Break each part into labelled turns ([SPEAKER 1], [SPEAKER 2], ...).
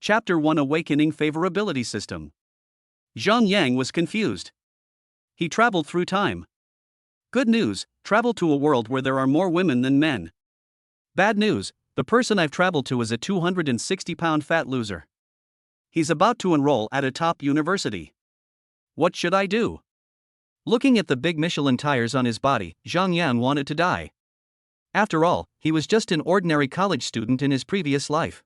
[SPEAKER 1] Chapter 1: Awakening Favorability System. Zhang Yang was confused. He traveled through time. Good news, travel to a world where there are more women than men. Bad news, the person I've traveled to is a 260-pound fat loser. He's about to enroll at a top university. What should I do? Looking at the big Michelin tires on his body, Zhang Yang wanted to die. After all, he was just an ordinary college student in his previous life.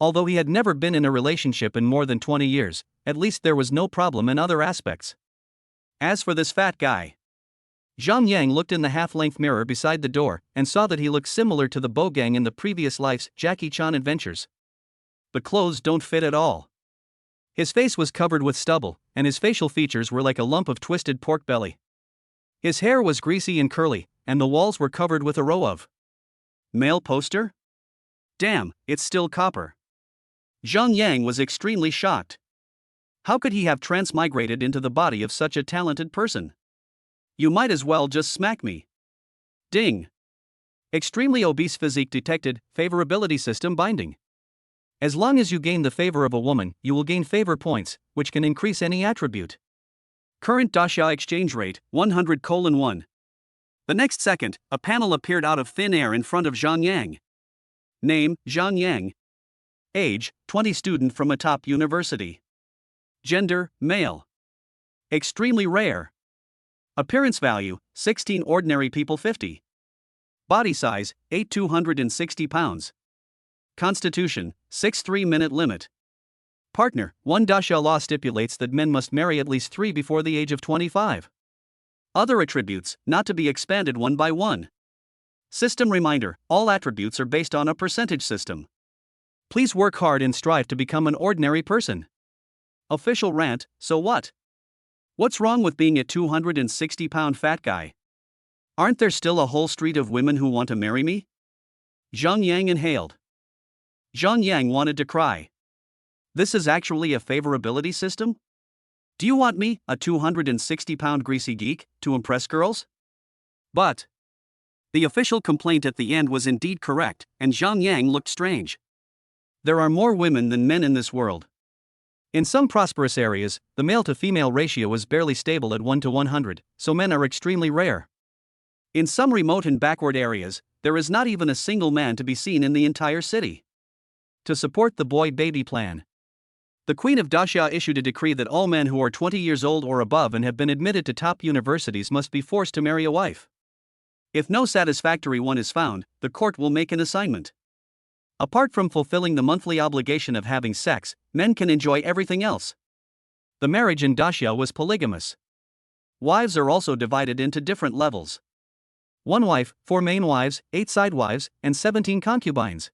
[SPEAKER 1] Although he had never been in a relationship in more than 20 years, at least there was no problem in other aspects. As for this fat guy, Zhang Yang looked in the half-length mirror beside the door and saw that he looked similar to the Bo Gang in the previous life's Jackie Chan adventures. The clothes don't fit at all. His face was covered with stubble, and his facial features were like a lump of twisted pork belly. His hair was greasy and curly, and the walls were covered with a row of male poster? Damn, it's still copper. Zhang Yang was extremely shocked. How could he have transmigrated into the body of such a talented person? You might as well just smack me. Ding. Extremely obese physique detected, favorability system binding. As long as you gain the favor of a woman, you will gain favor points, which can increase any attribute. Current Dasha exchange rate, 100:1. The next second, a panel appeared out of thin air in front of Zhang Yang. Name, Zhang Yang. Age, 20, student from a top university. Gender, male. Extremely rare. Appearance value, 16, ordinary people 50. Body size, 8, 260 pounds. Constitution, 6, 3-minute limit. Partner, 1. Dasha law stipulates that men must marry at least 3 before the age of 25. Other attributes, not to be expanded one by one. System reminder, all attributes are based on a percentage system. Please work hard and strive to become an ordinary person. Official rant, so what? What's wrong with being a 260-pound fat guy? Aren't there still a whole street of women who want to marry me? Zhang Yang inhaled. Zhang Yang wanted to cry. This is actually a favorability system? Do you want me, a 260-pound greasy geek, to impress girls? But the official complaint at the end was indeed correct, and Zhang Yang looked strange. There are more women than men in this world. In some prosperous areas, the male-to-female ratio is barely stable at 1 to 100, so men are extremely rare. In some remote and backward areas, there is not even a single man to be seen in the entire city. To support the boy-baby plan, the Queen of Dasha issued a decree that all men who are 20 years old or above and have been admitted to top universities must be forced to marry a wife. If no satisfactory one is found, the court will make an assignment. Apart from fulfilling the monthly obligation of having sex, men can enjoy everything else. The marriage in Dasha was polygamous. Wives are also divided into different levels. 1 wife, 4 main wives, 8 side wives, and 17 concubines.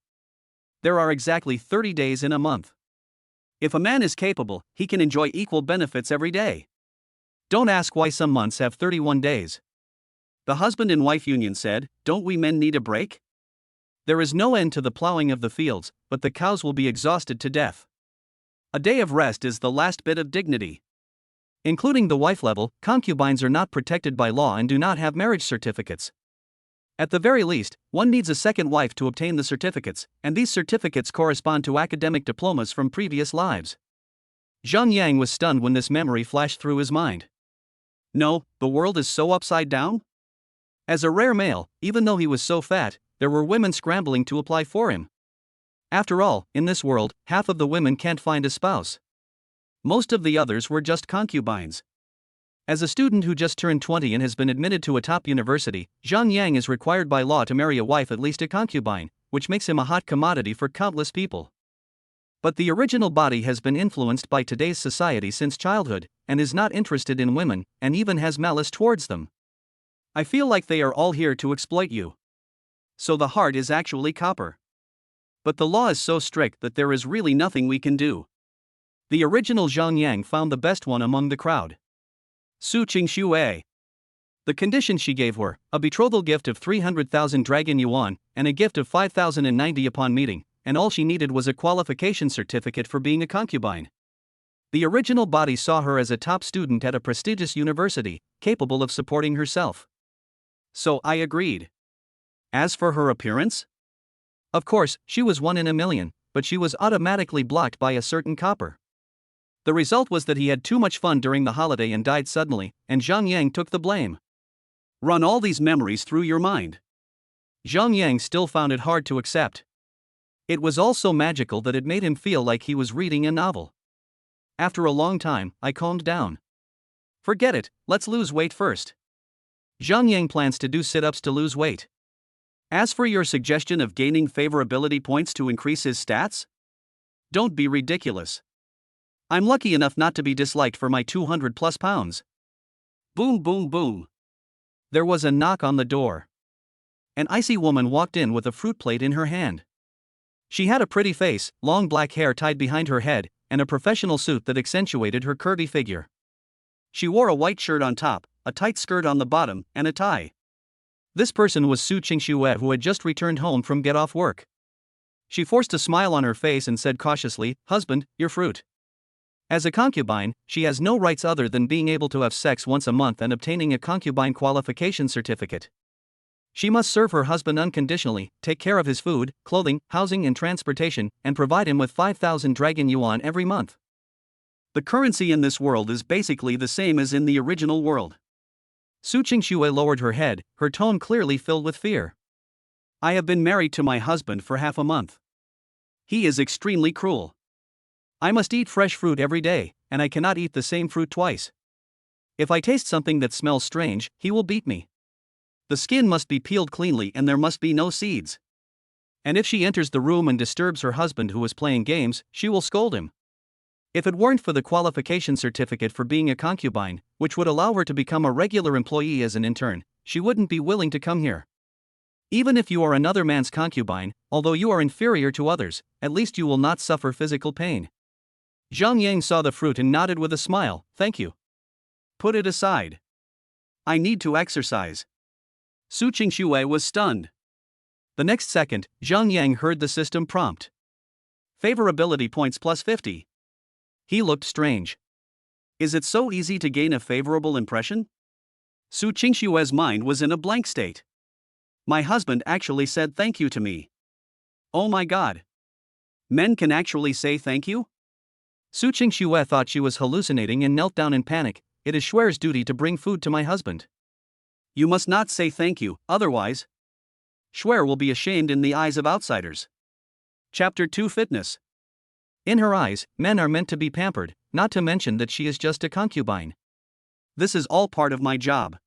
[SPEAKER 1] There are exactly 30 days in a month. If a man is capable, he can enjoy equal benefits every day. Don't ask why some months have 31 days. The husband and wife union said, "Don't we men need a break?" There is no end to the plowing of the fields, but the cows will be exhausted to death. A day of rest is the last bit of dignity. Including the wife level, concubines are not protected by law and do not have marriage certificates. At the very least, one needs a second wife to obtain the certificates, and these certificates correspond to academic diplomas from previous lives. Zhang Yang was stunned when this memory flashed through his mind. No, the world is so upside down? As a rare male, even though he was so fat, there were women scrambling to apply for him. After all, in this world, half of the women can't find a spouse. Most of the others were just concubines. As a student who just turned 20 and has been admitted to a top university, Zhang Yang is required by law to marry a wife, at least a concubine, which makes him a hot commodity for countless people. But the original body has been influenced by today's society since childhood, and is not interested in women, and even has malice towards them. I feel like they are all here to exploit you. So the heart is actually copper. But the law is so strict that there is really nothing we can do. The original Zhang Yang found the best one among the crowd. Su Qingxue. The conditions she gave were a betrothal gift of 300,000 dragon yuan and a gift of 5,090 upon meeting, and all she needed was a qualification certificate for being a concubine. The original body saw her as a top student at a prestigious university, capable of supporting herself. So I agreed. As for her appearance? Of course, she was 1 in a million, but she was automatically blocked by a certain copper. The result was that he had too much fun during the holiday and died suddenly, and Zhang Yang took the blame. Run all these memories through your mind. Zhang Yang still found it hard to accept. It was all so magical that it made him feel like he was reading a novel. After a long time, I calmed down. Forget it, let's lose weight first. Zhang Yang plans to do sit-ups to lose weight. As for your suggestion of gaining favorability points to increase his stats? Don't be ridiculous. I'm lucky enough not to be disliked for my 200 plus pounds. Boom boom boom. There was a knock on the door. An icy woman walked in with a fruit plate in her hand. She had a pretty face, long black hair tied behind her head, and a professional suit that accentuated her curvy figure. She wore a white shirt on top, a tight skirt on the bottom, and a tie. This person was Su Qingxue, who had just returned home from get off work. She forced a smile on her face and said cautiously, "Husband, your fruit." As a concubine, she has no rights other than being able to have sex once a month and obtaining a concubine qualification certificate. She must serve her husband unconditionally, take care of his food, clothing, housing and transportation, and provide him with 5,000 dragon yuan every month. The currency in this world is basically the same as in the original world. Su Qingxue lowered her head, her tone clearly filled with fear. I have been married to my husband for half a month. He is extremely cruel. I must eat fresh fruit every day, and I cannot eat the same fruit twice. If I taste something that smells strange, he will beat me. The skin must be peeled cleanly and there must be no seeds. And if she enters the room and disturbs her husband who is playing games, she will scold him. If it weren't for the qualification certificate for being a concubine, which would allow her to become a regular employee as an intern, she wouldn't be willing to come here. Even if you are another man's concubine, although you are inferior to others, at least you will not suffer physical pain. Zhang Yang saw the fruit and nodded with a smile, "Thank you. Put it aside. I need to exercise." Su Qingxue was stunned. The next second, Zhang Yang heard the system prompt. Favorability points plus 50. He looked strange. Is it so easy to gain a favorable impression? Su Qingxue's mind was in a blank state. My husband actually said thank you to me. Oh my god. Men can actually say thank you? Su Qingxue thought she was hallucinating and knelt down in panic. It is Shuer's duty to bring food to my husband. You must not say thank you, otherwise Shuer will be ashamed in the eyes of outsiders. Chapter 2 Fitness. In her eyes, men are meant to be pampered, not to mention that she is just a concubine. This is all part of my job.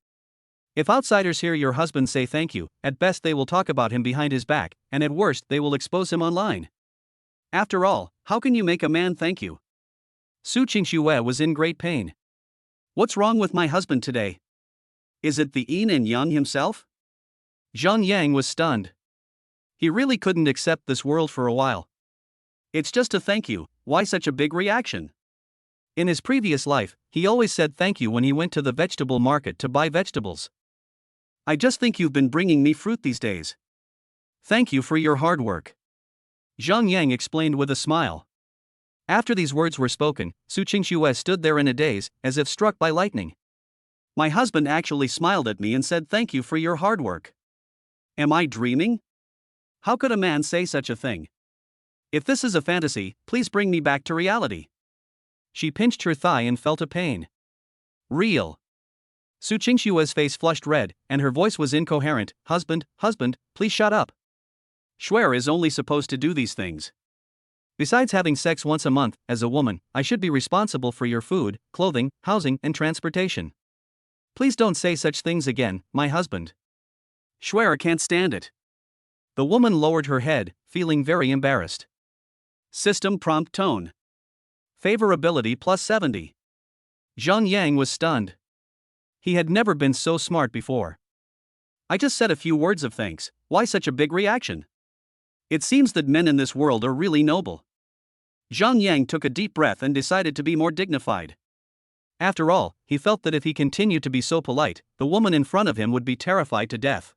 [SPEAKER 1] If outsiders hear your husband say thank you, at best they will talk about him behind his back, and at worst they will expose him online. After all, how can you make a man thank you? Su Qingxue was in great pain. What's wrong with my husband today? Is it the yin and yang himself? Zhang Yang was stunned. He really couldn't accept this world for a while. It's just a thank you, why such a big reaction? In his previous life, he always said thank you when he went to the vegetable market to buy vegetables. I just think you've been bringing me fruit these days. Thank you for your hard work. Zhang Yang explained with a smile. After these words were spoken, Su Qingxue stood there in a daze, as if struck by lightning. My husband actually smiled at me and said thank you for your hard work. Am I dreaming? How could a man say such a thing? If this is a fantasy, please bring me back to reality. She pinched her thigh and felt a pain. Real. Su Qingxue's face flushed red, and her voice was incoherent. Husband, please shut up. Shuer is only supposed to do these things. Besides having sex once a month, as a woman, I should be responsible for your food, clothing, housing, and transportation. Please don't say such things again, my husband. Shuer can't stand it. The woman lowered her head, feeling very embarrassed. System prompt tone. Favorability plus 70. Zhang Yang was stunned. He had never been so smart before. I just said a few words of thanks, why such a big reaction? It seems that men in this world are really noble. Zhang Yang took a deep breath and decided to be more dignified. After all, he felt that if he continued to be so polite, the woman in front of him would be terrified to death.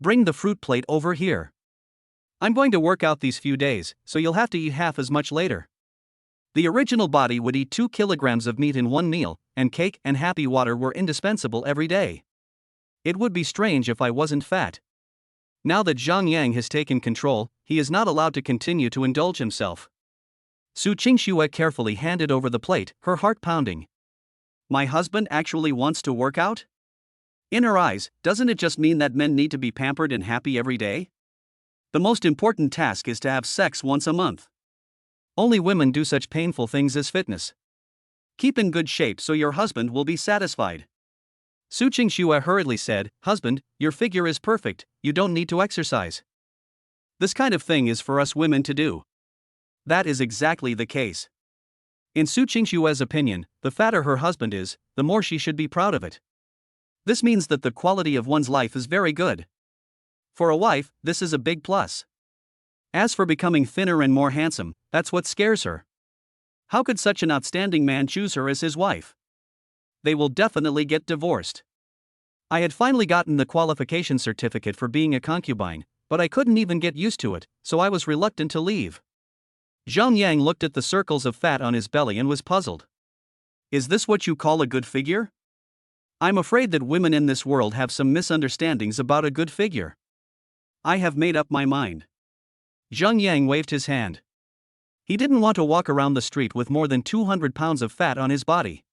[SPEAKER 1] Bring the fruit plate over here. I'm going to work out these few days, so you'll have to eat half as much later. The original body would eat 2 kilograms of meat in one meal, and cake and happy water were indispensable every day. It would be strange if I wasn't fat. Now that Zhang Yang has taken control, he is not allowed to continue to indulge himself. Su Qingxue carefully handed over the plate, her heart pounding. My husband actually wants to work out? In her eyes, doesn't it just mean that men need to be pampered and happy every day? The most important task is to have sex once a month. Only women do such painful things as fitness. Keep in good shape so your husband will be satisfied. Su Qingxue hurriedly said, Husband, your figure is perfect, you don't need to exercise. This kind of thing is for us women to do. That is exactly the case. In Su Qingxue's opinion, the fatter her husband is, the more she should be proud of it. This means that the quality of one's life is very good. For a wife, this is a big plus. As for becoming thinner and more handsome, that's what scares her. How could such an outstanding man choose her as his wife? They will definitely get divorced. I had finally gotten the qualification certificate for being a concubine, but I couldn't even get used to it, so I was reluctant to leave. Zhang Yang looked at the circles of fat on his belly and was puzzled. Is this what you call a good figure? I'm afraid that women in this world have some misunderstandings about a good figure. I have made up my mind. Zhang Yang waved his hand. He didn't want to walk around the street with more than 200 pounds of fat on his body.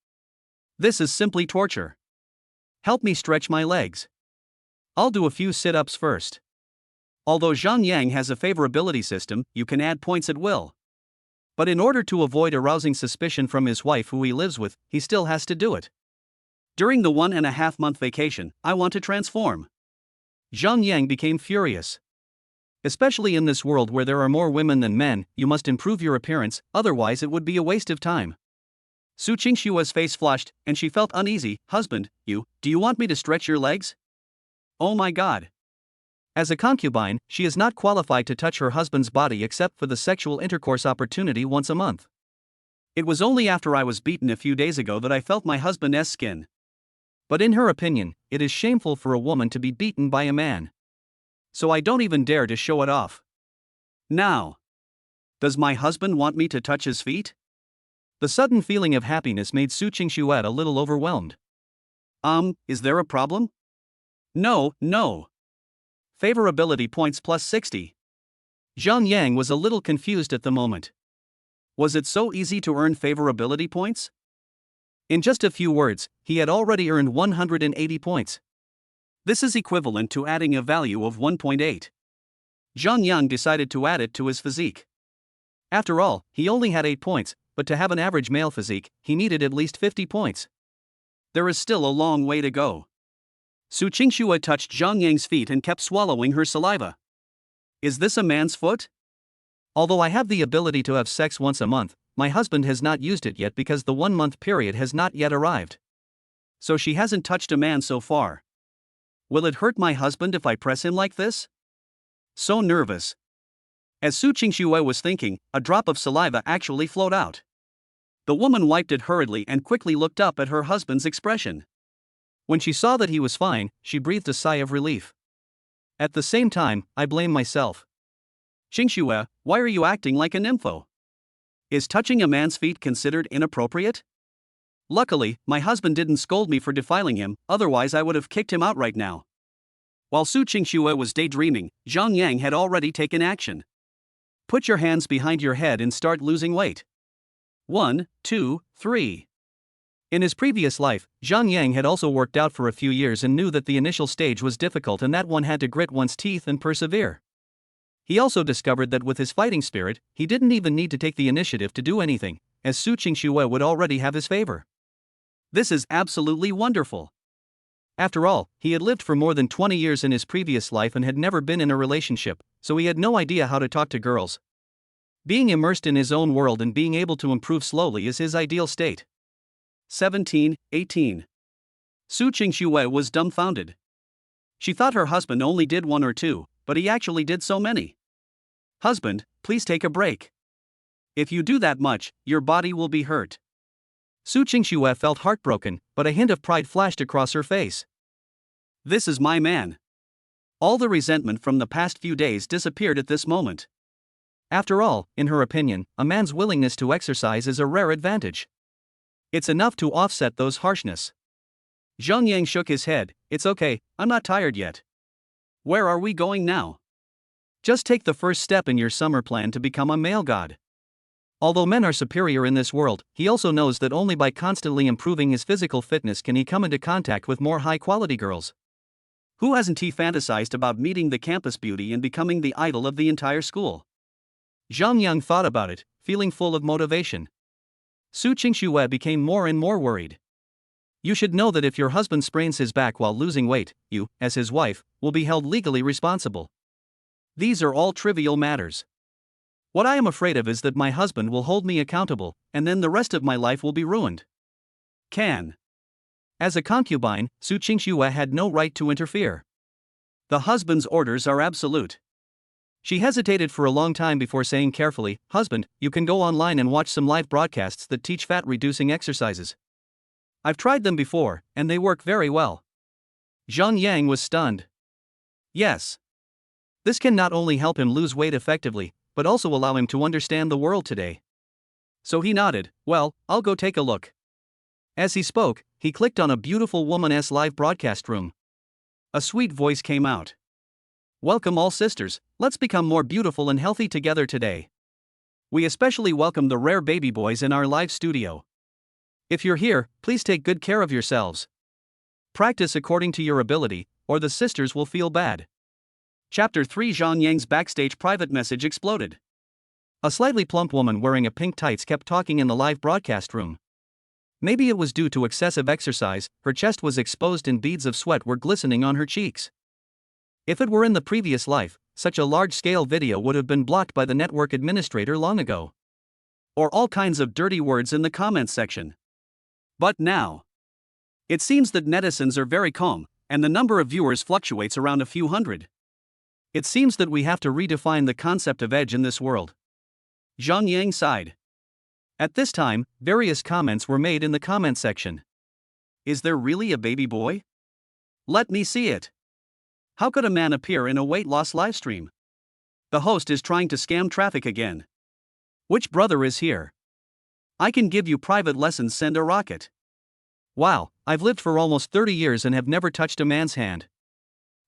[SPEAKER 1] This is simply torture. Help me stretch my legs. I'll do a few sit-ups first. Although Zhang Yang has a favorability system, you can add points at will. But in order to avoid arousing suspicion from his wife who he lives with, he still has to do it. During the 1.5-month vacation, I want to transform. Zhang Yang became furious. Especially in this world where there are more women than men, you must improve your appearance, otherwise it would be a waste of time. Su Qingxue's face flushed, and she felt uneasy. Husband, do you want me to stretch your legs? Oh my God. As a concubine, she is not qualified to touch her husband's body except for the sexual intercourse opportunity once a month. It was only after I was beaten a few days ago that I felt my husband's skin. But in her opinion, it is shameful for a woman to be beaten by a man. So I don't even dare to show it off. Now, does my husband want me to touch his feet? The sudden feeling of happiness made Su Qingxue a little overwhelmed. Is there a problem? No. Favorability points plus 60. Zhang Yang was a little confused at the moment. Was it so easy to earn favorability points? In just a few words, he had already earned 180 points. This is equivalent to adding a value of 1.8. Zhang Yang decided to add it to his physique. After all, he only had 8 points, but to have an average male physique, he needed at least 50 points. There is still a long way to go. Su Qingxue touched Zhang Yang's feet and kept swallowing her saliva. Is this a man's foot? Although I have the ability to have sex once a month, my husband has not used it yet because the 1-month period has not yet arrived. So she hasn't touched a man so far. Will it hurt my husband if I press him like this? So nervous. As Su Qingxue was thinking, a drop of saliva actually flowed out. The woman wiped it hurriedly and quickly looked up at her husband's expression. When she saw that he was fine, she breathed a sigh of relief. At the same time, I blame myself. Qingxue, why are you acting like a nympho? Is touching a man's feet considered inappropriate? Luckily, my husband didn't scold me for defiling him, otherwise I would have kicked him out right now. While Su Qingxue was daydreaming, Zhang Yang had already taken action. Put your hands behind your head and start losing weight. 1, 2, 3. In his previous life, Zhang Yang had also worked out for a few years and knew that the initial stage was difficult and that one had to grit one's teeth and persevere. He also discovered that with his fighting spirit, he didn't even need to take the initiative to do anything, as Su Qingxue would already have his favor. This is absolutely wonderful. After all, he had lived for more than 20 years in his previous life and had never been in a relationship, so he had no idea how to talk to girls. Being immersed in his own world and being able to improve slowly is his ideal state. 17, 18. Su Qingxue was dumbfounded. She thought her husband only did 1 or 2, but he actually did so many. Husband, please take a break. If you do that much, your body will be hurt. Su Qingxue felt heartbroken, but a hint of pride flashed across her face. This is my man. All the resentment from the past few days disappeared at this moment. After all, in her opinion, a man's willingness to exercise is a rare advantage. It's enough to offset those harshness. Zhang Yang shook his head. It's okay, I'm not tired yet. Where are we going now? Just take the first step in your summer plan to become a male god. Although men are superior in this world, he also knows that only by constantly improving his physical fitness can he come into contact with more high-quality girls. Who hasn't he fantasized about meeting the campus beauty and becoming the idol of the entire school? Zhang Yang thought about it, feeling full of motivation. Su Qingxue became more and more worried. You should know that if your husband sprains his back while losing weight, you, as his wife, will be held legally responsible. These are all trivial matters. What I am afraid of is that my husband will hold me accountable, and then the rest of my life will be ruined. As a concubine, Su Qingxue had no right to interfere. The husband's orders are absolute. She hesitated for a long time before saying carefully, "Husband, you can go online and watch some live broadcasts that teach fat-reducing exercises. I've tried them before, and they work very well." Zhang Yang was stunned. Yes. This can not only help him lose weight effectively, but also allow him to understand the world today. So he nodded, "Well, I'll go take a look." As he spoke, he clicked on a beautiful woman's live broadcast room. A sweet voice came out. "Welcome all sisters, let's become more beautiful and healthy together today. We especially welcome the rare baby boys in our live studio. If you're here, please take good care of yourselves. Practice according to your ability, or the sisters will feel bad." Chapter 3 Zhang Yang's backstage private message exploded. A slightly plump woman wearing a pink tights kept talking in the live broadcast room. Maybe it was due to excessive exercise, her chest was exposed and beads of sweat were glistening on her cheeks. If it were in the previous life, such a large-scale video would have been blocked by the network administrator long ago. Or all kinds of dirty words in the comments section. But now, it seems that netizens are very calm, and the number of viewers fluctuates around a few hundred. It seems that we have to redefine the concept of edge in this world. Zhang Yang sighed. At this time, various comments were made in the comment section. Is there really a baby boy? Let me see it. How could a man appear in a weight loss livestream? The host is trying to scam traffic again. Which brother is here? I can give you private lessons, send a rocket. Wow, I've lived for almost 30 years and have never touched a man's hand.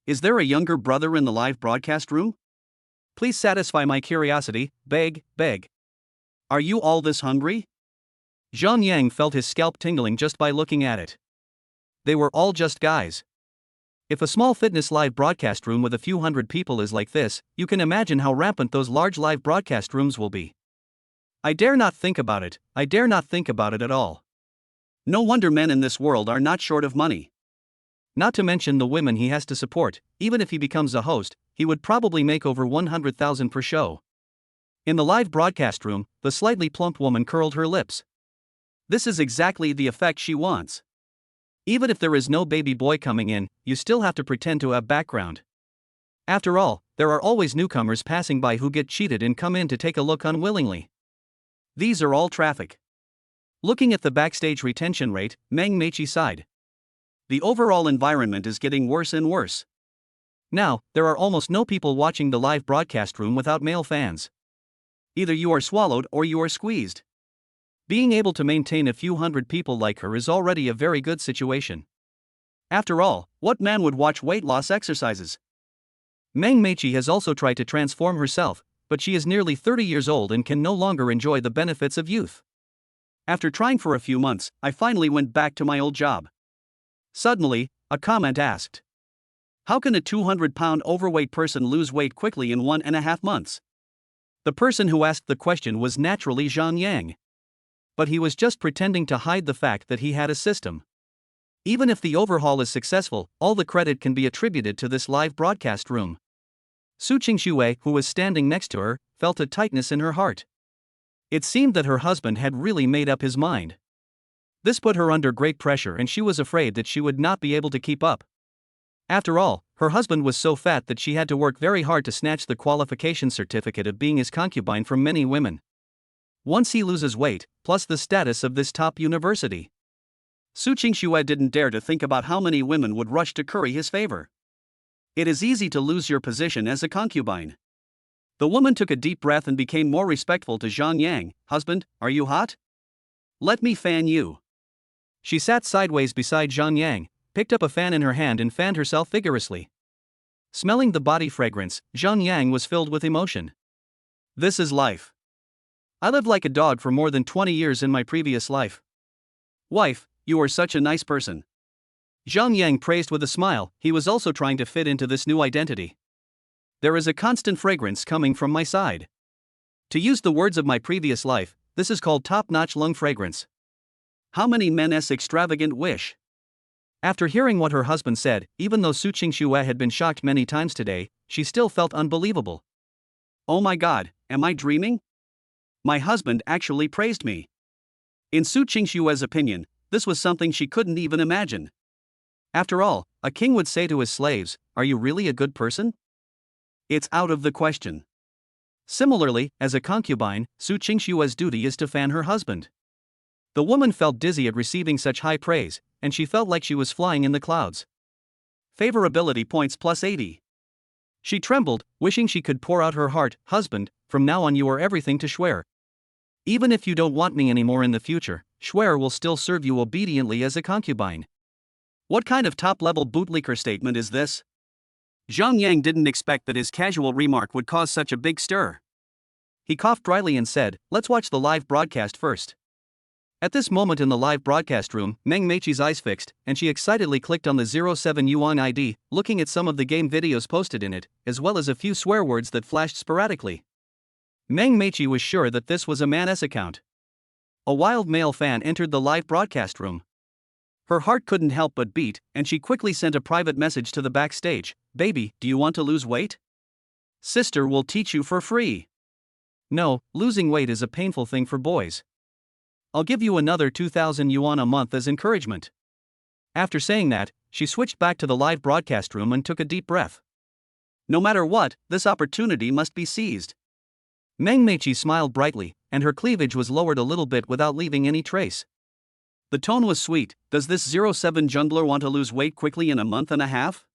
[SPEAKER 1] Is there a younger brother in the live broadcast room? Please satisfy my curiosity, beg. Are you all this hungry? Zhang Yang felt his scalp tingling just by looking at it. They were all just guys. If a small fitness live broadcast room with a few hundred people is like this, you can imagine how rampant those large live broadcast rooms will be. I dare not think about it at all. No wonder men in this world are not short of money. Not to mention the women he has to support. Even if he becomes a host, he would probably make over 100,000 per show. In the live broadcast room, the slightly plump woman curled her lips. This is exactly the effect she wants. Even if there is no baby boy coming in, you still have to pretend to have background. After all, there are always newcomers passing by who get cheated and come in to take a look unwillingly. These are all traffic. Looking at the backstage retention rate, Meng Meiqi sighed. The overall environment is getting worse and worse. Now, there are almost no people watching the live broadcast room without male fans. Either you are swallowed or you are squeezed. Being able to maintain a few hundred people like her is already a very good situation. After all, what man would watch weight loss exercises? Meng Meiqi has also tried to transform herself, but she is nearly 30 years old and can no longer enjoy the benefits of youth. After trying for a few months, I finally went back to my old job. Suddenly, a comment asked, "How can a 200-pound overweight person lose weight quickly in 1.5 months?" The person who asked the question was naturally Zhang Yang. But he was just pretending to hide the fact that he had a system. Even if the overhaul is successful, all the credit can be attributed to this live broadcast room. Su Qingxue, who was standing next to her, felt a tightness in her heart. It seemed that her husband had really made up his mind. This put her under great pressure and she was afraid that she would not be able to keep up. After all, her husband was so fat that she had to work very hard to snatch the qualification certificate of being his concubine from many women. Once he loses weight, plus the status of this top university, Su Qingxue didn't dare to think about how many women would rush to curry his favor. It is easy to lose your position as a concubine. The woman took a deep breath and became more respectful to Zhang Yang. "Husband, are you hot? Let me fan you." She sat sideways beside Zhang Yang, picked up a fan in her hand and fanned herself vigorously. Smelling the body fragrance, Zhang Yang was filled with emotion. This is life. I lived like a dog for more than 20 years in my previous life. Wife, you are such a nice person. Zhang Yang praised with a smile. He was also trying to fit into this new identity. There is a constant fragrance coming from my side. To use the words of my previous life, this is called top-notch lung fragrance. How many men's extravagant wish? After hearing what her husband said, even though Su Qingxue had been shocked many times today, she still felt unbelievable. Oh my god, am I dreaming? My husband actually praised me. In Su Qingxue's opinion, this was something she couldn't even imagine. After all, a king would say to his slaves, "Are you really a good person?" It's out of the question. Similarly, as a concubine, Su Qingxue's duty is to fan her husband. The woman felt dizzy at receiving such high praise, and she felt like she was flying in the clouds. Favorability points plus 80. She trembled, wishing she could pour out her heart. Husband, from now on you are everything to Schwer. Even if you don't want me anymore in the future, Schwer will still serve you obediently as a concubine. What kind of top-level bootlicker statement is this? Zhang Yang didn't expect that his casual remark would cause such a big stir. He coughed dryly and said, "Let's watch the live broadcast first." At this moment in the live broadcast room, Meng Meiqi's eyes fixed, and she excitedly clicked on the 07 Yuan ID, looking at some of the game videos posted in it, as well as a few swear words that flashed sporadically. Meng Meiqi was sure that this was a man's account. A wild male fan entered the live broadcast room. Her heart couldn't help but beat, and she quickly sent a private message to the backstage. "Baby, do you want to lose weight? Sister will teach you for free." No, losing weight is a painful thing for boys. "I'll give you another 2,000 yuan a month as encouragement." After saying that, she switched back to the live broadcast room and took a deep breath. No matter what, this opportunity must be seized. Meng Meiqi smiled brightly, and her cleavage was lowered a little bit without leaving any trace. The tone was sweet. Does this 07 jungler want to lose weight quickly in a month and a half?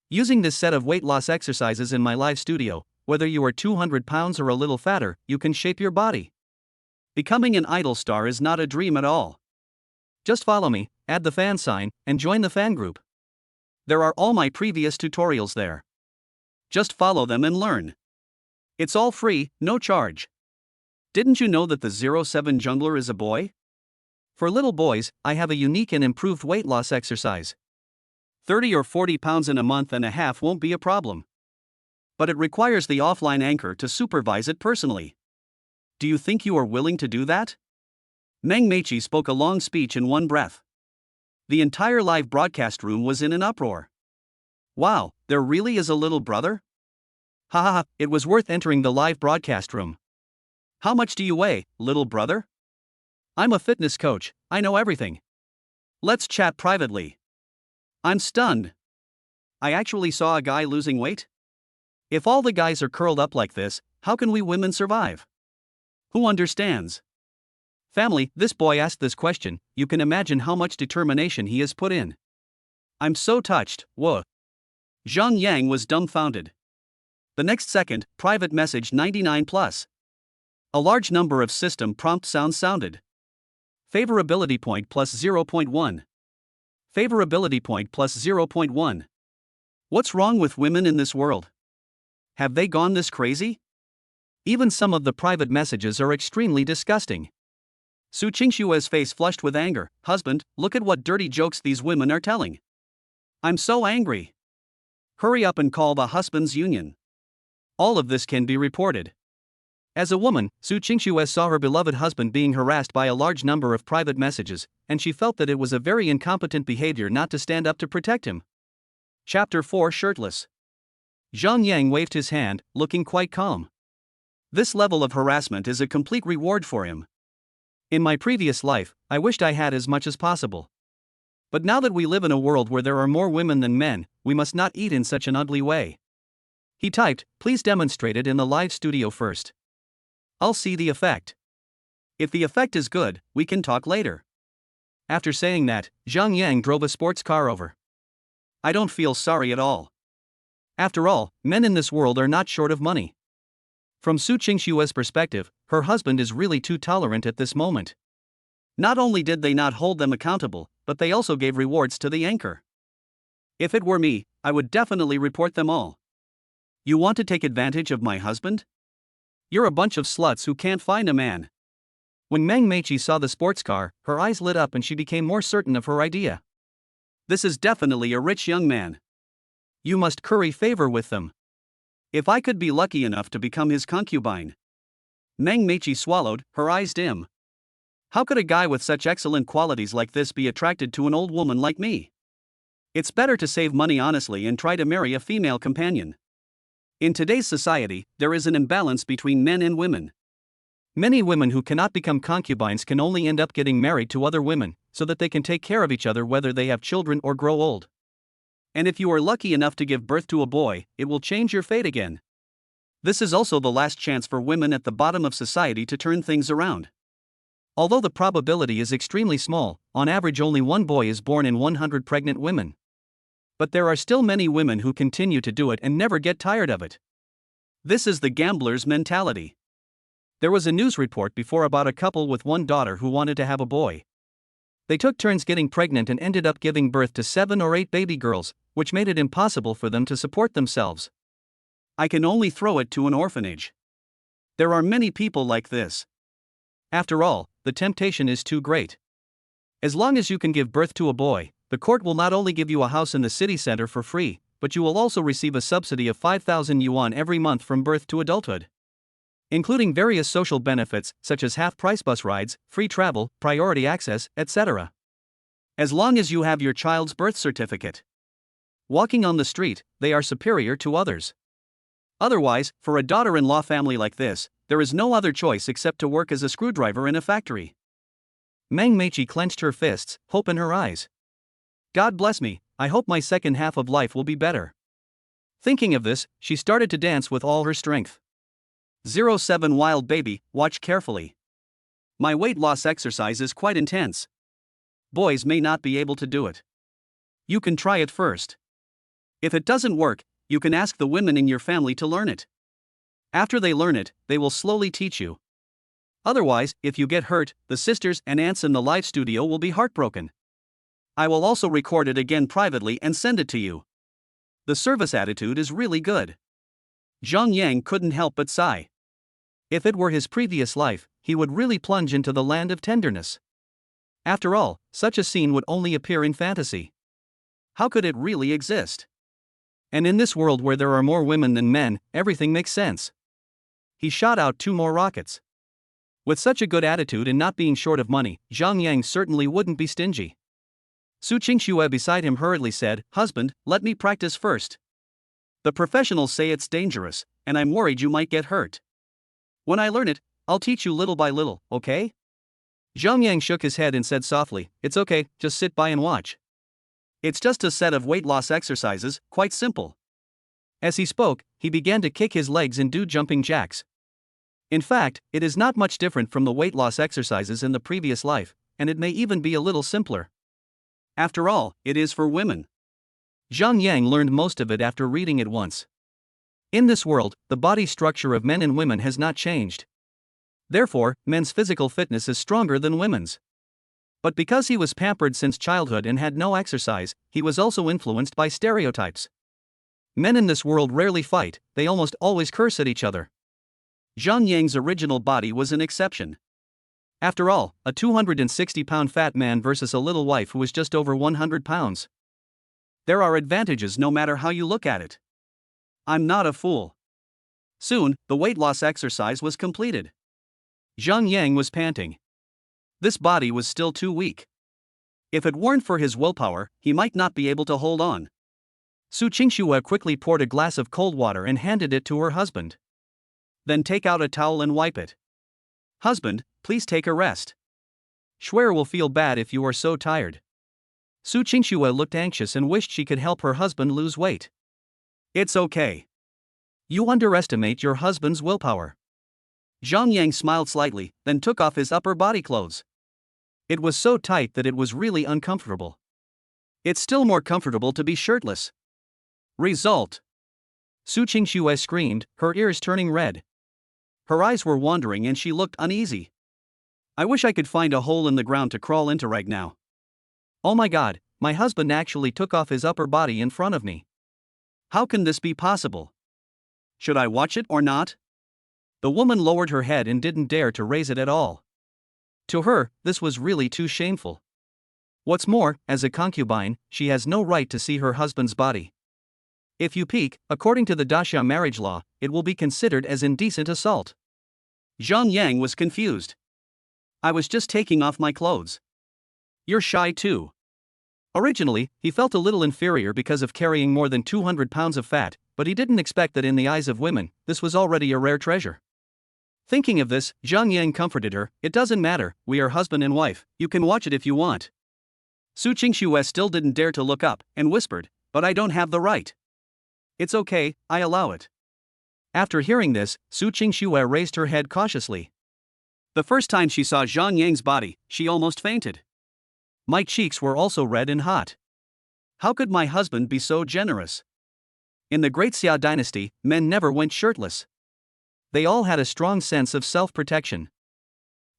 [SPEAKER 1] Using this set of weight loss exercises in my live studio, whether you are 200 pounds or a little fatter, you can shape your body. Becoming an idol star is not a dream at all. Just follow me, add the fan sign, and join the fan group. There are all my previous tutorials there. Just follow them and learn. It's all free, no charge. Didn't you know that the 07 jungler is a boy? For little boys, I have a unique and improved weight loss exercise. 30 or 40 pounds in a month and a half won't be a problem. But it requires the offline anchor to supervise it personally. Do you think you are willing to do that? Meng Meiqi spoke a long speech in one breath. The entire live broadcast room was in an uproar. Wow, there really is a little brother? Ha ha ha, it was worth entering the live broadcast room. How much do you weigh, little brother? I'm a fitness coach, I know everything. Let's chat privately. I'm stunned. I actually saw a guy losing weight? If all the guys are curled up like this, how can we women survive? Who understands? Family, this boy asked this question. You can imagine how much determination he has put in. I'm so touched, whoa. Zhang Yang was dumbfounded. The next second, private message 99 plus. A large number of system prompt sounds sounded. Favorability point plus 0.1. Favorability point plus 0.1. What's wrong with women in this world? Have they gone this crazy? Even some of the private messages are extremely disgusting. Su Qingxue's face flushed with anger. Husband, look at what dirty jokes these women are telling. I'm so angry. Hurry up and call the husbands' union. All of this can be reported. As a woman, Su Qingxue saw her beloved husband being harassed by a large number of private messages, and she felt that it was a very incompetent behavior not to stand up to protect him. Chapter 4 Shirtless. Zhang Yang waved his hand, looking quite calm. This level of harassment is a complete reward for him. In my previous life, I wished I had as much as possible. But now that we live in a world where there are more women than men, we must not eat in such an ugly way. He typed, please demonstrate it in the live studio first. I'll see the effect. If the effect is good, we can talk later. After saying that, Zhang Yang drove a sports car over. I don't feel sorry at all. After all, men in this world are not short of money. From Su Qingxue's perspective, her husband is really too tolerant at this moment. Not only did they not hold them accountable, but they also gave rewards to the anchor. If it were me, I would definitely report them all. You want to take advantage of my husband? You're a bunch of sluts who can't find a man.
[SPEAKER 2] When Meng Meichi saw the sports car, her eyes lit up and she became more certain of her idea.
[SPEAKER 1] This is definitely a rich young man.
[SPEAKER 2] You must curry favor with them.
[SPEAKER 1] If I could be lucky enough to become his concubine. Meng Meichi swallowed, her eyes dim. How could a guy with such excellent qualities like this be attracted to an old woman like me? It's better to save money honestly and try to marry a female companion. In today's society, there is an imbalance between men and women.
[SPEAKER 2] Many women who cannot become concubines can only end up getting married to other women, so that they can take care of each other whether they have children or grow old.
[SPEAKER 1] And if you are lucky enough to give birth to a boy, it will change your fate again. This is also the last chance for women at the bottom of society to turn things around.
[SPEAKER 2] Although the probability is extremely small, on average only one boy is born in 100 pregnant women.
[SPEAKER 1] But there are still many women who continue to do it and never get tired of it. This is the gambler's mentality.
[SPEAKER 2] There was a news report before about a couple with one daughter who wanted to have a boy. They took turns getting pregnant and ended up giving birth to 7 or 8 baby girls, which made it impossible for them to support themselves.
[SPEAKER 1] I can only throw it to an orphanage. There are many people like this.
[SPEAKER 2] After all, the temptation is too great. As long as you can give birth to a boy, the court will not only give you a house in the city center for free, but you will also receive a subsidy of 5,000 yuan every month from birth to adulthood, including various social benefits such as half-price bus rides, free travel, priority access, etc.
[SPEAKER 1] As long as you have your child's birth certificate. Walking on the street, they are superior to others. Otherwise, for a daughter-in-law family like this, there is no other choice except to work as a screwdriver in a factory.
[SPEAKER 2] Meng Meichi clenched her fists, hope in her eyes. God bless me, I hope my second half of life will be better. Thinking of this, she started to dance with all her strength.
[SPEAKER 1] 07 Wild baby, watch carefully. My weight loss exercise is quite intense. Boys may not be able to do it. You can try it first. If it doesn't work, you can ask the women in your family to learn it. After they learn it, they will slowly teach you. Otherwise, if you get hurt, the sisters and aunts in the live studio will be heartbroken. I will also record it again privately and send it to you. The service attitude is really good. Zhang Yang couldn't help but sigh.
[SPEAKER 2] If it were his previous life, he would really plunge into the land of tenderness. After all, such a scene would only appear in fantasy.
[SPEAKER 1] How could it really exist?
[SPEAKER 2] And in this world where there are more women than men, everything makes sense. He shot out 2 more rockets. With such a good attitude and not being short of money, Zhang Yang certainly wouldn't be stingy.
[SPEAKER 1] Su Qingxue beside him hurriedly said, "Husband, let me practice first. The professionals say it's dangerous, and I'm worried you might get hurt. When I learn it, I'll teach you little by little, okay?"
[SPEAKER 2] Zhang Yang shook his head and said softly, "It's okay, just sit by and watch.
[SPEAKER 1] It's just a set of weight loss exercises, quite simple."
[SPEAKER 2] As he spoke, he began to kick his legs and do jumping jacks. In fact, it is not much different from the weight loss exercises in the previous life, and it may even be a little simpler.
[SPEAKER 1] After all, it is for women.
[SPEAKER 2] Zhang Yang learned most of it after reading it once. In this world, the body structure of men and women has not changed. Therefore, men's physical fitness is stronger than women's. But because he was pampered since childhood and had no exercise, he was also influenced by stereotypes. Men in this world rarely fight, they almost always curse at each other.
[SPEAKER 1] Zhang Yang's original body was an exception.
[SPEAKER 2] After all, a 260-pound fat man versus a little wife who is just over 100 pounds.
[SPEAKER 1] There are advantages no matter how you look at it. I'm not a fool. Soon, the weight loss exercise was completed.
[SPEAKER 2] Zhang Yang was panting.
[SPEAKER 1] This body was still too weak. If it weren't for his willpower, he might not be able to hold on.
[SPEAKER 2] Su Qingxue quickly poured a glass of cold water and handed it to her husband.
[SPEAKER 1] Then take out a towel and wipe it. Husband, please take a rest.
[SPEAKER 2] Schwer will feel bad if you are so tired. Su Qingxue looked anxious and wished she could help her husband lose weight.
[SPEAKER 1] It's okay.
[SPEAKER 2] You underestimate your husband's willpower.
[SPEAKER 1] Zhang Yang smiled slightly, then took off his upper body clothes.
[SPEAKER 2] It was so tight that it was really uncomfortable.
[SPEAKER 1] It's still more comfortable to be shirtless. Result.
[SPEAKER 2] Su Qingxue screamed, her ears turning red.
[SPEAKER 1] Her eyes were wandering and she looked uneasy. I wish I could find a hole in the ground to crawl into right now.
[SPEAKER 2] Oh my God, my husband actually took off his upper body in front of me.
[SPEAKER 1] How can this be possible? Should I watch it or not?
[SPEAKER 2] The woman lowered her head and didn't dare to raise it at all. To her, this was really too shameful. What's more, as a concubine, she has no right to see her husband's body. If you peek, according to the Dasha marriage law, it will be considered as indecent assault.
[SPEAKER 1] Zhang Yang was confused. I was just taking off my clothes. You're shy too.
[SPEAKER 2] Originally, he felt a little inferior because of carrying more than 200 pounds of fat, but he didn't expect that in the eyes of women, this was already a rare treasure. Thinking of this, Zhang Yang comforted her, "It doesn't matter, we are husband and wife, you can watch it if you want."
[SPEAKER 1] Su Qingxue still didn't dare to look up, and whispered, "But I don't have the right." "It's okay, I allow it."
[SPEAKER 2] After hearing this, Su Qingxue raised her head cautiously.
[SPEAKER 1] The first time she saw Zhang Yang's body, she almost fainted.
[SPEAKER 2] My cheeks were also red and hot.
[SPEAKER 1] How could my husband be so generous?
[SPEAKER 2] In the Great Xia dynasty, men never went shirtless. They all had a strong sense of self-protection.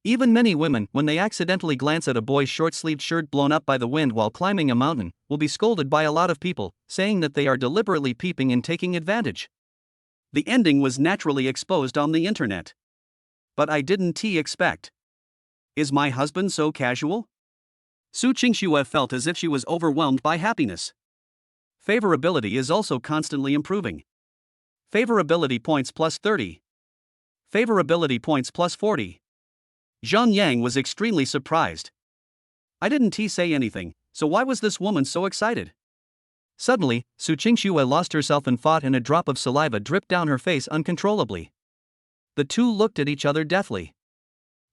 [SPEAKER 2] Even many women, when they accidentally glance at a boy's short-sleeved shirt blown up by the wind while climbing a mountain, will be scolded by a lot of people, saying that they are deliberately peeping and taking advantage.
[SPEAKER 1] The ending was naturally exposed on the internet. But I didn't expect. Is my husband so casual? Su Qingxue felt as if she was overwhelmed by happiness. Favorability is also constantly improving. Favorability points plus 30. Favorability points plus 40. Zhang Yang was extremely surprised. I didn't say anything, so why was this woman so excited?
[SPEAKER 2] Suddenly, Su Qingxue lost herself in thought and a drop of saliva dripped down her face uncontrollably. The two looked at each other deathly.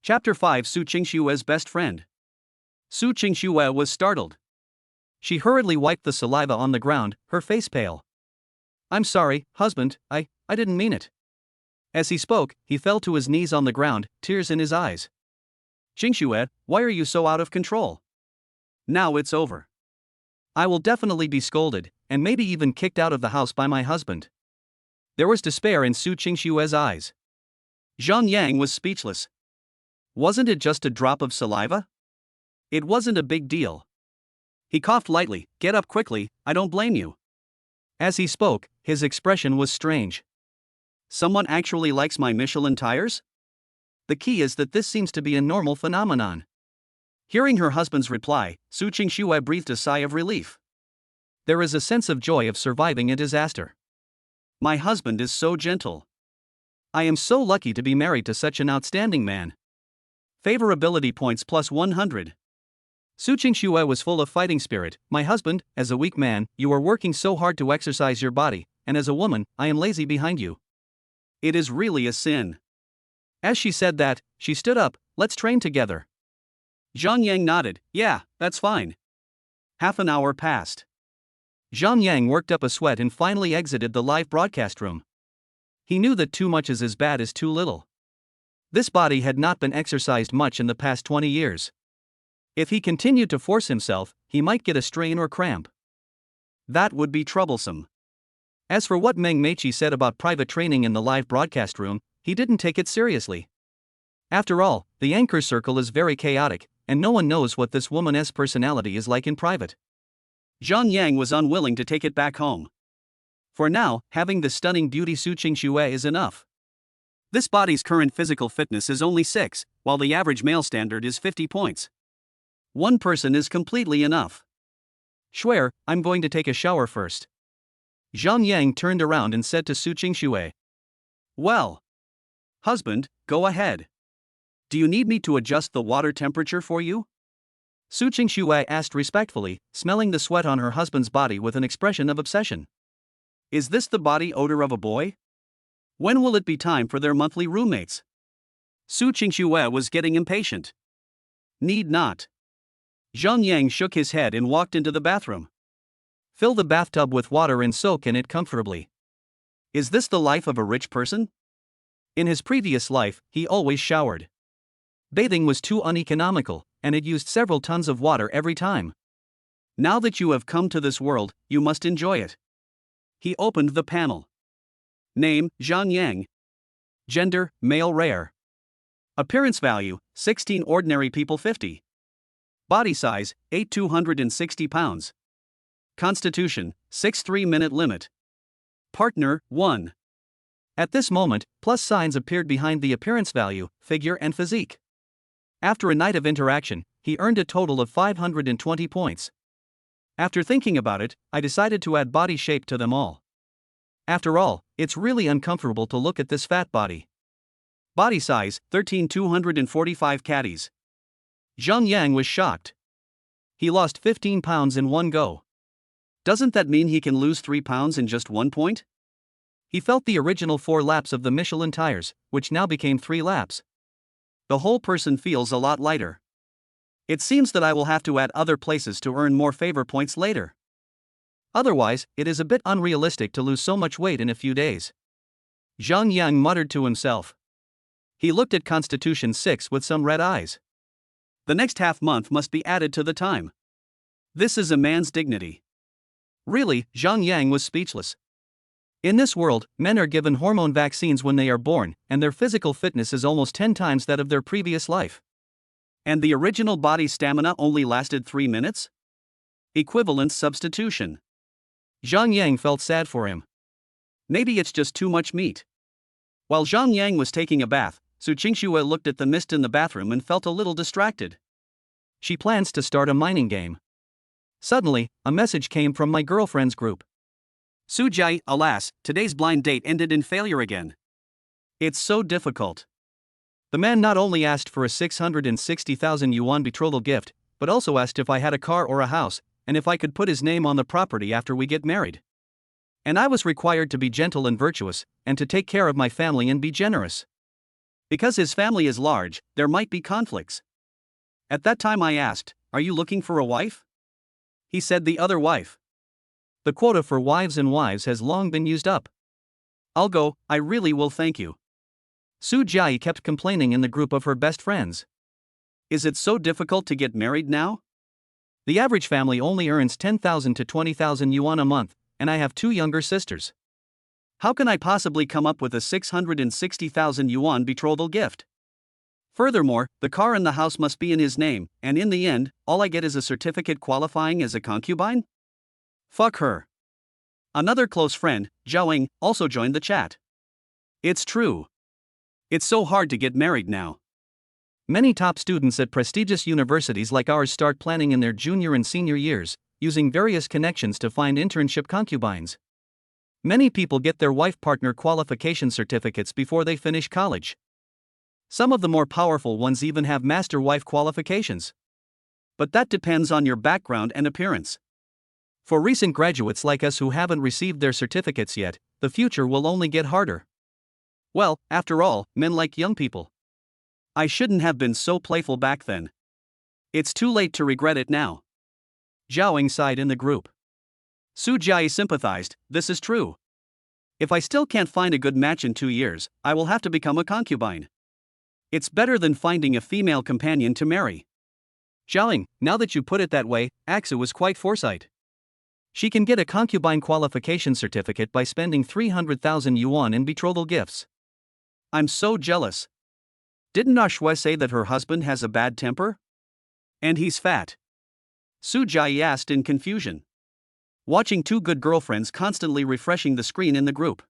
[SPEAKER 1] Chapter 5: Su Qingxue's best friend. Su Qingxue was startled.
[SPEAKER 2] She hurriedly wiped the saliva on the ground, her face pale. "I'm sorry, husband, I didn't mean it." As he spoke, he fell to his knees on the ground, tears in his eyes.
[SPEAKER 1] "Qingxue, why are you so out of control? Now it's over.
[SPEAKER 2] I will definitely be scolded, and maybe even kicked out of the house by my husband." There was despair in Su Qingxue's eyes.
[SPEAKER 1] Zhang Yang was speechless. Wasn't it just a drop of saliva? It wasn't a big deal. He coughed lightly. "Get up quickly, I don't blame you."
[SPEAKER 2] As he spoke, his expression was strange.
[SPEAKER 1] Someone actually likes my Michelin tires? The key is that this seems to be a normal phenomenon. Hearing her husband's reply, Su Qingxue breathed a sigh of relief.
[SPEAKER 2] There is a sense of joy of surviving a disaster.
[SPEAKER 1] My husband is so gentle.
[SPEAKER 2] I am so lucky to be married to such an outstanding man.
[SPEAKER 1] Favorability points plus 100.
[SPEAKER 2] Su Qingxue was full of fighting spirit. "My husband, as a weak man, you are working so hard to exercise your body, and as a woman, I am lazy behind you.
[SPEAKER 1] It is really a sin."
[SPEAKER 2] As she said that, she stood up. "Let's train together."
[SPEAKER 1] Zhang Yang nodded. "Yeah, that's fine." Half an hour passed.
[SPEAKER 2] Zhang Yang worked up a sweat and finally exited the live broadcast room. He knew that too much is as bad as too little. This body had not been exercised much in the past 20 years. If he continued to force himself, he might get a strain or cramp.
[SPEAKER 1] That would be troublesome.
[SPEAKER 2] As for what Meng Meiqi said about private training in the live broadcast room, he didn't take it seriously. After all, the anchor circle is very chaotic, and no one knows what this woman's personality is like in private.
[SPEAKER 1] Zhang Yang was unwilling to take it back home. For now, having the stunning beauty Su Qingxue is enough. This body's current physical fitness is only 6, while the average male standard is 50 points. One person is completely enough.
[SPEAKER 2] "Shuer, I'm going to take a shower first." Zhang Yang turned around and said to Su Qingxue.
[SPEAKER 1] "Well, husband, go ahead. Do you need me to adjust the water temperature for you?"
[SPEAKER 2] Su Qingxue asked respectfully, smelling the sweat on her husband's body with an expression of obsession.
[SPEAKER 1] Is this the body odor of a boy? When will it be time for their monthly roommates? Su Qingxue was getting impatient. Need not. Zhang Yang shook his head and walked into the bathroom.
[SPEAKER 2] Fill the bathtub with water and soak in it comfortably.
[SPEAKER 1] Is this the life of a rich person?
[SPEAKER 2] In his previous life, he always showered. Bathing was too uneconomical, and it used several tons of water every time.
[SPEAKER 1] Now that you have come to this world, you must enjoy it. He opened the panel. Name, Zhang Yang. Gender, male rare. Appearance value, 16 ordinary people 50. Body size, 8 260 pounds. Constitution, 6 3-minute limit. Partner 1.
[SPEAKER 2] At this moment, plus signs appeared behind the appearance value, figure, and physique. After a night of interaction, he earned a total of 520 points. After thinking about it, I decided to add body shape to them all. After all, it's really uncomfortable to look at this fat body.
[SPEAKER 1] Body size 13,245 caddies.
[SPEAKER 2] Zhang Yang was shocked. He lost 15 pounds in one go.
[SPEAKER 1] Doesn't that mean he can lose 3 pounds in just 1 point?
[SPEAKER 2] He felt the original 4 laps of the Michelin tires, which now became 3 laps.
[SPEAKER 1] The whole person feels a lot lighter. It seems that I will have to add other places to earn more favor points later.
[SPEAKER 2] Otherwise, it is a bit unrealistic to lose so much weight in a few days. Zhang Yang muttered to himself. He looked at Constitution 6 with some red eyes.
[SPEAKER 1] The next half month must be added to the time. This is a man's dignity.
[SPEAKER 2] Really, Zhang Yang was speechless. In this world, men are given hormone vaccines when they are born, and their physical fitness is almost 10 times that of their previous life.
[SPEAKER 1] And the original body stamina only lasted 3 minutes? Equivalent substitution.
[SPEAKER 2] Zhang Yang felt sad for him.
[SPEAKER 1] Maybe it's just too much meat. While Zhang Yang was taking a bath, Su Qingxue looked at the mist in the bathroom and felt a little distracted.
[SPEAKER 2] She plans to start a mining game. Suddenly, a message came from my girlfriend's group.
[SPEAKER 1] Su Jia, alas, today's blind date ended in failure again. It's so difficult.
[SPEAKER 2] The man not only asked for a 660,000 yuan betrothal gift, but also asked if I had a car or a house, and if I could put his name on the property after we get married. And I was required to be gentle and virtuous, and to take care of my family and be generous.
[SPEAKER 1] Because his family is large, there might be conflicts. At that time I asked, "Are you looking for a wife?" He said the other wife.
[SPEAKER 2] The quota for wives and wives has long been used up.
[SPEAKER 1] I'll go, I really will, thank you.
[SPEAKER 2] Su Jia kept complaining in the group of her best friends.
[SPEAKER 1] Is it so difficult to get married now?
[SPEAKER 2] The average family only earns 10,000 to 20,000 yuan a month, and I have 2 younger sisters.
[SPEAKER 1] How can I possibly come up with a 660,000 yuan betrothal gift? Furthermore, the car and the house must be in his name, and in the end, all I get is a certificate qualifying as a concubine? Fuck her. Another close friend, Zhao, also joined the chat. It's true. It's so hard to get married now.
[SPEAKER 2] Many top students at prestigious universities like ours start planning in their junior and senior years, using various connections to find internship concubines. Many people get their wife-partner qualification certificates before they finish college. Some of the more powerful ones even have master-wife qualifications. But that depends on your background and appearance. For recent graduates like us who haven't received their certificates yet, the future will only get harder. Well, after all, men like young people. I shouldn't have been so playful back then. It's too late to regret it now. Zhao sighed in the group. Su Jia sympathized, this is true. If I still can't find a good match in 2 years, I will have to become a concubine. It's better than finding a female companion to marry. Zhao, now that you put it that way, Aksu was quite foresight. She can get a concubine qualification certificate by spending 300,000 yuan in betrothal gifts. I'm so jealous. Didn't Ashwe say that her husband has a bad temper? And he's fat. Su Jia asked in confusion. Watching 2 good girlfriends constantly refreshing the screen in the group.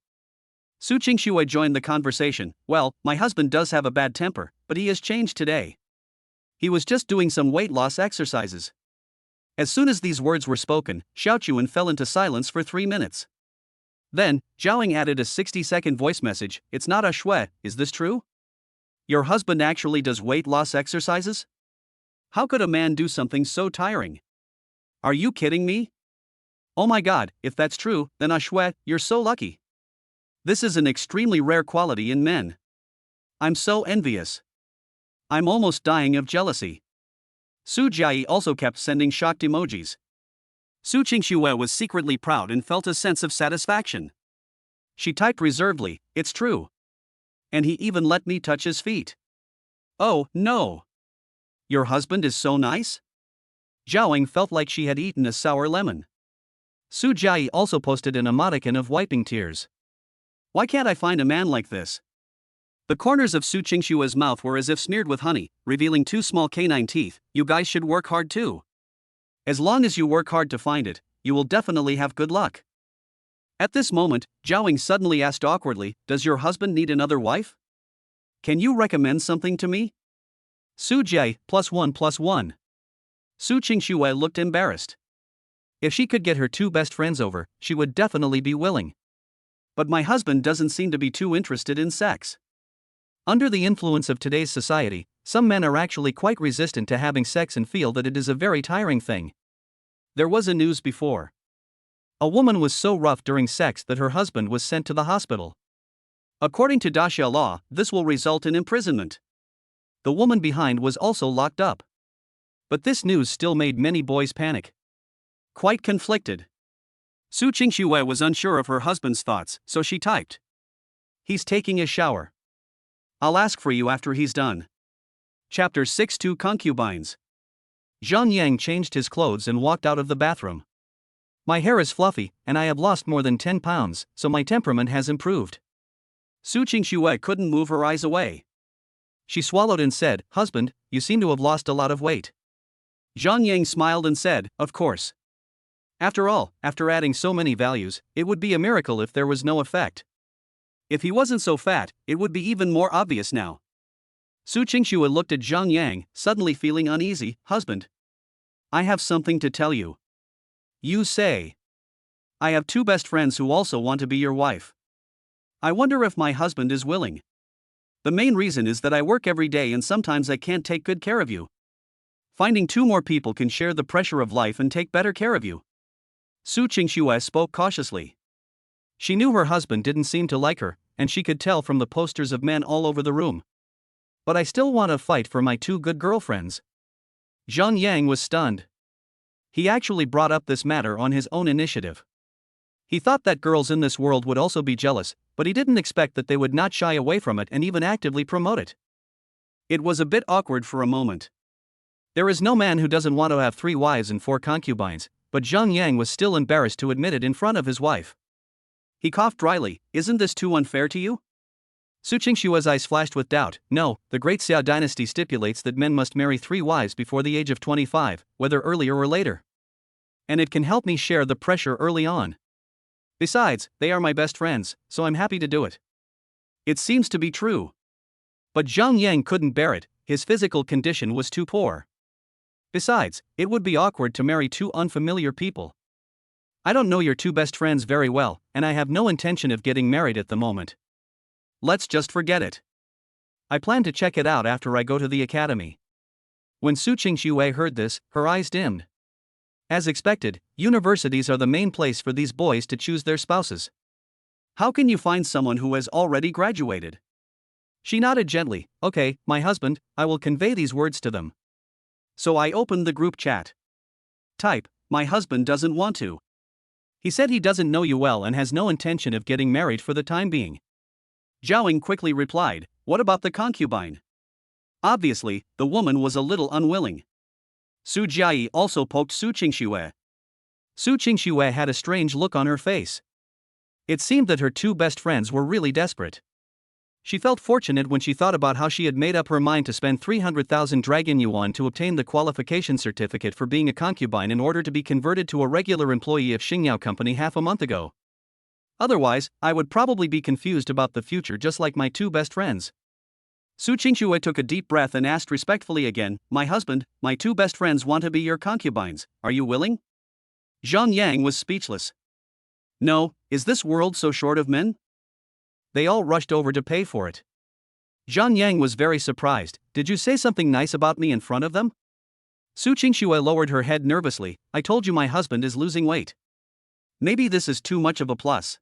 [SPEAKER 2] Su Qingxue joined the conversation. Well, my husband does have a bad temper, but he has changed today. He was just doing some weight loss exercises. As soon as these words were spoken, Xiaochuan fell into silence for 3 minutes. Then, Zhao added a 60-second voice message, it's not Ashwe, is this true? Your husband actually does weight loss exercises? How could a man do something so tiring? Are you kidding me? Oh my god, if that's true, then Ashwe, you're so lucky. This is an extremely rare quality in men. I'm so envious. I'm almost dying of jealousy. Su Jia also kept sending shocked emojis. Su Qingxue was secretly proud and felt a sense of satisfaction. She typed reservedly, it's true. And he even let me touch his feet. Oh, no. Your husband is so nice? Zhao felt like she had eaten a sour lemon. Su Jia also posted an emoticon of wiping tears. Why can't I find a man like this? The corners of Su Qingxue's mouth were as if smeared with honey, revealing 2 small canine teeth. You guys should work hard too. As long as you work hard to find it, you will definitely have good luck.
[SPEAKER 1] At this moment, Zhao suddenly asked awkwardly, "Does your husband need another wife? Can you recommend something to me?"
[SPEAKER 2] Su Jie, +1+1.
[SPEAKER 1] Su Qingxue looked embarrassed.
[SPEAKER 2] If she could get her two best friends over, she would definitely be willing.
[SPEAKER 1] But my husband doesn't seem to be too interested in sex.
[SPEAKER 2] Under the influence of today's society, some men are actually quite resistant to having sex and feel that it is a very tiring thing.
[SPEAKER 1] There was a news before.
[SPEAKER 2] A woman was so rough during sex that her husband was sent to the hospital.
[SPEAKER 1] According to Daxia law, this will result in imprisonment.
[SPEAKER 2] The woman behind was also locked up. But this news still made many boys panic.
[SPEAKER 1] Quite conflicted. Su Qingxue was unsure of her husband's thoughts, so she typed, "He's taking a shower. I'll ask for you after he's done." Chapter 6: Concubines.
[SPEAKER 2] Zhang Yang changed his clothes and walked out of the bathroom. My hair is fluffy, and I have lost more than 10 pounds, so my temperament has improved.
[SPEAKER 1] Su Qingxue couldn't move her eyes away.
[SPEAKER 2] She swallowed and said, "Husband, you seem to have lost a lot of weight."
[SPEAKER 1] Zhang Yang smiled and said, "Of course. After all, after adding so many values, it would be a miracle if there was no effect. If he wasn't so fat, it would be even more obvious now." Su Qingxue looked at Zhang Yang, suddenly feeling uneasy. "Husband, I have something to tell you."
[SPEAKER 2] "You say."
[SPEAKER 1] "I have two best friends who also want to be your wife. I wonder if my husband is willing. The main reason is that I work every day and sometimes I can't take good care of you. Finding two more people can share the pressure of life and take better care of you." Su Qingxue spoke cautiously.
[SPEAKER 2] She knew her husband didn't seem to like her, and she could tell from the posters of men all over the room. "But I still want to fight for my two good girlfriends." Zhang Yang was stunned. He actually brought up this matter on his own initiative. He thought that girls in this world would also be jealous, but he didn't expect that they would not shy away from it and even actively promote it.
[SPEAKER 1] It was a bit awkward for a moment.
[SPEAKER 2] There is no man who doesn't want to have 3 wives and 4 concubines, but Zhang Yang was still embarrassed to admit it in front of his wife.
[SPEAKER 1] He coughed dryly. "Isn't this too unfair to you?"
[SPEAKER 2] Su Qingxue's eyes flashed with doubt. "No, the Great Xia dynasty stipulates that men must marry 3 wives before the age of 25, whether earlier or later. And it can help me share the pressure early on. Besides, they are my best friends, so I'm happy to do it."
[SPEAKER 1] It seems to be true.
[SPEAKER 2] But Zhang Yang couldn't bear it, his physical condition was too poor. Besides, it would be awkward to marry 2 unfamiliar people. "I don't know your 2 best friends very well, and I have no intention of getting married at the moment.
[SPEAKER 1] Let's just forget it.
[SPEAKER 2] I plan to check it out after I go to the academy." When Su Qingxue heard this, her eyes dimmed. As expected, universities are the main place for these boys to choose their spouses.
[SPEAKER 1] "How can you find someone who has already graduated?"
[SPEAKER 2] She nodded gently. "Okay, my husband, I will convey these words to them."
[SPEAKER 1] So I opened the group chat. Type, "My husband doesn't want to.
[SPEAKER 2] He said he doesn't know you well and has no intention of getting married for the time being."
[SPEAKER 1] Zhao quickly replied, "What about the concubine?" Obviously, the woman was a little unwilling. Su Jiayi also poked Su Qingxue.
[SPEAKER 2] Su Qingxue had a strange look on her face. It seemed that her 2 best friends were really desperate. She felt fortunate when she thought about how she had made up her mind to spend 300,000 dragon yuan to obtain the qualification certificate for being a concubine in order to be converted to a regular employee of Xingyao Company half a month ago. Otherwise, I would probably be confused about the future just like my 2 best friends.
[SPEAKER 1] Su Qingxue took a deep breath and asked respectfully again, "My husband, my 2 best friends want to be your concubines, are you willing?" Zhang Yang was speechless. "No, is this world so short of men?"
[SPEAKER 2] They all rushed over to pay for it. Zhang Yang was very surprised. "Did you say something nice about me in front of them?" Su Qingxue lowered her head nervously. "I told you my husband is losing weight.
[SPEAKER 1] Maybe this is too much of a plus."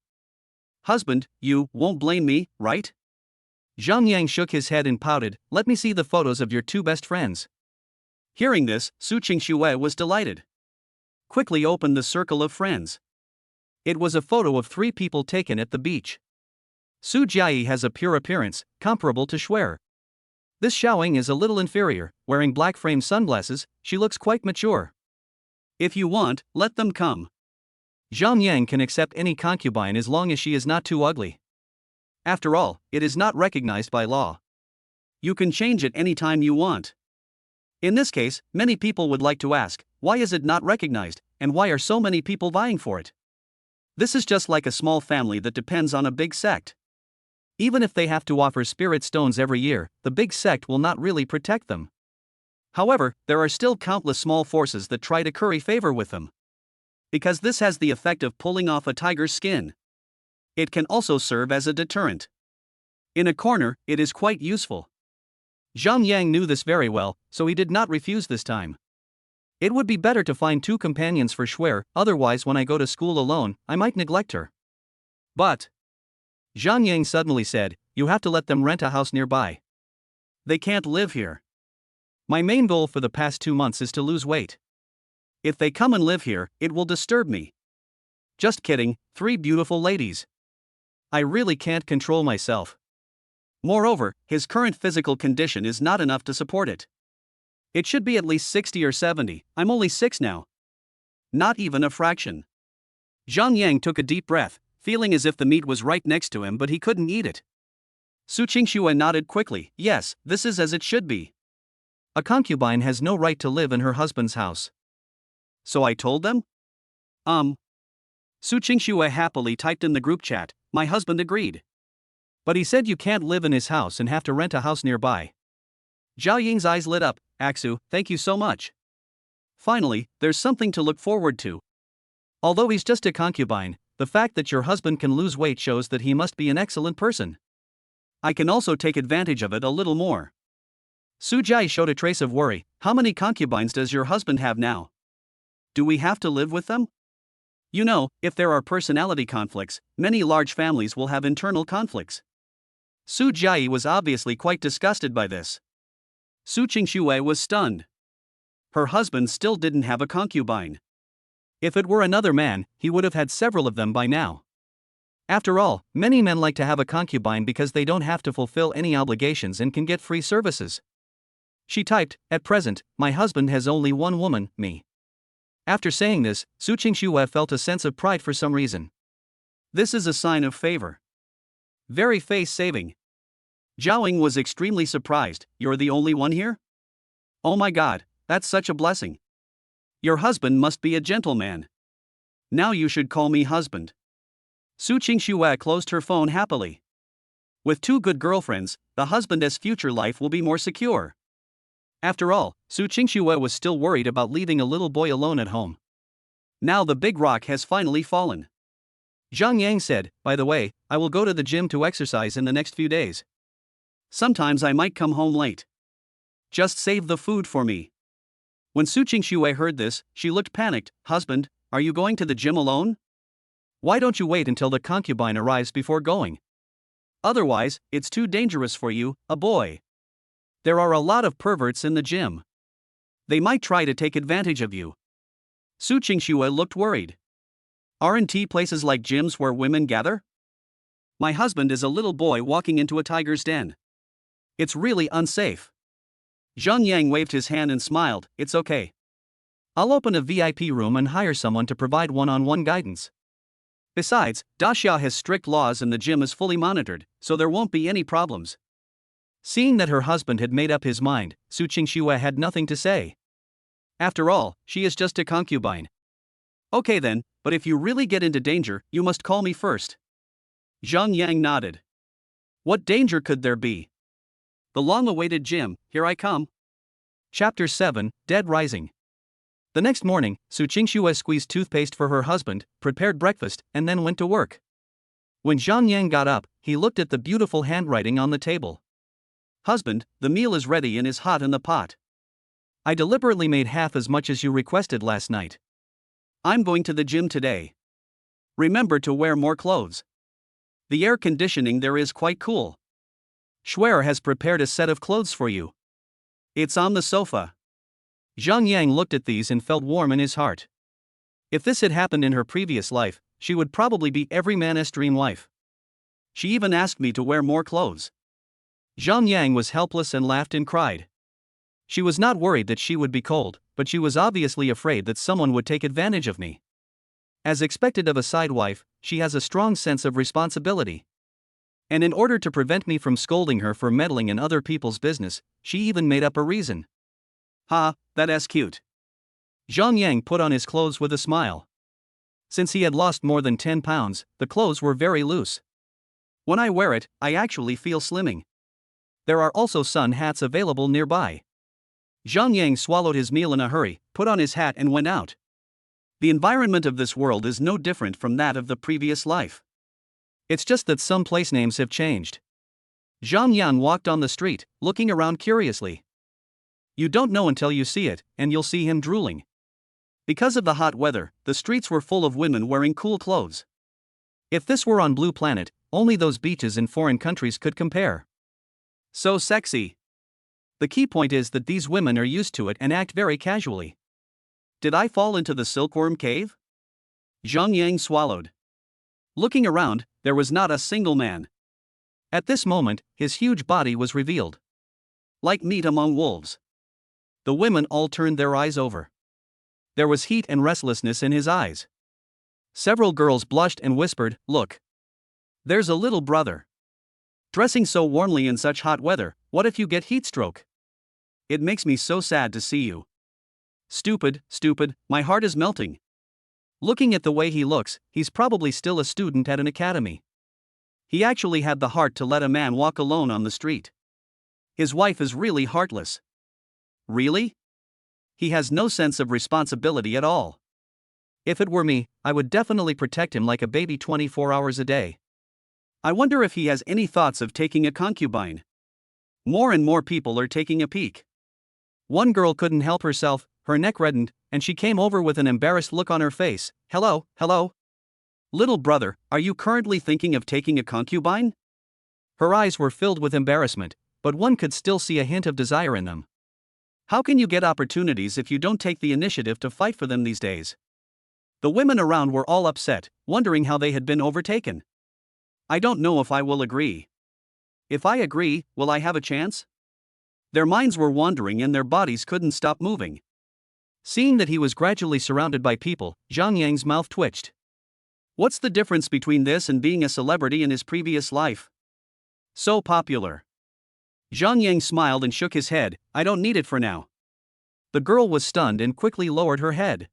[SPEAKER 1] "Husband, you won't blame me, right?"
[SPEAKER 2] Zhang Yang shook his head and pouted. "Let me see the photos of your 2 best friends."
[SPEAKER 1] Hearing this, Su Qingxue was delighted. Quickly opened the circle of friends.
[SPEAKER 2] It was a photo of 3 people taken at the beach. Su Jiayi has a pure appearance, comparable to Shuer. This Xiaoying is a little inferior, wearing black frame sunglasses, she looks quite mature.
[SPEAKER 1] "If you want, let them come."
[SPEAKER 2] Zhang Yang can accept any concubine as long as she is not too ugly.
[SPEAKER 1] After all, it is not recognized by law. You can change it any time you want. In this case, many people would like to ask, why is it not recognized, and why are so many people vying for it? This is just like a small family that depends on a big sect.
[SPEAKER 2] Even if they have to offer spirit stones every year, the big sect will not really protect them.
[SPEAKER 1] However, there are still countless small forces that try to curry favor with them. Because this has the effect of pulling off a tiger's skin. It can also serve as a deterrent. In a corner, it is quite useful.
[SPEAKER 2] Zhang Yang knew this very well, so he did not refuse this time. It would be better to find 2 companions for Schwer, otherwise when I go to school alone, I might neglect her.
[SPEAKER 1] But,
[SPEAKER 2] Zhang Yang suddenly said, you have to let them rent a house nearby.
[SPEAKER 1] They can't live here.
[SPEAKER 2] My main goal for the past 2 months is to lose weight.
[SPEAKER 1] If they come and live here, it will disturb me.
[SPEAKER 2] Just kidding, 3 beautiful ladies. I really can't control myself.
[SPEAKER 1] Moreover, his current physical condition is not enough to support it. It should be at least 60 or 70, I'm only 6 now. Not even a fraction. Zhang Yang took a deep breath, feeling as if the meat was right next to him but he couldn't eat it. Su Qingxue nodded quickly, yes, this is as it should be.
[SPEAKER 2] A concubine has no right to live in her husband's house.
[SPEAKER 1] So I told them? Su Qingxue happily typed in the group chat, my husband agreed.
[SPEAKER 2] But he said you can't live in his house and have to rent a house nearby.
[SPEAKER 1] Zhao Ying's eyes lit up, Aksu, thank you so much. Finally, there's something to look forward to.
[SPEAKER 2] Although he's just a concubine, the fact that your husband can lose weight shows that he must be an excellent person.
[SPEAKER 1] I can also take advantage of it a little more.
[SPEAKER 2] Su Jai showed a trace of worry.
[SPEAKER 1] How many concubines does your husband have now? Do we have to live with them? You know, if there are personality conflicts, many large families will have internal conflicts. Su Jai was obviously quite disgusted by this. Su Qingxue was stunned. Her husband still didn't have a concubine.
[SPEAKER 2] If it were another man, he would have had several of them by now. After all, many men like to have a concubine because they don't have to fulfill any obligations and can get free services. She typed, at present, my husband has only one woman, me. After saying this, Su Qingxue felt a sense of pride for some reason.
[SPEAKER 1] This is a sign of favor. Very face-saving. Zhao Ying was extremely surprised, you're the only one here? Oh my god, that's such a blessing. Your husband must be a gentleman. Now you should call me husband. Su Qingxue closed her phone happily. With 2 good girlfriends, the husband's future life will be more secure. After all, Su Qingxue was still worried about leaving a little boy alone at home. Now the big rock has finally fallen.
[SPEAKER 2] Zhang Yang said, by the way, I will go to the gym to exercise in the next few days.
[SPEAKER 1] Sometimes I might come home late. Just save the food for me. When Su Qingxue heard this, she looked panicked. Husband, are you going to the gym alone?
[SPEAKER 2] Why don't you wait until the concubine arrives before going?
[SPEAKER 1] Otherwise, it's too dangerous for you, a boy. There are a lot of perverts in the gym. They might try to take advantage of you. Su Qingxue looked worried. Aren't places like gyms where women gather? My husband is a little boy walking into a tiger's den. It's really unsafe. Zhang Yang waved his hand and smiled, it's okay.
[SPEAKER 2] I'll open a VIP room and hire someone to provide one-on-one guidance.
[SPEAKER 1] Besides, Daxia has strict laws and the gym is fully monitored, so there won't be any problems.
[SPEAKER 2] Seeing that her husband had made up his mind, Su Qingxue had nothing to say.
[SPEAKER 1] After all, she is just a concubine. Okay then, but if you really get into danger, you must call me first. Zhang Yang nodded. What danger could there be? The long-awaited gym, here I come.
[SPEAKER 2] Chapter 7, Dead Rising. The next morning, Su Qingxue squeezed toothpaste for her husband, prepared breakfast, and then went to work. When Zhang Yang got up, he looked at the beautiful handwriting on the table.
[SPEAKER 1] Husband, the meal is ready and is hot in the pot.
[SPEAKER 2] I deliberately made half as much as you requested last night.
[SPEAKER 1] I'm going to the gym today. Remember to wear more clothes. The air conditioning there is quite cool. Schwer has prepared a set of clothes for you. It's on the sofa.
[SPEAKER 2] Zhang Yang looked at these and felt warm in his heart. If this had happened in her previous life, she would probably be every man's dream wife.
[SPEAKER 1] She even asked me to wear more clothes.
[SPEAKER 2] Zhang Yang was helpless and laughed and cried. She was not worried that she would be cold, but she was obviously afraid that someone would take advantage of me. As expected of a side wife, she has a strong sense of responsibility. And in order to prevent me from scolding her for meddling in other people's business, she even made up a reason.
[SPEAKER 1] Ha, that's cute.
[SPEAKER 2] Zhang Yang put on his clothes with a smile. Since he had lost more than 10 pounds, the clothes were very loose.
[SPEAKER 1] When I wear it, I actually feel slimming.
[SPEAKER 2] There are also sun hats available nearby.
[SPEAKER 1] Zhang Yang swallowed his meal in a hurry, put on his hat and went out. The environment of this world is no different from that of the previous life.
[SPEAKER 2] It's just that some place names have changed.
[SPEAKER 1] Zhang Yan walked on the street, looking around curiously.
[SPEAKER 2] You don't know until you see it, and you'll see him drooling.
[SPEAKER 1] Because of the hot weather, the streets were full of women wearing cool clothes.
[SPEAKER 2] If this were on Blue Planet, only those beaches in foreign countries could compare.
[SPEAKER 1] So sexy.
[SPEAKER 2] The key point is that these women are used to it and act very casually.
[SPEAKER 1] Did I fall into the silkworm cave? Zhang Yang swallowed. Looking around, there was not a single man.
[SPEAKER 2] At this moment, his huge body was revealed.
[SPEAKER 1] Like meat among wolves.
[SPEAKER 2] The women all turned their eyes over. There was heat and restlessness in his eyes. Several girls blushed and whispered, "Look.
[SPEAKER 1] There's a little brother. Dressing so warmly in such hot weather, what if you get heat stroke? It makes me so sad to see you. Stupid, my heart is melting."
[SPEAKER 2] Looking at the way he looks, he's probably still a student at an academy.
[SPEAKER 1] He actually had the heart to let a man walk alone on the street. His wife is really heartless. Really? He has no sense of responsibility at all.
[SPEAKER 2] If it were me, I would definitely protect him like a baby 24 hours a day.
[SPEAKER 1] I wonder if he has any thoughts of taking a concubine. More and more people are taking a peek.
[SPEAKER 2] One girl couldn't help herself, her neck reddened, and she came over with an embarrassed look on her face. "Hello.
[SPEAKER 1] Little brother, are you currently thinking of taking a concubine?"
[SPEAKER 2] Her eyes were filled with embarrassment, but one could still see a hint of desire in them.
[SPEAKER 1] How can you get opportunities if you don't take the initiative to fight for them these days? The women around were all upset, wondering how they had been overtaken. I don't know if I will agree. If I agree, will I have a chance? Their minds were wandering and their bodies couldn't stop moving.
[SPEAKER 2] Seeing that he was gradually surrounded by people, Zhang Yang's mouth twitched.
[SPEAKER 1] What's the difference between this and being a celebrity in his previous life? So popular. Zhang Yang smiled and shook his head. "I don't need it for now."
[SPEAKER 2] The girl was stunned and quickly lowered her head.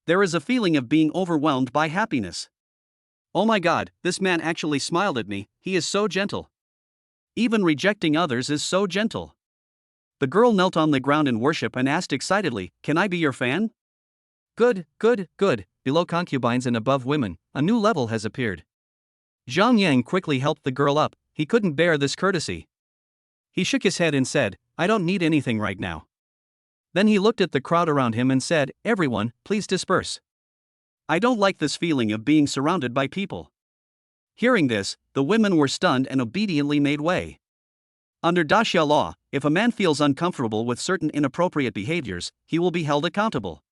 [SPEAKER 1] There is a feeling of being overwhelmed by happiness. Oh my God, this man actually smiled at me, he is so gentle. Even rejecting others is so gentle. The girl knelt on the ground in worship and asked excitedly, "Can I be your fan?"
[SPEAKER 2] Good. Below concubines and above women, a new level has appeared. Zhang Yang quickly helped the girl up, he couldn't bear this courtesy. He shook his head and said, "I don't need anything right now." Then he looked at the crowd around him and said, "Everyone, please disperse.
[SPEAKER 1] I don't like this feeling of being surrounded by people." Hearing this, the women were stunned and obediently made way. Under Daxia law, if a man feels uncomfortable with certain inappropriate behaviors, he will be held accountable.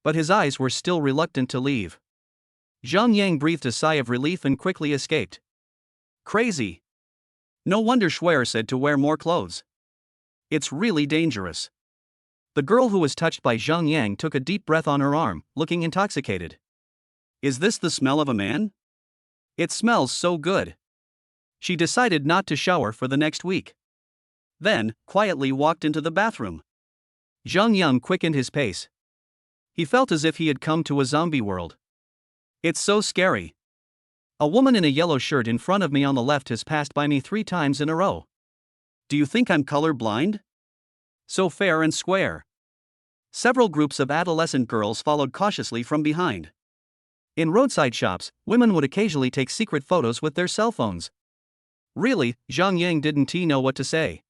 [SPEAKER 2] But his eyes were still reluctant to leave. Zhang Yang breathed a sigh of relief and quickly escaped.
[SPEAKER 1] Crazy. No wonder Schwer said to wear more clothes. It's really dangerous.
[SPEAKER 2] The girl who was touched by Zhang Yang took a deep breath on her arm, looking intoxicated.
[SPEAKER 1] Is this the smell of a man? It smells so good. She decided not to shower for the next week. Then, quietly walked into the bathroom.
[SPEAKER 2] Zhang Yang quickened his pace. He felt as if he had come to a zombie world.
[SPEAKER 1] It's so scary.
[SPEAKER 2] A woman in a yellow shirt in front of me on the left has passed by me 3 times in a row.
[SPEAKER 1] Do you think I'm color blind? So fair and square. Several groups of adolescent girls followed cautiously from behind.
[SPEAKER 2] In roadside shops, women would occasionally take secret photos with their cell phones. Really, Zhang Yang didn't know what to say.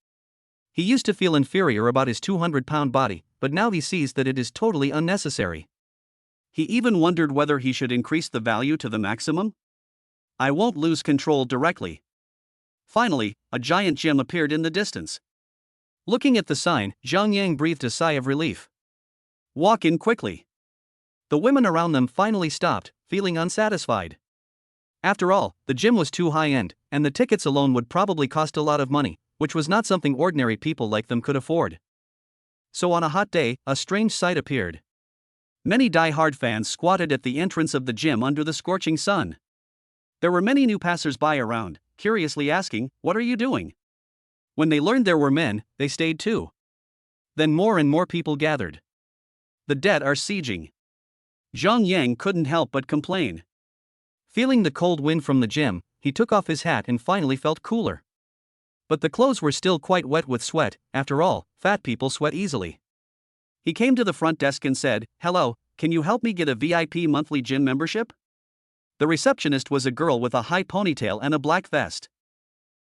[SPEAKER 2] He used to feel inferior about his 200-pound body, but now he sees that it is totally unnecessary.
[SPEAKER 1] He even wondered whether he should increase the value to the maximum. I won't lose control directly. Finally, a giant gym appeared in the distance.
[SPEAKER 2] Looking at the sign, Zhang Yang breathed a sigh of relief.
[SPEAKER 1] Walk in quickly.
[SPEAKER 2] The women around them finally stopped, feeling unsatisfied. After all, the gym was too high-end, and the tickets alone would probably cost a lot of money, which was not something ordinary people like them could afford. So on a hot day, a strange sight appeared.
[SPEAKER 1] Many die-hard fans squatted at the entrance of the gym under the scorching sun. There were many new passers-by around, curiously asking, "What are you doing?" When they learned there were men, they stayed too. Then more and more people gathered. The dead are sieging. Zhang Yang couldn't help but complain.
[SPEAKER 2] Feeling the cold wind from the gym, he took off his hat and finally felt cooler. But the clothes were still quite wet with sweat. After all, fat people sweat easily.
[SPEAKER 1] He came to the front desk and said, "Hello, can you help me get a VIP monthly gym membership?" The receptionist was a girl with a high ponytail and a black vest.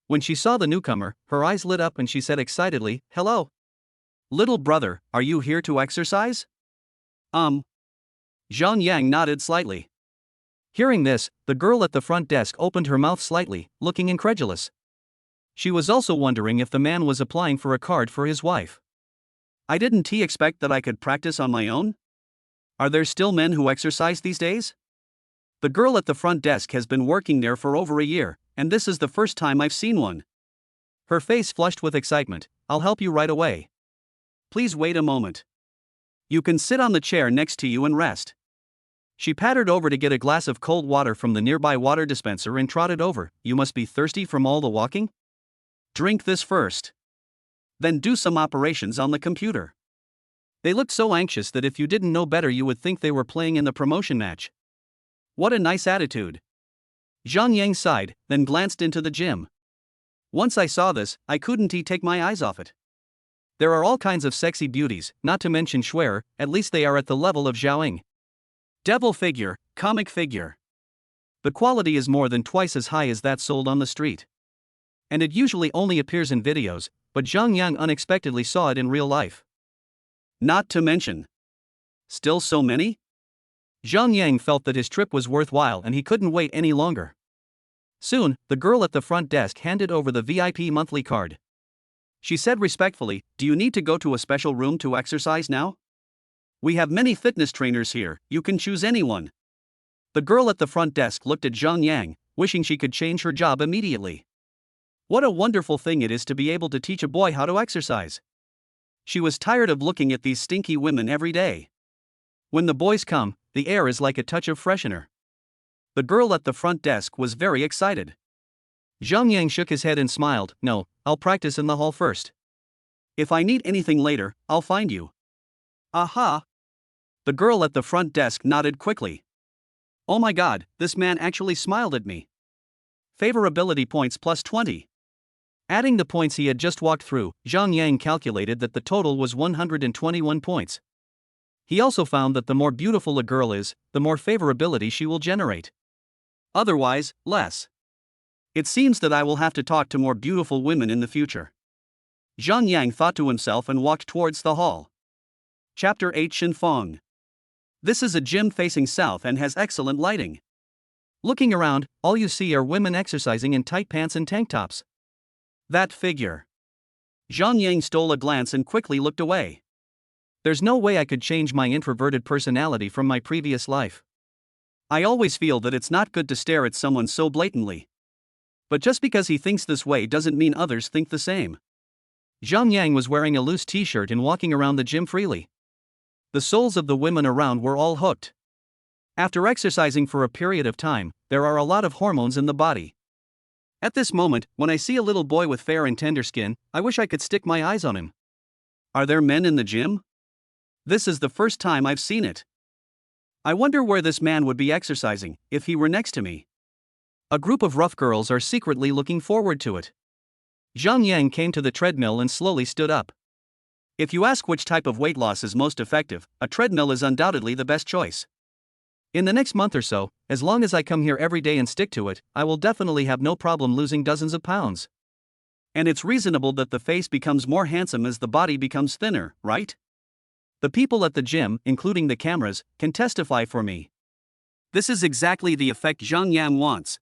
[SPEAKER 2] When she saw the newcomer, her eyes lit up and she said excitedly, "Hello.
[SPEAKER 1] "Little brother, are you here to exercise?" Zhang Yang nodded slightly.
[SPEAKER 2] Hearing this, the girl at the front desk opened her mouth slightly, looking incredulous. She was also wondering if the man was applying for a card for his wife.
[SPEAKER 1] "I didn't expect that I could practice on my own? Are there still men who exercise these days?" The girl at the front desk has been working there for over a year, and this is the first time I've seen one.
[SPEAKER 2] Her face flushed with excitement. "I'll help you right away.
[SPEAKER 1] Please wait a moment. You can sit on the chair next to you and rest."
[SPEAKER 2] She pattered over to get a glass of cold water from the nearby water dispenser and trotted over. "You must be thirsty from all the walking?
[SPEAKER 1] Drink this first. Then do some operations on the computer."
[SPEAKER 2] They looked so anxious that if you didn't know better you would think they were playing in the promotion match.
[SPEAKER 1] What a nice attitude.
[SPEAKER 2] Zhang Yang sighed, then glanced into the gym.
[SPEAKER 1] Once I saw this, I couldn't take my eyes off it.
[SPEAKER 2] There are all kinds of sexy beauties, not to mention Schwer, at least they are at the level of Zhaoying.
[SPEAKER 1] Devil figure, comic figure.
[SPEAKER 2] The quality is more than twice as high as that sold on the street. And it usually only appears in videos, but Zhang Yang unexpectedly saw it in real life.
[SPEAKER 1] Not to mention. Still so many?
[SPEAKER 2] Zhang Yang felt that his trip was worthwhile and he couldn't wait any longer. Soon, the girl at the front desk handed over the VIP monthly card.
[SPEAKER 1] She said respectfully, "Do you need to go to a special room to exercise now? We have many fitness trainers here, you can choose anyone."
[SPEAKER 2] The girl at the front desk looked at Zhang Yang, wishing she could change her job immediately.
[SPEAKER 1] What a wonderful thing it is to be able to teach a boy how to exercise. She was tired of looking at these stinky women every day.
[SPEAKER 2] When the boys come, the air is like a touch of freshener.
[SPEAKER 1] The girl at the front desk was very excited.
[SPEAKER 2] Zhang Yang shook his head and smiled. "No, I'll practice in the hall first.
[SPEAKER 1] If I need anything later, I'll find you."
[SPEAKER 2] Aha!
[SPEAKER 1] The girl at the front desk nodded quickly. Oh my god, this man actually smiled at me. Favorability points plus 20.
[SPEAKER 2] Adding the points he had just walked through, Zhang Yang calculated that the total was 121 points. He also found that the more beautiful a girl is, the more favorability she will generate.
[SPEAKER 1] Otherwise, less. It seems that I will have to talk to more beautiful women in the future. Zhang Yang thought to himself and walked towards the hall. Chapter 8 Shinfeng. This is a gym facing south and has excellent lighting.
[SPEAKER 2] Looking around, all you see are women exercising in tight pants and tank tops.
[SPEAKER 1] That figure. Zhang Yang stole a glance and quickly looked away.
[SPEAKER 2] There's no way I could change my introverted personality from my previous life.
[SPEAKER 1] I always feel that it's not good to stare at someone so blatantly. But just because he thinks this way doesn't mean others think the same.
[SPEAKER 2] Zhang Yang was wearing a loose t-shirt and walking around the gym freely. The souls of the women around were all hooked. After exercising for a period of time, there are a lot of hormones in the body. At this moment, when I see a little boy with fair and tender skin, I wish I could stick my eyes on him.
[SPEAKER 1] Are there men in the gym? This is the first time I've seen it. I wonder where this man would be exercising, if he were next to me.
[SPEAKER 2] A group of rough girls are secretly looking forward to it. Zhang Yang came to the treadmill and slowly stood up.
[SPEAKER 1] If you ask which type of weight loss is most effective, a treadmill is undoubtedly the best choice.
[SPEAKER 2] In the next month or so, as long as I come here every day and stick to it, I will definitely have no problem losing dozens of pounds.
[SPEAKER 1] And it's reasonable that the face becomes more handsome as the body becomes thinner, right?
[SPEAKER 2] The people at the gym, including the cameras, can testify for me.
[SPEAKER 1] This is exactly the effect Zhang Yang wants.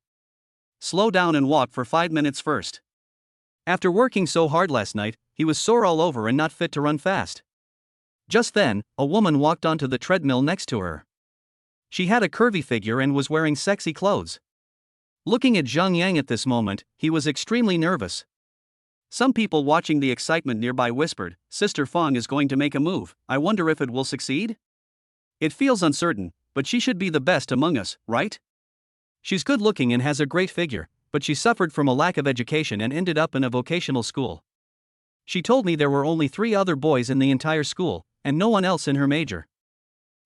[SPEAKER 1] Slow down and walk for 5 minutes first.
[SPEAKER 2] After working so hard last night, he was sore all over and not fit to run fast. Just then, a woman walked onto the treadmill next to her. She had a curvy figure and was wearing sexy clothes. Looking at Zhang Yang at this moment, he was extremely nervous.
[SPEAKER 1] Some people watching the excitement nearby whispered, "Sister Feng is going to make a move, I wonder if it will succeed?" It feels uncertain, but she should be the best among us, right?
[SPEAKER 2] She's good looking and has a great figure, but she suffered from a lack of education and ended up in a vocational school. She told me there were only 3 other boys in the entire school, and no one else in her major.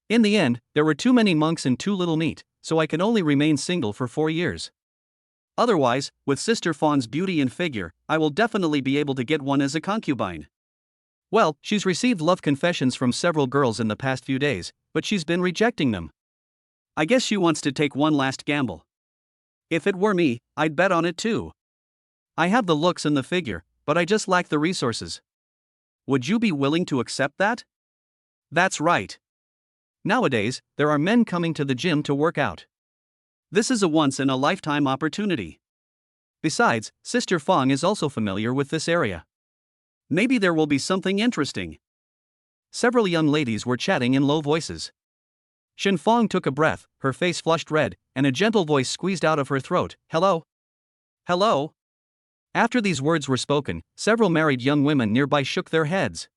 [SPEAKER 2] In the end, there were too many monks and too little meat, so I could only remain single for 4 years.
[SPEAKER 1] Otherwise, with Sister Fawn's beauty and figure, I will definitely be able to get one as a concubine.
[SPEAKER 2] Well, she's received love confessions from several girls in the past few days, but she's been rejecting them.
[SPEAKER 1] I guess she wants to take one last gamble. If it were me, I'd bet on it too.
[SPEAKER 2] I have the looks and the figure, but I just lack the resources.
[SPEAKER 1] Would you be willing to accept that?
[SPEAKER 2] That's right. Nowadays, there are men coming to the gym to work out.
[SPEAKER 1] This is a once-in-a-lifetime opportunity.
[SPEAKER 2] Besides, Sister Fong is also familiar with this area.
[SPEAKER 1] Maybe there will be something interesting.
[SPEAKER 2] Several young ladies were chatting in low voices. Shen Fong took a breath, her face flushed red, and a gentle voice squeezed out of her throat, "Hello?
[SPEAKER 1] Hello?"
[SPEAKER 2] After these words were spoken, several married young women nearby shook their heads.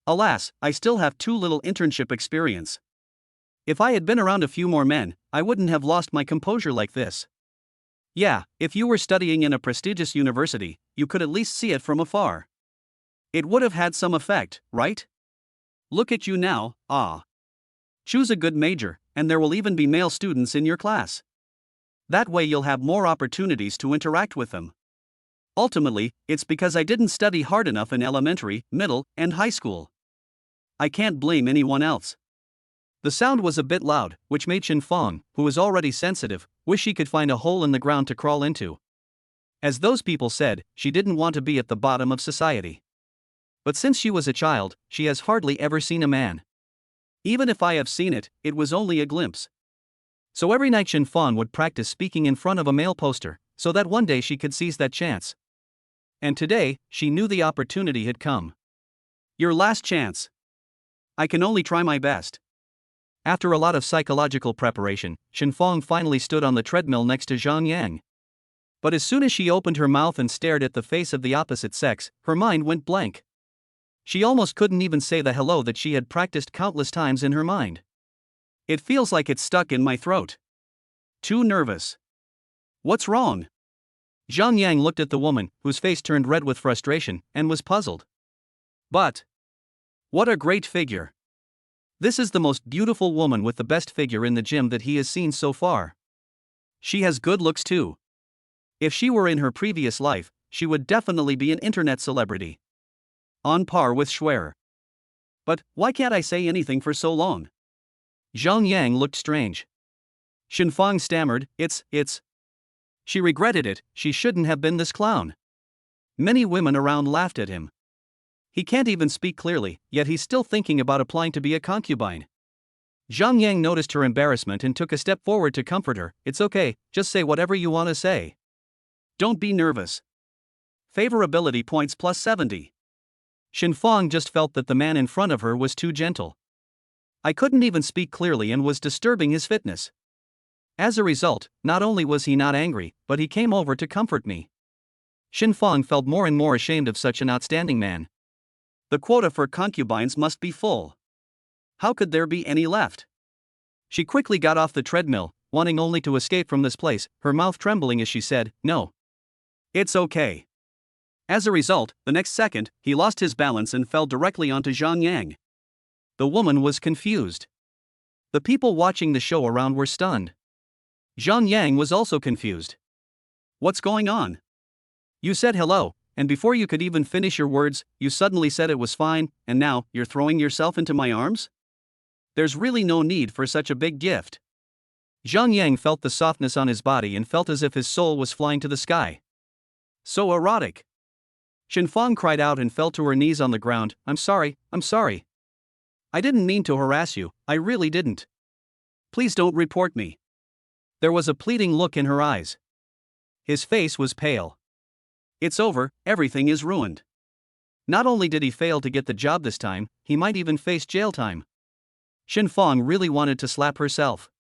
[SPEAKER 1] Alas, I still have too little internship experience. If I had been around a few more men, I wouldn't have lost my composure like this. Yeah, if you were studying in a prestigious university, you could at least see it from afar. It would have had some effect, right? Look at you now, ah. Choose a good major, and there will even be male students in your class. That way you'll have more opportunities to interact with them. Ultimately, it's because I didn't study hard enough in elementary, middle, and high school. I can't blame anyone else.
[SPEAKER 2] The sound was a bit loud, which made Shen Fong, who was already sensitive, wish she could find a hole in the ground to crawl into. As those people said, she didn't want to be at the bottom of society. But since she was a child, she has hardly ever seen a man.
[SPEAKER 1] Even if I have seen it, it was only a glimpse.
[SPEAKER 2] So every night Shen Fong would practice speaking in front of a male poster, so that one day she could seize that chance. And today, she knew the opportunity had come.
[SPEAKER 1] Your last chance. I can only try my best.
[SPEAKER 2] After a lot of psychological preparation, Shen Fong finally stood on the treadmill next to Zhang Yang. But as soon as she opened her mouth and stared at the face of the opposite sex, her mind went blank. She almost couldn't even say the hello that she had practiced countless times in her mind.
[SPEAKER 1] It feels like it's stuck in my throat. Too nervous. What's wrong?
[SPEAKER 2] Zhang Yang looked at the woman, whose face turned red with frustration, and was puzzled.
[SPEAKER 1] But what a great figure. This is the most beautiful woman with the best figure in the gym that he has seen so far. She has good looks too. If she were in her previous life, she would definitely be an internet celebrity. On par with Schwer. But why can't I say anything for so long?
[SPEAKER 2] Zhang Yang looked strange.
[SPEAKER 1] Shen Fong stammered, It's. She regretted it, she shouldn't have been this clown. Many women around laughed at him. He can't even speak clearly, yet he's still thinking about applying to be a concubine.
[SPEAKER 2] Zhang Yang noticed her embarrassment and took a step forward to comfort her. It's okay, just say whatever you want to say.
[SPEAKER 1] Don't be nervous. Favorability points plus 70.
[SPEAKER 2] Shen Fong just felt that the man in front of her was too gentle. I couldn't even speak clearly and was disturbing his fitness. As a result, not only was he not angry, but he came over to comfort me. Shen Fong felt more and more ashamed of such an outstanding man.
[SPEAKER 1] The quota for concubines must be full. How could there be any left?
[SPEAKER 2] She quickly got off the treadmill, wanting only to escape from this place, her mouth trembling as she said, "No.
[SPEAKER 1] It's okay." As a result, the next second, he lost his balance and fell directly onto Zhang Yang.
[SPEAKER 2] The woman was confused. The people watching the show around were stunned. Zhang Yang was also confused.
[SPEAKER 1] What's going on?
[SPEAKER 2] You said hello, and before you could even finish your words, you suddenly said it was fine, and now you're throwing yourself into my arms?
[SPEAKER 1] There's really no need for such a big gift.
[SPEAKER 2] Zhang Yang felt the softness on his body and felt as if his soul was flying to the sky.
[SPEAKER 1] So erotic.
[SPEAKER 2] Shen Fong cried out and fell to her knees on the ground. I'm sorry.
[SPEAKER 1] I didn't mean to harass you, I really didn't. Please don't report me.
[SPEAKER 2] There was a pleading look in her eyes. His face was pale.
[SPEAKER 1] It's over, everything is ruined.
[SPEAKER 2] Not only did he fail to get the job this time, he might even face jail time. Shen Fong really wanted to slap herself.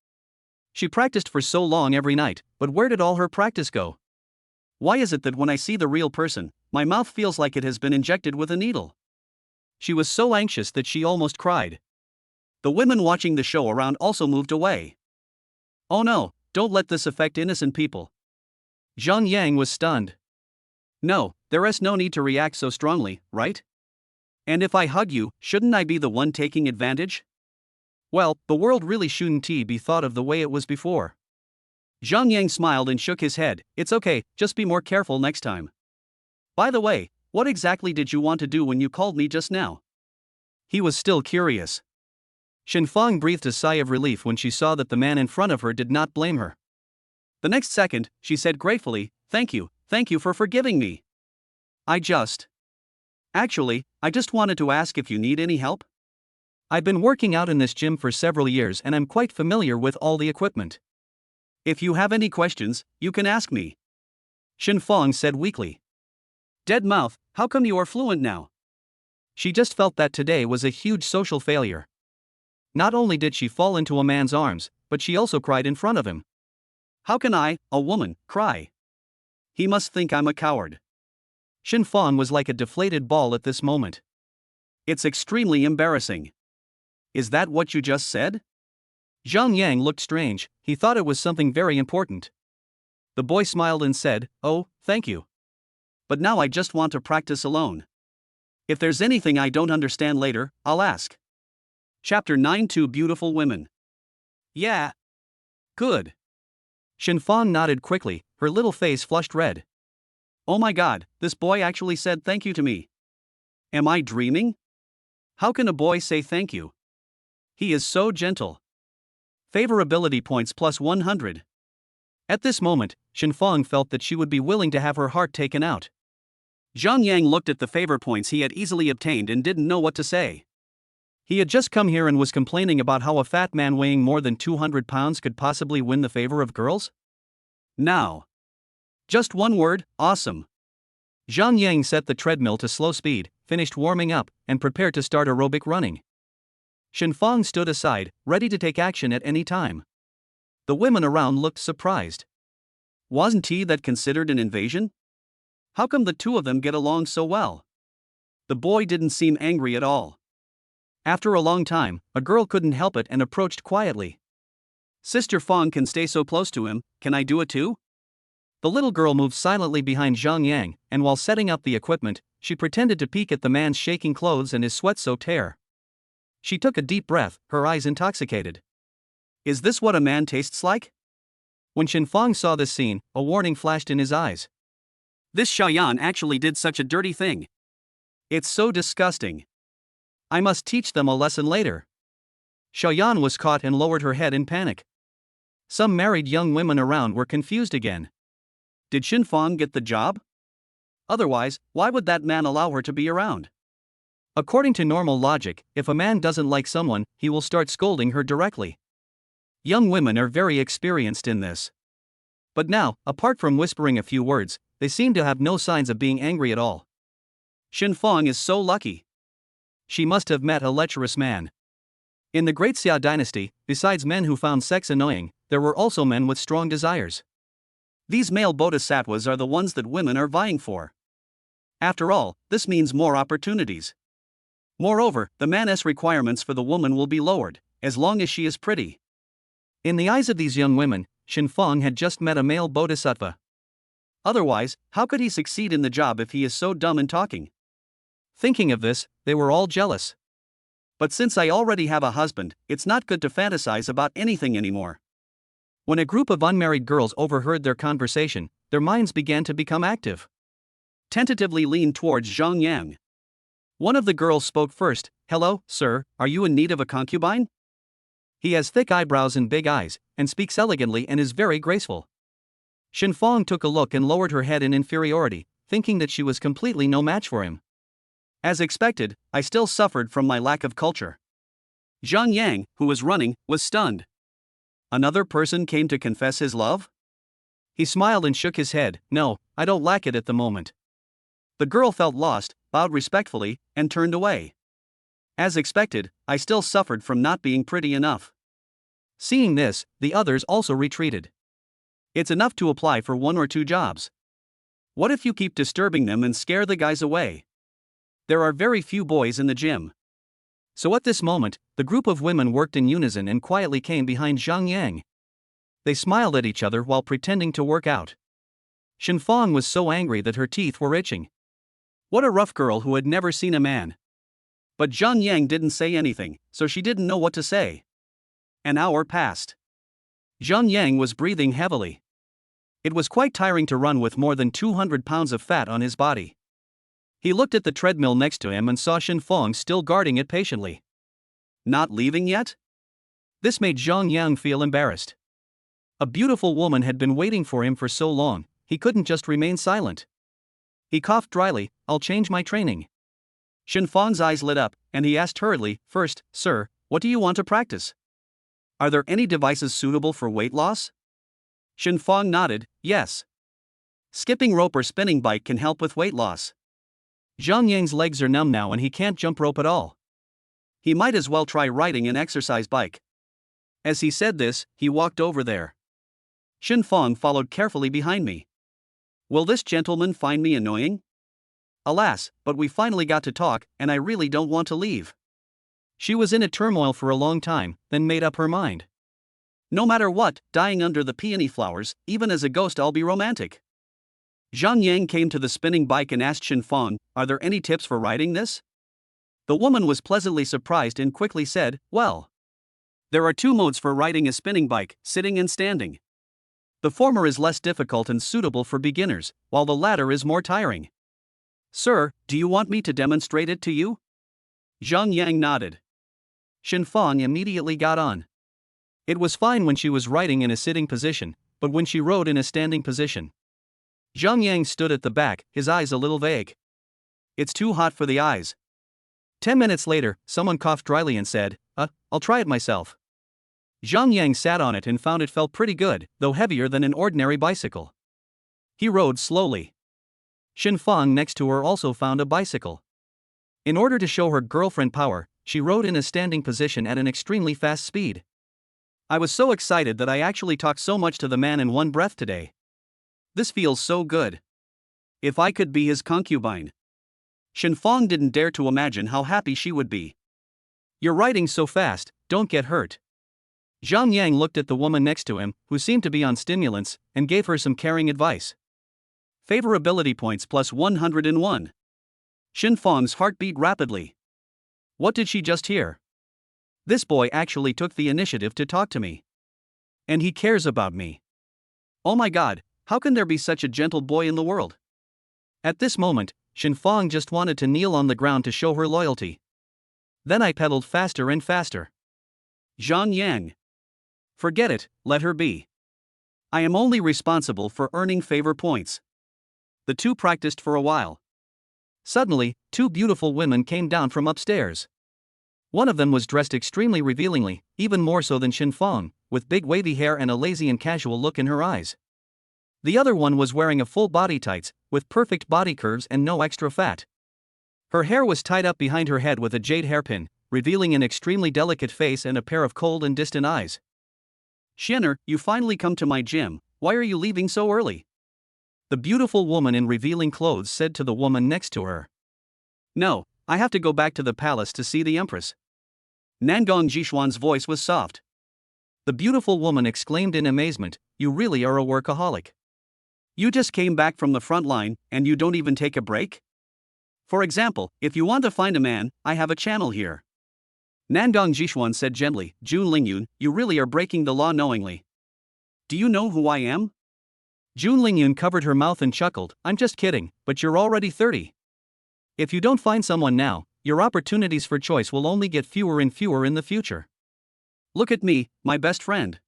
[SPEAKER 2] She practiced for so long every night, but where did all her practice go?
[SPEAKER 1] Why is it that when I see the real person, my mouth feels like it has been injected with a needle?
[SPEAKER 2] She was so anxious that she almost cried.
[SPEAKER 1] The women watching the show around also moved away. Oh no, don't let this affect innocent people.
[SPEAKER 2] Zhang Yang was stunned.
[SPEAKER 1] No, there is no need to react so strongly, right? And if I hug you, shouldn't I be the one taking advantage?
[SPEAKER 2] Well, the world really shouldn't be thought of the way it was before.
[SPEAKER 1] Zhang Yang smiled and shook his head. It's okay, just be more careful next time. By the way, what exactly did you want to do when you called me just now?
[SPEAKER 2] He was still curious. Shenfang breathed a sigh of relief when she saw that the man in front of her did not blame her.
[SPEAKER 1] The next second, she said gratefully, thank you for forgiving me. Actually, I just wanted to ask if you need any help?
[SPEAKER 2] I've been working out in this gym for several years and I'm quite familiar with all the equipment.
[SPEAKER 1] If you have any questions, you can ask me.
[SPEAKER 2] Shenfang said weakly.
[SPEAKER 1] Dead mouth, how come you are fluent now?
[SPEAKER 2] She just felt that today was a huge social failure. Not only did she fall into a man's arms, but she also cried in front of him.
[SPEAKER 1] How can I, a woman, cry? He must think I'm a coward.
[SPEAKER 2] Shenfang was like a deflated ball at this moment.
[SPEAKER 1] It's extremely embarrassing. Is that what you just said?
[SPEAKER 2] Zhang Yang looked strange, he thought it was something very important. The boy smiled and said, "Oh, thank you.
[SPEAKER 1] But now I just want to practice alone. If there's anything I don't understand later, I'll ask." Chapter 9. Two Beautiful Women.
[SPEAKER 2] Yeah.
[SPEAKER 1] Good.
[SPEAKER 2] Shenfang nodded quickly, her little face flushed red.
[SPEAKER 1] Oh my god, this boy actually said thank you to me. Am I dreaming? How can a boy say thank you? He is so gentle. Favorability points plus 100.
[SPEAKER 2] At this moment, Shenfang felt that she would be willing to have her heart taken out.
[SPEAKER 1] Zhang Yang looked at the favor points he had easily obtained and didn't know what to say.
[SPEAKER 2] He had just come here and was complaining about how a fat man weighing more than 200 pounds could possibly win the favor of girls?
[SPEAKER 1] Now. Just one word, awesome.
[SPEAKER 2] Zhang Yang set the treadmill to slow speed, finished warming up, and prepared to start aerobic running. Shenfang stood aside, ready to take action at any time. The women around looked surprised.
[SPEAKER 1] Wasn't that considered an invasion? How come the two of them get along so well? The boy didn't seem angry at all. After a long time, a girl couldn't help it and approached quietly. Sister Fang can stay so close to him, can I do it too?
[SPEAKER 2] The little girl moved silently behind Zhang Yang, and while setting up the equipment, she pretended to peek at the man's shaking clothes and his sweat-soaked hair. She took a deep breath, her eyes intoxicated.
[SPEAKER 1] Is this what a man tastes like?
[SPEAKER 2] When Shenfang saw this scene, a warning flashed in his eyes.
[SPEAKER 1] This Xiaoyan actually did such a dirty thing. It's so disgusting. I must teach them a lesson later.
[SPEAKER 2] Xiaoyan was caught and lowered her head in panic. Some married young women around were confused again.
[SPEAKER 1] Did Shenfang get the job? Otherwise, why would that man allow her to be around?
[SPEAKER 2] According to normal logic, if a man doesn't like someone, he will start scolding her directly. Young women are very experienced in this. But now, apart from whispering a few words, they seem to have no signs of being angry at all.
[SPEAKER 1] Shenfang is so lucky.
[SPEAKER 2] She must have met a lecherous man. In the Great Xia dynasty, besides men who found sex annoying, there were also men with strong desires.
[SPEAKER 1] These male bodhisattvas are the ones that women are vying for. After all, this means more opportunities. Moreover, the man's requirements for the woman will be lowered, as long as she is pretty.
[SPEAKER 2] In the eyes of these young women, Shenfang had just met a male bodhisattva.
[SPEAKER 1] Otherwise, how could he succeed in the job if he is so dumb in talking?
[SPEAKER 2] Thinking of this, they were all jealous.
[SPEAKER 1] But since I already have a husband, it's not good to fantasize about anything anymore.
[SPEAKER 2] When a group of unmarried girls overheard their conversation, their minds began to become active.
[SPEAKER 1] Tentatively leaned towards Zhang Yang. One of the girls spoke first. Hello, sir, are you in need of a concubine?
[SPEAKER 2] He has thick eyebrows and big eyes, and speaks elegantly and is very graceful. Shenfang took a look and lowered her head in inferiority, thinking that she was completely no match for him.
[SPEAKER 1] As expected, I still suffered from my lack of culture. Zhang Yang, who was running, was stunned. Another person came to confess his love?
[SPEAKER 2] He smiled and shook his head. No, I don't lack it at the moment.
[SPEAKER 1] The girl felt lost, bowed respectfully, and turned away. As expected, I still suffered from not being pretty enough.
[SPEAKER 2] Seeing this, the others also retreated.
[SPEAKER 1] It's enough to apply for 1 or 2 jobs. What if you keep disturbing them and scare the guys away? There are very few boys in the gym.
[SPEAKER 2] So at this moment, the group of women worked in unison and quietly came behind Zhang Yang. They smiled at each other while pretending to work out. Shenfang was so angry that her teeth were itching.
[SPEAKER 1] What a rough girl who had never seen a man. But Zhang Yang didn't say anything, so she didn't know what to say. An hour passed. Zhang Yang was breathing heavily. It was quite tiring to run with more than 200 pounds of fat on his body. He looked at the treadmill next to him and saw Shen Feng still guarding it patiently. Not leaving yet? This made Zhang Yang feel embarrassed. A beautiful woman had been waiting for him for so long, he couldn't just remain silent. He coughed dryly, "I'll change my training." Shen Feng's eyes lit up, and he asked hurriedly, "First, sir, what do you want to practice? Are there any devices suitable for weight loss?" Shen Feng nodded, "Yes. Skipping rope or spinning bike can help with weight loss." Zhang Yang's legs are numb now and he can't jump rope at all. He might as well try riding an exercise bike. As he said this, he walked over there. Shen Feng followed carefully behind me. Will this gentleman find me annoying? Alas, but we finally got to talk, and I really don't want to leave. She was in a turmoil for a long time, then made up her mind. No matter what, dying under the peony flowers, even as a ghost I'll be romantic. Zhang Yang came to the spinning bike and asked Shen Feng, "Are there any tips for riding this?" The woman was pleasantly surprised and quickly said, "Well, there are two modes for riding a spinning bike, sitting and standing. The former is less difficult and suitable for beginners, while the latter is more tiring." "Sir, do you want me to demonstrate it to you?" Zhang Yang nodded. Shen Feng immediately got on. It was fine when she was riding in a sitting position, but when she rode in a standing position. Zhang Yang stood at the back, his eyes a little vague. "It's too hot for the eyes." 10 minutes later, someone coughed dryly and said, I'll try it myself." Zhang Yang sat on it and found it felt pretty good, though heavier than an ordinary bicycle. He rode slowly. Shen Feng next to her also found a bicycle. In order to show her girlfriend power, she rode in a standing position at an extremely fast speed. I was so excited that I actually talked so much to the man in one breath today. This feels so good. If I could be his concubine. Shen Feng didn't dare to imagine how happy she would be. "You're riding so fast, don't get hurt." Zhang Yang looked at the woman next to him, who seemed to be on stimulants, and gave her some caring advice. Favorability points plus 101. Shen Feng's heart beat rapidly. What did she just hear? This boy actually took the initiative to talk to me. And he cares about me. Oh my god, how can there be such a gentle boy in the world? At this moment, Shen Feng just wanted to kneel on the ground to show her loyalty. Then I pedaled faster and faster. Zhang Yang. Forget it, let her be. I am only responsible for earning favor points. The two practiced for a while. Suddenly, two beautiful women came down from upstairs. One of them was dressed extremely revealingly, even more so than Shen Feng, with big wavy hair and a lazy and casual look in her eyes. The other one was wearing a full body tights, with perfect body curves and no extra fat. Her hair was tied up behind her head with a jade hairpin, revealing an extremely delicate face and a pair of cold and distant eyes. "Shenner, you finally come to my gym, why are you leaving so early?" The beautiful woman in revealing clothes said to the woman next to her. "No, I have to go back to the palace to see the empress." Nangong Jishuan's voice was soft. The beautiful woman exclaimed in amazement, "You really are a workaholic. You just came back from the front line, and you don't even take a break? For example, if you want to find a man, I have a channel here." Nangong Jishuan said gently, "Jun Lingyun, you really are breaking the law knowingly. Do you know who I am?" Jun Lingyun covered her mouth and chuckled, "I'm just kidding, but you're already 30. If you don't find someone now, your opportunities for choice will only get fewer and fewer in the future. Look at me, my best friend.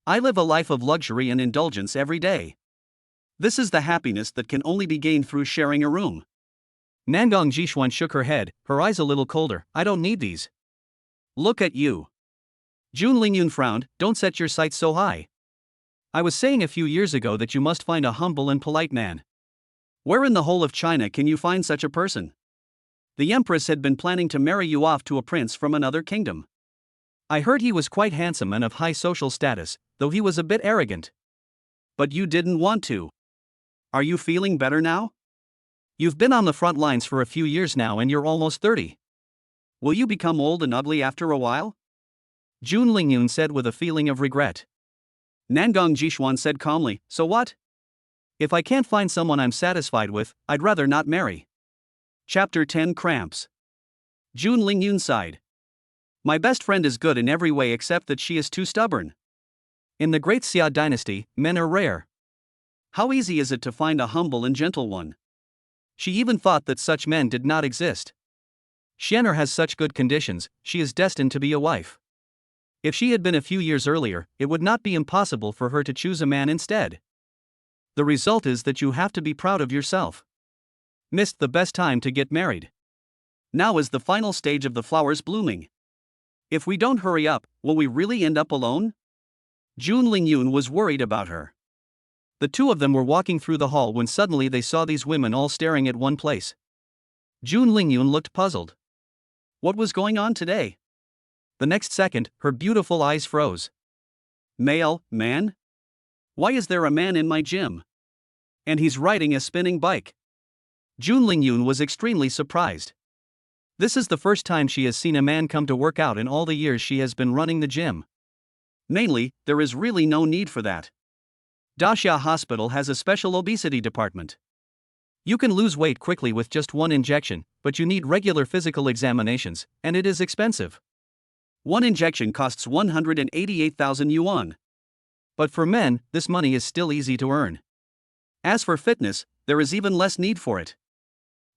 [SPEAKER 1] I live a life of luxury and indulgence every day. This is the happiness that can only be gained through sharing a room." Nangong Jishuan shook her head, her eyes a little colder. "I don't need these." "Look at you." Jun Lingyun frowned, "Don't set your sights so high. I was saying a few years ago that you must find a humble and polite man. Where in the whole of China can you find such a person? The empress had been planning to marry you off to a prince from another kingdom. I heard he was quite handsome and of high social status, though he was a bit arrogant. But you didn't want to. Are you feeling better now? You've been on the front lines for a few years now and you're almost 30. Will you become old and ugly after a while?" Jun Lingyun said with a feeling of regret. Nangong Jishuan said calmly, "So what? If I can't find someone I'm satisfied with, I'd rather not marry." Chapter 10 Cramps. Jun Lingyun sighed. My best friend is good in every way except that she is too stubborn.
[SPEAKER 2] In the Great Xia dynasty, men are rare.
[SPEAKER 1] How easy is it to find a humble and gentle one?
[SPEAKER 2] She even thought that such men did not exist. Xian'er has such good conditions, she is destined to be a wife. If she had been a few years earlier, it would not be impossible for her to choose a man instead. The result is that you have to be proud of yourself. Missed the best time to get married.
[SPEAKER 1] Now is the final stage of the flowers blooming. If we don't hurry up, will we really end up alone? Jun Lingyun was worried about her.
[SPEAKER 2] The two of them were walking through the hall when suddenly they saw these women all staring at one place. Jun Lingyun looked puzzled.
[SPEAKER 1] What was going on today?
[SPEAKER 2] The next second, her beautiful eyes froze.
[SPEAKER 1] Man? Why is there a man in my gym? And he's riding a spinning bike.
[SPEAKER 2] Jun Lingyun was extremely surprised. This is the first time she has seen a man come to work out in all the years she has been running the gym.
[SPEAKER 1] Mainly, there is really no need for that. Daxia Hospital has a special obesity department.
[SPEAKER 2] You can lose weight quickly with just one injection, but you need regular physical examinations, and it is expensive.
[SPEAKER 1] One injection costs 188,000 yuan.
[SPEAKER 2] But for men, this money is still easy to earn.
[SPEAKER 1] As for fitness, there is even less need for it.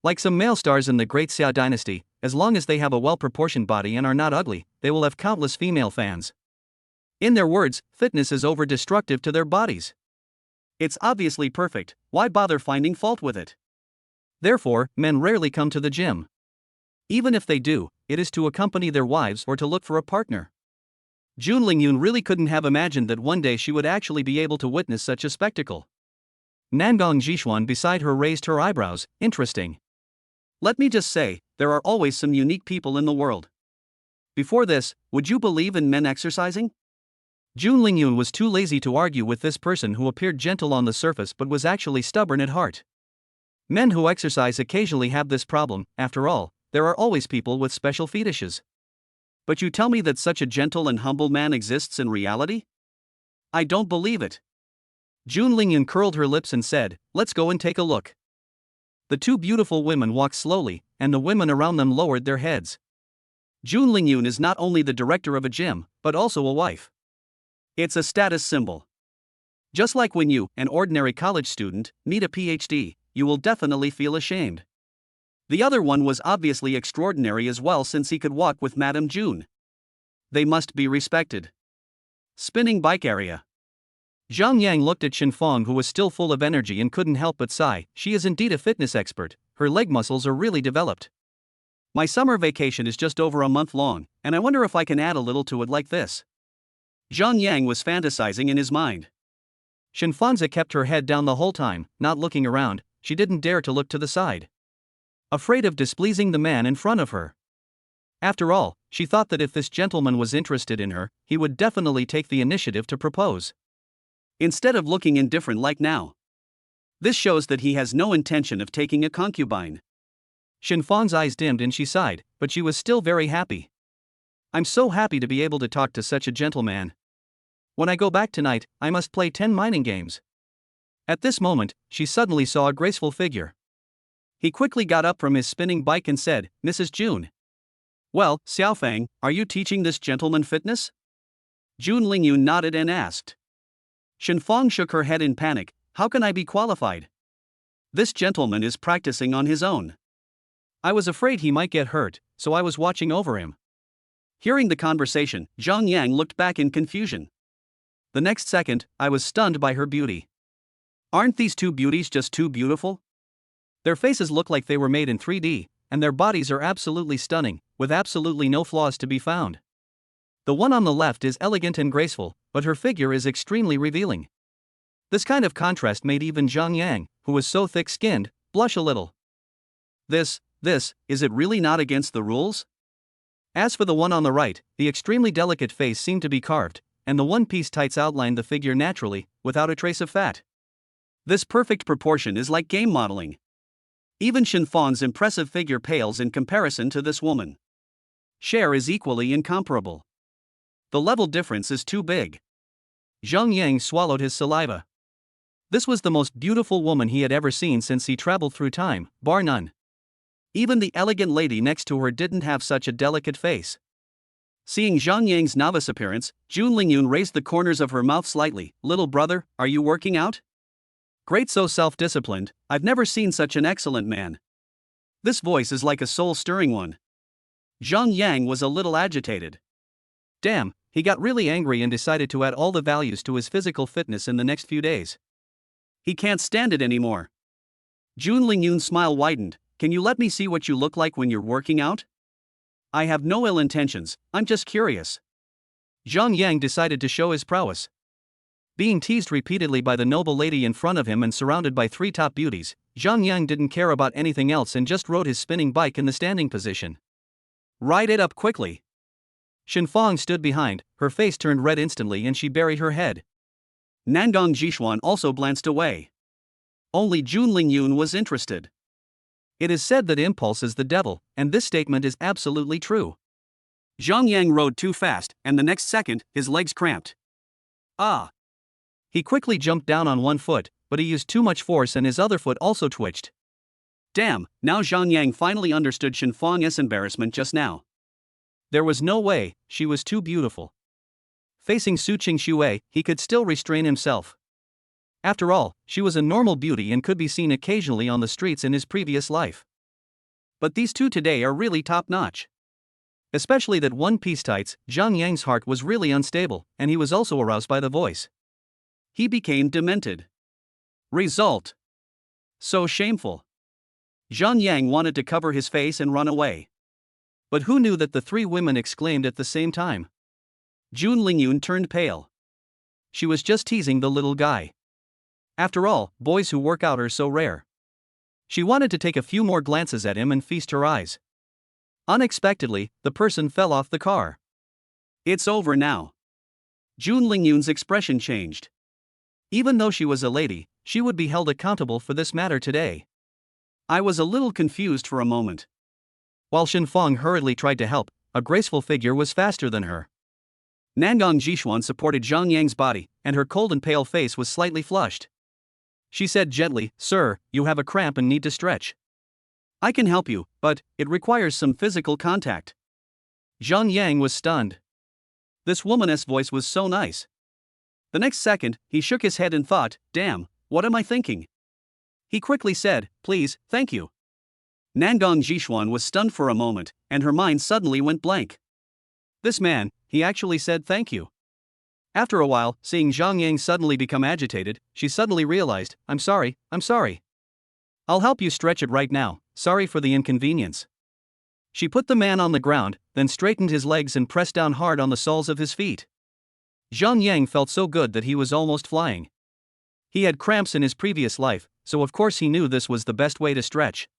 [SPEAKER 2] Like some male stars in the Great Xia dynasty, as long as they have a well-proportioned body and are not ugly, they will have countless female fans. In their words, fitness is over-destructive to their bodies.
[SPEAKER 1] It's obviously perfect, why bother finding fault with it?
[SPEAKER 2] Therefore, men rarely come to the gym. Even if they do, it is to accompany their wives or to look for a partner. Jun Lingyun really couldn't have imagined that one day she would actually be able to witness such a spectacle. Nangong Jishuan beside her raised her eyebrows. Interesting.
[SPEAKER 1] Let me just say, there are always some unique people in the world. Before this, would you believe in men exercising?
[SPEAKER 2] Jun Lingyun was too lazy to argue with this person who appeared gentle on the surface but was actually stubborn at heart. Men who exercise occasionally have this problem. After all, there are always people with special fetishes.
[SPEAKER 1] But you tell me that such a gentle and humble man exists in reality? I don't believe it.
[SPEAKER 2] Jun Lingyun curled her lips and said, "Let's go and take a look." The two beautiful women walked slowly, and the women around them lowered their heads.
[SPEAKER 1] Jun Lingyun is not only the director of a gym, but also a wife. It's a status symbol. Just like when you, an ordinary college student, meet a PhD, you will definitely feel ashamed. The other one was obviously extraordinary as well since he could walk with Madame June. They must be respected. Spinning bike area.
[SPEAKER 2] Zhang Yang looked at Shenfang, who was still full of energy and couldn't help but sigh. She is indeed a fitness expert, her leg muscles are really developed.
[SPEAKER 1] My summer vacation is just over a month long, and I wonder if I can add a little to it like this. Zhang Yang was fantasizing in his mind.
[SPEAKER 2] Shenfanza kept her head down the whole time, not looking around. She didn't dare to look to the side, afraid of displeasing the man in front of her. After all, she thought that if this gentleman was interested in her, he would definitely take the initiative to propose,
[SPEAKER 1] instead of looking indifferent like now. This shows that he has no intention of taking a concubine.
[SPEAKER 2] Shenfang's eyes dimmed and she sighed, but she was still very happy. I'm so happy to be able to talk to such a gentleman. When I go back tonight, I must play 10 mining games. At this moment, she suddenly saw a graceful figure. He quickly got up from his spinning bike and said, "Mrs. June."
[SPEAKER 1] "Well, Xiaofang, are you teaching this gentleman fitness?" Jun Lingyun nodded and asked. Shenfang shook her head in panic. "How can I be qualified? This gentleman is practicing on his own.
[SPEAKER 2] I was afraid he might get hurt, so I was watching over him."
[SPEAKER 1] Hearing the conversation, Zhang Yang looked back in confusion.
[SPEAKER 2] The next second, I was stunned by her beauty.
[SPEAKER 1] Aren't these two beauties just too beautiful?
[SPEAKER 2] Their faces look like they were made in 3D, and their bodies are absolutely stunning, with absolutely no flaws to be found. The one on the left is elegant and graceful, but her figure is extremely revealing. This kind of contrast made even Zhang Yang, who was so thick-skinned, blush a little.
[SPEAKER 1] Is it really not against the rules?
[SPEAKER 2] As for the one on the right, the extremely delicate face seemed to be carved, and the one-piece tights outlined the figure naturally, without a trace of fat.
[SPEAKER 1] This perfect proportion is like game modeling. Even Shenfang's impressive figure pales in comparison to this woman. Cher is equally incomparable. The level difference is too big.
[SPEAKER 2] Zhang Yang swallowed his saliva. This was the most beautiful woman he had ever seen since he traveled through time, bar none.
[SPEAKER 1] Even the elegant lady next to her didn't have such a delicate face. Seeing Zhang Yang's novice appearance, Jun Lingyun raised the corners of her mouth slightly. Little brother, are you working out? Great, so self-disciplined, I've never seen such an excellent man. This voice is like a soul-stirring one. Zhang Yang was a little agitated. Damn, he got really angry and decided to add all the values to his physical fitness in the next few days. He can't stand it anymore. Jun Lingyun's smile widened. Can you let me see what you look like when you're working out? I have no ill intentions, I'm just curious. Zhang Yang decided to show his prowess. Being teased repeatedly by the noble lady in front of him and surrounded by three top beauties, Zhang Yang didn't care about anything else and just rode his spinning bike in the standing position. Ride it up quickly. Shenfang stood behind, her face turned red instantly and she buried her head. Nangong Jishuan also glanced away. Only Jun Lingyun was interested. It is said that impulse is the devil, and this statement is absolutely true. Zhang Yang rode too fast, and the next second, his legs cramped. Ah! He quickly jumped down on one foot, but he used too much force and his other foot also twitched. Damn, now Zhang Yang finally understood Shenfang's embarrassment just now. There was no way, she was too beautiful. Facing Su Qingxue, he could still restrain himself. After all, she was a normal beauty and could be seen occasionally on the streets in his previous life. But these two today are really top-notch. Especially that one-piece tights. Zhang Yang's heart was really unstable, and he was also aroused by the voice. He became demented. Result. So shameful. Zhang Yang wanted to cover his face and run away. But who knew that the three women exclaimed at the same time? Jun Lingyun turned pale. She was just teasing the little guy. After all, boys who work out are so rare. She wanted to take a few more glances at him and feast her eyes. Unexpectedly, the person fell off the car. It's over now. Jun Lingyun's expression changed. Even though she was a lady, she would be held accountable for this matter today. I was a little confused for a moment. While Shenfang hurriedly tried to help, a graceful figure was faster than her. Nangong Jishuan supported Zhang Yang's body, and her cold and pale face was slightly flushed. She said gently, "Sir, you have a cramp and need to stretch. I can help you, but it requires some physical contact." Zhang Yang was stunned. This woman's voice was so nice. The next second, he shook his head and thought, damn, what am I thinking? He quickly said, please, thank you. Nangong Jishuan was stunned for a moment, and her mind suddenly went blank. This man, he actually said thank you. After a while, seeing Zhang Yang suddenly become agitated, she suddenly realized, I'm sorry. I'll help you stretch it right now, sorry for the inconvenience. She put the man on the ground, then straightened his legs and pressed down hard on the soles of his feet. Zhang Yang felt so good that he was almost flying. He had cramps in his previous life, so of course he knew this was the best way to stretch.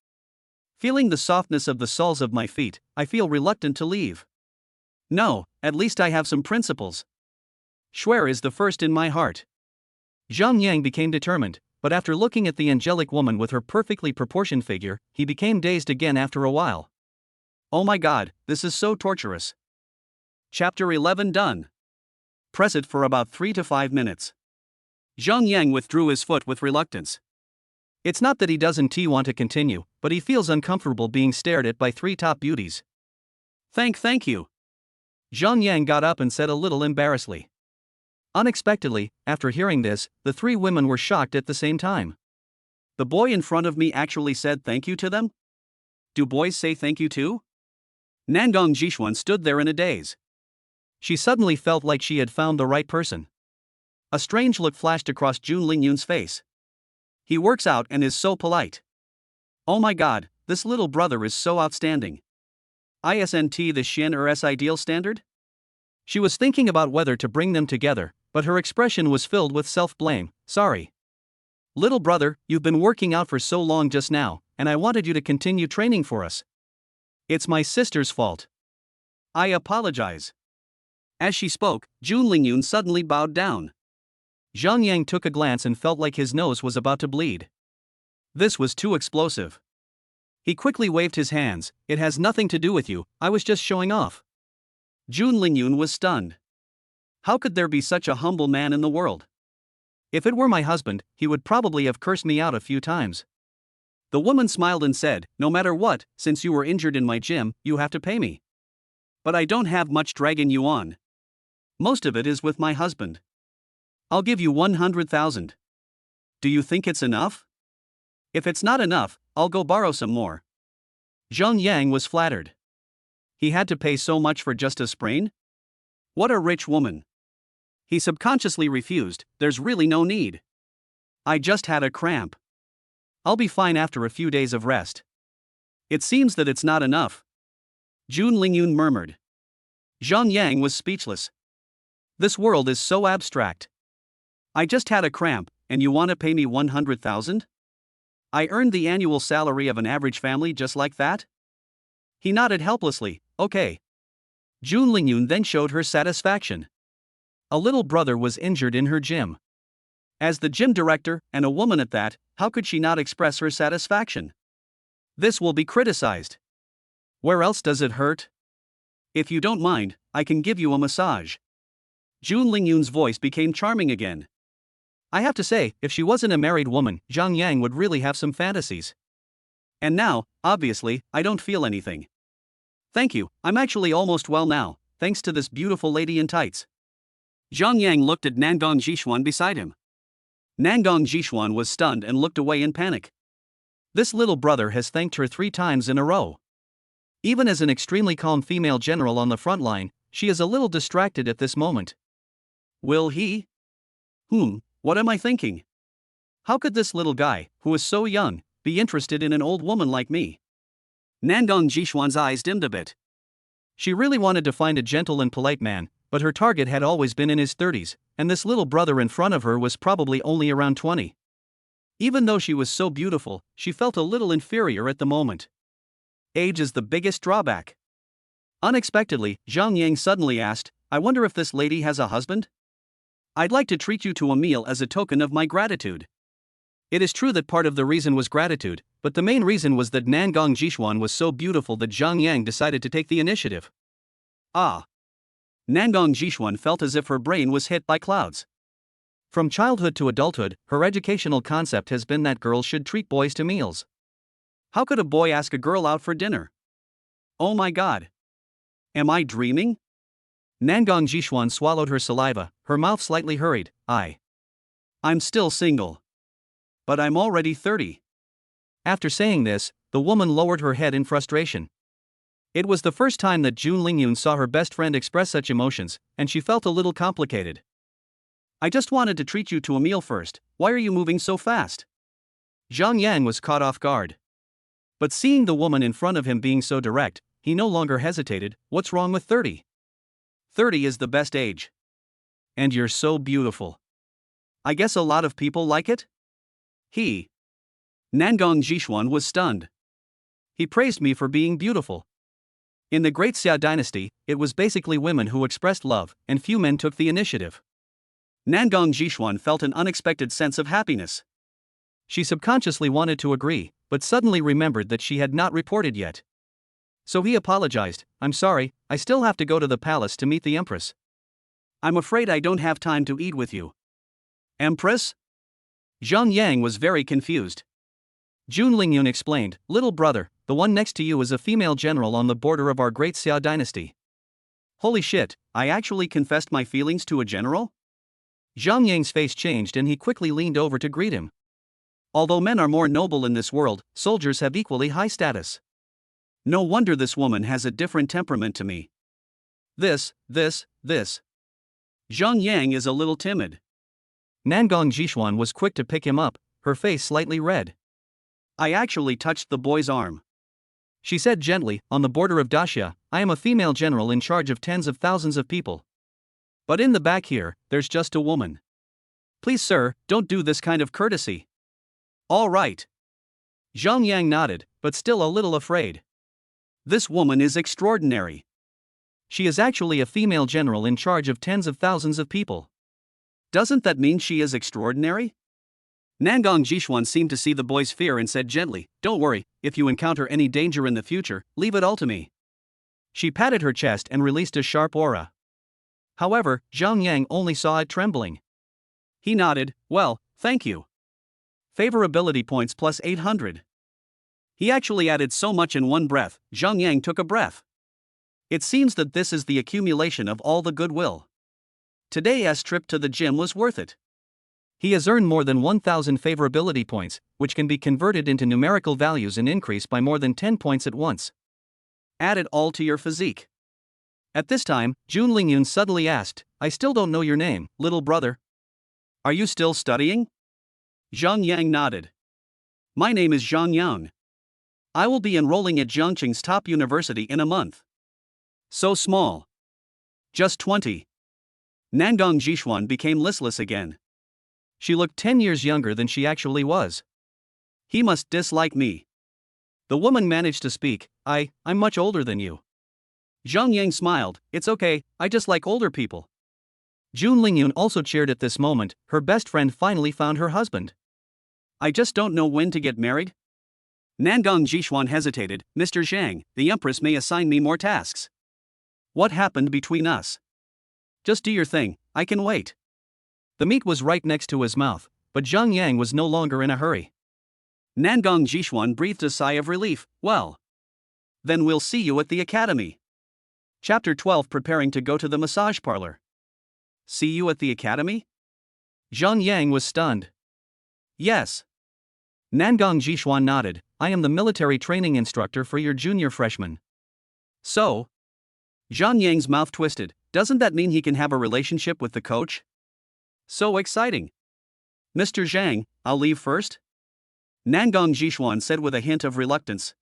[SPEAKER 1] Feeling the softness of the soles of my feet, I feel reluctant to leave. No, at least I have some principles. Swear is the first in my heart. Zhang Yang became determined, but after looking at the angelic woman with her perfectly proportioned figure, he became dazed again after a while. Oh my god, this is so torturous. Chapter 11 done. Press it for about 3 to 5 minutes. Zhang Yang withdrew his foot with reluctance. It's not that he doesn't want to continue, but he feels uncomfortable being stared at by three top beauties. Thank you. Zhang Yang got up and said a little embarrassedly. Unexpectedly, after hearing this, the three women were shocked at the same time. The boy in front of me actually said thank you to them? Do boys say thank you too? Nangong Jishuan stood there in a daze. She suddenly felt like she had found the right person. A strange look flashed across Jun Lingyun's face. He works out and is so polite. Oh my god, this little brother is so outstanding. Isn't the Xian's ideal standard? She was thinking about whether to bring them together, but her expression was filled with self-blame. Sorry. Little brother, you've been working out for so long just now, and I wanted you to continue training for us. It's my sister's fault. I apologize. As she spoke, Jun Lingyun suddenly bowed down. Zhang Yang took a glance and felt like his nose was about to bleed. This was too explosive. He quickly waved his hands. It has nothing to do with you, I was just showing off. Jun Lingyun was stunned. How could there be such a humble man in the world? If it were my husband, he would probably have cursed me out a few times. The woman smiled and said, no matter what, since you were injured in my gym, you have to pay me. But I don't have much dragon yuan. Most of it is with my husband. I'll give you 100,000. Do you think it's enough? If it's not enough, I'll go borrow some more.
[SPEAKER 2] Zhang Yang was flattered.
[SPEAKER 1] He had to pay so much for just a sprain? What a rich woman. He subconsciously refused, there's really no need. I just had a cramp. I'll be fine after a few days of rest. It seems that it's not enough. Jun Lingyun murmured. Zhang Yang was speechless. This world is so abstract. I just had a cramp, and you want to pay me 100,000? I earned the annual salary of an average family just like that? He nodded helplessly, okay.
[SPEAKER 2] Jun Lingyun then showed her satisfaction. A little brother was injured in her gym.
[SPEAKER 1] As the gym director, and a woman at that, how could she not express her satisfaction? This will be criticized.
[SPEAKER 2] Where else does it hurt?
[SPEAKER 1] If you don't mind, I can give you a massage. Jun Lingyun's voice became charming again.
[SPEAKER 2] I have to say, if she wasn't a married woman, Zhang Yang would really have some fantasies.
[SPEAKER 1] And now, obviously, I don't feel anything. Thank you, I'm actually almost well now, thanks to this beautiful lady in tights. Zhang Yang looked at Nangong Jishuan beside him. Nangong Jishuan was stunned and looked away in panic.
[SPEAKER 2] This little brother has thanked her 3 times in a row. Even as an extremely calm female general on the front line, she is a little distracted at this moment.
[SPEAKER 1] Will he? What am I thinking? How could this little guy, who is so young, be interested in an old woman like me? Nangong Jishuan's eyes dimmed a bit.
[SPEAKER 2] She really wanted to find a gentle and polite man, but her target had always been in his 30s, and this little brother in front of her was probably only around 20. Even though she was so beautiful, she felt a little inferior at the moment.
[SPEAKER 1] Age is the biggest drawback. Unexpectedly, Zhang Yang suddenly asked, I wonder if this lady has a husband? I'd like to treat you to a meal as a token of my gratitude.
[SPEAKER 2] It is true that part of the reason was gratitude, but the main reason was that Nangong Jishuan was so beautiful that Zhang Yang decided to take the initiative.
[SPEAKER 1] Ah. Nangong Jishuan felt as if her brain was hit by clouds.
[SPEAKER 2] From childhood to adulthood, her educational concept has been that girls should treat boys to meals.
[SPEAKER 1] How could a boy ask a girl out for dinner? Oh my god. Am I dreaming?
[SPEAKER 2] Nangong Jishuan swallowed her saliva, her mouth slightly hurried.
[SPEAKER 1] I'm still single. But I'm already 30.
[SPEAKER 2] After saying this, the woman lowered her head in frustration. It was the first time that Jun Lingyun saw her best friend express such emotions, and she felt a little complicated.
[SPEAKER 1] I just wanted to treat you to a meal first, why are you moving so fast?
[SPEAKER 2] Zhang Yang was caught off guard. But seeing the woman in front of him being so direct, he no longer hesitated. What's wrong with 30?
[SPEAKER 1] 30 is the best age.
[SPEAKER 2] And you're so beautiful.
[SPEAKER 1] I guess a lot of people like it? Nangong Jishuan was stunned.
[SPEAKER 2] He praised me for being beautiful. In the Great Xia dynasty, it was basically women who expressed love, and few men took the initiative.
[SPEAKER 1] Nangong Jishuan felt an unexpected sense of happiness.
[SPEAKER 2] She subconsciously wanted to agree, but suddenly remembered that she had not reported yet. So he apologized, I'm sorry, I still have to go to the palace to meet the Empress.
[SPEAKER 1] I'm afraid I don't have time to eat with you. Empress?
[SPEAKER 2] Zhang Yang was very confused. Jun Lingyun explained, little brother, the one next to you is a female general on the border of our Great Xia dynasty.
[SPEAKER 1] Holy shit, I actually confessed my feelings to a general?
[SPEAKER 2] Zhang Yang's face changed and he quickly leaned over to greet him.
[SPEAKER 1] Although men are more noble in this world, soldiers have equally high status. No wonder this woman has a different temperament to me. This. Zhang Yang is a little timid.
[SPEAKER 2] Nangong Jishuan was quick to pick him up, her face slightly red.
[SPEAKER 1] I actually touched the boy's arm.
[SPEAKER 2] She said gently, on the border of Daxia, I am a female general in charge of tens of thousands of people. But in the back here, there's just a woman.
[SPEAKER 1] Please sir, don't do this kind of courtesy. All right.
[SPEAKER 2] Zhang Yang nodded, but still a little afraid.
[SPEAKER 1] This woman is extraordinary.
[SPEAKER 2] She is actually a female general in charge of tens of thousands of people.
[SPEAKER 1] Doesn't that mean she is extraordinary? Nangong Jishuan seemed to see the boy's fear and said gently, don't worry, if you encounter any danger in the future, leave it all to me.
[SPEAKER 2] She patted her chest and released a sharp aura. However, Zhang Yang only saw it trembling.
[SPEAKER 1] He nodded, well, thank you. Favorability points plus 800. He actually added so much in one breath, Zhang Yang took a breath. It seems that this is the accumulation of all the goodwill. Today's trip to the gym was worth it.
[SPEAKER 2] He has earned more than 1,000 favorability points, which can be converted into numerical values and increase by more than 10 points at once.
[SPEAKER 1] Add it all to your physique.
[SPEAKER 2] At this time, Jun Lingyun suddenly asked, I still don't know your name, little brother.
[SPEAKER 1] Are you still studying? Zhang Yang nodded. My name is Zhang Yang. I will be enrolling at Jiangqing's top university in a month. So small. Just 20. Nangong Jishuan became listless again.
[SPEAKER 2] She looked 10 years younger than she actually was.
[SPEAKER 1] He must dislike me.
[SPEAKER 2] The woman managed to speak, I'm much older than you.
[SPEAKER 1] Zhang Yang smiled, it's okay, I just like older people.
[SPEAKER 2] Jun Lingyun also cheered at this moment, her best friend finally found her husband.
[SPEAKER 1] I just don't know when to get married. Nangong Jishuan hesitated, Mr. Zhang, the Empress may assign me more tasks. What happened between us? Just do your thing, I can wait.
[SPEAKER 2] The meat was right next to his mouth, but Zhang Yang was no longer in a hurry.
[SPEAKER 1] Nangong Jishuan breathed a sigh of relief, well. Then we'll see you at the academy. Chapter 12 Preparing to go to the massage parlor. See you at the academy?
[SPEAKER 2] Zhang Yang was stunned.
[SPEAKER 1] Yes.
[SPEAKER 2] Nangong Jishuan nodded, I am the military training instructor for your junior freshman.
[SPEAKER 1] So? Zhang Yang's mouth twisted, doesn't that mean he can have a relationship with the coach? So exciting. Mr. Zhang, I'll leave first? Nangong Jishuan said with a hint of reluctance.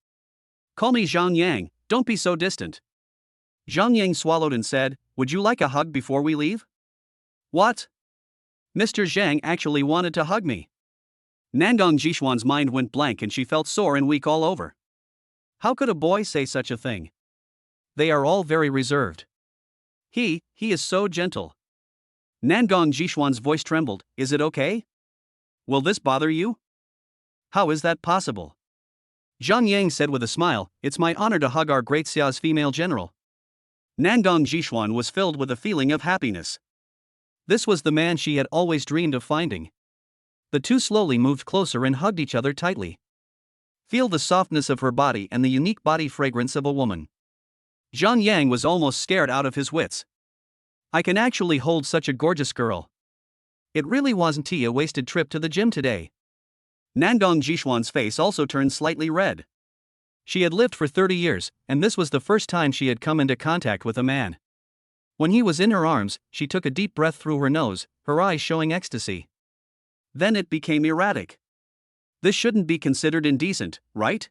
[SPEAKER 1] Call me Zhang Yang, don't be so distant. Zhang Yang swallowed and said, would you like a hug before we leave? What? Mr. Zhang actually wanted to hug me. Nangong Jishuan's mind went blank and she felt sore and weak all over. How could a boy say such a thing?
[SPEAKER 2] They are all very reserved.
[SPEAKER 1] He is so gentle. Nangong Jishuan's voice trembled, is it okay? Will this bother you? How is that possible?
[SPEAKER 2] Zhang Yang said with a smile, it's my honor to hug our great Xia's female general.
[SPEAKER 1] Nangong Jishuan was filled with a feeling of happiness.
[SPEAKER 2] This was the man she had always dreamed of finding. The two slowly moved closer and hugged each other tightly. Feel the softness of her body and the unique body fragrance of a woman.
[SPEAKER 1] Zhang Yang was almost scared out of his wits.
[SPEAKER 2] I can actually hold such a gorgeous girl. It really wasn't a wasted trip to the gym today.
[SPEAKER 1] Nangong Jishuan's face also turned slightly red.
[SPEAKER 2] She had lived for 30 years, and this was the first time she had come into contact with a man. When he was in her arms, she took a deep breath through her nose, her eyes showing ecstasy.
[SPEAKER 1] Then it became erratic. This shouldn't be considered indecent, right?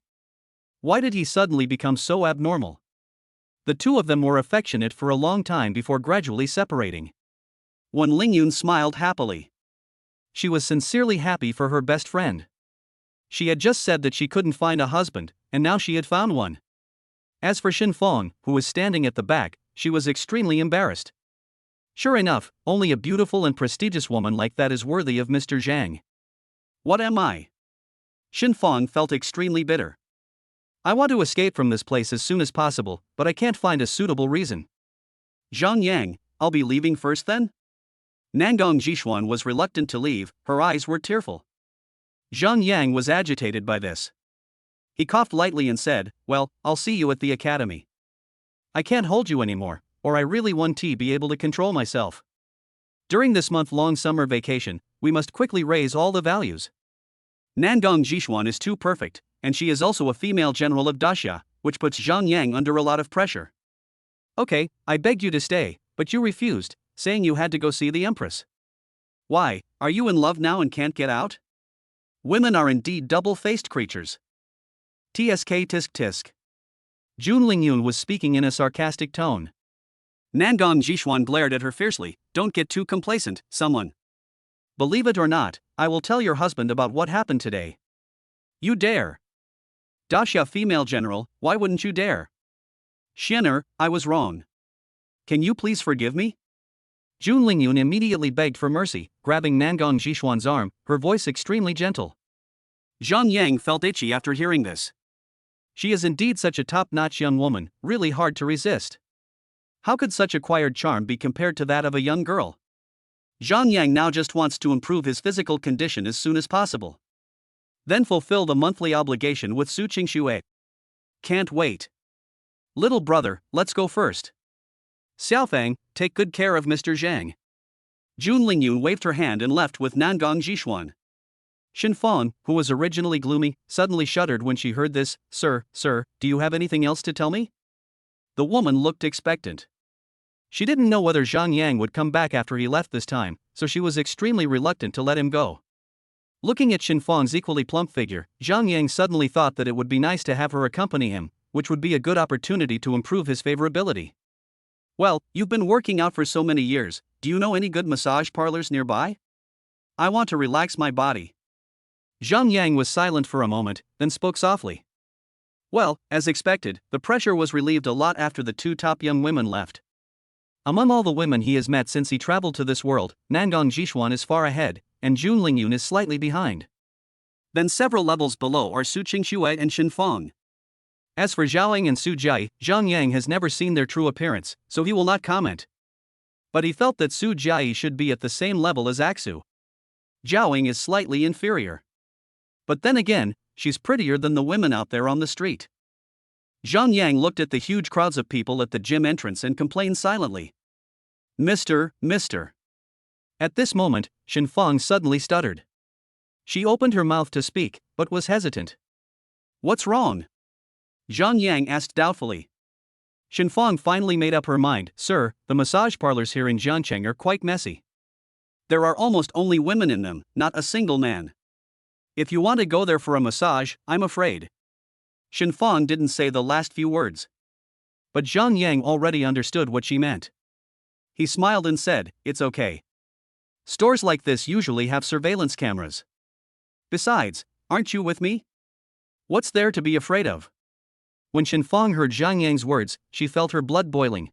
[SPEAKER 2] Why did he suddenly become so abnormal? The two of them were affectionate for a long time before gradually separating.
[SPEAKER 1] Wen Lingyun smiled happily.
[SPEAKER 2] She was sincerely happy for her best friend. She had just said that she couldn't find a husband, and now she had found one. As for Xin Feng, who was standing at the back, she was extremely embarrassed. Sure enough, only a beautiful and prestigious woman like that is worthy of Mr. Zhang.
[SPEAKER 1] What am I? Xin Feng felt extremely bitter.
[SPEAKER 2] I want to escape from this place as soon as possible, but I can't find a suitable reason.
[SPEAKER 1] Zhang Yang, I'll be leaving first then? Nangong Jishuan was reluctant to leave, her eyes were tearful. Zhang Yang was agitated by this. He coughed lightly and said, well, I'll see you at the academy.
[SPEAKER 2] I can't hold you anymore, or I really want to be able to control myself. During this month-long summer vacation, we must quickly raise all the values.
[SPEAKER 1] Nangong Jishuan is too perfect, and she is also a female general of Daxia, which puts Zhang Yang under a lot of pressure.
[SPEAKER 2] Okay, I begged you to stay, but you refused, saying you had to go see the Empress.
[SPEAKER 1] Why, are you in love now and can't get out? Women are indeed double-faced creatures. Tsk tisk tisk.
[SPEAKER 2] Jun Lingyun was speaking in a sarcastic tone.
[SPEAKER 1] Nangong Jishuan glared at her fiercely, don't get too complacent, someone. Believe it or not, I will tell your husband about what happened today. You dare. Daxia female general, why wouldn't you dare? Xianer, I was wrong. Can you please forgive me?
[SPEAKER 2] Jun Lingyun immediately begged for mercy, grabbing Nangong Jishuan's arm, her voice extremely gentle.
[SPEAKER 1] Zhang Yang felt itchy after hearing this.
[SPEAKER 2] She is indeed such a top-notch young woman, really hard to resist.
[SPEAKER 1] How could such acquired charm be compared to that of a young girl? Zhang Yang now just wants to improve his physical condition as soon as possible. Then fulfill the monthly obligation with Su Qingxue. Can't wait. Little brother, let's go first. Xiaofang, take good care of Mr. Zhang. Jun Lingyun waved her hand and left with Nangong Jishuan. Shinfang, who was originally gloomy, suddenly shuddered when she heard this. Sir, do you have anything else to tell me? The woman looked expectant. She didn't know whether Zhang Yang would come back after he left this time, so she was extremely reluctant to let him go. Looking at Shinfang's equally plump figure, Zhang Yang suddenly thought that it would be nice to have her accompany him, which would be a good opportunity to improve his favorability. Well, you've been working out for so many years, do you know any good massage parlors nearby? I want to relax my body. Zhang Yang was silent for a moment, then spoke softly. Well, as expected, the pressure was relieved a lot after the two top young women left. Among all the women he has met since he traveled to this world, Nangong Jishuan is far ahead, and Jun Lingyun is slightly behind. Then several levels below are Su Qingxue and Shinfang. As for Zhaoying and Su Jiai, Zhang Yang has never seen their true appearance, so he will not comment. But he felt that Su Jiai should be at the same level as Aksu. Zhaoying is slightly inferior. But then again, she's prettier than the women out there on the street. Zhang Yang looked at the huge crowds of people at the gym entrance and complained silently. Mister. At this moment, Shinfang suddenly stuttered. She opened her mouth to speak, but was hesitant. What's wrong? Zhang Yang asked doubtfully. Shinfang finally made up her mind. Sir, the massage parlors here in Jiancheng are quite messy. There are almost only women in them, not a single man. If you want to go there for a massage, I'm afraid. Shinfang didn't say the last few words. But Zhang Yang already understood what she meant. He smiled and said, it's okay. Stores like this usually have surveillance cameras. Besides, aren't you with me? What's there to be afraid of? When Shinfang heard Zhang Yang's words, she felt her blood boiling.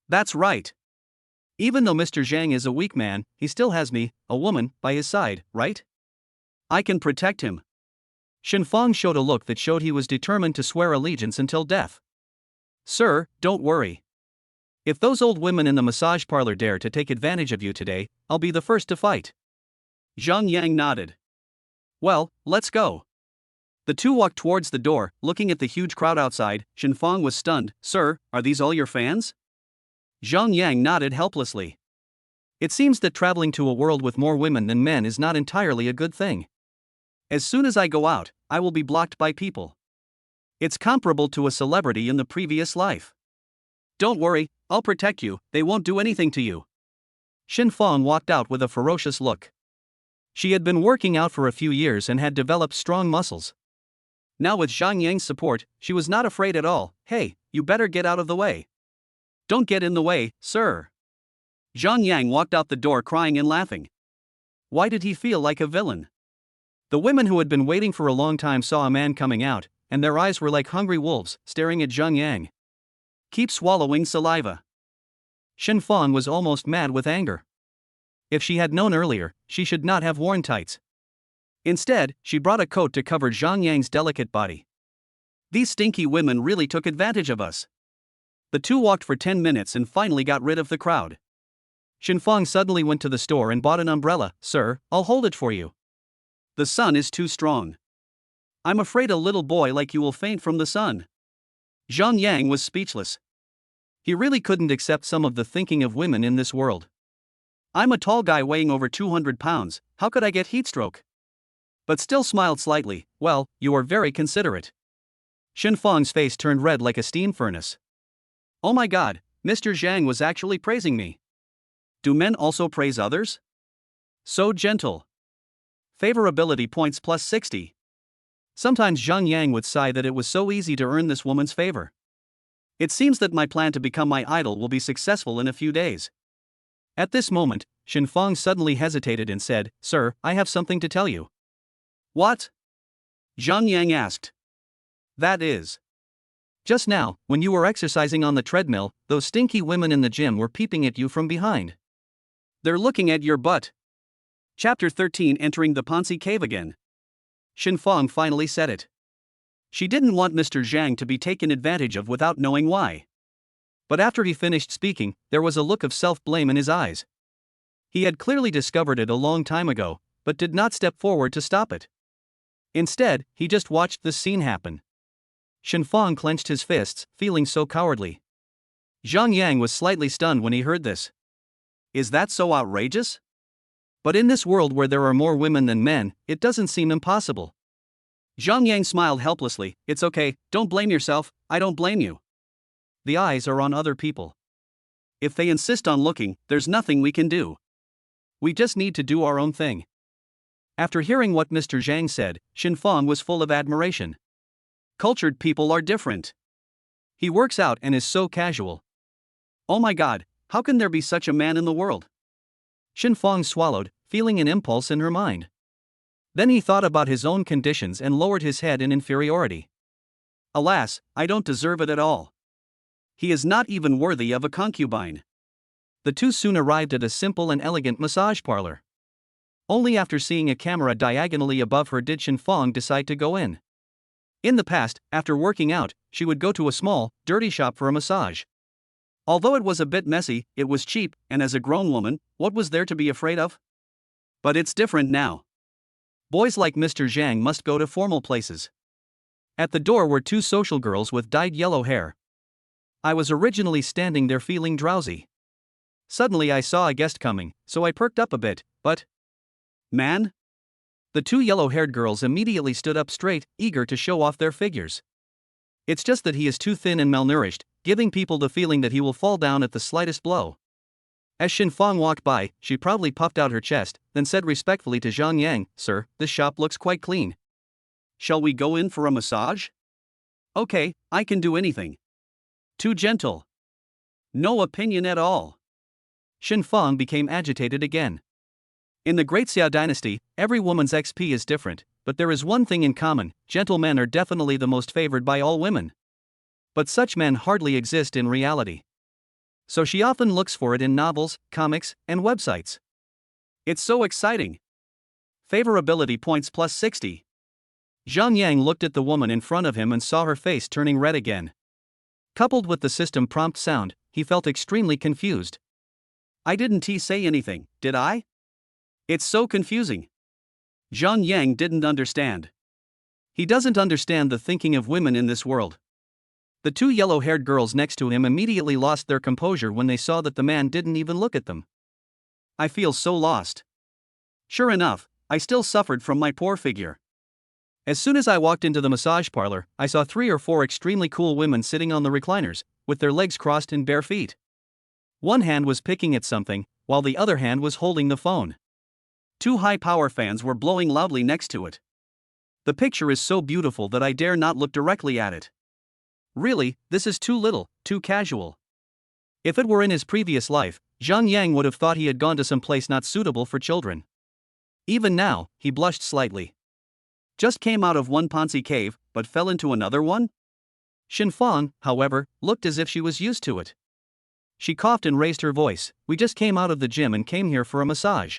[SPEAKER 1] That's right. Even though Mr. Zhang is a weak man, he still has me, a woman, by his side, right? I can protect him. Shinfang showed a look that showed he was determined to swear allegiance until death. Sir, don't worry. If those old women in the massage parlor dare to take advantage of you today, I'll be the first to fight. Zhang Yang nodded. Well, let's go. The two walked towards the door, looking at the huge crowd outside. Shinfang was stunned. Sir, are these all your fans? Zhang Yang nodded helplessly. It seems that traveling to a world with more women than men is not entirely a good thing. As soon as I go out, I will be blocked by people. It's comparable to a celebrity in the previous life. Don't worry, I'll protect you, they won't do anything to you. Shinfang walked out with a ferocious look. She had been working out for a few years and had developed strong muscles. Now with Zhang Yang's support, she was not afraid at all. Hey, you better get out of the way. Don't get in the way, sir. Zhang Yang walked out the door crying and laughing. Why did he feel like a villain? The women who had been waiting for a long time saw a man coming out, and their eyes were like hungry wolves, staring at Zhang Yang. Keep swallowing saliva. Shinfang was almost mad with anger. If she had known earlier, she should not have worn tights. Instead, she brought a coat to cover Zhang Yang's delicate body. These stinky women really took advantage of us. The two walked for 10 minutes and finally got rid of the crowd. Shinfang suddenly went to the store and bought an umbrella. Sir, I'll hold it for you. The sun is too strong. I'm afraid a little boy like you will faint from the sun. Zhang Yang was speechless. He really couldn't accept some of the thinking of women in this world. I'm a tall guy weighing over 200 pounds, how could I get heatstroke? But still smiled slightly. Well, you are very considerate. Shinfang's face turned red like a steam furnace. Oh my god, Mr. Zhang was actually praising me. Do men also praise others? So gentle. Favorability points plus 60. Sometimes Zhang Yang would sigh that it was so easy to earn this woman's favor. It seems that my plan to become my idol will be successful in a few days. At this moment, Shinfang suddenly hesitated and said, Sir, I have something to tell you. What? Zhang Yang asked. That is. Just now, when you were exercising on the treadmill, those stinky women in the gym were peeping at you from behind. They're looking at your butt. Chapter 13 Entering the Ponzi Cave again. Shinfang finally said it. She didn't want Mr. Zhang to be taken advantage of without knowing why. But after he finished speaking, there was a look of self-blame in his eyes. He had clearly discovered it a long time ago, but did not step forward to stop it. Instead, he just watched the scene happen.
[SPEAKER 2] Shenfang clenched his fists, feeling so cowardly. Zhang Yang was slightly stunned when he heard this.
[SPEAKER 1] Is that so outrageous?
[SPEAKER 2] But in this world where there are more women than men, it doesn't seem impossible.
[SPEAKER 1] Zhang Yang smiled helplessly. It's okay, don't blame yourself, I don't blame you.
[SPEAKER 2] The eyes are on other people.
[SPEAKER 1] If they insist on looking, there's nothing we can do.
[SPEAKER 2] We just need to do our own thing. After hearing what Mr. Zhang said, Shenfang was full of admiration.
[SPEAKER 1] Cultured people are different.
[SPEAKER 2] He works out and is so casual.
[SPEAKER 1] Oh my god, how can there be such a man in the world?
[SPEAKER 2] Shenfang swallowed, feeling an impulse in her mind. Then he thought about his own conditions and lowered his head in inferiority.
[SPEAKER 1] Alas, I don't deserve it at all. He is not even worthy of a concubine.
[SPEAKER 2] The two soon arrived at a simple and elegant massage parlor. Only after seeing a camera diagonally above her did Shenfang decide to go in. In the past, after working out, she would go to a small, dirty shop for a massage.
[SPEAKER 1] Although it was a bit messy, it was cheap, and as a grown woman, what was there to be afraid of? But it's different now.
[SPEAKER 2] Boys like Mr. Zhang must go to formal places. At the door were two social girls with dyed yellow hair. I was originally standing there feeling drowsy. Suddenly I saw a guest coming, so I perked up a bit, but...
[SPEAKER 1] Man?
[SPEAKER 2] The two yellow-haired girls immediately stood up straight, eager to show off their figures. It's just that he is too thin and malnourished, giving people the feeling that he will fall down at the slightest blow. As Shenfang walked by, she proudly puffed out her chest, then said respectfully to Zhang Yang, "Sir, this shop looks quite clean.
[SPEAKER 1] Shall we go in for a massage?" Okay, I can do anything. Too gentle. No opinion at all.
[SPEAKER 2] Shenfang became agitated again. In the Great Xiao dynasty, every woman's XP is different, but there is one thing in common: gentlemen are definitely the most favored by all women. But such men hardly exist in reality. So she often looks for it in novels, comics, and websites.
[SPEAKER 1] It's so exciting. Favorability points plus 60.
[SPEAKER 2] Zhang Yang looked at the woman in front of him and saw her face turning red again. Coupled with the system prompt sound, he felt extremely confused.
[SPEAKER 1] I didn't say anything, did I? It's so confusing. Zhang Yang didn't understand.
[SPEAKER 2] He doesn't understand the thinking of women in this world. The two yellow-haired girls next to him immediately lost their composure when they saw that the man didn't even look at them.
[SPEAKER 1] I feel so lost. Sure enough, I still suffered from my poor figure.
[SPEAKER 2] As soon as I walked into the massage parlor, I saw 3 or 4 extremely cool women sitting on the recliners, with their legs crossed and bare feet. One hand was picking at something, while the other hand was holding the phone.
[SPEAKER 1] 2 high-power fans were blowing loudly next to it. The picture is so beautiful that I dare not look directly at it. Really, this is too little, too casual. If it were in his previous life, Zhang Yang would have thought he had gone to some place not suitable for children. Even now, he blushed slightly. Just came out of one Ponzi cave, but fell into another one?
[SPEAKER 2] Shenfang, however, looked as if she was used to it. She coughed and raised her voice. "We just came out of the gym and came here for a massage.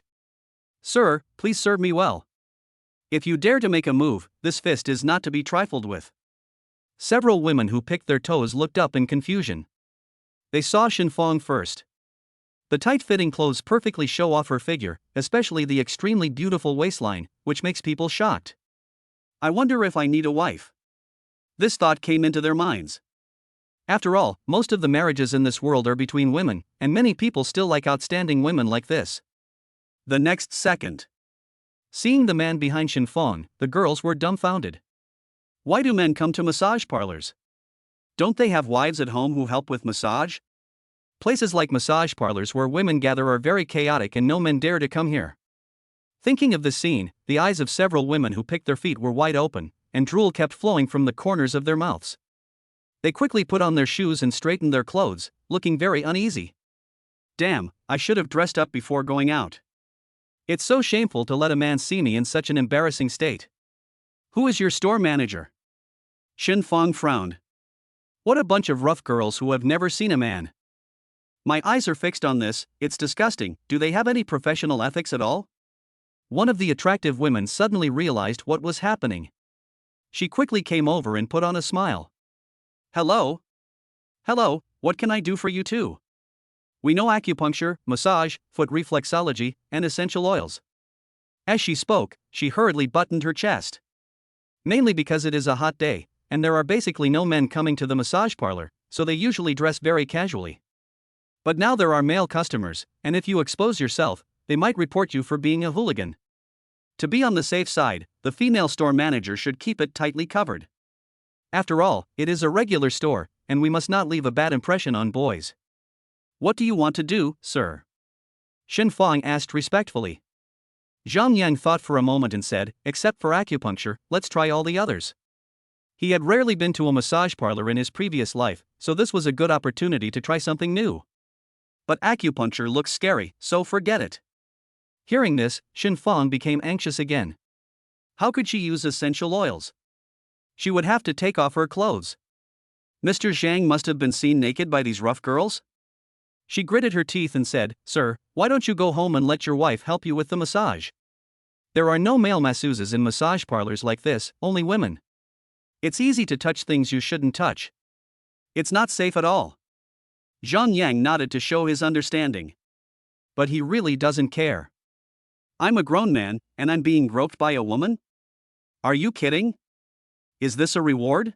[SPEAKER 1] Sir, please serve me well. If you dare to make a move, this fist is not to be trifled with."
[SPEAKER 2] Several women who picked their toes looked up in confusion. They saw Shenfang first. The tight-fitting clothes perfectly show off her figure, especially the extremely beautiful waistline, which makes people shocked.
[SPEAKER 1] I wonder if I need a wife. This thought came into their minds.
[SPEAKER 2] After all, most of the marriages in this world are between women, and many people still like outstanding women like this.
[SPEAKER 1] The next second,
[SPEAKER 2] seeing the man behind Shenfang, the girls were dumbfounded.
[SPEAKER 1] Why do men come to massage parlors? Don't they have wives at home who help with massage?
[SPEAKER 2] Places like massage parlors where women gather are very chaotic and no men dare to come here. Thinking of this scene, the eyes of several women who picked their feet were wide open, and drool kept flowing from the corners of their mouths. They quickly put on their shoes and straightened their clothes, looking very uneasy.
[SPEAKER 1] Damn, I should have dressed up before going out.
[SPEAKER 2] It's so shameful to let a man see me in such an embarrassing state.
[SPEAKER 1] Who is your store manager? Shenfang frowned. What a bunch of rough girls who have never seen a man. My eyes are fixed on this, it's disgusting. Do they have any professional ethics at all?
[SPEAKER 2] One of the attractive women suddenly realized what was happening. She quickly came over and put on a smile.
[SPEAKER 1] Hello? Hello, what can I do for you too? We know acupuncture, massage, foot reflexology, and essential oils. As she spoke, she hurriedly buttoned her chest.
[SPEAKER 2] Mainly because it is a hot day, and there are basically no men coming to the massage parlor, so they usually dress very casually. But now there are male customers, and if you expose yourself, they might report you for being a hooligan. To be on the safe side, the female store manager should keep it tightly covered. After all, it is a regular store, and we must not leave a bad impression on boys.
[SPEAKER 1] What do you want to do, sir?
[SPEAKER 2] Shen Fang asked respectfully. Zhang Yang thought for a moment and said, except for acupuncture, let's try all the others. He had rarely been to a massage parlor in his previous life, so this was a good opportunity to try something new.
[SPEAKER 1] But acupuncture looks scary, so forget it.
[SPEAKER 2] Hearing this, Shen Fang became anxious again.
[SPEAKER 1] How could she use essential oils? She would have to take off her clothes. Mr. Zhang must have been seen naked by these rough girls?
[SPEAKER 2] She gritted her teeth and said, Sir, why don't you go home and let your wife help you with the massage? There are no male masseuses in massage parlors like this, only women. It's easy to touch things you shouldn't touch.
[SPEAKER 1] It's not safe at all. Zhang Yang nodded to show his understanding.
[SPEAKER 2] But he really doesn't care.
[SPEAKER 1] I'm a grown man, and I'm being groped by a woman? Are you kidding? Is this a reward?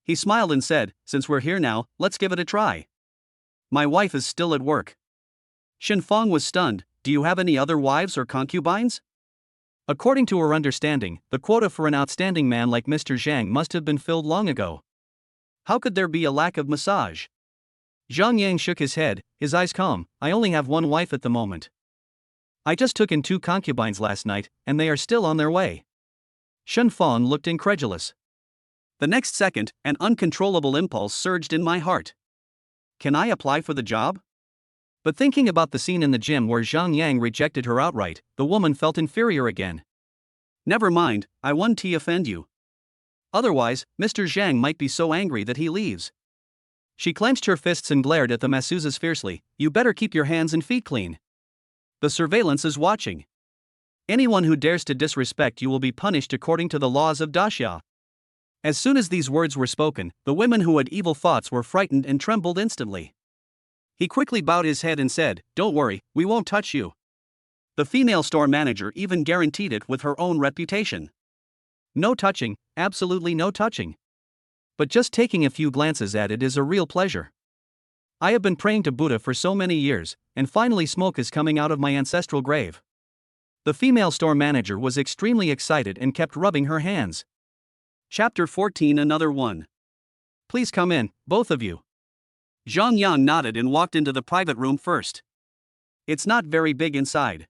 [SPEAKER 1] He smiled and said, since we're here now, let's give it a try. My wife is still at work. Shen Fang was stunned. Do you have any other wives or concubines?
[SPEAKER 2] According to her understanding, the quota for an outstanding man like Mr. Zhang must have been filled long ago.
[SPEAKER 1] How could there be a lack of massage?
[SPEAKER 2] Zhang Yang shook his head, his eyes calm. I only have one wife at the moment. I just took in 2 concubines last night, and they are still on their way. Shen Fang looked incredulous.
[SPEAKER 1] The next second, an uncontrollable impulse surged in my heart. Can I apply for the job?
[SPEAKER 2] But thinking about the scene in the gym where Zhang Yang rejected her outright, the woman felt inferior again.
[SPEAKER 1] Never mind, I won't offend you. Otherwise, Mr. Zhang might be so angry that he leaves.
[SPEAKER 2] She clenched her fists and glared at the masseuses fiercely. You better keep your hands and feet clean.
[SPEAKER 1] The surveillance is watching. Anyone who dares to disrespect you will be punished according to the laws of Daxia. As soon as these words were spoken, the women who had evil thoughts were frightened and trembled instantly. He quickly bowed his head and said, Don't worry, we won't touch you. The female store manager even guaranteed it with her own reputation.
[SPEAKER 2] No touching, absolutely no touching. But just taking a few glances at it is a real pleasure. I have been praying to Buddha for so many years, and finally smoke is coming out of my ancestral grave. The female store manager was extremely excited and kept rubbing her hands.
[SPEAKER 1] Chapter 14. Another one.
[SPEAKER 2] Please come in, both of you.
[SPEAKER 1] Zhang Yang nodded and walked into the private room first. It's not very big inside.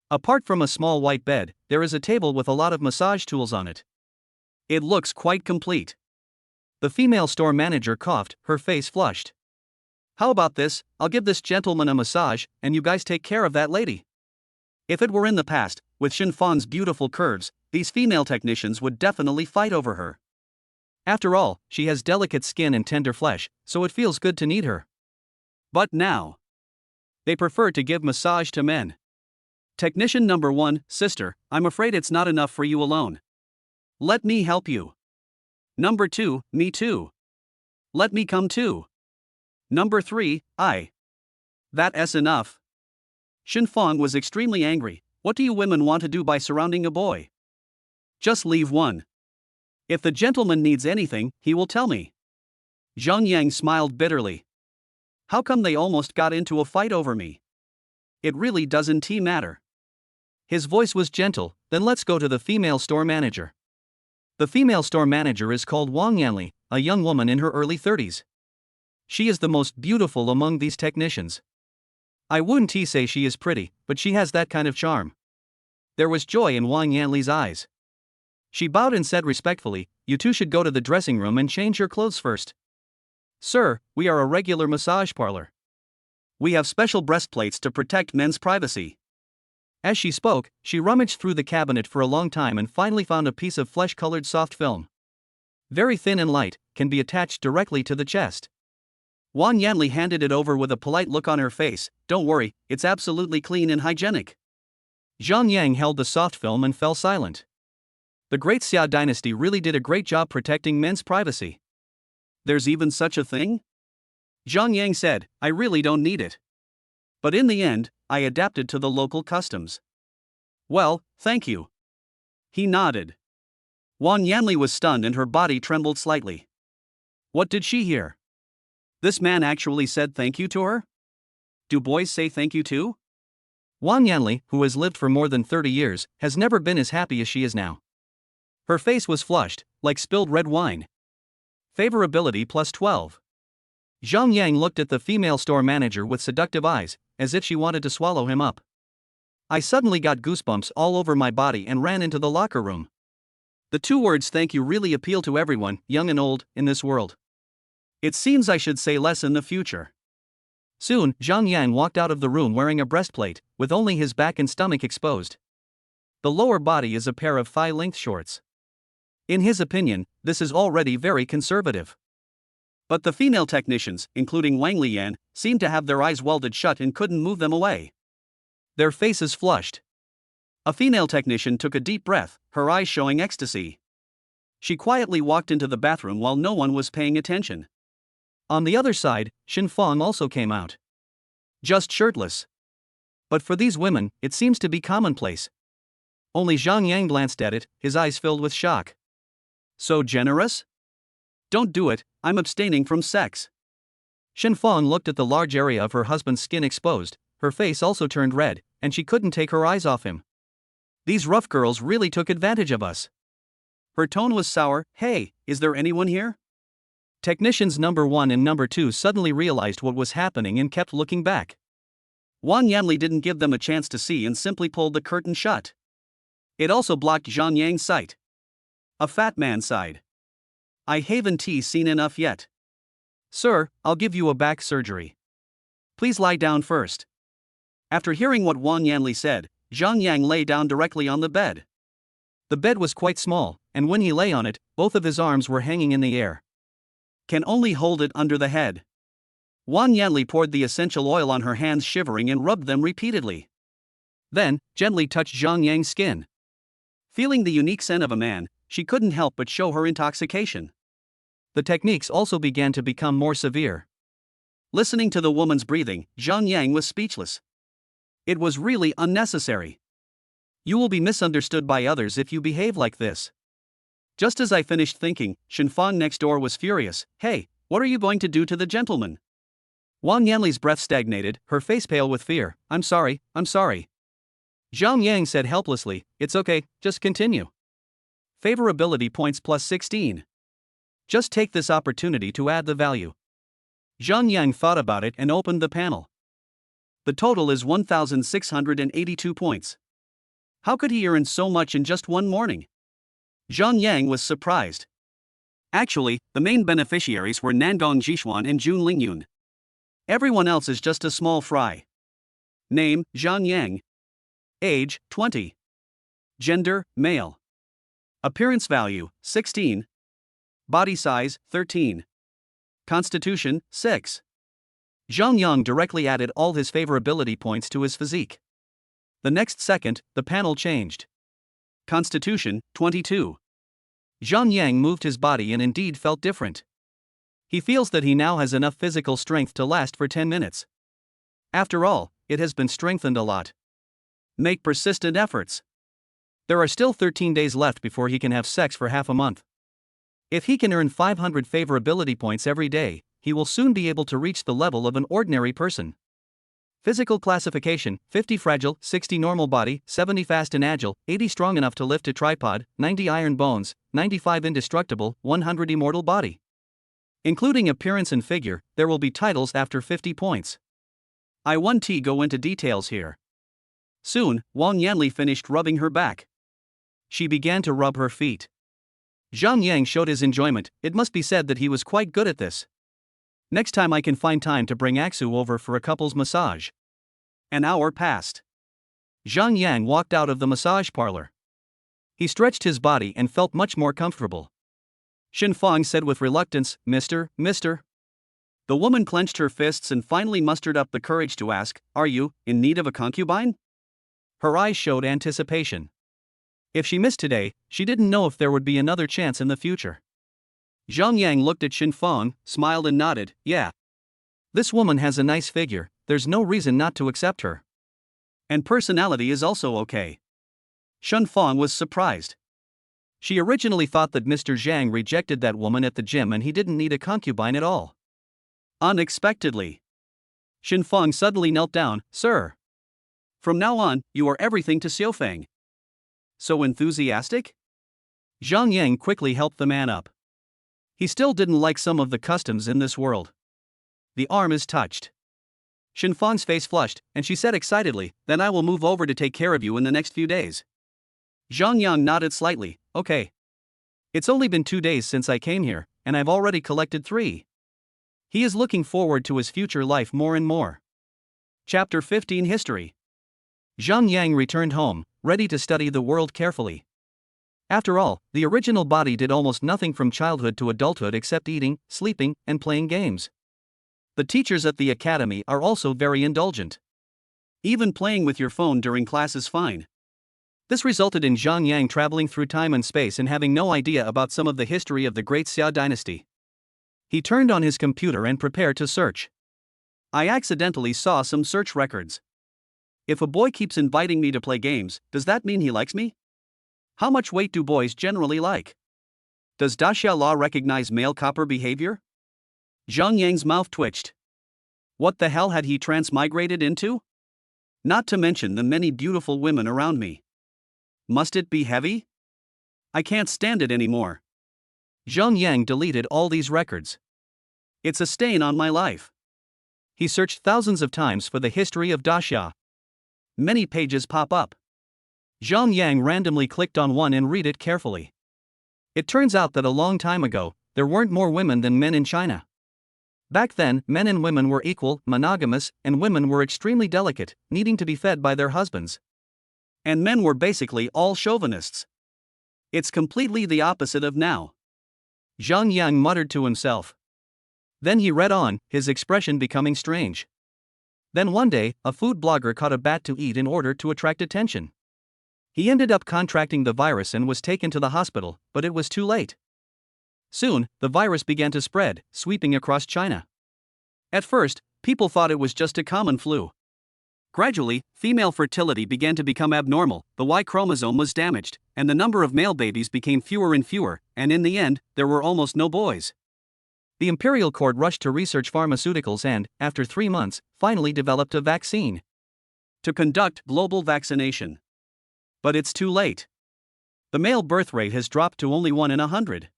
[SPEAKER 2] Apart from a small white bed, there is a table with a lot of massage tools on it.
[SPEAKER 1] It looks quite complete.
[SPEAKER 2] The female store manager coughed, her face flushed.
[SPEAKER 1] How about this? I'll give this gentleman a massage, and you guys take care of that lady. If it were in the past, with Shen Fang's beautiful curves, these female technicians would definitely fight over her.
[SPEAKER 2] After all, she has delicate skin and tender flesh, so it feels good to need her.
[SPEAKER 1] But now, they prefer to give massage to men. Technician number 1, sister, I'm afraid it's not enough for you alone. Let me help you. Number 2, me too. Let me come too. Number 3, That's enough. Shen Fang was extremely angry. What do you women want to do by surrounding a boy? Just leave one. If the gentleman needs anything, he will tell me. Zhang Yang smiled bitterly. How come they almost got into a fight over me? It really doesn't matter.
[SPEAKER 2] His voice was gentle. Then let's go to the female store manager. The female store manager is called Wang Yanli, a young woman in her early 30s. She is the most beautiful among these technicians. I wouldn't say she is pretty, but she has that kind of charm. There was joy in Wang Yanli's eyes. She bowed and said respectfully, You two should go to the dressing room and change your clothes first.
[SPEAKER 1] Sir, we are a regular massage parlor. We have special breastplates to protect men's privacy.
[SPEAKER 2] As she spoke, she rummaged through the cabinet for a long time and finally found a piece of flesh-colored soft film. Very thin and light, can be attached directly to the chest.
[SPEAKER 1] Wang Yanli handed it over with a polite look on her face. Don't worry, it's absolutely clean and hygienic.
[SPEAKER 2] Zhang Yang held the soft film and fell silent. The Great Xia dynasty really did a great job protecting men's privacy.
[SPEAKER 1] There's even such a thing? Zhang Yang said, I really don't need it. But in the end, I adapted to the local customs. Well, thank you. He nodded. Wan Yanli was stunned and her body trembled slightly. What did she hear? This man actually said thank you to her? Do boys say thank you too?
[SPEAKER 2] Wan Yanli, who has lived for more than 30 years, has never been as happy as she is now. Her face was flushed, like spilled red wine. Favorability plus 12. Zhang Yang looked at the female store manager with seductive eyes, as if she wanted to swallow him up. I suddenly got goosebumps all over my body and ran into the locker room. The two words thank you really appeal to everyone, young and old, in this world. It seems I should say less in the future. Soon, Zhang Yang walked out of the room wearing a breastplate, with only his back and stomach exposed. The lower body is a pair of thigh-length shorts. In his opinion, this is already very conservative. But the female technicians, including Wang Liyan, seemed to have their eyes welded shut and couldn't move them away. Their faces flushed. A female technician took a deep breath, her eyes showing ecstasy. She quietly walked into the bathroom while no one was paying attention. On the other side, Xin Fang also came out. Just shirtless. But for these women, it seems to be commonplace. Only Zhang Yang glanced at it, his eyes filled with shock. So generous? Don't do it, I'm abstaining from sex. Xin Fang looked at the large area of her husband's skin exposed, her face also turned red, and she couldn't take her eyes off him. These rough girls really took advantage of us. Her tone was sour. Hey, is there anyone here? Technicians number 1 and number 2 suddenly realized what was happening and kept looking back. Wan Yanli didn't give them a chance to see and simply pulled the curtain shut. It also blocked Zhang Yang's sight. A fat man sighed. I haven't seen enough yet. Sir, I'll give you a back surgery. Please lie down first. After hearing what Wan Yanli said, Zhang Yang lay down directly on the bed. The bed was quite small, and when he lay on it, both of his arms were hanging in the air. Can only hold it under the head. Wan Yanli poured the essential oil on her hands, shivering, and rubbed them repeatedly. Then, gently touched Zhang Yang's skin. Feeling the unique scent of a man, she couldn't help but show her intoxication. The techniques also began to become more severe. Listening to the woman's breathing, Zhang Yang was speechless. It was really unnecessary. You will be misunderstood by others if you behave like this. Just as I finished thinking, Xin Fang next door was furious. Hey, what are you going to do to the gentleman? Wang Yanli's breath stagnated, her face pale with fear. I'm sorry. Zhang Yang said helplessly, it's okay, just continue. Favorability points plus 16. Just take this opportunity to add the value. Zhang Yang thought about it and opened the panel. The total is 1,682 points. How could he earn so much in just one morning? Zhang Yang was surprised. Actually, the main beneficiaries were Nangong Jishuan and Jun Lingyun. Everyone else is just a small fry. Name, Zhang Yang. Age, 20. Gender, male. Appearance value, 16. Body size, 13. Constitution, 6. Zhang Yang directly added all his favorability points to his physique. The next second, the panel changed. Constitution, 22. Zhang Yang moved his body and indeed felt different. He feels that he now has enough physical strength to last for 10 minutes. After all, it has been strengthened a lot. Make persistent efforts. There are still 13 days left before he can have sex for half a month. If he can earn 500 favorability points every day, he will soon be able to reach the level of an ordinary person. Physical classification: 50 fragile, 60 normal body, 70 fast and agile, 80 strong enough to lift a tripod, 90 iron bones, 95 indestructible, 100 immortal body. Including appearance and figure, there will be titles after 50 points. I won't go into details here. Soon, Wang Yanli finished rubbing her back. She began to rub her feet. Zhang Yang showed his enjoyment. It must be said that he was quite good at this. Next time I can find time to bring Aksu over for a couple's massage. An hour passed. Zhang Yang walked out of the massage parlor. He stretched his body and felt much more comfortable. Xin Fang said with reluctance, Mister. The woman clenched her fists and finally mustered up the courage to ask, Are you in need of a concubine? Her eyes showed anticipation. If she missed today, she didn't know if there would be another chance in the future. Zhang Yang looked at Xin Fang, smiled and nodded, yeah. This woman has a nice figure, there's no reason not to accept her. And personality is also okay. Xin Fang was surprised. She originally thought that Mr. Zhang rejected that woman at the gym and he didn't need a concubine at all.
[SPEAKER 1] Unexpectedly, Xinfang suddenly knelt down. Sir, from now on, you are everything to Xiufeng. So enthusiastic?
[SPEAKER 2] Zhang Yang quickly helped the man up. He still didn't like some of the customs in this world. The arm is touched. Xinfang's face flushed, and she said excitedly, "Then I will move over to take care of you in the next few days." Zhang Yang nodded slightly. "Okay. It's only been 2 days since I came here, and I've already collected 3. He is looking forward to his future life more and more.
[SPEAKER 1] Chapter 15 History.
[SPEAKER 2] Zhang Yang returned home, ready to study the world carefully. After all, the original body did almost nothing from childhood to adulthood except eating, sleeping, and playing games. The teachers at the academy are also very indulgent.
[SPEAKER 1] Even playing with your phone during class is fine.
[SPEAKER 2] This resulted in Zhang Yang traveling through time and space and having no idea about some of the history of the Great Xia dynasty. He turned on his computer and prepared to search.
[SPEAKER 1] I accidentally saw some search records. If a boy keeps inviting me to play games, does that mean he likes me? How much weight do boys generally like? Does Daxia law recognize male copper behavior? Zhang Yang's mouth twitched. What the hell had he transmigrated into? Not to mention the many beautiful women around me. Must it be heavy? I can't stand it anymore.
[SPEAKER 2] Zhang Yang deleted all these records.
[SPEAKER 1] It's a stain on my life.
[SPEAKER 2] He searched thousands of times for the history of Daxia.
[SPEAKER 1] Many pages pop up.
[SPEAKER 2] Zhang Yang randomly clicked on one and read it carefully. It turns out that a long time ago, there weren't more women than men in China. Back then, men and women were equal, monogamous, and women were extremely delicate, needing to be fed by their husbands.
[SPEAKER 1] And men were basically all chauvinists. It's completely the opposite of now.
[SPEAKER 2] Zhang Yang muttered to himself. Then he read on, his expression becoming strange. Then one day, a food blogger caught a bat to eat in order to attract attention. He ended up contracting the virus and was taken to the hospital, but it was too late. Soon, the virus began to spread, sweeping across China. At first, people thought it was just a common flu.
[SPEAKER 1] Gradually, female fertility began to become abnormal, the Y chromosome was damaged, and the number of male babies became fewer and fewer, and in the end, there were almost no boys.
[SPEAKER 2] The imperial court rushed to research pharmaceuticals and, after 3 months, finally developed a vaccine
[SPEAKER 1] to conduct global vaccination. But it's too late. The male birth rate has dropped to only 1 in 100.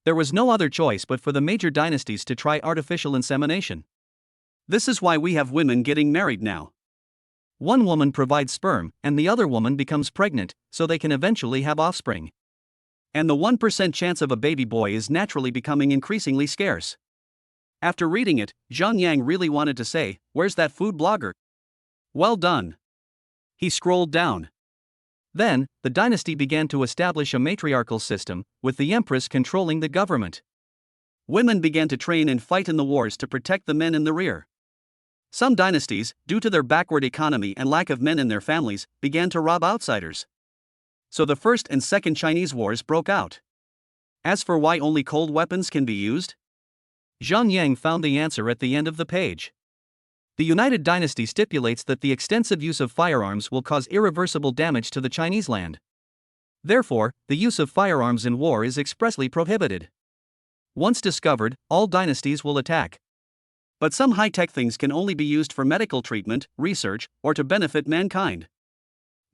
[SPEAKER 2] There was no other choice but for the major dynasties to try artificial insemination.
[SPEAKER 1] This is why we have women getting married now.
[SPEAKER 2] One woman provides sperm, and the other woman becomes pregnant, so they can eventually have offspring.
[SPEAKER 1] And the 1% chance of a baby boy is naturally becoming increasingly scarce. After reading it, Zhang Yang really wanted to say, "Where's that food blogger? Well done." He scrolled down.
[SPEAKER 2] Then, the dynasty began to establish a matriarchal system, with the empress controlling the government.
[SPEAKER 1] Women began to train and fight in the wars to protect the men in the rear. Some dynasties, due to their backward economy and lack of men in their families, began to rob outsiders. So the First and Second Chinese Wars broke out. As for why only cold weapons can be used,
[SPEAKER 2] Zhang Yang found the answer at the end of the page. The United Dynasty stipulates that the extensive use of firearms will cause irreversible damage to the Chinese land. Therefore, the use of firearms in war is expressly prohibited. Once discovered, all dynasties will attack.
[SPEAKER 1] But some high-tech things can only be used for medical treatment, research, or to benefit mankind.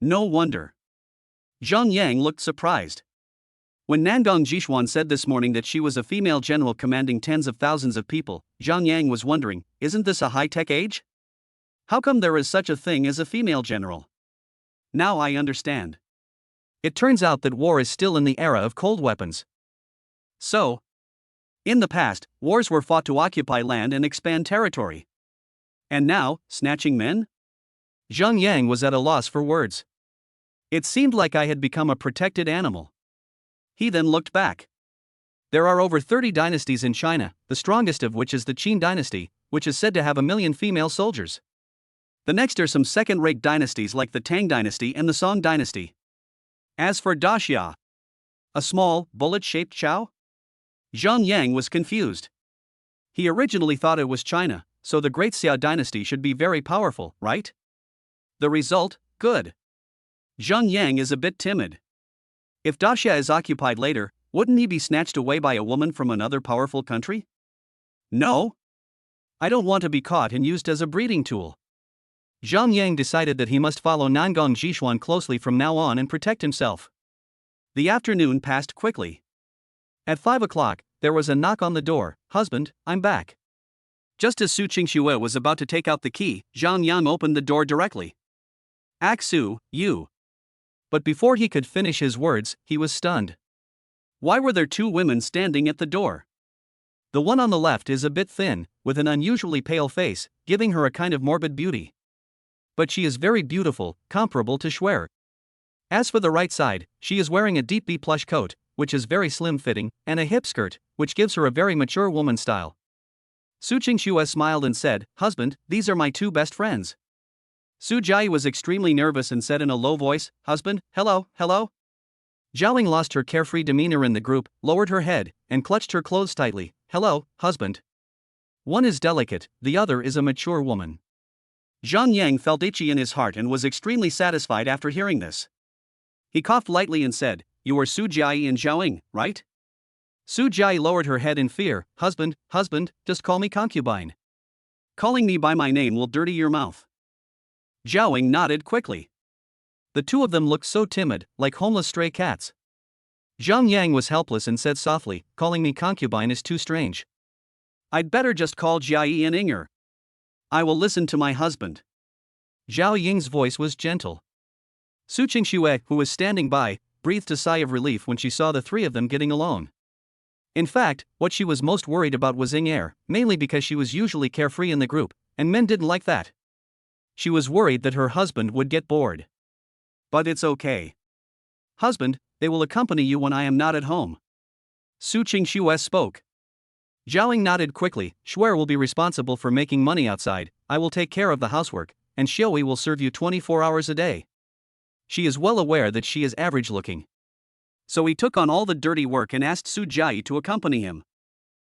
[SPEAKER 1] No wonder. Zhang Yang looked surprised. When Nangong Jishuan said this morning that she was a female general commanding tens of thousands of people, Zhang Yang was wondering, isn't this a high-tech age? How come there is such a thing as a female general? Now I understand.
[SPEAKER 2] It turns out that war is still in the era of cold weapons.
[SPEAKER 1] So, in the past, wars were fought to occupy land and expand territory. And now, snatching men?
[SPEAKER 2] Zhang Yang was at a loss for words.
[SPEAKER 1] It seemed like I had become a protected animal. He then looked back.
[SPEAKER 2] There are over 30 dynasties in China, the strongest of which is the Qin dynasty, which is said to have 1 million female soldiers.
[SPEAKER 1] The next are some second-rate dynasties like the Tang dynasty and the Song dynasty. As for Daxia, a small, bullet-shaped chow? Zhang Yang was confused. He originally thought it was China, so the Great Xia dynasty should be very powerful, right? The result, good. Zhang Yang is a bit timid. If Daxia is occupied later, wouldn't he be snatched away by a woman from another powerful country? No. I don't want to be caught and used as a breeding tool. Zhang Yang decided that he must follow Nangong Jishuan closely from now on and protect himself. The afternoon passed quickly. At 5 o'clock, there was a knock on the door. "Husband, I'm back." Just as Su Qingxue was about to take out the key, Zhang Yang opened the door directly. "Aksu, you." But before he could finish his words, he was stunned. Why were there two women standing at the door? The one on the left is a bit thin, with an unusually pale face, giving her a kind of morbid beauty. But she is very beautiful, comparable to Shuer. As for the right side, she is wearing a deep B plush coat, which is very slim-fitting, and a hip skirt, which gives her a very mature woman style. Su Qingxue smiled and said, "Husband, these are my two best friends." Su Jiayi was extremely nervous and said in a low voice, "Husband, hello, hello." Zhaoling lost her carefree demeanor in the group, lowered her head, and clutched her clothes tightly. "Hello, husband." One is delicate, the other is a mature woman. Zhang Yang felt itchy in his heart and was extremely satisfied after hearing this. He coughed lightly and said, "You are Su Jiayi and Zhaoing, right?" Su Jiayi lowered her head in fear. Husband, just call me concubine. Calling me by my name will dirty your mouth." Zhaoing nodded quickly. The two of them looked so timid, like homeless stray cats. Zhang Yang was helpless and said softly, "Calling me concubine is too strange. I'd better just call Jiayi and Inger. I will listen to my husband." Zhao Ying's voice was gentle. Su Qingxue, who was standing by, breathed a sigh of relief when she saw the three of them getting along. In fact, what she was most worried about was Inger, mainly because she was usually carefree in the group, and men didn't like that. She was worried that her husband would get bored. "But it's okay. Husband, they will accompany you when I am not at home." Su Qingxue spoke. Zhaoling nodded quickly. "Shuer will be responsible for making money outside, I will take care of the housework, and Xiaoyi will serve you 24 hours a day." She is well aware that she is average looking. So he took on all the dirty work and asked Su Jiayi to accompany him.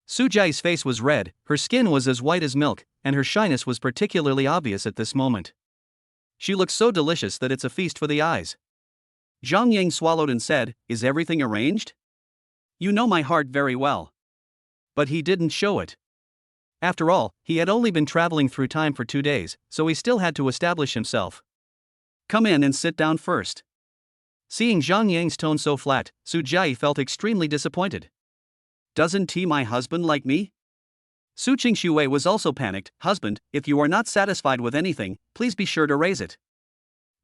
[SPEAKER 1] Su Jiayi's face was red, her skin was as white as milk, and her shyness was particularly obvious at this moment. She looks so delicious that it's a feast for the eyes. Zhang Yang swallowed and said, "Is everything arranged? You know my heart very well." But he didn't show it. After all, he had only been traveling through time for 2 days, so he still had to establish himself. "Come in and sit down first." Seeing Zhang Yang's tone so flat, Su Jiayi felt extremely disappointed. "Doesn't he my husband like me?" Su Qingxue was also panicked. "Husband, if you are not satisfied with anything, please be sure to raise it.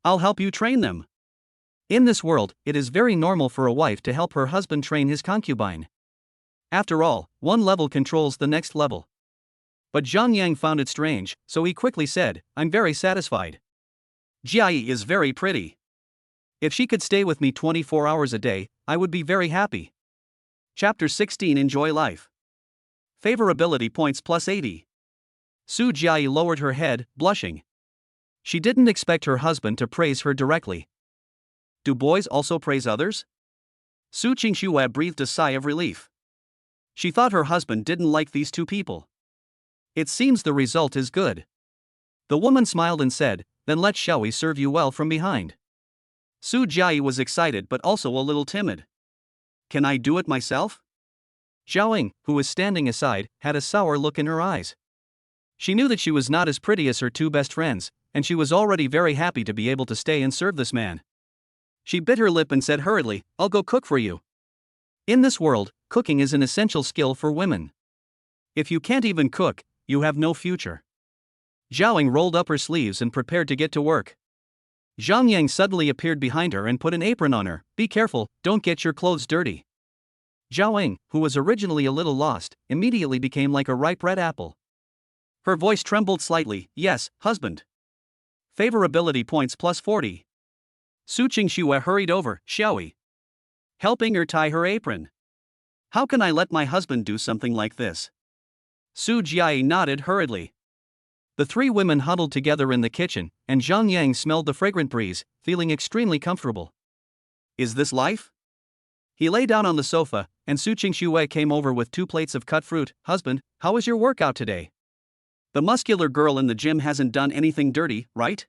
[SPEAKER 1] I'll help you train them." In this world, it is very normal for a wife to help her husband train his concubine. After all, one level controls the next level. But Zhang Yang found it strange, so he quickly said, "I'm very satisfied. Jiayi is very pretty. If she could stay with me 24 hours a day, I would be very happy." Chapter 16 Enjoy Life. Favorability points plus 80. Su Jiayi lowered her head, blushing. She didn't expect her husband to praise her directly. Do boys also praise others? Su Qingxue breathed a sigh of relief. She thought her husband didn't like these two people. It seems the result is good. The woman smiled and said, "Then let Xiaoyi serve you well from behind." Su Jiayi was excited but also a little timid. "Can I do it myself?" Zhaoing, who was standing aside, had a sour look in her eyes. She knew that she was not as pretty as her two best friends, and she was already very happy to be able to stay and serve this man. She bit her lip and said hurriedly, "I'll go cook for you." In this world, cooking is an essential skill for women. If you can't even cook, you have no future. Zhaoing rolled up her sleeves and prepared to get to work. Zhang Yang suddenly appeared behind her and put an apron on her. "Be careful, don't get your clothes dirty." Zhaoing, who was originally a little lost, immediately became like a ripe red apple. Her voice trembled slightly. "Yes, husband." Favorability points plus 40. Su Qingxue hurried over. "Xiaoyi, helping her tie her apron. How can I let my husband do something like this?" Su Jiayi nodded hurriedly. The three women huddled together in the kitchen, and Zhang Yang smelled the fragrant breeze, feeling extremely comfortable. Is this life? He lay down on the sofa, and Su Qingxue came over with 2 plates of cut fruit. "Husband, how was your workout today? The muscular girl in the gym hasn't done anything dirty, right?"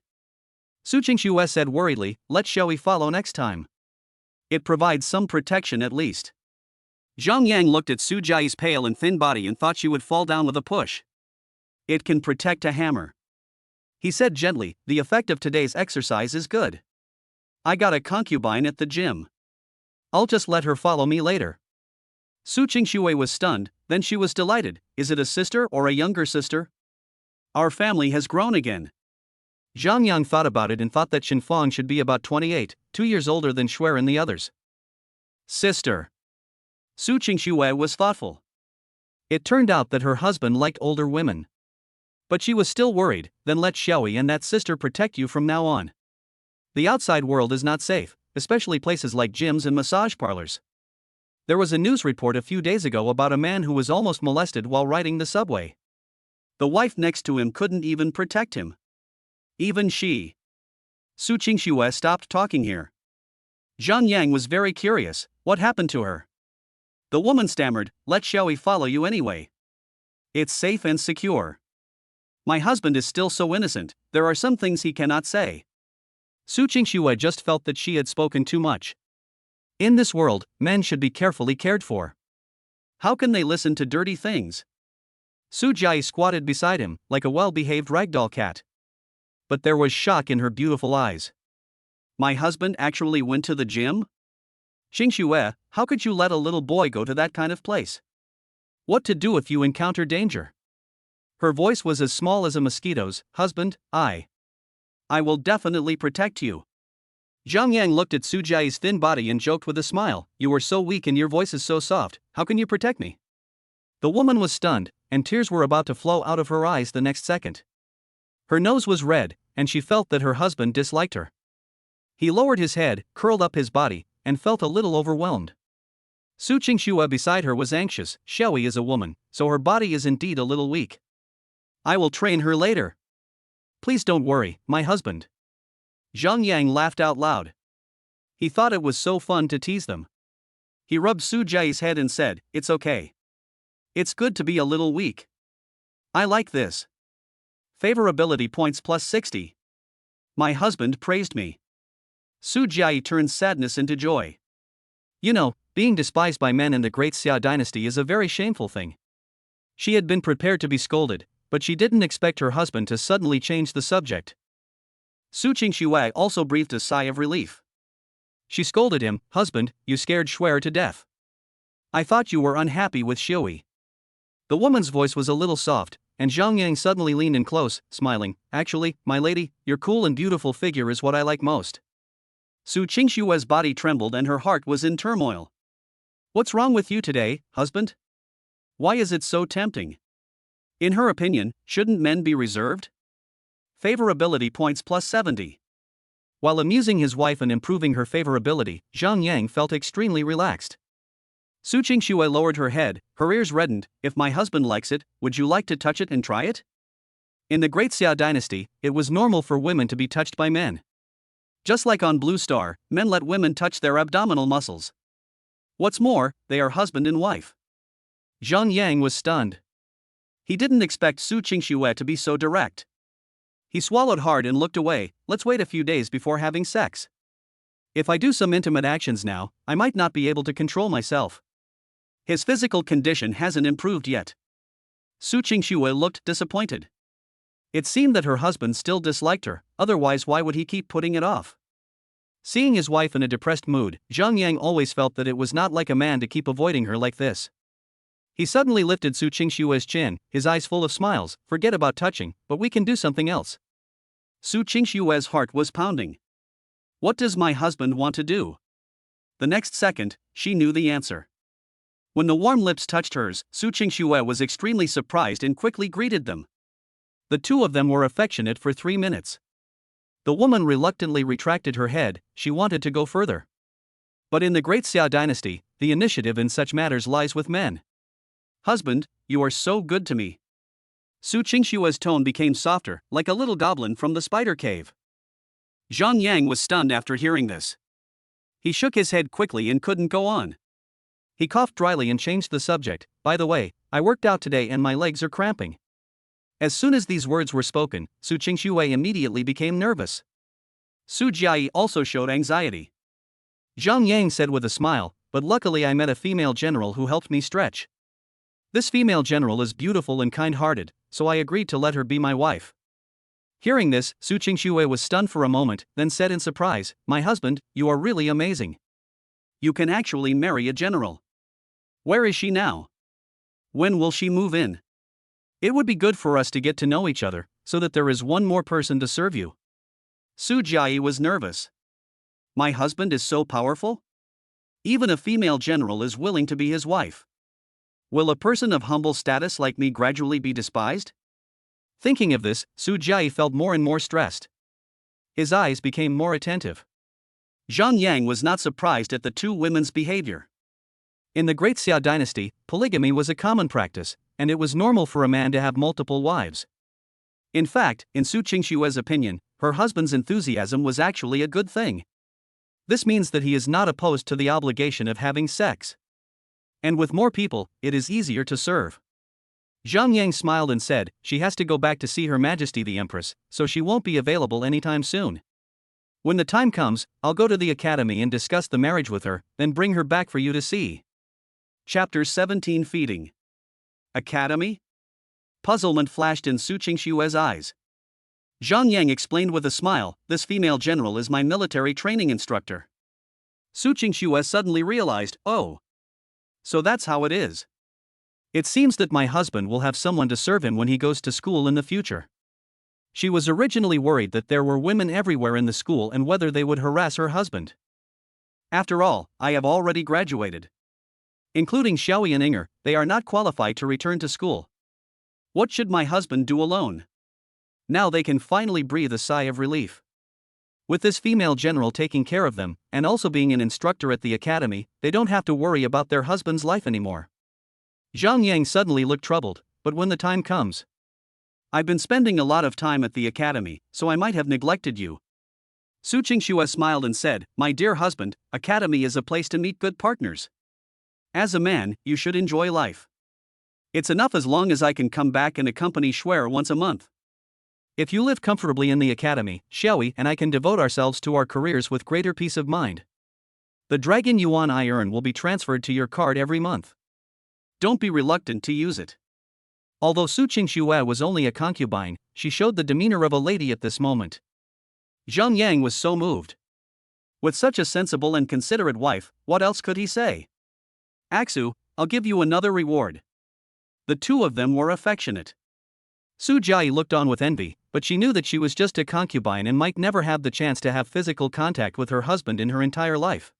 [SPEAKER 1] Su Qingxue said worriedly, "Let Xiaoyi follow next time. It provides some protection at least. Zhang Yang looked at Su Jiayi's pale and thin body and thought she would fall down with a push. It can protect a hammer. He said gently, the effect of today's exercise is good. I got a concubine at the gym. I'll just let her follow me later. Su Qingxue was stunned, then she was delighted. Is it a sister or a younger sister? Our family has grown again.
[SPEAKER 2] Zhang Yang thought about it and thought that Xinfang should be about 28, 2 years older than Shuer and the others.
[SPEAKER 1] Sister. Su Qingxue was thoughtful.
[SPEAKER 2] It turned out that her husband liked older women. But she was still worried. Then let Xiaoyi and that sister protect you from now on. The outside world is not safe, especially places like gyms and massage parlors. There was a news report a few days ago about a man who was almost molested while riding the subway.
[SPEAKER 1] The wife next to him couldn't even protect him. Even she. Su Qingxue stopped talking here. Zhang Yang was very curious. What happened to her? The woman stammered, let Xiaoyi follow you anyway. It's safe and secure. My husband is still so innocent, there are some things he cannot say.
[SPEAKER 2] Su Qingxue just felt that she had spoken too much. In this world, men should be carefully cared for.
[SPEAKER 1] How can they listen to dirty things?
[SPEAKER 2] Su Jiayi squatted beside him, like a well-behaved ragdoll cat. But there was shock in her beautiful eyes.
[SPEAKER 1] My husband actually went to the gym? Qingxue, how could you let a little boy go to that kind of place?
[SPEAKER 2] What to do if you encounter danger? Her voice was as small as a mosquito's. Husband, I
[SPEAKER 1] will definitely protect you.
[SPEAKER 2] Zhang Yang looked at Su Jiayi's thin body and joked with a smile, you are so weak and your voice is so soft, how can you protect me? The woman was stunned, and tears were about to flow out of her eyes the next second. Her nose was red, and she felt that her husband disliked her. He lowered his head, curled up his body, and felt a little overwhelmed. Su Qingxue beside her was anxious. Xiaoyi is a woman, so her body is indeed a little weak.
[SPEAKER 1] I will train her later.
[SPEAKER 2] Please don't worry, my husband.
[SPEAKER 1] Zhang Yang laughed out loud. He thought it was so fun to tease them. He rubbed Su Jiayi's head and said, it's okay. It's good to be a little weak. I like this. Favorability points plus 60. My husband praised me. Su Jiayi turned sadness into joy.
[SPEAKER 2] You know, being despised by men in the Great Xia dynasty is a very shameful thing. She had been prepared to be scolded, but she didn't expect her husband to suddenly change the subject.
[SPEAKER 1] Su Qingxue also breathed a sigh of relief.
[SPEAKER 2] She scolded him, husband, you scared Shuer to death. I thought you were unhappy with Xiaoyi. The woman's voice was a little soft, and Zhang Yang suddenly leaned in close, smiling. Actually, my lady, your cool and beautiful figure is what I like most.
[SPEAKER 1] Su Qingxue's body trembled and her heart was in turmoil. What's wrong with you today, husband? Why is it so tempting? In her opinion, shouldn't men be reserved? Favorability points plus 70.
[SPEAKER 2] While amusing his wife and improving her favorability, Zhang Yang felt extremely relaxed.
[SPEAKER 1] Su Qingxue lowered her head, her ears reddened. If my husband likes it, would you like to touch it and try it?
[SPEAKER 2] In the Great Xia dynasty, it was normal for women to be touched by men.
[SPEAKER 1] Just like on Blue Star, men let women touch their abdominal muscles. What's more, they are husband and wife.
[SPEAKER 2] Zhang Yang was stunned.
[SPEAKER 1] He didn't expect Su Qingxue to be so direct. He swallowed hard and looked away. Let's wait a few days before having sex. If I do some intimate actions now, I might not be able to control myself. His physical condition hasn't improved yet. Su Qingxue looked disappointed. It seemed that her husband still disliked her, otherwise why would he keep putting it off?
[SPEAKER 2] Seeing his wife in a depressed mood, Zhang Yang always felt that it was not like a man to keep avoiding her like this. He suddenly lifted Su Qingxue's chin, his eyes full of smiles. Forget about touching, but we can do something else.
[SPEAKER 1] Su Qingxue's heart was pounding. What does my husband want to do? The next second, she knew the answer. When the warm lips touched hers, Su Qingxue was extremely surprised and quickly greeted them.
[SPEAKER 2] The two of them were affectionate for 3 minutes. The woman reluctantly retracted her head. She wanted to go further. But in the Great Xia dynasty, the initiative in such matters lies with men.
[SPEAKER 1] Husband, you are so good to me. Su Qingxue's tone became softer, like a little goblin from the spider cave. Zhang Yang was stunned after hearing this. He shook his head quickly and couldn't go on.
[SPEAKER 2] He coughed dryly and changed the subject. By the way, I worked out today and my legs are cramping. As soon as these words were spoken, Su Qingxue immediately became nervous.
[SPEAKER 1] Su Jiayi also showed anxiety.
[SPEAKER 2] Zhang Yang said with a smile, but luckily I met a female general who helped me stretch. This female general is beautiful and kind-hearted, so I agreed to let her be my wife. Hearing this, Su Qingxue was stunned for a moment, then said in surprise, "My husband, you are really amazing.
[SPEAKER 1] You can actually marry a general. Where is she now? When will she move in?
[SPEAKER 2] It would be good for us to get to know each other, so that there is one more person to serve you."
[SPEAKER 1] Su Jiayi was nervous. My husband is so powerful? Even a female general is willing to be his wife. Will a person of humble status like me gradually be despised?
[SPEAKER 2] Thinking of this, Su Jiayi felt more and more stressed. His eyes became more attentive.
[SPEAKER 1] Zhang Yang was not surprised at the two women's behavior.
[SPEAKER 2] In the Great Xia dynasty, polygamy was a common practice, and it was normal for a man to have multiple wives.
[SPEAKER 1] In fact, in Su Qingxue's opinion, her husband's enthusiasm was actually a good thing.
[SPEAKER 2] This means that he is not opposed to the obligation of having sex. And with more people, it is easier to serve. Zhang Yang smiled and said, "She has to go back to see Her Majesty the Empress, so she won't be available anytime soon. When the time comes, I'll go to the academy and discuss the marriage with her, then bring her back for you to see."
[SPEAKER 1] Chapter 17 Feeding. Academy? Puzzlement flashed in Su Qingxue's eyes. Zhang Yang explained with a smile, "This female general is my military training instructor." Su Qingxue suddenly realized, "Oh. So that's how it is.
[SPEAKER 2] It seems that my husband will have someone to serve him when he goes to school in the future." She was originally worried that there were women everywhere in the school and whether they would harass her husband.
[SPEAKER 1] After all, I have already graduated. Including Xiaoyi and Inger, they are not qualified to return to school. What should my husband do alone? Now they can finally breathe a sigh of relief. With this female general taking care of them, and also being an instructor at the academy, they don't have to worry about their husband's life anymore.
[SPEAKER 2] Zhang Yang suddenly looked troubled, but when the time comes.
[SPEAKER 1] I've been spending a lot of time at the academy, so I might have neglected you. Su Qingxue smiled and said, "My dear husband, academy is a place to meet good partners. As a man, you should enjoy life. It's enough as long as I can come back and accompany Shuer once a month.
[SPEAKER 2] If you live comfortably in the academy, Xiaoyi and I can devote ourselves to our careers with greater peace of mind. The dragon yuan I earn will be transferred to your card every month.
[SPEAKER 1] Don't be reluctant to use it."
[SPEAKER 2] Although Su Qingxue was only a concubine, she showed the demeanor of a lady at this moment.
[SPEAKER 1] Zhang Yang was so moved. With such a sensible and considerate wife, what else could he say? "Aksu, I'll give you another reward." The two of them were affectionate.
[SPEAKER 2] Su Jiayi looked on with envy, but she knew that she was just a concubine and might never have the chance to have physical contact with her husband in her entire life.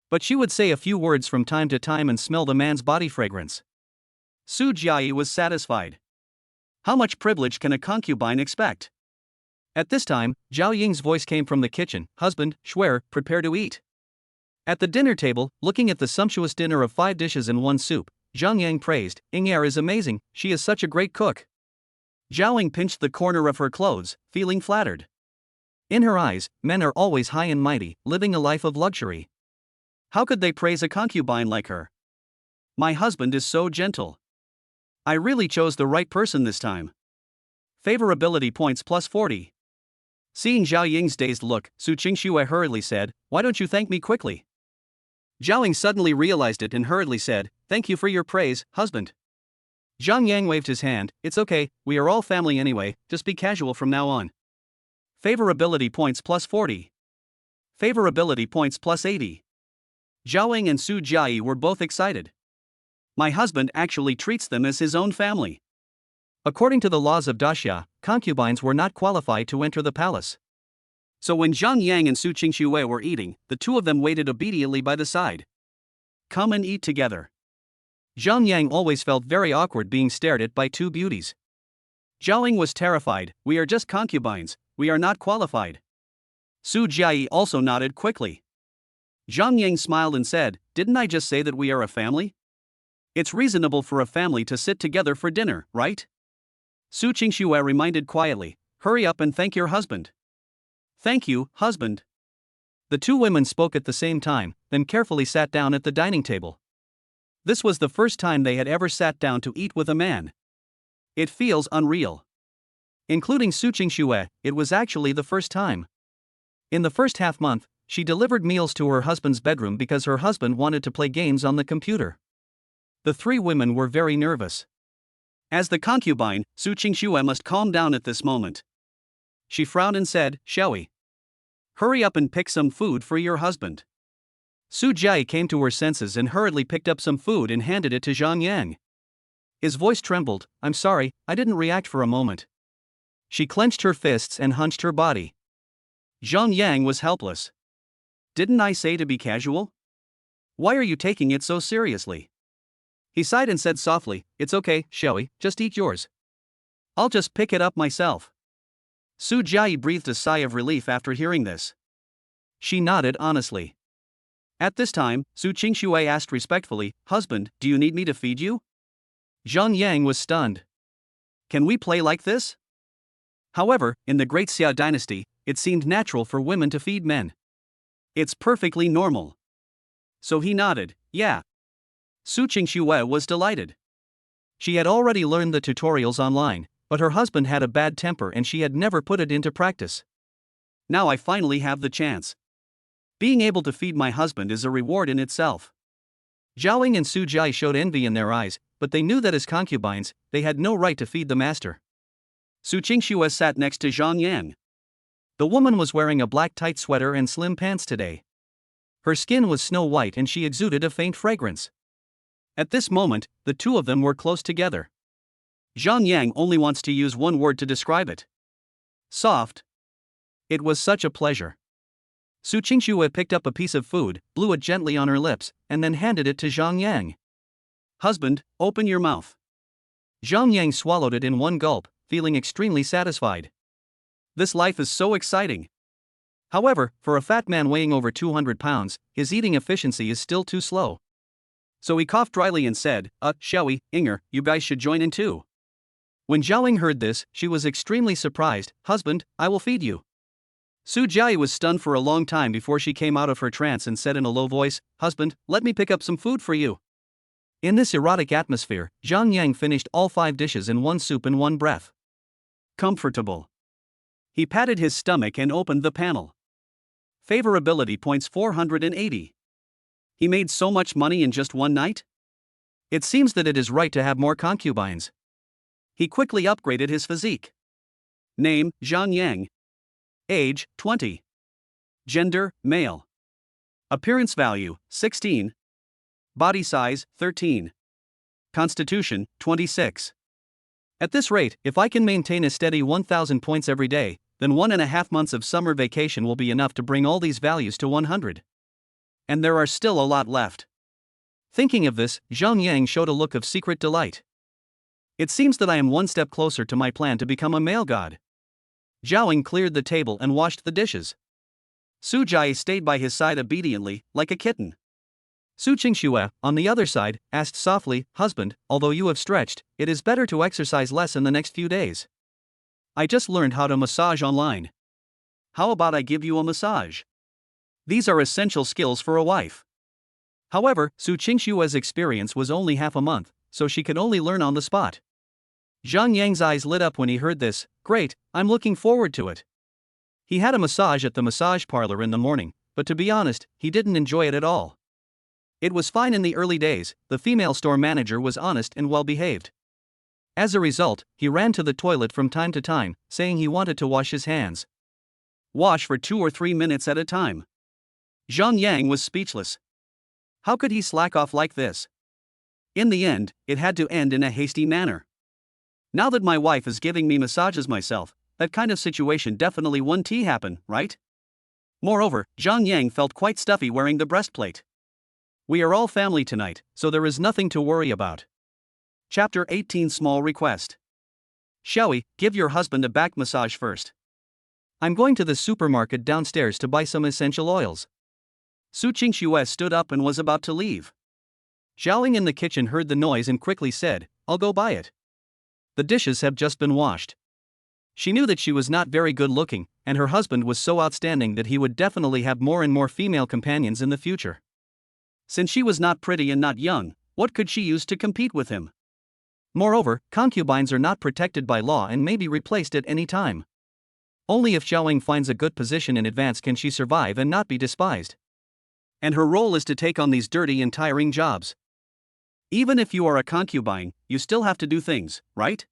[SPEAKER 2] But she would say a few words from time to time and smell the man's body fragrance.
[SPEAKER 1] Su Jiayi was satisfied. How much privilege can a concubine expect?
[SPEAKER 2] At this time, Zhao Ying's voice came from the kitchen, "Husband, Shuer, prepare to eat." At the dinner table, looking at the sumptuous dinner of 5 dishes and 1 soup, Zhang Yang praised, "Inger is amazing, she is such a great cook."
[SPEAKER 1] Zhao Ying pinched the corner of her clothes, feeling flattered.
[SPEAKER 2] In her eyes, men are always high and mighty, living a life of luxury.
[SPEAKER 1] How could they praise a concubine like her? My husband is so gentle. I really chose the right person this time. Favorability points plus 40. Seeing Zhao Ying's dazed look, Su Qingxue hurriedly said, "Why don't you thank me quickly?" Zhao Ying suddenly realized it and hurriedly said, "Thank you for your praise, husband." Zhang Yang waved his hand, "It's okay, we are all family anyway, just be casual from now on." Favorability points plus 40. Favorability points plus 80. Zhao Ying and Su Jiayi were both excited. My husband actually treats them as his own family.
[SPEAKER 2] According to the laws of Daxia, concubines were not qualified to enter the palace.
[SPEAKER 1] So when Zhang Yang and Su Qingxue were eating, the two of them waited obediently by the side. "Come and eat together."
[SPEAKER 2] Zhang Yang always felt very awkward being stared at by two beauties.
[SPEAKER 1] Zhao Ying was terrified, "We are just concubines, we are not qualified." Su Jiayi also nodded quickly. Zhang Yang smiled and said, "Didn't I just say that we are a family? It's reasonable for a family to sit together for dinner, right?" Su Qingxue reminded quietly, "Hurry up and thank your husband." "Thank you, husband."
[SPEAKER 2] The two women spoke at the same time, then carefully sat down at the dining table.
[SPEAKER 1] This was the first time they had ever sat down to eat with a man. It feels unreal. Including Su Qingxue, it was actually the first time. In the first half month,
[SPEAKER 2] She delivered meals to her husband's bedroom because her husband wanted to play games on the computer. The three women were very nervous.
[SPEAKER 1] As the concubine, Su Qingxue must calm down at this moment. She frowned and said, "Shall we? Hurry up and pick some food for your husband."
[SPEAKER 2] Su Jie came to her senses and hurriedly picked up some food and handed it to Zhang Yang. His voice trembled. "I'm sorry, I didn't react for a moment." She clenched her fists and hunched her body.
[SPEAKER 1] Zhang Yang was helpless. "Didn't I say to be casual? Why are you taking it so seriously?" He sighed and said softly, "It's okay, Shelly, just eat yours. I'll just pick it up myself." Su Jie breathed a sigh of relief after hearing this.
[SPEAKER 2] She nodded honestly.
[SPEAKER 1] At this time, Su Qingxue asked respectfully, "Husband, do you need me to feed you?"
[SPEAKER 2] Zhang Yang was stunned.
[SPEAKER 1] "Can we play like this?" However, in the Great Xia dynasty, it seemed natural for women to feed men. It's perfectly normal. So he nodded, "Yeah." Su Qingxue was delighted.
[SPEAKER 2] She had already learned the tutorials online, but her husband had a bad temper and she had never put it into practice.
[SPEAKER 1] Now I finally have the chance. Being able to feed my husband is a reward in itself.
[SPEAKER 2] Zhaoling and Su Jie showed envy in their eyes, but they knew that as concubines, they had no right to feed the master.
[SPEAKER 1] Su Qingxue sat next to Zhang Yang.
[SPEAKER 2] The woman was wearing a black tight sweater and slim pants today. Her skin was snow white and she exuded a faint fragrance.
[SPEAKER 1] At this moment, the two of them were close together. Zhang Yang only wants to use one word to describe it. Soft.
[SPEAKER 2] It was such a pleasure. Su Qingxue picked up a piece of food, blew it gently on her lips, and then handed it to Zhang Yang.
[SPEAKER 1] "Husband, open your mouth."
[SPEAKER 2] Zhang Yang swallowed it in one gulp, feeling extremely satisfied.
[SPEAKER 1] This life is so exciting.
[SPEAKER 2] However, for a fat man weighing over 200 pounds, his eating efficiency is still too slow.
[SPEAKER 1] So he coughed dryly and said, Shelly, Inger, you guys should join in too."
[SPEAKER 2] When Zhaoling heard this, she was extremely surprised. "Husband, I will feed you."
[SPEAKER 1] Su Jie was stunned for a long time before she came out of her trance and said in a low voice, "Husband, let me pick up some food for you."
[SPEAKER 2] In this erotic atmosphere, Zhang Yang finished all 5 dishes in one soup in one breath.
[SPEAKER 1] Comfortable. He patted his stomach and opened the panel. Favorability points 480. He made so much money in just one night?
[SPEAKER 2] It seems that it is right to have more concubines.
[SPEAKER 1] He quickly upgraded his physique. Name, Zhang Yang. Age, 20. Gender, male. Appearance value, 16. Body size, 13. Constitution, 26.
[SPEAKER 2] At this rate, if I can maintain a steady 1,000 points every day, then 1.5 months of summer vacation will be enough to bring all these values to 100.
[SPEAKER 1] And there are still a lot left.
[SPEAKER 2] Thinking of this, Zhang Yang showed a look of secret delight.
[SPEAKER 1] It seems that I am one step closer to my plan to become a male god. Zhaoling cleared the table and washed the dishes. Su Jie stayed by his side obediently, like a kitten.
[SPEAKER 2] Su Qingxue, on the other side, asked softly, "Husband, although you have stretched, it is better to exercise less in the next few days.
[SPEAKER 1] I just learned how to massage online. How about I give you a massage? These are essential skills for a wife." However, Su Qingxue's experience was only half a month, so she could only learn on the spot. Zhang Yang's eyes lit up when he heard this. "Great, I'm looking forward to it." He had a massage at the massage parlor in the morning, but to be honest, he didn't enjoy it at all. It was fine in the early days, the female store manager was honest and well behaved. As a result, he ran to the toilet from time to time, saying he wanted to wash his hands. Wash for 2 or 3 minutes at a time. Zhang Yang was speechless. How could he slack off like this? In the end, it had to end in a hasty manner. Now that my wife is giving me massages myself, that kind of situation definitely won't happen, right? Moreover, Zhang Yang felt quite stuffy wearing the breastplate. We are all family tonight, so there is nothing to worry about. Chapter 18 Small Request. Shall we, give your husband a back massage first?
[SPEAKER 2] I'm going to the supermarket downstairs to buy some essential oils.
[SPEAKER 1] Su Qingxue stood up and was about to leave.
[SPEAKER 2] Zhaoling in the kitchen heard the noise and quickly said, "I'll go buy it." The dishes have just been washed. She knew that she was not very good looking, and her husband was so outstanding that he would definitely have more and more female companions in the future.
[SPEAKER 1] Since she was not pretty and not young, what could she use to compete with him?
[SPEAKER 2] Moreover, concubines are not protected by law and may be replaced at any time. Only if Xiaoying finds a good position in advance can she survive and not be despised.
[SPEAKER 1] And her role is to take on these dirty and tiring jobs. Even if you are a concubine, you still have to do things, right?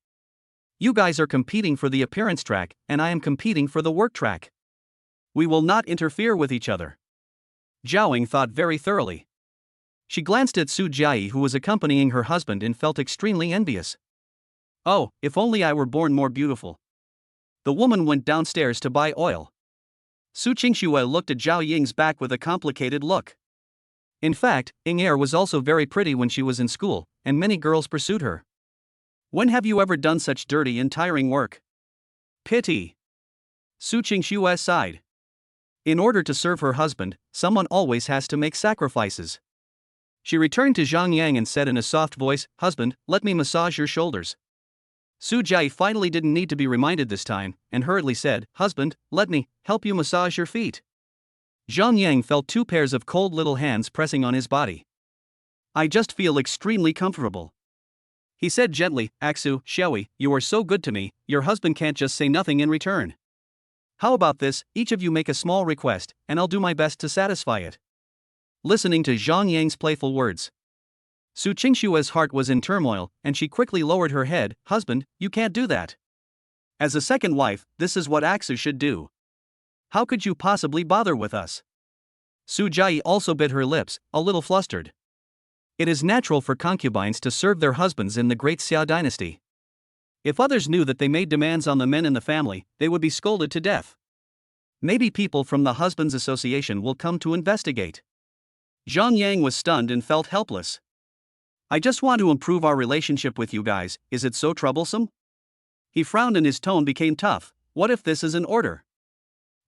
[SPEAKER 2] You guys are competing for the appearance track, and I am competing for the work track.
[SPEAKER 1] We will not interfere with each other. Zhaoying thought very thoroughly.
[SPEAKER 2] She glanced at Su Jiayi, who was accompanying her husband, and felt extremely envious.
[SPEAKER 1] Oh, if only I were born more beautiful. The woman went downstairs to buy oil. Su Qingxue looked at Zhao Ying's back with a complicated look.
[SPEAKER 2] In fact, Ying Er was also very pretty when she was in school, and many girls pursued her.
[SPEAKER 1] When have you ever done such dirty and tiring work? Pity. Su Qingxue sighed.
[SPEAKER 2] In order to serve her husband, someone always has to make sacrifices. She returned to Zhang Yang and said in a soft voice, "Husband, let me massage your shoulders." Su Jiayi finally didn't need to be reminded this time, and hurriedly said, "Husband, let me help you massage your feet." Zhang Yang felt two pairs of cold little hands pressing on his body.
[SPEAKER 1] I just feel extremely comfortable. He said gently, Aksu, Xiaoyi, you are so good to me, your husband can't just say nothing in return. How about this, each of you make a small request, and I'll do my best to satisfy it.
[SPEAKER 2] Listening to Zhang Yang's playful words, Su Qingxue's heart was in turmoil, and she quickly lowered her head. "Husband, you can't do that.
[SPEAKER 1] As a second wife, this is what Aksu should do. How could you possibly bother with us?"
[SPEAKER 2] Su Jiayi also bit her lips, a little flustered. It is natural for concubines to serve their husbands in the great Xia dynasty.
[SPEAKER 1] If others knew that they made demands on the men in the family, they would be scolded to death. Maybe people from the Husbands Association will come to investigate. Zhang Yang was stunned and felt helpless. I just want to improve our relationship with you guys, is it so troublesome? He frowned and his tone became tough. What if this is an order?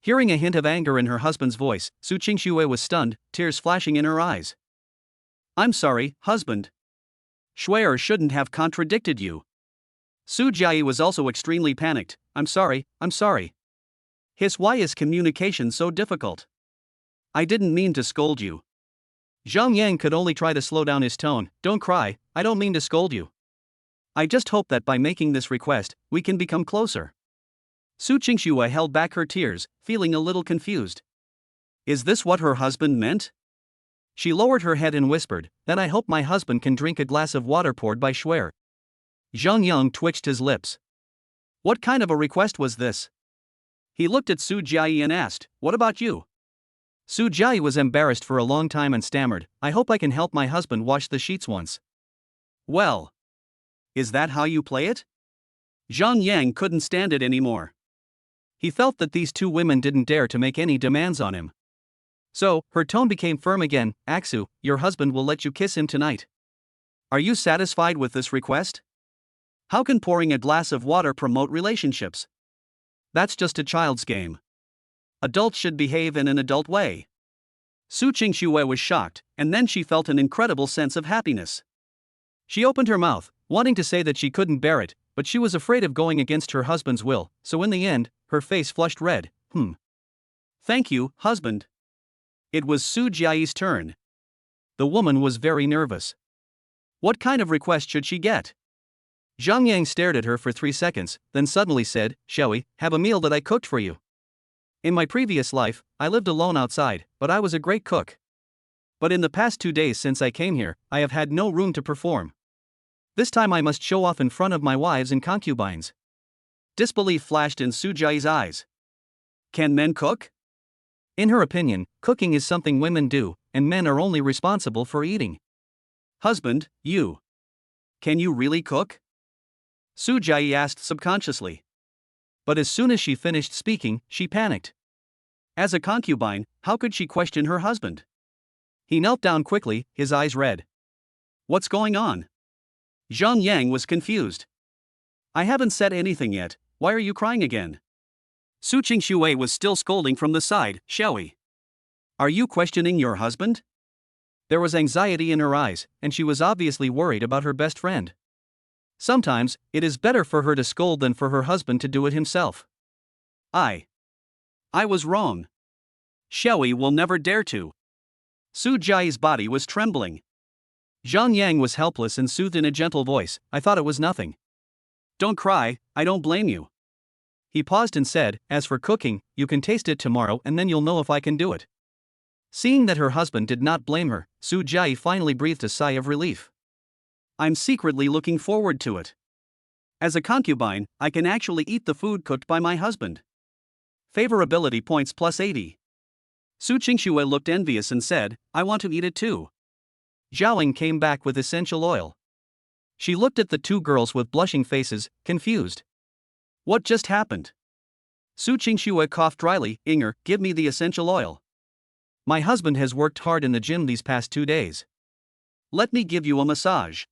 [SPEAKER 2] Hearing a hint of anger in her husband's voice, Su Qingxue was stunned, tears flashing in her eyes.
[SPEAKER 1] I'm sorry, husband. Shui'er shouldn't have contradicted you. Su Jiayi was also extremely panicked. I'm sorry. Why is communication so difficult? I didn't mean to scold you.
[SPEAKER 2] Zhang Yang could only try to slow down his tone. Don't cry, I don't mean to scold you.
[SPEAKER 1] I just hope that by making this request, we can become closer. Su Qingxue held back her tears, feeling a little confused. Is this what her husband meant?
[SPEAKER 2] She lowered her head and whispered, "Then I hope my husband can drink a glass of water poured by Shui'er." Zhang Yang twitched his lips.
[SPEAKER 1] What kind of a request was this? He looked at Su Jiayi and asked, what about you?
[SPEAKER 2] Su Jiayi was embarrassed for a long time and stammered, "I hope I can help my husband wash the sheets once."
[SPEAKER 1] Well, is that how you play it? Zhang Yang couldn't stand it anymore.
[SPEAKER 2] He felt that these two women didn't dare to make any demands on him. So, her tone became firm again. Aksu, your husband will let you kiss him tonight.
[SPEAKER 1] Are you satisfied with this request? How can pouring a glass of water promote relationships? That's just a child's game. Adults should behave in an adult way. Su Qingxue was shocked, and then she felt an incredible sense of happiness.
[SPEAKER 2] She opened her mouth, wanting to say that she couldn't bear it, but she was afraid of going against her husband's will, so in the end, her face flushed red.
[SPEAKER 1] Thank you, husband. It was Su Jiayi's turn.
[SPEAKER 2] The woman was very nervous.
[SPEAKER 1] What kind of request should she get?
[SPEAKER 2] Zhang Yang stared at her for 3 seconds, then suddenly said, "Xiaoyi, have a meal that I cooked for you. In my previous life, I lived alone outside, but I was a great cook. But in the past 2 days since I came here, I have had no room to perform. This time I must show off in front of my wives and concubines."
[SPEAKER 1] Disbelief flashed in Su Jiayi's eyes. Can men cook?
[SPEAKER 2] In her opinion, cooking is something women do, and men are only responsible for eating.
[SPEAKER 1] Husband, can you really cook? Su Jiayi asked subconsciously.
[SPEAKER 2] But as soon as she finished speaking, she panicked.
[SPEAKER 1] As a concubine, how could she question her husband?
[SPEAKER 2] He knelt down quickly, his eyes red.
[SPEAKER 1] What's going on? Zhang Yang was confused. I haven't said anything yet, why are you crying again? Su Qingxue was still scolding from the side. Xiaoyi, are you questioning your husband?
[SPEAKER 2] There was anxiety in her eyes, and she was obviously worried about her best friend. Sometimes, it is better for her to scold than for her husband to do it himself.
[SPEAKER 1] I was wrong. Xiaoyi will never dare to. Su Jiayi's body was trembling.
[SPEAKER 2] Zhang Yang was helpless and soothed in a gentle voice, "I thought it was nothing.
[SPEAKER 1] Don't cry, I don't blame you."
[SPEAKER 2] He paused and said, "As for cooking, you can taste it tomorrow and then you'll know if I can do it." Seeing that her husband did not blame her, Su Jiayi finally breathed a sigh of relief.
[SPEAKER 1] I'm secretly looking forward to it. As a concubine, I can actually eat the food cooked by my husband. Favorability points plus 80. Su Qingxue looked envious and said, I want to eat it too.
[SPEAKER 2] Zhao came back with essential oil. She looked at the two girls with blushing faces, confused.
[SPEAKER 1] What just happened? Su Qingxue coughed dryly. Inger, give me the essential oil.
[SPEAKER 2] My husband has worked hard in the gym these past 2 days.
[SPEAKER 1] Let me give you a massage.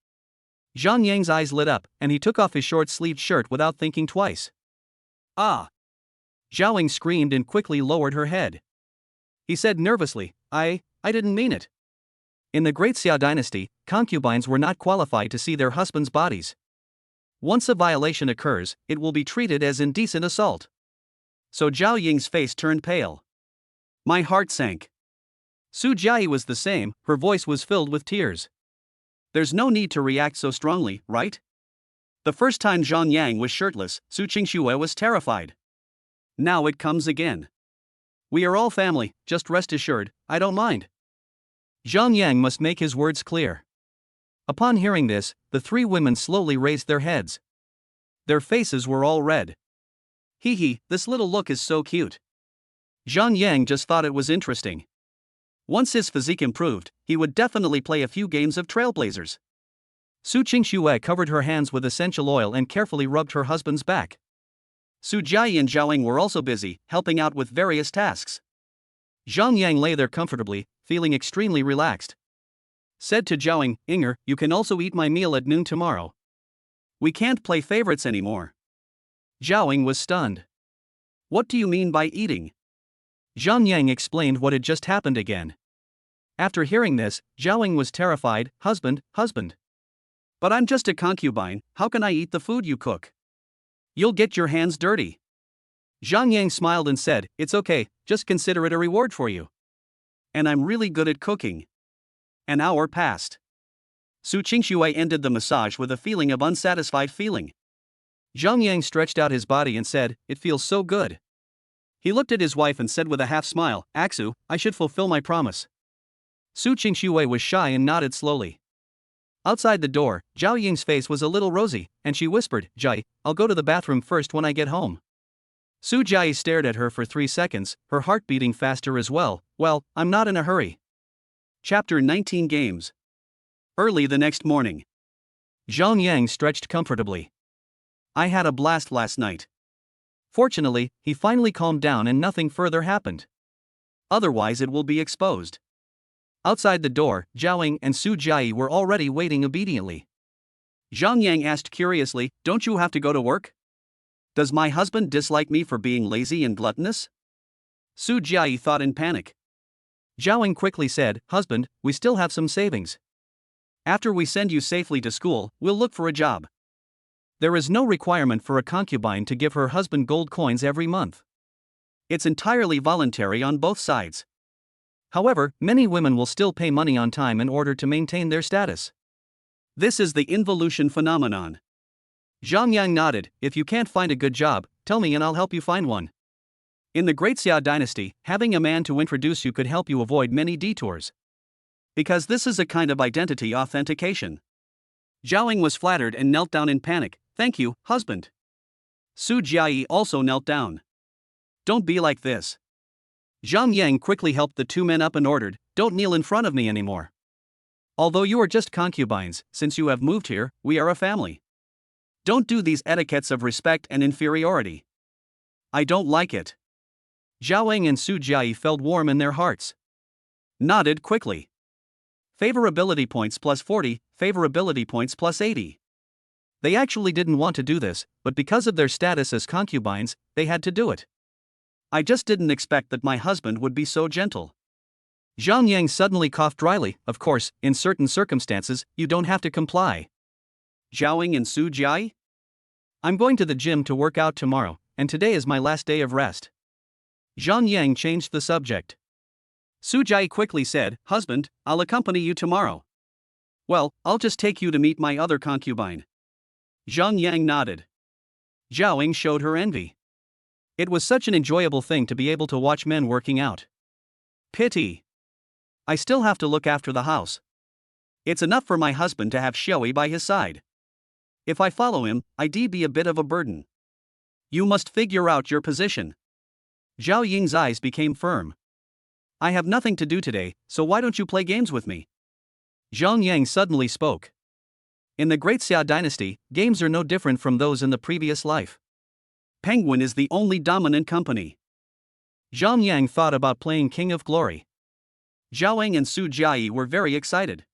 [SPEAKER 2] Zhang Yang's eyes lit up, and he took off his short-sleeved shirt without thinking twice.
[SPEAKER 1] Ah!
[SPEAKER 2] Zhao screamed and quickly lowered her head. He said nervously, I didn't mean it. In the Great Xia dynasty, concubines were not qualified to see their husbands' bodies. Once a violation occurs, it will be treated as indecent assault.
[SPEAKER 1] So Zhao Ying's face turned pale. My heart sank.
[SPEAKER 2] Su Jiayi was the same, her voice was filled with tears.
[SPEAKER 1] There's no need to react so strongly, right? The first time Zhang Yang was shirtless, Su Qingxue was terrified. Now it comes again. We are all family, just rest assured, I don't mind.
[SPEAKER 2] Zhang Yang must make his words clear. Upon hearing this, the three women slowly raised their heads. Their faces were all red.
[SPEAKER 1] Hee hee, this little look is so cute. Zhang Yang just thought it was interesting. Once his physique improved, he would definitely play a few games of Trailblazers.
[SPEAKER 2] Su Qingxue covered her hands with essential oil and carefully rubbed her husband's back.
[SPEAKER 1] Su Jiayi and Zhao were also busy, helping out with various tasks.
[SPEAKER 2] Zhang Yang lay there comfortably, feeling extremely relaxed.
[SPEAKER 1] Said to Zhao, Inger, you can also eat my meal at noon tomorrow. We can't play favorites anymore.
[SPEAKER 2] Zhao was stunned.
[SPEAKER 1] What do you mean by eating?
[SPEAKER 2] Zhang Yang explained what had just happened again. After hearing this, Zhao was terrified. Husband.
[SPEAKER 1] But I'm just a concubine, how can I eat the food you cook? You'll get your hands dirty.
[SPEAKER 2] Zhang Yang smiled and said, it's okay, just consider it a reward for you.
[SPEAKER 1] And I'm really good at cooking. An hour passed. Su Qingxue ended the massage with a feeling of unsatisfied feeling.
[SPEAKER 2] Zhang Yang stretched out his body and said, it feels so good.
[SPEAKER 1] He looked at his wife and said with a half smile, Aksu, I should fulfill my promise.
[SPEAKER 2] Su Qingxue was shy and nodded slowly. Outside the door, Zhao Ying's face was a little rosy, and she whispered, Jiayi, I'll go to the bathroom first when I get home. Su Jiayi stared at her for 3 seconds, her heart beating faster as well. Well, I'm not in a hurry.
[SPEAKER 1] Chapter 19 Games. Early the next morning.
[SPEAKER 2] Zhang Yang stretched comfortably. I had a blast last night. Fortunately, he finally calmed down and nothing further happened.
[SPEAKER 1] Otherwise it will be exposed.
[SPEAKER 2] Outside the door, Zhao and Su Jiayi were already waiting obediently.
[SPEAKER 1] Zhang Yang asked curiously, don't you have to go to work? Does my husband dislike me for being lazy and gluttonous? Su Jiayi thought in panic.
[SPEAKER 2] Zhao quickly said, husband, we still have some savings.
[SPEAKER 1] After we send you safely to school, we'll look for a job.
[SPEAKER 2] There is no requirement for a concubine to give her husband gold coins every month.
[SPEAKER 1] It's entirely voluntary on both sides.
[SPEAKER 2] However, many women will still pay money on time in order to maintain their status.
[SPEAKER 1] This is the involution phenomenon.
[SPEAKER 2] Zhang Yang nodded, if you can't find a good job, tell me and I'll help you find one. In the Great Xia dynasty, having a man to introduce you could help you avoid many detours.
[SPEAKER 1] Because this is a kind of identity authentication. Zhao was flattered and knelt down in panic. Thank you, husband. Su Jiayi also knelt down. Don't be like this.
[SPEAKER 2] Zhang Yang quickly helped the two men up and ordered, don't kneel in front of me anymore. Although you are just concubines, since you have moved here, we are a family.
[SPEAKER 1] Don't do these etiquettes of respect and inferiority. I don't like it.
[SPEAKER 2] Zhao and Su Jiayi felt warm in their hearts.
[SPEAKER 1] Nodded quickly. Favorability points plus 40, favorability points plus 80.
[SPEAKER 2] They actually didn't want to do this, but because of their status as concubines, they had to do it.
[SPEAKER 1] I just didn't expect that my husband would be so gentle.
[SPEAKER 2] Zhang Yang suddenly coughed dryly. Of course, in certain circumstances, you don't have to comply.
[SPEAKER 1] Zhao and Su Jiayi?
[SPEAKER 2] I'm going to the gym to work out tomorrow, and today is my last day of rest. Zhang Yang changed the subject.
[SPEAKER 1] Su Jiayi quickly said, husband, I'll accompany you tomorrow. Well, I'll just take you to meet my other concubine. Zhang Yang nodded.
[SPEAKER 2] Zhao showed her envy. It was such an enjoyable thing to be able to watch men working out.
[SPEAKER 1] Pity. I still have to look after the house. It's enough for my husband to have Xiaoyi by his side. If I follow him, I'd be a bit of a burden. You must figure out your position. Zhao Ying's eyes became firm. I have nothing to do today, so why don't you play games with me?
[SPEAKER 2] Zhang Yang suddenly spoke. In the Great Xia dynasty, games are no different from those in the previous life.
[SPEAKER 1] Penguin is the only dominant company.
[SPEAKER 2] Zhang Yang thought about playing King of Glory.
[SPEAKER 1] Zhao and Su Jiayi were very excited.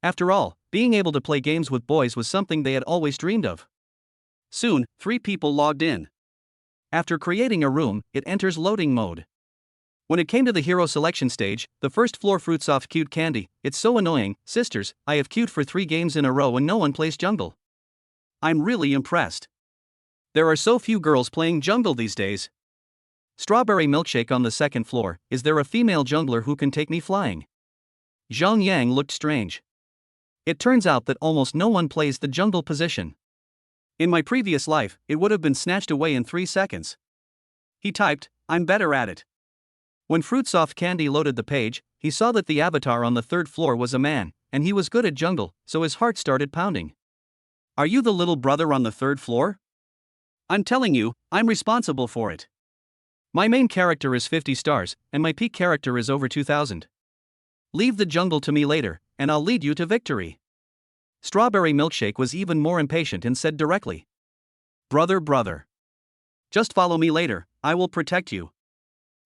[SPEAKER 2] After all, being able to play games with boys was something they had always dreamed of.
[SPEAKER 1] Soon, 3 people logged in.
[SPEAKER 2] After creating a room, it enters loading mode. When it came to the hero selection stage, the first floor fruits off cute candy. It's so annoying, sisters, I have queued for 3 games in a row and no one plays jungle.
[SPEAKER 1] I'm really impressed.
[SPEAKER 2] There are so few girls playing jungle these days. Strawberry milkshake on the second floor, is there a female jungler who can take me flying? Zhang Yang looked strange. It turns out that almost no one plays the jungle position.
[SPEAKER 1] In my previous life, it would have been snatched away in 3 seconds. He typed, I'm better at it.
[SPEAKER 2] When Fruitsoft Candy loaded the page, he saw that the avatar on the 3rd floor was a man, and he was good at jungle, so his heart started pounding.
[SPEAKER 1] Are you the little brother on the 3rd floor? I'm telling you, I'm responsible for it.
[SPEAKER 2] My main character is 50 stars, and my peak character is over 2,000. Leave the jungle to me later, and I'll lead you to victory. Strawberry Milkshake was even more impatient and said directly.
[SPEAKER 1] Brother. Just follow me later, I will protect you.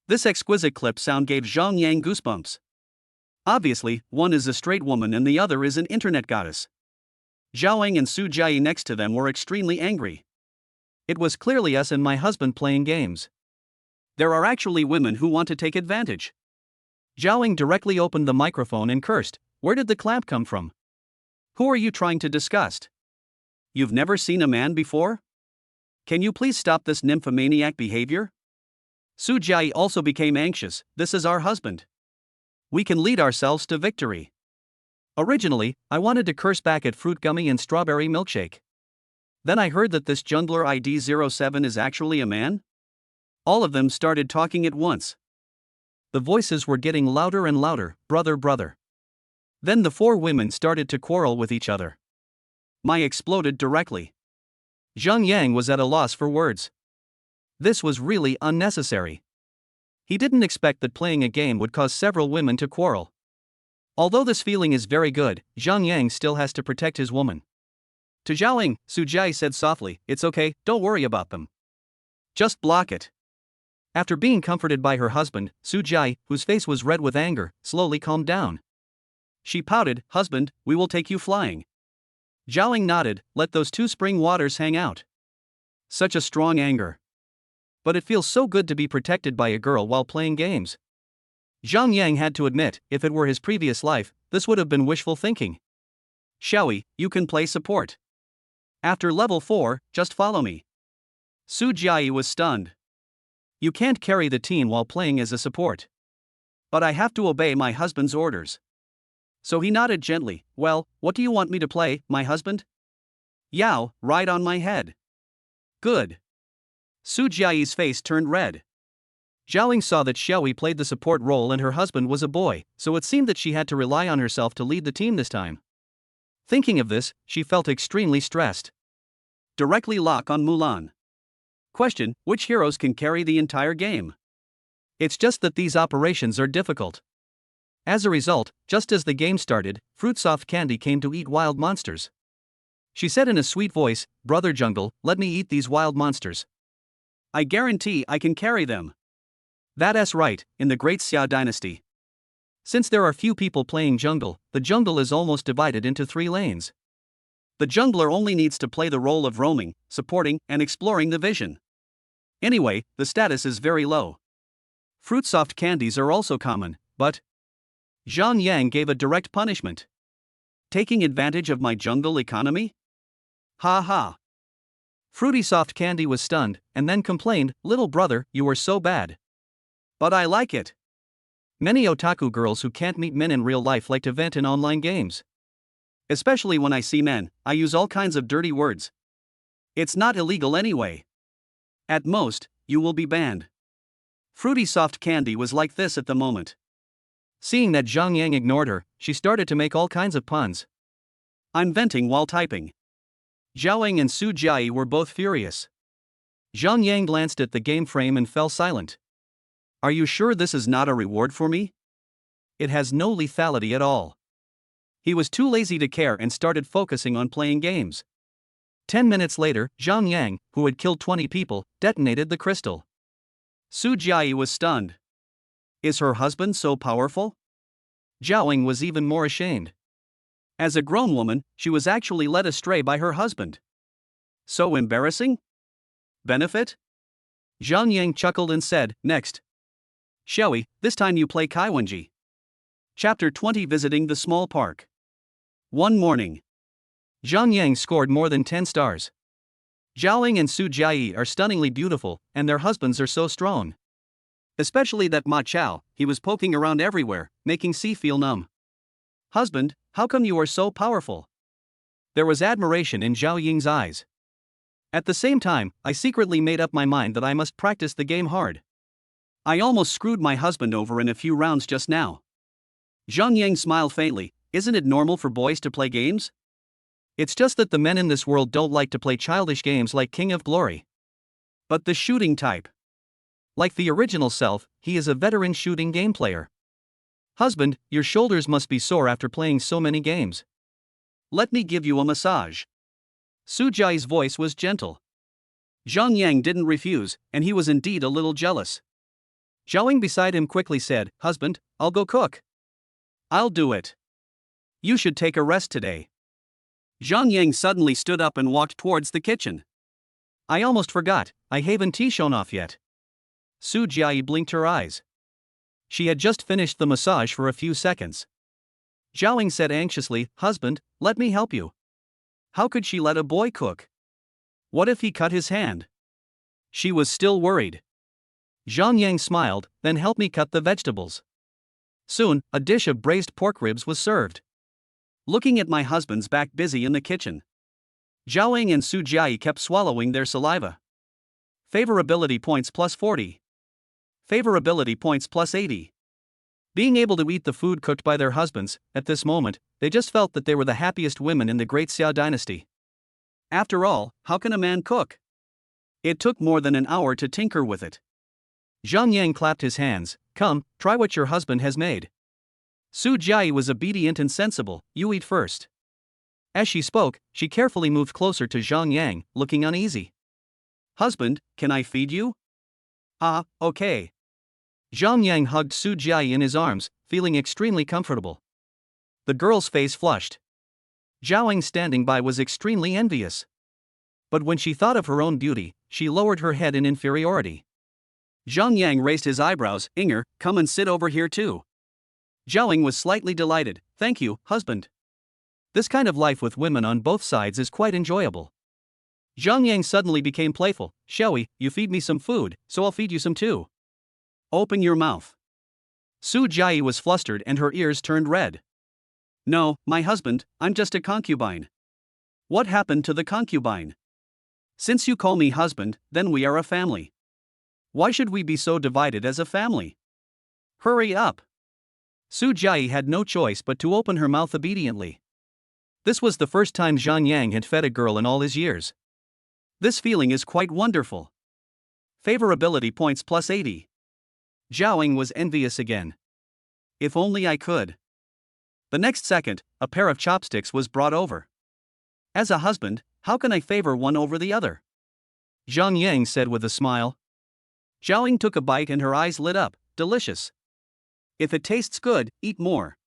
[SPEAKER 1] This exquisite clip sound gave Zhang Yang goosebumps. Obviously, one is a straight woman and the other is an internet goddess. Zhao and Su Jiayi next to them were extremely angry.
[SPEAKER 2] It was clearly us and my husband playing games.
[SPEAKER 1] There are actually women who want to take advantage.
[SPEAKER 2] Zhao directly opened the microphone and cursed, where did the clamp come from?
[SPEAKER 1] Who are you trying to disgust? You've never seen a man before? Can you please stop this nymphomaniac behavior? Su Jiayi also became anxious, this is our husband. We can lead ourselves to victory.
[SPEAKER 2] Originally, I wanted to curse back at Fruit Gummy and Strawberry Milkshake.
[SPEAKER 1] Then I heard that this jungler ID 07 is actually a man? All of them started talking at once.
[SPEAKER 2] The voices were getting louder and louder, brother. Then the 4 women started to quarrel with each other.
[SPEAKER 1] Mai exploded directly.
[SPEAKER 2] Zhang Yang was at a loss for words. This was really unnecessary. He didn't expect that playing a game would cause several women to quarrel. Although this feeling is very good, Zhang Yang still has to protect his woman.
[SPEAKER 1] To Zhao, Su Jiayi said softly, it's okay, don't worry about them. Just block it.
[SPEAKER 2] After being comforted by her husband, Su Jiayi, whose face was red with anger, slowly calmed down.
[SPEAKER 1] She pouted, husband, we will take you flying. Zhao nodded, let those 2 spring waters hang out. Such a strong anger.
[SPEAKER 2] But it feels so good to be protected by a girl while playing games. Zhang Yang had to admit, if it were his previous life, this would have been wishful thinking.
[SPEAKER 1] Xiaoyi, you can play support. After level 4, just follow me. Su Jiayi was stunned.
[SPEAKER 2] You can't carry the team while playing as a support.
[SPEAKER 1] But I have to obey my husband's orders. So he nodded gently, well, what do you want me to play, my husband? Yao, ride on my head. Good. Su Jiayi's face turned red.
[SPEAKER 2] Zhao saw that Xiaoyi played the support role and her husband was a boy, so it seemed that she had to rely on herself to lead the team this time. Thinking of this, she felt extremely stressed.
[SPEAKER 1] Directly lock on Mulan. Question, which heroes can carry the entire game?
[SPEAKER 2] It's just that these operations are difficult. As a result, just as the game started, Fruitsoft Candy came to eat wild monsters. She said in a sweet voice, Brother Jungle, let me eat these wild monsters.
[SPEAKER 1] I guarantee I can carry them.
[SPEAKER 2] That's right, in the Great Xia dynasty. Since there are few people playing jungle, the jungle is almost divided into 3 lanes.
[SPEAKER 1] The jungler only needs to play the role of roaming, supporting, and exploring the vision. Anyway, the status is very low.
[SPEAKER 2] Fruitsoft candies are also common, but
[SPEAKER 1] Zhang Yang gave a direct punishment. Taking advantage of my jungle economy? Ha ha.
[SPEAKER 2] Fruity Soft Candy was stunned, and then complained, little brother, you are so bad.
[SPEAKER 1] But I like it.
[SPEAKER 2] Many otaku girls who can't meet men in real life like to vent in online games.
[SPEAKER 1] Especially when I see men, I use all kinds of dirty words. It's not illegal anyway. At most, you will be banned. Fruity soft candy was like this at the moment.
[SPEAKER 2] Seeing that Zhang Yang ignored her, she started to make all kinds of puns.
[SPEAKER 1] I'm venting while typing.
[SPEAKER 2] Zhaoying and Su Jiayi were both furious. Zhang Yang glanced at the game frame and fell silent.
[SPEAKER 1] Are you sure this is not a reward for me?
[SPEAKER 2] It has no lethality at all.
[SPEAKER 1] He was too lazy to care and started focusing on playing games.
[SPEAKER 2] 10 minutes later, Zhang Yang, who had killed 20 people, detonated the crystal.
[SPEAKER 1] Su Jiayi was stunned. Is her husband so powerful?
[SPEAKER 2] Zhaoying was even more ashamed.
[SPEAKER 1] As a grown woman, she was actually led astray by her husband. So embarrassing? Benefit?
[SPEAKER 2] Zhang Yang chuckled and said, next.
[SPEAKER 1] Shall we, this time you play Kaiwenji. Chapter 20 Visiting the Small Park. One morning.
[SPEAKER 2] Zhang Yang scored more than 10 stars. Zhaoying and Su Jiayi are stunningly beautiful, and their husbands are so strong.
[SPEAKER 1] Especially that Ma Chao, he was poking around everywhere, making C feel numb. Husband, how come you are so powerful?
[SPEAKER 2] There was admiration in Zhao Ying's eyes. At the same time, I secretly made up my mind that I must practice the game hard.
[SPEAKER 1] I almost screwed my husband over in a few rounds just now. Zhang Yang smiled faintly. Isn't it normal for boys to play games?
[SPEAKER 2] It's just that the men in this world don't like to play childish games like King of Glory.
[SPEAKER 1] But the shooting type.
[SPEAKER 2] Like the original self, he is a veteran shooting game player. Husband, your shoulders must be sore after playing so many games.
[SPEAKER 1] Let me give you a massage. Su Jiayi's voice was gentle. Zhang Yang didn't refuse, and he was indeed a little jealous.
[SPEAKER 2] Zhaoying beside him quickly said, Husband, I'll go cook.
[SPEAKER 1] I'll do it. You should take a rest today. Zhang Yang suddenly stood up and walked towards the kitchen.
[SPEAKER 2] I almost forgot, I haven't tea shown off yet.
[SPEAKER 1] Su Jiayi blinked her eyes.
[SPEAKER 2] She had just finished the massage for a few seconds.
[SPEAKER 1] Zhaoying said anxiously, Husband, let me help you. How could she let a boy cook? What if he cut his hand? She was still worried.
[SPEAKER 2] Zhang Yang smiled, then helped me cut the vegetables. Soon, a dish of braised pork ribs was served.
[SPEAKER 1] Looking at my husband's back busy in the kitchen. Zhaoying and Su Jiayi kept swallowing their saliva. Favorability points plus 40. Favorability points plus 80.
[SPEAKER 2] Being able to eat the food cooked by their husbands, at this moment, they just felt that they were the happiest women in the great Xiao dynasty.
[SPEAKER 1] After all, how can a man cook? It took more than an hour to tinker with it.
[SPEAKER 2] Zhang Yang clapped his hands. Come, try what your husband has made.
[SPEAKER 1] Su Jiayi was obedient and sensible. You eat first.
[SPEAKER 2] As she spoke, she carefully moved closer to Zhang Yang, looking uneasy.
[SPEAKER 1] Husband, can I feed you? Ah, okay.
[SPEAKER 2] Zhang Yang hugged Su Jiayi in his arms, feeling extremely comfortable. The girl's face flushed. Zhaoying standing by was extremely envious. But when she thought of her own beauty, she lowered her head in inferiority.
[SPEAKER 1] Zhang Yang raised his eyebrows. Inger, come and sit over here too. Zhaoying was slightly delighted. Thank you, husband.
[SPEAKER 2] This kind of life with women on both sides is quite enjoyable.
[SPEAKER 1] Zhang Yang suddenly became playful. Shall we, you feed me some food, so I'll feed you some too. Open your mouth. Su Jiayi was flustered and her ears turned red. No, my husband, I'm just a concubine. What happened to the concubine? Since you call me husband, then we are a family. Why should we be so divided as a family? Hurry up.
[SPEAKER 2] Su Jiayi had no choice but to open her mouth obediently. This was the first time Zhang Yang had fed a girl in all his years.
[SPEAKER 1] This feeling is quite wonderful. Favorability points plus 80. Zhaoying was envious again. If only I could. The next second, a pair of chopsticks was brought over. As a husband, how can I favor one over the other?
[SPEAKER 2] Zhang Yang said with a smile.
[SPEAKER 1] Zhaoying took a bite and her eyes lit up. Delicious. If it tastes good, eat more.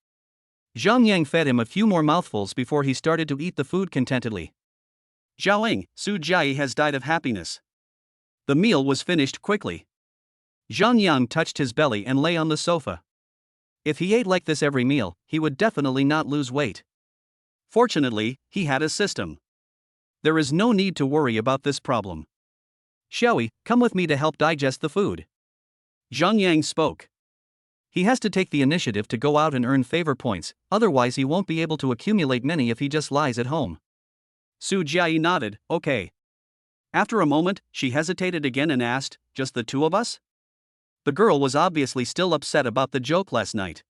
[SPEAKER 2] Zhang Yang fed him a few more mouthfuls before he started to eat the food contentedly.
[SPEAKER 1] Zhaoying, Su Jiayi has died of happiness. The meal was finished quickly. Zhang Yang touched his belly and lay on the sofa.
[SPEAKER 2] If he ate like this every meal, he would definitely not lose weight.
[SPEAKER 1] Fortunately, he had a system. There is no need to worry about this problem.
[SPEAKER 2] Shall we, come with me to help digest the food?
[SPEAKER 1] Zhang Yang spoke.
[SPEAKER 2] He has to take the initiative to go out and earn favor points, otherwise he won't be able to accumulate many if he just lies at home.
[SPEAKER 1] Su Jiayi nodded, okay. After a moment, she hesitated again and asked, just the two of us? The girl was obviously still upset about the joke last night.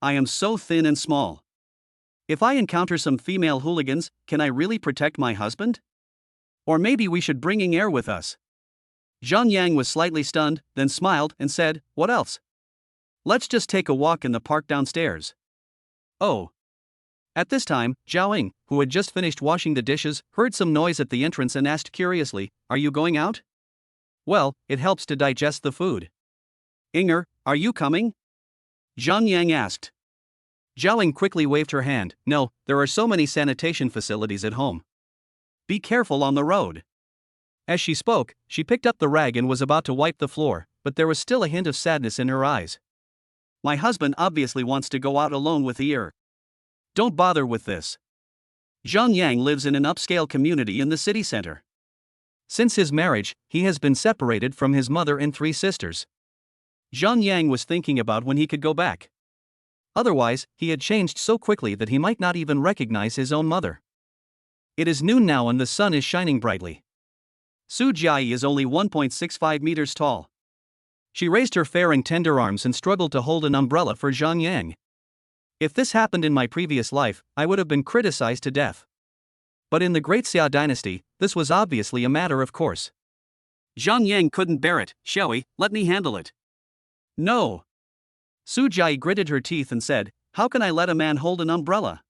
[SPEAKER 1] I am so thin and small. If I encounter some female hooligans, can I really protect my husband? Or maybe we should bring air with us. Zhang Yang was slightly stunned, then smiled and said, what else? Let's just take a walk in the park downstairs. Oh. At this time, Zhao Ying, who had just finished washing the dishes, heard some noise at the entrance and asked curiously, are you going out? Well, it helps to digest the food. Inger, are you coming? Zhang Yang asked. Zhao Ying quickly waved her hand, no, there are so many sanitation facilities at home. Be careful on the road. As she spoke, she picked up the rag and was about to wipe the floor, but there was still a hint of sadness in her eyes. My husband obviously wants to go out alone with Ear. Don't bother with this. Zhang Yang lives in an upscale community in the city center. Since his marriage, he has been separated from his mother and 3 sisters. Zhang Yang was thinking about when he could go back. Otherwise, he had changed so quickly that he might not even recognize his own mother. It is noon now and the sun is shining brightly. Su Jiayi is only 1.65 meters tall. She raised her fair and tender arms and struggled to hold an umbrella for Zhang Yang. If this happened in my previous life, I would have been criticized to death. But in the Great Xia dynasty, this was obviously a matter of course. Zhang Yang couldn't bear it. Shall we, let me handle it. No. Su Jiayi gritted her teeth and said, how can I let a man hold an umbrella?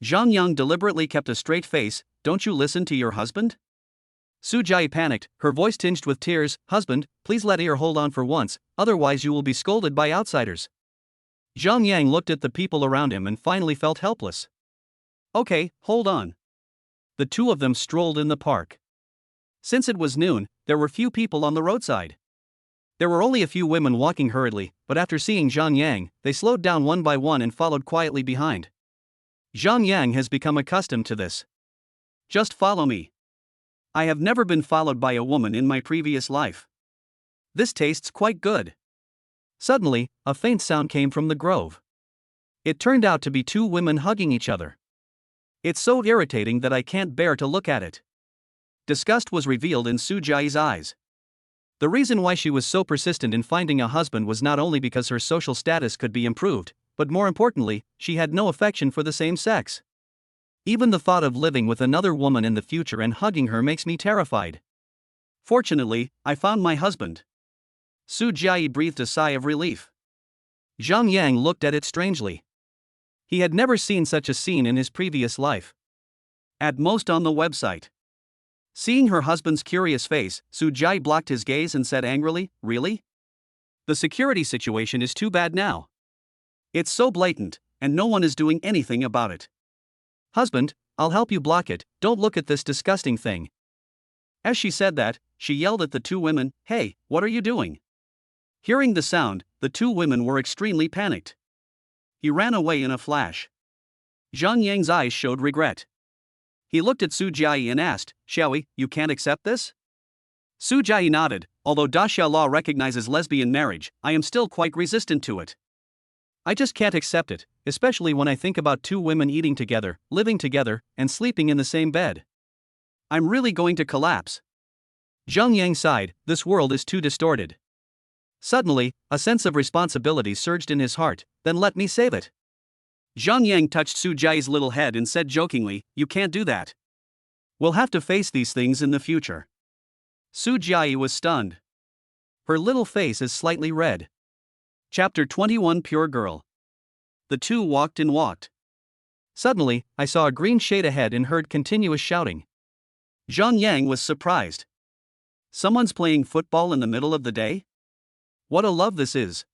[SPEAKER 1] Zhang Yang deliberately kept a straight face, don't you listen to your husband? Su Jiayi panicked, her voice tinged with tears, husband, please let Ear hold on for once, otherwise you will be scolded by outsiders. Zhang Yang looked at the people around him and finally felt helpless. Okay, hold on. The two of them strolled in the park. Since it was noon, there were few people on the roadside. There were only a few women walking hurriedly, but after seeing Zhang Yang, they slowed down one by one and followed quietly behind. Zhang Yang has become accustomed to this. Just follow me. I have never been followed by a woman in my previous life. This tastes quite good. Suddenly, a faint sound came from the grove. It turned out to be 2 women hugging each other. It's so irritating that I can't bear to look at it. Disgust was revealed in Su Jiayi's eyes. The reason why she was so persistent in finding a husband was not only because her social status could be improved, but more importantly, she had no affection for the same sex. Even the thought of living with another woman in the future and hugging her makes me terrified. Fortunately, I found my husband. Su Jiayi breathed a sigh of relief. Zhang Yang looked at it strangely. He had never seen such a scene in his previous life. At most on the website. Seeing her husband's curious face, Su Jiayi blocked his gaze and said angrily, really? The security situation is too bad now. It's so blatant, and no one is doing anything about it. Husband, I'll help you block it, don't look at this disgusting thing. As she said that, she yelled at the 2 women, hey, what are you doing? Hearing the sound, the 2 women were extremely panicked. He ran away in a flash. Zhang Yang's eyes showed regret. He looked at Su Jiayi and asked, shall we, you can't accept this? Su Jiayi nodded, although Daxia law recognizes lesbian marriage, I am still quite resistant to it. I just can't accept it, especially when I think about 2 women eating together, living together, and sleeping in the same bed. I'm really going to collapse. Zhang Yang sighed, this world is too distorted. Suddenly, a sense of responsibility surged in his heart, then let me save it. Zhang Yang touched Su Jiayi's little head and said jokingly, you can't do that. We'll have to face these things in the future. Su Jiayi was stunned. Her little face is slightly red. Chapter 21 Pure Girl. The 2 walked and walked. Suddenly, I saw a green shade ahead and heard continuous shouting. Zhang Yang was surprised. Someone's playing football in the middle of the day? What a love this is.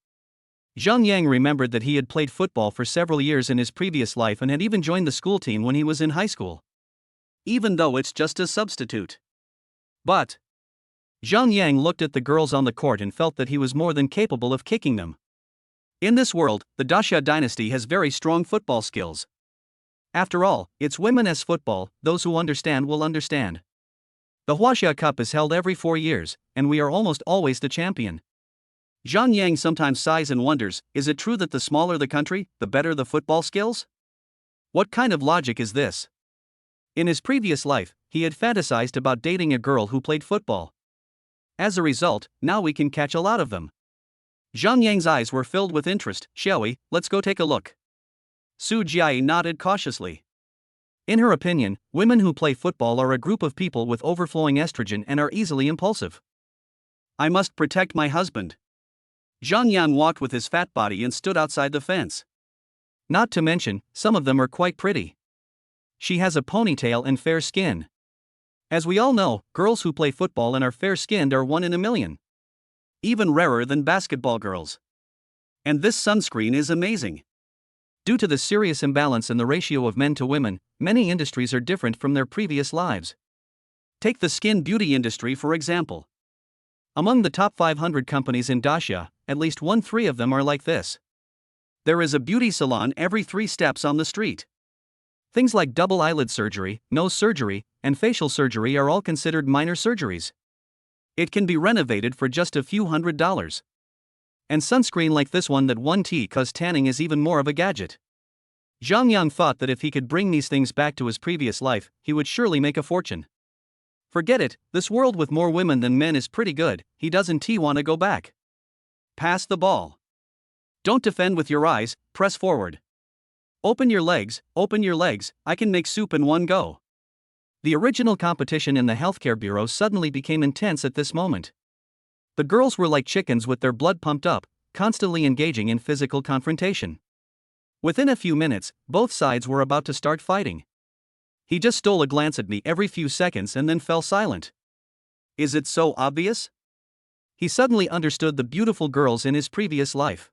[SPEAKER 1] Zhang Yang remembered that he had played football for several years in his previous life and had even joined the school team when he was in high school. Even though it's just a substitute. But Zhang Yang looked at the girls on the court and felt that he was more than capable of kicking them. In this world, the Daxia dynasty has very strong football skills. After all, it's women as football, those who understand will understand. The Huaxia Cup is held every 4 years, and we are almost always the champion. Zhang Yang sometimes sighs and wonders, is it true that the smaller the country, the better the football skills? What kind of logic is this? In his previous life,
[SPEAKER 2] he had fantasized about dating a girl who played football. As a result, now we can catch a lot of them.
[SPEAKER 1] Zhang Yang's eyes were filled with interest. Shall we? Let's go take a look. Su Jiai nodded cautiously.
[SPEAKER 2] In her opinion, women who play football are a group of people with overflowing estrogen and are easily impulsive.
[SPEAKER 1] I must protect my husband. Zhang Yang walked with his fat body and stood outside the fence.
[SPEAKER 2] Not to mention, some of them are quite pretty. She has a ponytail and fair skin. As we all know, girls who play football and are fair-skinned are 1 in a million.
[SPEAKER 1] Even rarer than basketball girls. And this sunscreen is amazing.
[SPEAKER 2] Due to the serious imbalance in the ratio of men to women, many industries are different from their previous lives.
[SPEAKER 1] Take the skin beauty industry for example.
[SPEAKER 2] Among the top 500 companies in Dacia, at least 1-3 of them are like this.
[SPEAKER 1] There is a beauty salon every 3 steps on the street.
[SPEAKER 2] Things like double eyelid surgery, nose surgery, and facial surgery are all considered minor surgeries.
[SPEAKER 1] It can be renovated for just a few $100s.
[SPEAKER 2] And sunscreen like this one that 1T cause tanning is even more of a gadget. Zhang Yang thought that if he could bring these things back to his previous life, he would surely make a fortune.
[SPEAKER 1] Forget it, this world with more women than men is pretty good, he doesn't want to go back. Pass the ball. Don't defend with your eyes, press forward. Open your legs, I can make soup in one go.
[SPEAKER 2] The original competition in the healthcare bureau suddenly became intense at this moment. The girls were like chickens with their blood pumped up, constantly engaging in physical confrontation. Within a few minutes, both sides were about to start fighting. He just stole a glance at me every few seconds and then fell silent.
[SPEAKER 1] Is it so obvious?
[SPEAKER 2] He suddenly understood the beautiful girls in his previous life.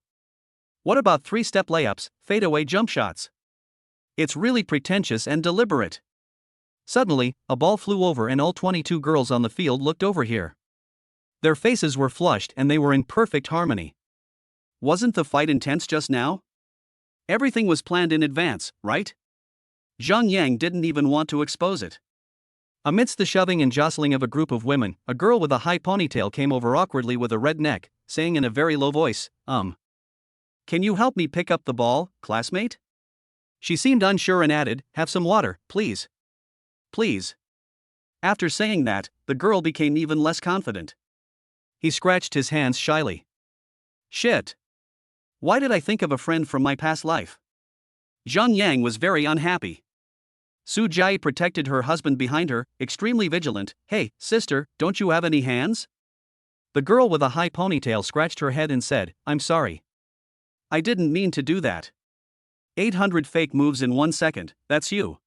[SPEAKER 1] What about 3-step layups, fadeaway jump shots? It's really pretentious and deliberate.
[SPEAKER 2] Suddenly, a ball flew over and all 22 girls on the field looked over here. Their faces were flushed and they were in perfect harmony.
[SPEAKER 1] Wasn't the fight intense just now? Everything was planned in advance, right? Zhang Yang didn't even want to expose it.
[SPEAKER 2] Amidst the shoving and jostling of a group of women, a girl with a high ponytail came over awkwardly with a red neck, saying in a very low voice,
[SPEAKER 1] Can you help me pick up the ball, classmate?
[SPEAKER 2] She seemed unsure and added, have some water, please.
[SPEAKER 1] Please. After saying that, the girl became even less confident.
[SPEAKER 2] He scratched his hands shyly.
[SPEAKER 1] Shit. Why did I think of a friend from my past life? Zhang Yang was very unhappy. Su Jai protected her husband behind her, extremely vigilant. Hey, sister, don't you have any hands?
[SPEAKER 2] The girl with a high ponytail scratched her head and said, I'm sorry.
[SPEAKER 1] I didn't mean to do that. 800 fake moves in 1 second, that's you.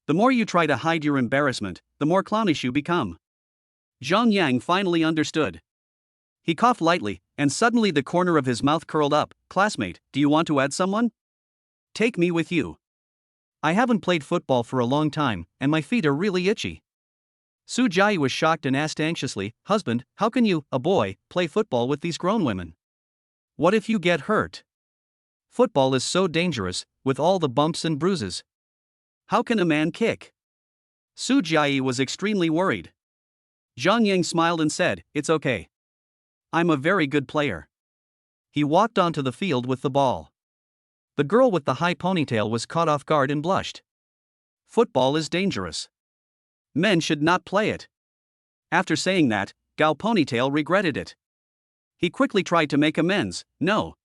[SPEAKER 1] The more you try to hide your embarrassment, the more clownish you become. Zhang Yang finally understood. He coughed lightly, and suddenly the corner of his mouth curled up. Classmate, do you want to add someone? Take me with you.
[SPEAKER 2] I haven't played football for a long time, and my feet are really itchy. Su Jai was shocked and asked anxiously, Husband, how can you, a boy, play football with these grown women?
[SPEAKER 1] What if you get hurt?
[SPEAKER 2] Football is so dangerous, with all the bumps and bruises.
[SPEAKER 1] How can a man kick? Su Jai was extremely worried. Zhang Yang smiled and said, It's okay. I'm a very good player.
[SPEAKER 2] He walked onto the field with the ball. The girl with the high ponytail was caught off guard and blushed.
[SPEAKER 1] Football is dangerous. Men should not play it. After saying that, Gao Ponytail regretted it. He quickly tried to make amends. No.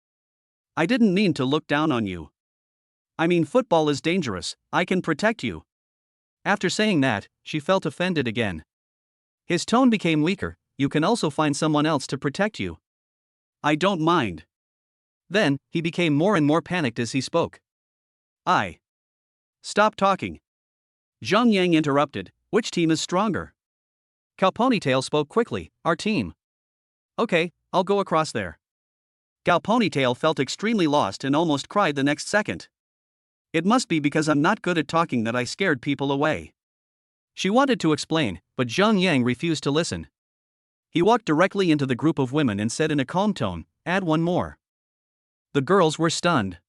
[SPEAKER 1] I didn't mean to look down on you. I mean, football is dangerous, I can protect you.
[SPEAKER 2] After saying that, she felt offended again. His tone became weaker. You can also find someone else to protect you.
[SPEAKER 1] I don't mind.
[SPEAKER 2] Then, he became more and more panicked as he spoke.
[SPEAKER 1] Stop talking. Zhang Yang interrupted. Which team is stronger?
[SPEAKER 2] Cow Ponytail spoke quickly. Our team.
[SPEAKER 1] Okay, I'll go across there. Cow Ponytail felt extremely lost and almost cried the next second. It must be because I'm not good at talking that I scared people away.
[SPEAKER 2] She wanted to explain, but Zhang Yang refused to listen. He walked directly into the group of women and said in a calm tone, Add one more. The girls were stunned.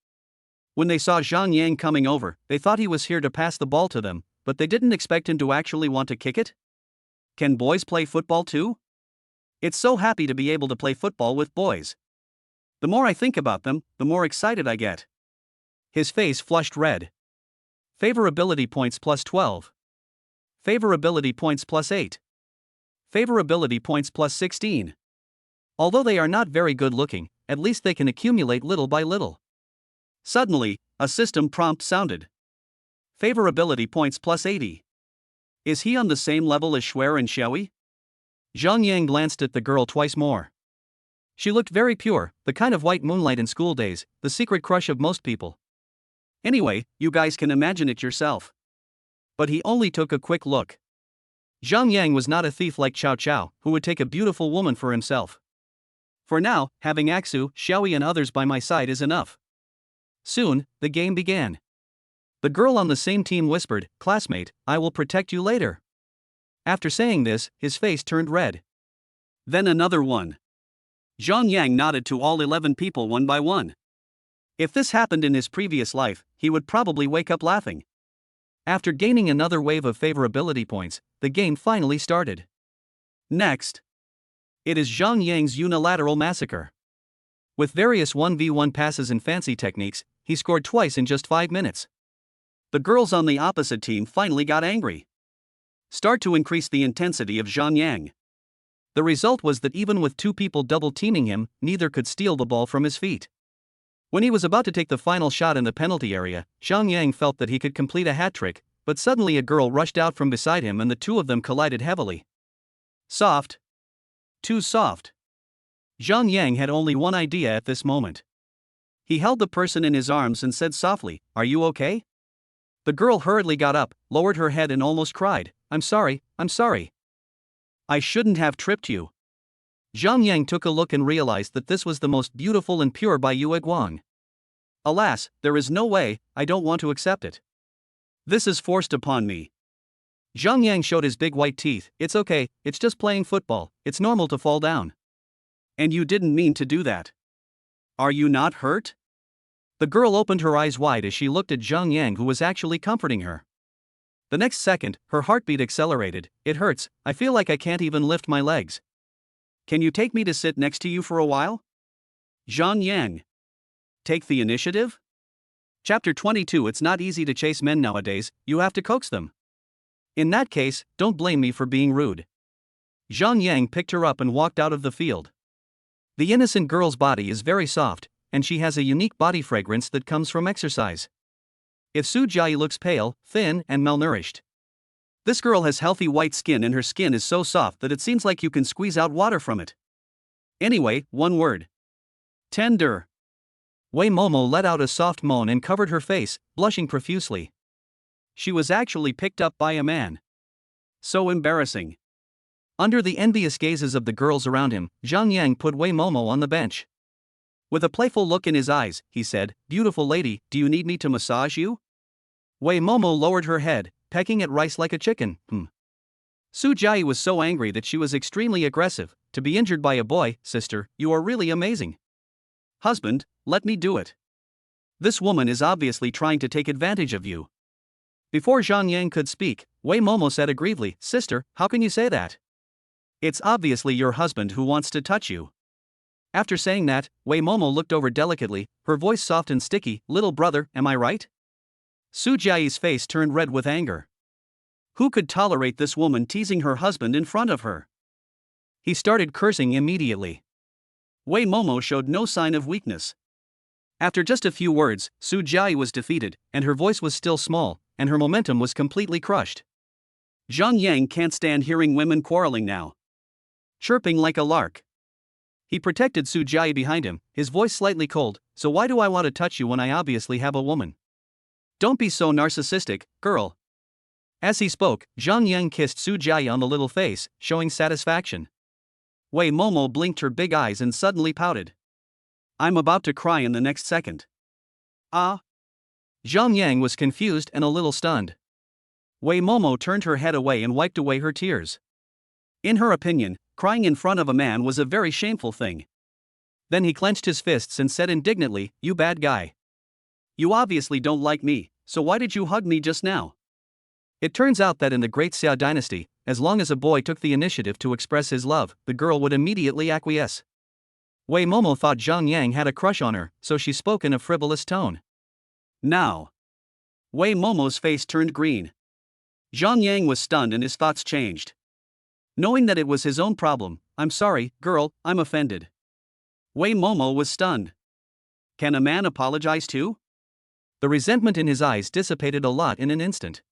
[SPEAKER 1] When they saw Zhang Yang coming over, they thought he was here to pass the ball to them, but they didn't expect him to actually want to kick it. Can boys play football too? It's so happy to be able to play football with boys. The more I think about them, the more excited I get.
[SPEAKER 2] His face flushed red. Favorability points +12.
[SPEAKER 1] Favorability points plus 8. Favorability points plus 16.
[SPEAKER 2] Although they are not very good looking, at least they can accumulate little by little.
[SPEAKER 1] Suddenly, a system prompt sounded. Favorability points plus 80. Is he on the same level as Shuer and Xiaoyi?
[SPEAKER 2] Zhang Yang glanced at the girl twice more. She looked very pure, the kind of white moonlight in school days, the secret crush of most people.
[SPEAKER 1] Anyway, you guys can imagine it yourself.
[SPEAKER 2] But he only took a quick look. Zhang Yang was not a thief like Cao Cao, who would take a beautiful woman for himself.
[SPEAKER 1] For now, having Aksu, Xiaoyi and others by my side is enough.
[SPEAKER 2] Soon, the game began. The girl on the same team whispered, "Classmate, I will protect you later." After saying this, his face turned red.
[SPEAKER 1] Then another one. Zhang Yang nodded to all 11 people one by one. If this happened in his previous life, he would probably wake up laughing.
[SPEAKER 2] After gaining another wave of favorability points, the game finally started.
[SPEAKER 1] Next, it is Zhang Yang's unilateral massacre.
[SPEAKER 2] With various 1v1 passes and fancy techniques, he scored twice in just 5 minutes.
[SPEAKER 1] The girls on the opposite team finally got angry. Start to increase the intensity of Zhang Yang.
[SPEAKER 2] The result was that even with 2 people double-teaming him, neither could steal the ball from his feet. When he was about to take the final shot in the penalty area, Zhang Yang felt that he could complete a hat trick, but suddenly a girl rushed out from beside him and the two of them collided heavily.
[SPEAKER 1] Soft. Too soft.
[SPEAKER 2] Zhang Yang had only one idea at this moment.
[SPEAKER 1] He held the person in his arms and said softly, "Are you okay?"
[SPEAKER 2] The girl hurriedly got up, lowered her head and almost cried, I'm sorry.
[SPEAKER 1] I shouldn't have tripped you."
[SPEAKER 2] Zhang Yang took a look and realized that this was the most beautiful and pure Bai Yue Guang.
[SPEAKER 1] Alas, there is no way, I don't want to accept it. This is forced upon me.
[SPEAKER 2] Zhang Yang showed his big white teeth, it's okay, it's just playing football, it's normal to fall down.
[SPEAKER 1] And you didn't mean to do that. Are you not hurt?
[SPEAKER 2] The girl opened her eyes wide as she looked at Zhang Yang, who was actually comforting her. The next second, her heartbeat accelerated. It hurts, I feel like I can't even lift my legs.
[SPEAKER 1] Can you take me to sit next to you for a while? Zhang Yang. Take the initiative? Chapter 22. It's not easy to chase men nowadays, you have to coax them.
[SPEAKER 2] In that case, don't blame me for being rude. Zhang Yang picked her up and walked out of the field. The innocent girl's body is very soft, and she has a unique body fragrance that comes from exercise. If Su Jiayi looks pale, thin, and malnourished,
[SPEAKER 1] this girl has healthy white skin and her skin is so soft that it seems like you can squeeze out water from it. Anyway, one word. Tender.
[SPEAKER 2] Wei Momo let out a soft moan and covered her face, blushing profusely.
[SPEAKER 1] She was actually picked up by a man. So embarrassing.
[SPEAKER 2] Under the envious gazes of the girls around him, Zhang Yang put Wei Momo on the bench.
[SPEAKER 1] With a playful look in his eyes, he said, "Beautiful lady, do you need me to massage you?"
[SPEAKER 2] Wei Momo lowered her head, pecking at rice like a chicken.
[SPEAKER 1] Su Jiayi was so angry that she was extremely aggressive. To be injured by a boy, sister, you are really amazing. Husband, let me do it. This woman is obviously trying to take advantage of you. Before Zhang Yang could speak, Wei Momo said aggrievedly, "Sister, how can you say that? It's obviously your husband who wants to touch you." After saying that, Wei Momo looked over delicately, her voice soft and sticky, "Little brother, am I right?" Su Jiayi's face turned red with anger. Who could tolerate this woman teasing her husband in front of her?
[SPEAKER 2] He started cursing immediately.
[SPEAKER 1] Wei Momo showed no sign of weakness. After just a few words, Su Jiayi was defeated, and her voice was still small, and her momentum was completely crushed. Zhang Yang can't stand hearing women quarreling now. Chirping like a lark. He protected Su Jiayi behind him, his voice slightly cold, "So why do I want to touch you when I obviously have a woman? Don't be so narcissistic, girl." As he spoke, Zhang Yang kissed Su Jiayi on the little face, showing satisfaction. Wei Momo blinked her big eyes and suddenly pouted. I'm about to cry in the next second. Ah?
[SPEAKER 2] Zhang Yang was confused and a little stunned.
[SPEAKER 1] Wei Momo turned her head away and wiped away her tears. In her opinion, crying in front of a man was a very shameful thing. Then he clenched his fists and said indignantly, "You bad guy. You obviously don't like me, so why did you hug me just now?"
[SPEAKER 2] It turns out that in the Great Xia dynasty, as long as a boy took the initiative to express his love, the girl would immediately acquiesce. Wei Momo thought Zhang Yang had a crush on her, so she spoke in a frivolous tone.
[SPEAKER 1] Now. Wei Momo's face turned green. Zhang Yang was stunned and his thoughts changed. Knowing that it was his own problem, "I'm sorry, girl, I'm offended." Wei Momo was stunned. Can a man apologize too?
[SPEAKER 2] The resentment in his eyes dissipated a lot in an instant.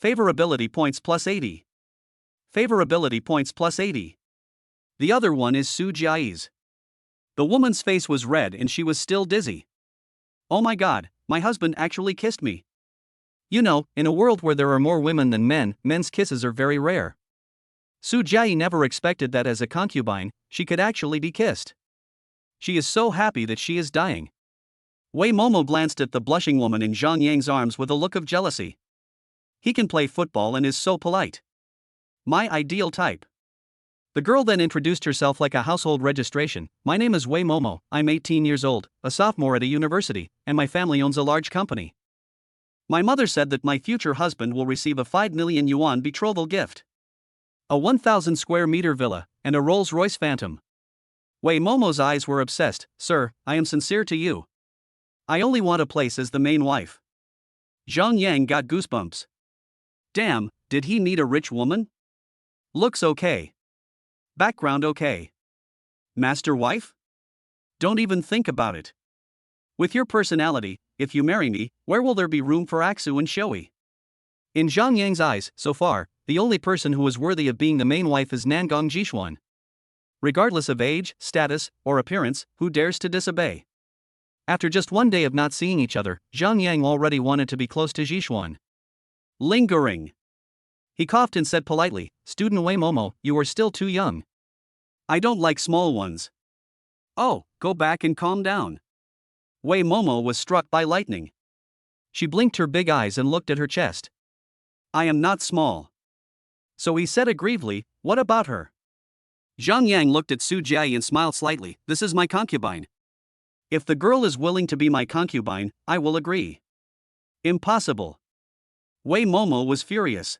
[SPEAKER 1] Favorability points plus 80. Favorability points plus 80. The other one is Su Jiai's. The woman's face was red and she was still dizzy. "Oh my god, my husband actually kissed me."
[SPEAKER 2] You know, in a world where there are more women than men, men's kisses are very rare. Su Jiai never expected that as a concubine, she could actually be kissed. She is so happy that she is dying.
[SPEAKER 1] Wei Momo glanced at the blushing woman in Zhang Yang's arms with a look of jealousy. He can play football and is so polite. My ideal type.
[SPEAKER 2] The girl then introduced herself like a household registration. "My name is Wei Momo, I'm 18 years old, a sophomore at a university, and my family owns a large company.
[SPEAKER 1] My mother said that my future husband will receive a 5 million yuan betrothal gift,
[SPEAKER 2] a 1,000 square meter villa, and a Rolls-Royce Phantom."
[SPEAKER 1] Wei Momo's eyes were obsessed. "Sir, I am sincere to you. I only want a place as the main wife." Zhang Yang got goosebumps. Damn, did he need a rich woman? Looks okay. Background okay. Master wife? Don't even think about it. With your personality, if you marry me, where will there be room for Aksu and Shoei?
[SPEAKER 2] In Zhang Yang's eyes, so far, the only person who is worthy of being the main wife is Nangong Jishuan. Regardless of age, status, or appearance, who dares to disobey? After just one day of not seeing each other, Zhang Yang already wanted to be close to Jishuan.
[SPEAKER 1] Lingering.
[SPEAKER 2] He coughed and said politely, "Student Wei Momo, you are still too young.
[SPEAKER 1] I don't like small ones." "Oh, go back and calm down." Wei Momo was struck by lightning.
[SPEAKER 2] She blinked her big eyes and looked at her chest.
[SPEAKER 1] "I am not small." So he said aggrievedly, "What about her?" Zhang Yang looked at Su Jiai and smiled slightly. "This is my concubine. If the girl is willing to be my concubine, I will agree." Impossible. Wei Momo was furious.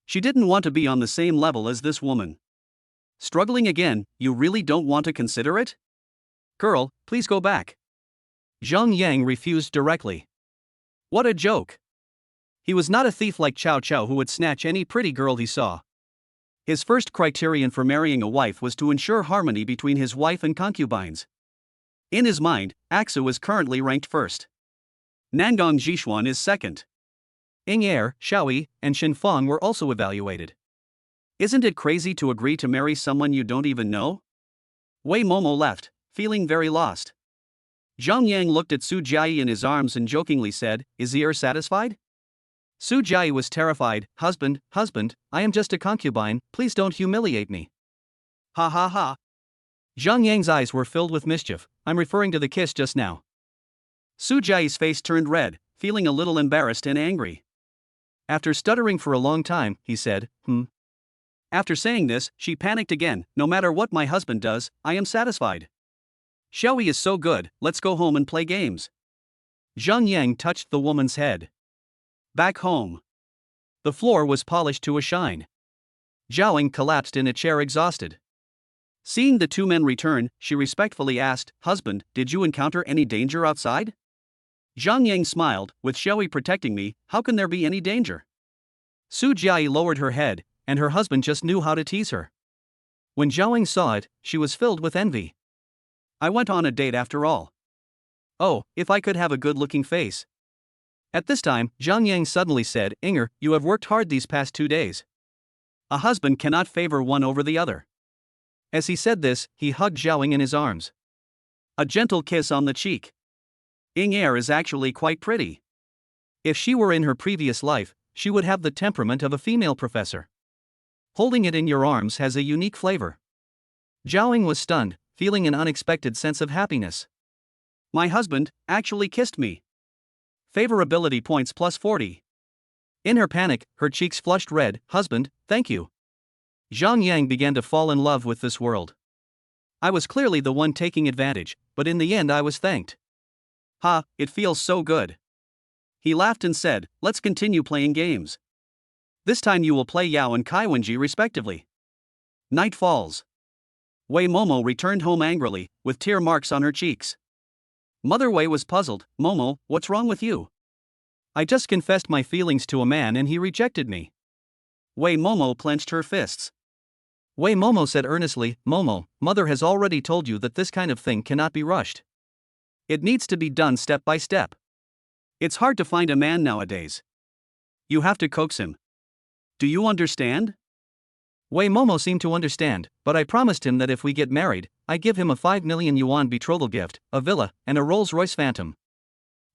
[SPEAKER 1] She didn't want to be on the same level as this woman. Struggling again, "You really don't want to consider it? Girl, please go back."
[SPEAKER 2] Zhang Yang refused directly.
[SPEAKER 1] What a joke.
[SPEAKER 2] He was not a thief like Chow Chow who would snatch any pretty girl he saw.
[SPEAKER 1] His first criterion for marrying a wife was to ensure harmony between his wife and concubines. In his mind, Aksu is currently ranked first. Nangong Jishuan is second.
[SPEAKER 2] Ying Er, Xiaoyi, and Xin Fang were also evaluated.
[SPEAKER 1] Isn't it crazy to agree to marry someone you don't even know? Wei Momo left, feeling very lost. Zhang Yang looked at Su Jiai in his arms and jokingly said, "Is Er satisfied?" Su Jiai was terrified. Husband, I am just a concubine, please don't humiliate me." "Ha ha ha."
[SPEAKER 2] Zhang Yang's eyes were filled with mischief. "I'm referring to the kiss just now."
[SPEAKER 1] Su Jiai's face turned red, feeling a little embarrassed and angry.
[SPEAKER 2] After stuttering for a long time, he said,
[SPEAKER 1] After saying this, she panicked again. "No matter what my husband does, I am satisfied. Xiaoyi is so good, let's go home and play games."
[SPEAKER 2] Zhang Yang touched the woman's head.
[SPEAKER 1] Back home.
[SPEAKER 2] The floor was polished to a shine. Zhaoying collapsed in a chair exhausted.
[SPEAKER 1] Seeing the two men return, she respectfully asked, "Husband, did you encounter any danger outside?" Zhang Yang smiled, "With Xiaoyi protecting me, how can there be any danger?"
[SPEAKER 2] Su Jiai lowered her head, and her husband just knew how to tease her. When Zhaoying saw it, she was filled with envy.
[SPEAKER 1] "I went on a date after all. Oh, if I could have a good-looking face."
[SPEAKER 2] At this time, Zhang Yang suddenly said, "Inger, you have worked hard these past 2 days.
[SPEAKER 1] A husband cannot favor one over the other."
[SPEAKER 2] As he said this, he hugged Zhaoying in his arms.
[SPEAKER 1] A gentle kiss on the cheek. Ying Er is actually quite pretty.
[SPEAKER 2] If she were in her previous life, she would have the temperament of a female professor. Holding it in your arms has a unique flavor. Zhaoying was stunned, feeling an unexpected sense of happiness.
[SPEAKER 1] My husband actually kissed me. Favorability points plus 40.
[SPEAKER 2] In her panic, her cheeks flushed red. "Husband, thank you." Zhang Yang began to fall in love with this world. "I was clearly the one taking advantage, but in the end I was thanked."
[SPEAKER 1] "Ha, it feels so good." He laughed and said, "Let's continue playing games. This time you will play Yao and Kaiwenji respectively." Night falls. Wei Momo returned home angrily, with tear marks on her cheeks. Mother Wei was puzzled. "Momo, what's wrong with you?
[SPEAKER 2] I just confessed my feelings to a man and he rejected me.
[SPEAKER 1] Wei Momo clenched her fists.
[SPEAKER 2] Wei Momo said earnestly, Momo, mother has already told you that this kind of thing cannot be rushed.
[SPEAKER 1] It needs to be done step by step. It's hard to find a man nowadays. You have to coax him. Do you understand?
[SPEAKER 2] Wei Momo seemed to understand, but I promised him that if we get married, I give him a 5 million yuan betrothal gift, a villa, and a Rolls-Royce Phantom.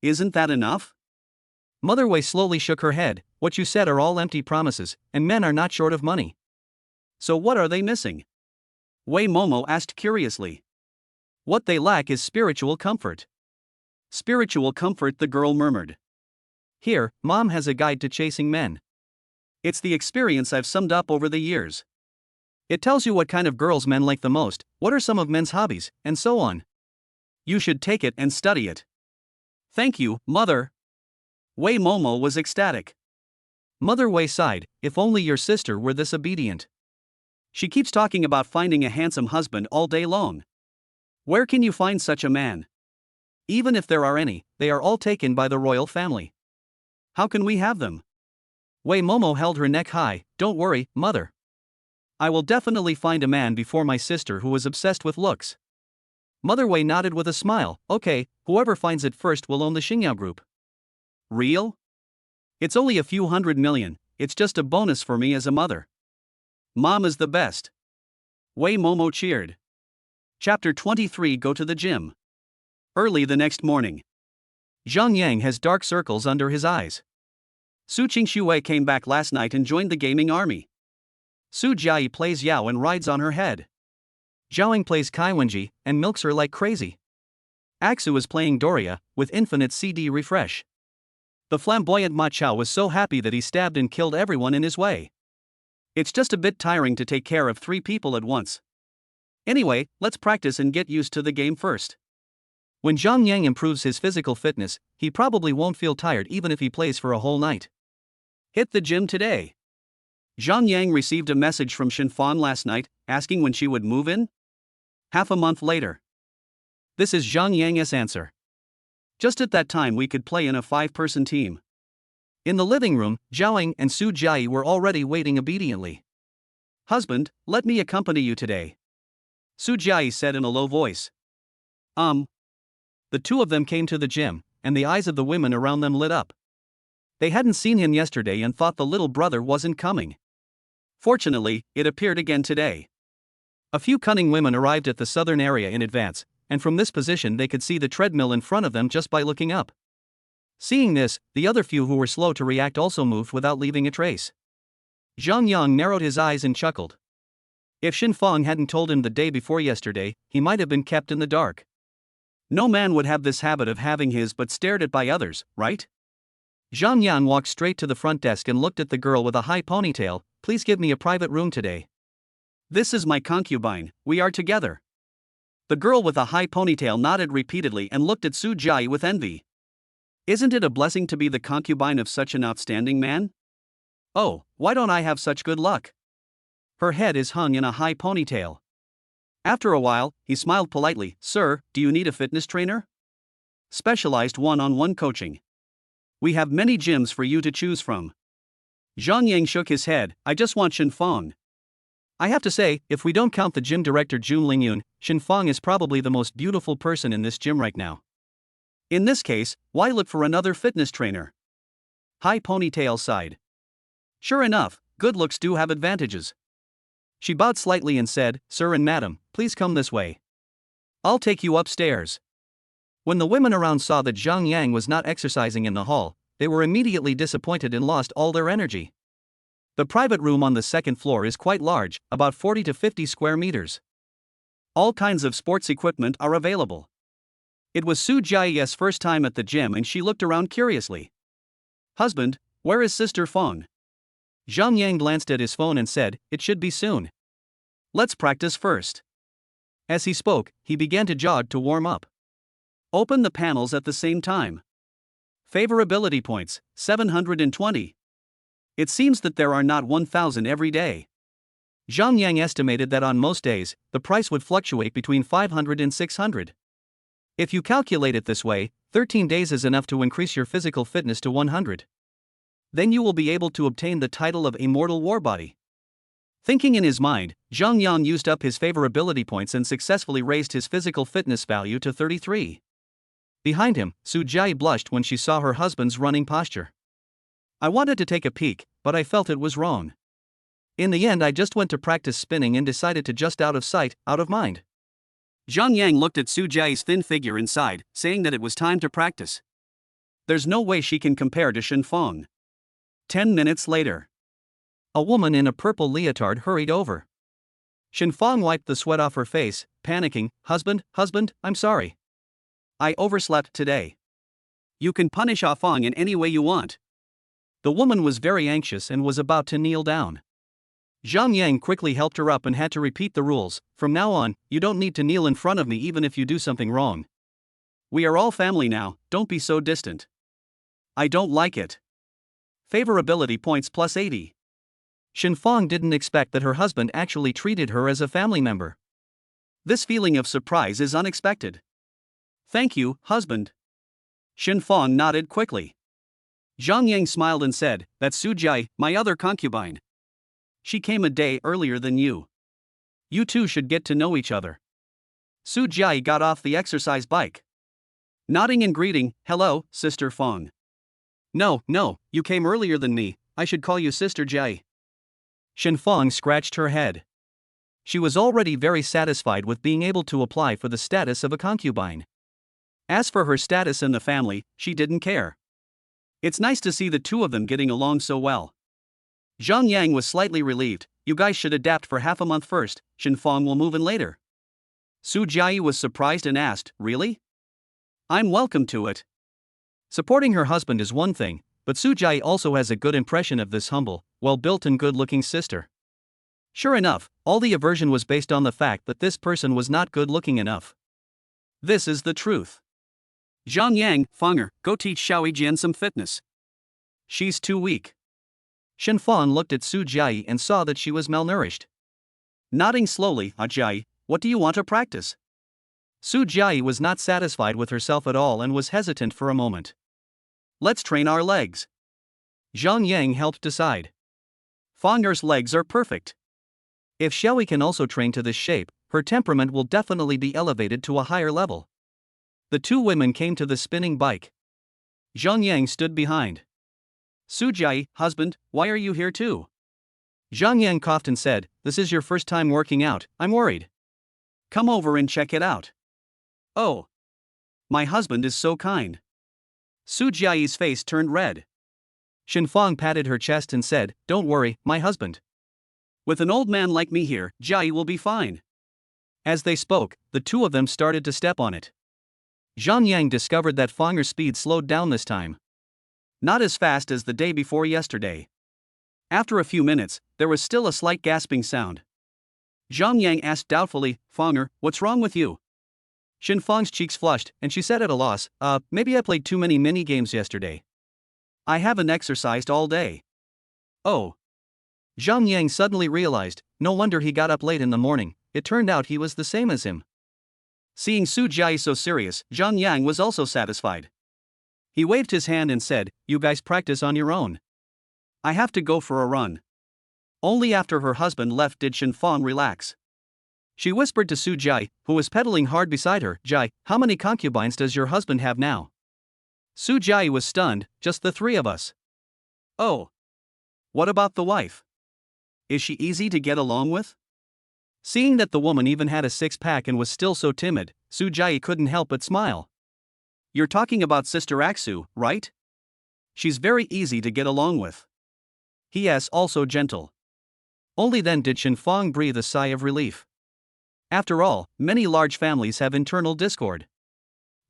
[SPEAKER 1] Isn't that enough?
[SPEAKER 2] Mother Wei slowly shook her head. What you said are all empty promises, and men are not short of money.
[SPEAKER 1] So what are they missing? Wei Momo asked curiously.
[SPEAKER 2] What they lack is spiritual comfort.
[SPEAKER 1] Spiritual comfort, the girl murmured.
[SPEAKER 2] Here, Mom has a guide to chasing men.
[SPEAKER 1] It's the experience I've summed up over the years.
[SPEAKER 2] It tells you what kind of girls men like the most, what are some of men's hobbies, and so on.
[SPEAKER 1] You should take it and study it. Thank you, Mother. Wei Momo was ecstatic.
[SPEAKER 2] Mother Wei sighed, if only your sister were this obedient.
[SPEAKER 1] She keeps talking about finding a handsome husband all day long. Where can you find such a man?
[SPEAKER 2] Even if there are any, they are all taken by the royal family.
[SPEAKER 1] How can we have them?
[SPEAKER 2] Wei Momo held her neck high. Don't worry, Mother. I will definitely find a man before my sister who is obsessed with looks. Mother Wei nodded with a smile. Okay, whoever finds it first will own the Xingyao Group.
[SPEAKER 1] Real? It's only a few 100 million, it's just a bonus for me as a mother. Mom is the best. Wei Momo cheered. Chapter 23. Go to the gym. Early the next morning.
[SPEAKER 2] Zhang Yang has dark circles under his eyes.
[SPEAKER 1] Su Qingxue came back last night and joined the gaming army. Su Jiayi plays Yao and rides on her head.
[SPEAKER 2] Zhaoing plays Kai Wenji and milks her like crazy. Aksu is playing Doria, with infinite CD refresh. The flamboyant Ma Chao was so happy that he stabbed and killed everyone in his way.
[SPEAKER 1] It's just a bit tiring to take care of 3 people at once. Anyway, let's practice and get used to the game first.
[SPEAKER 2] When Zhang Yang improves his physical fitness, he probably won't feel tired even if he plays for a whole night.
[SPEAKER 1] Hit the gym today. Zhang Yang received a message from Shinfan last night, asking when she would move in. Half a month later.
[SPEAKER 2] This is Zhang Yang's answer.
[SPEAKER 1] Just at that time we could play in a 5-person team.
[SPEAKER 2] In the living room, Zhaoing and Su Jiayi were already waiting obediently.
[SPEAKER 1] Husband, let me accompany you today. Su Jiayi said in a low voice.
[SPEAKER 2] The two of them came to the gym, and the eyes of the women around them lit up. They hadn't seen him yesterday and thought the little brother wasn't coming.
[SPEAKER 1] Fortunately, it appeared again today.
[SPEAKER 2] A few cunning women arrived at the southern area in advance, and from this position they could see the treadmill in front of them just by looking up. Seeing this, the other few who were slow to react also moved without leaving a trace. Zhang Yang narrowed his eyes and chuckled. If Xin Fang hadn't told him the day before yesterday, he might have been kept in the dark.
[SPEAKER 1] No man would have this habit of having his but stared at by others, right?
[SPEAKER 2] Zhang Yang walked straight to the front desk and looked at the girl with a high ponytail. Please give me a private room today.
[SPEAKER 1] This is my concubine, we are together. The girl with a high ponytail nodded repeatedly and looked at Su Jiayi with envy. Isn't it a blessing to be the concubine of such an outstanding man? Oh, why don't I have such good luck? Her head is hung in a high ponytail. After a while, he smiled politely. Sir, do you need a fitness trainer? Specialized one-on-one coaching. We have many gyms for you to choose from. Zhang Yang shook his head. I just want Xin Fang.
[SPEAKER 2] I have to say, if we don't count the gym director Jun Lingyun, Xin Fang is probably the most beautiful person in this gym right now.
[SPEAKER 1] In this case, why look for another fitness trainer? High ponytail sighed. Sure enough, good looks do have advantages.
[SPEAKER 2] She bowed slightly and said, Sir and Madam, please come this way. I'll take you upstairs. When the women around saw that Zhang Yang was not exercising in the hall, they were immediately disappointed and lost all their energy. The private room on the second floor is quite large, about 40 to 50 square meters. All kinds of sports equipment are available. It was Su Jiayi's first time at the gym and she looked around curiously. Husband, where is Sister Feng? Zhang Yang glanced at his phone and said, it should be soon. Let's practice first. As he spoke, he began to jog to warm up.
[SPEAKER 1] Open the panels at the same time. Favorability points, 720. It seems that there are not 1,000 every day.
[SPEAKER 2] Zhang Yang estimated that on most days, the price would fluctuate between 500 and 600. If you calculate it this way, 13 days is enough to increase your physical fitness to 100. Then you will be able to obtain the title of Immortal Warbody. Thinking in his mind, Zhang Yang used up his favorability points and successfully raised his physical fitness value to 33. Behind him, Su Jiayi blushed when she saw her husband's running posture. I wanted to take a peek, but I felt it was wrong. In the end, I just went to practice spinning and decided to just out of sight, out of mind.
[SPEAKER 1] Zhang Yang looked at Su Jiayi's thin figure and sighed, saying that it was time to practice. There's no way she can compare to Shen Fong. 10 minutes later.
[SPEAKER 2] A woman in a purple leotard hurried over. Shen Fong wiped the sweat off her face, panicking, Husband, I'm sorry.
[SPEAKER 1] I overslept today. You can punish Ah Fong in any way you want.
[SPEAKER 2] The woman was very anxious and was about to kneel down. Zhang Yang quickly helped her up and had to repeat the rules. From now on, you don't need to kneel in front of me even if you do something wrong.
[SPEAKER 1] We are all family now, don't be so distant. I don't like it. Favorability points plus 80.
[SPEAKER 2] Shen Fong didn't expect that her husband actually treated her as a family member.
[SPEAKER 1] This feeling of surprise is unexpected. Thank you, husband. Shen Fong nodded quickly. Zhang Yang smiled and said, That's Su Jiayi, my other concubine. She came a day earlier than you. You two should get to know each other. Su Jiayi got off the exercise bike. Nodding and greeting, Hello, Sister Fong. No, you came earlier than me, I should call you Sister Jiayi.
[SPEAKER 2] Shen Fong scratched her head. She was already very satisfied with being able to apply for the status of a concubine.
[SPEAKER 1] As for her status in the family, she didn't care. It's nice to see the two of them getting along so well. Zhang Yang was slightly relieved. You guys should adapt for half a month first, Shen Fong will move in later. Su Jiayi was surprised and asked, Really? I'm welcome to it.
[SPEAKER 2] Supporting her husband is one thing, but Su Jiayi also has a good impression of this humble, well-built and good-looking sister. Sure enough, all the aversion was based on the fact that this person was not good-looking enough.
[SPEAKER 1] This is the truth. Zhang Yang, Fonger, go teach Xiaoyi Jian some fitness. She's too weak.
[SPEAKER 2] Shen Fong looked at Su Jiayi and saw that she was malnourished.
[SPEAKER 1] Nodding slowly, Jiayi, what do you want to practice?
[SPEAKER 2] Su Jiayi was not satisfied with herself at all and was hesitant for a moment.
[SPEAKER 1] Let's train our legs.
[SPEAKER 2] Zhang Yang helped decide.
[SPEAKER 1] Fonger's legs are perfect.
[SPEAKER 2] If Xiaoyi can also train to this shape, her temperament will definitely be elevated to a higher level. The two women came to the spinning bike.
[SPEAKER 1] Zhang Yang stood behind. Su Jiayi, husband, why are you here too?
[SPEAKER 2] Zhang Yang coughed and said, This is your first time working out, I'm worried.
[SPEAKER 1] Come over and check it out. Oh. My husband is so kind. Su Jiayi's face turned red.
[SPEAKER 2] Shen Fong patted her chest and said, Don't worry, my husband.
[SPEAKER 1] With an old man like me here, Jiayi will be fine.
[SPEAKER 2] As they spoke, the two of them started to step on it. Zhang Yang discovered that Fonger's speed slowed down this time.
[SPEAKER 1] Not as fast as the day before yesterday. After a few minutes, there was still a slight gasping sound. Zhang Yang asked doubtfully, Fonger, what's wrong with you?
[SPEAKER 2] Shen Fong's cheeks flushed, and she said at a loss, Maybe I played too many mini-games yesterday.
[SPEAKER 1] I haven't exercised all day. Oh.
[SPEAKER 2] Zhang Yang suddenly realized, no wonder he got up late in the morning, it turned out he was the same as him.
[SPEAKER 1] Seeing Su Jiayi so serious, Zhang Yang was also satisfied. He waved his hand and said, You guys practice on your own. I have to go for a run. Only after her husband left did Shen Fong relax. She whispered to Su Jiayi, who was pedaling hard beside her, Jiayi, how many concubines does your husband have now? Su Jiayi was stunned, just the three of us. Oh. What about the wife? Is she easy to get along with? Seeing that the woman even had a six-pack and was still so timid, Su Jiayi couldn't help but smile. You're talking about Sister Aksu, right? She's very easy to get along with. Yes, also gentle.
[SPEAKER 2] Only then did Shen Fong breathe a sigh of relief.
[SPEAKER 1] After all, many large families have internal discord.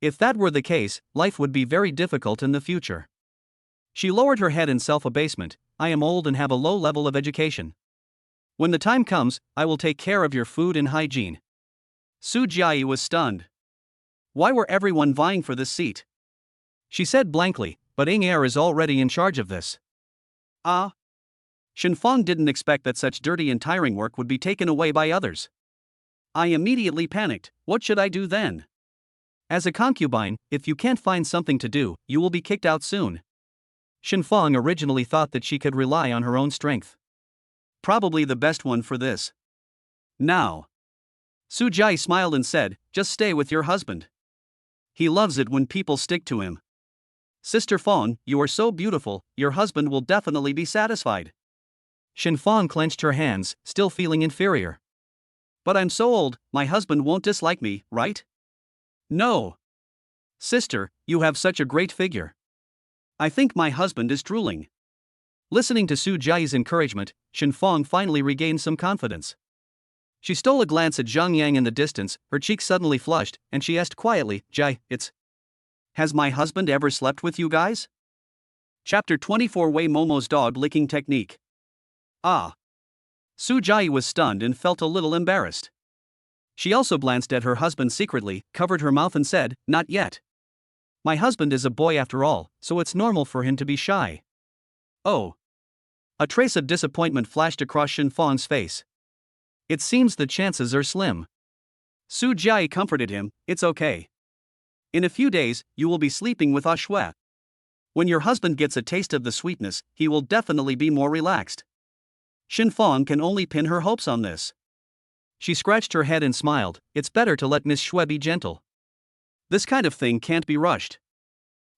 [SPEAKER 1] If that were the case, life would be very difficult in the future. She lowered her head in self-abasement. I am old and have a low level of education. When the time comes, I will take care of your food and hygiene. Su Jiayi was stunned. Why were everyone vying for this seat? She said blankly, but Ing Er is already in charge of this. Ah. Shen Fong didn't expect that such dirty and tiring work would be taken away by others. I immediately panicked. What should I do then?
[SPEAKER 2] As a concubine, if you can't find something to do, you will be kicked out soon. Shenfang originally thought that she could rely on her own strength.
[SPEAKER 1] Probably the best one for this. Now. Su Jai smiled and said, just stay with your husband. He loves it when people stick to him. Sister Fawn, you are so beautiful, your husband will definitely be satisfied.
[SPEAKER 2] Shenfang clenched her hands, still feeling inferior.
[SPEAKER 1] But I'm so old, my husband won't dislike me, right? No. Sister, you have such a great figure. I think my husband is drooling.
[SPEAKER 2] Listening to Su Jai's encouragement, Shenfang finally regained some confidence. She stole a glance at Zhang Yang in the distance, her cheeks suddenly flushed, and she asked quietly, Jai,
[SPEAKER 1] has my husband ever slept with you guys? Chapter 24 Wei Momo's dog licking technique. Ah. Su Jai was stunned and felt a little embarrassed. She also glanced at her husband secretly, covered her mouth and said, not yet.
[SPEAKER 2] My husband is a boy after all, so it's normal for him to be shy.
[SPEAKER 1] Oh.
[SPEAKER 2] A trace of disappointment flashed across Shenfang's face. It seems the chances are slim.
[SPEAKER 1] Su Jai comforted him, it's okay. In a few days, you will be sleeping with Ashue. When your husband gets a taste of the sweetness, he will definitely be more relaxed. Shenfang can only pin her hopes on this.
[SPEAKER 2] She scratched her head and smiled, it's better to let Miss Shue be gentle.
[SPEAKER 1] This kind of thing can't be rushed.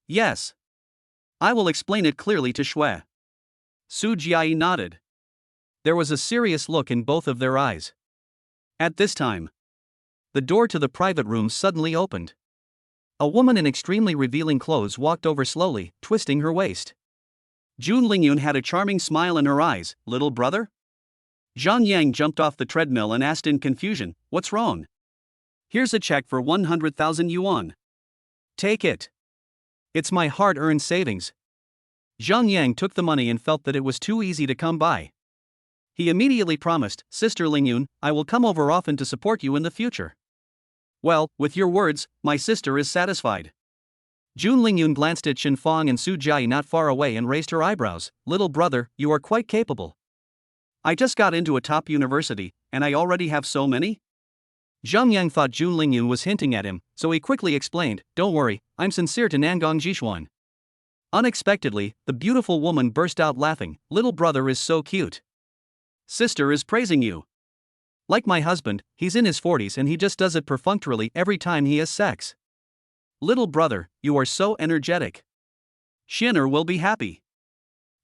[SPEAKER 1] Yes. I will explain it clearly to Shue. Su Jai nodded.
[SPEAKER 2] There was a serious look in both of their eyes.
[SPEAKER 1] At this time,
[SPEAKER 2] the door to the private room suddenly opened. A woman in extremely revealing clothes walked over slowly, twisting her waist.
[SPEAKER 1] Jun Lingyun had a charming smile in her eyes. Little brother? Zhang Yang jumped off the treadmill and asked in confusion, what's wrong? Here's a check for 100,000 yuan.
[SPEAKER 2] Take it. It's my hard-earned savings. Zhang Yang took the money and felt that it was too easy to come by. He immediately promised, Sister Lingyun, I will come over often to support you in the future.
[SPEAKER 1] Well, with your words, my sister is satisfied.
[SPEAKER 2] Jun Lingyun glanced at Shenfang and Su Jai not far away and raised her eyebrows. Little brother, you are quite capable.
[SPEAKER 1] I just got into a top university, and I already have so many?
[SPEAKER 2] Zhang Yang thought Jun Lingyun was hinting at him, so he quickly explained, don't worry, I'm sincere to Nangong Jishuan. Unexpectedly, the beautiful woman burst out laughing, little brother is so cute.
[SPEAKER 1] Sister is praising you.
[SPEAKER 2] Like my husband, he's in his 40s and he just does it perfunctorily every time he has sex.
[SPEAKER 1] Little brother, you are so energetic. Shinner will be happy.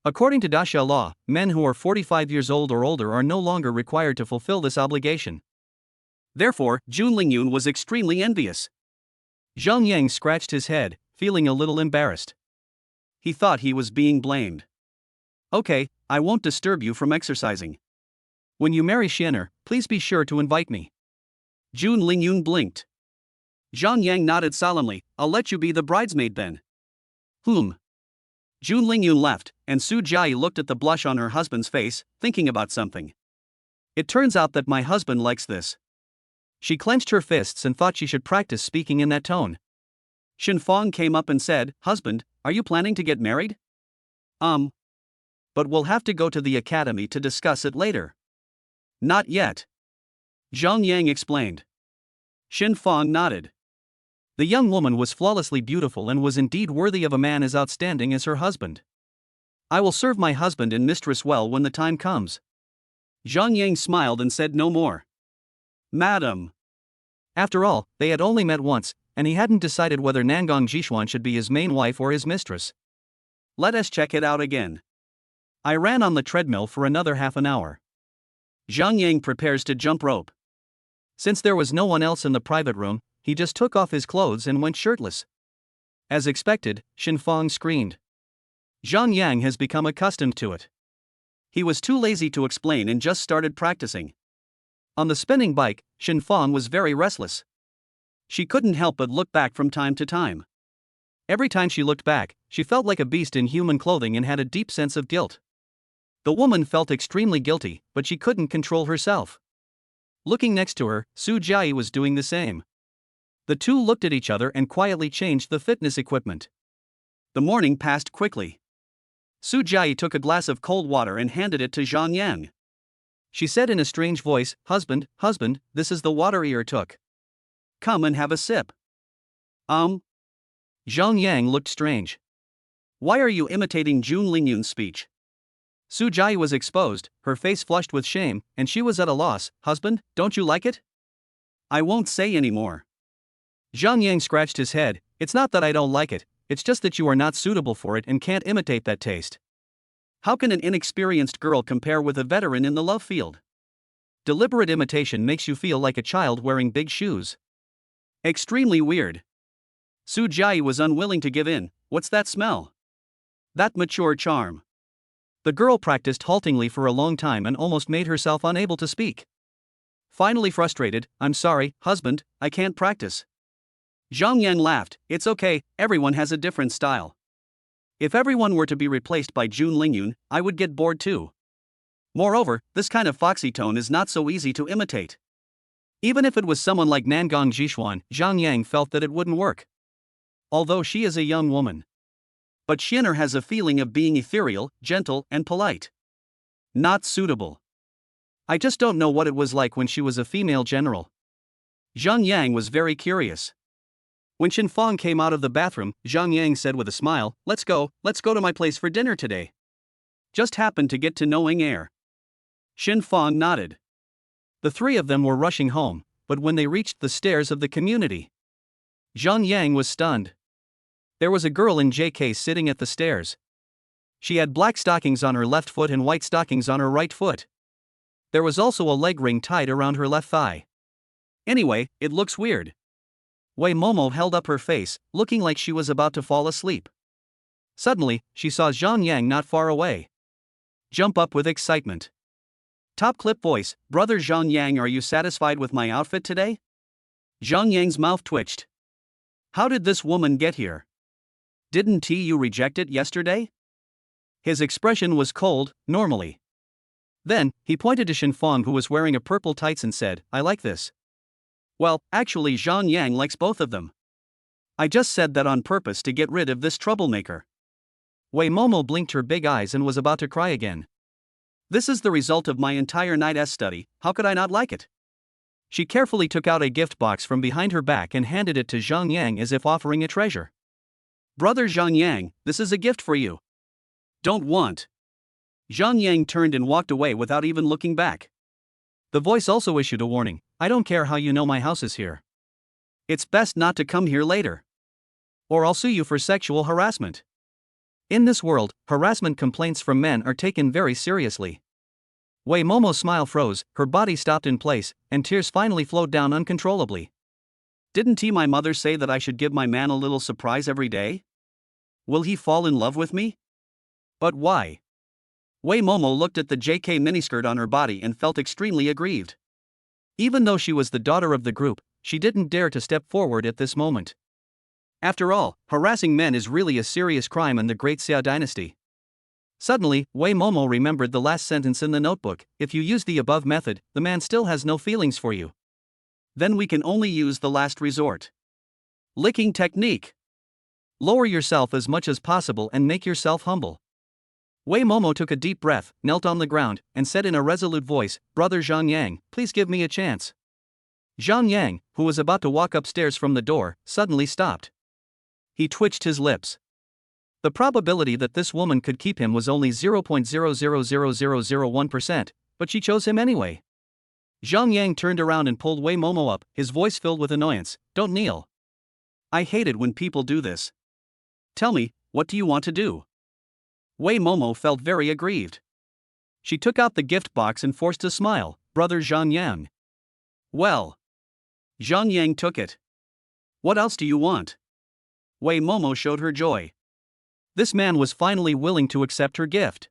[SPEAKER 2] According to Dasha law, men who are 45 years old or older are no longer required to fulfill this obligation.
[SPEAKER 1] Therefore, Jun Lingyun was extremely envious.
[SPEAKER 2] Zhang Yang scratched his head, feeling a little embarrassed.
[SPEAKER 1] He thought he was being blamed. Okay, I won't disturb you from exercising.
[SPEAKER 2] When you marry Shinner, please be sure to invite me.
[SPEAKER 1] Jun Lingyun blinked. Zhang Yang nodded solemnly, I'll let you be the bridesmaid then.
[SPEAKER 2] Jun
[SPEAKER 1] Lingyun left, and Su Jai looked at the blush on her husband's face, thinking about something. It turns out that my husband likes this.
[SPEAKER 2] She clenched her fists and thought she should practice speaking in that tone.
[SPEAKER 1] Shenfang came up and said, Husband, are you planning to get married? But we'll have to go to the academy to discuss it later. Not yet. Zhang Yang explained. Shenfang nodded.
[SPEAKER 2] The young woman was flawlessly beautiful and was indeed worthy of a man as outstanding as her husband.
[SPEAKER 1] I will serve my husband and mistress well when the time comes. Zhang Yang smiled and said no more. Madam.
[SPEAKER 2] After all, they had only met once, and he hadn't decided whether Nangong Jishuan should be his main wife or his mistress.
[SPEAKER 1] Let us check it out again. I ran on the treadmill for another half an hour. Zhang Yang prepares to jump rope.
[SPEAKER 2] Since there was no one else in the private room, he just took off his clothes and went shirtless. As expected, Shenfang screamed.
[SPEAKER 1] Zhang Yang has become accustomed to it. He was too lazy to explain and just started practicing.
[SPEAKER 2] On the spinning bike, Shenfang was very restless.
[SPEAKER 1] She couldn't help but look back from time to time.
[SPEAKER 2] Every time she looked back, she felt like a beast in human clothing and had a deep sense of guilt. The woman felt extremely guilty, but she couldn't control herself. Looking next to her, Su Jai was doing the same. The two looked at each other and quietly changed the fitness equipment.
[SPEAKER 1] The morning passed quickly. Su Jai took a glass of cold water and handed it to Zhang Yang.
[SPEAKER 2] She said in a strange voice, husband, this is the water you took.
[SPEAKER 1] Come and have a sip. Um,
[SPEAKER 2] Zhang Yang looked strange.
[SPEAKER 1] why are you imitating Jun Lingyun's speech?
[SPEAKER 2] Su Jai was exposed, her face flushed with shame, and she was at a loss. Husband, don't you like it?
[SPEAKER 1] I won't say any more.
[SPEAKER 2] Zhang Yang scratched his head. It's not that I don't like it, it's just that you are not suitable for it and can't imitate that taste.
[SPEAKER 1] How can an inexperienced girl compare with a veteran in the love field?
[SPEAKER 2] Deliberate imitation makes you feel like a child wearing big shoes.
[SPEAKER 1] Extremely weird. Su Jai was unwilling to give in. What's that smell? That mature charm.
[SPEAKER 2] The girl practiced haltingly for a long time and almost made herself unable to speak. Finally frustrated, I'm sorry, husband, I can't practice.
[SPEAKER 1] Zhang Yang laughed. It's okay, everyone has a different style. If everyone were to be replaced by Jun Lingyun, I would get bored too. Moreover, this kind of foxy tone is not so easy to imitate.
[SPEAKER 2] Even if it was someone like Nangong Jishuan, Zhang Yang felt that it wouldn't work. Although she is a young woman.
[SPEAKER 1] But Xin'er has a feeling of being ethereal, gentle, and polite. Not suitable.
[SPEAKER 2] I just don't know what it was like when she was a female general.
[SPEAKER 1] Zhang Yang was very curious.
[SPEAKER 2] When Xin Fang came out of the bathroom, Zhang Yang said with a smile, let's go to my place for dinner today.
[SPEAKER 1] Just happened to get to knowing air. Xin Fang nodded.
[SPEAKER 2] The three of them were rushing home, but when they reached the stairs of the community, Zhang Yang was stunned. There was a girl in JK sitting at the stairs. She had black stockings on her left foot and white stockings on her right foot. There was also a leg ring tied around her left thigh.
[SPEAKER 1] Anyway, it looks weird.
[SPEAKER 2] Wei Momo held up her face, looking like she was about to fall asleep. Suddenly, she saw Zhang Yang not far away. Jump up with excitement.
[SPEAKER 1] Top clip voice, Brother Zhang Yang, are you satisfied with my outfit today? Zhang Yang's mouth twitched. How did this woman get here? Didn't you reject it yesterday?
[SPEAKER 2] His expression was cold, normally. Then, he pointed to Xin Fang, who was wearing a purple tights, and said, I like this.
[SPEAKER 1] Well, actually Zhang Yang likes both of them. I just said that on purpose to get rid of this troublemaker.
[SPEAKER 2] Wei Momo blinked her big eyes and was about to cry again.
[SPEAKER 1] This is the result of my entire night's study, how could I not like it?
[SPEAKER 2] She carefully took out a gift box from behind her back and handed it to Zhang Yang as if offering a treasure.
[SPEAKER 1] Brother Zhang Yang, this is a gift for you. Don't want. Zhang Yang turned and walked away without even looking back.
[SPEAKER 2] The voice also issued a warning, I don't care how you know my house is here.
[SPEAKER 1] It's best not to come here later.
[SPEAKER 2] Or I'll sue you for sexual harassment. In this world, harassment complaints from men are taken very seriously. Wei Momo's smile froze, her body stopped in place, and tears finally flowed down uncontrollably.
[SPEAKER 1] Didn't my mother say that I should give my man a little surprise every day? Will he fall in love with me? But why? Wei Momo looked at the JK miniskirt on her body and felt extremely aggrieved.
[SPEAKER 2] Even though she was the daughter of the group, she didn't dare to step forward at this moment. After all, harassing men is really a serious crime in the Great Xia dynasty. Suddenly, Wei Momo remembered the last sentence in the notebook, if you use the above method, the man still has no feelings for you.
[SPEAKER 1] Then we can only use the last resort. Licking technique.
[SPEAKER 2] Lower yourself as much as possible and make yourself humble. Wei Momo took a deep breath, knelt on the ground, and said in a resolute voice, Brother Zhang Yang, please give me a chance. Zhang Yang, who was about to walk upstairs from the door, suddenly stopped. He twitched his lips. The probability that this woman could keep him was only 0.000001%, but she chose him anyway. Zhang Yang turned around and pulled Wei Momo up, his voice filled with annoyance, don't kneel.
[SPEAKER 1] I hate it when people do this. Tell me, what do you want to do? Wei Momo felt very aggrieved.
[SPEAKER 2] She took out the gift box and forced a smile, Brother Zhang Yang.
[SPEAKER 1] Well. Zhang Yang took it. What else do you want? Wei Momo showed her joy.
[SPEAKER 2] This man was finally willing to accept her gift.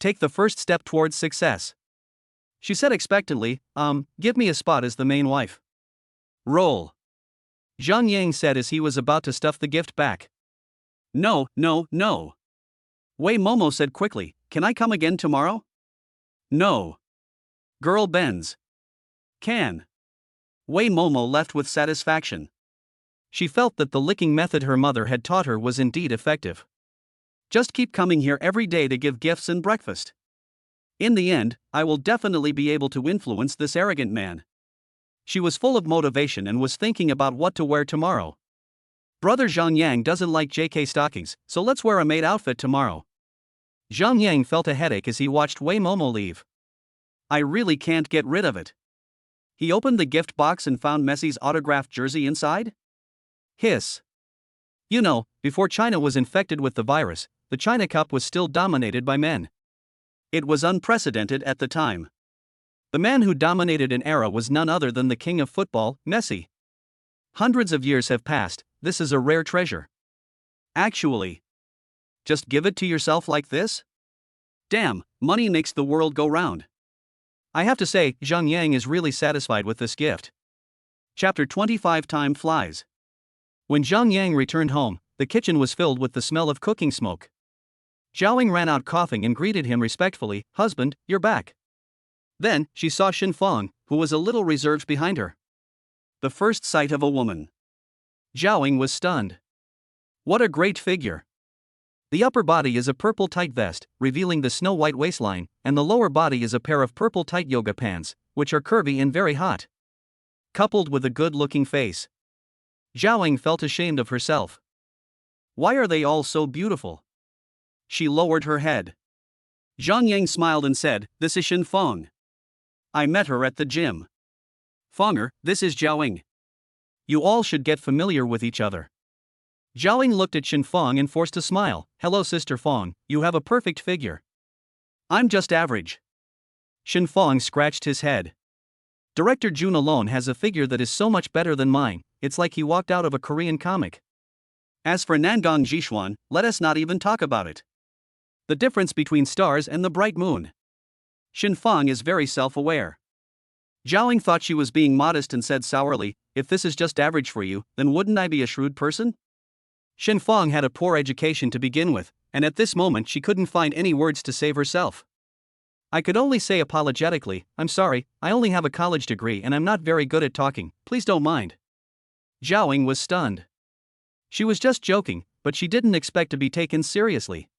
[SPEAKER 2] Take the first step towards success. She said expectantly, give me a spot as the main wife.
[SPEAKER 1] Roll.
[SPEAKER 2] Zhang Yang said as he was about to stuff the gift back.
[SPEAKER 1] No. Wei Momo said quickly, can I come again tomorrow? No. Girl bends. Can. Wei Momo left with satisfaction.
[SPEAKER 2] She felt that the licking method her mother had taught her was indeed effective.
[SPEAKER 1] Just keep coming here every day to give gifts and breakfast. In the end, I will definitely be able to influence this arrogant man. She was full of motivation and was thinking about what to wear tomorrow. Brother Zhang Yang doesn't like JK stockings, so let's wear a maid outfit tomorrow.
[SPEAKER 2] Zhang Yang felt a headache as he watched Wei Momo leave.
[SPEAKER 1] I really can't get rid of it. He opened the gift box and found Messi's autographed jersey inside?
[SPEAKER 2] Hiss. You know, before China was infected with the virus, the China Cup was still dominated by men.
[SPEAKER 1] It was unprecedented at the time.
[SPEAKER 2] The man who dominated an era was none other than the king of football, Messi. Hundreds of years have passed, this is a rare treasure.
[SPEAKER 1] Actually, just give it to yourself like this? Damn, money makes the world go round.
[SPEAKER 2] I have to say, Zhang Yang is really satisfied with this gift.
[SPEAKER 1] Chapter 25 Time flies.
[SPEAKER 2] When Zhang Yang returned home, the kitchen was filled with the smell of cooking smoke. Zhao ran out coughing and greeted him respectfully, "Husband, you're back." Then, she saw Xin Fang, who was a little reserved behind her.
[SPEAKER 1] The first sight of a woman.
[SPEAKER 2] Zhao was stunned. What a great figure! The upper body is a purple tight vest, revealing the snow-white waistline, and the lower body is a pair of purple tight yoga pants, which are curvy and very hot. Coupled with a good-looking face, Zhao felt ashamed of herself.
[SPEAKER 1] Why are they all so beautiful? She lowered her head. Zhang Yang smiled and said, "This is Xin Fang. I met her at the gym." "Fanger, this is Zhao.
[SPEAKER 2] You all should get familiar with each other." Zhao looked at Xin Fang and forced a smile. "Hello Sister Fang, you have a perfect figure."
[SPEAKER 1] "I'm just average."
[SPEAKER 2] Xin Fang scratched his head. "Director Jun alone has a figure that is so much better than mine, it's like he walked out of a Korean comic."
[SPEAKER 1] As for Nangong Jishuan, let us not even talk about it. The difference between stars and the bright moon. Xin Fang is very self-aware. Zhao thought she was being modest and said sourly, "If this is just average for you, then wouldn't I be a shrewd person?"
[SPEAKER 2] Xin Fang had a poor education to begin with, and at this moment she couldn't find any words to save herself. "I could only say apologetically, I'm sorry, I only have a college degree and I'm not very good at talking, please don't mind." Zhao was stunned. She was just joking, but she didn't expect to be taken seriously.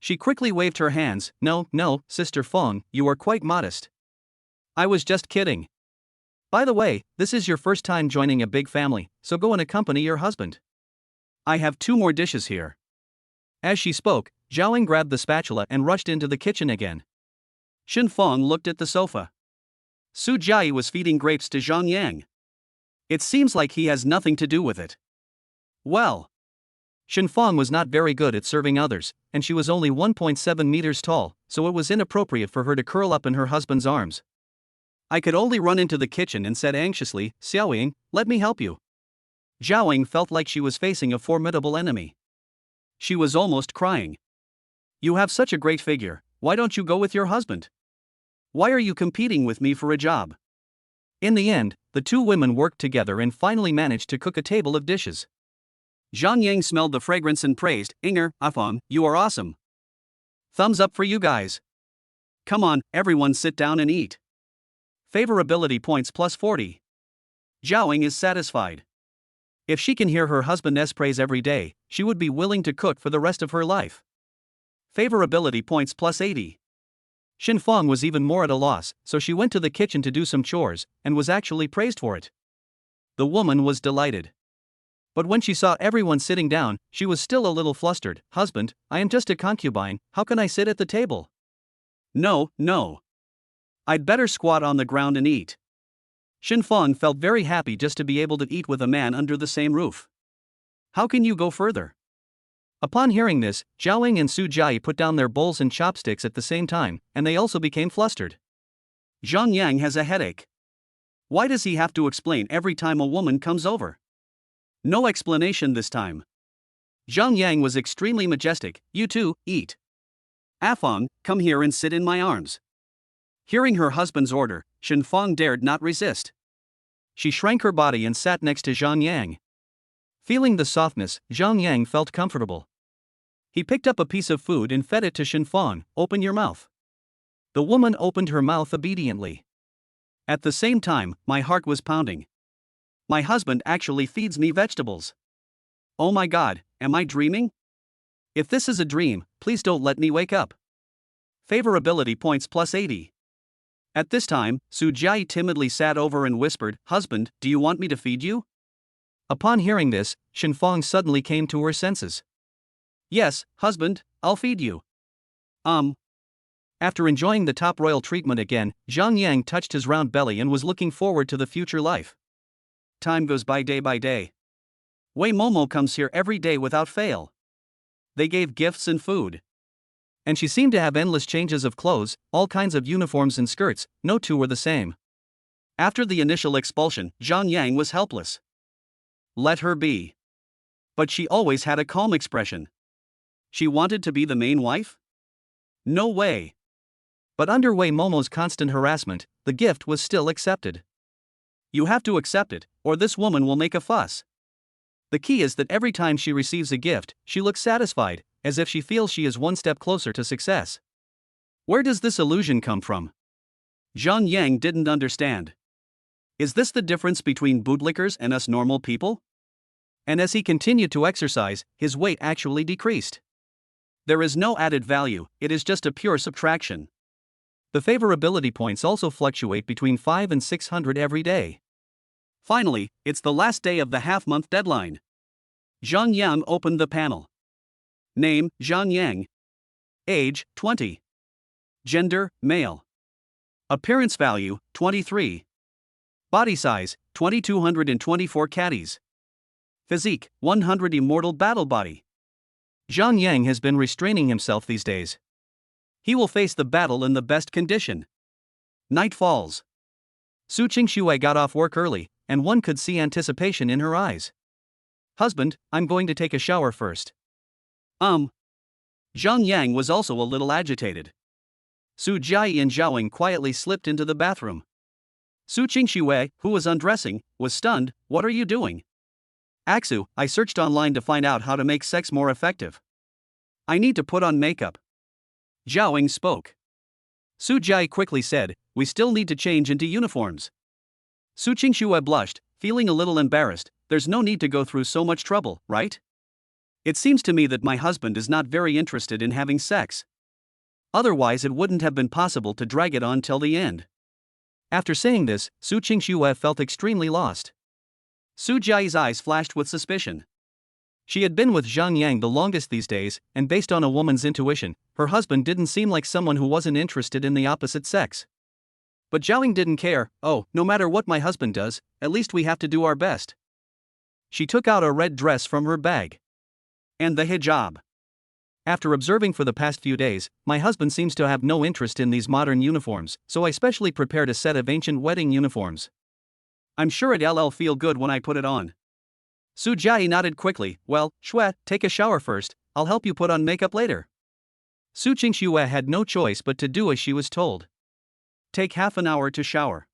[SPEAKER 2] She quickly waved her hands. No, Sister Fang, you are quite modest. I was just kidding. By the way, this is your first time joining a big family, so go and accompany your husband. I have 2 more dishes here." As she spoke, Zhao grabbed the spatula and rushed into the kitchen again.
[SPEAKER 1] Xin Fang looked at the sofa. Su Jiayi was feeding grapes to Zhang Yang. It seems like he has nothing to do with it. Well,
[SPEAKER 2] Xin Fang was not very good at serving others, and she was only 1.7 meters tall, so it was inappropriate for her to curl up in her husband's arms.
[SPEAKER 1] I could only run into the kitchen and said anxiously, "Xiaoying, let me help you." Zhao felt like she was facing a formidable enemy. She was almost crying. "You have such a great figure, why don't you go with your husband? Why are you competing with me for a job?"
[SPEAKER 2] In the end, the 2 women worked together and finally managed to cook a table of dishes.
[SPEAKER 1] Zhang Yang smelled the fragrance and praised, "Inger, Afam, you are awesome. Thumbs up for you guys. Come on, everyone sit down and eat." Favorability points plus 40. Zhao is satisfied. If she can hear her husband's praise every day, she would be willing to cook for the rest of her life. Favorability points plus 80.
[SPEAKER 2] Xin Fang was even more at a loss, so she went to the kitchen to do some chores, and was actually praised for it. The woman was delighted. But when she saw everyone sitting down, she was still a little flustered. "Husband, I am just a concubine, how can I sit at the table?"
[SPEAKER 1] No. I'd better squat on the ground and eat." Xin Fang felt very happy just to be able to eat with a man under the same roof. "How can you go further?"
[SPEAKER 2] Upon hearing this, Zhao and Su Jiayi put down their bowls and chopsticks at the same time, and they also became flustered.
[SPEAKER 1] Zhang Yang has a headache. Why does he have to explain every time a woman comes over? No explanation this time. Zhang Yang was extremely majestic. "You too, eat. Afang, come here and sit in my arms." Hearing her husband's order, Xin Fang dared not resist.
[SPEAKER 2] She shrank her body and sat next to Zhang Yang. Feeling the softness, Zhang Yang felt comfortable. He picked up a piece of food and fed it to Xin Fang. "Open your mouth." The woman opened her mouth obediently.
[SPEAKER 1] At the same time, my heart was pounding. My husband actually feeds me vegetables. Oh my God, am I dreaming? If this is a dream, please don't let me wake up. Favorability points plus 80. At this time, Su Jiayi timidly sat over and whispered, "Husband, do you want me to feed you?"
[SPEAKER 2] Upon hearing this, Shenfang suddenly came to her senses.
[SPEAKER 1] Yes, husband, I'll feed you.
[SPEAKER 2] After enjoying the top royal treatment again, Zhang Yang touched his round belly and was looking forward to the future life.
[SPEAKER 1] Time goes by day. Wei Momo comes here every day without fail. They gave gifts and food.
[SPEAKER 2] And she seemed to have endless changes of clothes, all kinds of uniforms and skirts, no two were the same.
[SPEAKER 1] After the initial expulsion, Zhang Yang was helpless. Let her be. But she always had a calm expression. She wanted to be the main wife? No way.
[SPEAKER 2] But under Wei Momo's constant harassment, the gift was still accepted.
[SPEAKER 1] You have to accept it, or this woman will make a fuss. The key is that every time she receives a gift, she looks satisfied, as if she feels she is one step closer to success. Where does this illusion come from? Zhang Yang didn't understand. Is this the difference between bootlickers and us normal people?
[SPEAKER 2] And as he continued to exercise, his weight actually decreased.
[SPEAKER 1] There is no added value, it is just a pure subtraction.
[SPEAKER 2] The favorability points also fluctuate between 5 and 600 every day.
[SPEAKER 1] Finally, it's the last day of the half-month deadline. Zhang Yang opened the panel. Name, Zhang Yang. Age, 20. Gender, male. Appearance value, 23. Body size, 2224 catties. Physique, 100 immortal battle body.
[SPEAKER 2] Zhang Yang has been restraining himself these days.
[SPEAKER 1] He will face the battle in the best condition. Night falls.
[SPEAKER 2] Su Qingxue got off work early, and one could see anticipation in her eyes. Husband, I'm going to take a shower first.
[SPEAKER 1] Zhang Yang was also a little agitated. Su Jiai and Zhaoing quietly slipped into the bathroom. Su Qingxue, who was undressing, was stunned. What are you doing? Aksu, I searched online to find out how to make sex more effective. I need to put on makeup. Zhaoing spoke.
[SPEAKER 2] Su Jiai quickly said, we still need to change into uniforms.
[SPEAKER 1] Su Qingxue blushed, feeling a little embarrassed. There's no need to go through so much trouble, right? It seems to me that my husband is not very interested in having sex. Otherwise it wouldn't have been possible to drag it on till the end.
[SPEAKER 2] After saying this, Su Qingxue felt extremely lost.
[SPEAKER 1] Su Jiai's eyes flashed with suspicion.
[SPEAKER 2] She had been with Zhang Yang the longest these days, and based on a woman's intuition, her husband didn't seem like someone who wasn't interested in the opposite sex.
[SPEAKER 1] But Zhaoing didn't care. Oh, no matter what my husband does, at least we have to do our best.
[SPEAKER 2] She took out a red dress from her bag.
[SPEAKER 1] And the hijab.
[SPEAKER 2] After observing for the past few days, my husband seems to have no interest in these modern uniforms, so I specially prepared a set of ancient wedding uniforms.
[SPEAKER 1] I'm sure it'll feel good when I put it on. Su Jiai nodded quickly. Well, Shui, take a shower first, I'll help you put on makeup later.
[SPEAKER 2] Su Qingxue had no choice but to do as she was told.
[SPEAKER 1] Take half an hour to shower.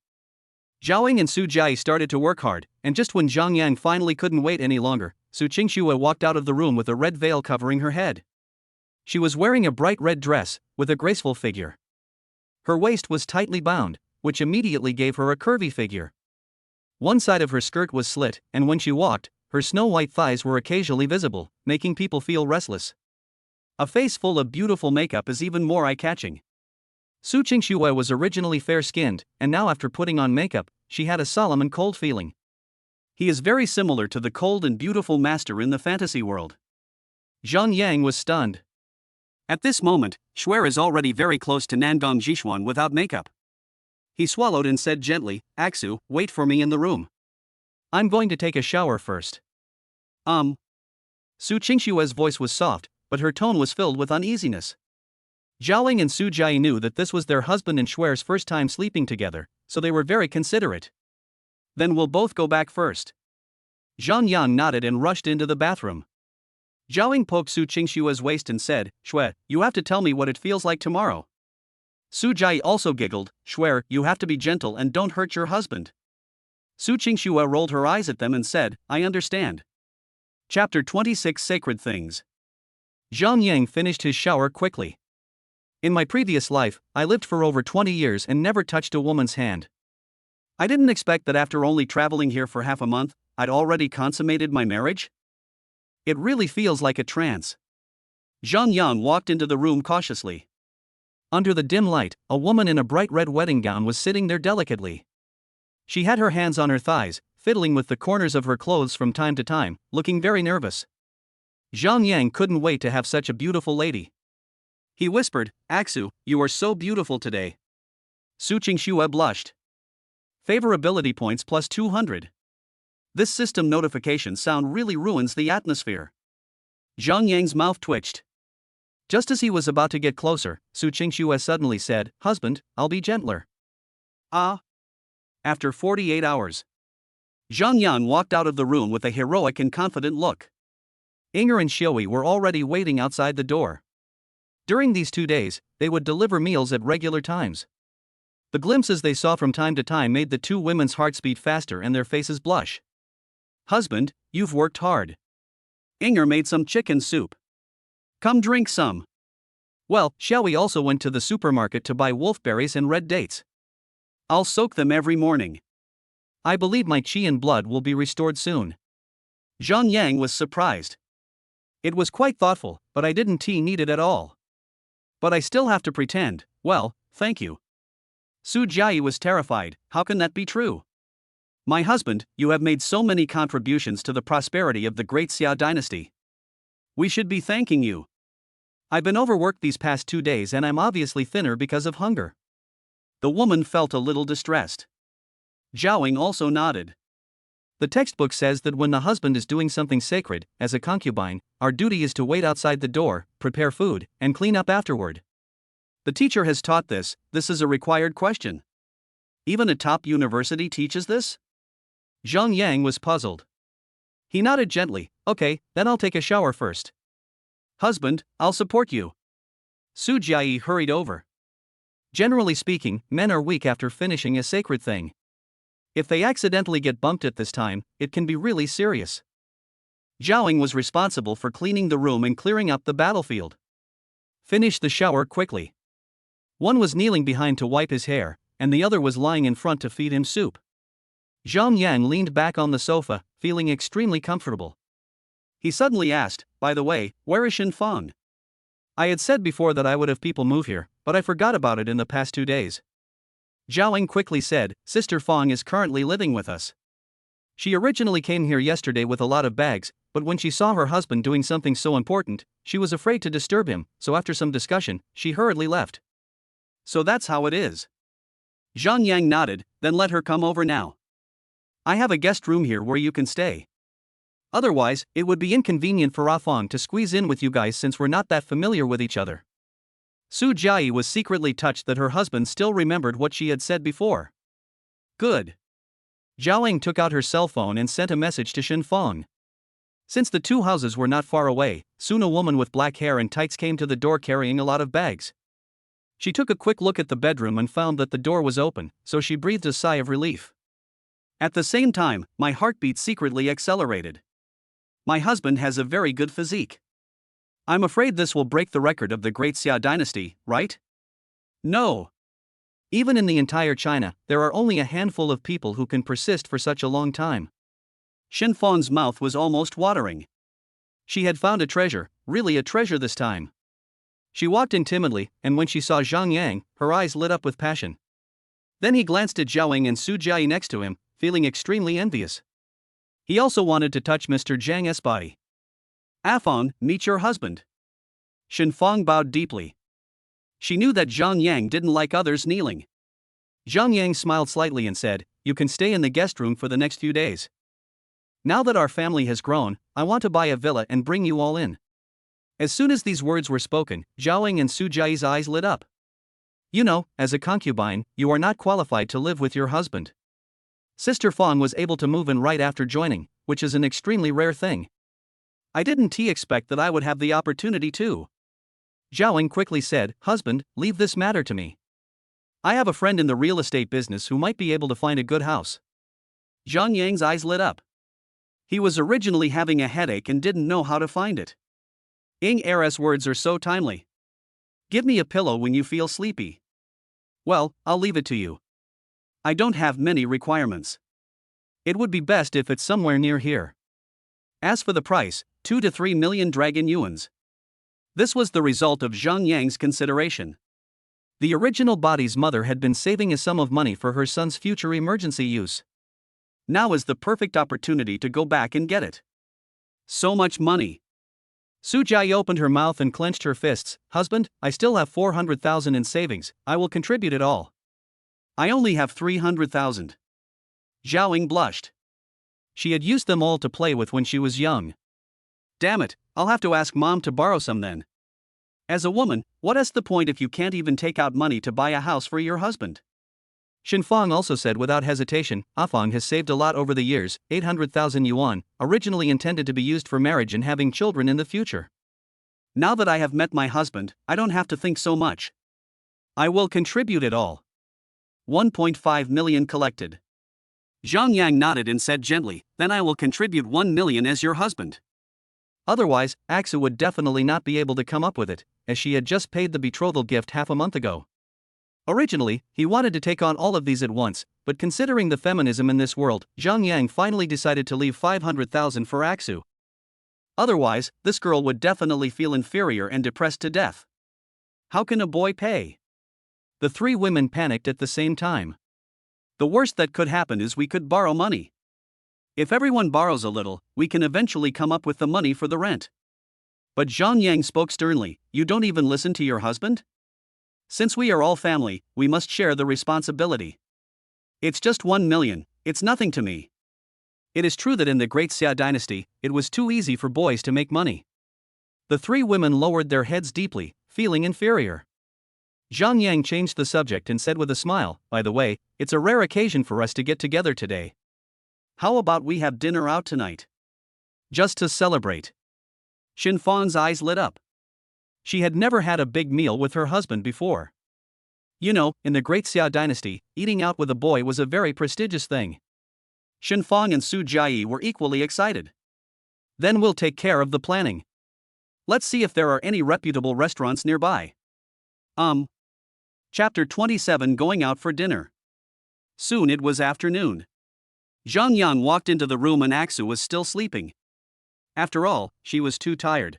[SPEAKER 1] Zhaoing and Su Jiai started to work hard, and just when Zhang Yang finally couldn't wait any longer, Su Qingxue walked out of the room with a red veil covering her head. She was wearing a bright red dress, with a graceful figure. Her waist was tightly bound, which immediately gave her a curvy figure. One side of her skirt was slit, and when she walked, her snow-white thighs were occasionally visible, making people feel restless. A face full of beautiful makeup is even more eye-catching. Su Qingxue was originally fair-skinned, and now after putting on makeup, she had a solemn and cold feeling. He is very similar to the cold and beautiful master in the fantasy world.
[SPEAKER 2] Zhang Yang was stunned.
[SPEAKER 1] At this moment, Shui is already very close to Nangong Jishuan without makeup. He swallowed and said gently, Aksu, wait for me in the room.
[SPEAKER 2] I'm going to take a shower first.
[SPEAKER 1] Su Qingxue's voice was soft, but her tone was filled with uneasiness.
[SPEAKER 2] Zhaoing and Su Jiai knew that this was their husband and Shui's first time sleeping together, so they were very considerate.
[SPEAKER 1] Then we'll both go back first.
[SPEAKER 2] Zhang Yang nodded and rushed into the bathroom.
[SPEAKER 1] Zhaoing poked Su Qingxue's waist and said, Shui, you have to tell me what it feels like tomorrow. Su Jiai also giggled, Shui, you have to be gentle and don't hurt your husband. Su Qingxue rolled her eyes at them and said, I understand. Chapter 26 Sacred Things.
[SPEAKER 2] Zhang Yang finished his shower quickly. In my previous life, I lived for over 20 years and never touched a woman's hand.
[SPEAKER 1] I didn't expect that after only traveling here for half a month, I'd already consummated my marriage. It really feels like a trance. Zhang Yang walked into the room cautiously.
[SPEAKER 2] Under the dim light, a woman in a bright red wedding gown was sitting there delicately. She had her hands on her thighs, fiddling with the corners of her clothes from time to time, looking very nervous. Zhang Yang couldn't wait to have such a beautiful lady.
[SPEAKER 1] He whispered, "Aksu, you are so beautiful today."
[SPEAKER 2] Su Qingxue blushed. Favorability points plus 200.
[SPEAKER 1] This system notification sound really ruins the atmosphere. Zhang Yang's mouth twitched.
[SPEAKER 2] Just as he was about to get closer, Su Qingxue suddenly said, "Husband, I'll be gentler."
[SPEAKER 1] Ah. After 48 hours. Zhang Yang walked out of the room with a heroic and confident look.
[SPEAKER 2] Inger and Xiui were already waiting outside the door. During these 2 days, they would deliver meals at regular times. The glimpses they saw from time to time made the two women's hearts beat faster and their faces blush.
[SPEAKER 1] "Husband, you've worked hard. Inger made some chicken soup. Come drink some."
[SPEAKER 2] Well, Xiui also went to the supermarket to buy wolfberries and red dates.
[SPEAKER 1] "I'll soak them every morning.
[SPEAKER 2] I believe my qi and blood will be restored soon."
[SPEAKER 1] Zhang Yang was surprised.
[SPEAKER 2] It was quite thoughtful, but I didn't need it at all.
[SPEAKER 1] But I still have to pretend, well, thank you. Su Jiayi was terrified. How can that be true? My husband, you have made so many contributions to the prosperity of the great Xia dynasty. We should be thanking you.
[SPEAKER 2] I've been overworked these past 2 days and I'm obviously thinner because of hunger.
[SPEAKER 1] The woman felt a little distressed. Zhaoing also nodded.
[SPEAKER 2] The textbook says that when the husband is doing something sacred, as a concubine, our duty is to wait outside the door, prepare food, and clean up afterward.
[SPEAKER 1] The teacher has taught this. This is a required question. Even a top university teaches this?
[SPEAKER 2] Zhang Yang was puzzled. He nodded gently. "Okay, then I'll take a shower first."
[SPEAKER 1] "Husband, I'll support you." Su Jiayi hurried over.
[SPEAKER 2] Generally speaking, men are weak after finishing a sacred thing. If they accidentally get bumped at this time, it can be really serious.
[SPEAKER 1] Zhaoing was responsible for cleaning the room and clearing up the battlefield.
[SPEAKER 2] Finish the shower quickly. One was kneeling behind to wipe his hair, and the other was lying in front to feed him soup. Zhang Yang leaned back on the sofa, feeling extremely comfortable.
[SPEAKER 1] He suddenly asked, "By the way, where is Shin Fang?"
[SPEAKER 2] I had said before that I would have people move here, but I forgot about it in the past 2 days.
[SPEAKER 1] Zhaoing quickly said, "Sister Fang is currently living with us.
[SPEAKER 2] She originally came here yesterday with a lot of bags, but when she saw her husband doing something so important, she was afraid to disturb him, so after some discussion, she hurriedly left."
[SPEAKER 1] "So that's how it is." Zhang Yang nodded, "Then let her come over now. I have a guest room here where you can stay. Otherwise, it would be inconvenient for Afang to squeeze in with you guys since we're not that familiar with each other." Su Jiayi was secretly touched that her husband still remembered what she had said before. Good.
[SPEAKER 2] Zhaoing took out her cell phone and sent a message to Shin Fang. Since the two houses were not far away, soon a woman with black hair and tights came to the door carrying a lot of bags. She took a quick look at the bedroom and found that the door was open, so she breathed a sigh of relief.
[SPEAKER 1] At the same time, my heartbeat secretly accelerated. My husband has a very good physique. I'm afraid this will break the record of the great Xia dynasty, right? No.
[SPEAKER 2] Even in the entire China, there are only a handful of people who can persist for such a long time.
[SPEAKER 1] Shin Fang's mouth was almost watering.
[SPEAKER 2] She had found a treasure, really a treasure this time. She walked in timidly, and when she saw Zhang Yang, her eyes lit up with passion. Then he glanced at Zhaoing and Su Jiayi next to him, feeling extremely envious. He also wanted to touch Mr. Zhang's body.
[SPEAKER 1] "Afang, meet your husband." Shin Fang bowed deeply. She knew that Zhang Yang didn't like others kneeling.
[SPEAKER 2] Zhang Yang smiled slightly and said, "You can stay in the guest room for the next few days. Now that our family has grown, I want to buy a villa and bring you all in." As soon as these words were spoken, Zhaoing and Su Jiayi's eyes lit up. "You know, as a concubine, you are not qualified to live with your husband. Sister Fang was able to move in right after joining, which is an extremely rare thing.
[SPEAKER 1] I didn't expect that I would have the opportunity to."
[SPEAKER 2] Zhaoing quickly said, "Husband, leave this matter to me. I have a friend in the real estate business who might be able to find a good house."
[SPEAKER 1] Zhang Yang's eyes lit up. He was originally having a headache and didn't know how to find it. Ing Er's words are so timely. "Give me a pillow when you feel sleepy." Well, I'll leave it to you. I don't have many requirements. It would be best if it's somewhere near here. As for the price, 2 to 3 million dragon yuans. This was the result of Zhang Yang's consideration.
[SPEAKER 2] The original body's mother had been saving a sum of money for her son's future emergency use.
[SPEAKER 1] Now is the perfect opportunity to go back and get it. So much money.
[SPEAKER 2] Su Jai opened her mouth and clenched her fists. Husband, I still have 400,000 in savings, I will contribute it all.
[SPEAKER 1] I only have 300,000. Zhao Ying blushed.
[SPEAKER 2] She had used them all to play with when she was young.
[SPEAKER 1] Damn it, I'll have to ask Mom to borrow some then. As a woman, what is the point if you can't even take out money to buy a house for your husband?
[SPEAKER 2] Shinfang also said without hesitation, Afang has saved a lot over the years, 800,000 yuan, originally intended to be used for marriage and having children in the future.
[SPEAKER 1] Now that I have met my husband, I don't have to think so much. I will contribute it all. 1.5 million collected. Zhang Yang nodded and said gently, then I will contribute 1 million as your husband.
[SPEAKER 2] Otherwise, Aksu would definitely not be able to come up with it, as she had just paid the betrothal gift half a month ago. Originally, he wanted to take on all of these at once, but considering the feminism in this world, Zhang Yang finally decided to leave 500,000 for Aksu. Otherwise, this girl would definitely feel inferior and depressed to death. How can a boy pay? The three women panicked at the same time. The worst that could happen is we could borrow money. If everyone borrows a little, we can eventually come up with the money for the rent. But Zhang Yang spoke sternly, you don't even listen to your husband? Since we are all family, we must share the responsibility. It's just 1 million, it's nothing to me. It is true that in the Great Xia dynasty, it was too easy for boys to make money. The three women lowered their heads deeply, feeling inferior. Zhang Yang changed the subject and said with a smile, by the way, it's a rare occasion for us to get together today. How about we have dinner out tonight? Just to celebrate. Shinfang's eyes lit up. She had never had a big meal with her husband before. You know, in the Great Xia dynasty, eating out with a boy was a very prestigious thing. Shinfang and Su Jiayi were equally excited. Then we'll take care of the planning. Let's see if there are any reputable restaurants nearby. Chapter 27 Going out for dinner. Soon it was afternoon. Zhang Yang walked into the room and Aksu was still sleeping. After all, she was too tired.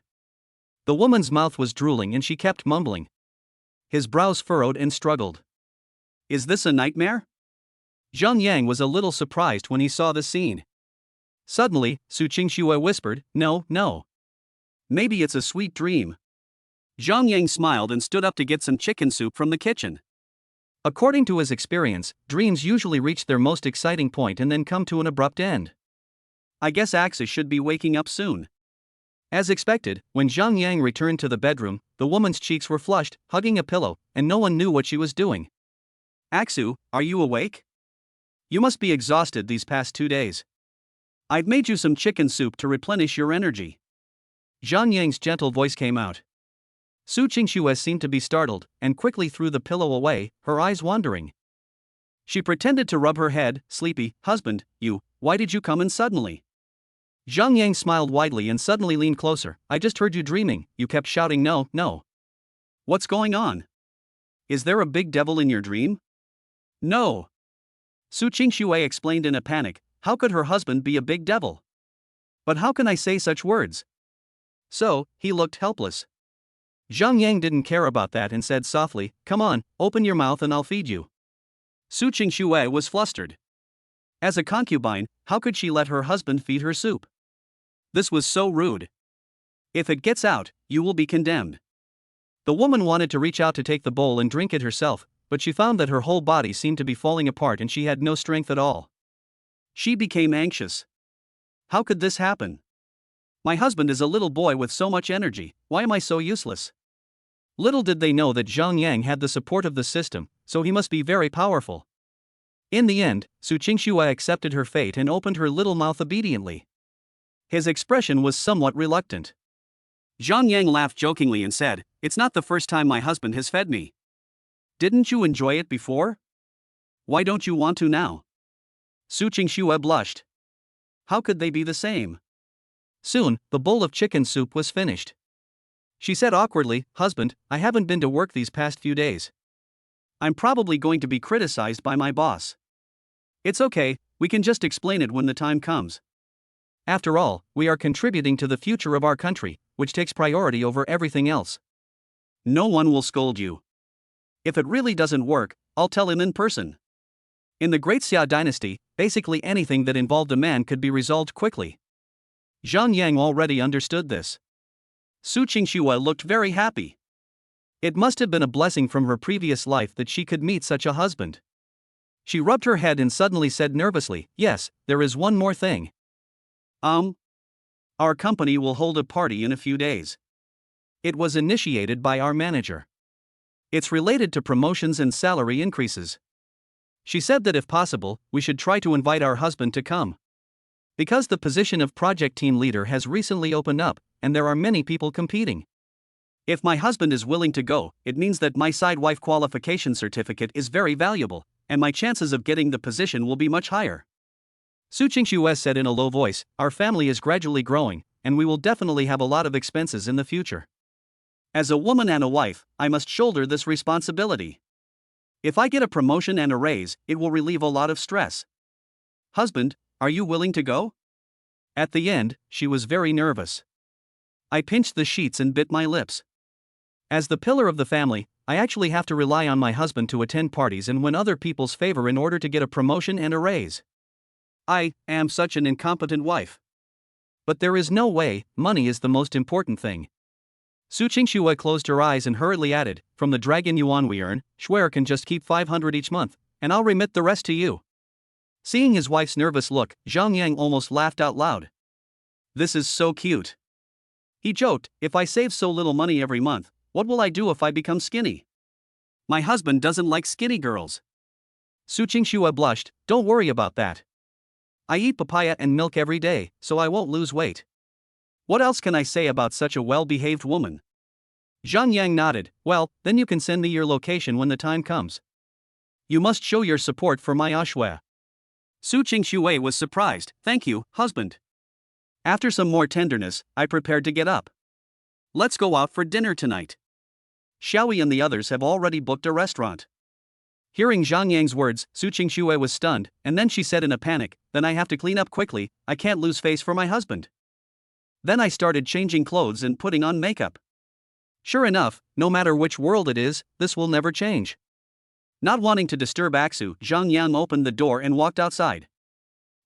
[SPEAKER 2] The woman's mouth was drooling and she kept mumbling. His brows furrowed and struggled. Is this a nightmare? Zhang Yang was a little surprised when he saw the scene. Suddenly, Su Qingxue whispered, no. Maybe it's a sweet dream. Zhang Yang smiled and stood up to get some chicken soup from the kitchen. According to his experience, dreams usually reach their most exciting point and then come to an abrupt end. I guess Aksu should be waking up soon. As expected, when Zhang Yang returned to the bedroom, the woman's cheeks were flushed, hugging a pillow, and no one knew what she was doing. Aksu, are you awake? You must be exhausted these past 2 days. I've made you some chicken soup to replenish your energy. Zhang Yang's gentle voice came out. Su Qingxue seemed to be startled, and quickly threw the pillow away, her eyes wandering. She pretended to rub her head, sleepy. Husband, why did you come in suddenly? Zhang Yang smiled widely and suddenly leaned closer. I just heard you dreaming, you kept shouting no. What's going on? Is there a big devil in your dream? No. Su Qingxue explained in a panic, how could her husband be a big devil? But how can I say such words? So, he looked helpless. Zhang Yang didn't care about that and said softly, come on, open your mouth and I'll feed you. Su Qingxue was flustered. As a concubine, how could she let her husband feed her soup? This was so rude. If it gets out, you will be condemned. The woman wanted to reach out to take the bowl and drink it herself, but she found that her whole body seemed to be falling apart and she had no strength at all. She became anxious. How could this happen? My husband is a little boy with so much energy, why am I so useless? Little did they know that Zhang Yang had the support of the system, so he must be very powerful. In the end, Su Qingxue accepted her fate and opened her little mouth obediently. His expression was somewhat reluctant. Zhang Yang laughed jokingly and said, it's not the first time my husband has fed me. Didn't you enjoy it before? Why don't you want to now? Su Qingxue blushed. How could they be the same? Soon, the bowl of chicken soup was finished. She said awkwardly, husband, I haven't been to work these past few days. I'm probably going to be criticized by my boss. It's okay, we can just explain it when the time comes. After all, we are contributing to the future of our country, which takes priority over everything else. No one will scold you. If it really doesn't work, I'll tell him in person. In the Great Xia dynasty, Basically anything that involved a man could be resolved quickly. Zhang Yang already understood this.
[SPEAKER 1] Su Qingxue looked very happy.
[SPEAKER 2] It must have been a blessing from her previous life that she could meet such a husband. She rubbed her head and suddenly said nervously, "Yes, there is one more thing."
[SPEAKER 1] Our company will hold a party in a few days.
[SPEAKER 2] It was initiated by our manager. It's related to promotions and salary increases. She said that if possible, we should try to invite our husband to come. Because the position of project team leader has recently opened up, and there are many people competing.
[SPEAKER 1] If my husband is willing to go, it means that my side wife qualification certificate is very valuable, and my chances of getting the position will be much higher.
[SPEAKER 2] Su Qingxue said in a low voice, "Our family is gradually growing, and we will definitely have a lot of expenses in the future.
[SPEAKER 1] As a woman and a wife, I must shoulder this responsibility. If I get a promotion and a raise, it will relieve a lot of stress. Husband, are you willing to go?"
[SPEAKER 2] At the end, she was very nervous. I pinched the sheets and bit my lips. As the pillar of the family, I actually have to rely on my husband to attend parties and win other people's favor in order to get a promotion and a raise.
[SPEAKER 1] I am such an incompetent wife.
[SPEAKER 2] But there is no way, money is the most important thing. Su Qingxue closed her eyes and hurriedly added, "From the dragon yuan we earn, Schwer can just keep 500 each month, and I'll remit the rest to you." Seeing his wife's nervous look, Zhang Yang almost laughed out loud.
[SPEAKER 1] This is so cute. He joked, if I save so little money every month, what will I do if I become skinny? My husband doesn't like skinny girls.
[SPEAKER 2] Su Qingxue blushed, "Don't worry about that. I eat papaya and milk every day, so I won't lose weight."
[SPEAKER 1] What else can I say about such a well-behaved woman?
[SPEAKER 2] Zhang Yang nodded, "Well, then you can send me your location when the time comes. You must show your support for my Ashwe."
[SPEAKER 1] Su Qingxue was surprised. "Thank you, husband." After some more tenderness, I prepared to get up. "Let's go out for dinner tonight. Xiaoyi and the others have already booked a restaurant."
[SPEAKER 2] Hearing Zhang Yang's words, Su Qingxue was stunned, and then she said in a panic, "Then I have to clean up quickly, I can't lose face for my husband."
[SPEAKER 1] Then I started changing clothes and putting on makeup.
[SPEAKER 2] Sure enough, no matter which world it is, this will never change.
[SPEAKER 1] Not wanting to disturb Aksu, Zhang Yang opened the door and walked outside.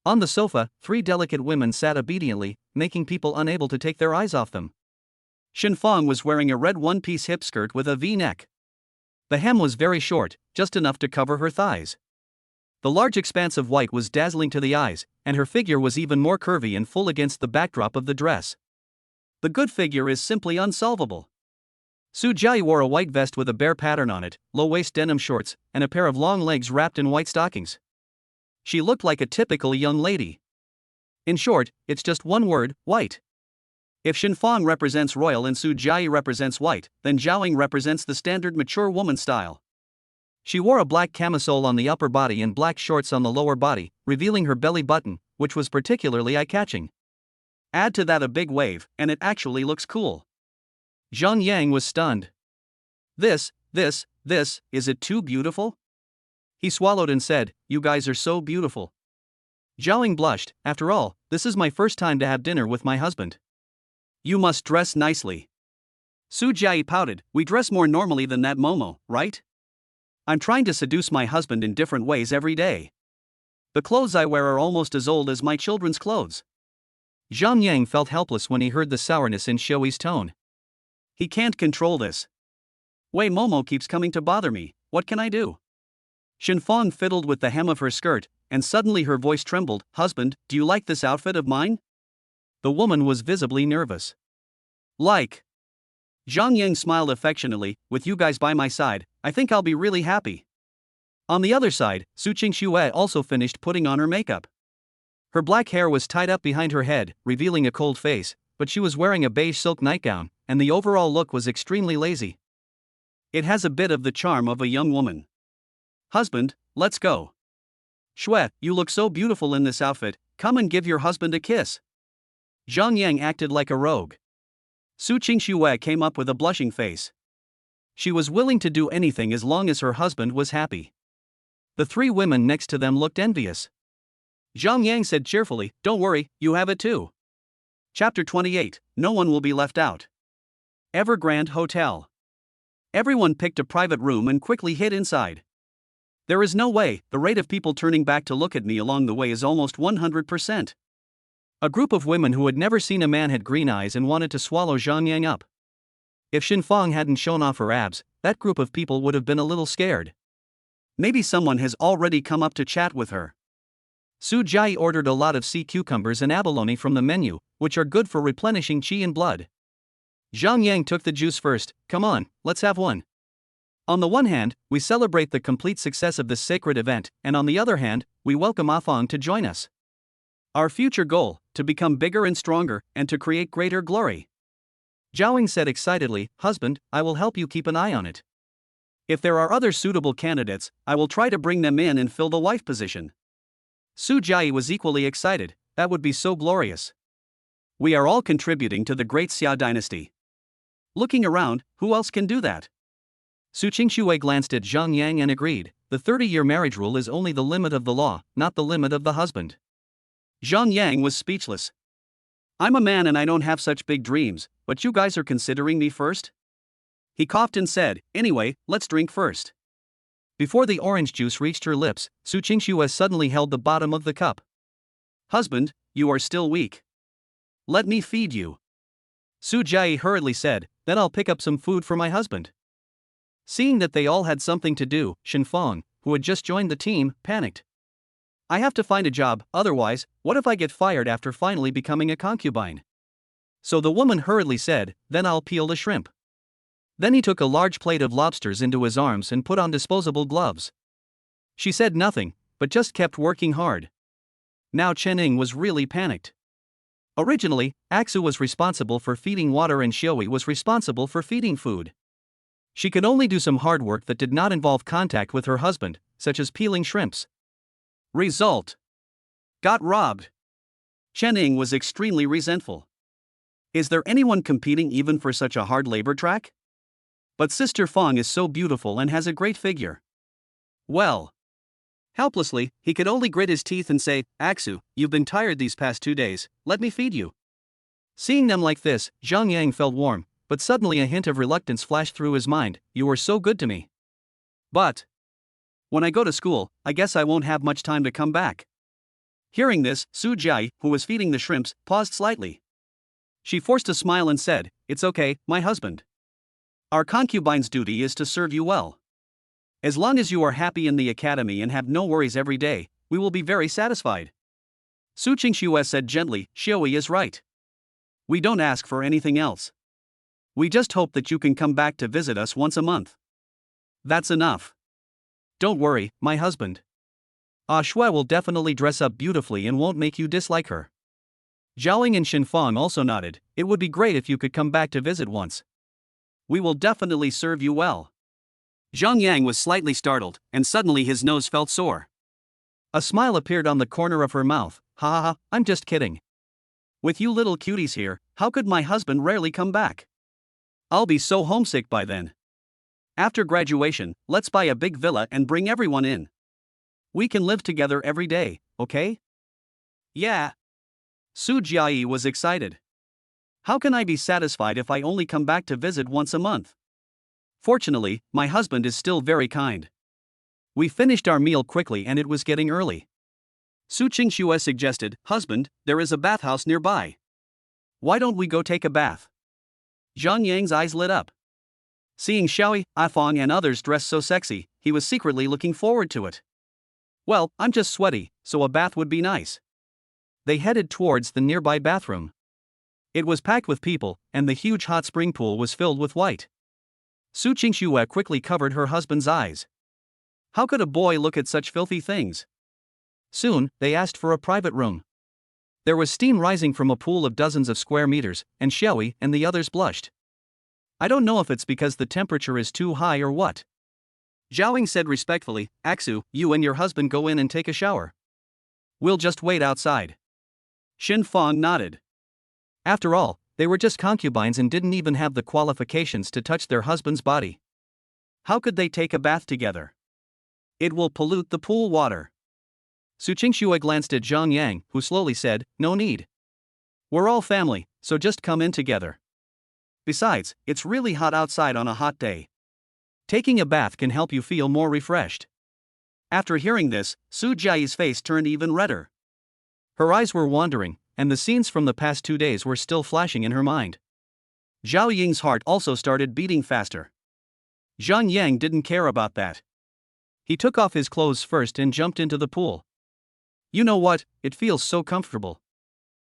[SPEAKER 2] On the sofa, 3 delicate women sat obediently, making people unable to take their eyes off them.
[SPEAKER 1] Shenfang was wearing a red one-piece hip skirt with a V-neck.
[SPEAKER 2] The hem was very short, just enough to cover her thighs. The large expanse of white was dazzling to the eyes, and her figure was even more curvy and full against the backdrop of the dress.
[SPEAKER 1] The good figure is simply unsolvable.
[SPEAKER 2] Su Jiayi wore a white vest with a bear pattern on it, low-waist denim shorts, and a pair of long legs wrapped in white stockings. She looked like a typical young lady. In short, it's just one word, white.
[SPEAKER 1] If Shenfang represents royal and Su Jiayi represents white, then Zhaoying represents the standard mature woman style.
[SPEAKER 2] She wore a black camisole on the upper body and black shorts on the lower body, revealing her belly button, which was particularly eye-catching.
[SPEAKER 1] Add to that a big wave, and it actually looks cool.
[SPEAKER 2] Zhang Yang was stunned.
[SPEAKER 1] This, is it too beautiful?
[SPEAKER 2] He swallowed and said, "You guys are so beautiful." Zhaoying blushed, "After all, this is my first time to have dinner with my husband."
[SPEAKER 1] You must dress nicely. Su Jiayi pouted, "We dress more normally than that, Momo, right? I'm trying to seduce my husband in different ways every day. The clothes I wear are almost as old as my children's clothes."
[SPEAKER 2] Zhang Yang felt helpless when he heard the sourness in Xiaoyi's tone.
[SPEAKER 1] He can't control this. Wei Momo keeps coming to bother me, what can I do? Shenfang fiddled with the hem of her skirt, and suddenly her voice trembled, "Husband, do you like this outfit of mine?"
[SPEAKER 2] The woman was visibly nervous.
[SPEAKER 1] Like. Zhang Yang smiled affectionately, "With you guys by my side, I think I'll be really happy." On the other side, Su Qingxue also finished putting on her makeup. Her black hair was tied up behind her head, revealing a cold face, but she was wearing a beige silk nightgown, and the overall look was extremely lazy. It has a bit of the charm of a young woman. "Husband, let's go." "Shue, you look so beautiful in this outfit, come and give your husband a kiss." Zhang Yang acted like a rogue. Su Qingxue came up with a blushing face. She was willing to do anything as long as her husband was happy. The 3 women next to them looked envious. Zhang Yang said cheerfully, "Don't worry, you have it too." Chapter 28, No One Will Be Left Out. Evergrande Hotel. Everyone picked a private room and quickly hid inside. There is no way, the rate of people turning back to look at me along the way is almost 100%.
[SPEAKER 2] A group of women who had never seen a man had green eyes and wanted to swallow Zhang Yang up. If Xinfang hadn't shown off her abs, that group of people would have been a little scared.
[SPEAKER 1] Maybe someone has already come up to chat with her.
[SPEAKER 2] Su Jiayi ordered a lot of sea cucumbers and abalone from the menu, which are good for replenishing qi and blood. Zhang Yang took the juice first. Come on, let's have one. On the one hand, we celebrate the complete success of this sacred event, and on the other hand, we welcome Afang to join us.
[SPEAKER 1] Our future goal, to become bigger and stronger, and to create greater glory.
[SPEAKER 2] Zhao said excitedly, husband, I will help you keep an eye on it.
[SPEAKER 1] If there are other suitable candidates, I will try to bring them in and fill the wife position.
[SPEAKER 2] Su Jiayi was equally excited. That would be so glorious.
[SPEAKER 1] We are all contributing to the great Xia dynasty. Looking around, who else can do that?
[SPEAKER 2] Su Qingxue glanced at Zhang Yang and agreed, the 30-year marriage rule is only the limit of the law, not the limit of the husband.
[SPEAKER 1] Zhang Yang was speechless. I'm a man and I don't have such big dreams, but you guys are considering me first? He coughed and said, anyway, let's drink first.
[SPEAKER 2] Before the orange juice reached her lips, Su Qingxue suddenly held the bottom of the cup.
[SPEAKER 1] Husband, you are still weak. Let me feed you.
[SPEAKER 2] Su Jiayi hurriedly said, then I'll pick up some food for my husband. Seeing that they all had something to do, Xinfang, who had just joined the team, panicked. I have to find a job, otherwise, what if I get fired after finally becoming a concubine? So the woman hurriedly said, then I'll peel the shrimp. Then he took a large plate of lobsters into his arms and put on disposable gloves. She said nothing, but just kept working hard. Now Chening was really panicked. Originally, Aksu was responsible for feeding water and Xiaoyi was responsible for feeding food. She could only do some hard work that did not involve contact with her husband, such as peeling shrimps.
[SPEAKER 1] Result: got robbed. Chening was extremely resentful. Is there anyone competing even for such a hard labor track? But Sister Fang is so beautiful and has a great figure. Well. Helplessly, he could only grit his teeth and say, Aksu, you've been tired these past 2 days, let me feed you.
[SPEAKER 2] Seeing them like this, Zhang Yang felt warm, but suddenly a hint of reluctance flashed through his mind, you were so good to me.
[SPEAKER 1] But when I go to school, I guess I won't have much time to come back. Hearing this, Su Jiayi, who was feeding the shrimps, paused slightly. She forced a smile and said, it's okay, my husband. Our concubine's duty is to serve you well. As long as you are happy in the academy and have no worries every day, we will be very satisfied. Su Qingxue said gently, Xiaoyi is right. We don't ask for anything else. We just hope that you can come back to visit us once a month. That's enough.
[SPEAKER 2] Don't worry, my husband. Shui will definitely dress up beautifully and won't make you dislike her. Zhaoying and Xinfang also nodded, it would be great if you could come back to visit once.
[SPEAKER 1] We will definitely serve you well. Zhang Yang was slightly startled, and suddenly his nose felt sore.
[SPEAKER 2] A smile appeared on the corner of her mouth. Ha ha ha, I'm just kidding.
[SPEAKER 1] With you little cuties here, how could my husband rarely come back? I'll be so homesick by then. After graduation, let's buy a big villa and bring everyone in. We can live together every day, okay? Yeah. Su Jiayi was excited. How can I be satisfied if I only come back to visit once a month? Fortunately, my husband is still very kind. We finished our meal quickly and it was getting early. Su Qingxue suggested, husband, there is a bathhouse nearby. Why don't we go take a bath? Zhang Yang's eyes lit up. Seeing Xiaoyi, Afang and others dressed so sexy, he was secretly looking forward to it. Well, I'm just sweaty, so a bath would be nice.
[SPEAKER 2] They headed towards the nearby bathroom. It was packed with people, and the huge hot spring pool was filled with white. Su Qingxue quickly covered her husband's eyes. How could a boy look at such filthy things? Soon, they asked for a private room. There was steam rising from a pool of dozens of square meters, and Xiaoyi and the others blushed. I don't know if it's because the temperature is too high or what. Zhaoying said respectfully, Aksu, you and your husband go in and take a shower. We'll just wait outside.
[SPEAKER 1] Xinfang nodded.
[SPEAKER 2] After all, they were just concubines and didn't even have the qualifications to touch their husband's body.
[SPEAKER 1] How could they take a bath together? It will pollute the pool water.
[SPEAKER 2] Su Qingxue glanced at Zhang Yang, who slowly said, no need.
[SPEAKER 1] We're all family, so just come in together. Besides, it's really hot outside on a hot day.
[SPEAKER 2] Taking a bath can help you feel more refreshed.
[SPEAKER 1] After hearing this, Su Jiayi's face turned even redder.
[SPEAKER 2] Her eyes were wandering, and the scenes from the past 2 days were still flashing in her mind.
[SPEAKER 1] Zhao Ying's heart also started beating faster. Zhang Yang didn't care about that.
[SPEAKER 2] He took off his clothes first and jumped into the pool.
[SPEAKER 1] You know what, it feels so comfortable.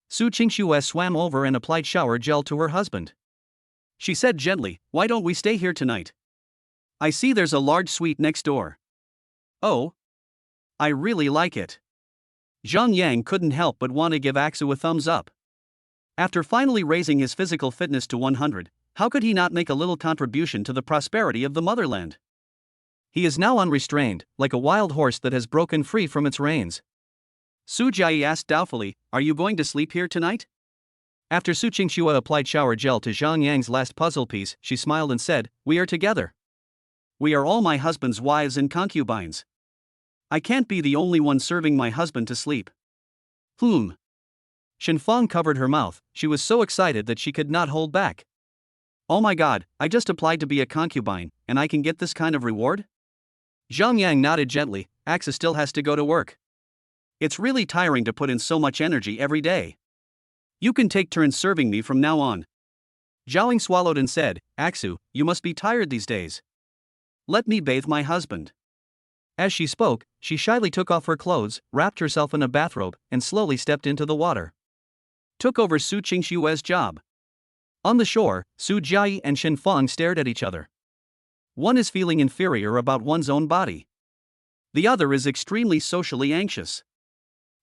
[SPEAKER 2] Su Qingxue swam over and applied shower gel to her husband.
[SPEAKER 1] She said gently, why don't we stay here tonight? I see there's a large suite next door. Oh? I really like it. Zhang Yang couldn't help but want to give Aksu a thumbs up. After finally raising his physical fitness to 100, how could he not make a little contribution to the prosperity of the motherland?
[SPEAKER 2] He is now unrestrained, like a wild horse that has broken free from its reins.
[SPEAKER 1] Su Jiayi asked doubtfully, are you going to sleep here tonight?
[SPEAKER 2] After Su Qingxue applied shower gel to Zhang Yang's last puzzle piece, she smiled and said, we are together.
[SPEAKER 1] We are all my husband's wives and concubines. I can't be the only one serving my husband to sleep.
[SPEAKER 2] Shenfang covered her mouth, she was so excited that she could not hold back.
[SPEAKER 1] Oh my god, I just applied to be a concubine, and I can get this kind of reward?
[SPEAKER 2] Zhang Yang nodded gently, Axa still has to go to work.
[SPEAKER 1] It's really tiring to put in so much energy every day. You can take turns serving me from now on.
[SPEAKER 2] Zhao swallowed and said, Aksu, you must be tired these days.
[SPEAKER 1] Let me bathe my husband.
[SPEAKER 2] As she spoke, she shyly took off her clothes, wrapped herself in a bathrobe, and slowly stepped into the water.
[SPEAKER 1] Took over Su Qingxue's job.
[SPEAKER 2] On the shore, Su Jiayi and Shenfang stared at each other.
[SPEAKER 1] One is feeling inferior about one's own body. The other is extremely socially anxious.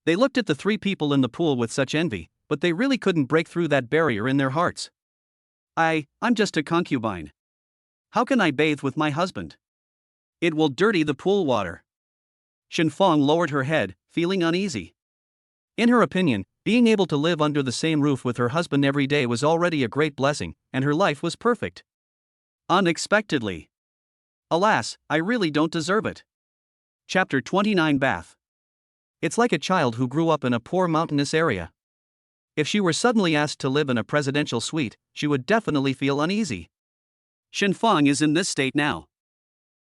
[SPEAKER 1] They looked at the three people in the pool with such envy, but they really couldn't break through that barrier in their hearts. I'm just a concubine. How can I bathe with my husband? It will dirty the pool water. Shenfang lowered her head, feeling uneasy.
[SPEAKER 2] In her opinion, being able to live under the same roof with her husband every day was already a great blessing, and her life was perfect.
[SPEAKER 1] Unexpectedly. Alas, I really don't deserve it. Chapter 29 Bath.
[SPEAKER 2] It's like a child who grew up in a poor mountainous area. If she were suddenly asked to live in a presidential suite, she would definitely feel uneasy.
[SPEAKER 1] Shenfang is in this state now.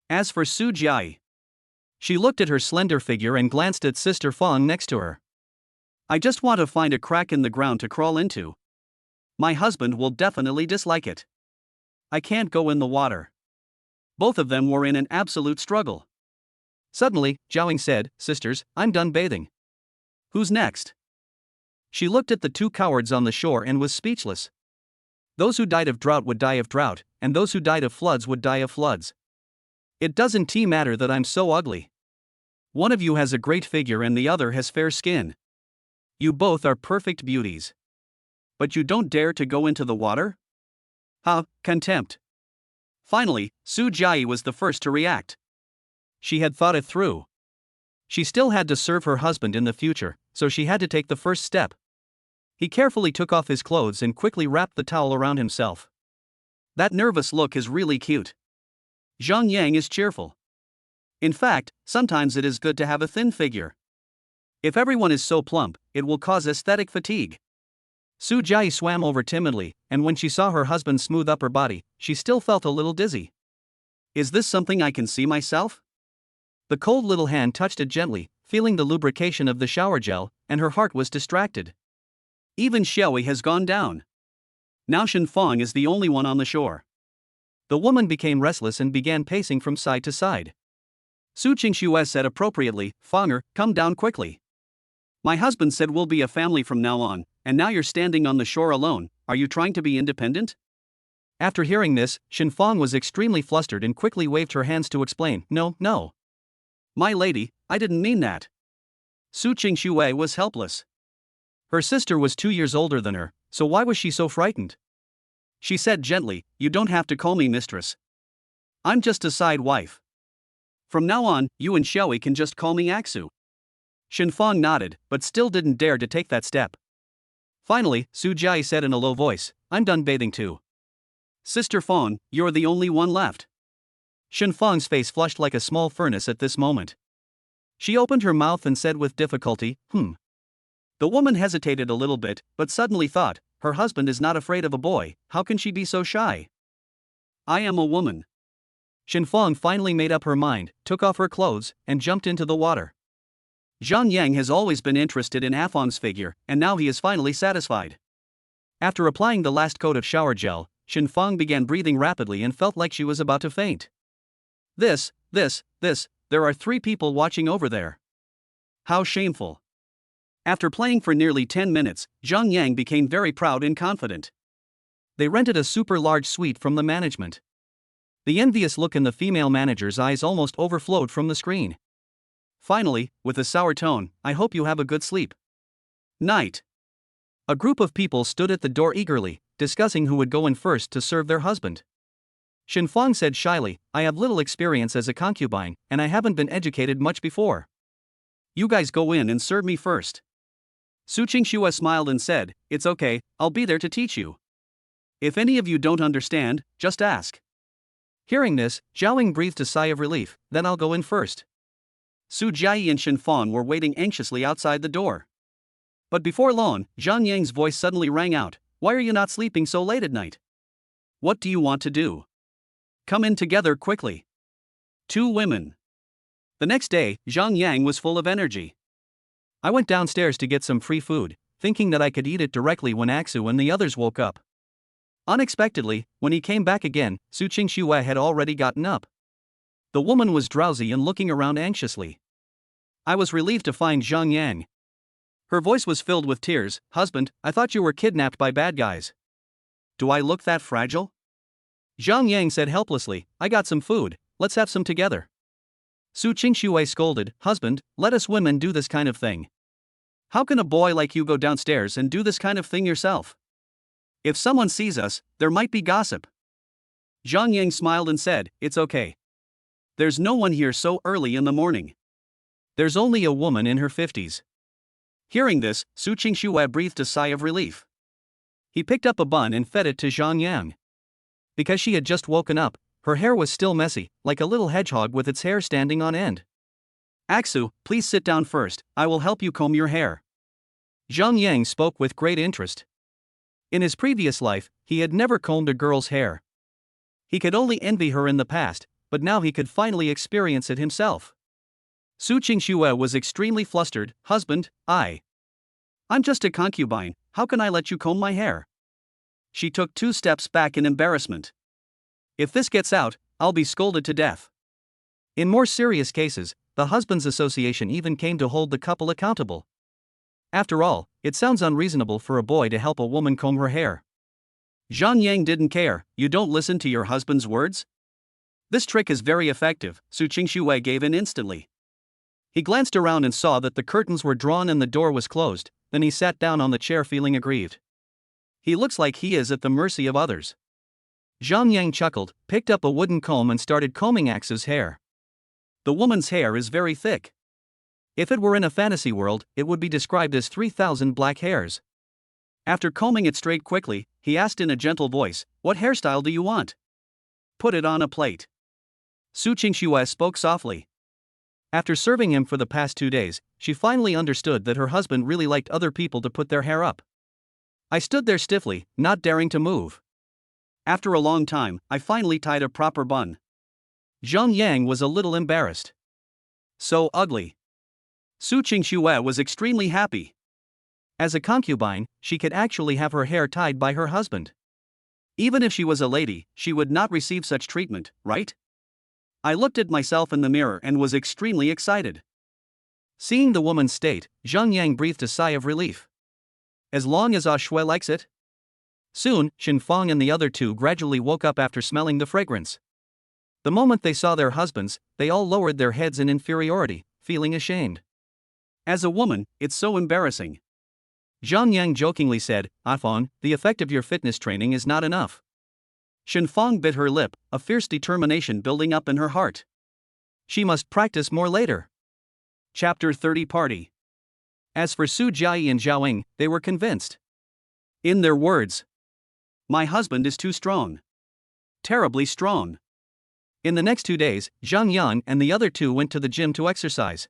[SPEAKER 1] As for Su Jiayi,
[SPEAKER 2] she looked at her slender figure and glanced at Sister Fang next to her.
[SPEAKER 1] I just want to find a crack in the ground to crawl into. My husband will definitely dislike it. I can't go in the water. Both of them were in an absolute struggle.
[SPEAKER 2] Suddenly, Zhao said, Sisters, I'm done bathing.
[SPEAKER 1] Who's next?
[SPEAKER 2] She looked at the two cowards on the shore and was speechless. Those who died of drought would die of drought, and those who died of floods would die of floods. It doesn't matter that I'm so ugly. One of you has a great figure and the other has fair skin. You both are perfect beauties.
[SPEAKER 1] But you don't dare to go into the water? Contempt. Finally, Su Jiayi was the first to react.
[SPEAKER 2] She had thought it through. She still had to serve her husband in the future, so she had to take the first step. He carefully took off his clothes and quickly wrapped the towel around himself.
[SPEAKER 1] That nervous look is really cute. Zhang Yang is cheerful. In fact, sometimes it is good to have a thin figure. If everyone is so plump, it will cause aesthetic fatigue.
[SPEAKER 2] Su Jiayi swam over timidly, and when she saw her husband smooth up her body, she still felt a little dizzy.
[SPEAKER 1] Is this something I can see myself?
[SPEAKER 2] The cold little hand touched it gently, feeling the lubrication of the shower gel, and her heart was distracted.
[SPEAKER 1] Even Xiaowei has gone down. Now Shenfang is the only one on the shore.
[SPEAKER 2] The woman became restless and began pacing from side to side.
[SPEAKER 1] Su Qingxue said appropriately, Fanger, come down quickly. My husband said we'll be a family from now on, and now you're standing on the shore alone. Are you trying to be independent?
[SPEAKER 2] After hearing this, Shenfang was extremely flustered and quickly waved her hands to explain, No.
[SPEAKER 1] My lady, I didn't mean that. Su Qingxue was helpless.
[SPEAKER 2] Her sister was 2 years older than her, so why was she so frightened?
[SPEAKER 1] She said gently, You don't have to call me mistress. I'm just a side wife. From now on, you and Xiaowei can just call me Aksu. Shenfang nodded, but still didn't dare to take that step.
[SPEAKER 2] Finally, Su Jiayi said in a low voice, I'm done bathing too.
[SPEAKER 1] Sister Fang, you're the only one left.
[SPEAKER 2] Shenfang's face flushed like a small furnace at this moment. She opened her mouth and said with difficulty,
[SPEAKER 1] The woman hesitated a little bit, but suddenly thought, her husband is not afraid of a boy, how can she be so shy? I am a woman.
[SPEAKER 2] Fang finally made up her mind, took off her clothes, and jumped into the water.
[SPEAKER 1] Zhang Yang has always been interested in Afong's figure, and now he is finally satisfied.
[SPEAKER 2] After applying the last coat of shower gel, Fang began breathing rapidly and felt like she was about to faint.
[SPEAKER 1] This, there are 3 people watching over there. How shameful. After playing for nearly 10 minutes, Zhang Yang became very proud and confident.
[SPEAKER 2] They rented a super large suite from the management. The envious look in the female manager's eyes almost overflowed from the screen.
[SPEAKER 1] Finally, with a sour tone, I hope you have a good sleep. Night.
[SPEAKER 2] A group of people stood at the door eagerly, discussing who would go in first to serve their husband. Fang said shyly, I have little experience as a concubine, and I haven't been educated much before.
[SPEAKER 1] You guys go in and serve me first. Su Qingxue smiled and said, It's okay, I'll be there to teach you. If any of you don't understand, just ask.
[SPEAKER 2] Hearing this, Zhaoying breathed a sigh of relief, then I'll go in first.
[SPEAKER 1] Su Jiayi and Fang were waiting anxiously outside the door. But before long, Zhang Yang's voice suddenly rang out, Why are you not sleeping so late at night? What do you want to do? Come in together quickly. 2 women. The next day, Zhang Yang was full of energy.
[SPEAKER 2] I went downstairs to get some free food, thinking that I could eat it directly when Aksu and the others woke up. Unexpectedly, when he came back again, Su Qingxue had already gotten up. The woman was drowsy and looking around anxiously. I was relieved to find Zhang Yang. Her voice was filled with tears. Husband, I thought you were kidnapped by bad guys.
[SPEAKER 1] Do I look that fragile?
[SPEAKER 2] Zhang Yang said helplessly, I got some food, let's have some together. Su Qingxue scolded, Husband, let us women do this kind of thing.
[SPEAKER 1] How can a boy like you go downstairs and do this kind of thing yourself? If someone sees us, there might be gossip. Zhang Yang smiled and said, It's okay. There's no one here so early in the morning.
[SPEAKER 2] There's only a woman in her 50s.
[SPEAKER 1] Hearing this, Su Qingxue breathed a sigh of relief.
[SPEAKER 2] He picked up a bun and fed it to Zhang Yang. Because she had just woken up, her hair was still messy, like a little hedgehog with its hair standing on end.
[SPEAKER 1] Aksu, please sit down first, I will help you comb your hair.
[SPEAKER 2] Zhang Yang spoke with great interest. In his previous life, he had never combed a girl's hair. He could only envy her in the past, but now he could finally experience it himself. Su Qingxue was extremely flustered, Husband,
[SPEAKER 1] I'm just a concubine, how can I let you comb my hair? She took 2 steps back in embarrassment. If this gets out, I'll be scolded to death.
[SPEAKER 2] In more serious cases, the Husbands Association even came to hold the couple accountable. After all, it sounds unreasonable for a boy to help a woman comb her hair.
[SPEAKER 1] Zhang Yang didn't care, You don't listen to your husband's words? This trick is very effective, Su Qingxue gave in instantly. He glanced around and saw that the curtains were drawn and the door was closed, then he sat down on the chair feeling aggrieved. He looks like he is at the mercy of others.
[SPEAKER 2] Zhang Yang chuckled, picked up a wooden comb and started combing Aksu's hair.
[SPEAKER 1] The woman's hair is very thick.
[SPEAKER 2] If it were in a fantasy world, it would be described as 3,000 black hairs.
[SPEAKER 1] After combing it straight quickly, he asked in a gentle voice, What hairstyle do you want? Put it on a plate. Su Qingxue spoke softly.
[SPEAKER 2] After serving him for the past 2 days, she finally understood that her husband really liked other people to put their hair up. I stood there stiffly, not daring to move.
[SPEAKER 1] After a long time, I finally tied a proper bun.
[SPEAKER 2] Zhang Yang was a little embarrassed.
[SPEAKER 1] So ugly. Su Qingxue was extremely happy.
[SPEAKER 2] As a concubine, she could actually have her hair tied by her husband.
[SPEAKER 1] Even if she was a lady, she would not receive such treatment, right? I looked at myself in the mirror and was extremely excited.
[SPEAKER 2] Seeing the woman's state, Zhang Yang breathed a sigh of relief. As long as Shui likes it. Soon, Fang and the other 2 gradually woke up after smelling the fragrance. The moment they saw their husbands, they all lowered their heads in inferiority, feeling ashamed.
[SPEAKER 1] As a woman, it's so embarrassing.
[SPEAKER 2] Zhang Yang jokingly said, Afong, the effect of your fitness training is not enough.
[SPEAKER 1] Fang bit her lip, a fierce determination building up in her heart.
[SPEAKER 2] She must practice more later.
[SPEAKER 1] Chapter 30 Party.
[SPEAKER 2] As for Su Jiayi and Zhaoying, they were convinced.
[SPEAKER 1] In their words, My husband is too strong. Terribly strong.
[SPEAKER 2] In the next 2 days, Zhang Yan and the other 2 went to the gym to exercise.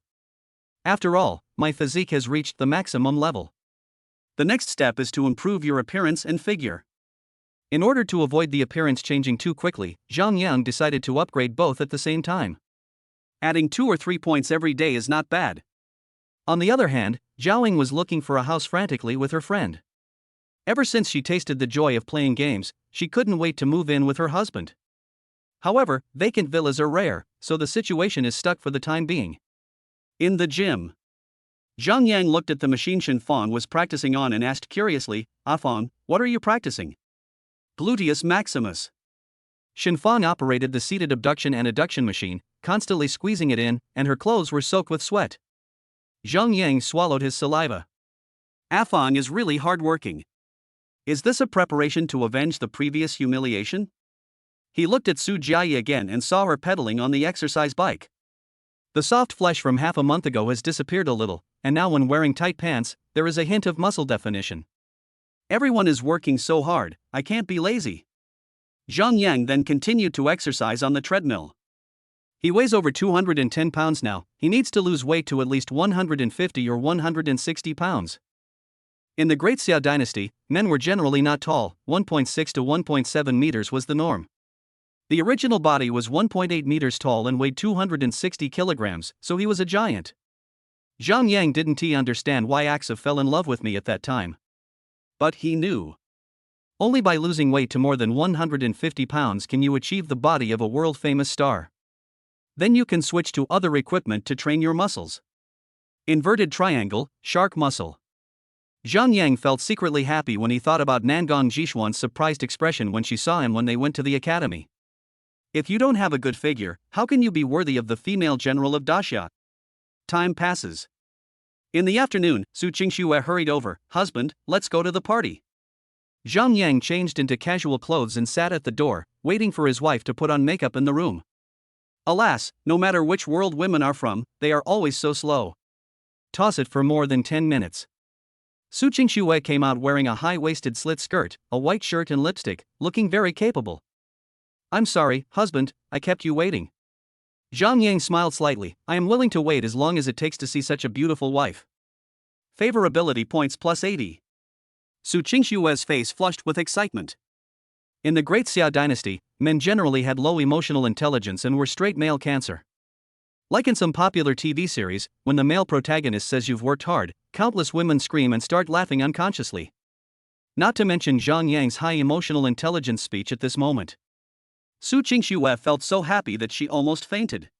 [SPEAKER 2] After all, my physique has reached the maximum level.
[SPEAKER 1] The next step is to improve your appearance and figure.
[SPEAKER 2] In order to avoid the appearance changing too quickly, Zhang Yang decided to upgrade both at the same time.
[SPEAKER 1] Adding 2 or 3 points every day is not bad.
[SPEAKER 2] On the other hand, Zhaoying was looking for a house frantically with her friend. Ever since she tasted the joy of playing games, she couldn't wait to move in with her husband. However, vacant villas are rare, so the situation is stuck for the time being.
[SPEAKER 1] In the gym, Zhang Yang looked at the machine Shenfang was practicing on and asked curiously, "Afang, what are you practicing?" Gluteus maximus.
[SPEAKER 2] Shenfang operated the seated abduction and adduction machine, constantly squeezing it in, and her clothes were soaked with sweat. Zhang Yang swallowed his saliva.
[SPEAKER 1] Afang is really hardworking. Is this a preparation to avenge the previous humiliation? He looked at Su Jiayi again and saw her pedaling on the exercise bike.
[SPEAKER 2] The soft flesh from half a month ago has disappeared a little, and now when wearing tight pants, there is a hint of muscle definition.
[SPEAKER 1] Everyone is working so hard, I can't be lazy. Zhang Yang then continued to exercise on the treadmill.
[SPEAKER 2] He weighs over 210 pounds now. He needs to lose weight to at least 150 or 160 pounds. In the Great Xia dynasty, men were generally not tall. 1.6 to 1.7 meters was the norm. The original body was 1.8 meters tall and weighed 260 kilograms, so he was a giant. Zhang Yang didn't understand why Axa fell in love with me at that time.
[SPEAKER 1] But he knew.
[SPEAKER 2] Only by losing weight to more than 150 pounds can you achieve the body of a world-famous star. Then you can switch to other equipment to train your muscles. Inverted triangle, shark muscle. Zhang Yang felt secretly happy when he thought about Nangong Jishuan's surprised expression when she saw him when they went to the academy.
[SPEAKER 1] If you don't have a good figure, how can you be worthy of the female general of Daxia? Time passes. In the afternoon, Su Qingxue hurried over. "Husband, let's go to the party."
[SPEAKER 2] Zhang Yang changed into casual clothes and sat at the door, waiting for his wife to put on makeup in the room.
[SPEAKER 1] Alas, no matter which world women are from, they are always so slow.
[SPEAKER 2] Toss it for more than 10 minutes. Su Qingxue came out wearing a high-waisted slit skirt, a white shirt and lipstick, looking very capable. "I'm sorry, husband, I kept you waiting." Zhang Yang smiled slightly. "I am willing to wait as long as it takes to see such a beautiful wife."
[SPEAKER 1] Favorability points plus 80. Su Qingxue's face flushed with excitement.
[SPEAKER 2] In the Great Xia dynasty, men generally had low emotional intelligence and were straight male cancer. Like in some popular TV series, when the male protagonist says you've worked hard, countless women scream and start laughing unconsciously. Not to mention Zhang Yang's high emotional intelligence speech at this moment.
[SPEAKER 1] Su Qingxue felt so happy that she almost fainted.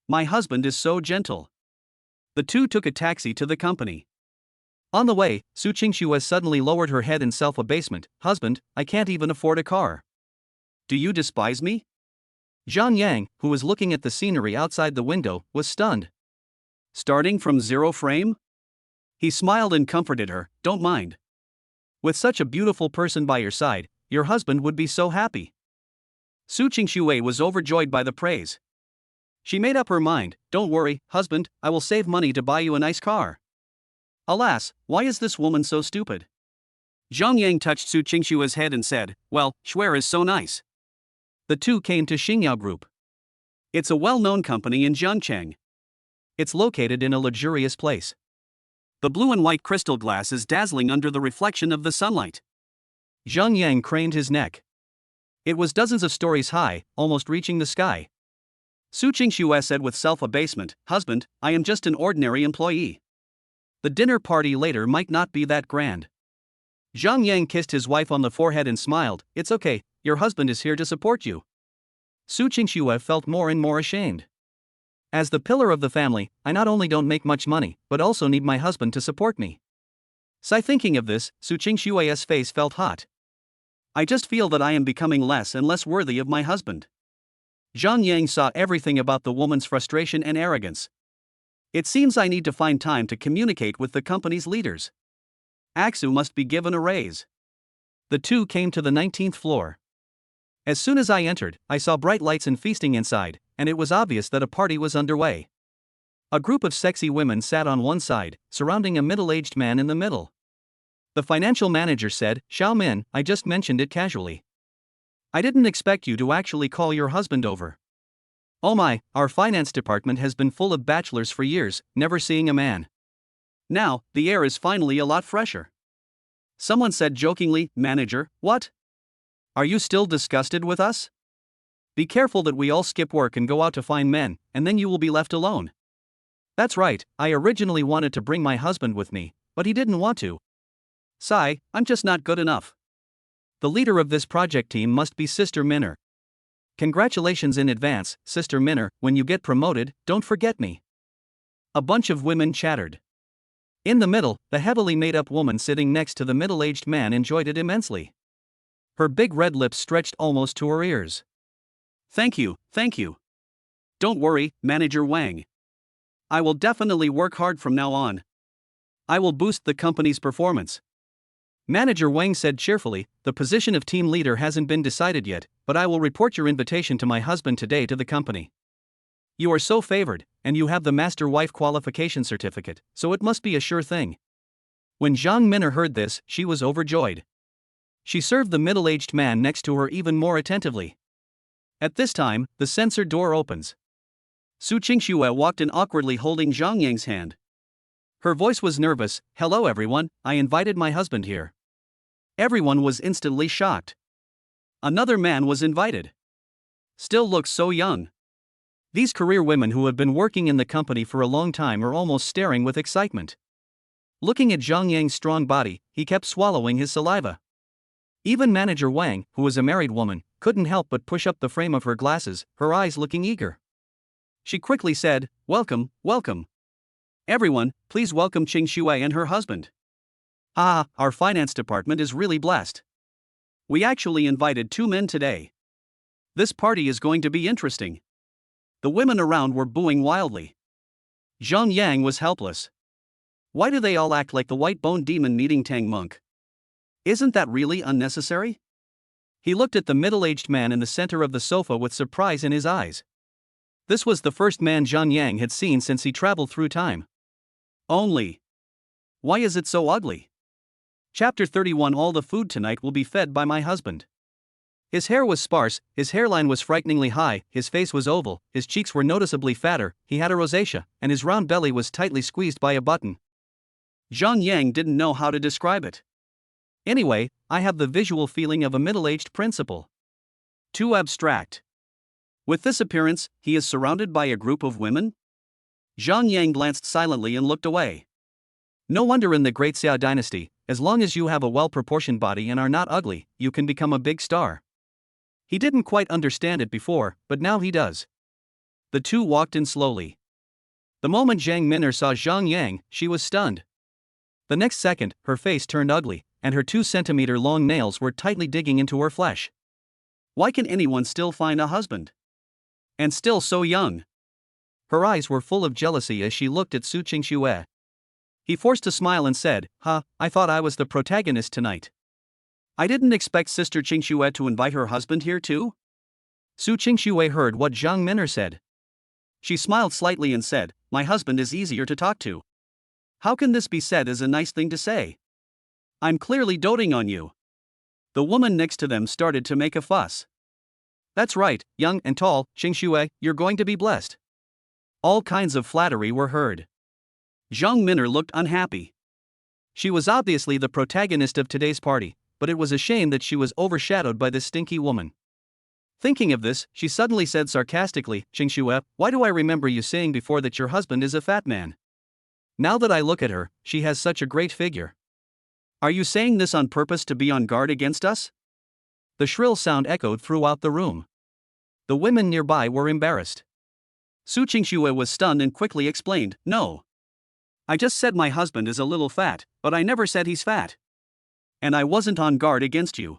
[SPEAKER 1] "My husband is so gentle." The two took a taxi to the company.
[SPEAKER 2] On the way, Su Qingxue suddenly lowered her head in self-abasement. "Husband, I can't even afford a car."
[SPEAKER 1] "Do you despise me?"
[SPEAKER 2] Zhang Yang, who was looking at the scenery outside the window, was stunned.
[SPEAKER 1] "Starting from zero frame?" He smiled and comforted her. "Don't mind.
[SPEAKER 2] With such a beautiful person by your side, your husband would be so happy."
[SPEAKER 1] Su Qingxue was overjoyed by the praise. She made up her mind. "Don't worry, husband, I will save money to buy you a nice car." Alas, why is this woman so stupid? Zhang Yang touched Su Qingxue's head and said, "Well, Schwer is so nice."
[SPEAKER 2] The two came to Xingyao Group.
[SPEAKER 1] It's a well-known company in Zhangcheng.
[SPEAKER 2] It's located in a luxurious place.
[SPEAKER 1] The blue and white crystal glass is dazzling under the reflection of the sunlight.
[SPEAKER 2] Zhang Yang craned his neck. It was dozens of stories high, almost reaching the sky.
[SPEAKER 1] Su Qingxue said with self-abasement, "Husband, I am just an ordinary employee. The dinner party later might not be that grand."
[SPEAKER 2] Zhang Yang kissed his wife on the forehead and smiled. "It's okay, your husband is here to support you." Su Qingxue felt more and more ashamed. As the pillar of the family, I not only don't make much money, but also need my husband to support me. Sigh thinking of this, Su Qingxue's face felt hot.
[SPEAKER 1] "I just feel that I am becoming less and less worthy of my husband." Zhang Yang saw everything about the woman's frustration and arrogance. "It seems I need to find time to communicate with the company's leaders. Aksu must be given a raise."
[SPEAKER 2] The two came to the 19th floor. As soon as I entered, I saw bright lights and feasting inside, and it was obvious that a party was underway. A group of sexy women sat on one side, surrounding a middle-aged man in the middle. The financial manager said, "Xiao Min, I just mentioned it casually. I didn't expect you to actually call your husband over." "Oh my, our finance department has been full of bachelors for years, never seeing a man.
[SPEAKER 1] Now, the air is finally a lot fresher." Someone said jokingly, "Manager, what? Are you still disgusted with us? Be careful that we all skip work and go out to find men, and then you will be left alone.
[SPEAKER 2] That's right, I originally wanted to bring my husband with me, but he didn't want to.
[SPEAKER 1] Sigh, I'm just not good enough.
[SPEAKER 2] The leader of this project team must be Sister Minner. Congratulations in advance, Sister Minner, when you get promoted, don't forget me. A bunch of women chattered. In the middle, the heavily made-up woman sitting next to the middle-aged man enjoyed it immensely. Her big red lips stretched almost to her ears.
[SPEAKER 1] Thank you, thank you. Don't worry, Manager Wang. I will definitely work hard from now on. I will boost the company's performance.
[SPEAKER 2] Manager Wang said cheerfully, the position of team leader hasn't been decided yet, but I will report your invitation to my husband today to the company. You are so favored, and you have the Master Wife Qualification Certificate, so it must be a sure thing. When Zhang Minner heard this, she was overjoyed. She served the middle-aged man next to her even more attentively. At this time, the censor door opens.
[SPEAKER 1] Su Qingxue walked in awkwardly holding Zhang Yang's hand.
[SPEAKER 2] Her voice was nervous. Hello everyone, I invited my husband here.
[SPEAKER 1] Everyone was instantly shocked. Another man was invited. Still looks so young.
[SPEAKER 2] These career women who have been working in the company for a long time are almost staring with excitement. Looking at Zhang Yang's strong body, he kept swallowing his saliva. Even Manager Wang, who was a married woman, couldn't help but push up the frame of her glasses, her eyes looking eager.
[SPEAKER 1] She quickly said, "Welcome, welcome. Everyone, please welcome Qingxue and her husband. Ah, our finance department is really blessed. We actually invited 2 men today. This party is going to be interesting." The women around were booing wildly. Zhang Yang was helpless. Why do they all act like the white-boned demon meeting Tang Monk? Isn't that really unnecessary? He looked at the middle-aged man in the center of the sofa with surprise in his eyes. This was the first man Zhang Yang had seen since he traveled through time. Only. Why is it so ugly? Chapter 31. All the food tonight will be fed by my husband. His hair was sparse, his hairline was frighteningly high, his face was oval, his cheeks were noticeably fatter, he had a rosacea, and his round belly was tightly squeezed by a button. Zhang Yang didn't know how to describe it. Anyway, I have the visual feeling of a middle-aged principal. Too abstract. With this appearance, he is surrounded by a group of women? Zhang Yang glanced silently and looked away. No wonder in the Great Xia dynasty, as long as you have a well-proportioned body and are not ugly, you can become a big star. He didn't quite understand it before, but now he does. The two walked in slowly. The moment Zhang Minner saw Zhang Yang, she was stunned. The next second, her face turned ugly, and her 2-centimeter-long nails were tightly digging into her flesh. Why can anyone still find a husband? And still so young? Her eyes were full of jealousy as she looked at Su Qingxue. He forced a smile and said, I thought I was the protagonist tonight. I didn't expect Sister Qingxue to invite her husband here too? Su Qingxue heard what Zhang Minner said. She smiled slightly and said, my husband is easier to talk to. How can this be said as a nice thing to say? I'm clearly doting on you. The woman next to them started to make a fuss. That's right, young and tall, Qingxue, you're going to be blessed. All kinds of flattery were heard. Zhang Minner looked unhappy. She was obviously the protagonist of today's party, but it was a shame that she was overshadowed by this stinky woman. Thinking of this, she suddenly said sarcastically, Qingxue, why do I remember you saying before that your husband is a fat man? Now that I look at her, she has such a great figure. Are you saying this on purpose to be on guard against us? The shrill sound echoed throughout the room. The women nearby were embarrassed. Su Qingxue was stunned and quickly explained, no. I just said my husband is a little fat, but I never said he's fat. And I wasn't on guard against you.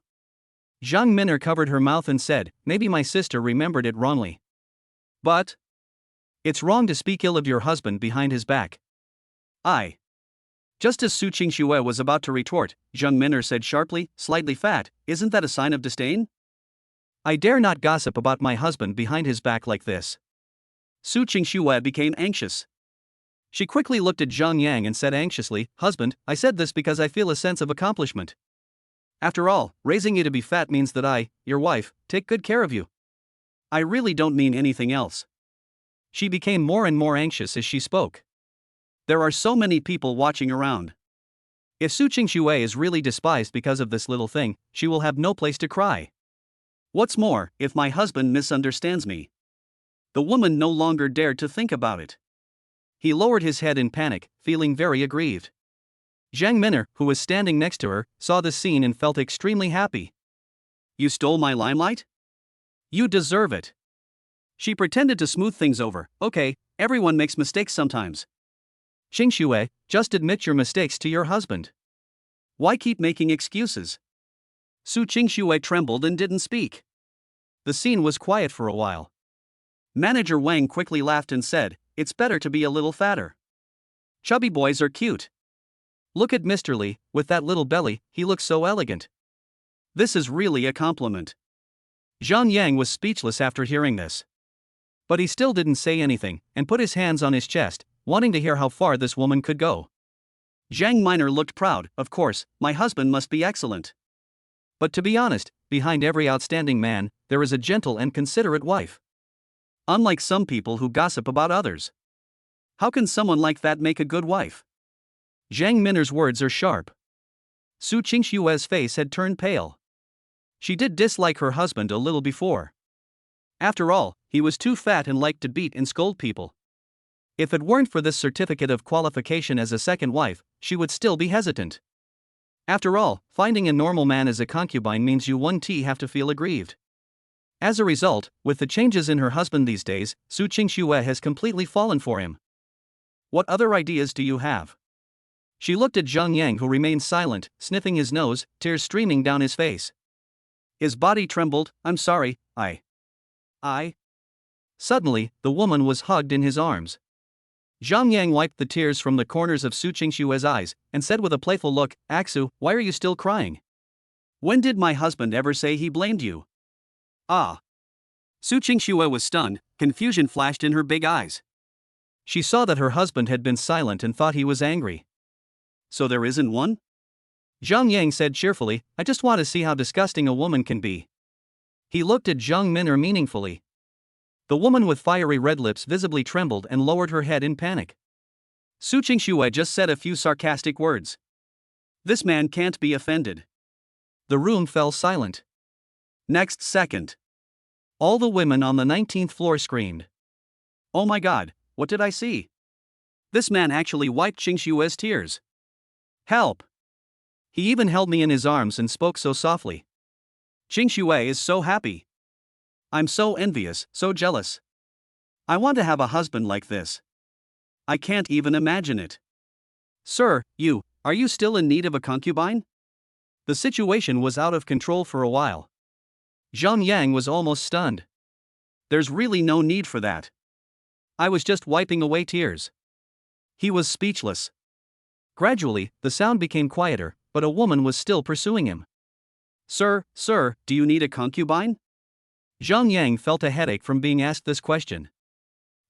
[SPEAKER 1] Zhang Minner covered her mouth and said, maybe my sister remembered it wrongly. But it's wrong to speak ill of your husband behind his back. Just as Su Qingxue was about to retort, Zhang Minner said sharply, slightly fat, isn't that a sign of disdain? I dare not gossip about my husband behind his back like this. Su Qingxue became anxious. She quickly looked at Zhang Yang and said anxiously, husband, I said this because I feel a sense of accomplishment. After all, raising you to be fat means that I, your wife, take good care of you. I really don't mean anything else. She became more and more anxious as she spoke. There are so many people watching around. If Su Qingxue is really despised because of this little thing, she will have no place to cry. What's more, if my husband misunderstands me? The woman no longer dared to think about it.
[SPEAKER 2] He lowered his head in panic, feeling very aggrieved. Zhang Min'er, who was standing next to her, saw the scene and felt extremely happy.
[SPEAKER 1] You stole my limelight? You deserve it. She pretended to smooth things over. Okay, everyone makes mistakes sometimes.
[SPEAKER 2] Qingxue, just admit your mistakes to your husband.
[SPEAKER 1] Why keep making excuses? Su Qingxue trembled and didn't speak.
[SPEAKER 2] The scene was quiet for a while.
[SPEAKER 1] Manager Wang quickly laughed and said, "It's better to be a little fatter. Chubby boys are cute.
[SPEAKER 2] Look at Mr. Li, with that little belly, he looks so elegant."
[SPEAKER 1] This is really a compliment.
[SPEAKER 2] Zhang Yang was speechless after hearing this. But he still didn't say anything, and put his hands on his chest, wanting to hear how far this woman could go.
[SPEAKER 1] Zhang Minor looked proud. Of course, my husband must be excellent.
[SPEAKER 2] But to be honest, behind every outstanding man, there is a gentle and considerate wife.
[SPEAKER 1] Unlike some people who gossip about others. How can someone like that make a good wife?
[SPEAKER 2] Zhang Min'er's words are sharp. Su Qingxue's face had turned pale. She did dislike her husband a little before. After all, he was too fat and liked to beat and scold people. If it weren't for this certificate of qualification as a second wife, she would still be hesitant. After all, finding a normal man as a concubine means you have to feel aggrieved. As a result, with the changes in her husband these days, Su Qingxue has completely fallen for him. What other ideas do you have? She looked at Zhang Yang, who remained silent, sniffing his nose, tears streaming down his face.
[SPEAKER 1] His body trembled. I'm sorry, I.
[SPEAKER 2] Suddenly, the woman was hugged in his arms. Zhang Yang wiped the tears from the corners of Su Qingxue's eyes, and said with a playful look, "Aksu, why are you still crying?
[SPEAKER 1] When did my husband ever say he blamed you?" Ah. Su Qingxue was stunned, confusion flashed in her big eyes.
[SPEAKER 2] She saw that her husband had been silent and thought he was angry.
[SPEAKER 1] So there isn't one?
[SPEAKER 2] Zhang Yang said cheerfully, "I just want to see how disgusting a woman can be." He looked at Zhang Min'er meaningfully. The woman with fiery red lips visibly trembled and lowered her head in panic.
[SPEAKER 1] Su Qingxue just said a few sarcastic words. This man can't be offended.
[SPEAKER 2] The room fell silent.
[SPEAKER 1] Next second,
[SPEAKER 2] all the women on the 19th floor screamed.
[SPEAKER 1] Oh my god, what did I see? This man actually wiped Qingxue's tears. Help!
[SPEAKER 2] He even held me in his arms and spoke so softly.
[SPEAKER 1] Qingxue is so happy. I'm so envious, so jealous. I want to have a husband like this. I can't even imagine it. Sir, are you still in need of a concubine?
[SPEAKER 2] The situation was out of control for a while. Zhang Yang was almost stunned.
[SPEAKER 1] There's really no need for that.
[SPEAKER 2] I was just wiping away tears. He was speechless. Gradually, the sound became quieter, but a woman was still pursuing him.
[SPEAKER 1] Sir, do you need a concubine?
[SPEAKER 2] Zhang Yang felt a headache from being asked this question.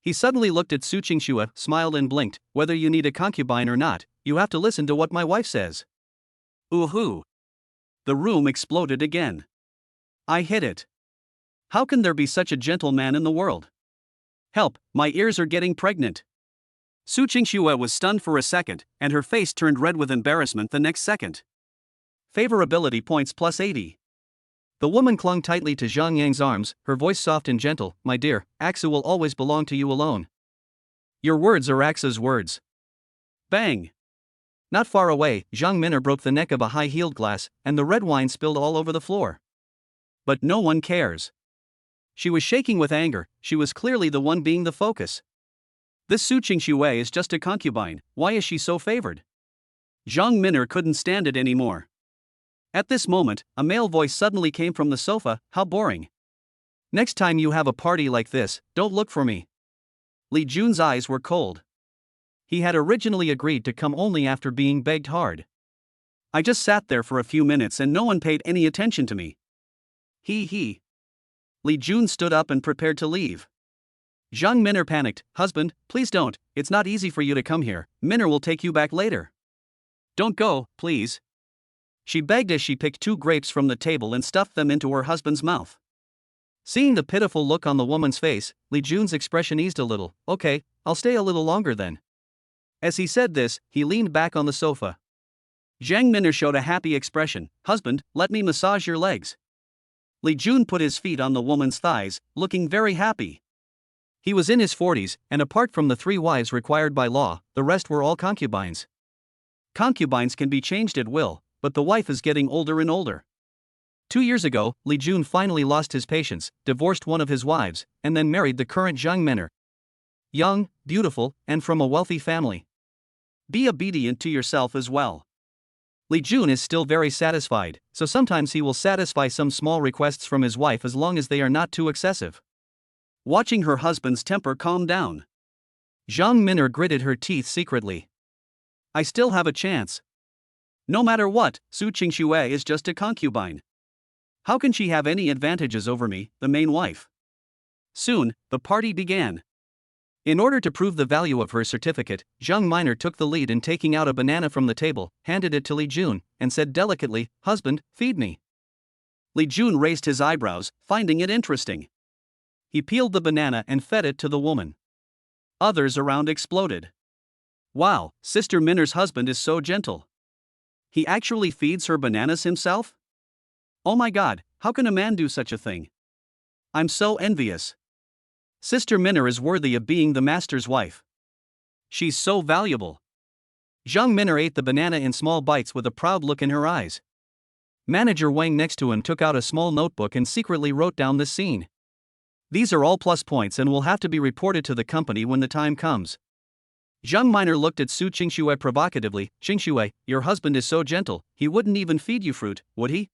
[SPEAKER 2] He suddenly looked at Su Qingxue, smiled and blinked. Whether you need a concubine or not, you have to listen to what my wife says.
[SPEAKER 1] Ooh-hoo. The room exploded again. I hit it. How can there be such a gentle man in the world? Help, my ears are getting pregnant. Su Qingxue was stunned for a second, and her face turned red with embarrassment the next second. Favorability points plus 80.
[SPEAKER 2] The woman clung tightly to Zhang Yang's arms, her voice soft and gentle. My dear, Aksu will always belong to you alone. Your words are Aksu's words.
[SPEAKER 1] Bang!
[SPEAKER 2] Not far away, Zhang Min'er broke the neck of a high-heeled glass, and the red wine spilled all over the floor.
[SPEAKER 1] But no one cares. She was shaking with anger, she was clearly the one being the focus. This Su Qingxue is just a concubine, why is she so favored? Zhang Min'er couldn't stand it anymore. At this moment, a male voice suddenly came from the sofa. How boring.
[SPEAKER 2] Next time you have a party like this, don't look for me.
[SPEAKER 1] Li Jun's eyes were cold.
[SPEAKER 2] He had originally agreed to come only after being begged hard.
[SPEAKER 1] I just sat there for a few minutes and no one paid any attention to me. He. Li Jun stood up and prepared to leave.
[SPEAKER 2] Zhang Min'er panicked. Husband, please don't, it's not easy for you to come here, Min'er will take you back later.
[SPEAKER 1] Don't go, please. She begged as she picked 2 grapes from the table and stuffed them into her husband's mouth.
[SPEAKER 2] Seeing the pitiful look on the woman's face, Li Jun's expression eased a little. Okay, I'll stay a little longer then. As he said this, he leaned back on the sofa.
[SPEAKER 1] Zhang Min'er showed a happy expression. Husband, let me massage your legs. Li Jun put his feet on the woman's thighs, looking very happy.
[SPEAKER 2] He was in his 40s, and apart from the 3 wives required by law, the rest were all concubines.
[SPEAKER 1] Concubines can be changed at will, but the wife is getting older and older.
[SPEAKER 2] 2 years ago, Li Jun finally lost his patience, divorced one of his wives, and then married the current Zhang Min'er. Young, beautiful, and from a wealthy family.
[SPEAKER 1] Be obedient to yourself as well.
[SPEAKER 2] Li Jun is still very satisfied, so sometimes he will satisfy some small requests from his wife as long as they are not too excessive.
[SPEAKER 1] Watching her husband's temper calm down,
[SPEAKER 2] Zhang Min'er gritted her teeth secretly.
[SPEAKER 1] I still have a chance. No matter what, Su Qingxue is just a concubine. How can she have any advantages over me, the main wife? Soon, the party began.
[SPEAKER 2] In order to prove the value of her certificate, Zhang Min'er took the lead in taking out a banana from the table, handed it to Li Jun, and said delicately, "Husband, feed me."
[SPEAKER 1] Li Jun raised his eyebrows, finding it interesting. He peeled the banana and fed it to the woman. Others around exploded. Wow, Sister Min'er's husband is so gentle. He actually feeds her bananas himself? Oh my god, how can a man do such a thing? I'm so envious. Sister Min'er is worthy of being the master's wife. She's so valuable.
[SPEAKER 2] Zhang Min'er ate the banana in small bites with a proud look in her eyes. Manager Wang next to him took out a small notebook and secretly wrote down this scene. These are all plus points and will have to be reported to the company when the time comes.
[SPEAKER 1] Zhang Min'er looked at Su Qingxue provocatively. Qingxue, your husband is so gentle, he wouldn't even feed you fruit, would he?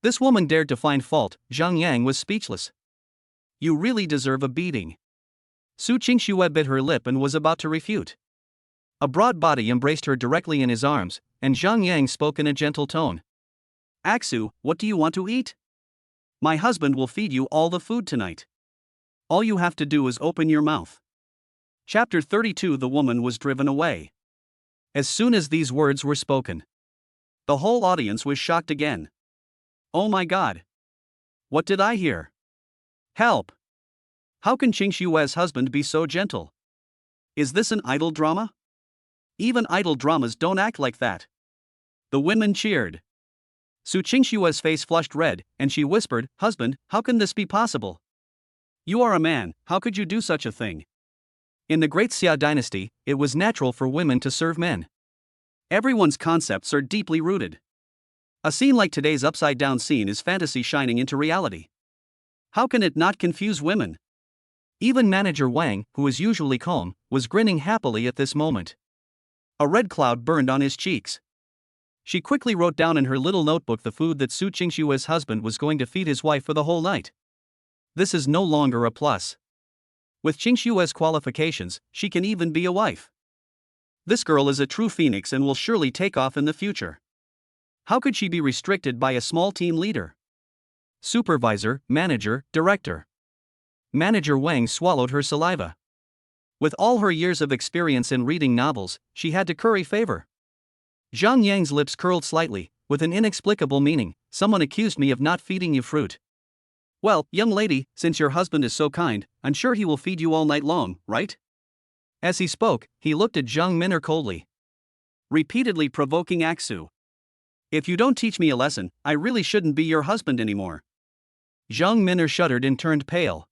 [SPEAKER 2] This woman dared to find fault. Zhang Yang was speechless.
[SPEAKER 1] You really deserve a beating. Su Qingxue bit her lip and was about to refute.
[SPEAKER 2] A broad body embraced her directly in his arms, and Zhang Yang spoke in a gentle tone.
[SPEAKER 1] Aksu, what do you want to eat? My husband will feed you all the food tonight. All you have to do is open your mouth. Chapter 32. The woman was driven away.
[SPEAKER 2] As soon as these words were spoken,
[SPEAKER 1] the whole audience was shocked again. Oh my god. What did I hear? Help! How can Qingxue's husband be so gentle? Is this an idol drama? Even idol dramas don't act like that. The women cheered. Su Qingxue's face flushed red, and she whispered, Husband, how can this be possible? You are a man, how could you do such a thing?
[SPEAKER 2] In the Great Xia dynasty, it was natural for women to serve men.
[SPEAKER 1] Everyone's concepts are deeply rooted. A scene like today's upside-down scene is fantasy shining into reality. How can it not confuse women?
[SPEAKER 2] Even Manager Wang, who is usually calm, was grinning happily at this moment.
[SPEAKER 1] A red cloud burned on his cheeks. She quickly wrote down in her little notebook the food that Su Qingxue's husband was going to feed his wife for the whole night. This is no longer a plus. With Qingxue's qualifications, she can even be a wife. This girl is a true phoenix and will surely take off in the future. How could she be restricted by a small team leader?
[SPEAKER 2] Supervisor, manager, director. Manager Wang swallowed her saliva.
[SPEAKER 1] With all her years of experience in reading novels, she had to curry favor.
[SPEAKER 2] Zhang Yang's lips curled slightly, with an inexplicable meaning. Someone accused me of not feeding you fruit.
[SPEAKER 1] Well, young lady, since your husband is so kind, I'm sure he will feed you all night long, right?
[SPEAKER 2] As he spoke, he looked at Zhang Min'er coldly,
[SPEAKER 1] repeatedly provoking Aksu. If you don't teach me a lesson, I really shouldn't be your husband anymore.
[SPEAKER 2] Zhang Min'er shuddered and turned pale.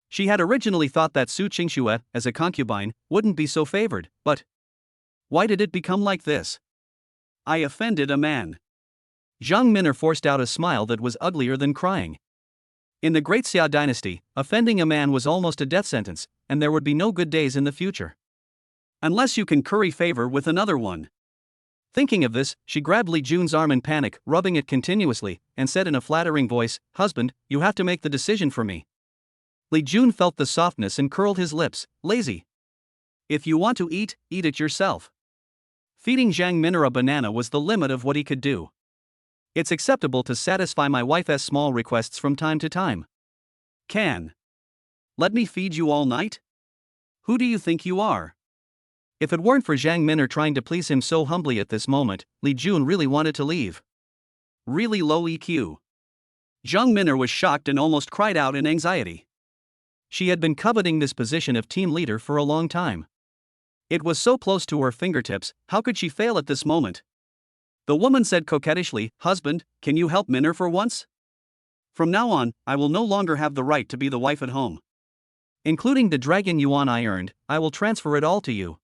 [SPEAKER 1] She had originally thought that Su Qingxue, as a concubine, wouldn't be so favored, but why did it become like this? I offended a man.
[SPEAKER 2] Zhang Min'er forced out a smile that was uglier than crying.
[SPEAKER 1] In the Great Xia dynasty, offending a man was almost a death sentence, and there would be no good days in the future. Unless you can curry favor with another one.
[SPEAKER 2] Thinking of this, she grabbed Li Jun's arm in panic, rubbing it continuously, and said in a flattering voice, Husband, you have to make the decision for me.
[SPEAKER 1] Li Jun felt the softness and curled his lips, lazy. If you want to eat it yourself. Feeding Zhang Min'er a banana was the limit of what he could do. It's acceptable to satisfy my wife's small requests from time to time. Can. Let me feed you all night? Who do you think you are?
[SPEAKER 2] If it weren't for Zhang Min'er trying to please him so humbly at this moment, Li Jun really wanted to leave.
[SPEAKER 1] Really low EQ. Zhang Min'er was shocked and almost cried out in anxiety.
[SPEAKER 2] She had been coveting this position of team leader for a long time.
[SPEAKER 1] It was so close to her fingertips, how could she fail at this moment? The woman said coquettishly, Husband, can you help Min'er for once? From now on, I will no longer have the right to be the wife at home.
[SPEAKER 2] Including the dragon yuan I earned, I will transfer it all to you.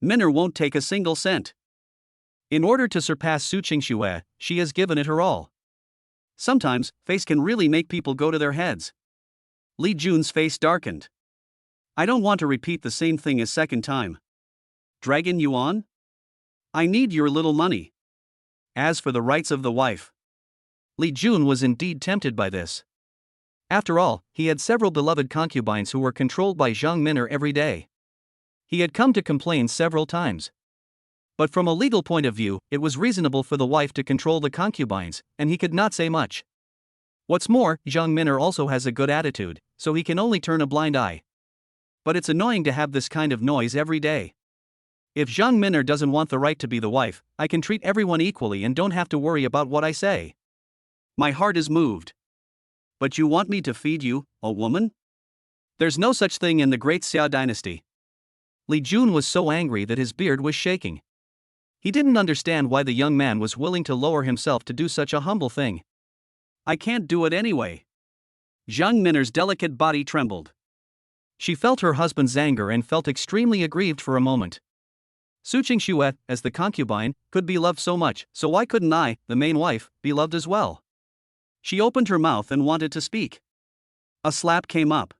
[SPEAKER 1] Minner won't take a single cent.
[SPEAKER 2] In order to surpass Su Qingxue, she has given it her all.
[SPEAKER 1] Sometimes, face can really make people go to their heads. Li Jun's face darkened. I don't want to repeat the same thing a second time. Dragon yuan? I need your little money. As for the rights of the wife.
[SPEAKER 2] Li Jun was indeed tempted by this. After all, he had several beloved concubines who were controlled by Zhang Minner every day. He had come to complain several times. But from a legal point of view, it was reasonable for the wife to control the concubines, and he could not say much. What's more, Zhang Minner also has a good attitude, so he can only turn a blind eye. But it's annoying to have this kind of noise every day. If Zhang Minner doesn't want the right to be the wife, I can treat everyone equally and don't have to worry about what I say.
[SPEAKER 1] My heart is moved. But you want me to feed you, a woman? There's no such thing in the Great Xia dynasty.
[SPEAKER 2] Li Jun was so angry that his beard was shaking. He didn't understand why the young man was willing to lower himself to do such a humble thing.
[SPEAKER 1] I can't do it anyway. Zhang Minner's delicate body trembled.
[SPEAKER 2] She felt her husband's anger and felt extremely aggrieved for a moment. Su Qingxue, as the concubine, could be loved so much, so why couldn't I, the main wife, be loved as well? She opened her mouth and wanted to speak. A slap came up.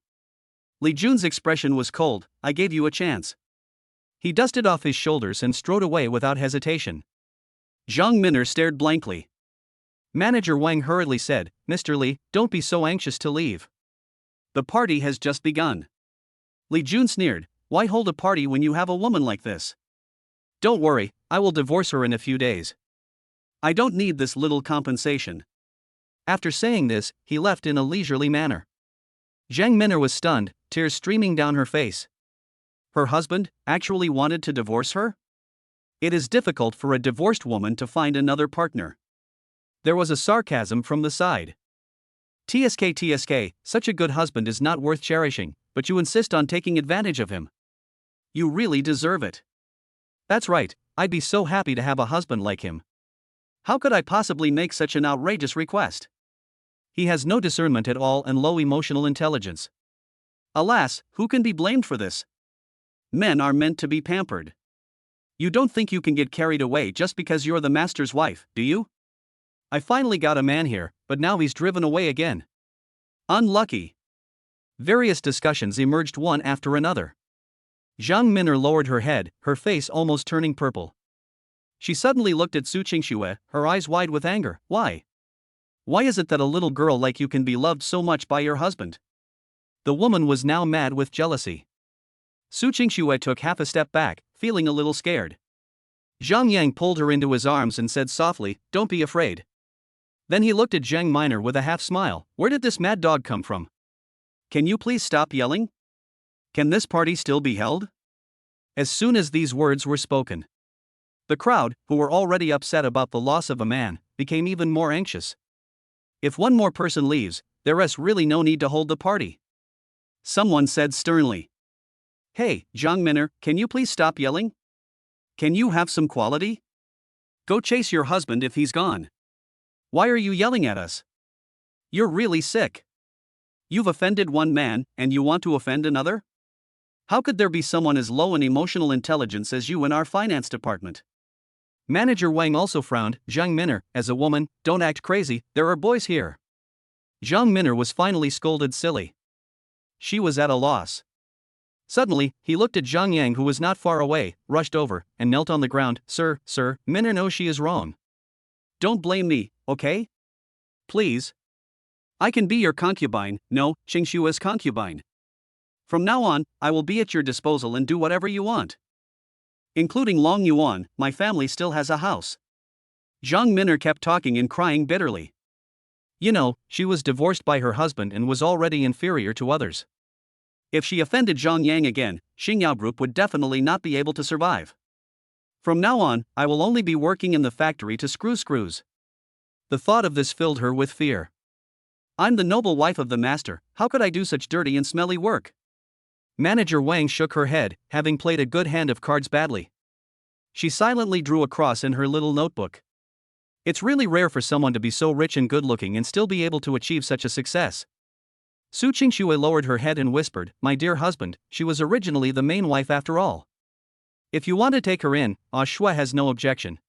[SPEAKER 2] Li Jun's expression was cold. I gave you a chance. He dusted off his shoulders and strode away without hesitation. Zhang Minner stared blankly. Manager Wang hurriedly said, Mr. Li, don't be so anxious to leave. The party has just begun. Li Jun sneered, why hold a party when you have a woman like this? Don't worry, I will divorce her in a few days. I don't need this little compensation. After saying this, he left in a leisurely manner. Zhang Minner was stunned, tears streaming down her face. Her husband actually wanted to divorce her? It is difficult for a divorced woman to find another partner. There was a sarcasm from the side. TSK, such a good husband is not worth cherishing, but you insist on taking advantage of him. You really deserve it. That's right, I'd be so happy to have a husband like him. How could I possibly make such an outrageous request? He has no discernment at all and low emotional intelligence. Alas, who can be blamed for this? Men are meant to be pampered. You don't think you can get carried away just because you're the master's wife, do you? I finally got a man here, but now he's driven away again. Unlucky. Various discussions emerged one after another. Zhang Minner lowered her head, her face almost turning purple. She suddenly looked at Su Qingxue, her eyes wide with anger. Why? Why is it that a little girl like you can be loved so much by your husband? The woman was now mad with jealousy. Su Qingxue took half a step back, feeling a little scared. Zhang Yang pulled her into his arms and said softly, don't be afraid. Then he looked at Zhang Minor with a half smile. Where did this mad dog come from? Can you please stop yelling? Can this party still be held? As soon as these words were spoken, the crowd, who were already upset about the loss of a man, became even more anxious. If one more person leaves, there is really no need to hold the party. Someone said sternly. Hey, Zhang Minner, can you please stop yelling? Can you have some quality? Go chase your husband if he's gone. Why are you yelling at us? You're really sick. You've offended one man, and you want to offend another? How could there be someone as low in emotional intelligence as you in our finance department? Manager Wang also frowned. Zhang Minner, as a woman, don't act crazy, there are boys here. Zhang Minner was finally scolded silly. She was at a loss. Suddenly, he looked at Zhang Yang, who was not far away, rushed over, and knelt on the ground. Sir, Minner knows she is wrong. Don't blame me, okay? Please. I can be your concubine, no, Qingxue's concubine. From now on, I will be at your disposal and do whatever you want. Including Long Yuan, my family still has a house. Zhang Minner kept talking and crying bitterly. You know, she was divorced by her husband and was already inferior to others. If she offended Zhang Yang again, Xingyao Group would definitely not be able to survive. From now on, I will only be working in the factory to screw screws. The thought of this filled her with fear. I'm the noble wife of the master, how could I do such dirty and smelly work? Manager Wang shook her head, having played a good hand of cards badly. She silently drew a cross in her little notebook. It's really rare for someone to be so rich and good looking and still be able to achieve such a success. Su Qingxue lowered her head and whispered, "My dear husband, she was originally the main wife after all. If you want to take her in, Shui has no objection."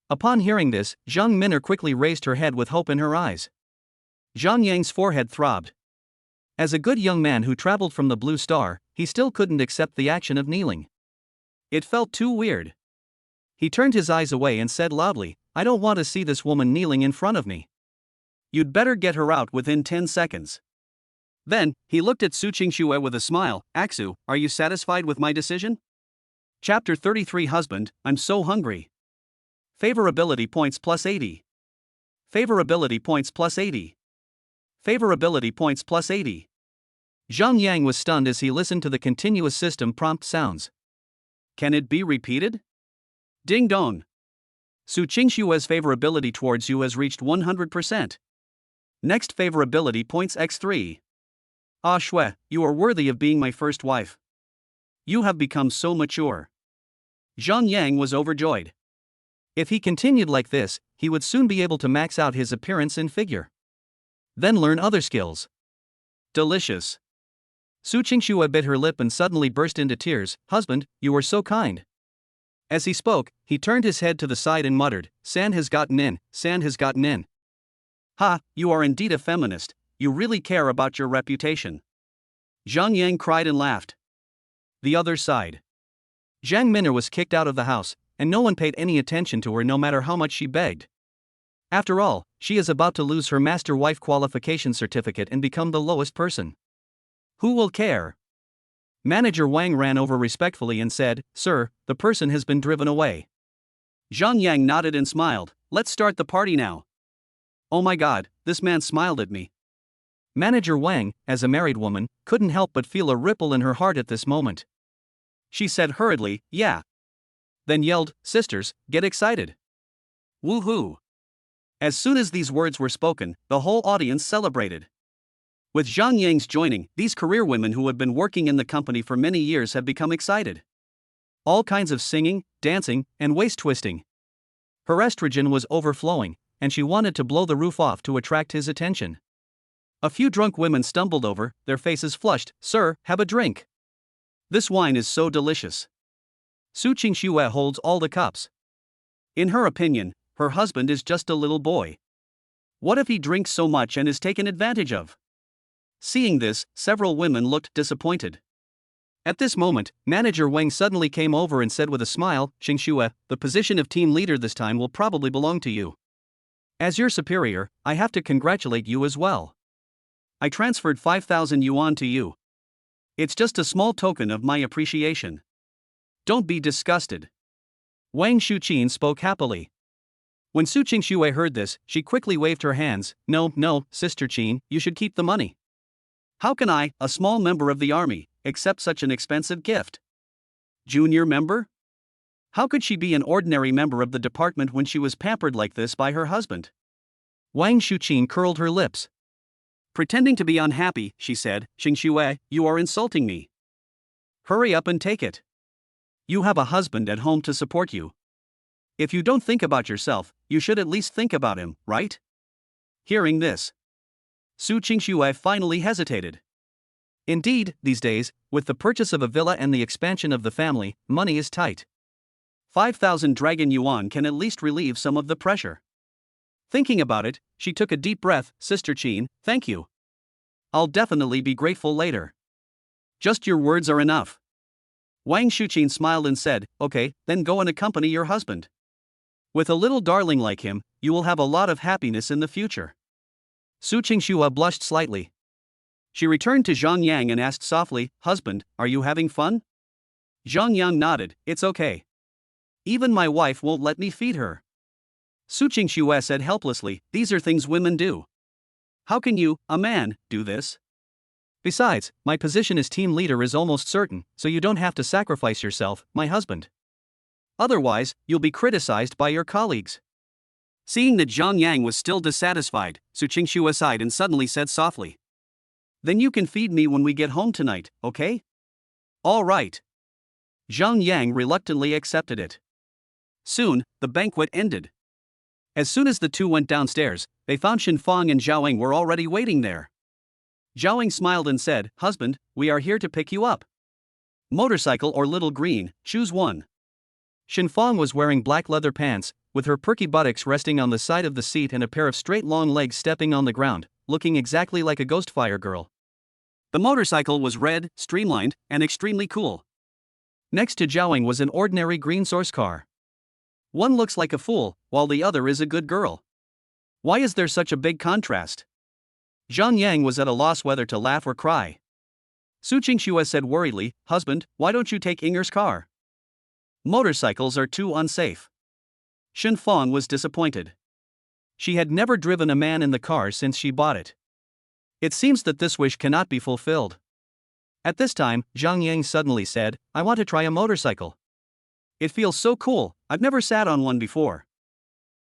[SPEAKER 2] Upon hearing this, Zhang Min'er quickly raised her head with hope in her eyes. Zhang Yang's forehead throbbed. As a good young man who traveled from the Blue Star, he still couldn't accept the action of kneeling. It felt too weird. He turned his eyes away and said loudly, "I don't want to see this woman kneeling in front of me. You'd better get her out within 10 seconds. Then, he looked at Su Qingxue with a smile. "Aksu, are you satisfied with my decision?" Chapter 33 Husband, I'm so hungry. Favorability points plus 80. Favorability points plus 80. Favorability points plus 80. Zhang Yang was stunned as he listened to the continuous system prompt sounds. Can it be repeated? Ding dong. Su Qingxue's favorability towards you has reached 100%. Next favorability points x3. Shui, you are worthy of being my first wife. You have become so mature. Zhang Yang was overjoyed. If he continued like this, he would soon be able to max out his appearance and figure. Then learn other skills. Delicious. Su Qingxue bit her lip and suddenly burst into tears. "Husband, you are so kind." As he spoke, he turned his head to the side and muttered, "Sand has gotten in, sand has gotten in." "Ha, you are indeed a feminist, you really care about your reputation." Zhang Yang cried and laughed. The other side. Zhang Min'er was kicked out of the house, and no one paid any attention to her no matter how much she begged. After all, she is about to lose her master wife qualification certificate and become the lowest person. Who will care? Manager Wang ran over respectfully and said, "Sir, the person has been driven away." Zhang Yang nodded and smiled. "Let's start the party now." Oh my god, this man smiled at me. Manager Wang, as a married woman, couldn't help but feel a ripple in her heart at this moment. She said hurriedly, "Yeah." Then yelled, "Sisters, get excited. Woohoo!" As soon as these words were spoken, the whole audience celebrated. With Zhang Yang's joining, these career women who had been working in the company for many years have become excited. All kinds of singing, dancing, and waist twisting. Her estrogen was overflowing, and she wanted to blow the roof off to attract his attention. A few drunk women stumbled over, their faces flushed. "Sir, have a drink. This wine is so delicious." Su Qingxue holds all the cups. In her opinion, her husband is just a little boy. What if he drinks so much and is taken advantage of? Seeing this, several women looked disappointed. At this moment, Manager Wang suddenly came over and said with a smile, "Qingxue, the position of team leader this time will probably belong to you. As your superior, I have to congratulate you as well. I transferred 5,000 yuan to you. It's just a small token of my appreciation. Don't be disgusted." Wang Shuqin spoke happily. When Su Qingxue heard this, she quickly waved her hands. No, Sister Qin, you should keep the money. How can I, a small member of the army, accept such an expensive gift? Junior member? How could she be an ordinary member of the department when she was pampered like this by her husband? Wang Shuqin curled her lips. Pretending to be unhappy, she said, "Qingxue, you are insulting me. Hurry up and take it. You have a husband at home to support you. If you don't think about yourself, you should at least think about him, right?" Hearing this, Su Qingxue finally hesitated. Indeed, these days, with the purchase of a villa and the expansion of the family, money is tight. 5,000 dragon yuan can at least relieve some of the pressure. Thinking about it, she took a deep breath. "Sister Qin, thank you. I'll definitely be grateful later. Just your words are enough." Wang Shuqin smiled and said, "Okay, then go and accompany your husband. With a little darling like him, you will have a lot of happiness in the future." Su Qingxue blushed slightly. She returned to Zhang Yang and asked softly, "Husband, are you having fun?" Zhang Yang nodded. "It's okay. Even my wife won't let me feed her." Su Qingxue said helplessly, "These are things women do. How can you, a man, do this? Besides, my position as team leader is almost certain, so you don't have to sacrifice yourself, my husband. Otherwise, you'll be criticized by your colleagues." Seeing that Zhang Yang was still dissatisfied, Su Qingxue sighed and suddenly said softly, "Then you can feed me when we get home tonight, okay?" "All right." Zhang Yang reluctantly accepted it. Soon, the banquet ended.
[SPEAKER 1] As soon as the two went downstairs, they found Shinfang and Zhaoying were already waiting there. Zhaoying smiled and said, "Husband, we are here to pick you up. Motorcycle or little green, choose one."
[SPEAKER 2] Shinfang was wearing black leather pants, with her perky buttocks resting on the side of the seat and a pair of straight long legs stepping on the ground, looking exactly like a ghost fire girl.
[SPEAKER 1] The motorcycle was red, streamlined, and extremely cool.
[SPEAKER 2] Next to Zhaoying was an ordinary green source car.
[SPEAKER 1] One looks like a fool, while the other is a good girl. Why is there such a big contrast?
[SPEAKER 2] Zhang Yang was at a loss whether to laugh or cry.
[SPEAKER 1] Su Qingxue said worriedly, "Husband, why don't you take Inger's car? Motorcycles are too unsafe." Shinfang was disappointed.
[SPEAKER 2] She had never driven a man in the car since she bought it. It seems that this wish cannot be fulfilled. At this time, Zhang Yang suddenly said, "I want to try a motorcycle.
[SPEAKER 1] It feels so cool, I've never sat on one before."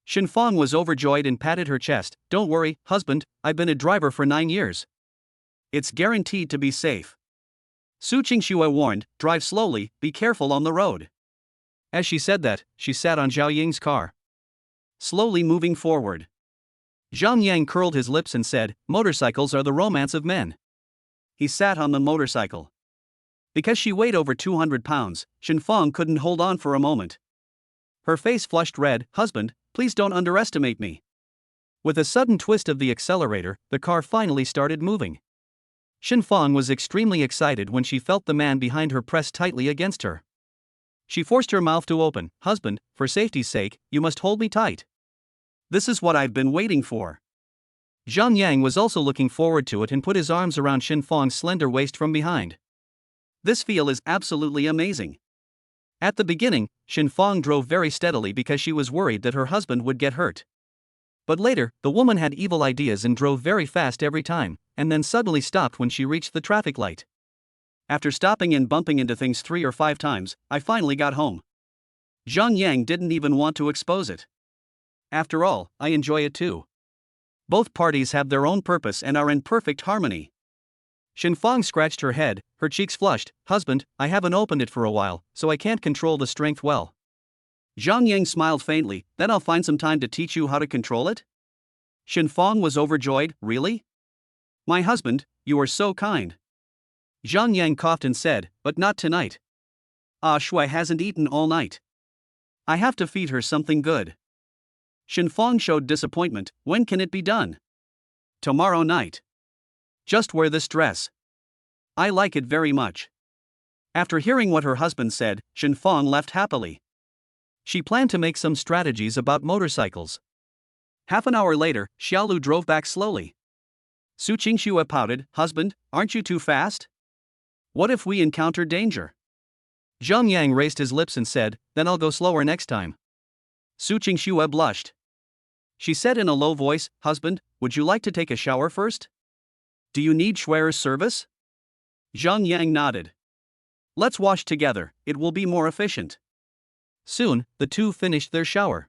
[SPEAKER 2] Shinfang was overjoyed and patted her chest. "Don't worry, husband, I've been a driver for 9 years.
[SPEAKER 1] It's guaranteed to be safe." Su Qingxue warned, "Drive slowly, be careful on the road."
[SPEAKER 2] As she said that, she sat on Zhao Ying's car,
[SPEAKER 1] slowly moving forward.
[SPEAKER 2] Zhang Yang curled his lips and said, "Motorcycles are the romance of men."
[SPEAKER 1] He sat on the motorcycle. Because she weighed over 200 pounds, Shinfang couldn't hold on for a moment. Her face flushed red. "Husband, please don't underestimate me."
[SPEAKER 2] With a sudden twist of the accelerator, the car finally started moving. Shinfang was extremely excited when she felt the man behind her press tightly against her. She forced her mouth to open. "Husband, for safety's sake, you must hold me tight.
[SPEAKER 1] This is what I've been waiting for."
[SPEAKER 2] Zhang Yang was also looking forward to it and put his arms around Shinfang's slender waist from behind.
[SPEAKER 1] This feel is absolutely amazing.
[SPEAKER 2] At the beginning, Shinfang drove very steadily because she was worried that her husband would get hurt. But later, the woman had evil ideas and drove very fast every time, and then suddenly stopped when she reached the traffic light.
[SPEAKER 1] "After stopping and bumping into things 3 or 5 times, I finally got home." Zhang Yang didn't even want to expose it. "After all, I enjoy it too. Both parties have their own purpose and are in perfect harmony."
[SPEAKER 2] Shinfang scratched her head, her cheeks flushed. "Husband, I haven't opened it for a while, so I can't control the strength well."
[SPEAKER 1] Zhang Yang smiled faintly. "Then I'll find some time to teach you how to control it?" Shinfang was overjoyed. "Really? My husband, you are so kind."
[SPEAKER 2] Zhang Yang coughed and said, "But not tonight.
[SPEAKER 1] Shui hasn't eaten all night. I have to feed her something good." Shinfang showed disappointment. "When can it be done?" "Tomorrow night. Just wear this dress. I like it very much." After hearing what her husband said, Shinfang left happily.
[SPEAKER 2] She planned to make some strategies about motorcycles.
[SPEAKER 1] Half an hour later, Xiaolu drove back slowly. Su Qingxue pouted, "Husband, aren't you too fast? What if we encounter danger?"
[SPEAKER 2] Zhang Yang raised his lips and said, "Then I'll go slower next time."
[SPEAKER 1] Su Qingxue blushed. She said in a low voice, "Husband, would you like to take a shower first? Do you need Schwerer's service?" Zhang Yang nodded. "Let's wash together, it will be more efficient."
[SPEAKER 2] Soon, the two finished their shower.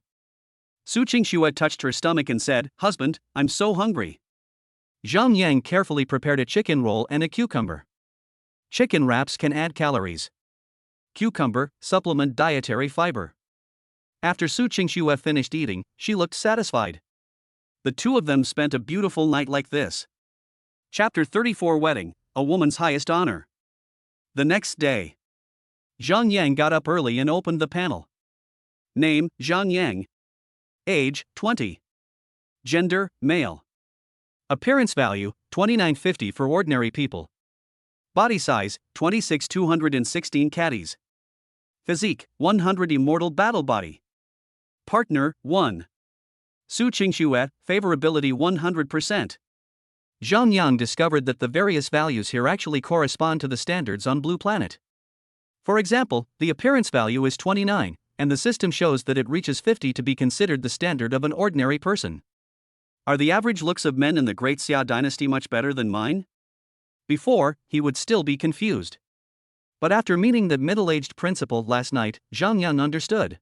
[SPEAKER 1] Su Qingxue touched her stomach and said, "Husband, I'm so hungry."
[SPEAKER 2] Zhang Yang carefully prepared a chicken roll and a cucumber. Chicken wraps can add calories. Cucumber, supplement dietary fiber. After Su Qingxue finished eating, she looked satisfied.
[SPEAKER 1] The two of them spent a beautiful night like this. Chapter 34 Wedding, a woman's highest honor. The next day,
[SPEAKER 2] Zhang Yang got up early and opened the panel.
[SPEAKER 1] Name, Zhang Yang. Age, 20. Gender, male.
[SPEAKER 2] Appearance value, 2950 for ordinary people.
[SPEAKER 1] Body size, 26 216 caddies. Physique, 100 immortal battle body. Partner, 1. Su Qingxue, favorability 100%.
[SPEAKER 2] Zhang Yang discovered that the various values here actually correspond to the standards on Blue Planet. For example, the appearance value is 29, and the system shows that it reaches 50 to be considered the standard of an ordinary person.
[SPEAKER 1] Are the average looks of men in the Great Xia dynasty much better than mine? Before, he would still be confused. But after meeting the middle-aged principal last night, Zhang Yang understood.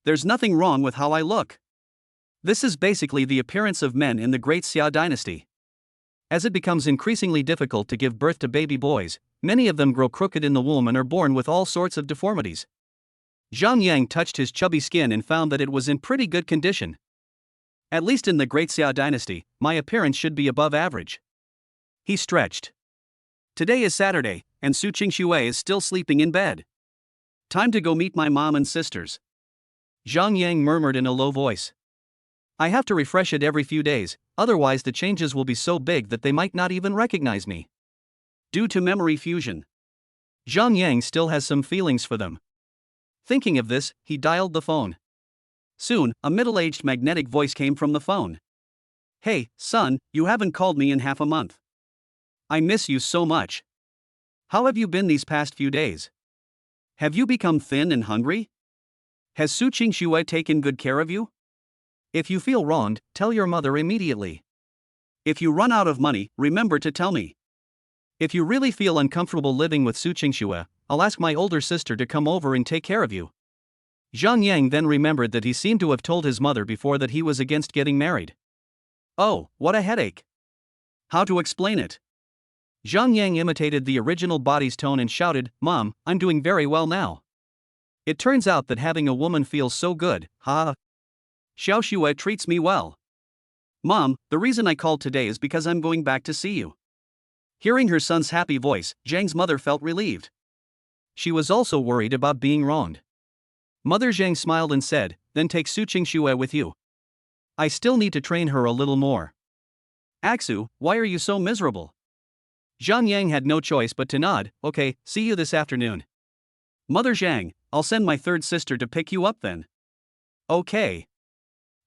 [SPEAKER 1] There's nothing wrong with how I look. This is basically the appearance of men in the Great Xia dynasty.
[SPEAKER 2] As it becomes increasingly difficult to give birth to baby boys, many of them grow crooked in the womb and are born with all sorts of deformities. Zhang Yang touched his chubby skin and found that it was in pretty good condition.
[SPEAKER 1] At least in the Great Xia dynasty, my appearance should be above average. He stretched. Today is Saturday, and Su Qingxue is still sleeping in bed. Time to go meet my mom and sisters.
[SPEAKER 2] Zhang Yang murmured in a low voice. I have to refresh it every few days, otherwise the changes will be so big that they might not even recognize me.
[SPEAKER 1] Due to memory fusion.
[SPEAKER 2] Zhang Yang still has some feelings for them. Thinking of this, he dialed the phone.
[SPEAKER 1] Soon, a middle-aged magnetic voice came from the phone. Hey, son, you haven't called me in half a month. I miss you so much. How have you been these past few days? Have you become thin and hungry? Has Su Qingxue taken good care of you?
[SPEAKER 2] If you feel wronged, tell your mother immediately.
[SPEAKER 1] If you run out of money, remember to tell me.
[SPEAKER 2] If you really feel uncomfortable living with Su Qingxue, I'll ask my older sister to come over and take care of you. Zhang Yang then remembered that he seemed to have told his mother before that he was against getting married.
[SPEAKER 1] Oh, what a headache. How to explain it?
[SPEAKER 2] Zhang Yang imitated the original body's tone and shouted, Mom, I'm doing very well now. It turns out that having a woman feels so good, ha.
[SPEAKER 1] Xiao Xue treats me well. Mom, the reason I called today is because I'm going back to see you. Hearing her son's happy voice, Zhang's mother felt relieved.
[SPEAKER 2] She was also worried about being wronged. Mother Zhang smiled and said, then take Su Qingxue with you. I still need to train her a little more.
[SPEAKER 1] Aksu, why are you so miserable?
[SPEAKER 2] Zhang Yang had no choice but to nod. Okay, see you this afternoon.
[SPEAKER 1] Mother Zhang, I'll send my third sister to pick you up then.
[SPEAKER 2] Okay.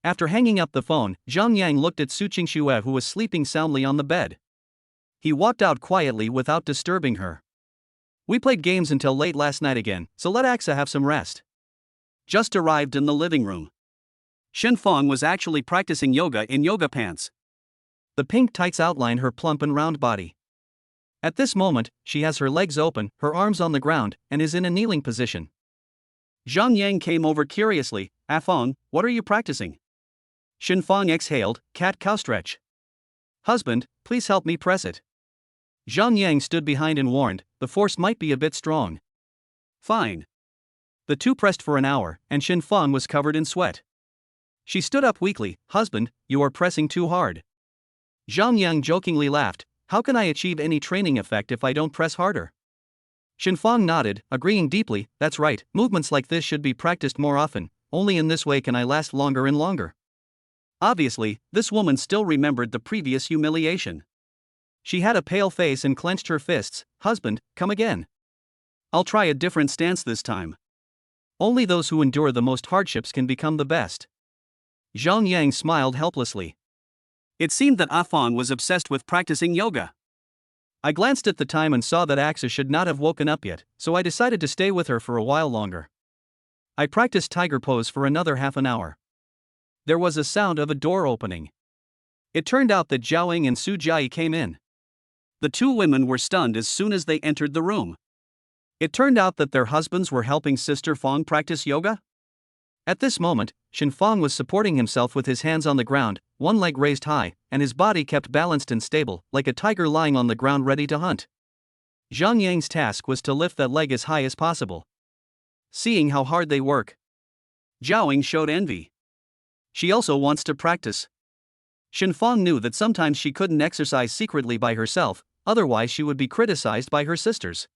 [SPEAKER 2] After hanging up the phone, Zhang Yang looked at Su Qingxue who was sleeping soundly on the bed. He walked out quietly without disturbing her. We played games until late last night again, so let Axa have some rest.
[SPEAKER 1] Just arrived in the living room. Shen Fong was actually practicing yoga in yoga pants.
[SPEAKER 2] The pink tights outline her plump and round body. At this moment, she has her legs open, her arms on the ground, and is in a kneeling position.
[SPEAKER 1] Zhang Yang came over curiously. Fong, what are you practicing?
[SPEAKER 2] Shen Fong exhaled, cat-cow stretch. Husband, please help me press it. Zhang Yang stood behind and warned, the force might be a bit strong.
[SPEAKER 1] Fine.
[SPEAKER 2] The two pressed for an hour, and Shen Fong was covered in sweat. She stood up weakly. Husband, you are pressing too hard. Zhang Yang jokingly laughed. How can I achieve any training effect if I don't press harder? Shen Fong nodded, agreeing deeply. That's right, movements like this should be practiced more often, only in this way can I last longer and longer.
[SPEAKER 1] Obviously, this woman still remembered the previous humiliation.
[SPEAKER 2] She had a pale face and clenched her fists. Husband, come again.
[SPEAKER 1] I'll try a different stance this time.
[SPEAKER 2] Only those who endure the most hardships can become the best. Zhang Yang smiled helplessly.
[SPEAKER 1] It seemed that Fong was obsessed with practicing yoga.
[SPEAKER 2] I glanced at the time and saw that Axa should not have woken up yet, so I decided to stay with her for a while longer. I practiced tiger pose for another half an hour. There was a sound of a door opening. It turned out that Zhaoying and Su Jiayi came in.
[SPEAKER 1] The two women were stunned as soon as they entered the room.
[SPEAKER 2] It turned out that their husbands were helping Sister Fong practice yoga? At this moment, Shen Fong was supporting himself with his hands on the ground, one leg raised high, and his body kept balanced and stable, like a tiger lying on the ground ready to hunt. Zhang Yang's task was to lift that leg as high as possible. Seeing how hard they work,
[SPEAKER 1] Zhaoying showed envy. She also wants to practice.
[SPEAKER 2] Shen Fong knew that sometimes she couldn't exercise secretly by herself, otherwise she would be criticized by her sisters.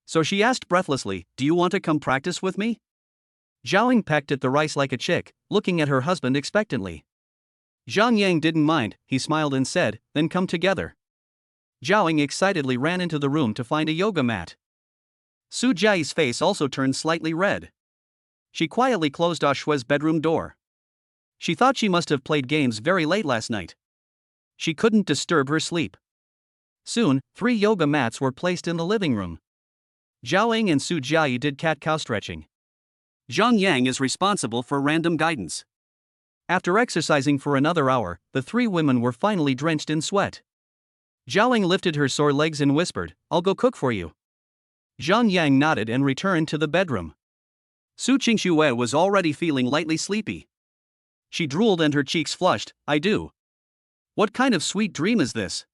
[SPEAKER 1] So she asked breathlessly, do you want to come practice with me?
[SPEAKER 2] Zhaoying pecked at the rice like a chick, looking at her husband expectantly. Zhang Yang didn't mind, he smiled and said, then come together. Zhaoying excitedly ran into the room to find a yoga mat.
[SPEAKER 1] Su Jiayi's face also turned slightly red. She quietly closed Shue's bedroom door.
[SPEAKER 2] She thought she must have played games very late last night. She couldn't disturb her sleep. Soon, 3 yoga mats were placed in the living room. Zhaoying and Su Jiayi did cat-cow stretching.
[SPEAKER 1] Zhang Yang is responsible for random guidance.
[SPEAKER 2] After exercising for another hour, the 3 women were finally drenched in sweat. Zhaoying lifted her sore legs and whispered, I'll go cook for you. Zhang Yang nodded and returned to the bedroom.
[SPEAKER 1] Su Qingxue was already feeling lightly sleepy. She drooled and her cheeks flushed. I do. What kind of sweet dream is this?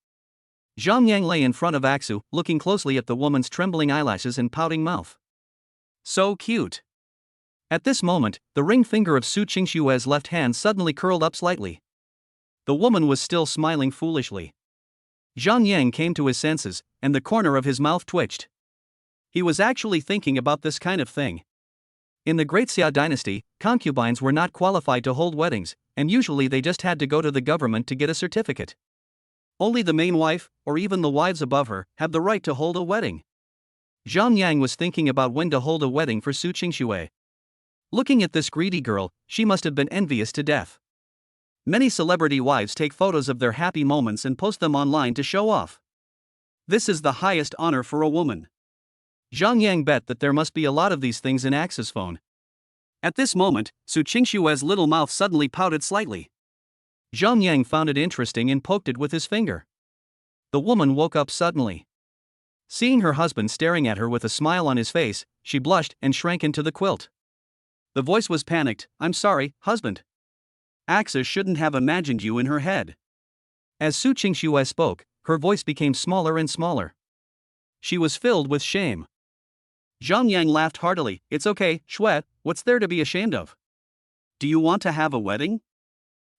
[SPEAKER 2] Zhang Yang lay in front of Aksu, looking closely at the woman's trembling eyelashes and pouting mouth.
[SPEAKER 1] So cute.
[SPEAKER 2] At this moment, the ring finger of Su Qingshue's left hand suddenly curled up slightly. The woman was still smiling foolishly. Zhang Yang came to his senses, and the corner of his mouth twitched. He was actually thinking about this kind of thing. In the Great Xia dynasty, concubines were not qualified to hold weddings, and usually they just had to go to the government to get a certificate. Only the main wife, or even the wives above her, have the right to hold a wedding. Zhang Yang was thinking about when to hold a wedding for Su Qingxue. Looking at this greedy girl, she must have been envious to death. Many celebrity wives take photos of their happy moments and post them online to show off. This is the highest honor for a woman. Zhang Yang bet that there must be a lot of these things in Axe's phone. At this moment, Su Qingshue's little mouth suddenly pouted slightly. Zhang Yang found it interesting and poked it with his finger. The woman woke up suddenly. Seeing her husband staring at her with a smile on his face, she blushed and shrank into the quilt. The voice was panicked. "I'm sorry, husband. Axa shouldn't have imagined you in her head." As Su Qingxue spoke, her voice became smaller and smaller. She was filled with shame. Zhang Yang laughed heartily. "It's okay, Xue, what's there to be ashamed of? Do you want to have a wedding?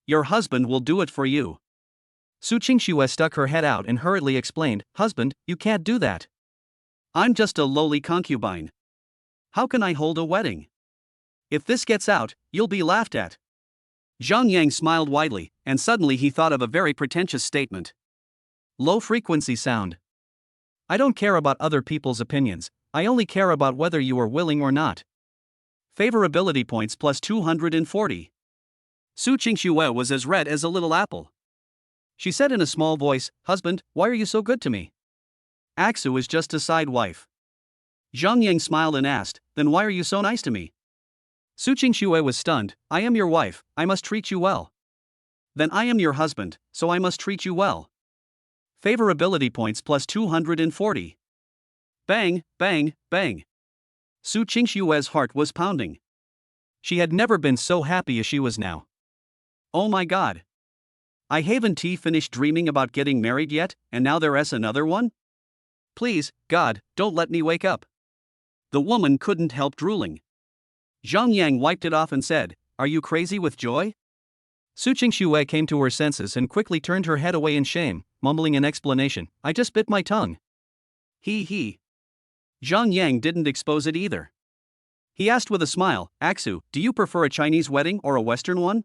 [SPEAKER 2] Your husband will do it for you." Su Qingxue stuck her head out and hurriedly explained, "Husband, you can't do that. I'm just a lowly concubine. How can I hold a wedding? If this gets out, you'll be laughed at." Zhang Yang smiled widely, and suddenly he thought of a very pretentious statement. Low-frequency sound. I don't care about other people's opinions, I only care about whether you are willing or not. Favorability points plus 240. Su Qingxue was as red as a little apple. She said in a small voice, "Husband, why are you so good to me? Aksu is just a side wife." Zhang Yang smiled and asked, "Then why are you so nice to me?" Su Qingxue was stunned. "I am your wife, I must treat you well." "Then I am your husband, so I must treat you well." Favorability points plus 240. Bang, bang, bang. Su Qingxue's heart was pounding. She had never been so happy as she was now. Oh my god. I haven't finished dreaming about getting married yet, and now there's another one? Please, God, don't let me wake up. The woman couldn't help drooling. Zhang Yang wiped it off and said, "Are you crazy with joy?" Su Qingxue came to her senses and quickly turned her head away in shame, mumbling an explanation, "I just bit my tongue." He. Zhang Yang didn't expose it either. He asked with a smile, "Aksu, do you prefer a Chinese wedding or a Western one?"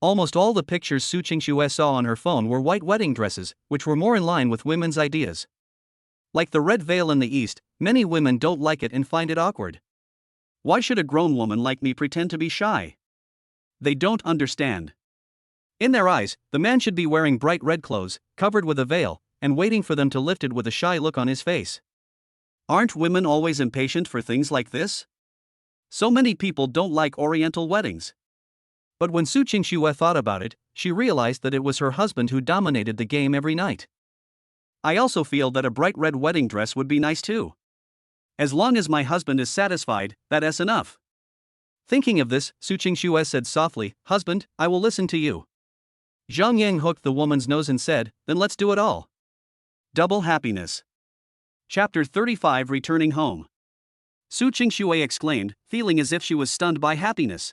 [SPEAKER 2] Almost all the pictures Su Qingxue saw on her phone were white wedding dresses, which were more in line with women's ideas. Like the red veil in the East, many women don't like it and find it awkward. Why should a grown woman like me pretend to be shy? They don't understand. In their eyes, the man should be wearing bright red clothes, covered with a veil, and waiting for them to lift it with a shy look on his face. Aren't women always impatient for things like this? So many people don't like Oriental weddings. But when Su Qingxue thought about it, she realized that it was her husband who dominated the game every night. I also feel that a bright red wedding dress would be nice too. As long as my husband is satisfied, that's enough. Thinking of this, Su Qingxue said softly, "Husband, I will listen to you." Zhang Yang hooked the woman's nose and said, "Then let's do it all." Double happiness. Chapter 35 Returning Home. Su Qingxue exclaimed, feeling as if she was stunned by happiness.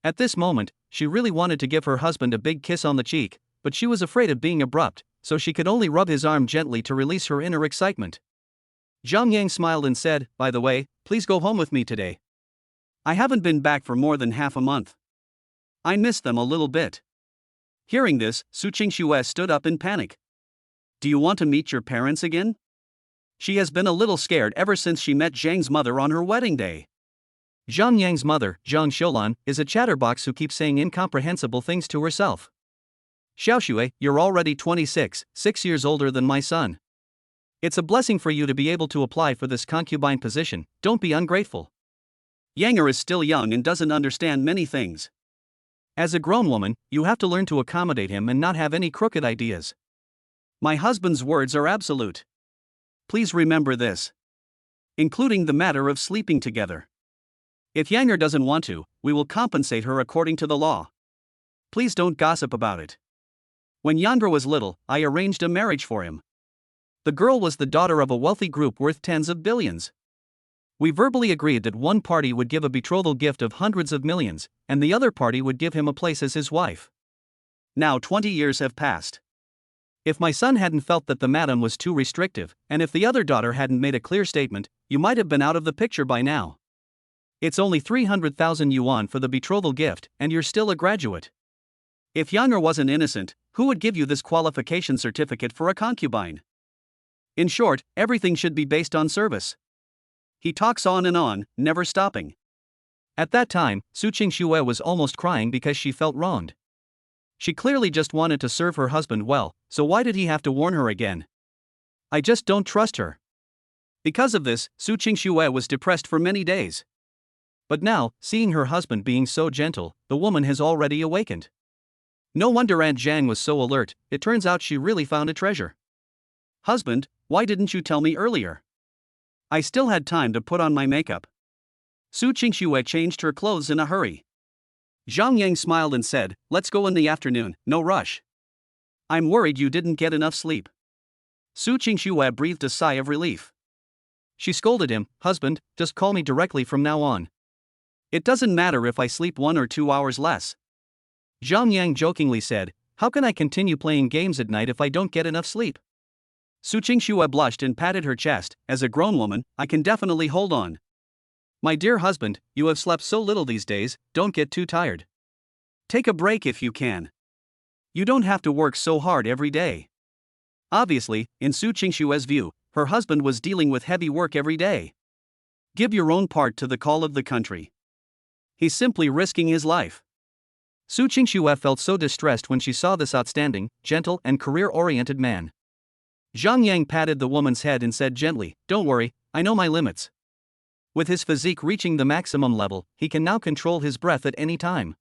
[SPEAKER 2] At this moment, she really wanted to give her husband a big kiss on the cheek, but she was afraid of being abrupt, so she could only rub his arm gently to release her inner excitement. Zhang Yang smiled and said, "By the way, please go home with me today. I haven't been back for more than half a month. I miss them a little bit." Hearing this, Su Qingxue stood up in panic. "Do you want to meet your parents again?" She has been a little scared ever since she met Zhang's mother on her wedding day. Zhang Yang's mother, Zhang Xiulan, is a chatterbox who keeps saying incomprehensible things to herself. "Xiaoxue, you're already 26, 6 years older than my son. It's a blessing for you to be able to apply for this concubine position, don't be ungrateful. Yanger is still young and doesn't understand many things. As a grown woman, you have to learn to accommodate him and not have any crooked ideas. My husband's words are absolute. Please remember this. Including the matter of sleeping together. If Yanger doesn't want to, we will compensate her according to the law. Please don't gossip about it. When Yanger was little, I arranged a marriage for him. The girl was the daughter of a wealthy group worth tens of billions. We verbally agreed that one party would give a betrothal gift of hundreds of millions, and the other party would give him a place as his wife.
[SPEAKER 1] Now 20 years have passed.
[SPEAKER 2] If my son hadn't felt that the madam was too restrictive, and if the other daughter hadn't made a clear statement, you might have been out of the picture by now. It's only 300,000 yuan for the betrothal gift, and you're still a graduate.
[SPEAKER 1] If Younger wasn't innocent, who would give you this qualification certificate for a concubine? In short, everything should be based on service. He talks on, never stopping.
[SPEAKER 2] At that time, Su Qingxue was almost crying because she felt wronged. She clearly just wanted to serve her husband well, so why did he have to warn her again? I just don't trust her.
[SPEAKER 1] Because of this, Su Qingxue was depressed for many days.
[SPEAKER 2] But now, seeing her husband being so gentle, the woman has already awakened.
[SPEAKER 1] No wonder Aunt Zhang was so alert, it turns out she really found a treasure. Husband, why didn't you tell me earlier? I still had time to put on my makeup. Su Qingxue changed her clothes in a hurry. Zhang Yang smiled and said, let's go in the afternoon, no rush. I'm worried you didn't get enough sleep. Su Qingxue breathed a sigh of relief.
[SPEAKER 2] She scolded him, husband, just call me directly from now on.
[SPEAKER 1] It doesn't matter if I sleep 1 or 2 hours less.
[SPEAKER 2] Zhang Yang jokingly said, how can I continue playing games at night if I don't get enough sleep?
[SPEAKER 1] Su Qingxue blushed and patted her chest. As a grown woman, I can definitely hold on.
[SPEAKER 2] My dear husband, you have slept so little these days, don't get too tired.
[SPEAKER 1] Take a break if you can. You don't have to work so hard every day. Obviously, in Su Qingxue's view, her husband was dealing with heavy work every day. Give your own part to the call of the country. He's simply risking his life.
[SPEAKER 2] Su Qingxue felt so distressed when she saw this outstanding, gentle, and career-oriented man.
[SPEAKER 1] Zhang Yang patted the woman's head and said gently, don't worry, I know my limits.
[SPEAKER 2] With his physique reaching the maximum level, he can now control his breath at any time.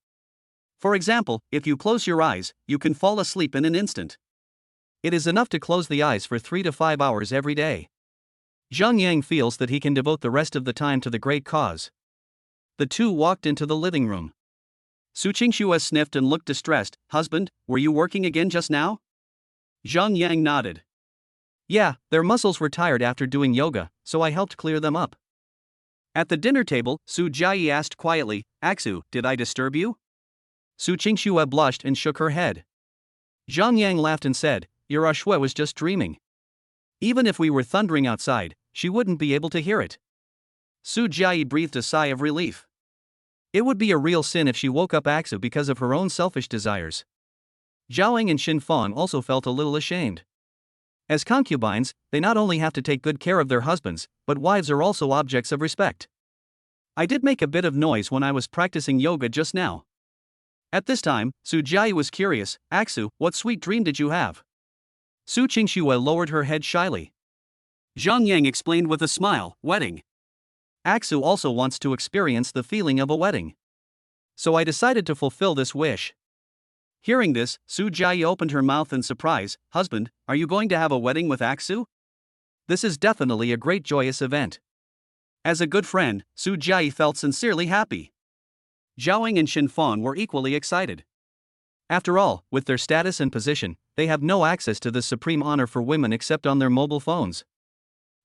[SPEAKER 1] For example, if you close your eyes, you can fall asleep in an instant.
[SPEAKER 2] It is enough to close the eyes for 3 to 5 hours every day. Zhang Yang feels that he can devote the rest of the time to the great cause. The two walked into the living room.
[SPEAKER 1] Su Qingxue sniffed and looked distressed. Husband, were you working again just now? Zhang Yang nodded.
[SPEAKER 2] Yeah, their muscles were tired after doing yoga, so I helped clear them up.
[SPEAKER 1] At the dinner table, Su Jiayi asked quietly, Aksu, did I disturb you?
[SPEAKER 2] Su Qingxue blushed and shook her head. Zhang Yang laughed and said, your Ashue was just dreaming. Even if we were thundering outside, she wouldn't be able to hear it.
[SPEAKER 1] Su Jiayi breathed a sigh of relief.
[SPEAKER 2] It would be a real sin if she woke up Aksu because of her own selfish desires. Zhaoing and Xin Fang also felt a little ashamed. As concubines, they not only have to take good care of their husbands, but wives are also objects of respect.
[SPEAKER 1] I did make a bit of noise when I was practicing yoga just now. At this time, Su Jiayi was curious. Aksu, what sweet dream did you have?
[SPEAKER 2] Su Qingxue lowered her head shyly.
[SPEAKER 1] Zhang Yang explained with a smile, wedding.
[SPEAKER 2] Aksu also wants to experience the feeling of a wedding. So I decided to fulfill this wish.
[SPEAKER 1] Hearing this, Su Jiayi opened her mouth in surprise. Husband, are you going to have a wedding with Aksu?
[SPEAKER 2] This is definitely a great joyous event.
[SPEAKER 1] As a good friend, Su Jiayi felt sincerely happy. Zhaoing and Xin Fang were equally excited.
[SPEAKER 2] After all, with their status and position, they have no access to this supreme honor for women except on their mobile phones.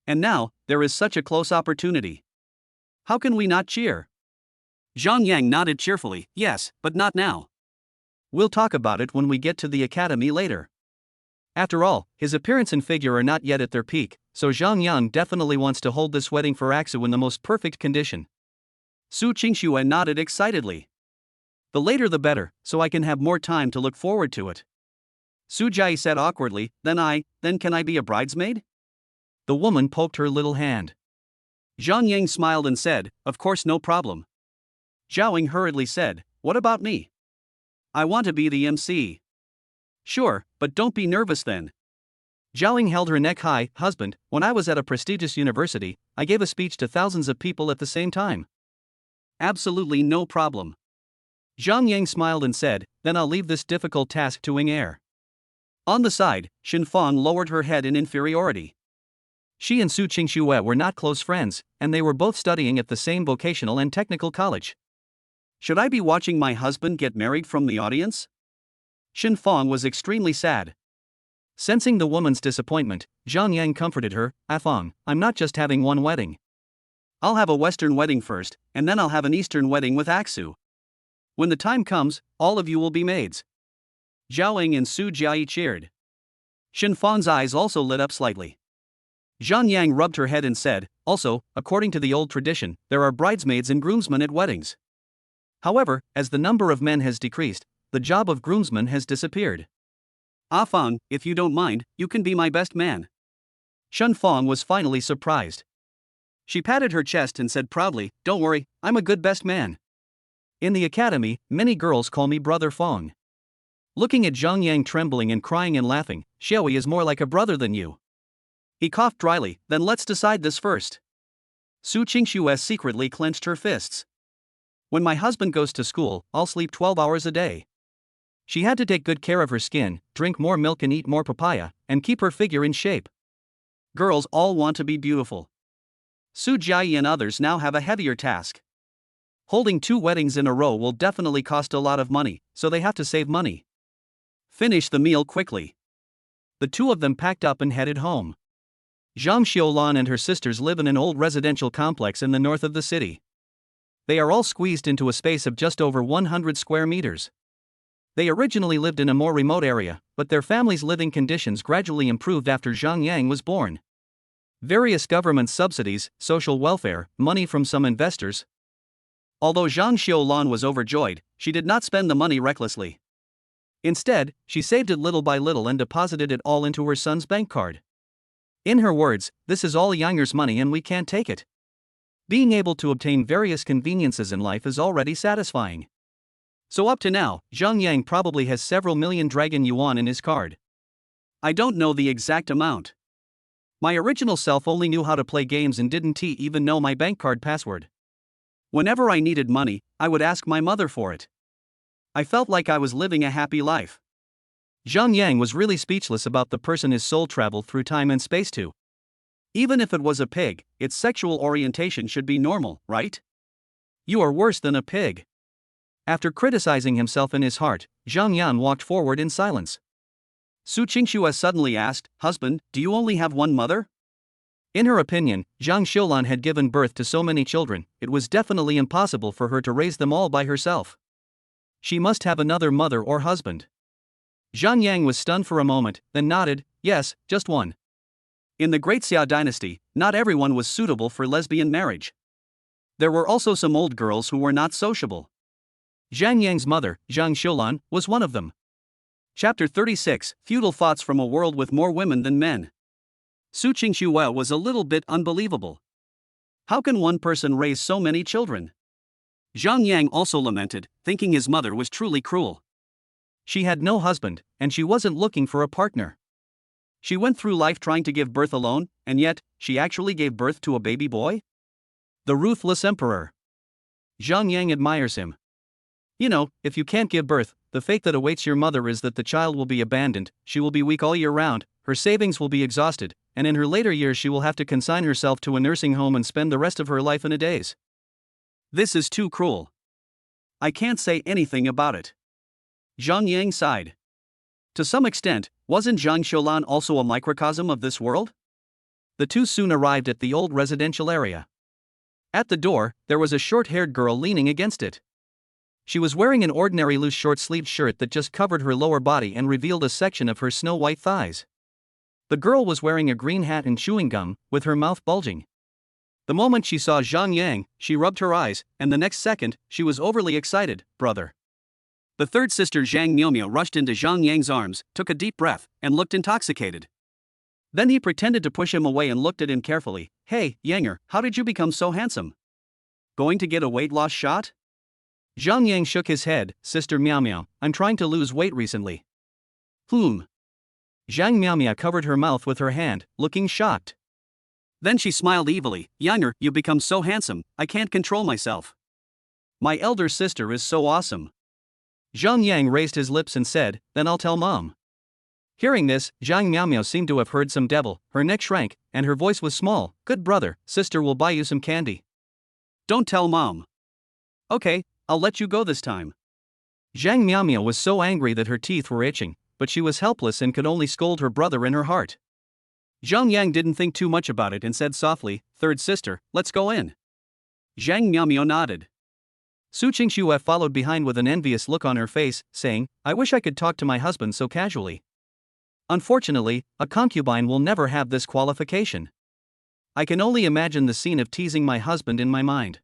[SPEAKER 1] And now, there is such a close opportunity. How can we not cheer? Zhang Yang nodded cheerfully, yes, but not now.
[SPEAKER 2] We'll talk about it when we get to the academy later. After all, his appearance and figure are not yet at their peak, so Zhang Yang definitely wants to hold this wedding for Aksu in the most perfect condition.
[SPEAKER 1] Su Qingxue nodded excitedly. The later the better, so I can have more time to look forward to it. Su Jiayi said awkwardly, then can I be a bridesmaid?
[SPEAKER 2] The woman poked her little hand.
[SPEAKER 1] Zhang Yang smiled and said, of course no problem. Zhaoing hurriedly said, what about me? I want to be the MC. Sure, but don't be nervous then.
[SPEAKER 2] Zhaoing held her neck high. Husband, when I was at a prestigious university, I gave a speech to thousands of people at the same time.
[SPEAKER 1] Absolutely no problem.
[SPEAKER 2] Zhang Yang smiled and said, then I'll leave this difficult task to Wing Air.
[SPEAKER 1] On the side, Xin Fang lowered her head in inferiority.
[SPEAKER 2] She and Su Qingxue were not close friends, and they were both studying at the same vocational and technical college.
[SPEAKER 1] Should I be watching my husband get married from the audience? Xin Fang was extremely sad.
[SPEAKER 2] Sensing the woman's disappointment, Zhang Yang comforted her, Fang, I'm not just having one wedding.
[SPEAKER 1] I'll have a Western wedding first, and then I'll have an Eastern wedding with Aksu. When the time comes, all of you will be maids. Zhao Ying and Su Jiayi cheered. Shen Fan's eyes also lit up slightly. Zhang Yang rubbed her head and said, also, according to the old tradition, there are bridesmaids and groomsmen at weddings. However, as the number of men has decreased, the job of groomsman has disappeared. Ah Fang, if you don't mind, you can be my best man. Shen Fang was finally surprised. She patted her chest and said proudly, don't worry, I'm a good best man. In the academy, many girls call me Brother Fang. Looking at Zhang Yang trembling and crying and laughing, Xiaoyi is more like a brother than you. He coughed dryly, then let's decide this first. Su Qingshu secretly clenched her fists. When my husband goes to school, I'll sleep 12 hours a day. She had to take good care of her skin, drink more milk and eat more papaya, and keep her figure in shape. Girls all want to be beautiful. Su Jiayi and others now have a heavier task. Holding 2 weddings in a row will definitely cost a lot of money, so they have to save money. Finish the meal quickly. The 2 of them packed up and headed home. Zhang Xiulan and her sisters live in an old residential complex in the north of the city. They are all squeezed into a space of just over 100 square meters. They originally lived in a more remote area, but their family's living conditions gradually improved after Zhang Yang was born. Various government subsidies, social welfare, money from some investors. Although Zhang Xiulan was overjoyed, she did not spend the money recklessly. Instead, she saved it little by little and deposited it all into her son's bank card. In her words, this is all Yanger's money and we can't take it. Being able to obtain various conveniences in life is already satisfying. So up to now, Zhang Yang probably has several million dragon yuan in his card. I don't know the exact amount. My original self only knew how to play games and didn't even know my bank card password. Whenever I needed money, I would ask my mother for it. I felt like I was living a happy life. Zhang Yang was really speechless about the person his soul traveled through time and space to. Even if it was a pig, its sexual orientation should be normal, right? You are worse than a pig. After criticizing himself in his heart, Zhang Yan walked forward in silence. Su Qingshu suddenly asked, husband, do you only have one mother? In her opinion, Zhang Xiulan had given birth to so many children, it was definitely impossible for her to raise them all by herself. She must have another mother or husband. Zhang Yang was stunned for a moment, then nodded, yes, just one. In the Great Xia dynasty, not everyone was suitable for lesbian marriage. There were also some old girls who were not sociable. Zhang Yang's mother, Zhang Xiulan, was one of them. Chapter 36, Feudal Thoughts from a World with More Women Than Men. Su Qingshu was a little bit unbelievable. How can one person raise so many children? Zhang Yang also lamented, thinking his mother was truly cruel. She had no husband, and she wasn't looking for a partner. She went through life trying to give birth alone, and yet, she actually gave birth to a baby boy? The ruthless emperor. Zhang Yang admires him. You know, if you can't give birth, the fate that awaits your mother is that the child will be abandoned, she will be weak all year round, her savings will be exhausted, and in her later years she will have to consign herself to a nursing home and spend the rest of her life in a daze. This is too cruel. I can't say anything about it. Zhang Yang sighed. To some extent, wasn't Zhang Xiulan also a microcosm of this world? The 2 soon arrived at the old residential area. At the door, there was a short-haired girl leaning against it. She was wearing an ordinary loose short-sleeved shirt that just covered her lower body and revealed a section of her snow-white thighs. The girl was wearing a green hat and chewing gum, with her mouth bulging. The moment she saw Zhang Yang, she rubbed her eyes, and the next second, she was overly excited, brother. The third sister Zhang Miaomia rushed into Zhang Yang's arms, took a deep breath, and looked intoxicated. Then he pretended to push him away and looked at him carefully. Hey, Yanger, how did you become so handsome? Going to get a weight loss shot? Zhang Yang shook his head, Sister Miaomia, I'm trying to lose weight recently. Zhang Miaomia covered her mouth with her hand, looking shocked. Then she smiled evilly, Yanger, you become so handsome, I can't control myself. My elder sister is so awesome. Zhang Yang raised his lips and said, then I'll tell mom. Hearing this, Zhang Miaomia seemed to have heard some devil, her neck shrank, and her voice was small, good brother, sister will buy you some candy. Don't tell mom. Okay, I'll let you go this time. Zhang Miaomia was so angry that her teeth were itching, but she was helpless and could only scold her brother in her heart. Zhang Yang didn't think too much about it and said softly, third sister, let's go in. Zhang Miaomio nodded.
[SPEAKER 2] Su Qingxue followed behind with an envious look on her face, saying, I wish I could talk to my husband so casually. Unfortunately, a concubine will never have this qualification. I can only imagine the scene of teasing my husband in my mind.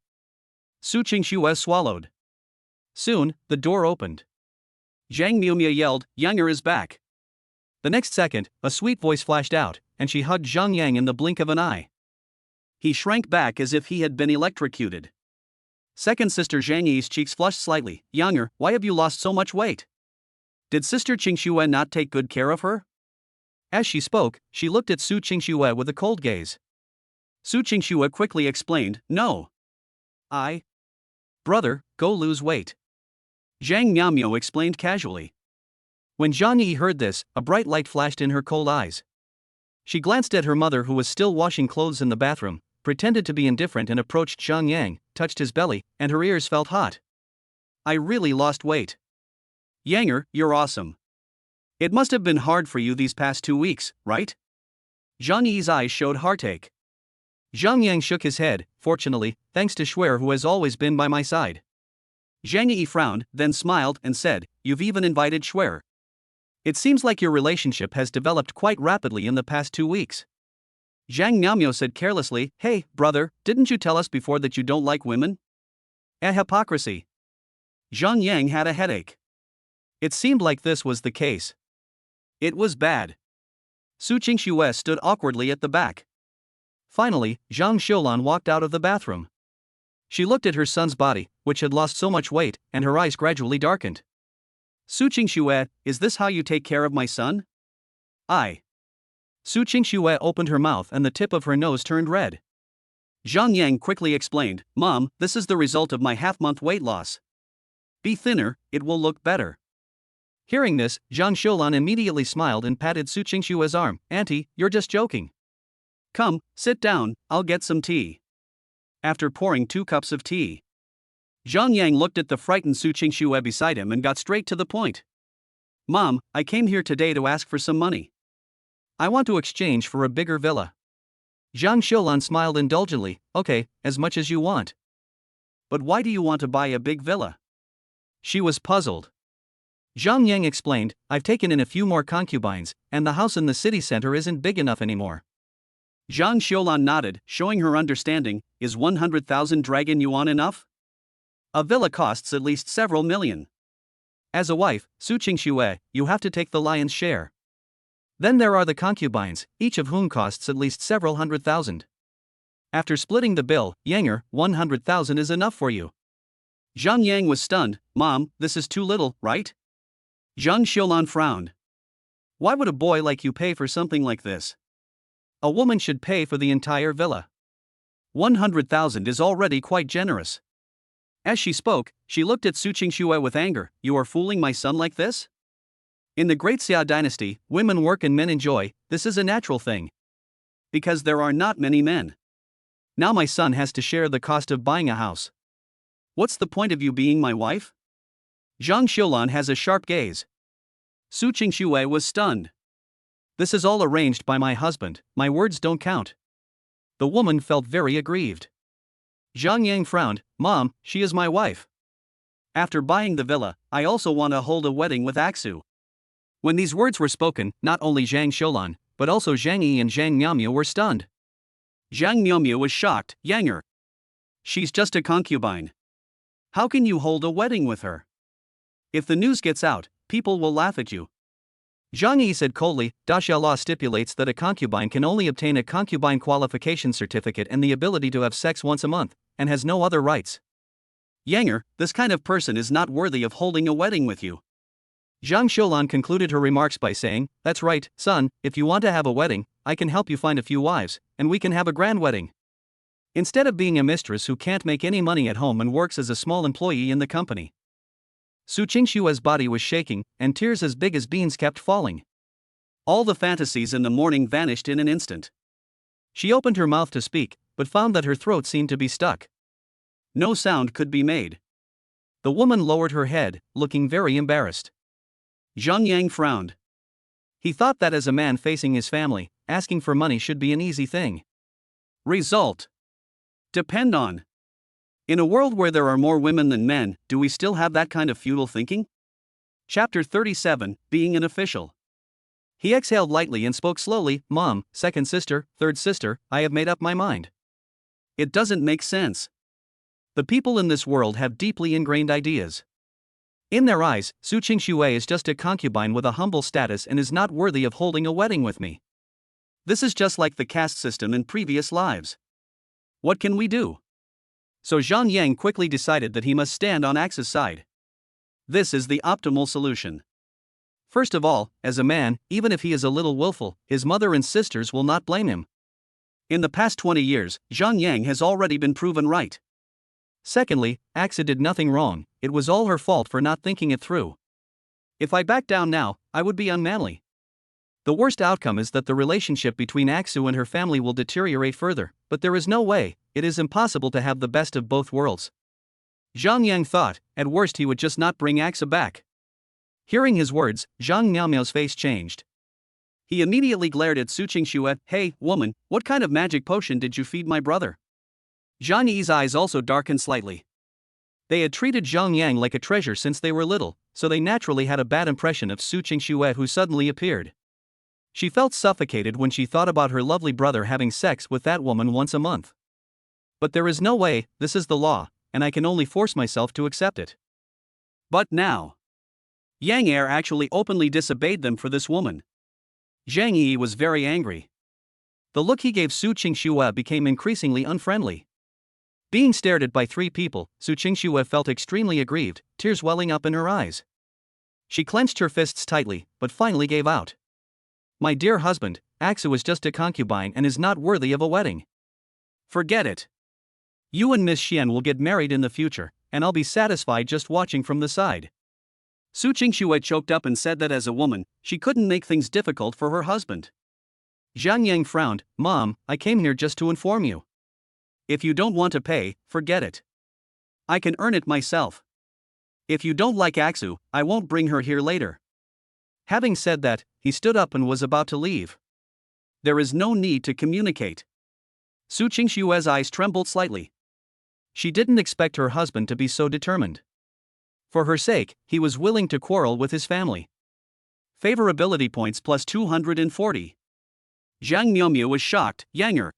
[SPEAKER 1] Su Qingxue swallowed.
[SPEAKER 2] Soon, the door opened.
[SPEAKER 1] Zhang Miaomio yelled, Younger is back.
[SPEAKER 2] The next second, a sweet voice flashed out, and she hugged Zhang Yang in the blink of an eye.
[SPEAKER 1] He shrank back as if he had been electrocuted. Second sister Zhang Yi's cheeks flushed slightly. Younger, why have you lost so much weight? Did sister Qingxue not take good care of her?
[SPEAKER 2] As she spoke, she looked at Su Qingxue with a cold gaze.
[SPEAKER 1] Su Qingxue quickly explained, No.
[SPEAKER 2] Brother, go lose weight.
[SPEAKER 1] Zhang Miaomio explained casually.
[SPEAKER 2] When Zhang Yi heard this, a bright light flashed in her cold eyes. She glanced at her mother, who was still washing clothes in the bathroom, pretended to be indifferent, and approached Zhang Yang, touched his belly, and her ears felt hot.
[SPEAKER 1] I really lost weight. Younger, you're awesome. It must have been hard for you these past 2 weeks, right? Zhang Yi's eyes showed heartache.
[SPEAKER 2] Zhang Yang shook his head, fortunately, thanks to Shuer, who has always been by my side.
[SPEAKER 1] Zhang Yi frowned, then smiled and said, You've even invited Shuer. It seems like your relationship has developed quite rapidly in the past 2 weeks. Zhang Miaomio said carelessly, Hey, brother, didn't you tell us before that you don't like women?
[SPEAKER 2] A hypocrisy.
[SPEAKER 1] Zhang Yang had a headache.
[SPEAKER 2] It seemed like this was the case.
[SPEAKER 1] It was bad. Su Qingxue stood awkwardly at the back.
[SPEAKER 2] Finally, Zhang Xiulan walked out of the bathroom. She looked at her son's body, which had lost so much weight, and her eyes gradually darkened.
[SPEAKER 1] Su Qingxue, is this how you take care of my son?
[SPEAKER 2] Su Qingxue opened her mouth and the tip of her nose turned red.
[SPEAKER 1] Zhang Yang quickly explained, Mom, this is the result of my half-month weight loss. Be thinner, it will look better.
[SPEAKER 2] Hearing this, Zhang Xiulan immediately smiled and patted Su Qingxue's arm. Auntie, you're just joking.
[SPEAKER 1] Come, sit down, I'll get some tea. After pouring 2 cups of tea, Zhang Yang looked at the frightened Su Qingxue beside him and got straight to the point. Mom, I came here today to ask for some money.
[SPEAKER 2] I want to exchange for a bigger villa. Zhang Xiulan smiled indulgently. Okay, as much as you want.
[SPEAKER 1] But why do you want to buy a big villa?
[SPEAKER 2] She was puzzled. Zhang Yang explained, I've taken in a few more concubines, and the house in the city center isn't big enough anymore.
[SPEAKER 1] Zhang Xiulan nodded, showing her understanding. Is 100,000 dragon yuan enough? A villa costs at least several million.
[SPEAKER 2] As a wife, Su Qingxue, you have to take the lion's share. Then there are the concubines, each of whom costs at least several 100,000. After splitting the bill, Younger, 100,000 is enough for you.
[SPEAKER 1] Zhang Yang was stunned. Mom, this is too little, right? Zhang Xiulan frowned. Why would a boy like you pay for something like this?
[SPEAKER 2] A woman should pay for the entire villa.
[SPEAKER 1] 100,000 is already quite generous. As she spoke, she looked at Su Qingxue with anger. You are fooling my son like this? In the Great Xia dynasty, women work and men enjoy. This is a natural thing. Because there are not many men.
[SPEAKER 2] Now my son has to share the cost of buying a house.
[SPEAKER 1] What's the point of you being my wife? Zhang Xiulan has a sharp gaze. Su Qingxue was stunned.
[SPEAKER 2] This is all arranged by my husband, my words don't count. The woman felt very aggrieved. Zhang Yang frowned. Mom, she is my wife.
[SPEAKER 1] After buying the villa, I also want to hold a wedding with Aksu.
[SPEAKER 2] When these words were spoken, not only Zhang Xiulan, but also Zhang Yi and Zhang Miaomio were stunned.
[SPEAKER 1] Zhang Miaomio was shocked. Younger. She's just a concubine. How can you hold a wedding with her? If the news gets out, people will laugh at you.
[SPEAKER 2] Zhang Yi said coldly, Daxia law stipulates that a concubine can only obtain a concubine qualification certificate and the ability to have sex once a month, and has no other rights.
[SPEAKER 1] Younger, this kind of person is not worthy of holding a wedding with you.
[SPEAKER 2] Zhang Xiulan concluded her remarks by saying, That's right, son, if you want to have a wedding, I can help you find a few wives, and we can have a grand wedding. Instead of being a mistress who can't make any money at home and works as a small employee in the company. Su Qingxue's body was shaking, and tears as big as beans kept falling.
[SPEAKER 1] All the fantasies in the morning vanished in an instant.
[SPEAKER 2] She opened her mouth to speak, but found that her throat seemed to be stuck.
[SPEAKER 1] No sound could be made.
[SPEAKER 2] The woman lowered her head, looking very embarrassed.
[SPEAKER 1] Zhang Yang frowned.
[SPEAKER 2] He thought that as a man facing his family, asking for money should be an easy thing.
[SPEAKER 1] Result. Depend on. In a world where there are more women than men, do we still have that kind of feudal thinking? Chapter 37, Being an Official.
[SPEAKER 2] He exhaled lightly and spoke slowly. Mom, second sister, third sister, I have made up my mind.
[SPEAKER 1] It doesn't make sense.
[SPEAKER 2] The people in this world have deeply ingrained ideas. In their eyes, Su Qingxue is just a concubine with a humble status and is not worthy of holding a wedding with me.
[SPEAKER 1] This is just like the caste system in previous lives. What can we do? So Zhang Yang quickly decided that he must stand on Axe's side. This is the optimal solution.
[SPEAKER 2] First of all, as a man, even if he is a little willful, his mother and sisters will not blame him.
[SPEAKER 1] In the past 20 years, Zhang Yang has already been proven right.
[SPEAKER 2] Secondly, Axa did nothing wrong, it was all her fault for not thinking it through.
[SPEAKER 1] If I back down now, I would be unmanly.
[SPEAKER 2] The worst outcome is that the relationship between Aksu and her family will deteriorate further, but there is no way, it is impossible to have the best of both worlds.
[SPEAKER 1] Zhang Yang thought, at worst he would just not bring Axa back.
[SPEAKER 2] Hearing his words, Zhang Miaomiao's face changed.
[SPEAKER 1] He immediately glared at Su Qingxue. Hey, woman, what kind of magic potion did you feed my brother? Zhang Yi's eyes also darkened slightly.
[SPEAKER 2] They had treated Zhang Yang like a treasure since they were little, so they naturally had a bad impression of Su Qingxue who suddenly appeared. She felt suffocated when she thought about her lovely brother having sex with that woman once a month. But there is no way, this is the law, and I can only force myself to accept it.
[SPEAKER 1] But now, Yang Er actually openly disobeyed them for this woman. Zhang Yi was very angry.
[SPEAKER 2] The look he gave Su Qingxue became increasingly unfriendly. Being stared at by three people, Su Qingxue felt extremely aggrieved, tears welling up in her eyes. She clenched her fists tightly, but finally gave out. My dear husband, Aksu is just a concubine and is not worthy of a wedding.
[SPEAKER 1] Forget it.
[SPEAKER 2] You and Miss Xian will get married in the future, and I'll be satisfied just watching from the side.
[SPEAKER 1] Su Qingxue choked up and said that as a woman, she couldn't make things difficult for her husband.
[SPEAKER 2] Zhang Yang frowned. Mom, I came here just to inform you.
[SPEAKER 1] If you don't want to pay, forget it. I can earn it myself. If you don't like Aksu, I won't bring her here later.
[SPEAKER 2] Having said that, he stood up and was about to leave.
[SPEAKER 1] There is no need to communicate. Su Qingxue's eyes trembled slightly.
[SPEAKER 2] She didn't expect her husband to be so determined. For her sake, he was willing to quarrel with his family.
[SPEAKER 1] Favorability points plus 240. Zhang Miaomiao was shocked. Yanger.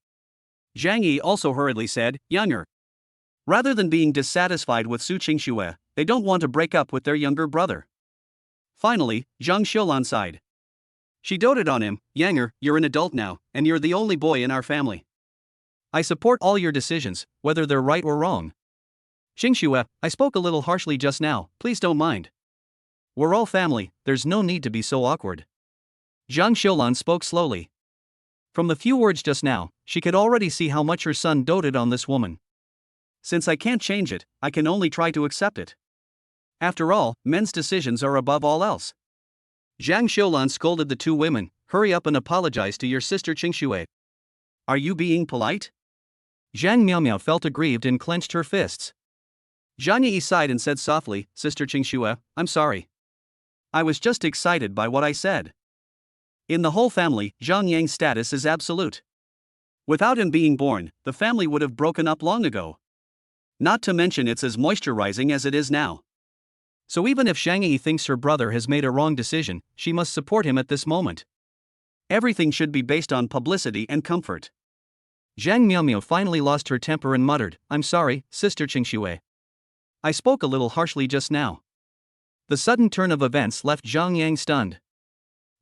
[SPEAKER 1] Zhang Yi also hurriedly said, Yanger. Rather than being dissatisfied with Su Qingxue, they don't want to break up with their younger brother. Finally, Zhang Xiulan sighed. She doted on him. Yanger, you're an adult now, and you're the only boy in our family.
[SPEAKER 2] I support all your decisions, whether they're right or wrong. Qingxue, I spoke a little harshly just now, please don't mind. We're all family, there's no need to be so awkward. Zhang Xiulan spoke slowly. From the few words just now, she could already see how much her son doted on this woman.
[SPEAKER 1] Since I can't change it, I can only try to accept it. After all, men's decisions are above all else. Zhang Xiulan scolded the two women. Hurry up and apologize to your sister Qingxue. Are you being polite?
[SPEAKER 2] Zhang Miaomiao felt aggrieved and clenched her fists.
[SPEAKER 1] Zhang Yi sighed and said softly, Sister Qingxue, I'm sorry. I was just excited by what I said. In the whole family, Zhang Yang's status is absolute. Without him being born, the family would have broken up long ago. Not to mention it's as moisturizing as it is now.
[SPEAKER 2] So even if Zhang Yi thinks her brother has made a wrong decision, she must support him at this moment.
[SPEAKER 1] Everything should be based on publicity and comfort.
[SPEAKER 2] Zhang Miaomiao finally lost her temper and muttered, I'm sorry, Sister Qingxue. I spoke a little harshly just now. The sudden turn of events left Zhang Yang stunned.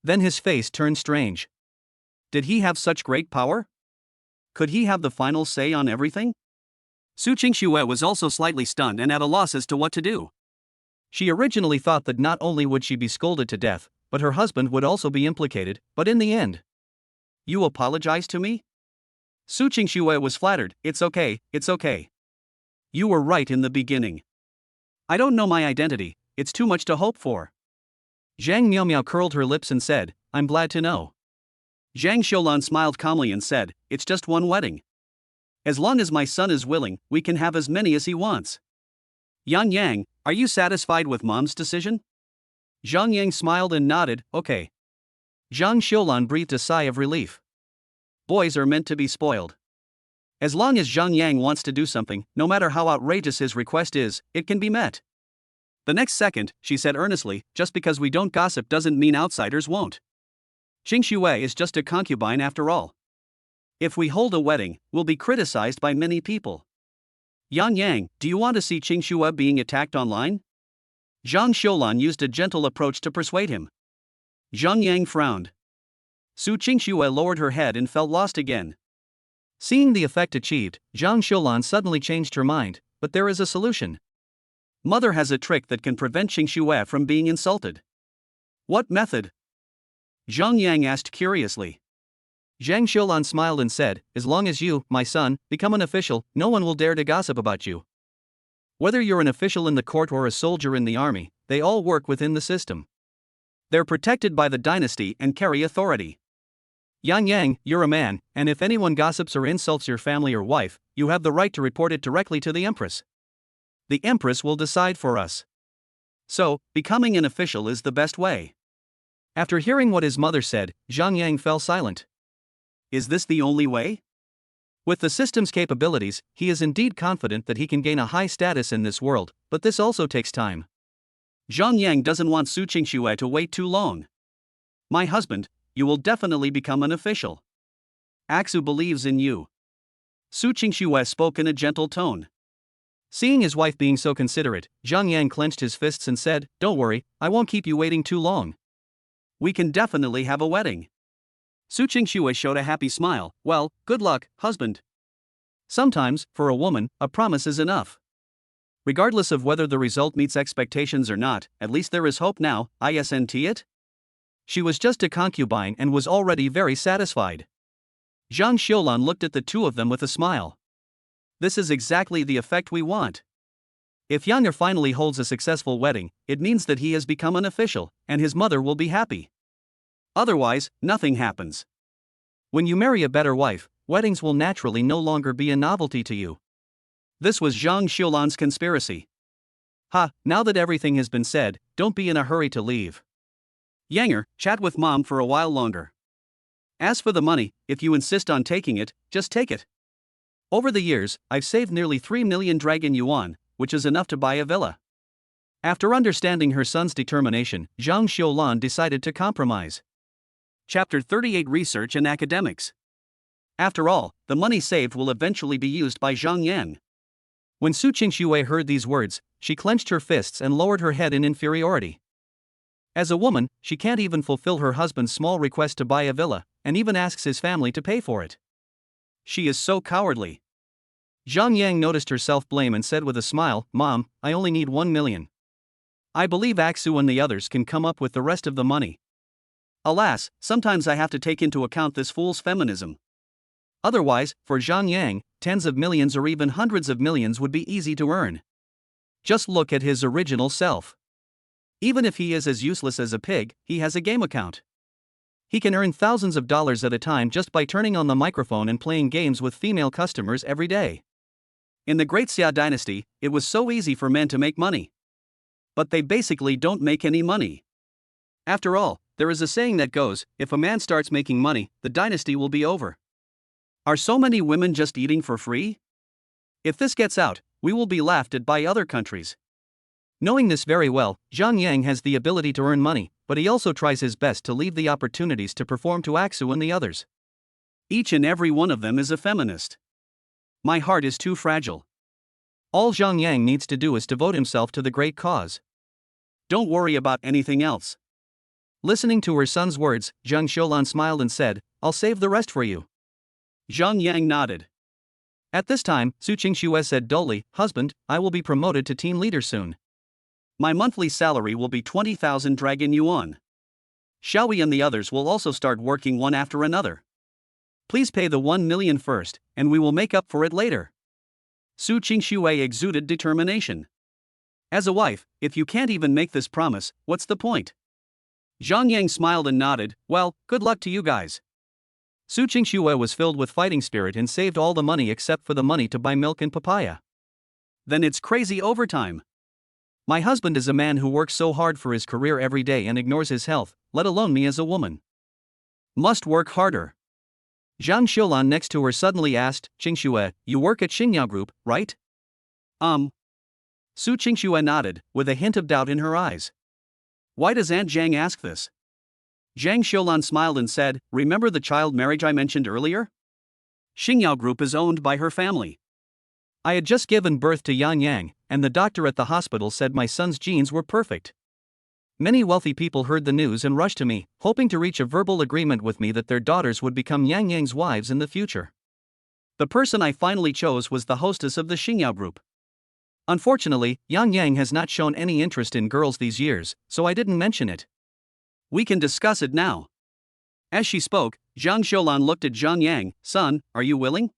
[SPEAKER 2] Then his face turned strange.
[SPEAKER 1] Did he have such great power? Could he have the final say on everything? Su Qingxue was also slightly stunned and at a loss as to what to do.
[SPEAKER 2] She originally thought that not only would she be scolded to death, but her husband would also be implicated, but in the end.
[SPEAKER 1] You apologize to me? Su Qingxue was flattered. It's okay, it's okay. You were right in the beginning. I don't know my identity, it's too much to hope for.
[SPEAKER 2] Zhang Miaomiao curled her lips and said, I'm glad to know.
[SPEAKER 1] Zhang Xiulan smiled calmly and said, it's just one wedding. As long as my son is willing, we can have as many as he wants. Yang, are you satisfied with Mom's decision?
[SPEAKER 2] Zhang Yang smiled and nodded, okay. Zhang Xiulan breathed a sigh of relief.
[SPEAKER 1] Boys are meant to be spoiled. As long as Zhang Yang wants to do something, no matter how outrageous his request is, it can be met. The next second, she said earnestly, just because we don't gossip doesn't mean outsiders won't. Qing Shuai is just a concubine after all. If we hold a wedding, we'll be criticized by many people. Yang Yang, do you want to see Qing Shuai being attacked online? Zhang Xiulan used a gentle approach to persuade him. Zhang Yang frowned. Su Qingxue lowered her head and felt lost again.
[SPEAKER 2] Seeing the effect achieved, Zhang Xiulan suddenly changed her mind, but there is a solution.
[SPEAKER 1] Mother has a trick that can prevent Qingxue from being insulted. What method? Zhang Yang asked curiously.
[SPEAKER 2] Zhang Xiulan smiled and said, as long as you, my son, become an official, no one will dare to gossip about you. Whether you're an official in the court or a soldier in the army, they all work within the system.
[SPEAKER 1] They're protected by the dynasty and carry authority.
[SPEAKER 2] Yang Yang, you're a man, and if anyone gossips or insults your family or wife, you have the right to report it directly to the Empress. The Empress will decide for us.
[SPEAKER 1] So, becoming an official is the best way.
[SPEAKER 2] After hearing what his mother said, Zhang Yang fell silent.
[SPEAKER 1] Is this the only way?
[SPEAKER 2] With the system's capabilities, he is indeed confident that he can gain a high status in this world, but this also takes time.
[SPEAKER 1] Zhang Yang doesn't want Su Qingxue to wait too long. My husband, you will definitely become an official. Aksu believes in you. Su Qingxue spoke in a gentle tone.
[SPEAKER 2] Seeing his wife being so considerate, Zhang Yang clenched his fists and said, don't worry, I won't keep you waiting too long.
[SPEAKER 1] We can definitely have a wedding. Su Qingxue showed a happy smile. Well, good luck, husband.
[SPEAKER 2] Sometimes, for a woman, a promise is enough.
[SPEAKER 1] Regardless of whether the result meets expectations or not, at least there is hope now, isn't it?
[SPEAKER 2] She was just a concubine and was already very satisfied.
[SPEAKER 1] Zhang Xiulan looked at the two of them with a smile. This is exactly the effect we want.
[SPEAKER 2] If Yanger finally holds a successful wedding, it means that he has become an official, and his mother will be happy.
[SPEAKER 1] Otherwise, nothing happens.
[SPEAKER 2] When you marry a better wife, weddings will naturally no longer be a novelty to you.
[SPEAKER 1] This was Zhang Xiulan's conspiracy.
[SPEAKER 2] Now that everything has been said, don't be in a hurry to leave.
[SPEAKER 1] Yanger, chat with mom for a while longer. As for the money, if you insist on taking it, just take it.
[SPEAKER 2] Over the years, I've saved nearly 3 million dragon yuan, which is enough to buy a villa. After understanding her son's determination, Zhang Xiulan decided to compromise.
[SPEAKER 1] Chapter 38 Research and Academics. After all, the money saved will eventually be used by Zhang Yang.
[SPEAKER 2] When Su Qingxue heard these words, she clenched her fists and lowered her head in inferiority. As a woman, she can't even fulfill her husband's small request to buy a villa, and even asks his family to pay for it.
[SPEAKER 1] She is so cowardly.
[SPEAKER 2] Zhang Yang noticed her self-blame and said with a smile, Mom, I only need 1 million. I believe Aksu and the others can come up with the rest of the money.
[SPEAKER 1] Alas, sometimes I have to take into account this fool's feminism.
[SPEAKER 2] Otherwise, for Zhang Yang, tens of millions or even hundreds of millions would be easy to earn. Just look at his original self. Even if he is as useless as a pig, he has a game account. He can earn thousands of dollars at a time just by turning on the microphone and playing games with female customers every day.
[SPEAKER 1] In the Great Xia dynasty, it was so easy for men to make money. But they basically don't make any money. After all, there is a saying that goes, if a man starts making money, the dynasty will be over. Are so many women just eating for free? If this gets out, we will be laughed at by other countries.
[SPEAKER 2] Knowing this very well, Zhang Yang has the ability to earn money, but he also tries his best to leave the opportunities to perform to Aksu and the others.
[SPEAKER 1] Each and every one of them is a feminist. My heart is too fragile.
[SPEAKER 2] All Zhang Yang needs to do is devote himself to the great cause.
[SPEAKER 1] Don't worry about anything else.
[SPEAKER 2] Listening to her son's words, Zhang Xiulan smiled and said, I'll save the rest for you.
[SPEAKER 1] Zhang Yang nodded.
[SPEAKER 2] At this time, Su Qingxue said dully, Husband, I will be promoted to team leader soon.
[SPEAKER 1] My monthly salary will be 20,000 dragon yuan. Xiaoyi and the others will also start working one after another. Please pay the 1 million first, and we will make up for it later. Su Qingxue exuded determination. As a wife, if you can't even make this promise, what's the point? Zhang Yang smiled and nodded, well, good luck to you guys.
[SPEAKER 2] Su Qingxue was filled with fighting spirit and saved all the money except for the money to buy milk and papaya.
[SPEAKER 1] Then it's crazy overtime.
[SPEAKER 2] My husband is a man who works so hard for his career every day and ignores his health, let alone me as a woman.
[SPEAKER 1] Must work harder.
[SPEAKER 2] Zhang Xiulan next to her suddenly asked, Qingxue, you work at Xingyao Group, right?
[SPEAKER 1] Su Qingxue nodded, with a hint of doubt in her eyes. Why does Aunt Zhang ask this? Zhang Xiulan smiled and said, remember the child marriage I mentioned earlier? Xingyao Group is owned by her family.
[SPEAKER 2] I had just given birth to Yan Yang, and the doctor at the hospital said my son's genes were perfect. Many wealthy people heard the news and rushed to me, hoping to reach a verbal agreement with me that their daughters would become Yang Yang's wives in the future.
[SPEAKER 1] The person I finally chose was the hostess of the Xingyao Group.
[SPEAKER 2] Unfortunately, Yang Yang has not shown any interest in girls these years, so I didn't mention it.
[SPEAKER 1] We can discuss it now. As she spoke, Zhang Xiulan looked at Zhang Yang, son, are you willing?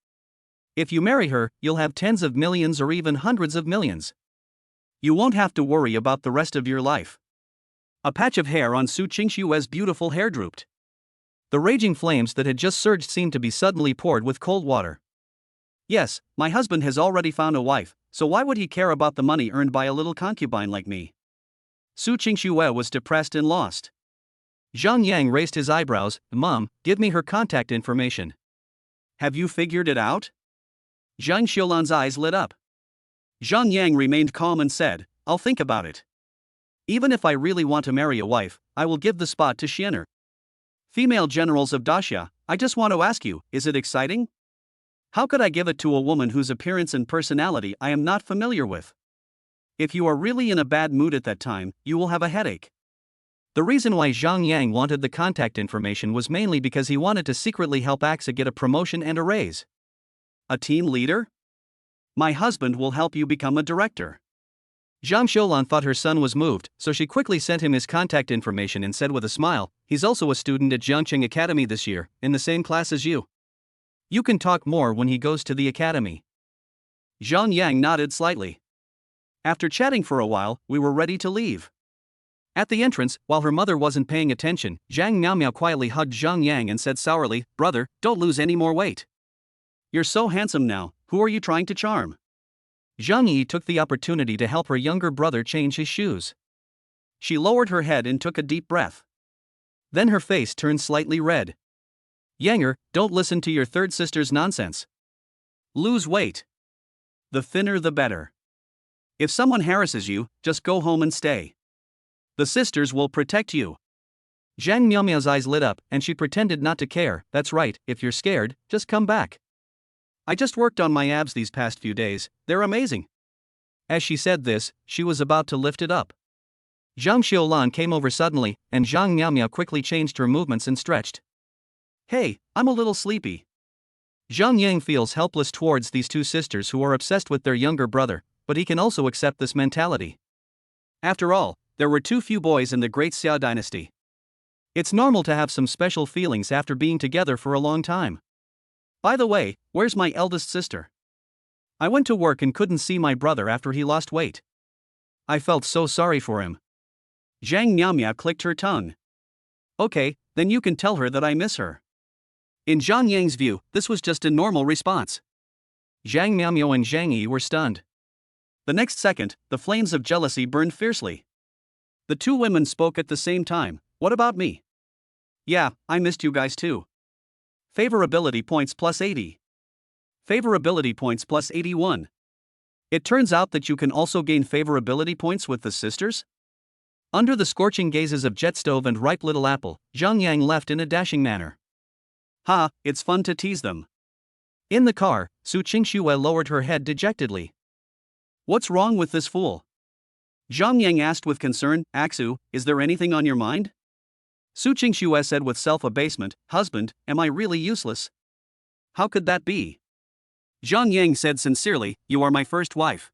[SPEAKER 2] If you marry her, you'll have tens of millions or even hundreds of millions.
[SPEAKER 1] You won't have to worry about the rest of your life. A patch of hair on Su Qingxue's beautiful hair drooped.
[SPEAKER 2] The raging flames that had just surged seemed to be suddenly poured with cold water.
[SPEAKER 1] Yes, my husband has already found a wife, so why would he care about the money earned by a little concubine like me? Su Qingxue was depressed and lost.
[SPEAKER 2] Zhang Yang raised his eyebrows. Mom, give me her contact information.
[SPEAKER 1] Have you figured it out? Zhang Xiulan's eyes lit up. Zhang Yang remained calm and said, I'll think about it. Even if I really want to marry a wife, I will give the spot to Xiener. Female generals of Daxia, I just want to ask you, is it exciting? How could I give it to a woman whose appearance and personality I am not familiar with? If you are really in a bad mood at that time, you will have a headache.
[SPEAKER 2] The reason why Zhang Yang wanted the contact information was mainly because he wanted to secretly help Axa get a promotion and a raise.
[SPEAKER 1] A team leader? My husband will help you become a director.
[SPEAKER 2] Zhang Xiulan thought her son was moved, so she quickly sent him his contact information and said with a smile, he's also a student at Jiangqing Academy this year, in the same class as you. You can talk more when he goes to the academy.
[SPEAKER 1] Zhang Yang nodded slightly. After chatting for a while, we were ready to leave.
[SPEAKER 2] At the entrance, while her mother wasn't paying attention, Zhang Miaomiao quietly hugged Zhang Yang and said sourly, brother, don't lose any more weight.
[SPEAKER 1] You're so handsome now, who are you trying to charm?
[SPEAKER 2] Zhang Yi took the opportunity to help her younger brother change his shoes.
[SPEAKER 1] She lowered her head and took a deep breath.
[SPEAKER 2] Then her face turned slightly red. Yanger, don't listen to your third sister's nonsense.
[SPEAKER 1] Lose weight. The thinner the better. If someone harasses you, just go home and stay. The sisters will protect you.
[SPEAKER 2] Zhang Miaomiao's eyes lit up, and she pretended not to care. That's right, if you're scared, just come back.
[SPEAKER 1] I just worked on my abs these past few days, they're amazing.
[SPEAKER 2] As she said this, she was about to lift it up. Zhang Xiulan came over suddenly, and Zhang Miaomiao quickly changed her movements and stretched.
[SPEAKER 1] Hey, I'm a little sleepy.
[SPEAKER 2] Zhang Yang feels helpless towards these two sisters who are obsessed with their younger brother, but he can also accept this mentality.
[SPEAKER 1] After all, there were too few boys in the Great Xia dynasty.
[SPEAKER 2] It's normal to have some special feelings after being together for a long time.
[SPEAKER 1] By the way, where's my eldest sister? I went to work and couldn't see my brother after he lost weight.
[SPEAKER 2] I felt so sorry for him.
[SPEAKER 1] Zhang Miaomiao clicked her tongue. Okay, then you can tell her that I miss her. In Zhang Yang's view, this was just a normal response.
[SPEAKER 2] Zhang Miaomiao and Zhang Yi were stunned.
[SPEAKER 1] The next second, the flames of jealousy burned fiercely. The two women spoke at the same time. What about me? Yeah, I missed you guys too. Favorability points plus 80. Favorability points plus 81. It turns out that you can also gain favorability points with the sisters?
[SPEAKER 2] Under the scorching gazes of Jet Stove and Ripe Little Apple, Zhang Yang left in a dashing manner.
[SPEAKER 1] Ha, it's fun to tease them.
[SPEAKER 2] In the car, Su Qingxue lowered her head dejectedly.
[SPEAKER 1] What's wrong with this fool? Zhang Yang asked with concern, Aksu, is there anything on your mind? Su Qingxue said with self-abasement, husband, am I really useless? How could that be? Zhang Yang said sincerely, you are my first wife.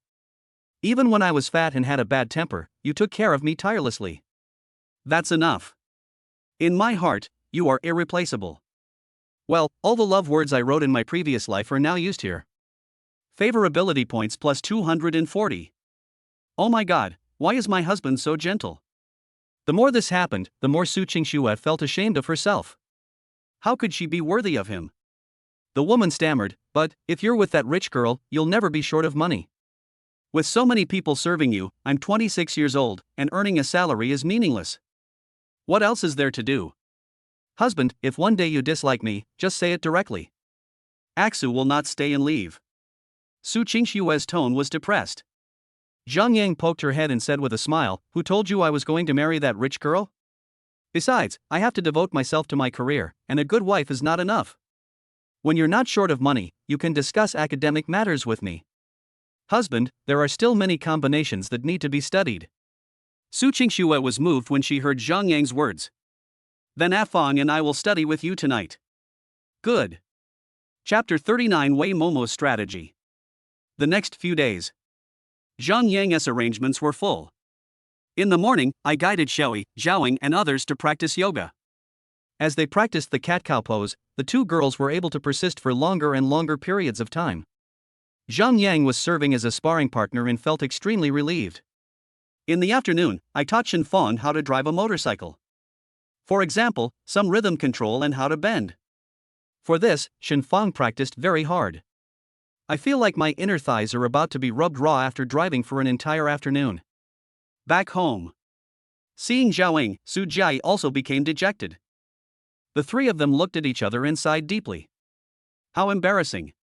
[SPEAKER 2] Even when I was fat and had a bad temper, you took care of me tirelessly.
[SPEAKER 1] That's enough. In my heart, you are irreplaceable. Well, all the love words I wrote in my previous life are now used here. Favorability points plus 240. Oh my god, why is my husband so gentle?
[SPEAKER 2] The more this happened, the more Su Qingxue felt ashamed of herself.
[SPEAKER 1] How could she be worthy of him?
[SPEAKER 2] The woman stammered, but, if you're with that rich girl, you'll never be short of money.
[SPEAKER 1] With so many people serving you, I'm 26 years old, and earning a salary is meaningless. What else is there to do?
[SPEAKER 2] Husband, if one day you dislike me, just say it directly.
[SPEAKER 1] Aksu will not stay and leave. Su Qingshue's tone was depressed.
[SPEAKER 2] Zhang Yang poked her head and said with a smile, "Who told you I was going to marry that rich girl? Besides, I have to devote myself to my career, and a good wife is not enough. When you're not short of money, you can discuss academic matters with me. Husband, there are still many combinations that need to be studied."
[SPEAKER 1] Su Qingxue was moved when she heard Zhang Yang's words. "Then Afong and I will study with you tonight." Good. Chapter 39 Wei Momo's Strategy. The next few days, Zhang Yang's arrangements were full. In the morning, I guided Xiaoyi, Zhaoying, and others to practice yoga.
[SPEAKER 2] As they practiced the cat-cow pose, the two girls were able to persist for longer and longer periods of time. Zhang Yang was serving as a sparring partner and felt extremely relieved.
[SPEAKER 1] In the afternoon, I taught Shen Fong how to drive a motorcycle. For example, some rhythm control and how to bend.
[SPEAKER 2] For this, Shen Fong practiced very hard. I feel like my inner thighs are about to be rubbed raw after driving for an entire afternoon.
[SPEAKER 1] Back home, seeing Zhaoying, Su Jiai also became dejected. The three of them looked at each other and sighed deeply. How embarrassing.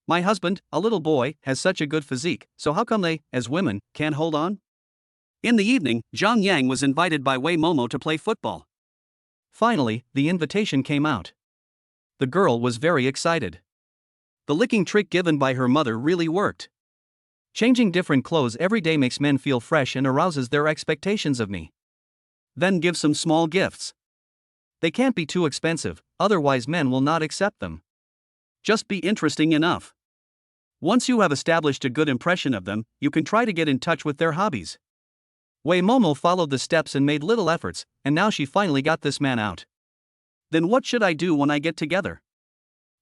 [SPEAKER 1] My husband, a little boy, has such a good physique, so how come they, as women, can't hold on? In the evening, Zhang Yang was invited by Wei Momo to play football.
[SPEAKER 2] Finally, the invitation came out. The girl was very excited. The licking trick given by her mother really worked. Changing different clothes every day makes men feel fresh and arouses their expectations of me.
[SPEAKER 1] Then give some small gifts.
[SPEAKER 2] They can't be too expensive, otherwise men will not accept them.
[SPEAKER 1] Just be interesting enough. Once you have established a good impression of them, you can try to get in touch with their hobbies.
[SPEAKER 2] Wei Momo followed the steps and made little efforts, and now she finally got this man out.
[SPEAKER 1] Then what should I do when I get together?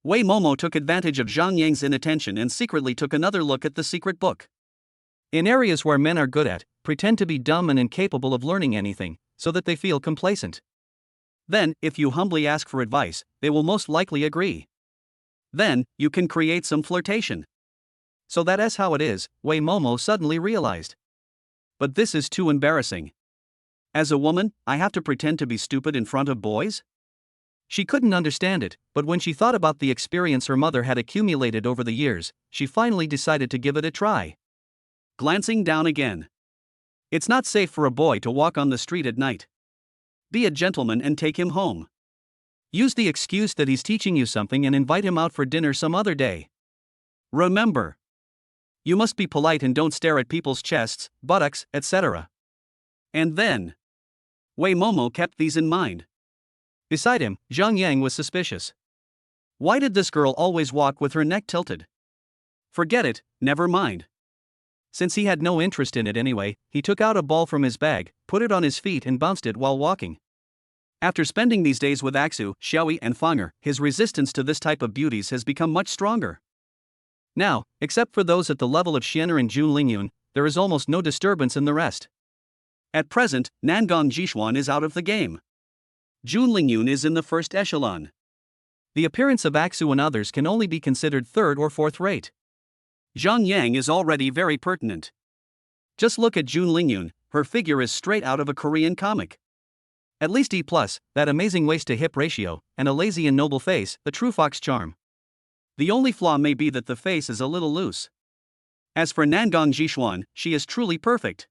[SPEAKER 1] Wei Momo took advantage of Zhang Yang's inattention and secretly took another look at the secret book.
[SPEAKER 2] In areas where men are good at, pretend to be dumb and incapable of learning anything, so that they feel complacent.
[SPEAKER 1] Then, if you humbly ask for advice, they will most likely agree. Then, you can create some flirtation.
[SPEAKER 2] So that is how it is, Wei Momo suddenly realized.
[SPEAKER 1] But this is too embarrassing. As a woman, I have to pretend to be stupid in front of boys?
[SPEAKER 2] She couldn't understand it, but when she thought about the experience her mother had accumulated over the years, she finally decided to give it a try.
[SPEAKER 1] Glancing down again. It's not safe for a boy to walk on the street at night. Be a gentleman and take him home.
[SPEAKER 2] Use the excuse that he's teaching you something and invite him out for dinner some other day.
[SPEAKER 1] Remember, you must be polite and don't stare at people's chests, buttocks, etc. And then, Wei Momo kept these in mind.
[SPEAKER 2] Beside him, Zhang Yang was suspicious.
[SPEAKER 1] Why did this girl always walk with her neck tilted? Forget it, never mind.
[SPEAKER 2] Since he had no interest in it anyway, he took out a ball from his bag, put it on his feet and bounced it while walking.
[SPEAKER 1] After spending these days with Aksu, Xiaoyi and Fanger, his resistance to this type of beauties has become much stronger.
[SPEAKER 2] Now, except for those at the level of Xian'er and Jun Lingyun, there is almost no disturbance in the rest.
[SPEAKER 1] At present, Nangong Jishuan is out of the game. Jun Lingyun is in the first echelon.
[SPEAKER 2] The appearance of Aksu and others can only be considered third or fourth rate.
[SPEAKER 1] Zhang Yang is already very pertinent. Just look at Jun Lingyun, her figure is straight out of a Korean comic.
[SPEAKER 2] At least E+, that amazing waist-to-hip ratio, and a lazy and noble face, the true fox charm.
[SPEAKER 1] The only flaw may be that the face is a little loose. As for Nangong Jishuan, she is truly perfect.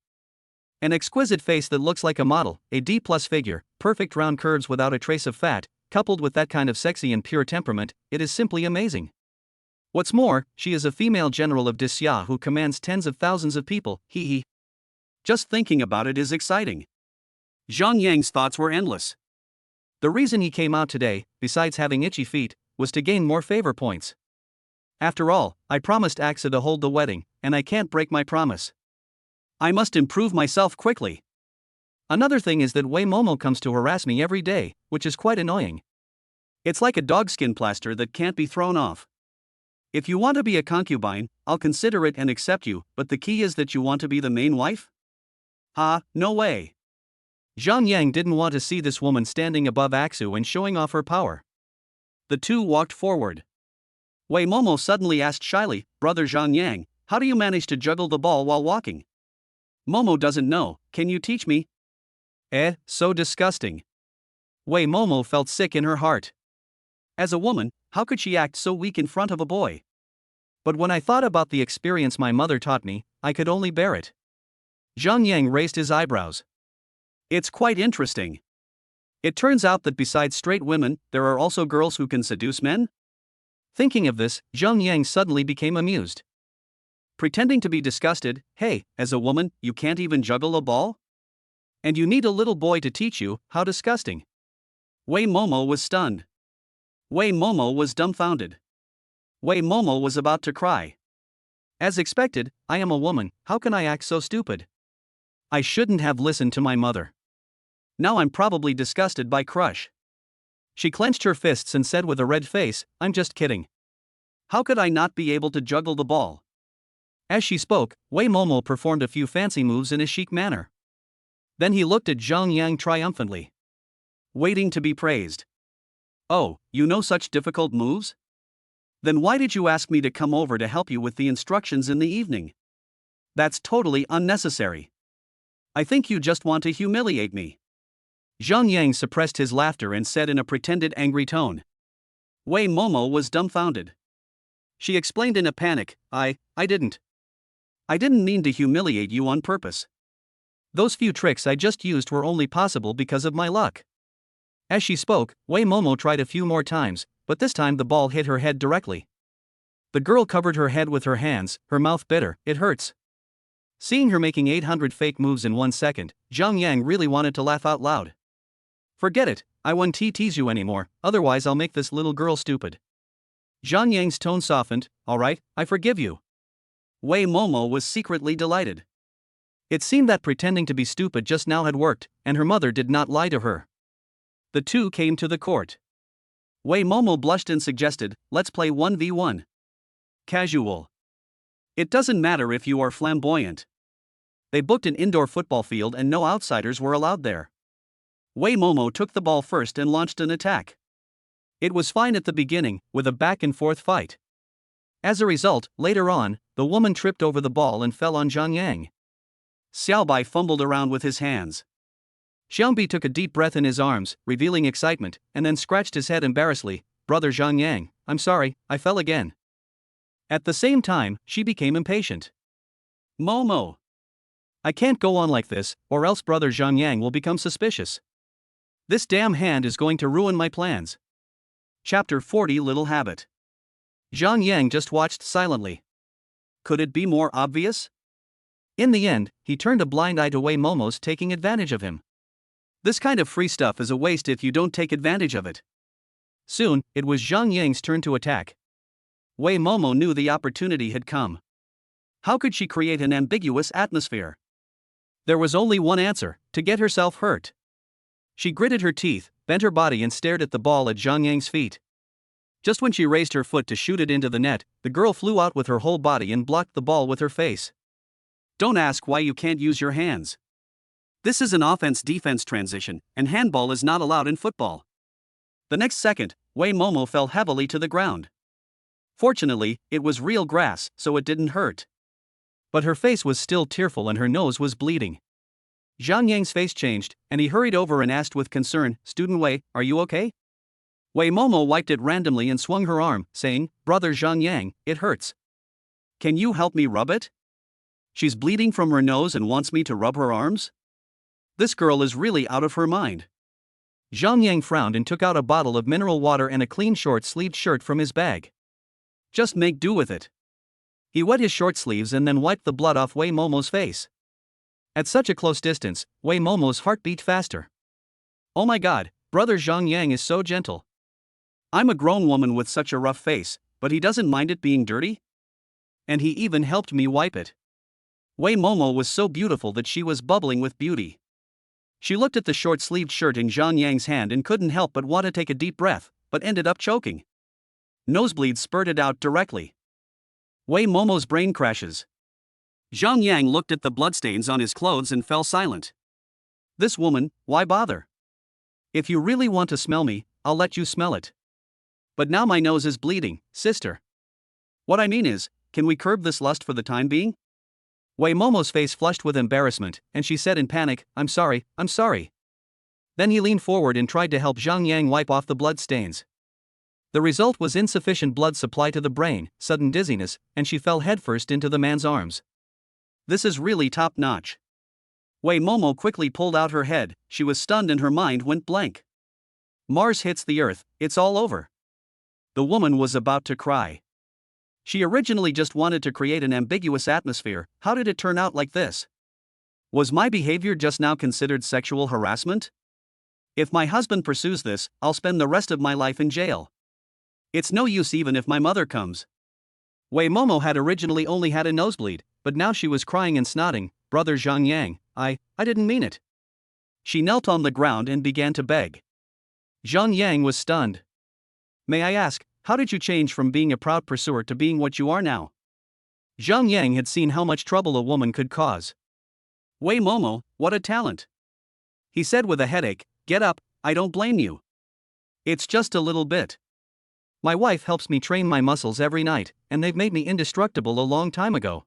[SPEAKER 2] An exquisite face that looks like a model, a D+ figure, perfect round curves without a trace of fat, coupled with that kind of sexy and pure temperament, it is simply amazing. What's more, she is a female general of Disya who commands tens of thousands of people, hee hee.
[SPEAKER 1] Just thinking about it is exciting. Zhang Yang's thoughts were endless.
[SPEAKER 2] The reason he came out today, besides having itchy feet, was to gain more favor points. After all, I promised Aksa to hold the wedding, and I can't break my promise.
[SPEAKER 1] I must improve myself quickly.
[SPEAKER 2] Another thing is that Wei Momo comes to harass me every day, which is quite annoying.
[SPEAKER 1] It's like a dogskin plaster that can't be thrown off. If you want to be a concubine, I'll consider it and accept you, but the key is that you want to be the main wife? No way.
[SPEAKER 2] Zhang Yang didn't want to see this woman standing above Aksu and showing off her power.
[SPEAKER 1] The two walked forward. Wei Momo suddenly asked shyly, "Brother Zhang Yang, how do you manage to juggle the ball while walking?" "Momo doesn't know, can you teach me?"
[SPEAKER 2] So disgusting. Wei Momo felt sick in her heart.
[SPEAKER 1] As a woman, how could she act so weak in front of a boy?
[SPEAKER 2] But when I thought about the experience my mother taught me, I could only bear it. Zhang Yang raised his eyebrows.
[SPEAKER 1] It's quite interesting. It turns out that besides straight women, there are also girls who can seduce men?
[SPEAKER 2] Thinking of this, Zhang Yang suddenly became amused.
[SPEAKER 1] Pretending to be disgusted, hey, as a woman, you can't even juggle a ball? And you need a little boy to teach you, how disgusting. Wei Momo was stunned. Wei Momo was dumbfounded. Wei Momo was about to cry.
[SPEAKER 2] As expected, I am a woman, how can I act so stupid? I shouldn't have listened to my mother.
[SPEAKER 1] Now I'm probably disgusted by Crush.
[SPEAKER 2] She clenched her fists and said with a red face, I'm just kidding.
[SPEAKER 1] How could I not be able to juggle the ball?
[SPEAKER 2] As she spoke, Wei Momo performed a few fancy moves in a chic manner. Then he looked at Zhang Yang triumphantly.
[SPEAKER 1] Waiting to be praised. Oh, you know such difficult moves? Then why did you ask me to come over to help you with the instructions in the evening? That's totally unnecessary. I think you just want to humiliate me.
[SPEAKER 2] Zhang Yang suppressed his laughter and said in a pretended angry tone.
[SPEAKER 1] Wei Momo was dumbfounded. She explained in a panic, I didn't mean to humiliate you on purpose.
[SPEAKER 2] Those few tricks I just used were only possible because of my luck. As she spoke, Wei Momo tried a few more times, but this time the ball hit her head directly. The girl covered her head with her hands, her mouth bitter, it hurts. Seeing her making 800 fake moves in 1 second, Zhang Yang really wanted to laugh out loud. Forget it, I won't tease you anymore, otherwise I'll make this little girl stupid. Zhang Yang's tone softened, alright, I forgive you.
[SPEAKER 1] Wei Momo was secretly delighted.
[SPEAKER 2] It seemed that pretending to be stupid just now had worked, and her mother did not lie to her. The two came to the court.
[SPEAKER 1] Wei Momo blushed and suggested, let's play 1v1. Casual. It doesn't matter if you are flamboyant. They booked an indoor football field and no outsiders were allowed there. Wei Momo took the ball first and launched an attack.
[SPEAKER 2] It was fine at the beginning, with a back-and-forth fight. As a result, later on, the woman tripped over the ball and fell on Zhang Yang.
[SPEAKER 1] Xiaobai fumbled around with his hands.
[SPEAKER 2] Xiangbi took a deep breath in his arms, revealing excitement, and then scratched his head embarrassedly. Brother Zhang Yang, I'm sorry, I fell again. At the same time, she became impatient.
[SPEAKER 1] Momo.
[SPEAKER 2] I can't go on like this, or else Brother Zhang Yang will become suspicious. This damn hand is going to ruin my plans.
[SPEAKER 1] Chapter 40 Little Habit.
[SPEAKER 2] Zhang Yang just watched silently.
[SPEAKER 1] Could it be more obvious?
[SPEAKER 2] In the end, he turned a blind eye to Wei Momo's taking advantage of him.
[SPEAKER 1] This kind of free stuff is a waste if you don't take advantage of it.
[SPEAKER 2] Soon, it was Zhang Yang's turn to attack.
[SPEAKER 1] Wei Momo knew the opportunity had come. How could she create an ambiguous atmosphere?
[SPEAKER 2] There was only one answer, to get herself hurt. She gritted her teeth, bent her body and stared at the ball at Zhang Yang's feet. Just when she raised her foot to shoot it into the net, the girl flew out with her whole body and blocked the ball with her face.
[SPEAKER 1] Don't ask why you can't use your hands. This is an offense-defense transition, and handball is not allowed in football. The next second, Wei Momo fell heavily to the ground. Fortunately, it was real grass, so it didn't hurt.
[SPEAKER 2] But her face was still tearful and her nose was bleeding. Zhang Yang's face changed, and he hurried over and asked with concern, Student Wei, are you okay?
[SPEAKER 1] Wei Momo wiped it randomly and swung her arm, saying, Brother Zhang Yang, it hurts. Can you help me rub it? She's bleeding from her nose and wants me to rub her arms? This girl is really out of her mind.
[SPEAKER 2] Zhang Yang frowned and took out a bottle of mineral water and a clean short-sleeved shirt from his bag.
[SPEAKER 1] Just make do with it.
[SPEAKER 2] He wet his short sleeves and then wiped the blood off Wei Momo's face. At such a close distance, Wei Momo's heart beat faster.
[SPEAKER 1] Oh my god, Brother Zhang Yang is so gentle. I'm a grown woman with such a rough face, but he doesn't mind it being dirty? And he even helped me wipe it. Wei Momo was so beautiful that she was bubbling with beauty. She looked at the short-sleeved shirt in Zhang Yang's hand and couldn't help but want to take a deep breath, but ended up choking. Nosebleeds spurted out directly. Wei Momo's brain crashes. Zhang Yang looked at the bloodstains on his clothes and fell silent. This woman, why bother? If you really want to smell me, I'll let you smell it. But now my nose is bleeding, sister. What I mean is, can we curb this lust for the time being?
[SPEAKER 2] Wei Momo's face flushed with embarrassment, and she said in panic, I'm sorry. Then he leaned forward and tried to help Zhang Yang wipe off the blood stains. The result was insufficient blood supply to the brain, sudden dizziness, and she fell headfirst into the man's arms.
[SPEAKER 1] This is really top-notch. Wei Momo quickly pulled out her head. She was stunned and her mind went blank. Mars hits the Earth, it's all over. The woman was about to cry. She originally just wanted to create an ambiguous atmosphere. How did it turn out like this? Was my behavior just now considered sexual harassment? If my husband pursues this, I'll spend the rest of my life in jail. It's no use even if my mother comes. Wei Momo had originally only had a nosebleed, but now she was crying and snotting. Brother Zhang Yang, I didn't mean it. She knelt on the ground and began to beg. Zhang Yang was stunned. May I ask, how did you change from being a proud pursuer to being what you are now? Zhang Yang had seen how much trouble a woman could cause. Wei Momo, what a talent. He said with a headache, get up, I don't blame you. It's just a little bit. My wife helps me train my muscles every night, and they've made me indestructible a long time ago.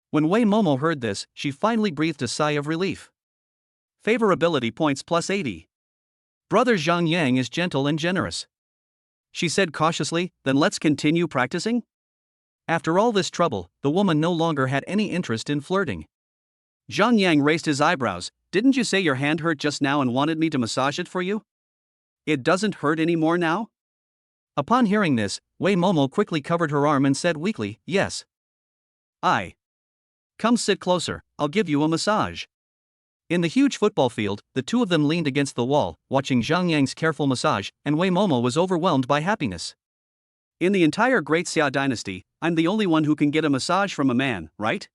[SPEAKER 1] When Wei Momo heard this, she finally breathed a sigh of relief. Favorability points plus 80. Brother Zhang Yang is gentle and generous. She said cautiously, then let's continue practicing? After all this trouble, the woman no longer had any interest in flirting. Zhang Yang raised his eyebrows. Didn't you say your hand hurt just now and wanted me to massage it for you? It doesn't hurt anymore now? Upon hearing this, Wei Momo quickly covered her arm and said weakly, yes. Come sit closer, I'll give you a massage. In the huge football field, the two of them leaned against the wall, watching Zhang Yang's careful massage, and Wei Momo was overwhelmed by happiness. In the entire Great Xia dynasty, I'm the only one who can get a massage from a man, right?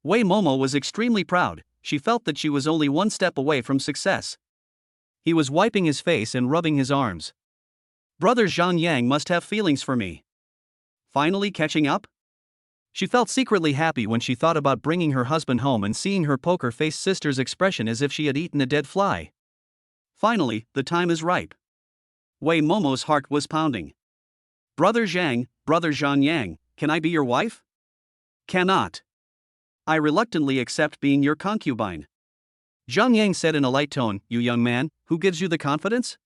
[SPEAKER 1] Wei Momo was extremely proud. She felt that she was only one step away from success. He was wiping his face and rubbing his arms. Brother Zhang Yang must have feelings for me. Finally catching up? She felt secretly happy when she thought about bringing her husband home and seeing her poker-faced sister's expression as if she had eaten a dead fly. Finally, the time is ripe. Wei Momo's heart was pounding. Brother Zhang Yang, can I be your wife? Cannot. I reluctantly accept being your concubine. Zhang Yang said in a light tone, you young man, who gives you the confidence?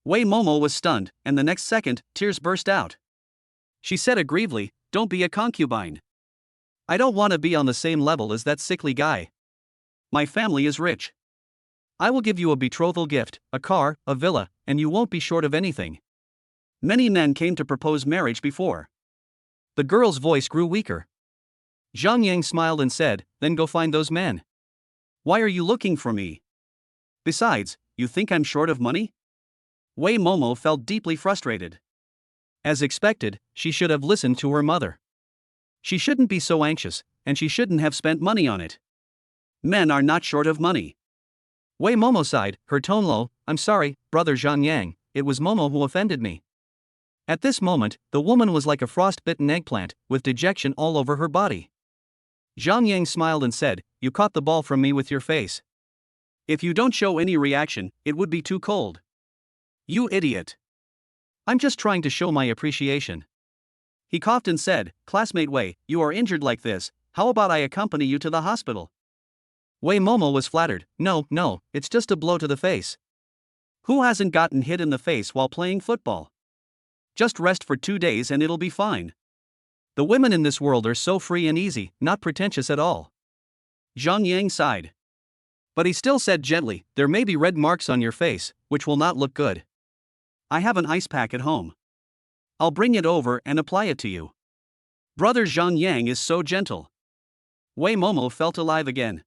[SPEAKER 1] Wei Momo was stunned, and the next second, tears burst out. She said aggrievely, don't be a concubine. I don't want to be on the same level as that sickly guy. My family is rich. I will give you a betrothal gift, a car, a villa, and you won't be short of anything. Many men came to propose marriage before. The girl's voice grew weaker. Zhang Yang smiled and said, then go find those men. Why are you looking for me? Besides, you think I'm short of money? Wei Momo felt deeply frustrated. As expected, she should have listened to her mother. She shouldn't be so anxious, and she shouldn't have spent money on it. Men are not short of money. Wei Momo sighed, her tone low, I'm sorry, brother Zhang Yang, it was Momo who offended me. At this moment, the woman was like a frost-bitten eggplant, with dejection all over her body. Zhang Yang smiled and said, you caught the ball from me with your face. If you don't show any reaction, it would be too cold. You idiot. I'm just trying to show my appreciation. He coughed and said, classmate Wei, you are injured like this, how about I accompany you to the hospital? Wei Momo was flattered, no, it's just a blow to the face. Who hasn't gotten hit in the face while playing football? Just rest for 2 days and it'll be fine. The women in this world are so free and easy, not pretentious at all. Zhang Yang sighed. But he still said gently, there may be red marks on your face, which will not look good. I have an ice pack at home. I'll bring it over and apply it to you. Brother Zhang Yang is so gentle. Wei Momo felt alive again.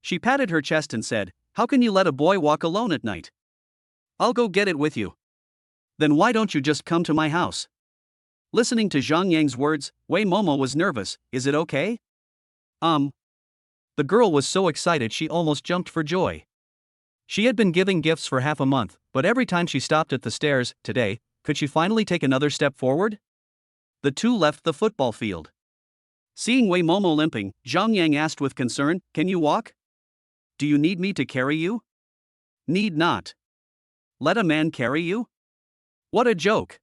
[SPEAKER 1] She patted her chest and said, how can you let a boy walk alone at night? I'll go get it with you. Then why don't you just come to my house? Listening to Zhang Yang's words, Wei Momo was nervous, is it okay? The girl was so excited she almost jumped for joy. She had been giving gifts for half a month, but every time she stopped at the stairs, today, could she finally take another step forward? The two left the football field. Seeing Wei Momo limping, Zhang Yang asked with concern, can you walk? Do you need me to carry you? Need not. Let a man carry you? What a joke.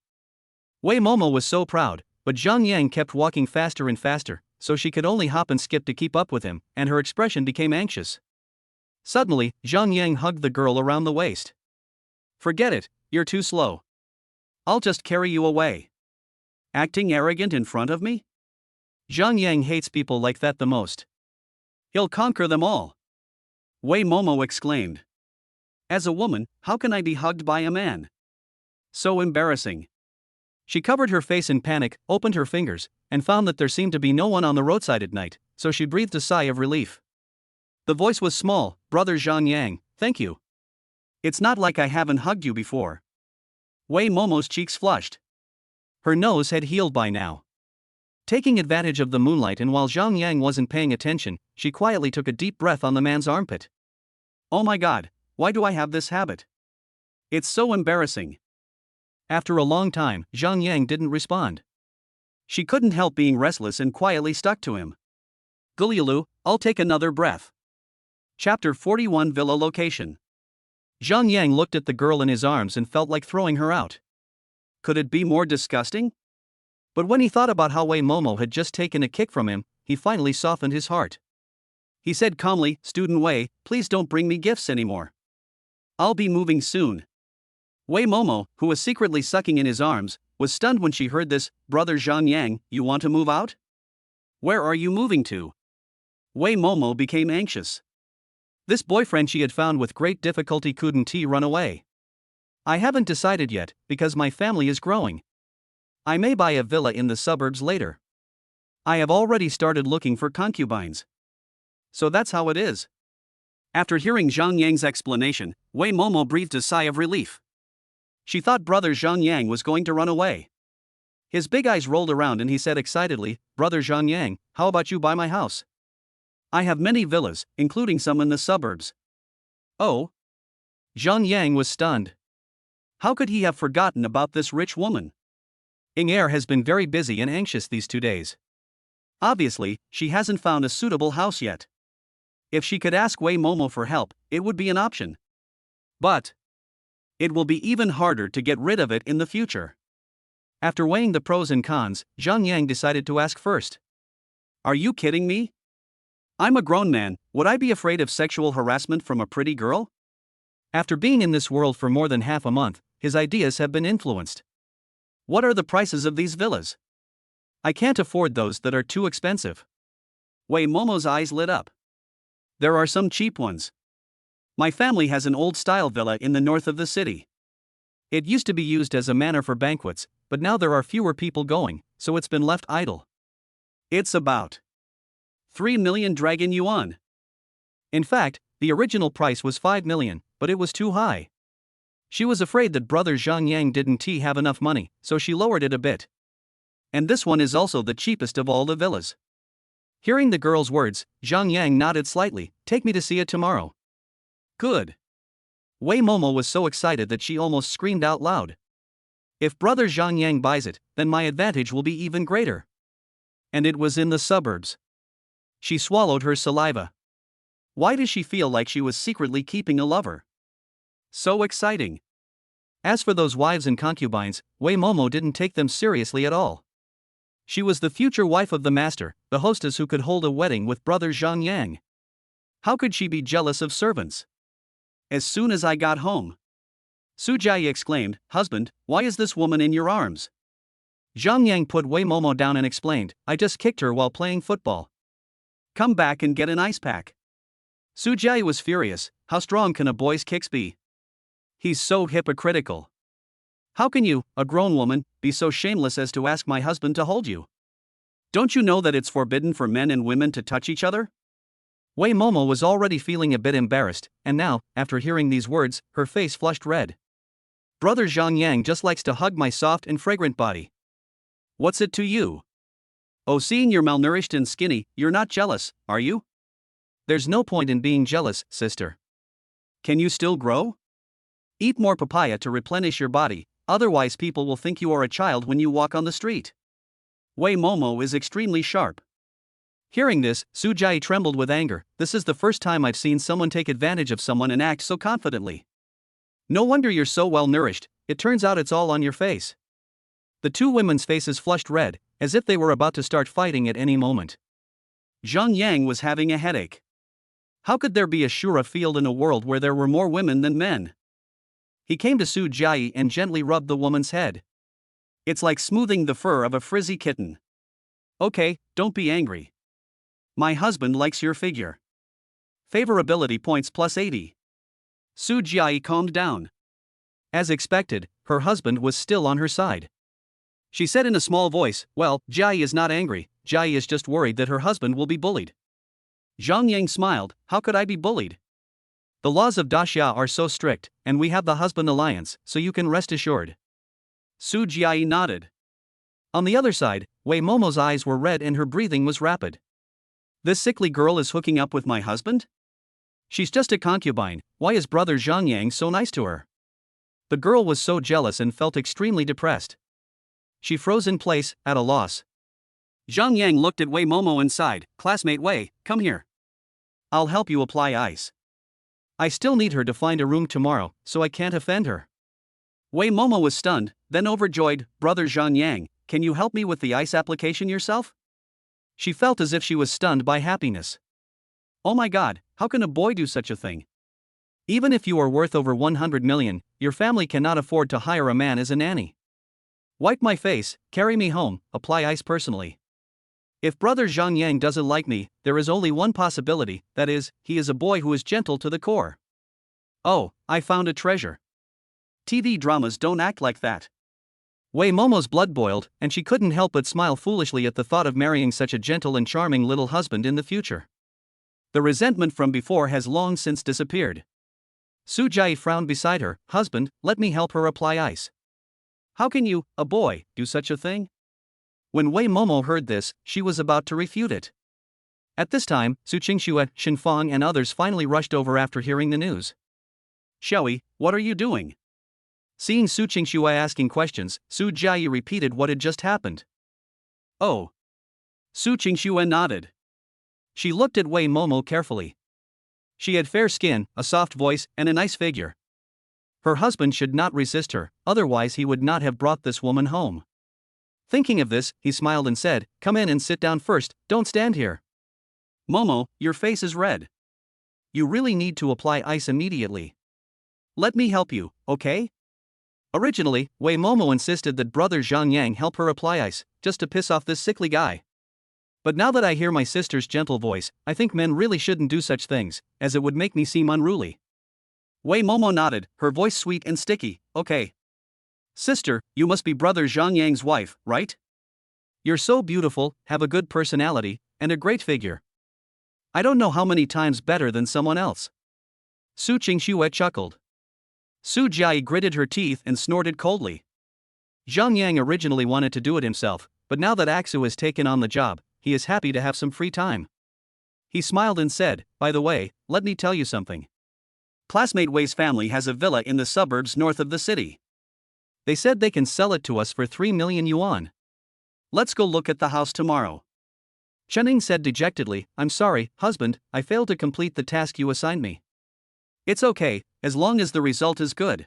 [SPEAKER 1] Wei Momo was so proud, but Zhang Yang kept walking faster and faster, so she could only hop and skip to keep up with him, and her expression became anxious.
[SPEAKER 2] Suddenly, Zhang Yang hugged the girl around the waist.
[SPEAKER 1] Forget it, you're too slow. I'll just carry you away. Acting arrogant in front of me?
[SPEAKER 2] Zhang Yang hates people like that the most.
[SPEAKER 1] He'll conquer them all. Wei Momo exclaimed. As a woman, how can I be hugged by a man? So embarrassing.
[SPEAKER 2] She covered her face in panic, opened her fingers, and found that there seemed to be no one on the roadside at night, so she breathed a sigh of relief. The voice was small, Brother Zhang Yang, thank you.
[SPEAKER 1] It's not like I haven't hugged you before. Wei Momo's cheeks flushed.
[SPEAKER 2] Her nose had healed by now. Taking advantage of the moonlight and while Zhang Yang wasn't paying attention, she quietly took a deep breath on the man's armpit.
[SPEAKER 1] Oh my god, why do I have this habit? It's so embarrassing.
[SPEAKER 2] After a long time, Zhang Yang didn't respond.
[SPEAKER 1] She couldn't help being restless and quietly stuck to him. Gulyalu, I'll take another breath. Chapter 41 Villa Location.
[SPEAKER 2] Zhang Yang looked at the girl in his arms and felt like throwing her out.
[SPEAKER 1] Could it be more disgusting?
[SPEAKER 2] But when he thought about how Wei Momo had just taken a kick from him, he finally softened his heart.
[SPEAKER 1] He said calmly, Student Wei, please don't bring me gifts anymore. I'll be moving soon. Wei Momo, who was secretly sucking in his arms, was stunned when she heard this. Brother Zhang Yang, you want to move out? Where are you moving to? Wei Momo became anxious.
[SPEAKER 2] This boyfriend she had found with great difficulty couldn't run away. I haven't decided yet, because my family is growing. I may buy a villa in the suburbs later.
[SPEAKER 1] I have already started looking for concubines. So that's how it is. After hearing Zhang Yang's explanation, Wei Momo breathed a sigh of relief. She thought Brother Zhang Yang was going to run away. His big eyes rolled around and he said excitedly, Brother Zhang Yang, how about you buy my house? I have many villas, including some in the suburbs. Oh?
[SPEAKER 2] Zhang Yang was stunned.
[SPEAKER 1] How could he have forgotten about this rich woman?
[SPEAKER 2] Ing-er has been very busy and anxious these 2 days.
[SPEAKER 1] Obviously, she hasn't found a suitable house yet. If she could ask Wei Momo for help, it would be an option. But it will be even harder to get rid of it in the future.
[SPEAKER 2] After weighing the pros and cons, Zhang Yang decided to ask first.
[SPEAKER 1] Are you kidding me? I'm a grown man, would I be afraid of sexual harassment from a pretty girl?
[SPEAKER 2] After being in this world for more than half a month, his ideas have been influenced.
[SPEAKER 1] What are the prices of these villas?
[SPEAKER 2] I can't afford those that are too expensive.
[SPEAKER 1] Wei Momo's eyes lit up. There are some cheap ones. My family has an old-style villa in the north of the city.
[SPEAKER 2] It used to be used as a manor for banquets, but now there are fewer people going, so it's been left idle.
[SPEAKER 1] It's about 3 million dragon yuan.
[SPEAKER 2] In fact, the original price was 5 million, but it was too high. She was afraid that Brother Zhang Yang didn't have enough money, so she lowered it a bit.
[SPEAKER 1] And this one is also the cheapest of all the villas.
[SPEAKER 2] Hearing the girl's words, Zhang Yang nodded slightly, take me to see it tomorrow.
[SPEAKER 1] Good.
[SPEAKER 2] Wei Momo was so excited that she almost screamed out loud. If Brother Zhang Yang buys it, then my advantage will be even greater.
[SPEAKER 1] And it was in the suburbs.
[SPEAKER 2] She swallowed her saliva.
[SPEAKER 1] Why does she feel like she was secretly keeping a lover? So exciting.
[SPEAKER 2] As for those wives and concubines, Wei Momo didn't take them seriously at all. She was the future wife of the master, the hostess who could hold a wedding with Brother Zhang Yang.
[SPEAKER 1] How could she be jealous of servants? As soon as I got home, Su Jie exclaimed, Husband, why is this woman in your arms?
[SPEAKER 2] Zhang Yang put Wei Momo down and explained, I just kicked her while playing football.
[SPEAKER 1] Come back and get an ice pack. Su Jie was furious, how strong can a boy's kicks be? He's so hypocritical. How can you, a grown woman, be so shameless as to ask my husband to hold you? Don't you know that it's forbidden for men and women to touch each other?
[SPEAKER 2] Wei Momo was already feeling a bit embarrassed, and now, after hearing these words, her face flushed red. Brother Zhang Yang just likes to hug my soft and fragrant body.
[SPEAKER 1] What's it to you? Oh, seeing you're malnourished and skinny, you're not jealous, are you?
[SPEAKER 2] There's no point in being jealous, sister.
[SPEAKER 1] Can you still grow? Eat more papaya to replenish your body, otherwise people will think you are a child when you walk on the street. Wei Momo is extremely sharp.
[SPEAKER 2] Hearing this, Su Jie trembled with anger. This is the first time I've seen someone take advantage of someone and act so confidently. No wonder you're so well nourished, it turns out it's all on your face. The two women's faces flushed red, as if they were about to start fighting at any moment.
[SPEAKER 1] Zhang Yang was having a headache. How could there be a surer field in a world where there were more women than men? He came to Su Jiayi and gently rubbed the woman's head. It's like smoothing the fur of a frizzy kitten. Okay, don't be angry. My husband likes your figure. Favorability points plus 80. Su Jiayi calmed down. As expected, her husband was still on her side. She said in a small voice, well, Jiayi is not angry, Jiayi is just worried that her husband will be bullied. Zhang Yang smiled, how could I be bullied? The laws of Daxia are so strict, and we have the husband alliance, so you can rest assured. Su Jiayi nodded. On the other side, Wei Momo's eyes were red and her breathing was rapid. This sickly girl is hooking up with my husband? She's just a concubine, why is brother Zhang Yang so nice to her? The girl was so jealous and felt extremely depressed. She froze in place, at a loss. Zhang Yang looked at Wei Momo and sighed, classmate Wei, come here. I'll help you apply ice. I still need her to find a room tomorrow, so I can't offend her. Wei Momo was stunned, then overjoyed, brother Zhang Yang, can you help me with the ice application yourself? She felt as if she was stunned by happiness. Oh my god, how can a boy do such a thing? Even if you are worth over 100 million, your family cannot afford to hire a man as a nanny. Wipe my face, carry me home, apply ice personally. If brother Zhang Yang doesn't like me, there is only one possibility, that is, he is a boy who is gentle to the core. Oh, I found a treasure. TV dramas don't act like that. Wei Momo's blood boiled, and she couldn't help but smile foolishly at the thought of marrying such a gentle and charming little husband in the future. The resentment from before has long since disappeared. Su Jiayi frowned beside her, husband, let me help her apply ice. How can you, a boy, do such a thing? When Wei Momo heard this, she was about to refute it. At this time, Su Qingxue, Shinfang and others finally rushed over after hearing the news. Xiaoyi, what are you doing? Seeing Su Qingxue asking questions, Su Jiayi repeated what had just happened. Oh. Su Qingxue nodded. She looked at Wei Momo carefully. She had fair skin, a soft voice, and a nice figure. Her husband should not resist her, otherwise he would not have brought this woman home. Thinking of this, he smiled and said, come in and sit down first, don't stand here. Momo, your face is red. You really need to apply ice immediately. Let me help you, okay? Originally, Wei Momo insisted that brother Zhang Yang help her apply ice, just to piss off this sickly guy. But now that I hear my sister's gentle voice, I think men really shouldn't do such things, as it would make me seem unruly. Wei Momo nodded, her voice sweet and sticky, okay. Sister, you must be brother Zhang Yang's wife, right? You're so beautiful, have a good personality, and a great figure. I don't know how many times better than someone else. Su Qingxue chuckled. Su Jiayi gritted her teeth and snorted coldly. Zhang Yang originally wanted to do it himself, but now that Aksu has taken on the job, he is happy to have some free time. He smiled and said, by the way, let me tell you something. Classmate Wei's family has a villa in the suburbs north of the city. They said they can sell it to us for 3 million yuan. Let's go look at the house tomorrow. Chenning said dejectedly, I'm sorry, husband, I failed to complete the task you assigned me. It's okay, as long as the result is good.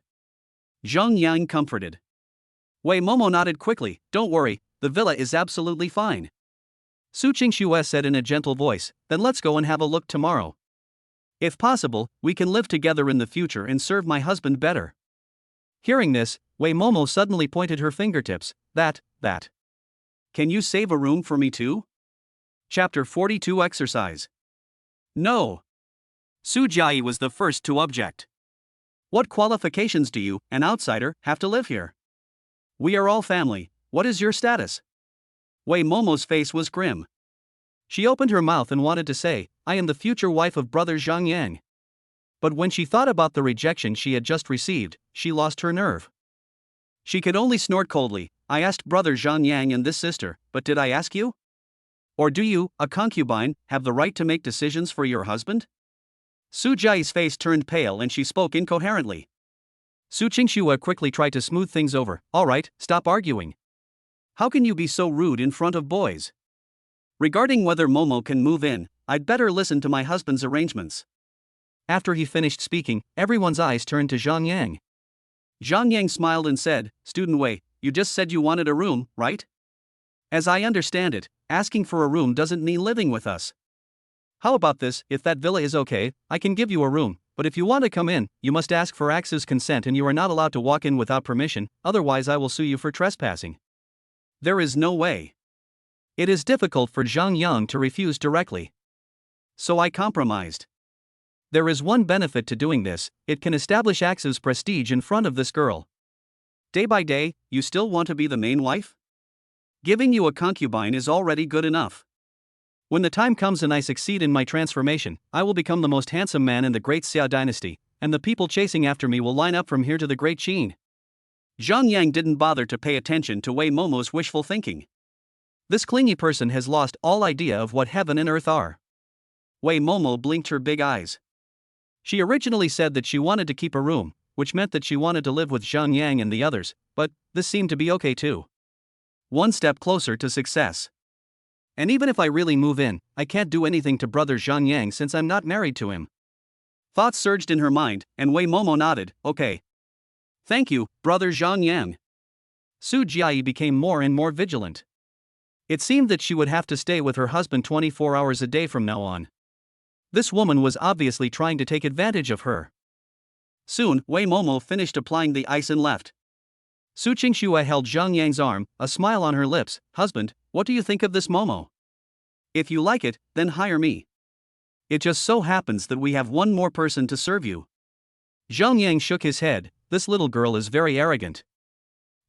[SPEAKER 1] Zhang Yang comforted. Wei Momo nodded quickly, don't worry, the villa is absolutely fine. Su Qingxue said in a gentle voice, then let's go and have a look tomorrow. If possible, we can live together in the future and serve my husband better. Hearing this, Wei Momo suddenly pointed her fingertips, that. Can you save a room for me too? Chapter 42 Exercise. No. Su Jiayi was the first to object. What qualifications do you, an outsider, have to live here? We are all family, what is your status? Wei Momo's face was grim. She opened her mouth and wanted to say, I am the future wife of brother Zhang Yang. But when she thought about the rejection she had just received, she lost her nerve. She could only snort coldly, I asked brother Zhang Yang and this sister, but did I ask you? Or do you, a concubine, have the right to make decisions for your husband? Su Jiayi's face turned pale and she spoke incoherently. Su Qingxue quickly tried to smooth things over, all right, stop arguing. How can you be so rude in front of boys? Regarding whether Momo can move in, I'd better listen to my husband's arrangements. After he finished speaking, everyone's eyes turned to Zhang Yang. Zhang Yang smiled and said, Student Wei, you just said you wanted a room, right? As I understand it, asking for a room doesn't mean living with us.
[SPEAKER 2] How about this? If that villa is okay, I can give you a room, but if you want to come in, you must ask for Aksu's consent and you are not allowed to walk in without permission, otherwise I will sue you for trespassing.
[SPEAKER 1] There is no way.
[SPEAKER 2] It is difficult for Zhang Yang to refuse directly.
[SPEAKER 1] So I compromised.
[SPEAKER 2] There is one benefit to doing this: it can establish Aksu's prestige in front of this girl.
[SPEAKER 1] Day by day, you still want to be the main wife? Giving you a concubine is already good enough.
[SPEAKER 2] When the time comes and I succeed in my transformation, I will become the most handsome man in the great Xia dynasty, and the people chasing after me will line up from here to the great Qin.
[SPEAKER 1] Zhang Yang didn't bother to pay attention to Wei Momo's wishful thinking.
[SPEAKER 2] This clingy person has lost all idea of what heaven and earth are.
[SPEAKER 1] Wei Momo blinked her big eyes.
[SPEAKER 2] She originally said that she wanted to keep a room, which meant that she wanted to live with Zhang Yang and the others, but this seemed to be okay too.
[SPEAKER 1] One step closer to success.
[SPEAKER 2] And even if I really move in, I can't do anything to brother Zhang Yang since I'm not married to him.
[SPEAKER 1] Thoughts surged in her mind, and Wei Momo nodded, okay. Thank you, brother Zhang Yang.
[SPEAKER 2] Su Jiayi became more and more vigilant. It seemed that she would have to stay with her husband 24 hours a day from now on. This woman was obviously trying to take advantage of her.
[SPEAKER 1] Soon, Wei Momo finished applying the ice and left.
[SPEAKER 2] Su Qingxue held Zhang Yang's arm, a smile on her lips. Husband, what do you think of this Momo?
[SPEAKER 1] If you like it, then hire me. It just so happens that we have one more person to serve you.
[SPEAKER 2] Zhang Yang shook his head. This little girl is very arrogant.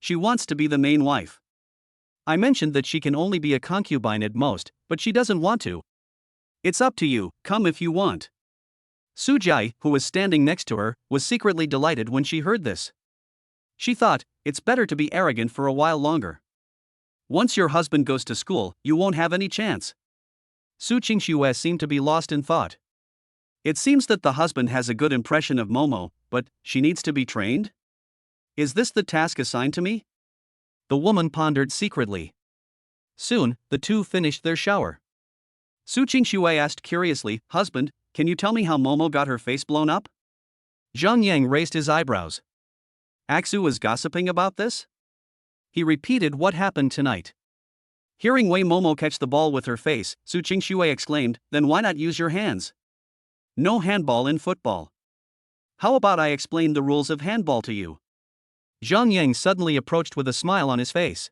[SPEAKER 1] She wants to be the main wife.
[SPEAKER 2] I mentioned that she can only be a concubine at most, but she doesn't want to.
[SPEAKER 1] It's up to you, come if you want.
[SPEAKER 2] Su Jiayi, who was standing next to her, was secretly delighted when she heard this.
[SPEAKER 1] She thought, it's better to be arrogant for a while longer. Once your husband goes to school, you won't have any chance.
[SPEAKER 2] Su Qingxue seemed to be lost in thought.
[SPEAKER 1] It seems that the husband has a good impression of Momo, but she needs to be trained? Is this the task assigned to me?
[SPEAKER 2] The woman pondered secretly. Soon, the two finished their shower.
[SPEAKER 1] Su Qingxue asked curiously, Husband, can you tell me how Momo got her face blown up?
[SPEAKER 2] Zhang Yang raised his eyebrows.
[SPEAKER 1] Aksu was gossiping about this?
[SPEAKER 2] He repeated what happened tonight.
[SPEAKER 1] Hearing Wei Momo catch the ball with her face, Su Qingxue exclaimed, then why not use your hands? No handball in football. How about I explain the rules of handball to you?
[SPEAKER 2] Zhang Yang suddenly approached with a smile on his face.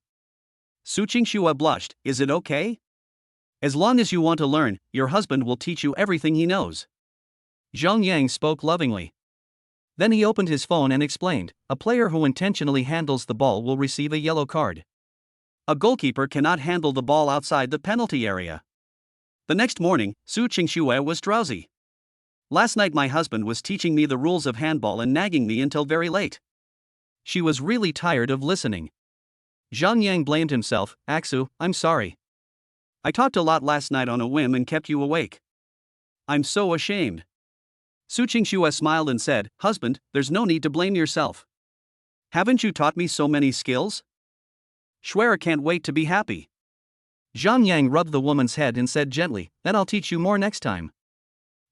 [SPEAKER 1] Su Qingxue blushed, is it okay? As long as you want to learn, your husband will teach you everything he knows.
[SPEAKER 2] Zhang Yang spoke lovingly. Then he opened his phone and explained, a player who intentionally handles the ball will receive a yellow card.
[SPEAKER 1] A goalkeeper cannot handle the ball outside the penalty area. The next morning, Su Qingxue was drowsy. Last night my husband was teaching me the rules of handball and nagging me until very late.
[SPEAKER 2] She was really tired of listening. Zhang Yang blamed himself. Aksu, I'm sorry.
[SPEAKER 1] I talked a lot last night on a whim and kept you awake. I'm so ashamed. Su Qingxue smiled and said, Husband, there's no need to blame yourself. Haven't you taught me so many skills? Schwer can't wait to be happy.
[SPEAKER 2] Zhang Yang rubbed the woman's head and said gently, then I'll teach you more next time.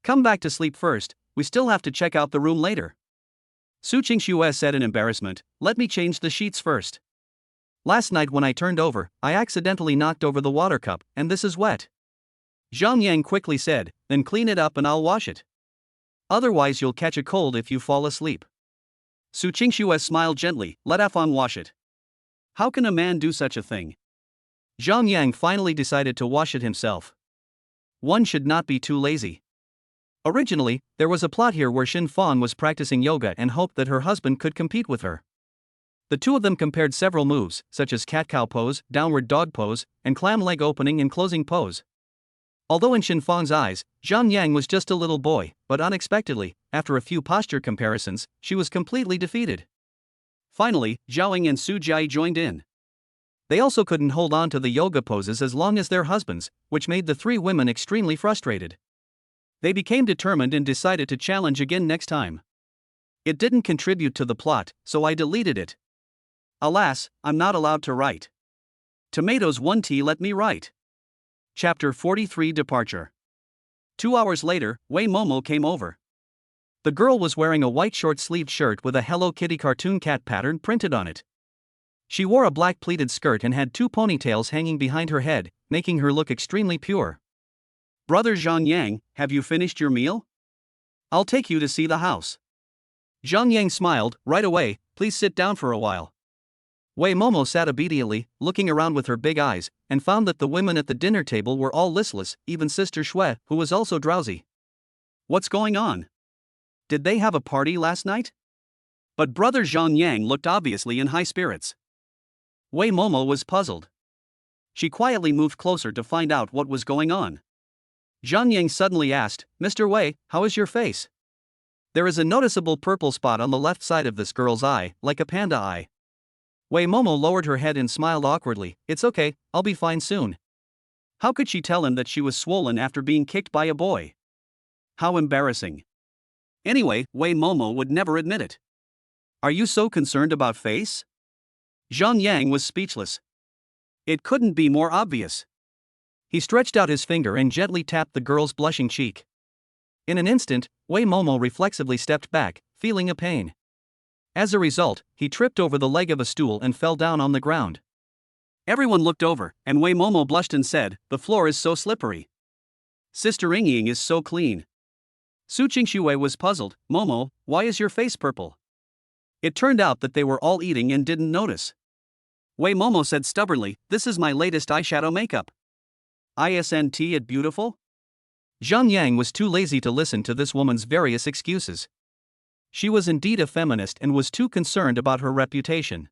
[SPEAKER 1] Come back to sleep first, we still have to check out the room later. Su Qingxue said in embarrassment, let me change the sheets first.
[SPEAKER 2] Last night when I turned over, I accidentally knocked over the water cup, and this is wet.
[SPEAKER 1] Zhang Yang quickly said, then clean it up and I'll wash it. Otherwise you'll catch a cold if you fall asleep. Su Qingxue smiled gently, let Afan wash it. How can a man do such a thing?
[SPEAKER 2] Zhang Yang finally decided to wash it himself. One should not be too lazy. Originally, there was a plot here where Xin Fan was practicing yoga and hoped that her husband could compete with her. The two of them compared several moves, such as cat-cow pose, downward dog pose, and clam leg opening and closing pose. Although in Xin Fan's eyes, Zhang Yang was just a little boy, but unexpectedly, after a few posture comparisons, she was completely defeated.
[SPEAKER 1] Finally, Zhaoying and Su Jiayi joined in.
[SPEAKER 2] They also couldn't hold on to the yoga poses as long as their husbands, which made the three women extremely frustrated. They became determined and decided to challenge again next time. It didn't contribute to the plot, so I deleted it. Alas, I'm not allowed to write. Tomatoes 1T let me write. Chapter 43 Departure. 2 hours later, Wei Momo came over. The girl was wearing a white short-sleeved shirt with a Hello Kitty cartoon cat pattern printed on it. She wore a black pleated skirt and had 2 ponytails hanging behind her head, making her look extremely pure.
[SPEAKER 1] Brother Zhang Yang, have you finished your meal? I'll take you to see the house.
[SPEAKER 2] Zhang Yang smiled, right away, please sit down for a while. Wei Momo sat obediently, looking around with her big eyes, and found that the women at the dinner table were all listless, even Sister Shui, who was also drowsy.
[SPEAKER 1] What's going on? Did they have a party last night? But Brother Zhang Yang looked obviously in high spirits. Wei Momo was puzzled. She quietly moved closer to find out what was going on. Zhang Yang suddenly asked, Mr. Wei, how is your face? There is a noticeable purple spot on the left side of this girl's eye, like a panda eye. Wei Momo lowered her head and smiled awkwardly. It's okay, I'll be fine soon. How could she tell him that she was swollen after being kicked by a boy? How embarrassing. Anyway, Wei Momo would never admit it. Are you so concerned about face? Zhang Yang was speechless. It couldn't be more obvious.
[SPEAKER 2] He stretched out his finger and gently tapped the girl's blushing cheek. In an instant, Wei Momo reflexively stepped back, feeling a pain. As a result, he tripped over the leg of a stool and fell down on the ground.
[SPEAKER 1] Everyone looked over, and Wei Momo blushed and said, the floor is so slippery. Sister Ying is so clean. Su Qingxue was puzzled. Momo, why is your face purple? It turned out that they were all eating and didn't notice. Wei Momo said stubbornly, this is my latest eyeshadow makeup. Isn't it beautiful?
[SPEAKER 2] Zhang Yang was too lazy to listen to this woman's various excuses. She was indeed a feminist and was too concerned about her reputation.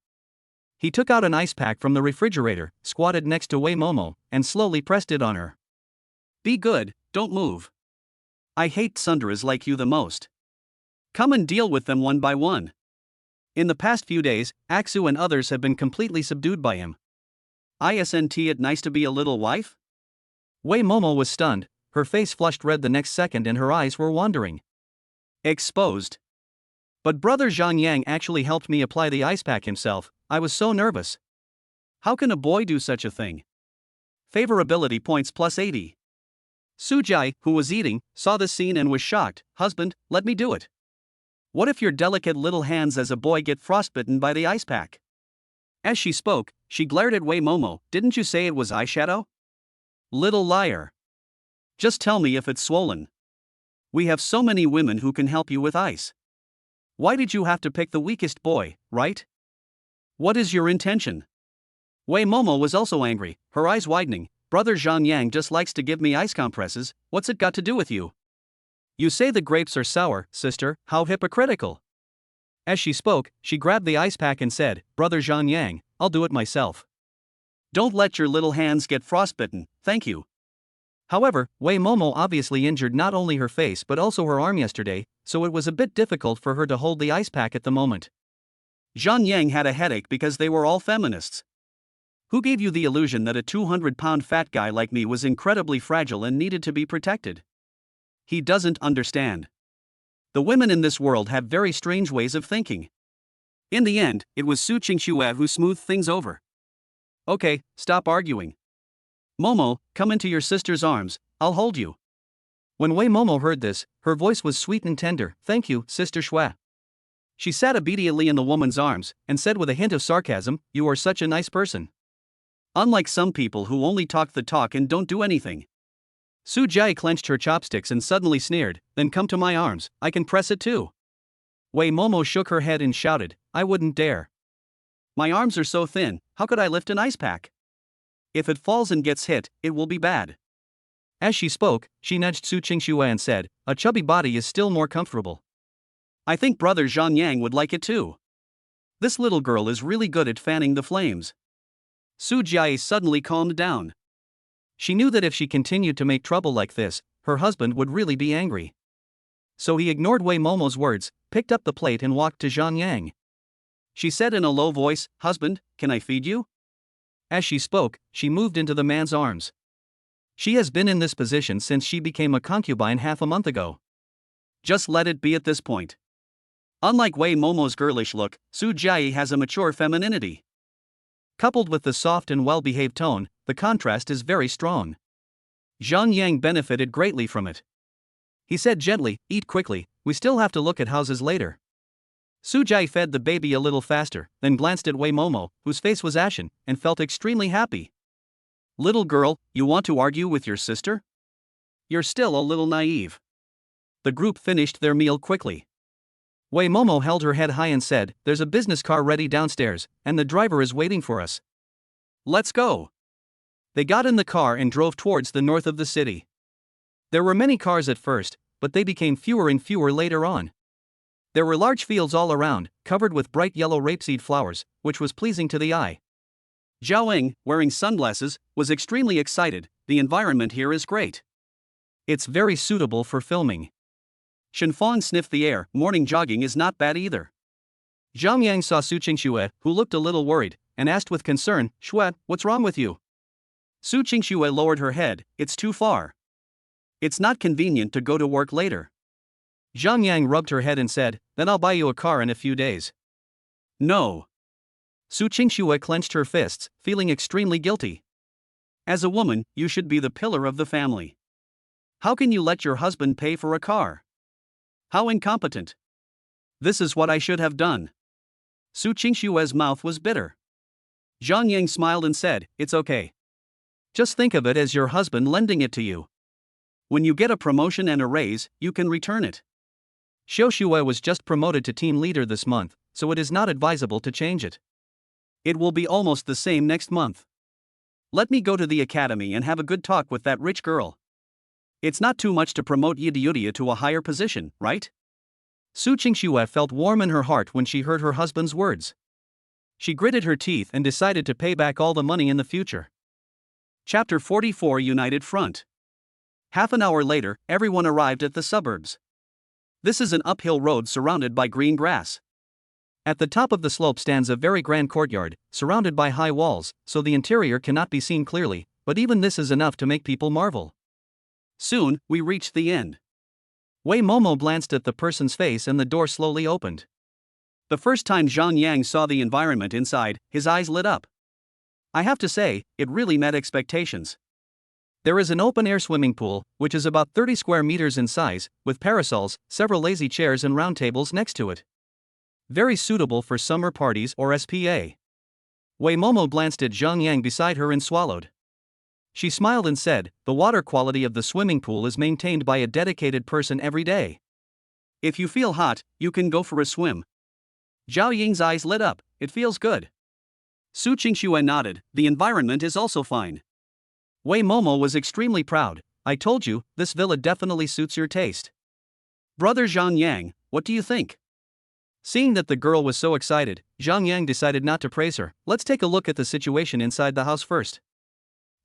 [SPEAKER 2] He took out an ice pack from the refrigerator, squatted next to Wei Momo, and slowly pressed it on her.
[SPEAKER 1] Be good, don't move. I hate tsunderas like you the most. Come and deal with them one by one. In the past few days, Aksu and others have been completely subdued by him. Isn't it nice to be a little wife?
[SPEAKER 2] Wei Momo was stunned, her face flushed red the next second and her eyes were wandering.
[SPEAKER 1] Exposed. But Brother Zhang Yang actually helped me apply the ice pack himself, I was so nervous. How can a boy do such a thing? Favorability points plus 80. Su Jai, who was eating, saw this scene and was shocked. Husband, let me do it. What if your delicate little hands as a boy get frostbitten by the ice pack? As she spoke, she glared at Wei Momo. Didn't you say it was eyeshadow? Little liar. Just tell me if it's swollen. We have so many women who can help you with ice. Why did you have to pick the weakest boy, right? What is your intention? Wei Momo was also angry, her eyes widening. Brother Zhang Yang just likes to give me ice compresses, what's it got to do with you? You say the grapes are sour, sister, how hypocritical. As she spoke, she grabbed the ice pack and said, Brother Zhang Yang, I'll do it myself. Don't let your little hands get frostbitten, thank you. However, Wei Momo obviously injured not only her face but also her arm yesterday, so it was a bit difficult for her to hold the ice pack at the moment. Zhang Yang had a headache because they were all feminists. Who gave you the illusion that a 200-pound fat guy like me was incredibly fragile and needed to be protected? He doesn't understand. The women in this world have very strange ways of thinking. In the end, it was Su Qingxue who smoothed things over. Okay, stop arguing. Momo, come into your sister's arms, I'll hold you. When Wei Momo heard this, her voice was sweet and tender. Thank you, Sister Shui. She sat obediently in the woman's arms, and said with a hint of sarcasm, you are such a nice person. Unlike some people who only talk the talk and don't do anything. Su Jai clenched her chopsticks and suddenly sneered, then come to my arms, I can press it too. Wei Momo shook her head and shouted, I wouldn't dare. My arms are so thin, how could I lift an ice pack? If it falls and gets hit, it will be bad. As she spoke, she nudged Su Qingxue and said, a chubby body is still more comfortable. I think Brother Zhang Yang would like it too. This little girl is really good at fanning the flames. Su Jai suddenly calmed down. She knew that if she continued to make trouble like this, her husband would really be angry. So he ignored Wei Momo's words, picked up the plate and walked to Zhang Yang. She said in a low voice, Husband, can I feed you? As she spoke, she moved into the man's arms. She has been in this position since she became a concubine half a month ago. Just let it be at this point. Unlike Wei Momo's girlish look, Su Jai has a mature femininity. Coupled with the soft and well-behaved tone, the contrast is very strong. Zhang Yang benefited greatly from it. He said gently, eat quickly, we still have to look at houses later. Su Jai fed the baby a little faster, then glanced at Wei Momo, whose face was ashen, and felt extremely happy. Little girl, you want to argue with your sister? You're still a little naive. The group finished their meal quickly.
[SPEAKER 2] Wei Momo held her head high and said, "There's a business car ready downstairs, and the driver is waiting for us."
[SPEAKER 1] Let's go.
[SPEAKER 2] They got in the car and drove towards the north of the city. There were many cars at first, but they became fewer and fewer later on. There were large fields all around, covered with bright yellow rapeseed flowers, which was pleasing to the eye.
[SPEAKER 1] Zhao Ying, wearing sunglasses, was extremely excited. The environment here is great.
[SPEAKER 2] It's very suitable for filming.
[SPEAKER 1] Shenfang sniffed the air. Morning jogging is not bad either.
[SPEAKER 2] Zhang Yang saw Su Qingxue, who looked a little worried, and asked with concern, "Xue, what's wrong with you?"
[SPEAKER 1] Su Qingxue lowered her head. It's too far. It's not convenient to go to work later.
[SPEAKER 2] Zhang Yang rubbed her head and said, "Then I'll buy you a car in a few days."
[SPEAKER 1] No.
[SPEAKER 2] Su Qingxue clenched her fists, feeling extremely guilty.
[SPEAKER 1] As a woman, you should be the pillar of the family. How can you let your husband pay for a car? How incompetent. This is what I should have done. Su Qingxue's mouth was bitter. Zhang Yang smiled and said, "It's okay.
[SPEAKER 2] Just think of it as your husband lending it to you.
[SPEAKER 1] When you get a promotion and a raise, you can return it."
[SPEAKER 2] Xiao Xue was just promoted to team leader this month, so it is not advisable to change it.
[SPEAKER 1] It will be almost the same next month. Let me go to the academy and have a good talk with that rich girl. It's not too much to promote Yidiudia to a higher position, right?
[SPEAKER 2] Su Qingxue felt warm in her heart when she heard her husband's words. She gritted her teeth and decided to pay back all the money in the future.
[SPEAKER 1] Chapter 44 United Front. Half an hour later, everyone arrived at the suburbs. This is an uphill road surrounded by green grass.
[SPEAKER 2] At the top of the slope stands a very grand courtyard, surrounded by high walls, so the interior cannot be seen clearly, but even this is enough to make people marvel.
[SPEAKER 1] Soon, we reached the end.
[SPEAKER 2] Wei Momo glanced at the person's face and the door slowly opened.
[SPEAKER 1] The first time Zhang Yang saw the environment inside, his eyes lit up. I have to say, it really met expectations.
[SPEAKER 2] There is an open-air swimming pool, which is about 30 square meters in size, with parasols, several lazy chairs and round tables next to it. Very suitable for summer parties or SPA. Wei Momo glanced at Zhang Yang beside her and swallowed. She smiled and said, "The water quality of the swimming pool is maintained by a dedicated person every day.
[SPEAKER 1] If you feel hot, you can go for a swim." Zhao Ying's eyes lit up. It feels good. Su Qingxue nodded. The environment is also fine.
[SPEAKER 2] Wei Momo was extremely proud. "I told you, this villa definitely suits your taste."
[SPEAKER 1] Brother Zhang Yang, what do you think?
[SPEAKER 2] Seeing that the girl was so excited, Zhang Yang decided not to praise her. "Let's take a look at the situation inside the house first."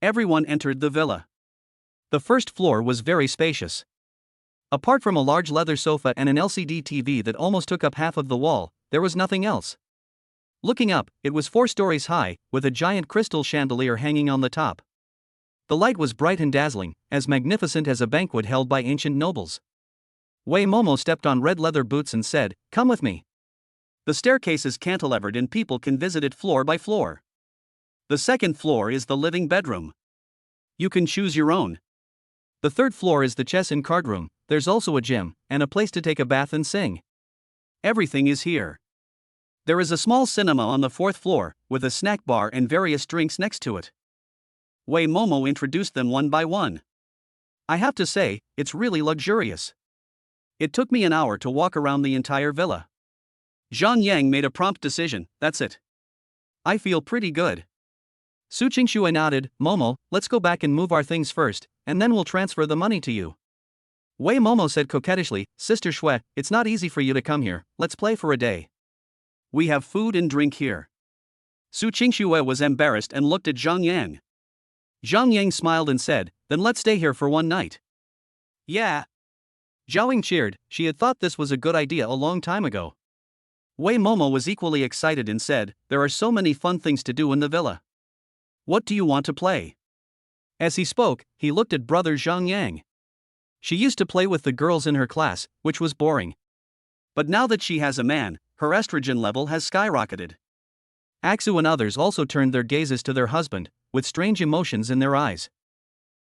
[SPEAKER 1] Everyone entered the villa.
[SPEAKER 2] The first floor was very spacious. Apart from a large leather sofa and an LCD TV that almost took up half of the wall, there was nothing else. Looking up, it was 4 stories high, with a giant crystal chandelier hanging on the top. The light was bright and dazzling, as magnificent as a banquet held by ancient nobles. Wei Momo stepped on red leather boots and said, "Come with me."
[SPEAKER 1] The staircase is cantilevered and people can visit it floor by floor. The second floor is the living bedroom. You can choose your own.
[SPEAKER 2] The third floor is the chess and card room. There's also a gym, and a place to take a bath and sing.
[SPEAKER 1] Everything is here. There is a small cinema on the 4th floor, with a snack bar and various drinks next to it. Wei Momo introduced them one by one. I have to say, it's really luxurious. It took me an hour to walk around the entire villa. Zhang Yang made a prompt decision. That's it. I feel pretty good.
[SPEAKER 2] Su Qingxue nodded. "Momo, let's go back and move our things first, and then we'll transfer the money to you." Wei Momo said coquettishly, "Sister Xue, it's not easy for you to come here. Let's play for a day."
[SPEAKER 1] We have food and drink here. Su Qingxue was embarrassed and looked at Zhang Yang.
[SPEAKER 2] Zhang Yang smiled and said, "Then let's stay here for one night."
[SPEAKER 1] Yeah.
[SPEAKER 2] Zhao Ying cheered. She had thought this was a good idea a long time ago.
[SPEAKER 1] Wei Momo was equally excited and said, "There are so many fun things to do in the villa. What do you want to play?"
[SPEAKER 2] As he spoke, he looked at brother Zhang Yang. She used to play with the girls in her class, which was boring.
[SPEAKER 1] But now that she has a man, her estrogen level has skyrocketed.
[SPEAKER 2] Aksu and others also turned their gazes to their husband, with strange emotions in their eyes.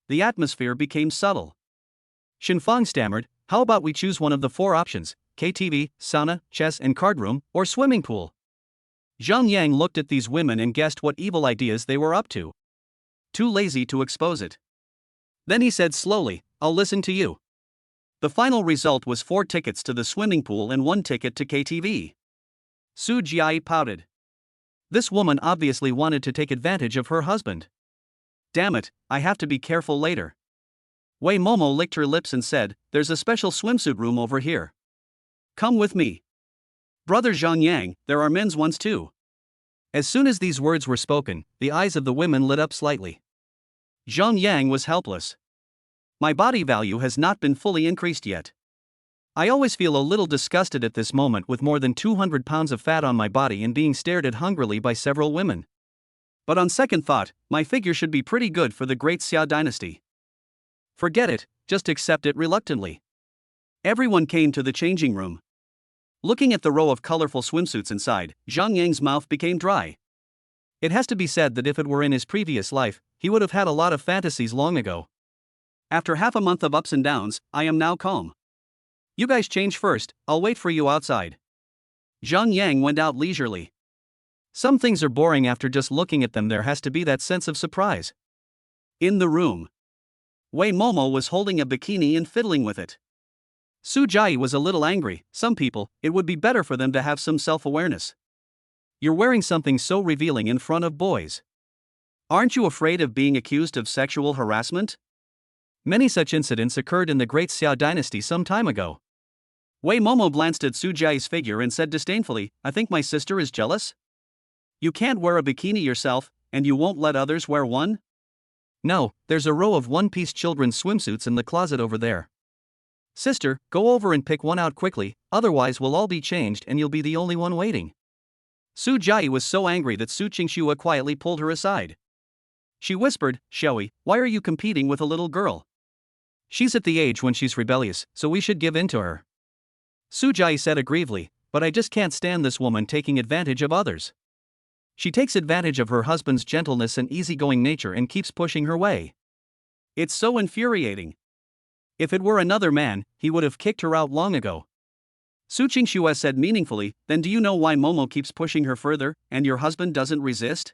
[SPEAKER 1] The atmosphere became subtle.
[SPEAKER 2] Shenfang stammered, "How about we choose one of the 4 options, KTV, sauna, chess and card room, or swimming pool?"
[SPEAKER 1] Zhang Yang looked at these women and guessed what evil ideas they were up to. Too lazy to expose it. Then he said slowly,
[SPEAKER 2] I'll listen to you.
[SPEAKER 1] The final result was 4 tickets to the swimming pool and 1 ticket to KTV. Su Jiai pouted.
[SPEAKER 2] This woman obviously wanted to take advantage of her husband.
[SPEAKER 1] Damn it, I have to be careful later. Wei Momo licked her lips and said, there's a special swimsuit room over here. Come with me. Brother Zhang Yang, there are men's ones too.
[SPEAKER 2] As soon as these words were spoken, the eyes of the women lit up slightly.
[SPEAKER 1] Zhang Yang was helpless. My body value has not been fully increased yet.
[SPEAKER 2] I always feel a little disgusted at this moment with more than 200 pounds of fat on my body and being stared at hungrily by several women.
[SPEAKER 1] But on second thought, my figure should be pretty good for the great Xia dynasty.
[SPEAKER 2] Forget it, just accept it reluctantly.
[SPEAKER 1] Everyone came to the changing room. Looking at the row of colorful swimsuits inside, Zhang Yang's mouth became dry.
[SPEAKER 2] It has to be said that if it were in his previous life, he would have had a lot of fantasies long ago.
[SPEAKER 1] After half a month of ups and downs, I am now calm. You guys change first, I'll wait for you outside. Zhang Yang went out leisurely.
[SPEAKER 2] Some things are boring after just looking at them. There has to be that sense of surprise.
[SPEAKER 1] In the room, Wei Momo was holding a bikini and fiddling with it. Su Jiai was a little angry. Some people, it would be better for them to have some self-awareness.
[SPEAKER 2] You're wearing something so revealing in front of boys.
[SPEAKER 1] Aren't you afraid of being accused of sexual harassment?
[SPEAKER 2] Many such incidents occurred in the Great Xia dynasty some time ago.
[SPEAKER 1] Wei Momo glanced at Su Jiai's figure and said disdainfully, I think my sister is jealous? You can't wear a bikini yourself, and you won't let others wear one?
[SPEAKER 2] No, there's a row of one-piece children's swimsuits in the closet over there. Sister, go over and pick one out quickly, otherwise we'll all be changed and you'll be the only one waiting.
[SPEAKER 1] Su Jiai was so angry that Su Qingxua quietly pulled her aside. She whispered, Shui, why are you competing with a little girl?
[SPEAKER 2] She's at the age when she's rebellious, so we should give in to her. Su Jiai said aggrievely, but I just can't stand this woman taking advantage of others. She takes advantage of her husband's gentleness and easygoing nature and keeps pushing her way.
[SPEAKER 1] It's so infuriating. If it were another man, he would have kicked her out long ago. Su Qingxua said meaningfully, then do you know why Momo keeps pushing her further, and your husband doesn't resist?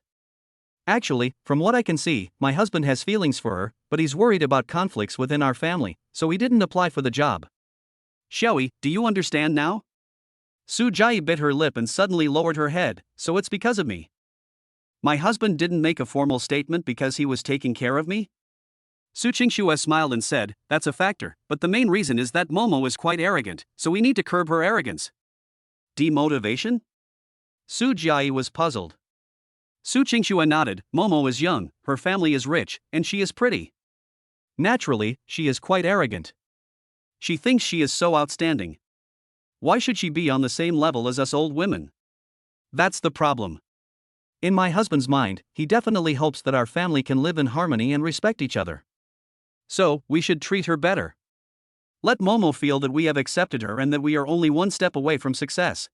[SPEAKER 2] Actually, from what I can see, my husband has feelings for her, but he's worried about conflicts within our family, so he didn't apply for the job.
[SPEAKER 1] Shui, do you understand now? Su Jiai bit her lip and suddenly lowered her head, so it's because of me. My husband didn't make a formal statement because he was taking care of me? Su Qingxua smiled and said, that's a factor, but the main reason is that Momo is quite arrogant, so we need to curb her arrogance. Demotivation? Su Jiai was puzzled. Su Qingxua nodded, Momo is young, her family is rich, and she is pretty.
[SPEAKER 2] Naturally, she is quite arrogant.
[SPEAKER 1] She thinks she is so outstanding. Why should she be on the same level as us old women? That's the problem.
[SPEAKER 2] In my husband's mind, he definitely hopes that our family can live in harmony and respect each other.
[SPEAKER 1] So, we should treat her better. Let Momo feel that we have accepted her and that we are only one step away from success.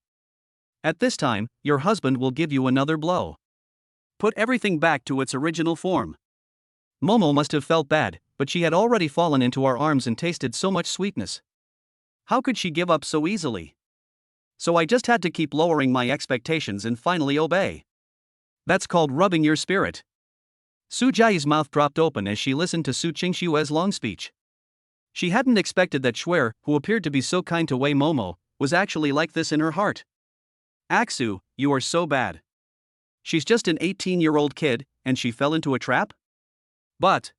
[SPEAKER 1] At this time, your husband will give you another blow. Put everything back to its original form.
[SPEAKER 2] Momo must have felt bad, but she had already fallen into our arms and tasted so much sweetness.
[SPEAKER 1] How could she give up so easily? So I just had to keep lowering my expectations and finally obey. That's called rubbing your spirit. Su Jiai's mouth dropped open as she listened to Su Qingxua's long speech. She hadn't expected that Shui, who appeared to be so kind to Wei Momo, was actually like this in her heart. Aksu, you are so bad. She's just an 18-year-old kid, and she fell into a trap? But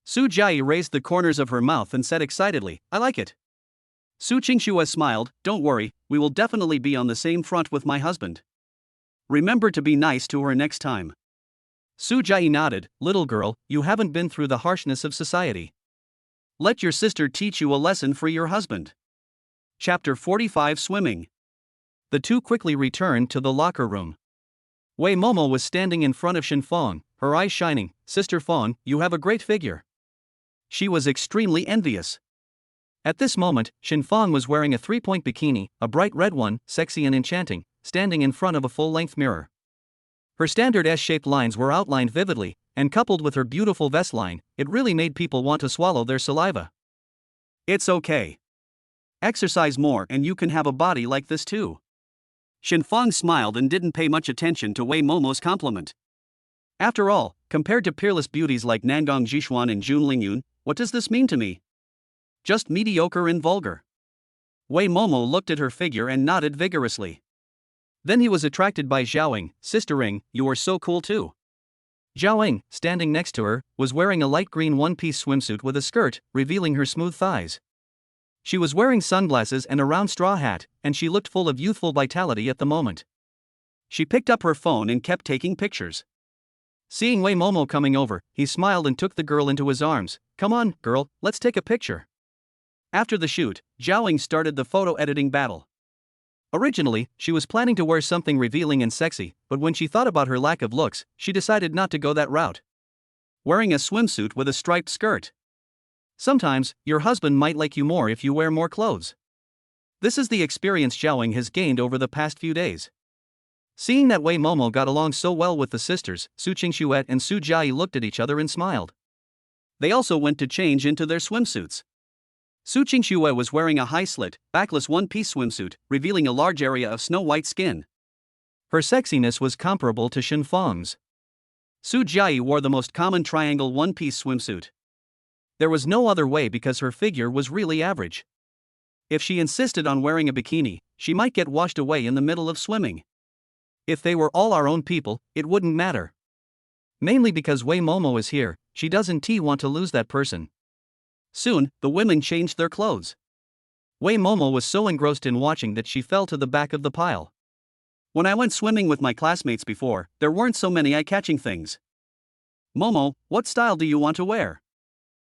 [SPEAKER 1] Su Jiai raised the corners of her mouth and said excitedly, I like it. Su Qingxua smiled, don't worry, we will definitely be on the same front with my husband. Remember to be nice to her next time. Su Jiai nodded, little girl, you haven't been through the harshness of society. Let your sister teach you a lesson for your husband. Chapter 45 Swimming.
[SPEAKER 2] The two quickly returned to the locker room. Wei Momo was standing in front of Shin Fong, her eyes shining, Sister Fong, you have a great figure.
[SPEAKER 1] She was extremely envious.
[SPEAKER 2] At this moment, Shin Fong was wearing a 3-point bikini, a bright red one, sexy and enchanting, standing in front of a full-length mirror. Her standard S-shaped lines were outlined vividly, and coupled with her beautiful vest line, it really made people want to swallow their saliva.
[SPEAKER 1] It's okay. Exercise more and you can have a body like this too. Shin Fong smiled and didn't pay much attention to Wei Momo's compliment. After all, compared to peerless beauties like Nangong Jishuan and Jun Lingyun, what does this mean to me? Just mediocre and vulgar. Wei Momo looked at her figure and nodded vigorously.
[SPEAKER 2] Then he was attracted by Xiaoying. Sister Ring, you are so cool too. Xiaoying, standing next to her, was wearing a light green one-piece swimsuit with a skirt, revealing her smooth thighs. She was wearing sunglasses and a round straw hat, and she looked full of youthful vitality at the moment.
[SPEAKER 1] She picked up her phone and kept taking pictures.
[SPEAKER 2] Seeing Wei Momo coming over, he smiled and took the girl into his arms. Come on, girl, let's take a picture.
[SPEAKER 1] After the shoot, Xiaoying started the photo editing battle.
[SPEAKER 2] Originally, she was planning to wear something revealing and sexy, but when she thought about her lack of looks, she decided not to go that route.
[SPEAKER 1] Wearing a swimsuit with a striped skirt.
[SPEAKER 2] Sometimes, your husband might like you more if you wear more clothes. This is the experience Xiaoying has gained over the past few days. Seeing that Wei Momo got along so well with the sisters, Su Qingxuet and Su Jiayi looked at each other and smiled.
[SPEAKER 1] They also went to change into their swimsuits. Su Qingxue was wearing a high-slit, backless one-piece swimsuit, revealing a large area of snow-white skin.
[SPEAKER 2] Her sexiness was comparable to Shen Feng's.
[SPEAKER 1] Su Jiayi wore the most common triangle one-piece swimsuit.
[SPEAKER 2] There was no other way because her figure was really average.
[SPEAKER 1] If she insisted on wearing a bikini, she might get washed away in the middle of swimming.
[SPEAKER 2] If they were all our own people, it wouldn't matter. Mainly because Wei Momo is here, she doesn't want to lose that person.
[SPEAKER 1] Soon, the women changed their clothes.
[SPEAKER 2] Wei Momo was so engrossed in watching that she fell to the back of the pile.
[SPEAKER 1] When I went swimming with my classmates before, there weren't so many eye-catching things. Momo, what style do you want to wear?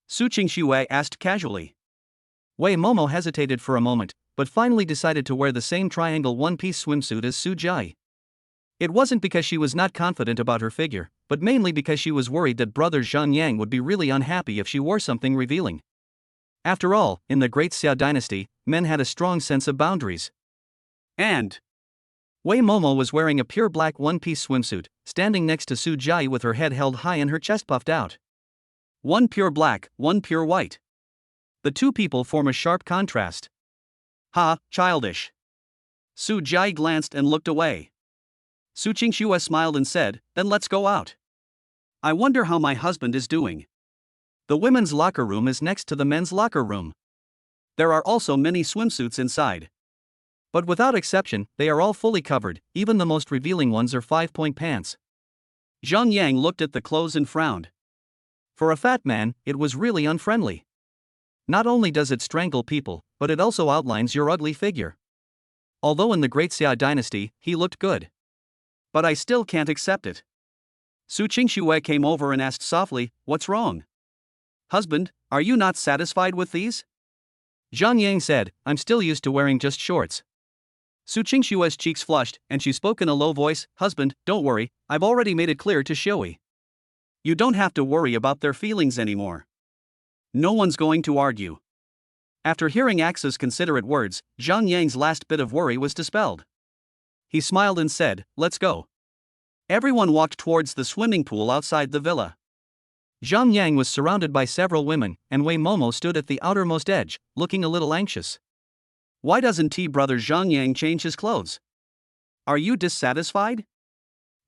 [SPEAKER 1] Su Qingxue asked casually.
[SPEAKER 2] Wei Momo hesitated for a moment, but finally decided to wear the same triangle one-piece swimsuit as Su Jiayi. It wasn't because she was not confident about her figure, but mainly because she was worried that brother Zhang Yang would be really unhappy if she wore something revealing. After all, in the Great Xia dynasty, men had a strong sense of boundaries.
[SPEAKER 1] And
[SPEAKER 2] Wei Momo was wearing a pure black one-piece swimsuit, standing next to Su Jiayi with her head held high and her chest puffed out.
[SPEAKER 1] One pure black, one pure white. The two people form a sharp contrast. Ha, childish. Su Jiayi glanced and looked away. Su Qingxue smiled and said, then let's go out. I wonder how my husband is doing.
[SPEAKER 2] The women's locker room is next to the men's locker room.
[SPEAKER 1] There are also many swimsuits inside.
[SPEAKER 2] But without exception, they are all fully covered, even the most revealing ones are 5-point pants.
[SPEAKER 1] Zhang Yang looked at the clothes and frowned.
[SPEAKER 2] For a fat man, it was really unfriendly. Not only does it strangle people, but it also outlines your ugly figure. Although in the Great Xia dynasty, he looked good.
[SPEAKER 1] But I still can't accept it. Su Qingxue came over and asked softly, what's wrong? Husband, are you not satisfied with these?
[SPEAKER 2] Zhang Yang said, I'm still used to wearing just shorts.
[SPEAKER 1] Su Qingxue's cheeks flushed, and she spoke in a low voice, husband, don't worry, I've already made it clear to Xiaoyi. You don't have to worry about their feelings anymore. No one's going to argue. After hearing Axa's considerate words, Zhang Yang's last bit of worry was dispelled. He smiled and said, let's go. Everyone walked towards the swimming pool outside the villa.
[SPEAKER 2] Zhang Yang was surrounded by several women, and Wei Momo stood at the outermost edge, looking a little anxious.
[SPEAKER 1] Why doesn't brother Zhang Yang change his clothes? Are you dissatisfied?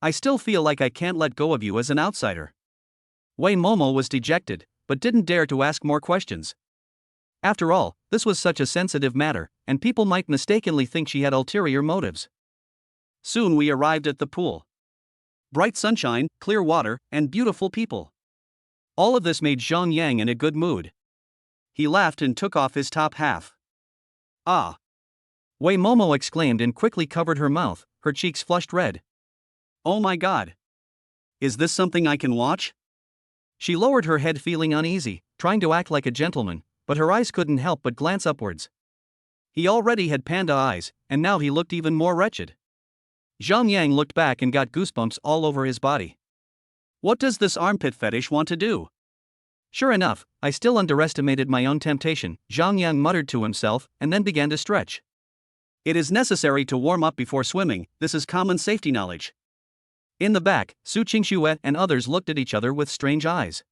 [SPEAKER 1] I still feel like I can't let go of you as an outsider.
[SPEAKER 2] Wei Momo was dejected, but didn't dare to ask more questions. After all, this was such a sensitive matter, and people might mistakenly think she had ulterior motives.
[SPEAKER 1] Soon we arrived at the pool. Bright sunshine, clear water, and beautiful people. All of this made Zhang Yang in a good mood. He laughed and took off his top half. Ah!
[SPEAKER 2] Wei Momo exclaimed and quickly covered her mouth, her cheeks flushed red.
[SPEAKER 1] Oh my god! Is this something I can watch?
[SPEAKER 2] She lowered her head feeling uneasy, trying to act like a gentleman, but her eyes couldn't help but glance upwards.
[SPEAKER 1] He already had panda eyes, and now he looked even more wretched.
[SPEAKER 2] Zhang Yang looked back and got goosebumps all over his body.
[SPEAKER 1] What does this armpit fetish want to do?
[SPEAKER 2] Sure enough, I still underestimated my own temptation, Zhang Yang muttered to himself, and then began to stretch.
[SPEAKER 1] It is necessary to warm up before swimming, this is common safety knowledge.
[SPEAKER 2] In the back, Su Qingxue and others looked at each other with strange eyes.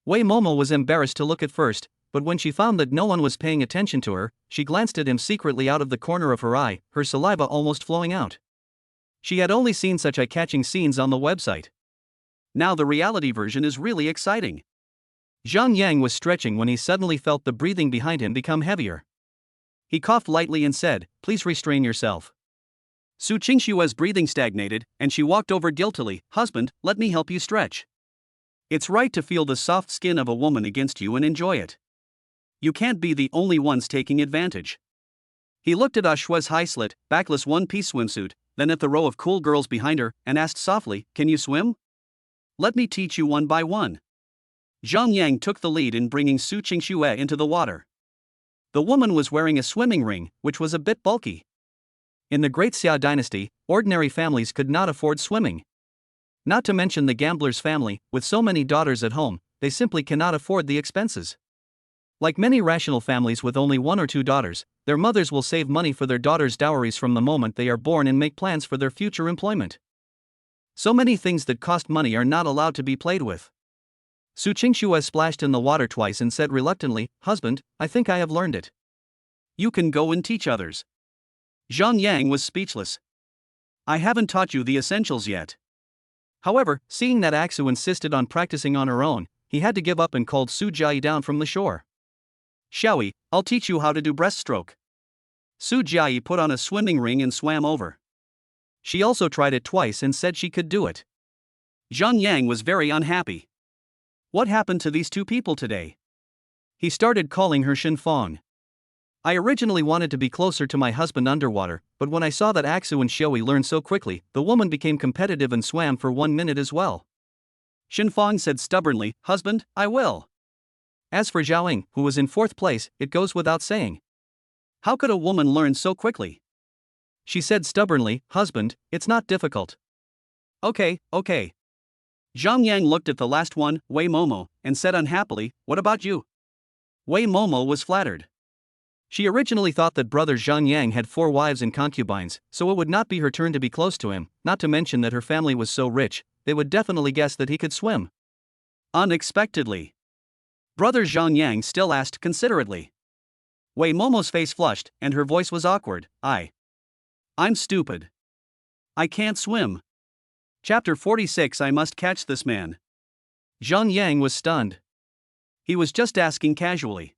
[SPEAKER 2] Wei Momo was embarrassed to look at first, but when she found that no one was paying attention to her, she glanced at him secretly out of the corner of her eye, her saliva almost flowing out. She had only seen such eye-catching scenes on the website.
[SPEAKER 1] Now the reality version is really exciting.
[SPEAKER 2] Zhang Yang was stretching when he suddenly felt the breathing behind him become heavier. He coughed lightly and said, "Please restrain yourself."
[SPEAKER 1] Su Qingshue's breathing stagnated, and she walked over guiltily. "Husband, let me help you stretch. It's right to feel the soft skin of a woman against you and enjoy it. You can't be the only ones taking advantage." He looked at Shue's high-slit, backless one-piece swimsuit, then at the row of cool girls behind her, and asked softly, "Can you swim? Let me teach you one by one." Zhang Yang took the lead in bringing Su Qingxue into the water. The woman was wearing a swimming ring, which was a bit bulky. In the Great Xia dynasty, ordinary families could not afford swimming. Not to mention the gambler's family, with so many daughters at home, they simply cannot afford the expenses. Like many rational families with only one or two daughters, their mothers will save money for their daughters' dowries from the moment they are born and make plans for their future employment. So many things that cost money are not allowed to be played with. Su Qingxue splashed in the water twice and said reluctantly, "Husband, I think I have learned it." "You can go and teach others." Zhang Yang was speechless. "I haven't taught you the essentials yet."
[SPEAKER 2] However, seeing that Aksu insisted on practicing on her own, he had to give up and called Su Jiayi down from the shore.
[SPEAKER 1] "Xiaoyi, I'll teach you how to do breaststroke." Su Jiayi put on a swimming ring and swam over.
[SPEAKER 2] She also tried it twice and said she could do it.
[SPEAKER 1] Zhang Yang was very unhappy. What happened to these two people today?
[SPEAKER 2] He started calling her Shinfang. I originally wanted to be closer to my husband underwater, but when I saw that Aksu and Xiaoyi learned so quickly, the woman became competitive and swam for 1 minute as well.
[SPEAKER 1] Shinfang said stubbornly, "Husband, I will."
[SPEAKER 2] As for Zhaoying, who was in 4th place, it goes without saying.
[SPEAKER 1] How could a woman learn so quickly?
[SPEAKER 2] She said stubbornly, "Husband, it's not difficult."
[SPEAKER 1] Okay. Zhang Yang looked at the last one, Wei Momo, and said unhappily, "What about you?" Wei Momo was flattered.
[SPEAKER 2] She originally thought that brother Zhang Yang had 4 wives and concubines, so it would not be her turn to be close to him, not to mention that her family was so rich, they would definitely guess that he could swim.
[SPEAKER 1] Unexpectedly, brother Zhang Yang still asked considerately. Wei Momo's face flushed, and her voice was awkward. I'm stupid. I can't swim. Chapter 46. I must catch this man.
[SPEAKER 2] Zhang Yang was stunned.
[SPEAKER 1] He was just asking casually.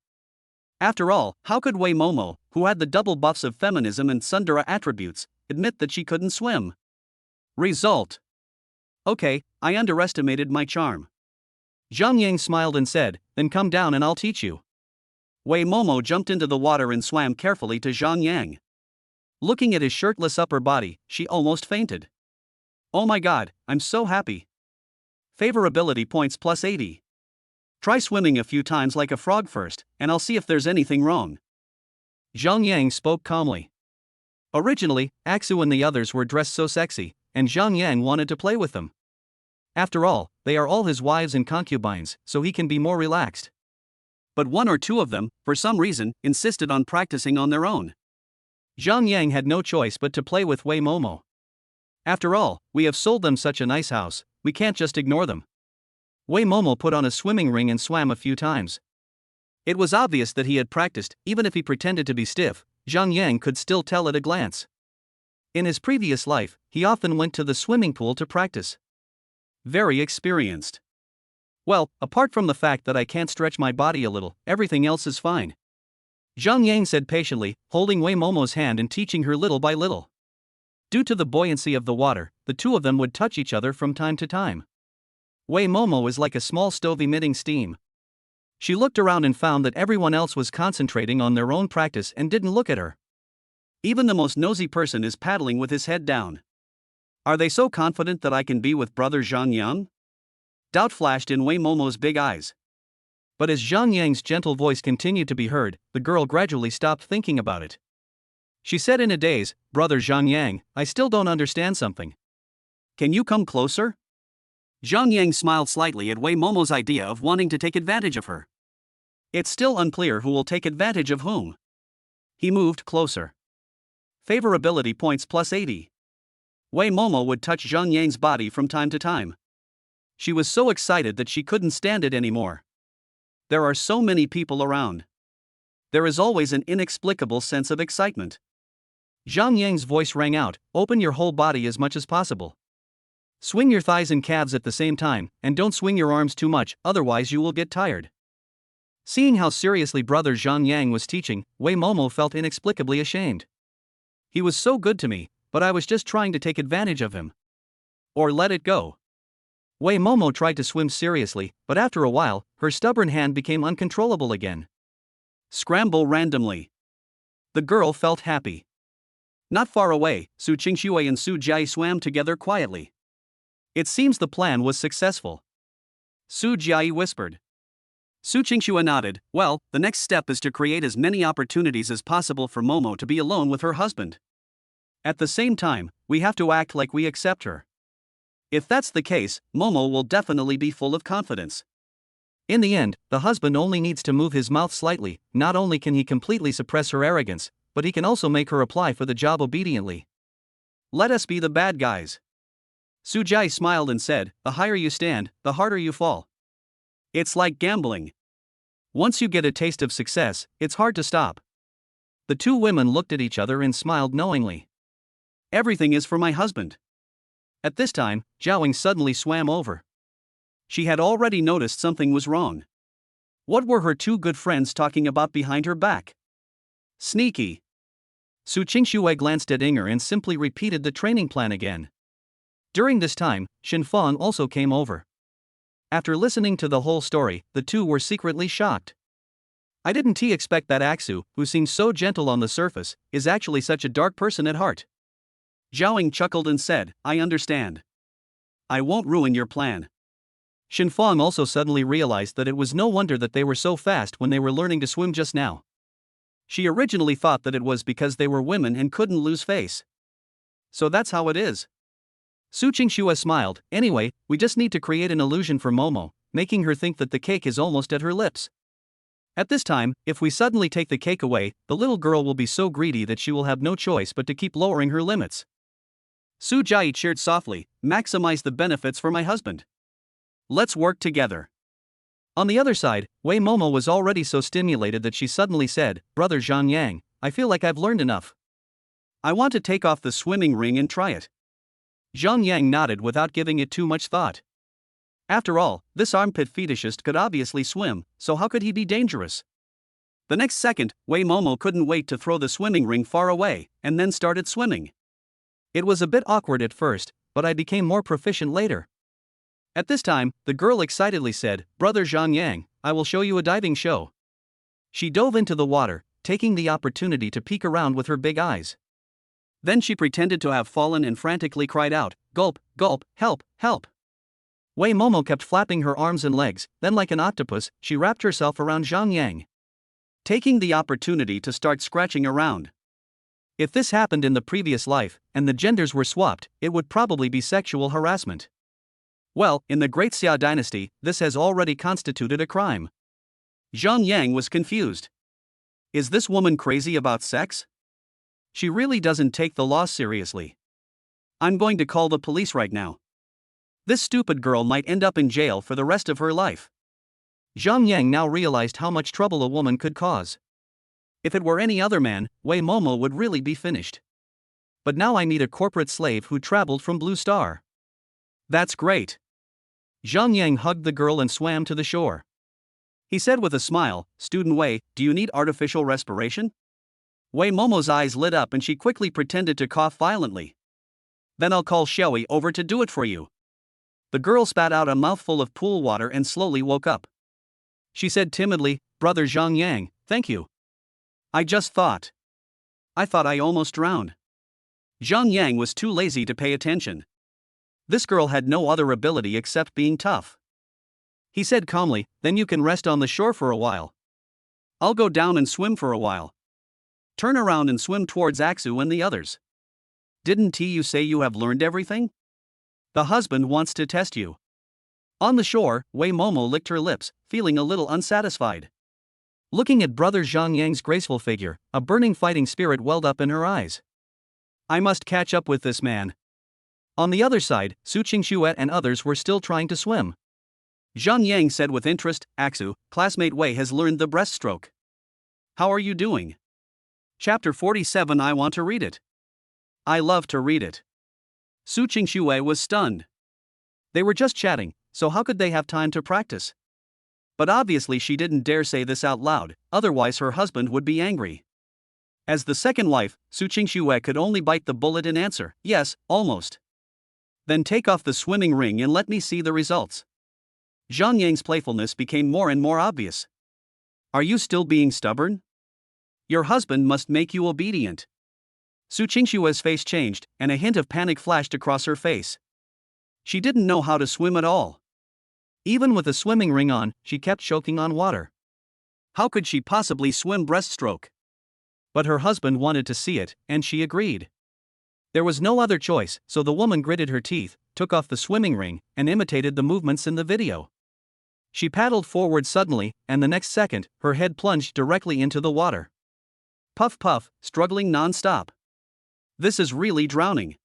[SPEAKER 1] After all, how could Wei Momo, who had the double buffs of feminism and tsundere attributes, admit that she couldn't swim? Result. Okay, I underestimated my charm.
[SPEAKER 2] Zhang Yang smiled and said, "Then come down and I'll teach you."
[SPEAKER 1] Wei Momo jumped into the water and swam carefully to Zhang Yang. Looking at his shirtless upper body, she almost fainted. "Oh my god, I'm so happy. Favorability points plus 80. Try swimming a few times like a frog first, and I'll see if there's anything wrong."
[SPEAKER 2] Zhang Yang spoke calmly. Originally, Aksu and the others were dressed so sexy, and Zhang Yang wanted to play with them. After all, they are all his wives and concubines, so he can be more relaxed.
[SPEAKER 1] But 1 or 2 of them, for some reason, insisted on practicing on their own.
[SPEAKER 2] Zhang Yang had no choice but to play with Wei Momo. After all, we have sold them such a nice house, we can't just ignore them. Wei Momo put on a swimming ring and swam a few times. It was obvious that he had practiced, even if he pretended to be stiff. Zhang Yang could still tell at a glance. In his previous life, he often went to the swimming pool to practice.
[SPEAKER 1] Very experienced.
[SPEAKER 2] Well, apart from the fact that I can't stretch my body a little, everything else is fine. Zhang Yang said patiently, holding Wei Momo's hand and teaching her little by little. Due to the buoyancy of the water, the two of them would touch each other from time to time. Wei Momo is like a small stove emitting steam. She looked around and found that everyone else was concentrating on their own practice and didn't look at her.
[SPEAKER 1] Even the most nosy person is paddling with his head down. Are they so confident that I can be with brother Zhang Yang? Doubt flashed in Wei Momo's big eyes.
[SPEAKER 2] But as Zhang Yang's gentle voice continued to be heard, the girl gradually stopped thinking about it. She said in a daze, "Brother Zhang Yang, I still don't understand something.
[SPEAKER 1] Can you come closer?" Zhang Yang smiled slightly at Wei Momo's idea of wanting to take advantage of her. It's still unclear who will take advantage of whom. He moved closer. Favorability points plus 80. Wei Momo would touch Zhang Yang's body from time to time. She was so excited that she couldn't stand it anymore. There are so many people around. There is always an inexplicable sense of excitement.
[SPEAKER 2] Zhang Yang's voice rang out, "Open your whole body as much as possible. Swing your thighs and calves at the same time, and don't swing your arms too much, otherwise you will get tired." Seeing how seriously brother Zhang Yang was teaching, Wei Momo felt inexplicably ashamed. He was so good to me, but I was just trying to take advantage of him. Or let it go. Wei Momo tried to swim seriously, but after a while, her stubborn hand became uncontrollable again.
[SPEAKER 1] Scramble randomly. The girl felt happy. Not far away, Su Qingxue and Su Jiai swam together quietly. It seems the plan was successful. Su Jiai whispered. Su Qingxue nodded. Well, the next step is to create as many opportunities as possible for Momo to be alone with her husband. At the same time, we have to act like we accept her. If that's the case, Momo will definitely be full of confidence.
[SPEAKER 2] In the end, the husband only needs to move his mouth slightly. Not only can he completely suppress her arrogance, but he can also make her apply for the job obediently.
[SPEAKER 1] Let us be the bad guys. Su Jiai smiled and said, the higher you stand, the harder you fall. It's like gambling. Once you get a taste of success, it's hard to stop.
[SPEAKER 2] The two women looked at each other and smiled knowingly.
[SPEAKER 1] Everything is for my husband. At this time, Zhaoing suddenly swam over. She had already noticed something was wrong. What were her two good friends talking about behind her back? Sneaky.
[SPEAKER 2] Su Qingxue glanced at Inger and simply repeated the training plan again. During this time, Xin Fang also came over. After listening to the whole story, the two were secretly shocked. I didn't expect that Aksu, who seems so gentle on the surface, is actually such a dark person at heart.
[SPEAKER 1] Zhaoing chuckled and said, I understand. I won't ruin your plan.
[SPEAKER 2] Xin Fang also suddenly realized that it was no wonder that they were so fast when they were learning to swim just now.
[SPEAKER 1] She originally thought that it was because they were women and couldn't lose face. So that's how it is.
[SPEAKER 2] Su Qingxue smiled. Anyway, we just need to create an illusion for Momo, making her think that the cake is almost at her lips. At this time, if we suddenly take the cake away, the little girl will be so greedy that she will have no choice but to keep lowering her limits.
[SPEAKER 1] Su Jiai cheered softly, maximize the benefits for my husband. Let's work together.
[SPEAKER 2] On the other side, Wei Momo was already so stimulated that she suddenly said, Brother Zhang Yang, I feel like I've learned enough.
[SPEAKER 1] I want to take off the swimming ring and try it.
[SPEAKER 2] Zhang Yang nodded without giving it too much thought. After all, this armpit fetishist could obviously swim, so how could he be dangerous?
[SPEAKER 1] The next second, Wei Momo couldn't wait to throw the swimming ring far away, and then started swimming.
[SPEAKER 2] It was a bit awkward at first, but I became more proficient later. At this time, the girl excitedly said, Brother Zhang Yang, I will show you a diving show. She dove into the water, taking the opportunity to peek around with her big eyes.
[SPEAKER 1] Then she pretended to have fallen and frantically cried out, Gulp, gulp, help, help.
[SPEAKER 2] Wei Momo kept flapping her arms and legs, then like an octopus, she wrapped herself around Zhang Yang,
[SPEAKER 1] taking the opportunity to start scratching around.
[SPEAKER 2] If this happened in the previous life, and the genders were swapped, it would probably be sexual harassment. Well, in the Great Xia dynasty, this has already constituted a crime.
[SPEAKER 1] Zhang Yang was confused. Is this woman crazy about sex? She really doesn't take the law seriously. I'm going to call the police right now. This stupid girl might end up in jail for the rest of her life.
[SPEAKER 2] Zhang Yang now realized how much trouble a woman could cause.
[SPEAKER 1] If it were any other man, Wei Momo would really be finished.
[SPEAKER 2] But now I need a corporate slave who traveled from Blue Star.
[SPEAKER 1] That's great.
[SPEAKER 2] Zhang Yang hugged the girl and swam to the shore.
[SPEAKER 1] He said with a smile, Student Wei, do you need artificial respiration? Wei Momo's eyes lit up and she quickly pretended to cough violently. Then I'll call Xiaoi over to do it for you. The girl spat out a mouthful of pool water and slowly woke up. She said timidly, Brother Zhang Yang, thank you. I thought I almost drowned. Zhang Yang was too lazy to pay attention. This girl had no other ability except being tough. He said calmly, then you can rest on the shore for a while. I'll go down and swim for a while. Turn around and swim towards Aksu and the others. Didn't you say you have learned everything? The husband wants to test you. On the shore, Wei Momo licked her lips, feeling a little unsatisfied.
[SPEAKER 2] Looking at Brother Zhang Yang's graceful figure, a burning fighting spirit welled up in her eyes.
[SPEAKER 1] I must catch up with this man.
[SPEAKER 2] On the other side, Su Qingxue and others were still trying to swim.
[SPEAKER 1] Zhang Yang said with interest, Aksu, classmate Wei has learned the breaststroke. How are you doing? Chapter 47. I want to read it. I love to read it. Su Qingxue was stunned. They were just chatting, so how could they have time to practice? But obviously she didn't dare say this out loud, otherwise her husband would be angry. As the second wife, Su Qingxue could only bite the bullet and answer, yes, almost. Then take off the swimming ring and let me see the results. Zhang Yang's playfulness became more and more obvious. Are you still being stubborn? Your husband must make you obedient. Su Qingxue's face changed, and a hint of panic flashed across her face. She didn't know how to swim at all. Even with a swimming ring on, she kept choking on water. How could she possibly swim breaststroke? But her husband wanted to see it, and she agreed. There was no other choice, so the woman gritted her teeth, took off the swimming ring, and imitated the movements in the video. She paddled forward suddenly, and the next second, her head plunged directly into the water. Puff puff, struggling non-stop. This is really drowning.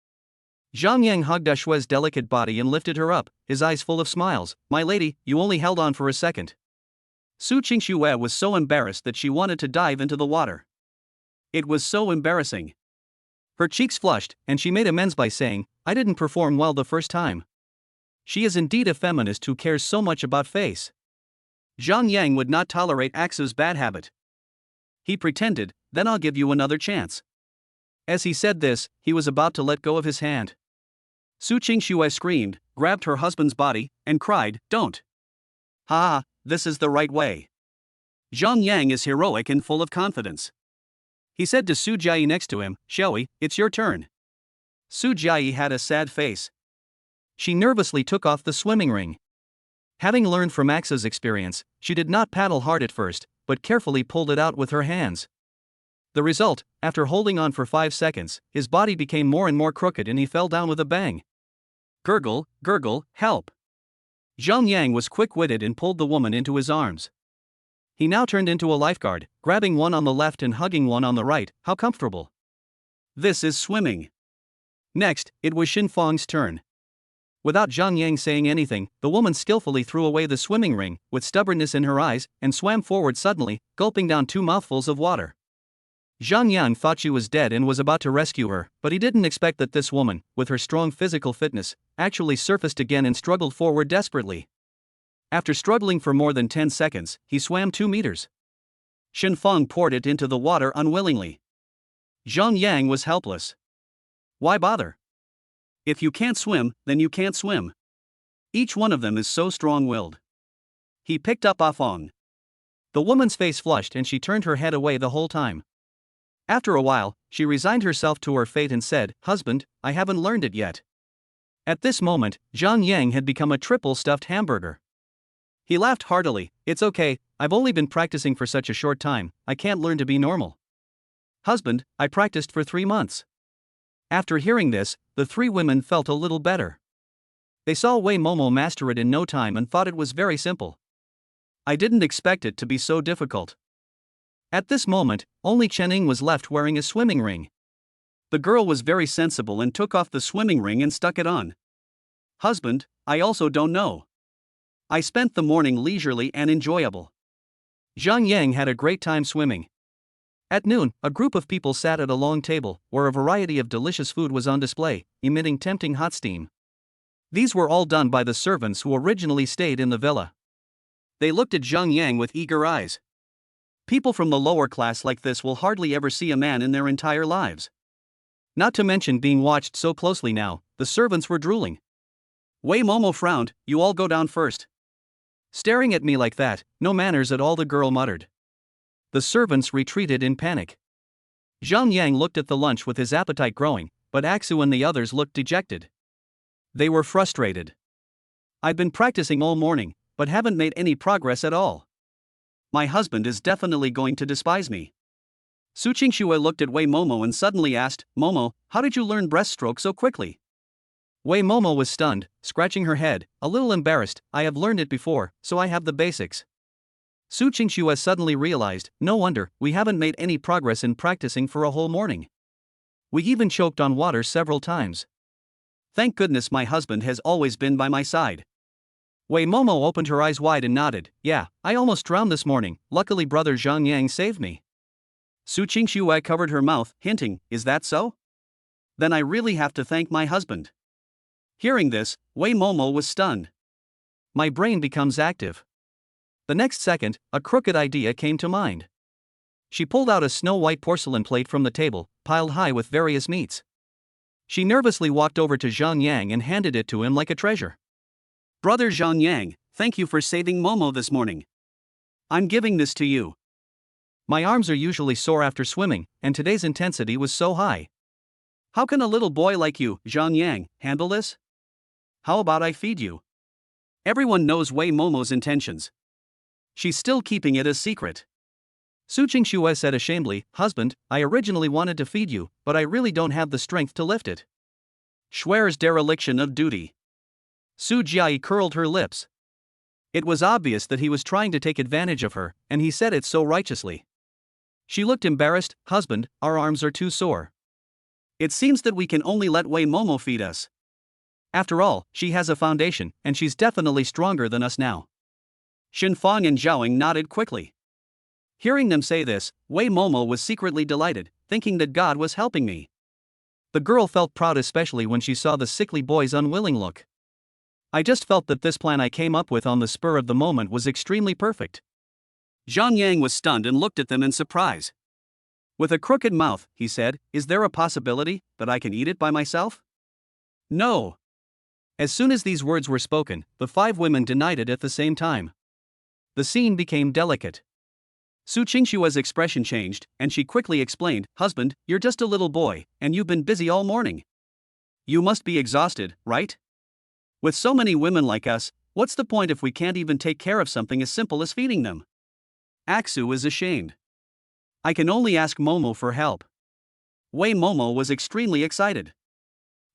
[SPEAKER 1] Zhang Yang hugged Shue's delicate body and lifted her up, his eyes full of smiles. My lady, you only held on for a second. Su Qingxue was so embarrassed that she wanted to dive into the water. It was so embarrassing. Her cheeks flushed, and she made amends by saying, I didn't perform well the first time. She is indeed a feminist who cares so much about face. Zhang Yang would not tolerate Axu's bad habit. He pretended, then I'll give you another chance. As he said this, he was about to let go of his hand. Su Qingxue screamed, grabbed her husband's body, and cried, Don't! Ha, this is the right way. Zhang Yang is heroic and full of confidence. He said to Su Jiayi next to him, Xiaoyi, it's your turn. Su Jiayi had a sad face. She nervously took off the swimming ring. Having learned from Axa's experience, she did not paddle hard at first, but carefully pulled it out with her hands. The result, after holding on for 5 seconds, his body became more and more crooked and he fell down with a bang. Gurgle, gurgle, help. Zhang Yang was quick-witted and pulled the woman into his arms. He now turned into a lifeguard, grabbing one on the left and hugging one on the right. How comfortable. This is swimming. Next, it was Xin Fang's turn. Without Zhang Yang saying anything, the woman skillfully threw away the swimming ring, with stubbornness in her eyes, and swam forward suddenly, gulping down 2 mouthfuls of water. Zhang Yang thought she was dead and was about to rescue her, but he didn't expect that this woman, with her strong physical fitness, actually surfaced again and struggled forward desperately. After struggling for more than 10 seconds, he swam 2 meters. Xin Fang poured it into the water unwillingly. Zhang Yang was helpless. Why bother? If you can't swim, then you can't swim. Each one of them is so strong-willed. He picked up Afong. The woman's face flushed and she turned her head away the whole time. After a while, she resigned herself to her fate and said, Husband, I haven't learned it yet. At this moment, Zhang Yang had become a triple stuffed hamburger. He laughed heartily. It's okay, I've only been practicing for such a short time, I can't learn to be normal. Husband, I practiced for 3 months. After hearing this, the 3 women felt a little better. They saw Wei Momo master it in no time and thought it was very simple. I didn't expect it to be so difficult. At this moment, only Chening was left wearing a swimming ring. The girl was very sensible and took off the swimming ring and stuck it on. Husband, I also don't know. I spent the morning leisurely and enjoyable. Zhang Yang had a great time swimming. At noon, a group of people sat at a long table, where a variety of delicious food was on display, emitting tempting hot steam. These were all done by the servants who originally stayed in the villa. They looked at Zhang Yang with eager eyes. People from the lower class like this will hardly ever see a man in their entire lives. Not to mention being watched so closely now, the servants were drooling. Wei Momo frowned, you all go down first. Staring at me like that, no manners at all, the girl muttered. The servants retreated in panic. Zhang Yang looked at the lunch with his appetite growing, but Axu and the others looked dejected. They were frustrated. I've been practicing all morning, but haven't made any progress at all. My husband is definitely going to despise me. Su Qingxue looked at Wei Momo and suddenly asked, Momo, how did you learn breaststroke so quickly? Wei Momo was stunned, scratching her head, a little embarrassed. I have learned it before, so I have the basics. Su Qingxue suddenly realized, no wonder, we haven't made any progress in practicing for a whole morning. We even choked on water several times. Thank goodness my husband has always been by my side. Wei Momo opened her eyes wide and nodded. Yeah, I almost drowned this morning, luckily brother Zhang Yang saved me. Su Qingxue covered her mouth, hinting, is that so? Then I really have to thank my husband. Hearing this, Wei Momo was stunned. My brain becomes active.
[SPEAKER 2] The next second, a crooked idea came to mind. She pulled out a snow-white porcelain plate from the table, piled high with various meats. She nervously walked over to Zhang Yang and handed it to him like a treasure.
[SPEAKER 1] Brother Zhang Yang, thank you for saving Momo this morning. I'm giving this to you.
[SPEAKER 2] My arms are usually sore after swimming, and today's intensity was so high.
[SPEAKER 1] How can a little boy like you, Zhang Yang, handle this? How about I feed you? Everyone knows Wei Momo's intentions. She's still keeping it a secret.
[SPEAKER 2] Su Qingxue said ashamedly, "Husband, I originally wanted to feed you, but I really don't have the strength to lift it."
[SPEAKER 1] Schwer's dereliction of duty.
[SPEAKER 2] Su Jiai curled her lips. It was obvious that he was trying to take advantage of her, and he said it so righteously. She looked embarrassed. "Husband, our arms are too sore.
[SPEAKER 1] It seems that we can only let Wei Momo feed us.
[SPEAKER 2] After all, she has a foundation, and she's definitely stronger than us now."
[SPEAKER 1] Xinfang and Zhaoing nodded quickly. Hearing them say this, Wei Momo was secretly delighted, thinking that God was helping me.
[SPEAKER 2] The girl felt proud, especially when she saw the sickly boy's unwilling look. "I just felt that this plan I came up with on the spur of the moment was extremely perfect."
[SPEAKER 1] Zhang Yang was stunned and looked at them in surprise. With a crooked mouth, he said, "Is there a possibility that I can eat it by myself?" "No."
[SPEAKER 2] As soon as these words were spoken, the 5 women denied it at the same time. The scene became delicate.
[SPEAKER 1] Su Qingxue's expression changed, and she quickly explained, "Husband, you're just a little boy, and you've been busy all morning. You must be exhausted, right? With so many women like us, what's the point if we can't even take care of something as simple as feeding them?" Aksu is ashamed. "I can only ask Momo for help." Wei Momo was extremely excited.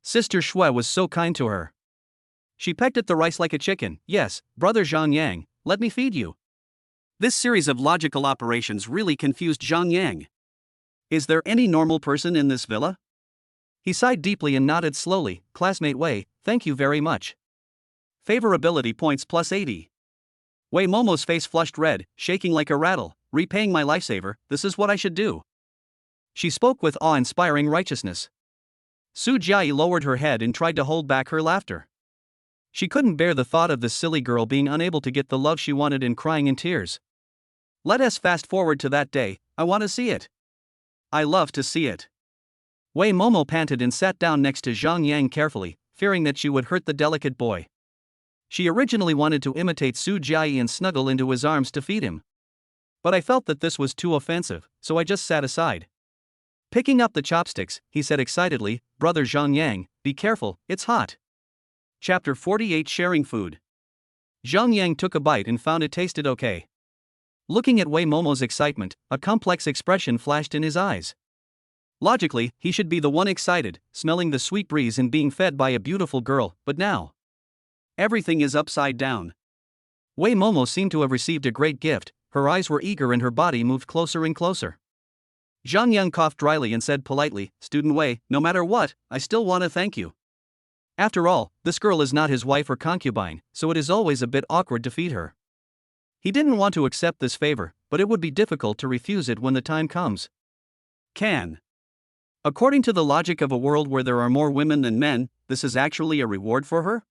[SPEAKER 2] Sister Shui was so kind to her. She pecked at the rice like a chicken. "Yes, Brother Zhang Yang, let me feed you."
[SPEAKER 1] This series of logical operations really confused Zhang Yang. Is there any normal person in this villa?
[SPEAKER 2] He sighed deeply and nodded slowly. "Classmate Wei, thank you very much."
[SPEAKER 1] Favorability points plus 80. Wei Momo's face flushed red, shaking like a rattle. "Repaying my lifesaver, this is what I should do."
[SPEAKER 2] She spoke with awe-inspiring righteousness. Su Jiai lowered her head and tried to hold back her laughter. She couldn't bear the thought of this silly girl being unable to get the love she wanted and crying in tears.
[SPEAKER 1] Let us fast forward to that day. I want to see it. I love to see it.
[SPEAKER 2] Wei Momo panted and sat down next to Zhang Yang carefully, fearing that she would hurt the delicate boy. She originally wanted to imitate Su Jiai and snuggle into his arms to feed him. But I felt that this was too offensive, so I just sat aside. Picking up the chopsticks, he said excitedly, "Brother Zhang Yang, be careful, it's hot."
[SPEAKER 1] Chapter 48 Sharing Food.
[SPEAKER 2] Zhang Yang took a bite and found it tasted okay. Looking at Wei Momo's excitement, a complex expression flashed in his eyes. Logically, he should be the one excited, smelling the sweet breeze and being fed by a beautiful girl, but now
[SPEAKER 1] everything is upside down.
[SPEAKER 2] Wei Momo seemed to have received a great gift. Her eyes were eager and her body moved closer and closer.
[SPEAKER 1] Zhang Yang coughed dryly and said politely, "Student Wei, no matter what, I still want to thank you."
[SPEAKER 2] After all, this girl is not his wife or concubine, so it is always a bit awkward to feed her. He didn't want to accept this favor, but it would be difficult to refuse it when the time comes. According to the logic of a world where there are more women than men, this is actually a reward for her?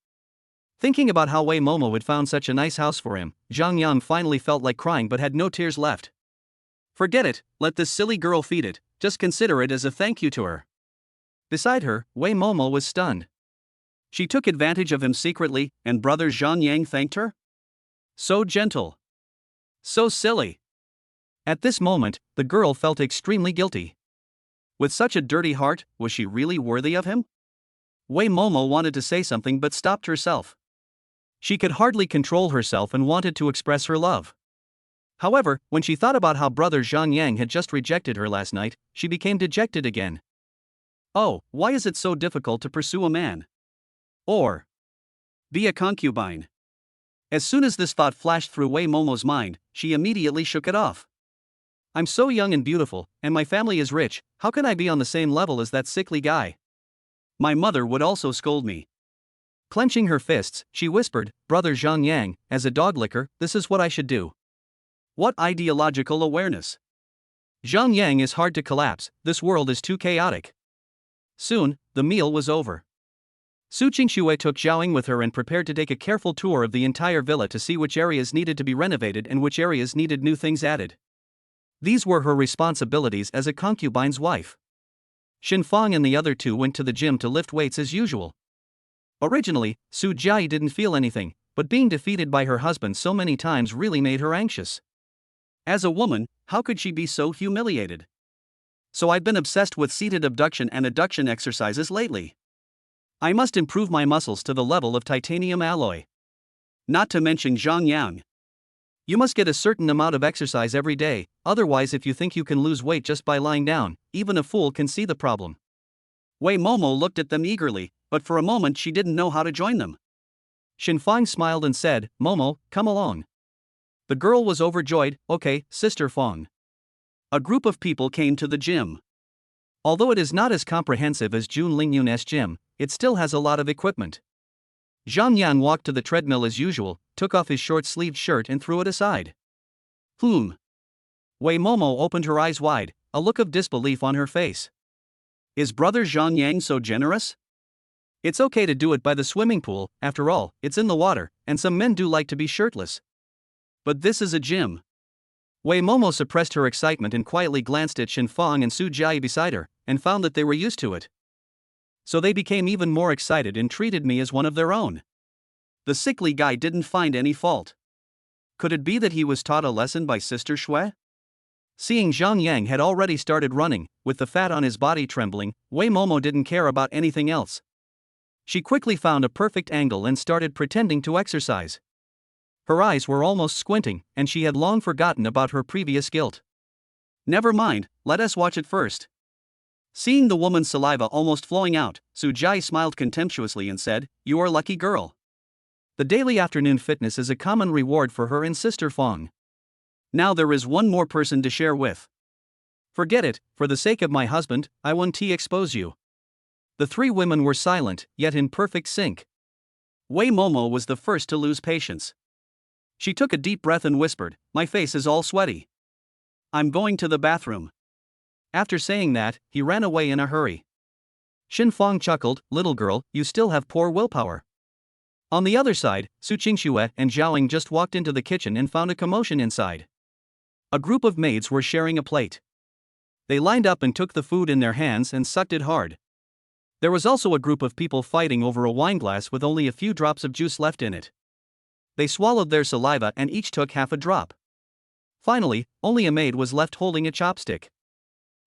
[SPEAKER 2] Thinking about how Wei Momo had found such a nice house for him, Zhang Yang finally felt like crying but had no tears left.
[SPEAKER 1] Forget it, let this silly girl feed it, just consider it as a thank you to her.
[SPEAKER 2] Beside her, Wei Momo was stunned.
[SPEAKER 1] She took advantage of him secretly, and Brother Zhang Yang thanked her? So gentle. So silly.
[SPEAKER 2] At this moment, the girl felt extremely guilty.
[SPEAKER 1] With such a dirty heart, was she really worthy of him? Wei Momo wanted to say something but stopped herself.
[SPEAKER 2] She could hardly control herself and wanted to express her love. However, when she thought about how Brother Zhang Yang had just rejected her last night, she became dejected again.
[SPEAKER 1] Oh, why is it so difficult to pursue a man? Or be a concubine? As soon as this thought flashed through Wei Momo's mind, she immediately shook it off. I'm so young and beautiful, and my family is rich, how can I be on the same level as that sickly guy? My mother would also scold me.
[SPEAKER 2] Clenching her fists, she whispered, "Brother Zhang Yang, as a dog licker, this is what I should do."
[SPEAKER 1] What ideological awareness!
[SPEAKER 2] Zhang Yang is hard to collapse, this world is too chaotic. Soon, the meal was over. Su Qingxue took Zhaoying with her and prepared to take a careful tour of the entire villa to see which areas needed to be renovated and which areas needed new things added. These were her responsibilities as a concubine's wife. Xinfang and the other two went to the gym to lift weights as usual. Originally, Su Jiayi didn't feel anything, but being defeated by her husband so many times really made her anxious.
[SPEAKER 1] As a woman, how could she be so humiliated? So I've been obsessed with seated abduction and adduction exercises lately. I must improve my muscles to the level of titanium alloy. Not to mention Zhang Yang.
[SPEAKER 2] You must get a certain amount of exercise every day, otherwise if you think you can lose weight just by lying down, even a fool can see the problem.
[SPEAKER 1] Wei Momo looked at them eagerly, but for a moment she didn't know how to join them.
[SPEAKER 2] Xinfang smiled and said, "Momo, come along." The girl was overjoyed. "Okay, Sister Fang."
[SPEAKER 1] A group of people came to the gym.
[SPEAKER 2] Although it is not as comprehensive as Jun Lingyun's gym, it still has a lot of equipment. Zhang Yang walked to the treadmill as usual, took off his short-sleeved shirt and threw it aside. Wei Momo opened her eyes wide, a look of disbelief on her face.
[SPEAKER 1] Is brother Zhang Yang so generous?
[SPEAKER 2] It's okay to do it by the swimming pool, after all, it's in the water, and some men do like to be shirtless.
[SPEAKER 1] But this is a gym.
[SPEAKER 2] Wei Momo suppressed her excitement and quietly glanced at Xinfang and Su Jiayi beside her, and found that they were used to it. So they became even more excited and treated me as one of their own.
[SPEAKER 1] The sickly guy didn't find any fault. Could it be that he was taught a lesson by Sister Shui?
[SPEAKER 2] Seeing Zhang Yang had already started running, with the fat on his body trembling, Wei Momo didn't care about anything else. She quickly found a perfect angle and started pretending to exercise. Her eyes were almost squinting, and she had long forgotten about her previous guilt.
[SPEAKER 1] Never mind, let us watch it first. Seeing the woman's saliva almost flowing out, Su Jiayi smiled contemptuously and said, "You are lucky girl."
[SPEAKER 2] The daily afternoon fitness is a common reward for her and Sister Fang.
[SPEAKER 1] Now there is one more person to share with.
[SPEAKER 2] Forget it, for the sake of my husband, I won't expose you. The three women were silent, yet in perfect sync.
[SPEAKER 1] Wei Momo was the first to lose patience. She took a deep breath and whispered, "My face is all sweaty. I'm going to the bathroom."
[SPEAKER 2] After saying that, he ran away in a hurry. Xinfang chuckled, "Little girl, you still have poor willpower." On the other side, Su Qingxue and Zhaoying just walked into the kitchen and found a commotion inside. A group of maids were sharing a plate. They lined up and took the food in their hands and sucked it hard. There was also a group of people fighting over a wineglass with only a few drops of juice left in it. They swallowed their saliva and each took half a drop. Finally, only a maid was left holding a chopstick.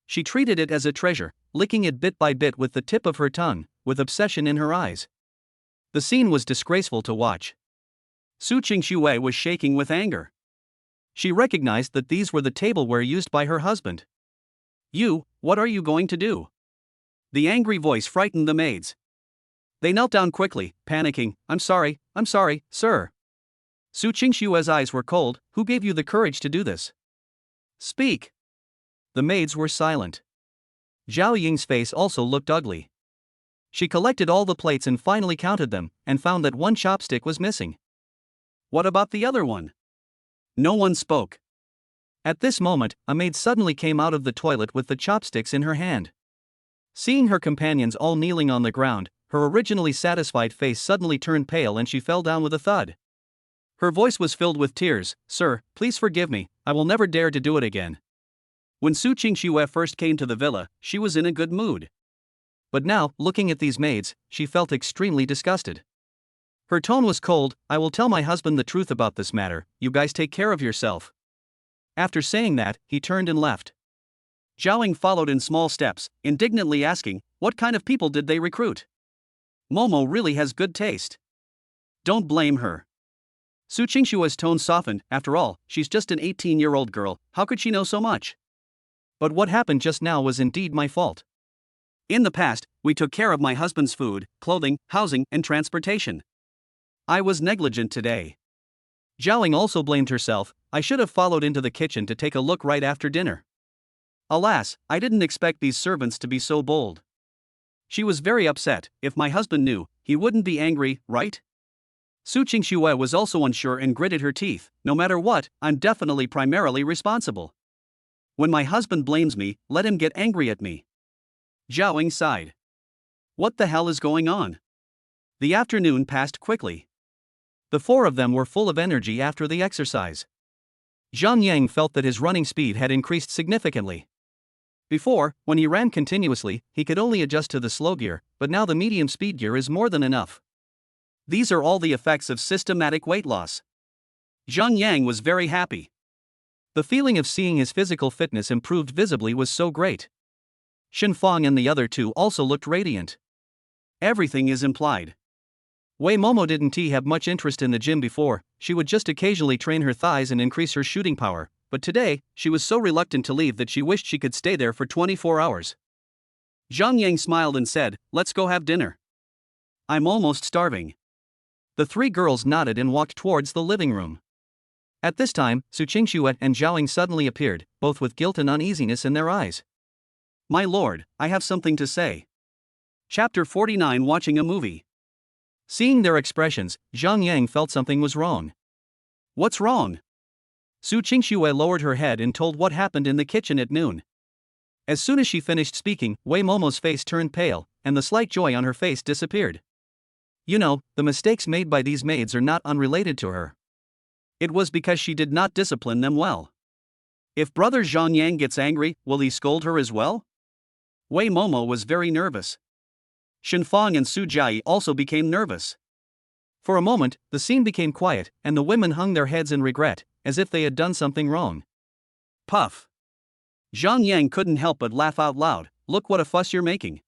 [SPEAKER 2] She treated it as a treasure, licking it bit by bit with the tip of her tongue, with obsession in her eyes. The scene was disgraceful to watch.
[SPEAKER 1] Su Qingxue was shaking with anger.
[SPEAKER 2] She recognized that these were the tableware used by her husband.
[SPEAKER 1] What are you going to do?" The angry voice frightened the maids. They knelt down quickly, panicking. I'm sorry, sir." Su Qingxue's eyes were cold. "Who gave you the courage to do this? Speak."
[SPEAKER 2] The maids were silent. Zhao Ying's face also looked ugly. She collected all the plates and finally counted them, and found that one chopstick was missing.
[SPEAKER 1] "What about the other one?" No one spoke.
[SPEAKER 2] At this moment, a maid suddenly came out of the toilet with the chopsticks in her hand. Seeing her companions all kneeling on the ground, her originally satisfied face suddenly turned pale and she fell down with a thud. Her voice was filled with tears. "Sir, please forgive me, I will never dare to do it again."
[SPEAKER 1] When Su Qingxue first came to the villa, she was in a good mood.
[SPEAKER 2] But now, looking at these maids, she felt extremely disgusted. Her tone was cold. "I will tell my husband the truth about this matter, you guys take care of yourself." After saying that, he turned and left.
[SPEAKER 1] Zhaoying followed in small steps, indignantly asking, "What kind of people did they recruit? Momo really has good taste. Don't blame her." Su Qingxue's tone softened. "After all, she's just an 18-year-old girl, how could she know so much?
[SPEAKER 2] But what happened just now was indeed my fault.
[SPEAKER 1] In the past, we took care of my husband's food, clothing, housing, and transportation. I was negligent today."
[SPEAKER 2] Zhaoying also blamed herself. "I should have followed into the kitchen to take a look right after dinner.
[SPEAKER 1] Alas, I didn't expect these servants to be so bold." She was very upset. If my husband knew, he wouldn't be angry, right? Su Qingxue was also unsure and gritted her teeth. "No matter what, I'm definitely primarily responsible. When my husband blames me, let him get angry at me." Zhaoying sighed. What the hell is going on? The afternoon passed quickly.
[SPEAKER 2] The four of them were full of energy after the exercise. Zhang Yang felt that his running speed had increased significantly. Before, when he ran continuously, he could only adjust to the slow gear, but now the medium speed gear is more than enough.
[SPEAKER 1] These are all the effects of systematic weight loss. Zhang Yang was very happy.
[SPEAKER 2] The feeling of seeing his physical fitness improved visibly was so great. Shen Fang and the other two also looked radiant.
[SPEAKER 1] Everything is implied.
[SPEAKER 2] Wei Momo didn't have much interest in the gym before. She would just occasionally train her thighs and increase her shooting power, but today, she was so reluctant to leave that she wished she could stay there for 24 hours.
[SPEAKER 1] Zhang Yang smiled and said, "Let's go have dinner. I'm almost starving."
[SPEAKER 2] The three girls nodded and walked towards the living room. At this time, Su Qingxue and Zhao Ying suddenly appeared, both with guilt and uneasiness in their eyes.
[SPEAKER 1] "My lord, I have something to say." Chapter 49. Watching a movie.
[SPEAKER 2] Seeing their expressions, Zhang Yang felt something was wrong.
[SPEAKER 1] "What's wrong?"
[SPEAKER 2] Su Qingxue lowered her head and told what happened in the kitchen at noon. As soon as she finished speaking, Wei Momo's face turned pale, and the slight joy on her face disappeared. You know, the mistakes made by these maids are not unrelated to her.
[SPEAKER 1] It was because she did not discipline them well. If brother Zhang Yang gets angry, will he scold her as well? Wei Momo was very nervous. Shen Fang and Su Jiayi also became nervous.
[SPEAKER 2] For a moment, the scene became quiet, and the women hung their heads in regret, as if they had done something wrong.
[SPEAKER 1] Puff. Zhang Yang couldn't help but laugh out loud. "Look what a fuss you're making.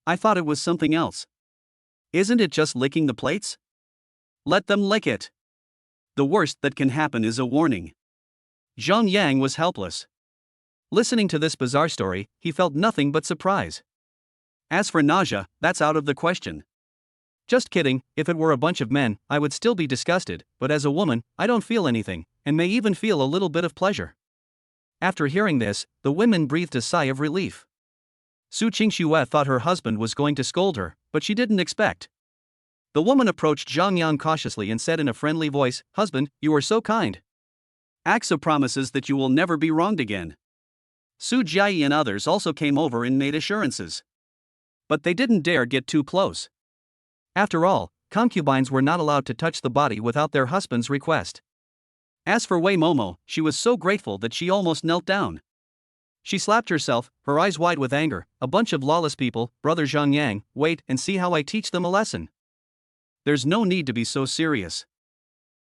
[SPEAKER 1] I thought it was something else. Isn't it just licking the plates? Let them lick it. The worst that can happen is a warning." Zhang Yang was helpless.
[SPEAKER 2] Listening to this bizarre story, he felt nothing but surprise.
[SPEAKER 1] As for nausea, that's out of the question.
[SPEAKER 2] Just kidding, if it were a bunch of men, I would still be disgusted, but as a woman, I don't feel anything, and may even feel a little bit of pleasure. After hearing this, the women breathed a sigh of relief. Su Qingxue thought her husband was going to scold her, but she didn't expect. The woman approached Zhang Yang cautiously and said in a friendly voice, "Husband, you are so kind.
[SPEAKER 1] Aksa promises that you will never be wronged again." Su Jiayi and others also came over and made assurances. But they didn't dare get too close.
[SPEAKER 2] After all, concubines were not allowed to touch the body without their husband's request.
[SPEAKER 1] As for Wei Momo, she was so grateful that she almost knelt down.
[SPEAKER 2] She slapped herself, her eyes wide with anger. "A bunch of lawless people, brother Zhang Yang, wait and see how I teach them a lesson."
[SPEAKER 1] There's no need to be so serious.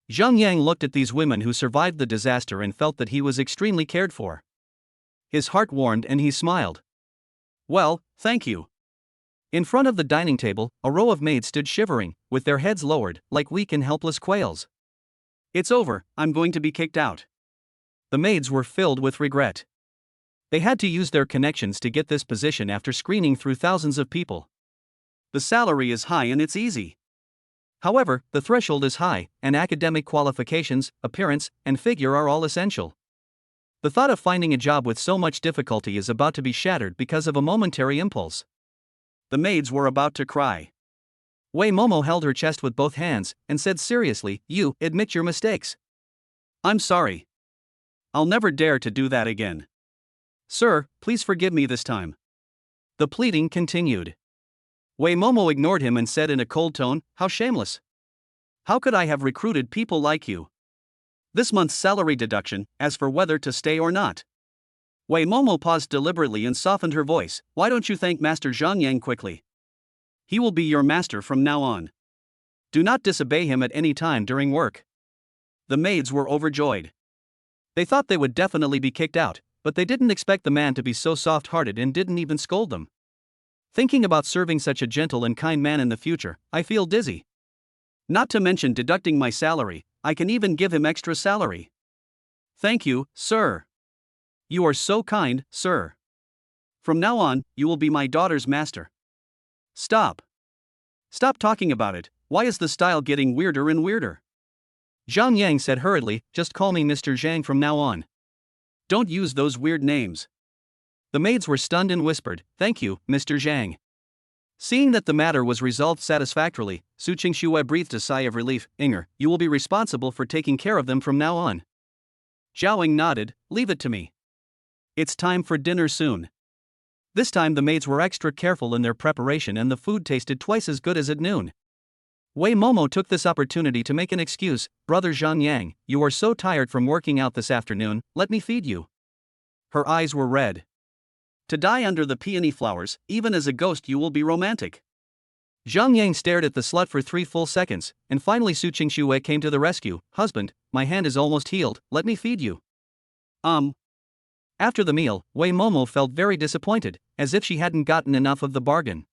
[SPEAKER 2] Zhang Yang looked at these women who survived the disaster and felt that he was extremely cared for. His heart warmed and he smiled.
[SPEAKER 1] "Well, thank you."
[SPEAKER 2] In front of the dining table, a row of maids stood shivering, with their heads lowered, like weak and helpless quails.
[SPEAKER 1] "It's over, I'm going to be kicked out."
[SPEAKER 2] The maids were filled with regret. They had to use their connections to get this position after screening through thousands of people.
[SPEAKER 1] The salary is high and it's easy.
[SPEAKER 2] However, the threshold is high, and academic qualifications, appearance, and figure are all essential. The thought of finding a job with so much difficulty is about to be shattered because of a momentary impulse.
[SPEAKER 1] The maids were about to cry.
[SPEAKER 2] Wei Momo held her chest with both hands and said seriously, "You, admit your mistakes."
[SPEAKER 1] "I'm sorry. I'll never dare to do that again. Sir, please forgive me this time."
[SPEAKER 2] The pleading continued.
[SPEAKER 1] Wei Momo ignored him and said in a cold tone, "How shameless. How could I have recruited people like you? This month's salary deduction, as for whether to stay or not." Wei Momo paused deliberately and softened her voice. "Why don't you thank Master Zhang Yang quickly? He will be your master from now on. Do not disobey him at any time during work." The maids were overjoyed.
[SPEAKER 2] They thought they would definitely be kicked out, but they didn't expect the man to be so soft-hearted and didn't even scold them. Thinking about serving such a gentle and kind man in the future, I feel dizzy.
[SPEAKER 1] Not to mention deducting my salary, I can even give him extra salary. Thank you, sir. You are so kind, sir. From now on, you will be my daughter's master. Stop. Stop talking about it. Why is the style getting weirder and weirder?
[SPEAKER 2] Zhang Yang said hurriedly, "Just call me Mr. Zhang from now on.
[SPEAKER 1] Don't use those weird names."
[SPEAKER 2] The maids were stunned and whispered, "Thank you, Mr. Zhang." Seeing that the matter was resolved satisfactorily, Su Qingxue breathed a sigh of relief. "Inger, you will be responsible for taking care of them from now on."
[SPEAKER 1] Zhao Ying nodded. "Leave it to me. It's time for dinner soon."
[SPEAKER 2] This time the maids were extra careful in their preparation and the food tasted twice as good as at noon. Wei Momo took this opportunity to make an excuse. Brother Zhang Yang, you are so tired from working out this afternoon, let me feed you. Her eyes were red.
[SPEAKER 1] To die under the peony flowers, even as a ghost you will be romantic.
[SPEAKER 2] Zhang Yang stared at the slut for 3 full seconds, and finally Su Qingxue came to the rescue. Husband, my hand is almost healed, let me feed you. After the meal, Wei Momo felt very disappointed, as if she hadn't gotten enough of the bargain.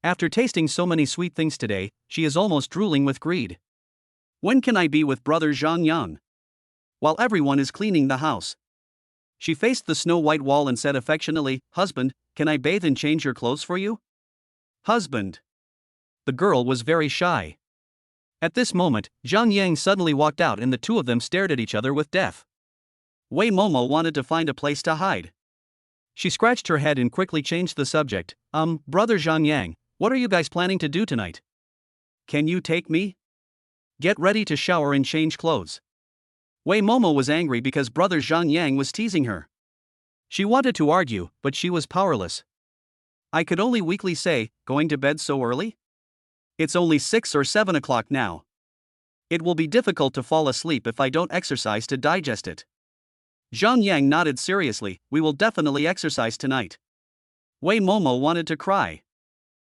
[SPEAKER 2] After tasting so many sweet things today, she is almost drooling with greed.
[SPEAKER 1] When can I be with brother Zhang Yang? While everyone is cleaning the house. She faced the snow-white wall and said affectionately, Husband, can I bathe and change your clothes for you? Husband.
[SPEAKER 2] The girl was very shy. At this moment, Zhang Yang suddenly walked out and the two of them stared at each other with death.
[SPEAKER 1] Wei Momo wanted to find a place to hide.
[SPEAKER 2] She scratched her head and quickly changed the subject. Brother Zhang Yang, what are you guys planning to do tonight?
[SPEAKER 1] Can you take me?
[SPEAKER 2] Get ready to shower and change clothes.
[SPEAKER 1] Wei Momo was angry because brother Zhang Yang was teasing her.
[SPEAKER 2] She wanted to argue, but she was powerless.
[SPEAKER 1] I could only weakly say, going to bed so early? It's only 6 or 7 o'clock now. It will be difficult to fall asleep if I don't exercise to digest it. Zhang Yang nodded seriously, we will definitely exercise tonight. Wei Momo wanted to cry.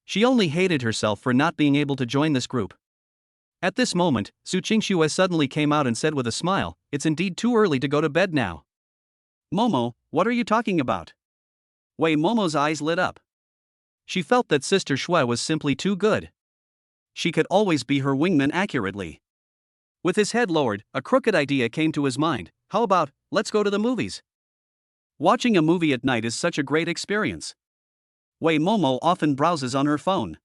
[SPEAKER 2] She only hated herself for not being able to join this group. At this moment, Su Qingxue suddenly came out and said with a smile, it's indeed too early to go to bed now.
[SPEAKER 1] Momo, what are you talking about? Wei Momo's eyes lit up.
[SPEAKER 2] She felt that Sister Shui was simply too good.
[SPEAKER 1] She could always be her wingman accurately. With his head lowered, a crooked idea came to his mind. How about, let's go to the movies? Watching a movie at night is such a great experience. Wei Momo often browses on her phone.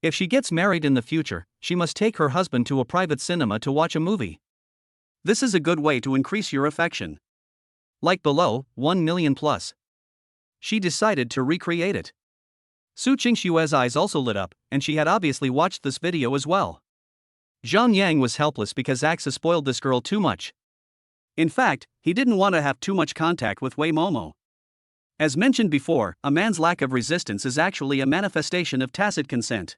[SPEAKER 2] If she gets married in the future, she must take her husband to a private cinema to watch a movie.
[SPEAKER 1] This is a good way to increase your affection.
[SPEAKER 2] Like below, 1 million plus. She decided to recreate it. Su Qingxue's eyes also lit up, and she had obviously watched this video as well. Zhang Yang was helpless because Axa spoiled this girl too much.
[SPEAKER 1] In fact, he didn't want to have too much contact with Wei Momo. As mentioned before, a man's lack of resistance is actually a manifestation of tacit consent.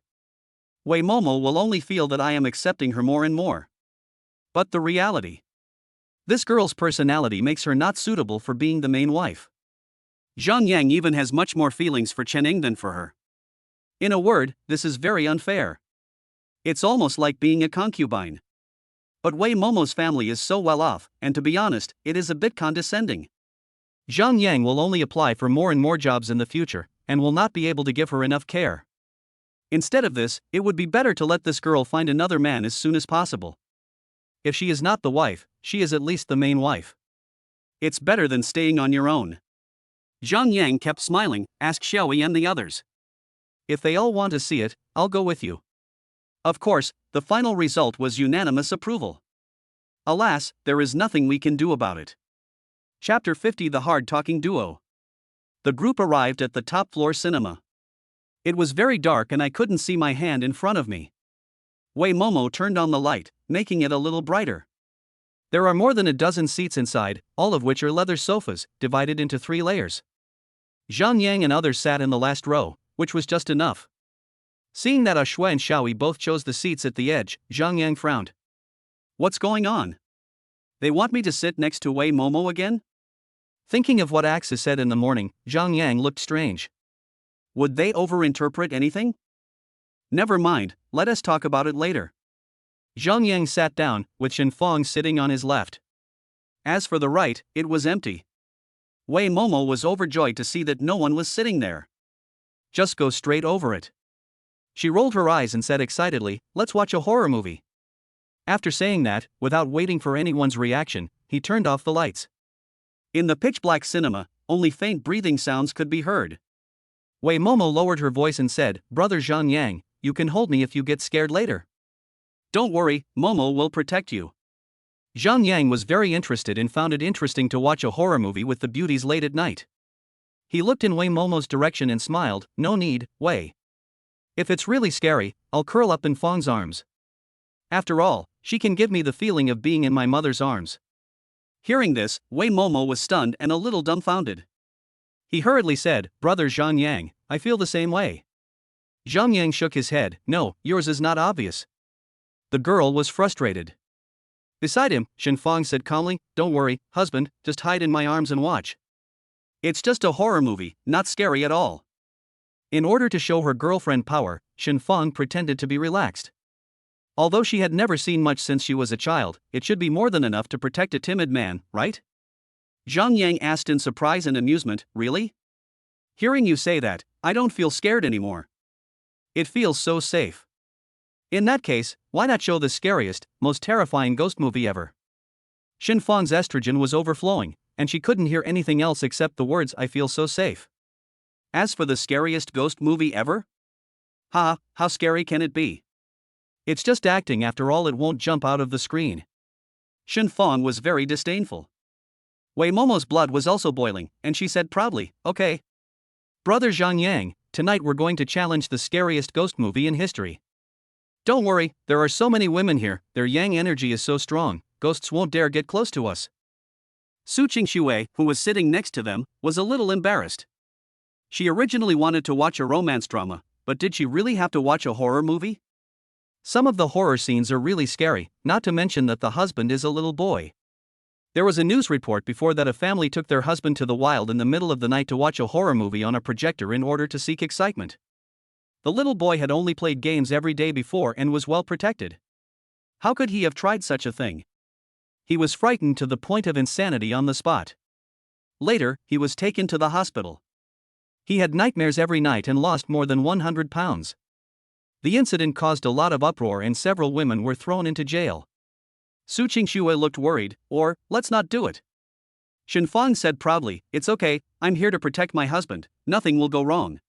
[SPEAKER 1] Wei Momo will only feel that I am accepting her more and more. But the reality. This girl's personality makes her not suitable for being the main wife. Zhang Yang even has much more feelings for Chen Ning than for her. In a word, this is very unfair. It's almost like being a concubine. But Wei Momo's family is so well off, and to be honest, it is a bit condescending.
[SPEAKER 2] Zhang Yang will only apply for more and more jobs in the future, and will not be able to give her enough care.
[SPEAKER 1] Instead of this, it would be better to let this girl find another man as soon as possible.
[SPEAKER 2] If she is not the wife, she is at least the main wife.
[SPEAKER 1] It's better than staying on your own. Zhang Yang kept smiling, asked Xiaoyi and the others.
[SPEAKER 2] If they all want to see it, I'll go with you.
[SPEAKER 1] Of course, the final result was unanimous approval. Alas, there is nothing we can do about it. Chapter 50 The Hard-Talking Duo. The group arrived at the top-floor cinema. It was very dark and I couldn't see my hand in front of me. Wei Momo turned on the light, making it a little brighter.
[SPEAKER 2] There are more than a dozen seats inside, all of which are leather sofas, divided into 3 layers. Zhang Yang and others sat in the last row, which was just enough. Seeing that Shui and Xiaoyi both chose the seats at the edge, Zhang Yang frowned.
[SPEAKER 1] What's going on? They want me to sit next to Wei Momo again?
[SPEAKER 2] Thinking of what Axa said in the morning, Zhang Yang looked strange.
[SPEAKER 1] Would they overinterpret anything? Never mind, let us talk about it later.
[SPEAKER 2] Zhang Yang sat down, with Shen Fong sitting on his left.
[SPEAKER 1] As for the right, it was empty. Wei Momo was overjoyed to see that no one was sitting there.
[SPEAKER 2] Just go straight over it. She rolled her eyes and said excitedly, let's watch a horror movie. After saying that, without waiting for anyone's reaction, he turned off the lights.
[SPEAKER 1] In the pitch-black cinema, only faint breathing sounds could be heard.
[SPEAKER 2] Wei Momo lowered her voice and said, Brother Zhang Yang, you can hold me if you get scared later.
[SPEAKER 1] Don't worry, Momo will protect you.
[SPEAKER 2] Zhang Yang was very interested and found it interesting to watch a horror movie with the beauties late at night. He looked in Wei Momo's direction and smiled, no need, Wei. If it's really scary, I'll curl up in Fong's arms. After all, she can give me the feeling of being in my mother's arms.
[SPEAKER 1] Hearing this, Wei Momo was stunned and a little dumbfounded.
[SPEAKER 2] He hurriedly said, Brother Zhang Yang, I feel the same way. Zhang Yang shook his head. No, yours is not obvious. The girl was frustrated. Beside him, Shen Fang said calmly, don't worry, husband, just hide in my arms and watch.
[SPEAKER 1] It's just a horror movie, not scary at all.
[SPEAKER 2] In order to show her girlfriend power, Shen Fang pretended to be relaxed. Although she had never seen much since she was a child, it should be more than enough to protect a timid man, right?
[SPEAKER 1] Zhang Yang asked in surprise and amusement, really? Hearing you say that, I don't feel scared anymore.
[SPEAKER 2] It feels so safe. In that case, why not show the scariest, most terrifying ghost movie ever? Shen Fang's estrogen was overflowing, and she couldn't hear anything else except the words I feel so safe.
[SPEAKER 1] As for the scariest ghost movie ever? How scary can it be?
[SPEAKER 2] It's just acting, after all, it won't jump out of the screen.
[SPEAKER 1] Shen Fang was very disdainful. Wei Momo's blood was also boiling, and she said proudly, okay.
[SPEAKER 2] Brother Zhang Yang, tonight we're going to challenge the scariest ghost movie in history. Don't worry, there are so many women here, their yang energy is so strong, ghosts won't dare get close to us.
[SPEAKER 1] Su Qingxue, who was sitting next to them, was a little embarrassed. She originally wanted to watch a romance drama, but did she really have to watch a horror movie?
[SPEAKER 2] Some of the horror scenes are really scary, not to mention that the husband is a little boy. There was a news report before that a family took their husband to the wild in the middle of the night to watch a horror movie on a projector in order to seek excitement. The little boy had only played games every day before and was well protected. How could he have tried such a thing? He was frightened to the point of insanity on the spot. Later, he was taken to the hospital. He had nightmares every night and lost more than 100 pounds. The incident caused a lot of uproar and several women were thrown into jail.
[SPEAKER 1] Su Qingxue looked worried, or, let's not do it. Shen Fang said proudly, it's okay, I'm here to protect my husband, nothing will go wrong.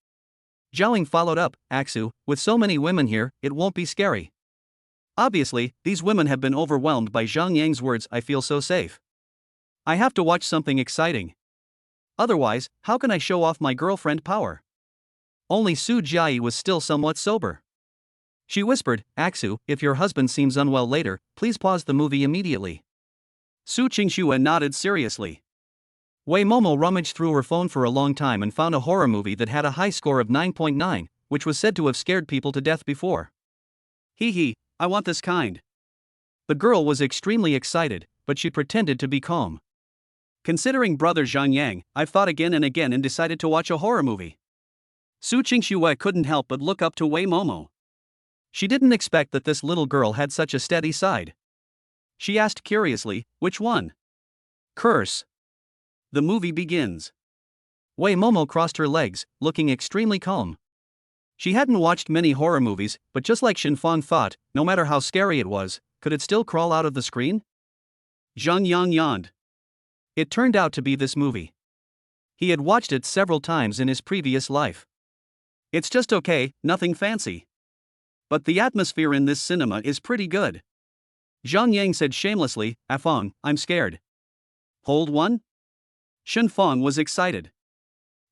[SPEAKER 2] Zhao Ying followed up, Aksu, with so many women here, it won't be scary.
[SPEAKER 1] Obviously, these women have been overwhelmed by Zhang Yang's words, I feel so safe. I have to watch something exciting. Otherwise, how can I show off my girlfriend power?
[SPEAKER 2] Only Su Jiayi was still somewhat sober. She whispered, Aksu, if your husband seems unwell later, please pause the movie immediately.
[SPEAKER 1] Su Qingxue nodded seriously.
[SPEAKER 2] Wei Momo rummaged through her phone for a long time and found a horror movie that had a high score of 9.9, which was said to have scared people to death before.
[SPEAKER 1] I want this kind.
[SPEAKER 2] The girl was extremely excited, but she pretended to be calm.
[SPEAKER 1] Considering brother Zhang Yang, I've thought again and again and decided to watch a horror movie. Su Qingxue couldn't help but look up to Wei Momo.
[SPEAKER 2] She didn't expect that this little girl had such a steady side.
[SPEAKER 1] She asked curiously, which one?
[SPEAKER 2] Curse.
[SPEAKER 1] The movie begins.
[SPEAKER 2] Wei Momo crossed her legs, looking extremely calm. She hadn't watched many horror movies, but just like Shen Fang thought, no matter how scary it was, could it still crawl out of the screen?
[SPEAKER 1] Zhang Yang yawned.
[SPEAKER 2] It turned out to be this movie. He had watched it several times in his previous life.
[SPEAKER 1] It's just okay, nothing fancy. But the atmosphere in this cinema is pretty good. Zhang Yang said shamelessly, Afong, I'm scared. Hold one? Shen Fang was excited.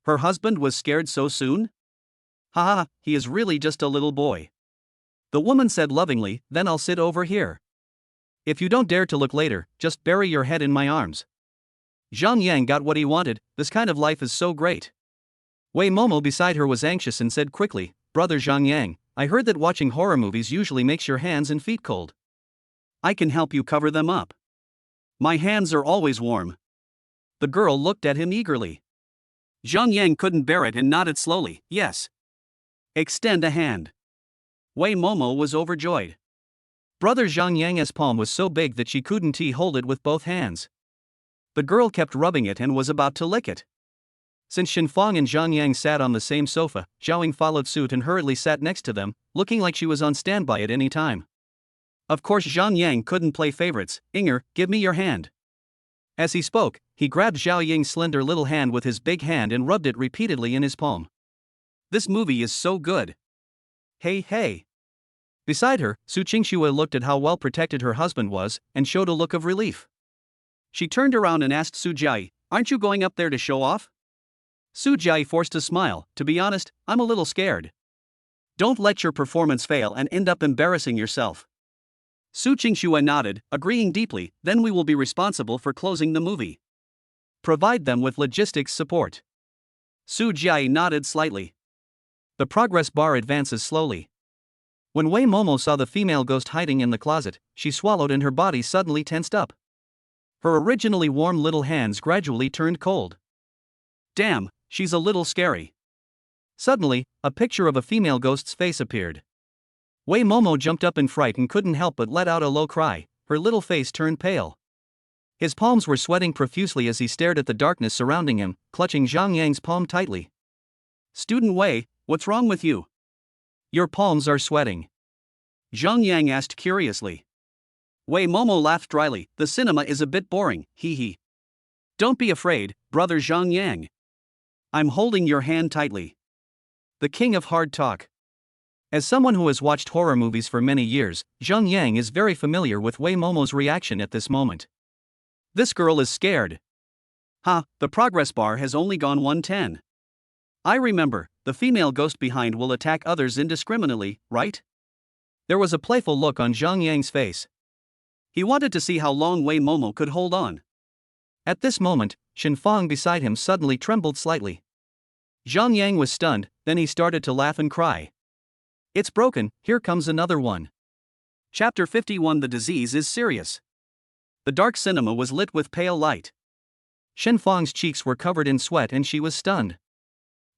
[SPEAKER 1] Her husband was scared so soon? Haha, he is really just a little boy.
[SPEAKER 2] The woman said lovingly, then I'll sit over here. If you don't dare to look later, just bury your head in my arms. Zhang Yang got what he wanted, this kind of life is so great. Wei Momo beside her was anxious and said quickly, Brother Zhang Yang, I heard that watching horror movies usually makes your hands and feet cold.
[SPEAKER 1] I can help you cover them up. My hands are always warm.
[SPEAKER 2] The girl looked at him eagerly.
[SPEAKER 1] Zhang Yang couldn't bear it and nodded slowly, yes. Extend a hand. Wei Momo was overjoyed.
[SPEAKER 2] Brother Zhang Yang's palm was so big that she couldn't hold it with both hands. The girl kept rubbing it and was about to lick it. Since Shen Fang and Zhang Yang sat on the same sofa, Zhao Ying followed suit and hurriedly sat next to them, looking like she was on standby at any time.
[SPEAKER 1] Of course Zhang Yang couldn't play favorites. Inger, give me your hand.
[SPEAKER 2] As he spoke, he grabbed Zhao Ying's slender little hand with his big hand and rubbed it repeatedly in his palm.
[SPEAKER 1] This movie is so good. Hey.
[SPEAKER 2] Beside her, Su Qingxue looked at how well protected her husband was, and showed a look of relief.
[SPEAKER 1] She turned around and asked Su Jiayi, aren't you going up there to show off? Su Jiayi forced a smile, to be honest, I'm a little scared. Don't let your performance fail and end up embarrassing yourself. Su Qingxue nodded, agreeing deeply, then we will be responsible for closing the movie.
[SPEAKER 2] Provide them with logistics support.
[SPEAKER 1] Su Jiayi nodded slightly.
[SPEAKER 2] The progress bar advances slowly. When Wei Momo saw the female ghost hiding in the closet, she swallowed and her body suddenly tensed up. Her originally warm little hands gradually turned cold.
[SPEAKER 1] Damn, she's a little scary.
[SPEAKER 2] Suddenly, a picture of a female ghost's face appeared. Wei Momo jumped up in fright and couldn't help but let out a low cry. Her little face turned pale. His palms were sweating profusely as he stared at the darkness surrounding him, clutching Zhang Yang's palm tightly.
[SPEAKER 1] Student Wei, what's wrong with you?
[SPEAKER 2] Your palms are sweating.
[SPEAKER 1] Zhang Yang asked curiously. Wei Momo laughed dryly. The cinema is a bit boring, hee hee. Don't be afraid, brother Zhang Yang. I'm holding your hand tightly.
[SPEAKER 2] The king of hard talk. As someone who has watched horror movies for many years, Zhang Yang is very familiar with Wei Momo's reaction at this moment.
[SPEAKER 1] This girl is scared. The progress bar has only gone 110. I remember, the female ghost behind will attack others indiscriminately, right?
[SPEAKER 2] There was a playful look on Zhang Yang's face.
[SPEAKER 1] He wanted to see how long Wei Momo could hold on.
[SPEAKER 2] At this moment, Shen Fang beside him suddenly trembled slightly. Zhang Yang was stunned, then he started to laugh and cry. It's broken, here comes another one.
[SPEAKER 1] Chapter 51. The disease is serious. The dark cinema was lit with pale light.
[SPEAKER 2] Shen Fang's cheeks were covered in sweat and she was stunned.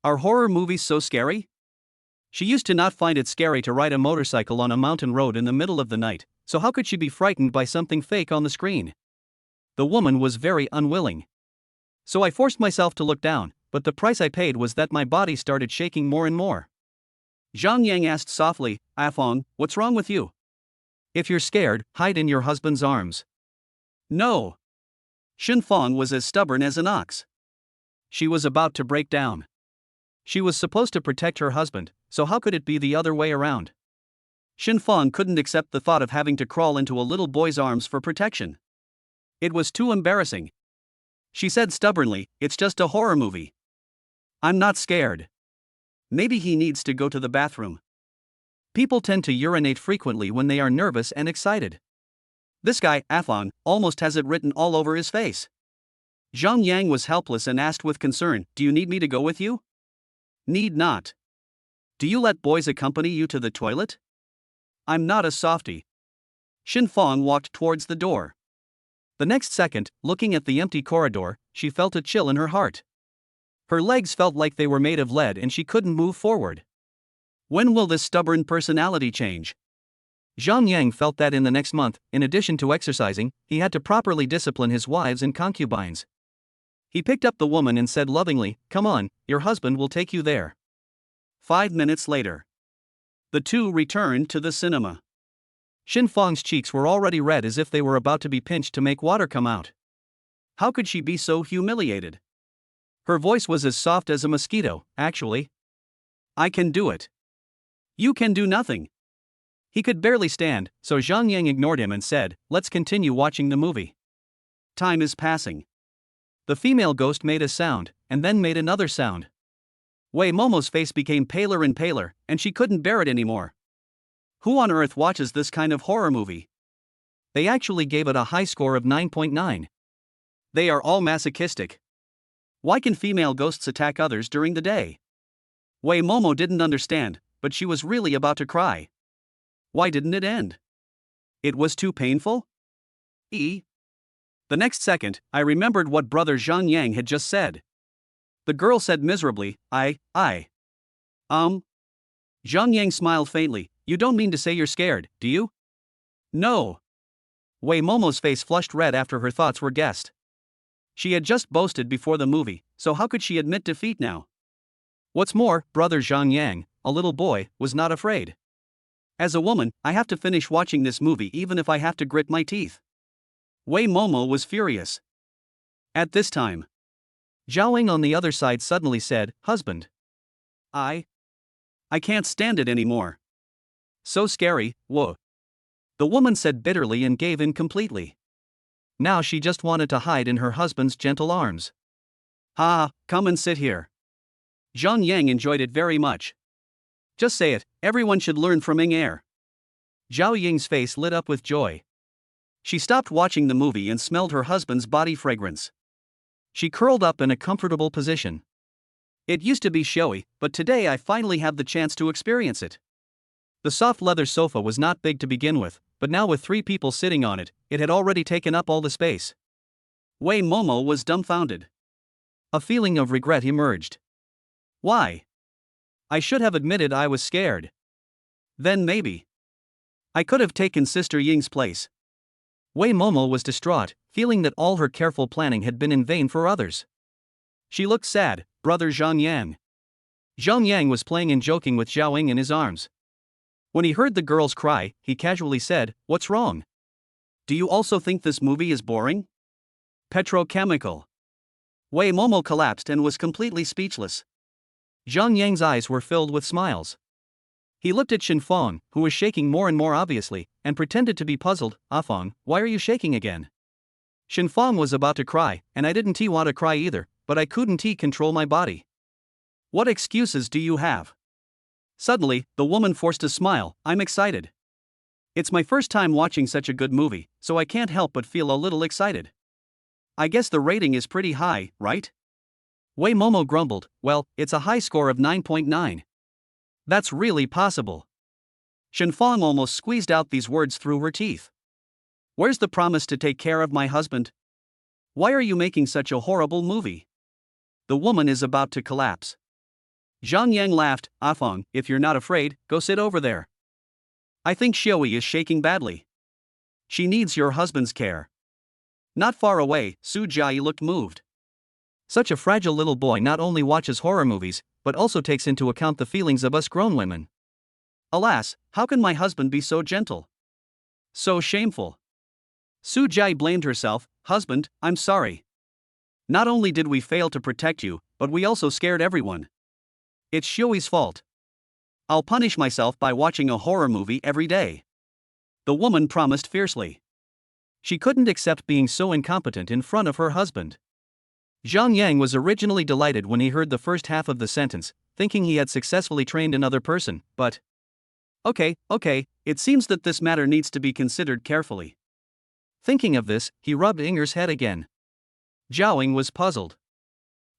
[SPEAKER 1] Are horror movies so scary? She used to not find it scary to ride a motorcycle on a mountain road in the middle of the night, so how could she be frightened by something fake on the screen? The woman was very unwilling. So I forced myself to look down, but the price I paid was that my body started shaking more and more. Zhang Yang asked softly, Afong, what's wrong with you?
[SPEAKER 2] If you're scared, hide in your husband's arms.
[SPEAKER 1] No. Shen Fang was as stubborn as an ox. She was about to break down. She was supposed to protect her husband, so how could it be the other way around? Shen Fang couldn't accept the thought of having to crawl into a little boy's arms for protection. It was too embarrassing. She said stubbornly, it's just a horror movie. I'm not scared. Maybe he needs to go to the bathroom. People tend to urinate frequently when they are nervous and excited. This guy, Afong, almost has it written all over his face. Zhang Yang was helpless and asked with concern, do you need me to go with you? Need not. Do you let boys accompany you to the toilet? I'm not a softie. Shen Fang walked towards the door. The next second, looking at the empty corridor, she felt a chill in her heart. Her legs felt like they were made of lead and she couldn't move forward. When will this stubborn personality change?
[SPEAKER 2] Zhang Yang felt that in the next month, in addition to exercising, he had to properly discipline his wives and concubines. He picked up the woman and said lovingly, come on, your husband will take you there.
[SPEAKER 1] 5 minutes later. The two returned to the cinema.
[SPEAKER 2] Shen Fang's cheeks were already red as if they were about to be pinched to make water come out.
[SPEAKER 1] How could she be so humiliated? Her voice was as soft as a mosquito, actually. I can do it. You can do nothing. He could barely stand, so Zhang Yang ignored him and said, let's continue watching the movie. Time is passing. The female ghost made a sound, and then made another sound. Wei Momo's face became paler and paler, and she couldn't bear it anymore. Who on earth watches this kind of horror movie?
[SPEAKER 2] They actually gave it a high score of 9.9.
[SPEAKER 1] They are all masochistic. Why can female ghosts attack others during the day? Wei Momo didn't understand, but she was really about to cry. Why didn't it end? It was too painful? The next second, I remembered what brother Zhang Yang had just said. The girl said miserably, Zhang Yang smiled faintly, you don't mean to say you're scared, do you? No. Wei Momo's face flushed red after her thoughts were guessed. She had just boasted before the movie, so how could she admit defeat now? What's more, brother Zhang Yang, a little boy, was not afraid. As a woman, I have to finish watching this movie even if I have to grit my teeth. Wei Momo was furious. At this time,
[SPEAKER 2] Zhao Ying on the other side suddenly said, husband.
[SPEAKER 1] I can't stand it anymore. So scary, whoa. The woman said bitterly and gave in completely.
[SPEAKER 2] Now she just wanted to hide in her husband's gentle arms.
[SPEAKER 1] Come and sit here. Zhang Yang enjoyed it very much. Just say it, everyone should learn from Ying Er. Zhao Ying's face lit up with joy. She stopped watching the movie and smelled her husband's body fragrance.
[SPEAKER 2] She curled up in a comfortable position.
[SPEAKER 1] It used to be showy, but today I finally have the chance to experience it.
[SPEAKER 2] The soft leather sofa was not big to begin with, but now with 3 people sitting on it, it had already taken up all the space.
[SPEAKER 1] Wei Momo was dumbfounded.
[SPEAKER 2] A feeling of regret emerged.
[SPEAKER 1] Why?
[SPEAKER 2] I should have admitted I was scared.
[SPEAKER 1] Then maybe I could have taken Sister Ying's place.
[SPEAKER 2] Wei Momo was distraught, feeling that all her careful planning had been in vain for others.
[SPEAKER 1] She looked sad. Brother Zhang Yang.
[SPEAKER 2] Zhang Yang was playing and joking with Zhao Ying in his arms. When he heard the girls cry, he casually said, "What's wrong?
[SPEAKER 1] Do you also think this movie is boring? Petrochemical." Wei Momo collapsed and was completely speechless.
[SPEAKER 2] Zhang Yang's eyes were filled with smiles. He looked at Shen Fong, who was shaking more and more obviously, and pretended to be puzzled. "Ah Fong, why are you shaking again?" Shen Fong was about to cry, and I didn't want to cry either, but I couldn't control my body.
[SPEAKER 1] What excuses do you have? Suddenly, the woman forced a smile. I'm excited. It's my first time watching such a good movie, so I can't help but feel a little excited. I guess the rating is pretty high, right?
[SPEAKER 2] Wei Momo grumbled, well, it's a high score of 9.9.
[SPEAKER 1] That's really possible. Shen Fong almost squeezed out these words through her teeth. Where's the promise to take care of my husband? Why are you making such a horrible movie? The woman is about to collapse. Zhang Yang laughed. "Ah Fong, if you're not afraid, go sit over there. I think Xiui is shaking badly. She needs your husband's care." Not far away, Su Jiai looked moved.
[SPEAKER 2] Such a fragile little boy not only watches horror movies, but also takes into account the feelings of us grown women.
[SPEAKER 1] Alas, how can my husband be so gentle? So shameful. Su Jiai blamed herself. Husband, I'm sorry. Not only did we fail to protect you, but we also scared everyone. It's Xiui's fault. I'll punish myself by watching a horror movie every day. The woman promised fiercely.
[SPEAKER 2] She couldn't accept being so incompetent in front of her husband. Zhang Yang was originally delighted when he heard the first half of the sentence, thinking he had successfully trained another person, but...
[SPEAKER 1] Okay, it seems that this matter needs to be considered carefully.
[SPEAKER 2] Thinking of this, he rubbed Inger's head again.
[SPEAKER 1] Zhao Ying was puzzled.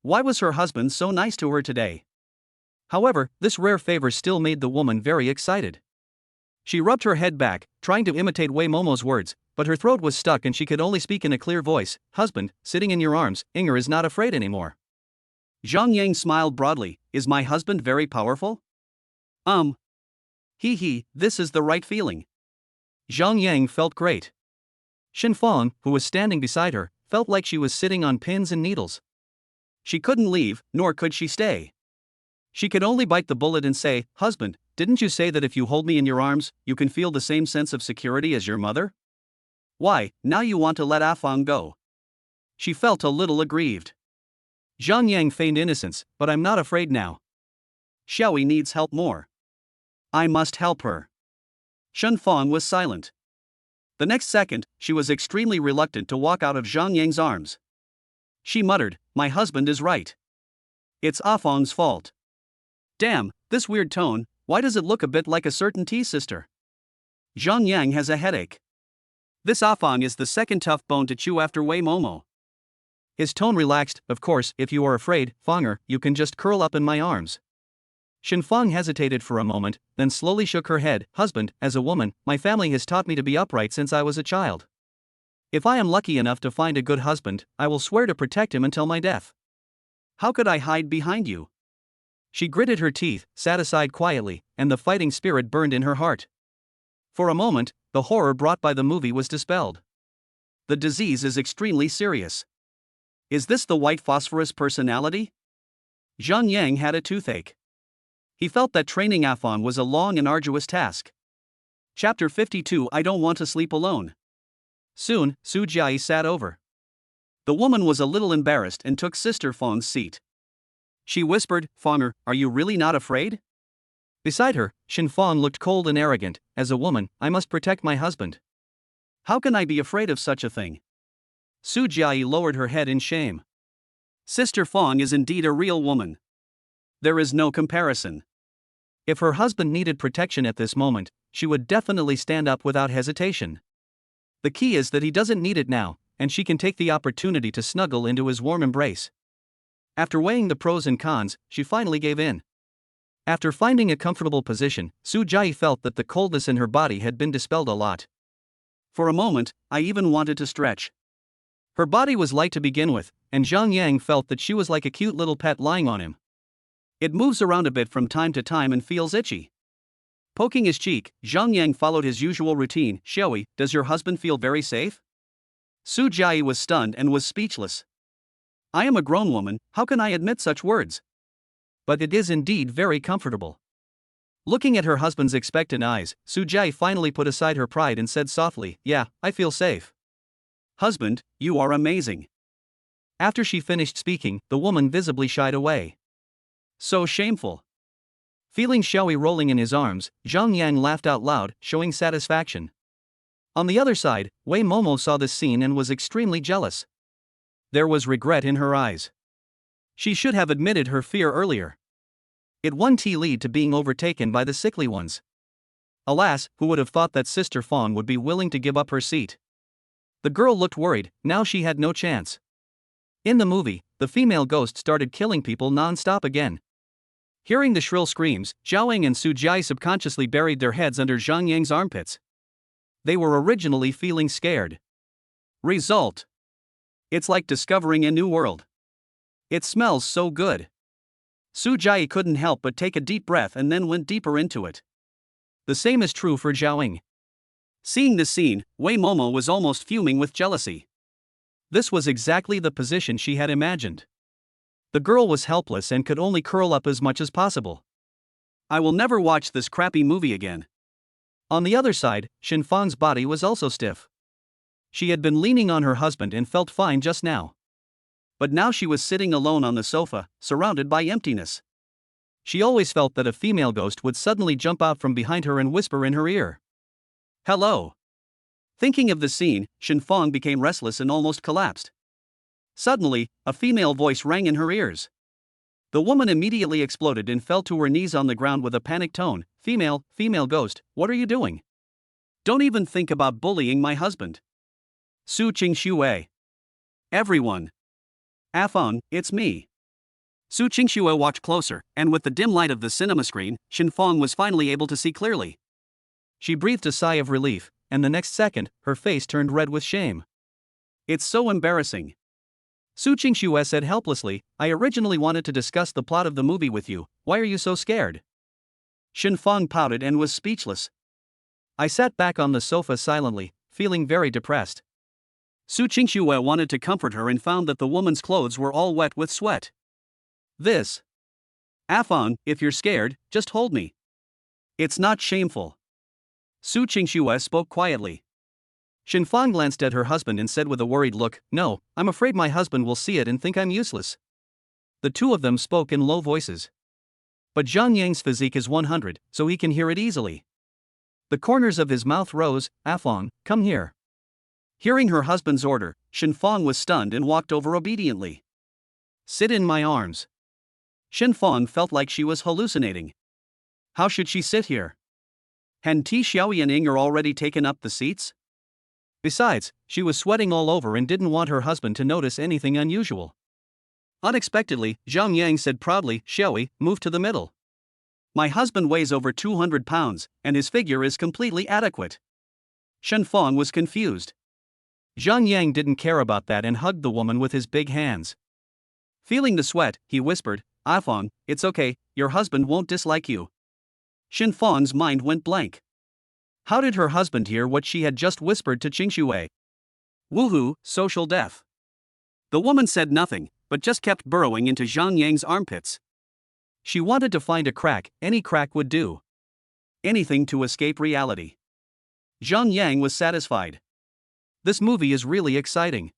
[SPEAKER 1] Why was her husband so nice to her today? However, this rare favor still made the woman very excited. She rubbed her head back, trying to imitate Wei Momo's words, but her throat was stuck and she could only speak in a clear voice. Husband, sitting in your arms, Inger is not afraid anymore. Zhang Yang smiled broadly. Is my husband very powerful? This is the right feeling.
[SPEAKER 2] Zhang Yang felt great. Shen Fong, who was standing beside her, felt like she was sitting on pins and needles.
[SPEAKER 1] She couldn't leave, nor could she stay. She could only bite the bullet and say, Husband, didn't you say that if you hold me in your arms, you can feel the same sense of security as your mother? Why, now you want to let Afang go? She felt a little aggrieved.
[SPEAKER 2] Zhang Yang feigned innocence, but I'm not afraid now.
[SPEAKER 1] Xiaoyi needs help more. I must help her. Shen Fong was silent. The next second, she was extremely reluctant to walk out of Zhang Yang's arms. She muttered, My husband is right. It's Afang's fault. Damn, this weird tone, why does it look a bit like a certain tea sister? Zhang Yang has a headache. This Afang is the second tough bone to chew after Wei Momo.
[SPEAKER 2] His tone relaxed. Of course, if you are afraid, Fonger, you can just curl up in my arms. Shen Fong hesitated for a moment, then slowly shook her head. Husband, as a woman, my family has taught me to be upright since I was a child. If I am lucky enough to find a good husband, I will swear to protect him until my death.
[SPEAKER 1] How could I hide behind you?
[SPEAKER 2] She gritted her teeth, sat aside quietly, and the fighting spirit burned in her heart. For a moment, the horror brought by the movie was dispelled.
[SPEAKER 1] The disease is extremely serious. Is this the white phosphorus personality? Zhang Yang had a toothache. He felt that training Afan was a long and arduous task. Chapter 52 I don't want to sleep alone. Soon, Su Jiai sat over. The woman was a little embarrassed and took Sister Fong's seat. She whispered, Fonger, are you really not afraid?
[SPEAKER 2] Beside her, Shen Fong looked cold and arrogant. As a woman, I must protect my husband.
[SPEAKER 1] How can I be afraid of such a thing? Su Jiai lowered her head in shame. Sister Fong is indeed a real woman. There is no comparison.
[SPEAKER 2] If her husband needed protection at this moment, she would definitely stand up without hesitation. The key is that he doesn't need it now, and she can take the opportunity to snuggle into his warm embrace. After weighing the pros and cons, she finally gave in. After finding a comfortable position, Su Jai felt that the coldness in her body had been dispelled a lot.
[SPEAKER 1] For a moment, I even wanted to stretch.
[SPEAKER 2] Her body was light to begin with, and Zhang Yang felt that she was like a cute little pet lying on him.
[SPEAKER 1] It moves around a bit from time to time and feels itchy. Poking his cheek, Zhang Yang followed his usual routine. Xiaoyi, does your husband feel very safe? Su Jai was stunned and was speechless. I am a grown woman, how can I admit such words?
[SPEAKER 2] But it is indeed very comfortable. Looking at her husband's expectant eyes, Su Jai finally put aside her pride and said softly, yeah, I feel safe.
[SPEAKER 1] Husband, you are amazing.
[SPEAKER 2] After she finished speaking, the woman visibly shied away.
[SPEAKER 1] So shameful.
[SPEAKER 2] Feeling Xiaoyi rolling in his arms, Zhang Yang laughed out loud, showing satisfaction. On the other side, Wei Momo saw this scene and was extremely jealous. There was regret in her eyes. She should have admitted her fear earlier. It one tea lead to being overtaken by the sickly ones. Alas, who would have thought that Sister Fong would be willing to give up her seat? The girl looked worried, now she had no chance. In the movie, the female ghost started killing people non-stop again. Hearing the shrill screams, Zhao Ying and Su Jai subconsciously buried their heads under Zhang Yang's armpits. They were originally feeling scared.
[SPEAKER 1] Result. It's like discovering a new world. It smells so good. Su Jai couldn't help but take a deep breath and then went deeper into it.
[SPEAKER 2] The same is true for Zhao Ying.
[SPEAKER 1] Seeing this scene, Wei Momo was almost fuming with jealousy.
[SPEAKER 2] This was exactly the position she had imagined. The girl was helpless and could only curl up as much as possible.
[SPEAKER 1] I will never watch this crappy movie again.
[SPEAKER 2] On the other side, Shen Fang's body was also stiff. She had been leaning on her husband and felt fine just now.
[SPEAKER 1] But now she was sitting alone on the sofa, surrounded by emptiness.
[SPEAKER 2] She always felt that a female ghost would suddenly jump out from behind her and whisper in her ear.
[SPEAKER 1] Hello. Thinking of the scene, Shen Fang became restless and almost collapsed. Suddenly, a female voice rang in her ears. The woman immediately exploded and fell to her knees on the ground with a panicked tone. Female ghost, what are you doing? Don't even think about bullying my husband. Su Qingxue. Everyone. Afon, it's me. Su Qingxue walked closer, and with the dim light of the cinema screen, Shen Fang was finally able to see clearly.
[SPEAKER 2] She breathed a sigh of relief, and the next second, her face turned red with shame.
[SPEAKER 1] It's so embarrassing.
[SPEAKER 2] Su Qingxue said helplessly, I originally wanted to discuss the plot of the movie with you, why are you so scared?
[SPEAKER 1] Shen Fang pouted and was speechless.
[SPEAKER 2] I sat back on the sofa silently, feeling very depressed.
[SPEAKER 1] Su Qingxue wanted to comfort her and found that the woman's clothes were all wet with sweat. This. Afon, if you're scared, just hold me. It's not shameful. Su Qingxue spoke quietly.
[SPEAKER 2] Shen Fang glanced at her husband and said with a worried look, no, I'm afraid my husband will see it and think I'm useless. The two of them spoke in low voices. But Zhang Yang's physique is 100, so he can hear it easily. The corners of his mouth rose. Afong, come here.
[SPEAKER 1] Hearing her husband's order, Shen Fang was stunned and walked over obediently. Sit in my arms. Shen Fang felt like she was hallucinating. How should she sit here? Han Ti Xiaoyi and Ying are already taken up the seats?
[SPEAKER 2] Besides, she was sweating all over and didn't want her husband to notice anything unusual.
[SPEAKER 1] Unexpectedly, Zhang Yang said proudly, Xiaoyi, move to the middle. My husband weighs over 200 pounds, and his figure is completely adequate. Shen Fang was confused.
[SPEAKER 2] Zhang Yang didn't care about that and hugged the woman with his big hands.
[SPEAKER 1] Feeling the sweat, he whispered, Afong, it's okay, your husband won't dislike you. Shen Fang's mind went blank. How did her husband hear what she had just whispered to Qingxue? Woohoo, social death. The woman said nothing, but just kept burrowing into Zhang Yang's armpits.
[SPEAKER 2] She wanted to find a crack, any crack would do.
[SPEAKER 1] Anything to escape reality. Zhang Yang was satisfied.
[SPEAKER 2] This movie is really exciting.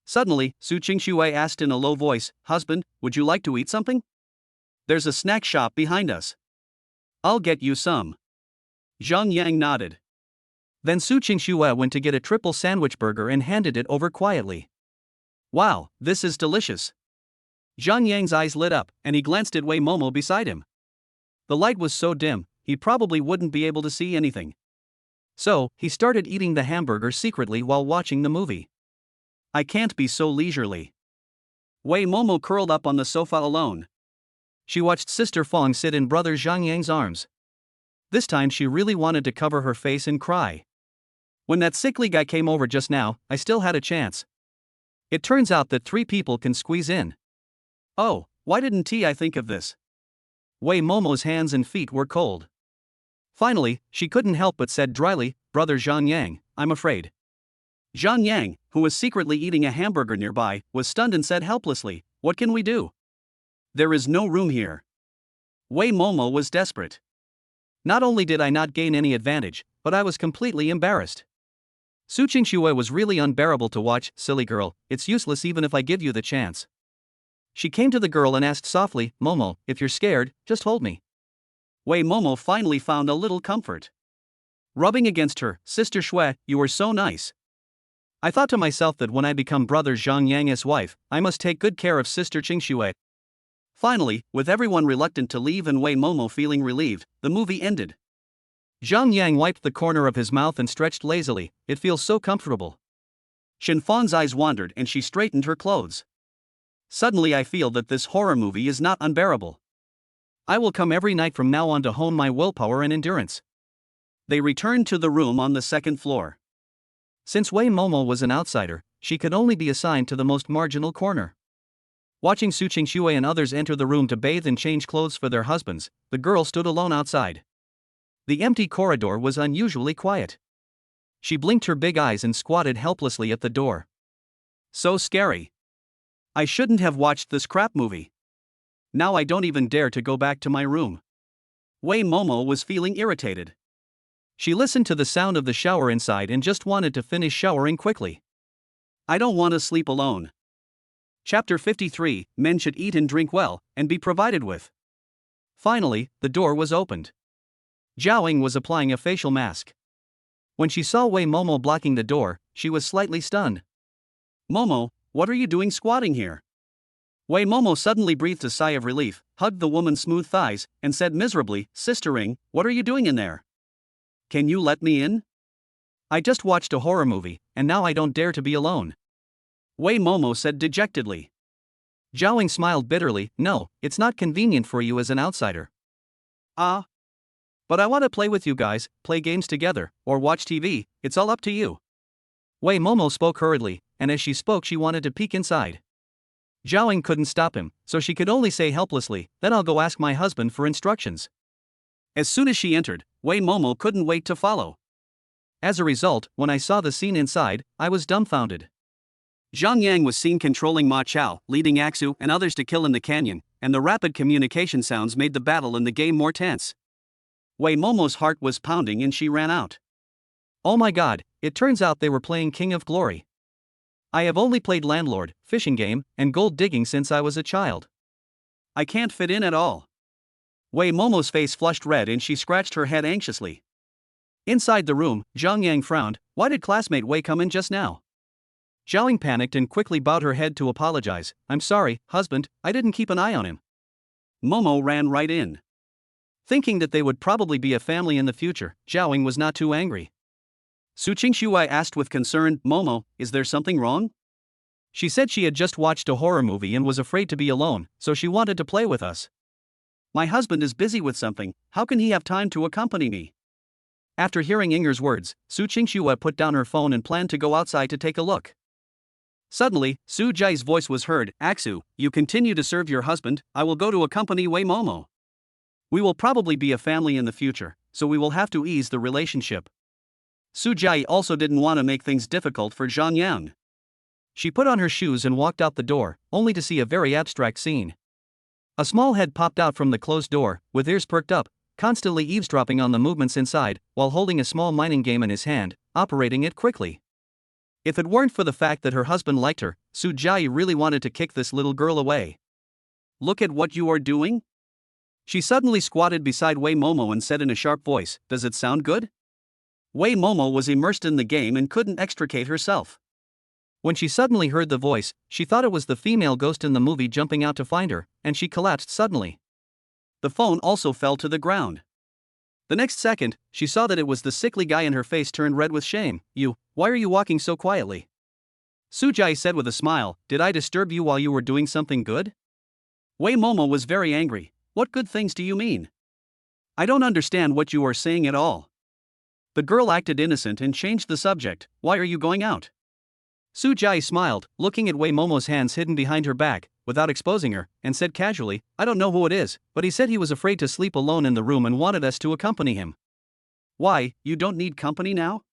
[SPEAKER 1] Suddenly, Su Qingxue asked in a low voice, Husband, would you like to eat something? There's a snack shop behind us. I'll get you some. Zhang Yang nodded.
[SPEAKER 2] Then Su Qingxue went to get a triple sandwich burger and handed it over quietly.
[SPEAKER 1] Wow, this is delicious. Zhang Yang's eyes lit up, and he glanced at Wei Momo beside him. The light was so dim, he probably wouldn't be able to see anything.
[SPEAKER 2] So, he started eating the hamburger secretly while watching the movie.
[SPEAKER 1] I can't be so leisurely. Wei Momo curled up on the sofa alone.
[SPEAKER 2] She watched Sister Fong sit in brother Zhang Yang's arms. This time she really wanted to cover her face and cry. When that sickly guy came over just now, I still had a chance. It turns out that 3 people can squeeze in.
[SPEAKER 1] Oh, why didn't I think of this?
[SPEAKER 2] Wei Momo's hands and feet were cold. Finally, she couldn't help but said dryly, "Brother Zhang Yang, I'm afraid."
[SPEAKER 1] Zhang Yang, who was secretly eating a hamburger nearby, was stunned and said helplessly, "What can we do? There is no room here." Wei Momo was desperate.
[SPEAKER 2] Not only did I not gain any advantage, but I was completely embarrassed. Su Qingxue was really unbearable to watch. "Silly girl, it's useless even if I give you the chance." She came to the girl and asked softly, "Momo, if you're scared, just hold me."
[SPEAKER 1] Wei Momo finally found a little comfort. Rubbing against her, "Sister Shui, you were so nice."
[SPEAKER 2] I thought to myself that when I become brother Zhang Yang's wife, I must take good care of Sister Qingxue.
[SPEAKER 1] Finally, with everyone reluctant to leave and Wei Momo feeling relieved, the movie ended.
[SPEAKER 2] Zhang Yang wiped the corner of his mouth and stretched lazily. "It feels so comfortable."
[SPEAKER 1] Shen Fang's eyes wandered and she straightened her clothes. Suddenly I feel that this horror movie is not unbearable. I will come every night from now on to hone my willpower and endurance. They returned to the room on the second floor.
[SPEAKER 2] Since Wei Momo was an outsider, she could only be assigned to the most marginal corner. Watching Su Qingxue and others enter the room to bathe and change clothes for their husbands, the girl stood alone outside. The empty corridor was unusually quiet. She blinked her big eyes and squatted helplessly at the door.
[SPEAKER 1] So scary. I shouldn't have watched this crap movie. Now I don't even dare to go back to my room. Wei Momo was feeling irritated.
[SPEAKER 2] She listened to the sound of the shower inside and just wanted to finish showering quickly.
[SPEAKER 1] I don't want to sleep alone. Chapter 53, Men should eat and drink well, and be provided with.
[SPEAKER 2] Finally, the door was opened. Zhaoing was applying a facial mask. When she saw Wei Momo blocking the door, she was slightly stunned.
[SPEAKER 1] "Momo, what are you doing squatting here?" Wei Momo suddenly breathed a sigh of relief, hugged the woman's smooth thighs, and said miserably, "Sistering, what are you doing in there? Can you let me in?"
[SPEAKER 2] "I just watched a horror movie, and now I don't dare to be alone,"
[SPEAKER 1] Wei Momo said dejectedly.
[SPEAKER 2] Zhaoing smiled bitterly. "No, it's not convenient for you as an outsider."
[SPEAKER 1] "Ah. But I want to play with you guys, play games together, or watch TV, it's all up to you."
[SPEAKER 2] Wei Momo spoke hurriedly, and as she spoke she wanted to peek inside. Zhaoing couldn't stop him, so she could only say helplessly, "Then I'll go ask my husband for instructions."
[SPEAKER 1] As soon as she entered, Wei Momo couldn't wait to follow.
[SPEAKER 2] As a result, when I saw the scene inside, I was dumbfounded.
[SPEAKER 1] Zhang Yang was seen controlling Ma Chao, leading Axu and others to kill in the canyon, and the rapid communication sounds made the battle in the game more tense. Wei Momo's heart was pounding and she ran out.
[SPEAKER 2] Oh my god, it turns out they were playing King of Glory. I have only played Landlord, Fishing Game, and Gold Digging since I was a child.
[SPEAKER 1] I can't fit in at all. Wei Momo's face flushed red and she scratched her head anxiously. Inside the room, Zhang Yang frowned. Why did classmate Wei come in just now?
[SPEAKER 2] Zhaoing panicked and quickly bowed her head to apologize. "I'm sorry, husband, I didn't keep an eye on him."
[SPEAKER 1] Momo ran right in.
[SPEAKER 2] Thinking that they would probably be a family in the future, Zhaoing was not too angry.
[SPEAKER 1] Su Qingxue asked with concern, "Momo, is there something wrong?"
[SPEAKER 2] She said she had just watched a horror movie and was afraid to be alone, so she wanted to play with us.
[SPEAKER 1] "My husband is busy with something, how can he have time to accompany me?"
[SPEAKER 2] After hearing Inger's words, Su Qingxue put down her phone and planned to go outside to take a look.
[SPEAKER 1] Suddenly, Su Jiai's voice was heard. "Axu, you continue to serve your husband, I will go to accompany Wei Momo. We will probably be a family in the future, so we will have to ease the relationship." Su Jai also didn't want to make things difficult for Zhang Yang.
[SPEAKER 2] She put on her shoes and walked out the door, only to see a very abstract scene. A small head popped out from the closed door, with ears perked up, constantly eavesdropping on the movements inside, while holding a small mining game in his hand, operating it quickly. If it weren't for the fact that her husband liked her, Su Jai really wanted to kick this little girl away.
[SPEAKER 1] "Look at what you are doing?" She suddenly squatted beside Wei Momo and said in a sharp voice, "Does it sound good?" Wei Momo was immersed in the game and couldn't extricate herself.
[SPEAKER 2] When she suddenly heard the voice, she thought it was the female ghost in the movie jumping out to find her, and she collapsed suddenly.
[SPEAKER 1] The phone also fell to the ground. The next second, she saw that it was the sickly guy and her face turned red with shame. Why are you walking so quietly?" Sujai said with a smile, "Did I disturb you while you were doing something good?" Wei Momo was very angry. "What good things do you mean? I don't understand what you are saying at all." The girl acted innocent and changed the subject. "Why are you going out?" Sujai smiled, looking at Wei Momo's hands hidden behind her back, without exposing her, and said casually, "I don't know who it is, but he said he was afraid to sleep alone in the room and wanted us to accompany him." "Why, you don't need company now?"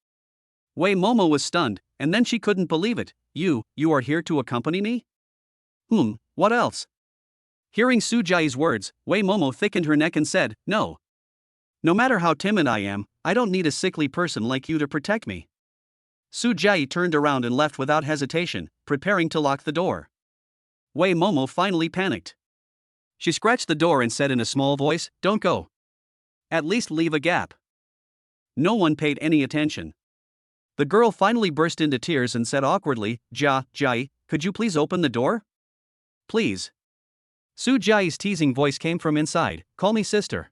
[SPEAKER 1] Wei Momo was stunned, and then she couldn't believe it. You are here to accompany me?" What else?" Hearing Sujai's words, Wei Momo thickened her neck and said, "No. No matter how timid I am, I don't need a sickly person like you to protect me." Sujai turned around and left without hesitation, preparing to lock the door. Wei Momo finally panicked. She scratched the door and said in a small voice, "Don't go. At least leave a gap." No one paid any attention. The girl finally burst into tears and said awkwardly, Jai, could you please open the door? Please." Sujai's teasing voice came from inside, "Call me sister."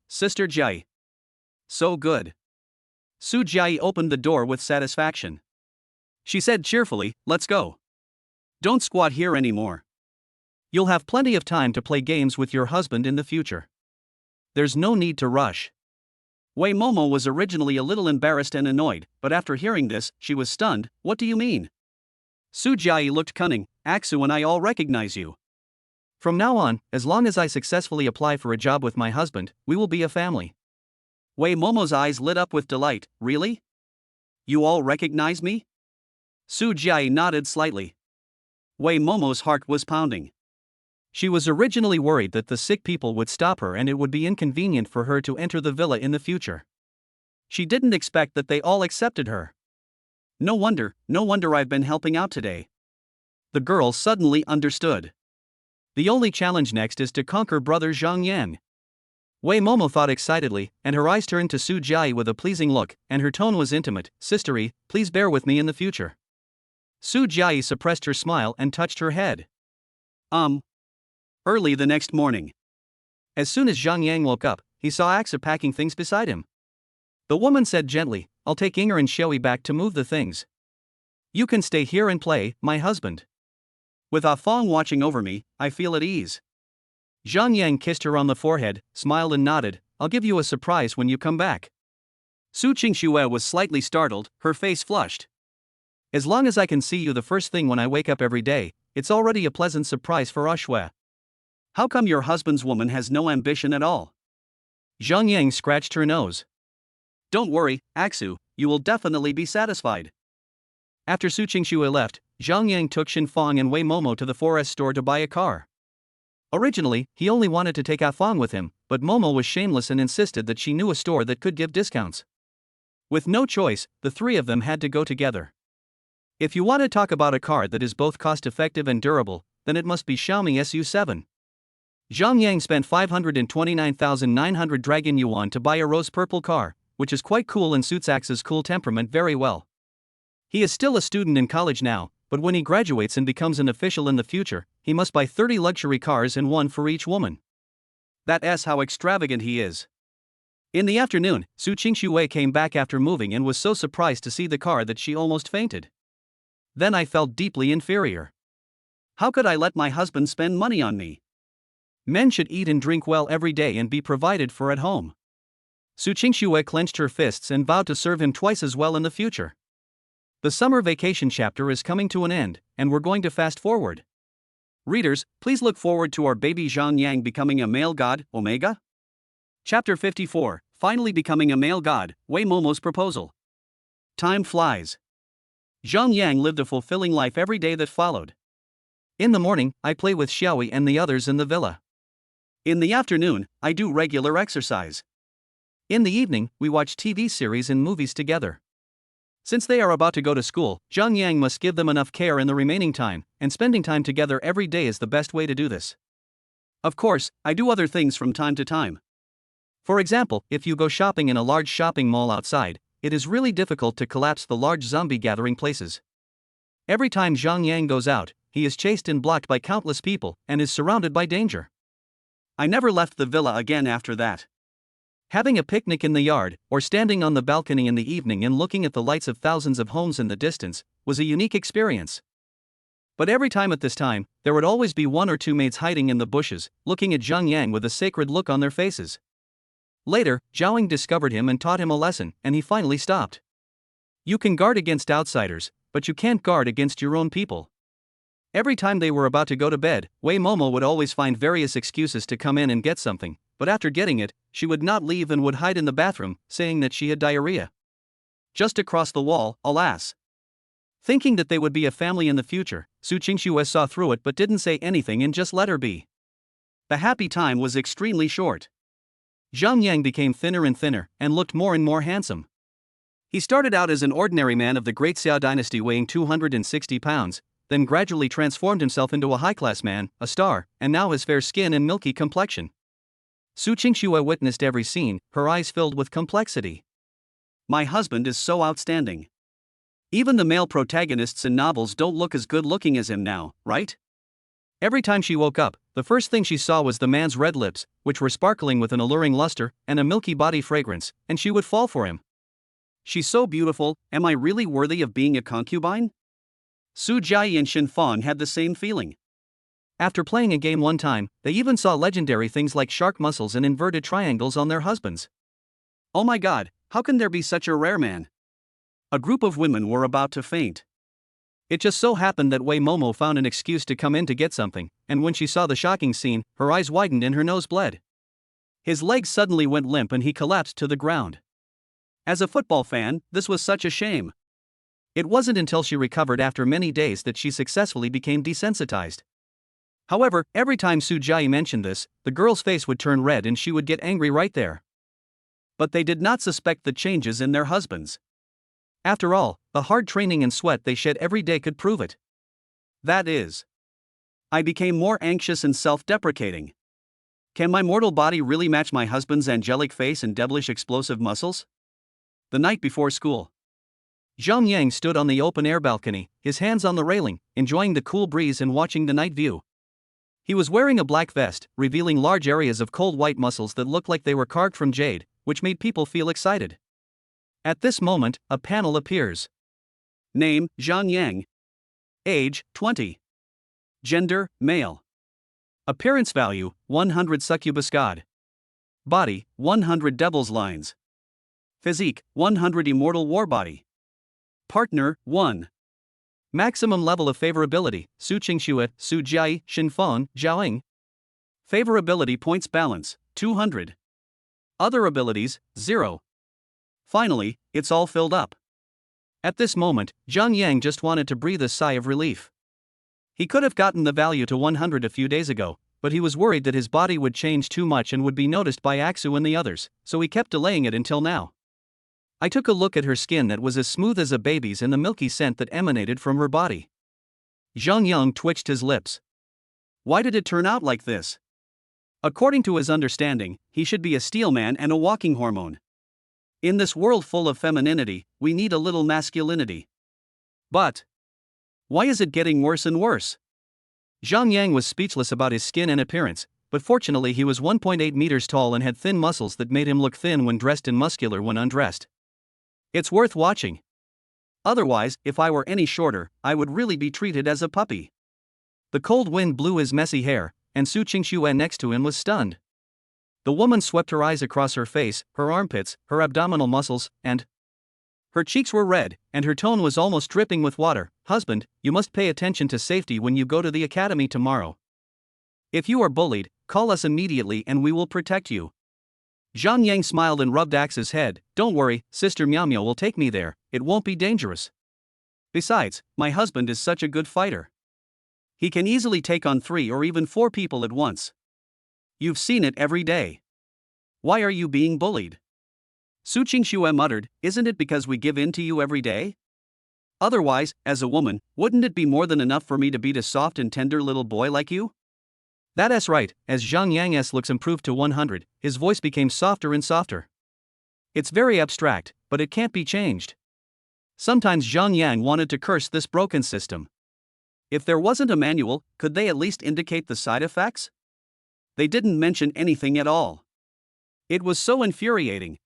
[SPEAKER 1] Sister Jai. So good." Sujai opened the door with satisfaction. She said cheerfully, "Let's go. Don't squat here anymore. You'll have plenty of time to play games with your husband in the future. There's no need to rush." Wei Momo was originally a little embarrassed and annoyed, but after hearing this, she was stunned. "What do you mean?" Sujai looked cunning. "Aksu and I all recognize you. From now on, as long as I successfully apply for a job with my husband, we will be a family." Wei Momo's eyes lit up with delight. "Really? You all recognize me?" Sujai nodded slightly. Wei Momo's heart was pounding. She was originally worried that the sick people would stop her and it would be inconvenient for her to enter the villa in the future. She didn't expect that they all accepted her. No wonder I've been helping out today." The girl suddenly understood. The only challenge next is to conquer brother Zhang Yang. Wei Momo thought excitedly, and her eyes turned to Sujai with a pleasing look, and her tone was intimate. "Sistery, please bear with me in the future." Sujai suppressed her smile and touched her head. Early the next morning. As soon as Zhang Yang woke up, he saw Aksa packing things beside him. The woman said gently, "I'll take Inger and Shoei back to move the things. You can stay here and play, my husband. With Ah Fong watching over me, I feel at ease." Zhang Yang kissed her on the forehead, smiled and nodded. "I'll give you a surprise when you come back." Su Qingxue was slightly startled, her face flushed. "As long as I can see you the first thing when I wake up every day, it's already a pleasant surprise for Ashue. How come your husband's woman has no ambition at all?" Zhang Yang scratched her nose. "Don't worry, Aksu, you will definitely be satisfied." After Su Qingxue left, Zhang Yang took Shin Fong and Wei Momo to the forest store to buy a car. Originally, he only wanted to take Ah Fong with him, but Momo was shameless and insisted that she knew a store that could give discounts. With no choice, the three of them had to go together. If you want to talk about a car that is both cost-effective and durable, then it must be Xiaomi SU7. Zhang Yang spent 529,900 Dragon Yuan to buy a rose-purple car, which is quite cool and suits Aksa's cool temperament very well. He is still a student in college now, but when he graduates and becomes an official in the future, he must buy 30 luxury cars and one for each woman. That's how extravagant he is. In the afternoon, Su Qingxue came back after moving and was so surprised to see the car that she almost fainted. "Then I felt deeply inferior. How could I let my husband spend money on me? Men should eat and drink well every day and be provided for at home." Su Qingxue clenched her fists and vowed to serve him twice as well in the future. The summer vacation chapter is coming to an end, and we're going to fast forward. Readers, please look forward to our baby Zhang Yang becoming a male god, Omega. Chapter 54, finally becoming a male god, Wei Momo's proposal. Time flies. Zhang Yang lived a fulfilling life every day that followed. In the morning, I play with Xiaoyi and the others in the villa. In the afternoon, I do regular exercise. In the evening, we watch TV series and movies together. Since they are about to go to school, Zhang Yang must give them enough care in the remaining time, and spending time together every day is the best way to do this. Of course, I do other things from time to time. For example, if you go shopping in a large shopping mall outside, it is really difficult to collapse the large zombie gathering places. Every time Zhang Yang goes out, he is chased and blocked by countless people, and is surrounded by danger. I never left the villa again after that. Having a picnic in the yard, or standing on the balcony in the evening and looking at the lights of thousands of homes in the distance,
[SPEAKER 2] was a unique experience. But every time at this time, there would always be one or two maids hiding in the bushes, looking at Zhang Yang with a sacred look on their faces. Later, Zhao Ying discovered him and taught him a lesson, and he finally stopped. You can guard against outsiders, but you can't guard against your own people. Every time they were about to go to bed, Wei Momo would always find various excuses to come in and get something, but after getting it, she would not leave and would hide in the bathroom, saying that she had diarrhea. Just across the wall, alas. Thinking that they would be a family in the future, Su Qingxue saw through it but didn't say anything and just let her be. The happy time was extremely short. Zhang Yang became thinner and thinner, and looked more and more handsome. He started out as an ordinary man of the Great Xiao dynasty weighing 260 pounds, then gradually transformed himself into a high-class man, a star, and now his fair skin and milky complexion. Su Qingxue witnessed every scene, her eyes filled with complexity.
[SPEAKER 1] My husband is so outstanding. Even the male protagonists in novels don't look as good looking as him now, right?
[SPEAKER 2] Every time she woke up, the first thing she saw was the man's red lips, which were sparkling with an alluring luster, and a milky body fragrance, and she would fall for him.
[SPEAKER 1] She's so beautiful, am I really worthy of being a concubine? Su Jiayi and Shin Fang had the same feeling.
[SPEAKER 2] After playing a game one time, they even saw legendary things like shark muscles and inverted triangles on their husbands.
[SPEAKER 1] Oh my god, how can there be such a rare man? A group of women were about to faint.
[SPEAKER 2] It just so happened that Wei Momo found an excuse to come in to get something, and when she saw the shocking scene, her eyes widened and her nose bled.
[SPEAKER 1] His legs suddenly went limp and he collapsed to the ground. As a football fan, this was such a shame.
[SPEAKER 2] It wasn't until she recovered after many days that she successfully became desensitized. However, every time Su Jiayi mentioned this, the girl's face would turn red and she would get angry right there.
[SPEAKER 1] But they did not suspect the changes in their husbands.
[SPEAKER 2] After all, the hard training and sweat they shed every day could prove it.
[SPEAKER 1] That is, I became more anxious and self-deprecating. Can my mortal body really match my husband's angelic face and devilish explosive muscles? The night before school,
[SPEAKER 2] Zhang Yang stood on the open-air balcony, his hands on the railing, enjoying the cool breeze and watching the night view. He was wearing a black vest, revealing large areas of cold white muscles that looked like they were carved from jade, which made people feel excited. At this moment, a panel appears.
[SPEAKER 1] Name, Zhang Yang. Age, 20. Gender, male. Appearance value, 100 succubus god. Body, 100 devil's lines. Physique, 100 immortal war body. Partner, 1.
[SPEAKER 2] Maximum level of favorability, Su Qingxue, Su Jiayi, Shin Fang, Zhao Ying.
[SPEAKER 1] Favorability points balance, 200. Other abilities, 0. Finally, it's all filled up.
[SPEAKER 2] At this moment, Zhang Yang just wanted to breathe a sigh of relief. He could have gotten the value to 100 a few days ago, but he was worried that his body would change too much and would be noticed by Aksu and the others, so he kept delaying it until now. I took a look at her skin that was as smooth as a baby's and the milky scent that emanated from her body.
[SPEAKER 1] Zhang Yang twitched his lips. Why did it turn out like this? According to his understanding, he should be a steel man and a walking hormone. In this world full of femininity, we need a little masculinity. But why is it getting worse and worse?
[SPEAKER 2] Zhang Yang was speechless about his skin and appearance, but fortunately he was 1.8 meters tall and had thin muscles that made him look thin when dressed and muscular when undressed.
[SPEAKER 1] It's worth watching. Otherwise, if I were any shorter, I would really be treated as a puppy.
[SPEAKER 2] The cold wind blew his messy hair, and Su Qingxue next to him was stunned. The woman swept her eyes across her face, her armpits, her abdominal muscles, and her cheeks were red, and her tone was almost dripping with water. Husband, you must pay attention to safety when you go to the academy tomorrow. If you are bullied, call us immediately and we will protect you.
[SPEAKER 1] Zhang Yang smiled and rubbed Axe's head. Don't worry, Sister Miao Miao will take me there, it won't be dangerous. Besides, my husband is such a good fighter. He can easily take on 3 or even 4 people at once. You've seen it every day. Why are you being bullied? Su Qingxue muttered, isn't it because we give in to you every day? Otherwise, as a woman, wouldn't it be more than enough for me to beat a soft and tender little boy like you?
[SPEAKER 2] That's right. As Zhang Yang's looks improved to 100, his voice became softer and softer. It's very abstract, but it can't be changed. Sometimes Zhang Yang wanted to curse this broken system. If there wasn't a manual, could they at least indicate the side effects? They didn't mention anything at all. It was so infuriating.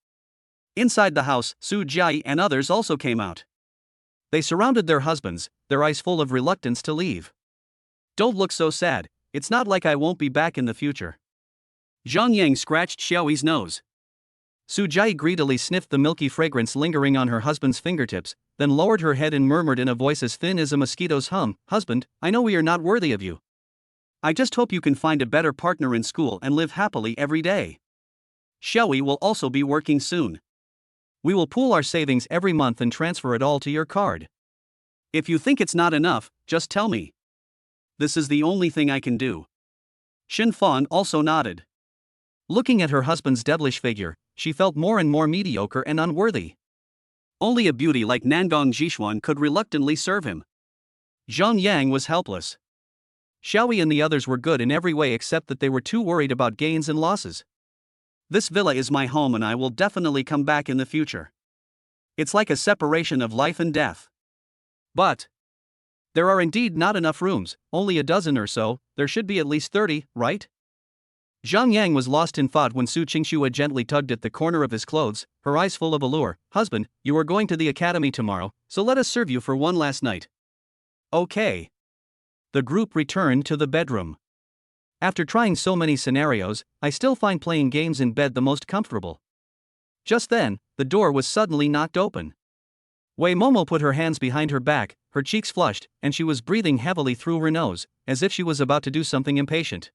[SPEAKER 2] Inside the house, Su Jiayi and others also came out. They surrounded their husbands, their eyes full of reluctance to leave.
[SPEAKER 1] Don't look so sad, it's not like I won't be back in the future. Zhang Yang scratched Xiaoyi's nose.
[SPEAKER 2] Su Jai greedily sniffed the milky fragrance lingering on her husband's fingertips, then lowered her head and murmured in a voice as thin as a mosquito's hum, "Husband, I know we are not worthy of you.
[SPEAKER 1] I just hope you can find a better partner in school and live happily every day. Xiaoyi will also be working soon.
[SPEAKER 2] We will pool our savings every month and transfer it all to your card.
[SPEAKER 1] If you think it's not enough, just tell me. This is the only thing I can do." Shin Fan also nodded.
[SPEAKER 2] Looking at her husband's devilish figure, she felt more and more mediocre and unworthy.
[SPEAKER 1] Only a beauty like Nangong Jishuan could reluctantly serve him. Zhang Yang was helpless.
[SPEAKER 2] Xiaoyi and the others were good in every way except that they were too worried about gains and losses.
[SPEAKER 1] This villa is my home and I will definitely come back in the future. It's like a separation of life and death.
[SPEAKER 2] But there are indeed not enough rooms, only a dozen or so. There should be at least 30, right? Zhang Yang was lost in thought when Su Qingxue gently tugged at the corner of his clothes, her eyes full of allure. "Husband, you are going to the academy tomorrow, so let us serve you for one last night."
[SPEAKER 1] Okay.
[SPEAKER 2] The group returned to the bedroom. After trying so many scenarios, I still find playing games in bed the most comfortable. Just then, the door was suddenly knocked open. Wei Momo put her hands behind her back, her cheeks flushed, and she was breathing heavily through her nose, as if she was about to do something impatient.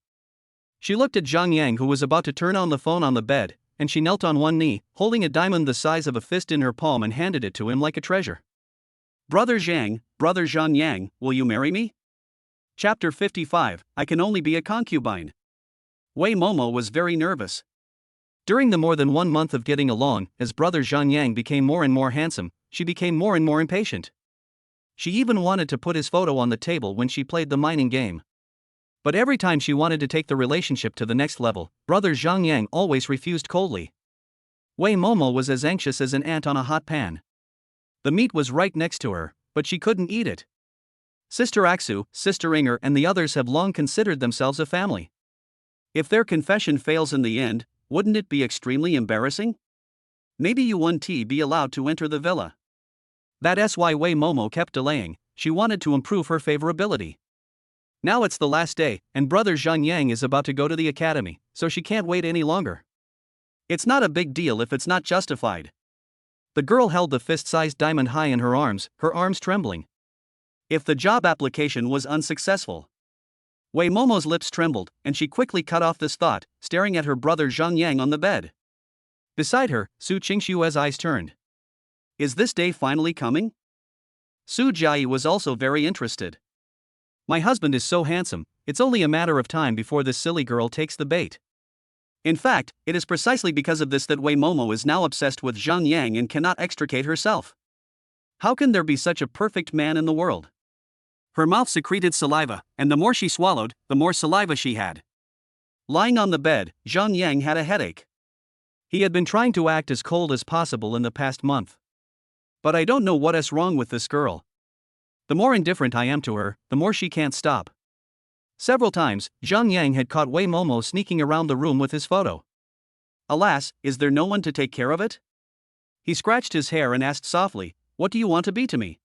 [SPEAKER 2] She looked at Zhang Yang, who was about to turn on the phone on the bed, and she knelt on one knee, holding a diamond the size of a fist in her palm and handed it to him like a treasure.
[SPEAKER 1] "Brother Zhang, brother Zhang Yang, will you marry me?" Chapter 55, I Can Only Be a Concubine. Wei Momo was very nervous.
[SPEAKER 2] During the more than 1 month of getting along, as brother Zhang Yang became more and more handsome, she became more and more impatient. She even wanted to put his photo on the table when she played the mining game. But every time she wanted to take the relationship to the next level, brother Zhang Yang always refused coldly. Wei Momo was as anxious as an ant on a hot pan. The meat was right next to her, but she couldn't eat it. Sister Aksu, Sister Inger, and the others have long considered themselves a family.
[SPEAKER 1] If their confession fails in the end, wouldn't it be extremely embarrassing? Maybe Yuan-Ti be allowed to enter the villa.
[SPEAKER 2] That's why Wei Momo kept delaying. She wanted to improve her favorability. Now it's the last day, and brother Zhang Yang is about to go to the academy, so she can't wait any longer.
[SPEAKER 1] It's not a big deal if it's not justified.
[SPEAKER 2] The girl held the fist-sized diamond high in her arms trembling.
[SPEAKER 1] If the job application was unsuccessful. Wei Momo's lips trembled, and she quickly cut off this thought, staring at her brother Zhang Yang on the bed.
[SPEAKER 2] Beside her, Su Qingshue's eyes turned.
[SPEAKER 1] Is this day finally coming? Su Jai was also very interested.
[SPEAKER 2] My husband is so handsome, it's only a matter of time before this silly girl takes the bait.
[SPEAKER 1] In fact, it is precisely because of this that Wei Momo is now obsessed with Zhang Yang and cannot extricate herself. How can there be such a perfect man in the world? Her mouth secreted saliva, and the more she swallowed, the more saliva she had. Lying on the bed, Zhang Yang had a headache.
[SPEAKER 2] He had been trying to act as cold as possible in the past month.
[SPEAKER 1] But I don't know what is wrong with this girl.
[SPEAKER 2] The more indifferent I am to her, the more she can't stop. Several times, Zhang Yang had caught Wei Momo sneaking around the room with his photo.
[SPEAKER 1] Alas, is there no one to take care of it? He scratched his hair and asked softly, "What do you want to be to me?"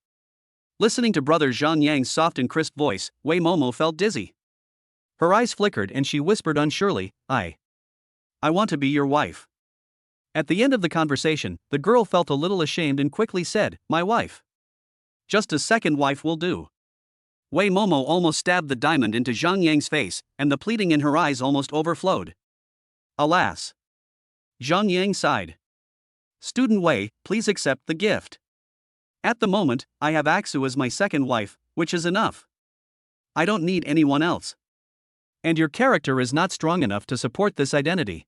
[SPEAKER 1] Listening to brother Zhang Yang's soft and crisp voice, Wei Momo felt dizzy.
[SPEAKER 2] Her eyes flickered and she whispered unsurely, I
[SPEAKER 1] want to be your wife."
[SPEAKER 2] At the end of the conversation, the girl felt a little ashamed and quickly said, "My wife."
[SPEAKER 1] "Just a second wife will do." Wei Momo almost stabbed the diamond into Zhang Yang's face, and the pleading in her eyes almost overflowed. Alas. Zhang Yang sighed. "Student Wei, please accept the gift. At the moment, I have Aksu as my second wife, which is enough. I don't need anyone else."
[SPEAKER 2] "And your character is not strong enough to support this identity.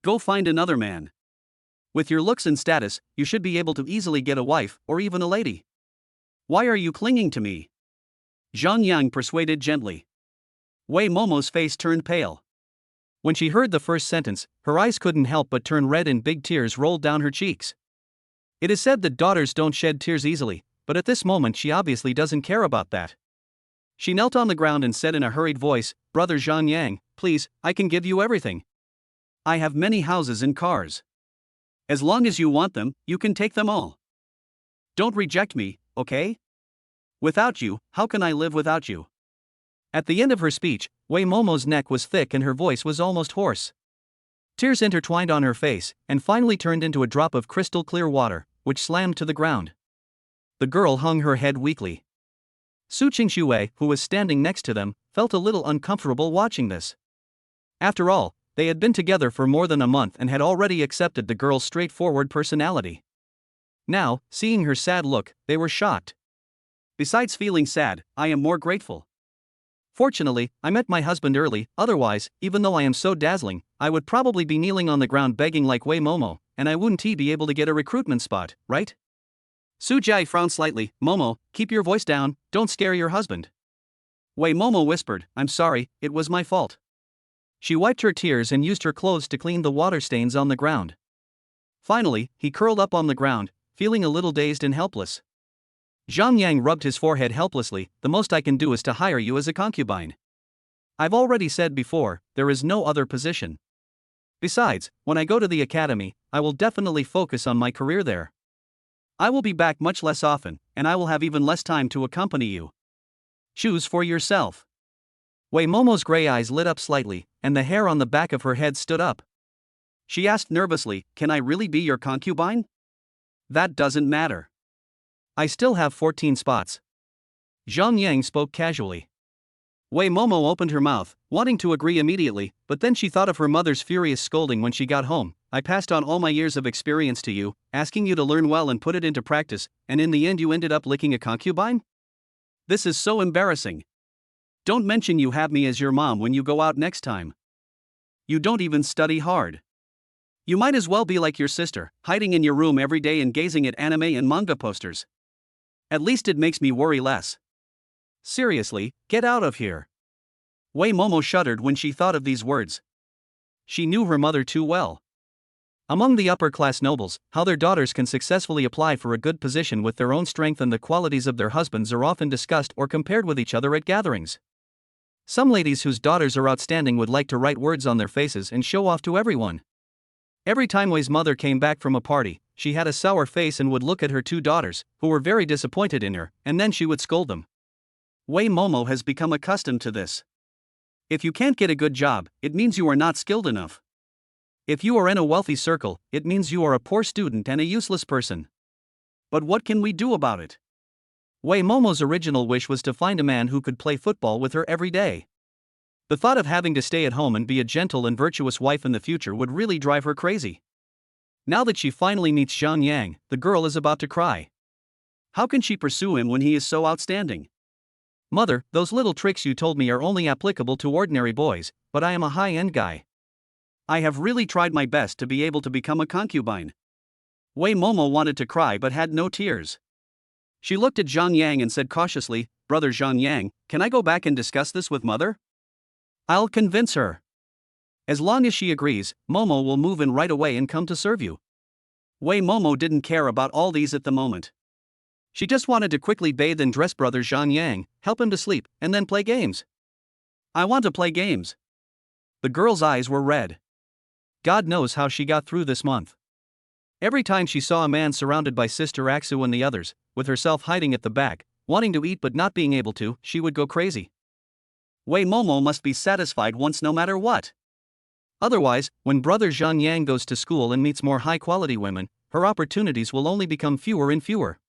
[SPEAKER 1] Go find another man. With your looks and status, you should be able to easily get a wife, or even a lady. Why are you clinging to me?" Zhang Yang persuaded gently. Wei Momo's face turned pale.
[SPEAKER 2] When she heard the first sentence, her eyes couldn't help but turn red and big tears rolled down her cheeks. It is said that daughters don't shed tears easily, but at this moment she obviously doesn't care about that. She knelt on the ground and said in a hurried voice, "Brother Zhang Yang, please, I can give you everything.
[SPEAKER 1] I have many houses and cars. As long as you want them, you can take them all. Don't reject me, okay? Without you, how can I live without you?
[SPEAKER 2] At the end of her speech, Wei Momo's neck was thick and her voice was almost hoarse. Tears intertwined on her face, and finally turned into a drop of crystal clear water, which slammed to the ground. The girl hung her head weakly. Su Qingxue, who was standing next to them, felt a little uncomfortable watching this. After all, they had been together for more than a month and had already accepted the girl's straightforward personality. Now, seeing her sad look, they were shocked.
[SPEAKER 1] Besides feeling sad, I am more grateful.
[SPEAKER 2] Fortunately, I met my husband early, otherwise, even though I am so dazzling, I would probably be kneeling on the ground begging like Wei Momo, and I wouldn't be able to get a recruitment spot, right?
[SPEAKER 1] Su Jai frowned slightly. Momo, keep your voice down, don't scare your husband. Wei Momo whispered, I'm sorry, it was my fault.
[SPEAKER 2] She wiped her tears and used her clothes to clean the water stains on the ground. Finally, he curled up on the ground, feeling a little dazed and helpless. Zhang Yang rubbed his forehead helplessly. The most I can do is to hire you as a concubine. I've already said before, there is no other position. Besides, when I go to the academy, I will definitely focus on my career there.
[SPEAKER 1] I will be back much less often, and I will have even less time to accompany you. Choose for yourself.
[SPEAKER 2] Wei Momo's gray eyes lit up slightly, and the hair on the back of her head stood up.
[SPEAKER 1] She asked nervously, can I really be your concubine? That doesn't matter.
[SPEAKER 2] I still have 14 spots. Zhang Yang spoke casually.
[SPEAKER 1] Wei Momo opened her mouth, wanting to agree immediately, but then she thought of her mother's furious scolding when she got home. I passed on all my years of experience to you, asking you to learn well and put it into practice, and in the end you ended up licking a concubine? This is so embarrassing. Don't mention you have me as your mom when you go out next time. You don't even study hard. You might as well be like your sister, hiding in your room every day and gazing at anime and manga posters. At least it makes me worry less. Seriously, get out of here. Wei Momo shuddered when she thought of these words. She knew her mother too well. Among the upper-class nobles, how their daughters can successfully apply for a good position with their own strength and the qualities of their husbands are often discussed or compared with each other at gatherings. Some ladies whose daughters are outstanding would like to write words on their faces and show off to everyone. Every time Wei's mother came back from a party, she had a sour face and would look at her two daughters, who were very disappointed in her, and then she would scold them. Wei Momo has become accustomed to this. If you can't get a good job, it means you are not skilled enough. If you are in a wealthy circle, it means you are a poor student and a useless person. But what can we do about it? Wei Momo's original wish was to find a man who could play football with her every day. The thought of having to stay at home and be a gentle and virtuous wife in the future would really drive her crazy. Now that she finally meets Zhang Yang, the girl is about to cry. How can she pursue him when he is so outstanding? Mother, those little tricks you told me are only applicable to ordinary boys, but I am a high-end guy. I have really tried my best to be able to become a concubine. Wei Momo wanted to cry but had no tears. She looked at Zhang Yang and said cautiously, Brother Zhang Yang, can I go back and discuss this with mother? I'll convince her. As long as she agrees, Momo will move in right away and come to serve you. Wei Momo didn't care about all these at the moment. She just wanted to quickly bathe and dress Brother Zhang Yang, help him to sleep, and then play games. I want to play games. The girl's eyes were red. God knows how she got through this month. Every time she saw a man surrounded by Sister Aksu and the others, with herself hiding at the back, wanting to eat but not being able to, she would go crazy. Wei Momo must be satisfied once no matter what. Otherwise, when Brother Zhang Yang goes to school and meets more high-quality women, her opportunities will only become fewer and fewer.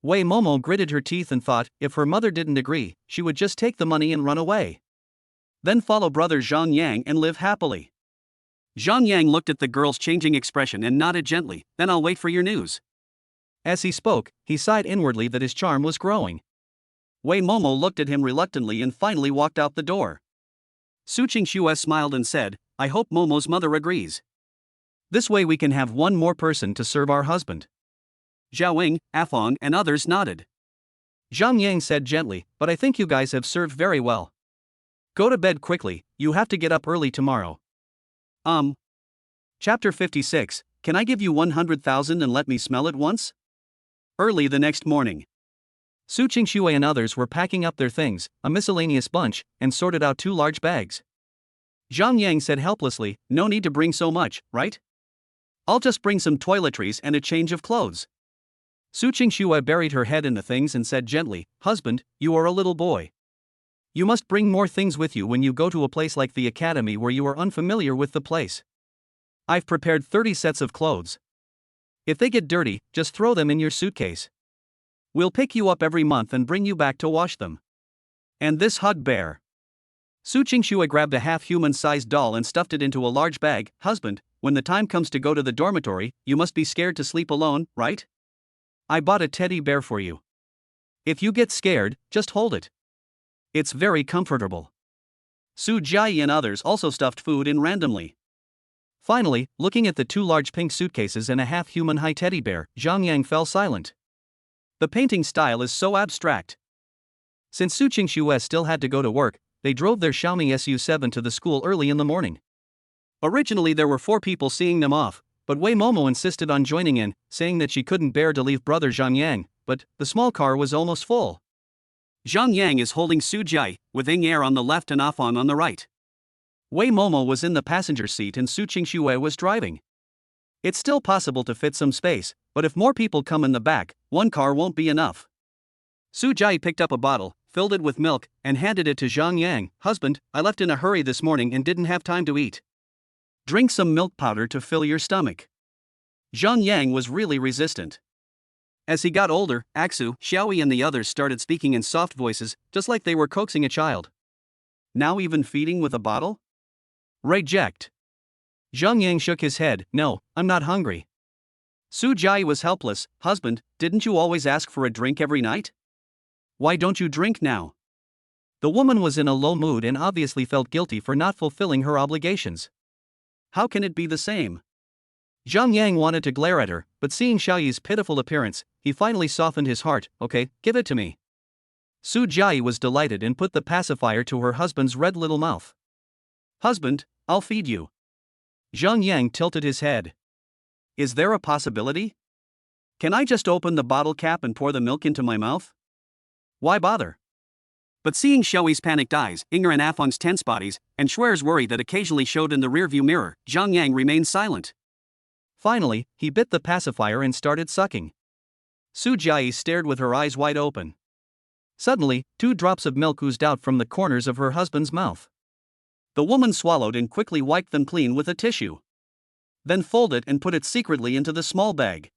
[SPEAKER 1] Wei Momo gritted her teeth and thought, if her mother didn't agree, she would just take the money and run away. Then follow Brother Zhang Yang and live happily. Zhang Yang looked at the girl's changing expression and nodded gently, then I'll wait for your news. As he spoke, he sighed inwardly that his charm was growing. Wei Momo looked at him reluctantly and finally walked out the door. Su Qingxue smiled and said, I hope Momo's mother agrees. This way we can have one more person to serve our husband. Zhaoying, Afong and others nodded. Zhang Yang said gently, but I think you guys have served very well. Go to bed quickly, you have to get up early tomorrow. Chapter 56, Can I give you 100,000 and let me smell it once? Early the next morning. Su Qingxue and others were packing up their things, a miscellaneous bunch, and sorted out 2 large bags. Zhang Yang said helplessly, no need to bring so much, right? I'll just bring some toiletries and a change of clothes.
[SPEAKER 2] Su Qingxue buried her head in the things and said gently, "Husband, you are a little boy. You must bring more things with you when you go to a place like the academy where you are unfamiliar with the place. I've prepared 30 sets of clothes. If they get dirty, just throw them in your suitcase. We'll pick you up every month and bring you back to wash them. And this hug bear." Su Qingxue grabbed a half-human-sized doll and stuffed it into a large bag. "Husband, when the time comes to go to the dormitory, you must be scared to sleep alone, right? I bought a teddy bear for you. If you get scared, just hold it. It's very comfortable." Su Jiayi and others also stuffed food in randomly. Finally, looking at the 2 large pink suitcases and a half-human high teddy bear, Zhang Yang fell silent. The painting style is so abstract. Since Su Qingxue still had to go to work, they drove their Xiaomi SU7 to the school early in the morning. Originally there were 4 people seeing them off, but Wei Momo insisted on joining in, saying that she couldn't bear to leave brother Zhang Yang, but the small car was almost full. Zhang Yang is holding Su Jiayi, with Ing Er on the left and Afan on the right. Wei Momo was in the passenger seat and Su Qingxue was driving. It's still possible to fit some space, but if more people come in the back, one car won't be enough. Su Jiayi picked up a bottle, filled it with milk, and handed it to Zhang Yang. "Husband, I left in a hurry this morning and didn't have time to eat. Drink some milk powder to fill your stomach." Zhang Yang was really resistant. As he got older, Aksu, Xiaoyi and the others started speaking in soft voices, just like they were coaxing a child. Now even feeding with a bottle? Reject. Zhang Yang shook his head. "No, I'm not hungry." Su Jiayi was helpless. "Husband, didn't you always ask for a drink every night? Why don't you drink now?" The woman was in a low mood and obviously felt guilty for not fulfilling her obligations. How can it be the same? Zhang Yang wanted to glare at her, but seeing Xiaoyi's pitiful appearance, he finally softened his heart. "Okay, give it to me." Su Jiayi was delighted and put the pacifier to her husband's red little mouth. "Husband, I'll feed you." Zhang Yang tilted his head. "Is there a possibility? Can I just open the bottle cap and pour the milk into my mouth? Why bother?" But seeing Xiaoyi's panicked eyes, Inger and Afon's tense bodies, and Schwer's worry that occasionally showed in the rearview mirror, Zhang Yang remained silent. Finally, he bit the pacifier and started sucking. Su Jiayi stared with her eyes wide open. Suddenly, 2 drops of milk oozed out from the corners of her husband's mouth. The woman swallowed and quickly wiped them clean with a tissue. Then folded and put it secretly into the small bag.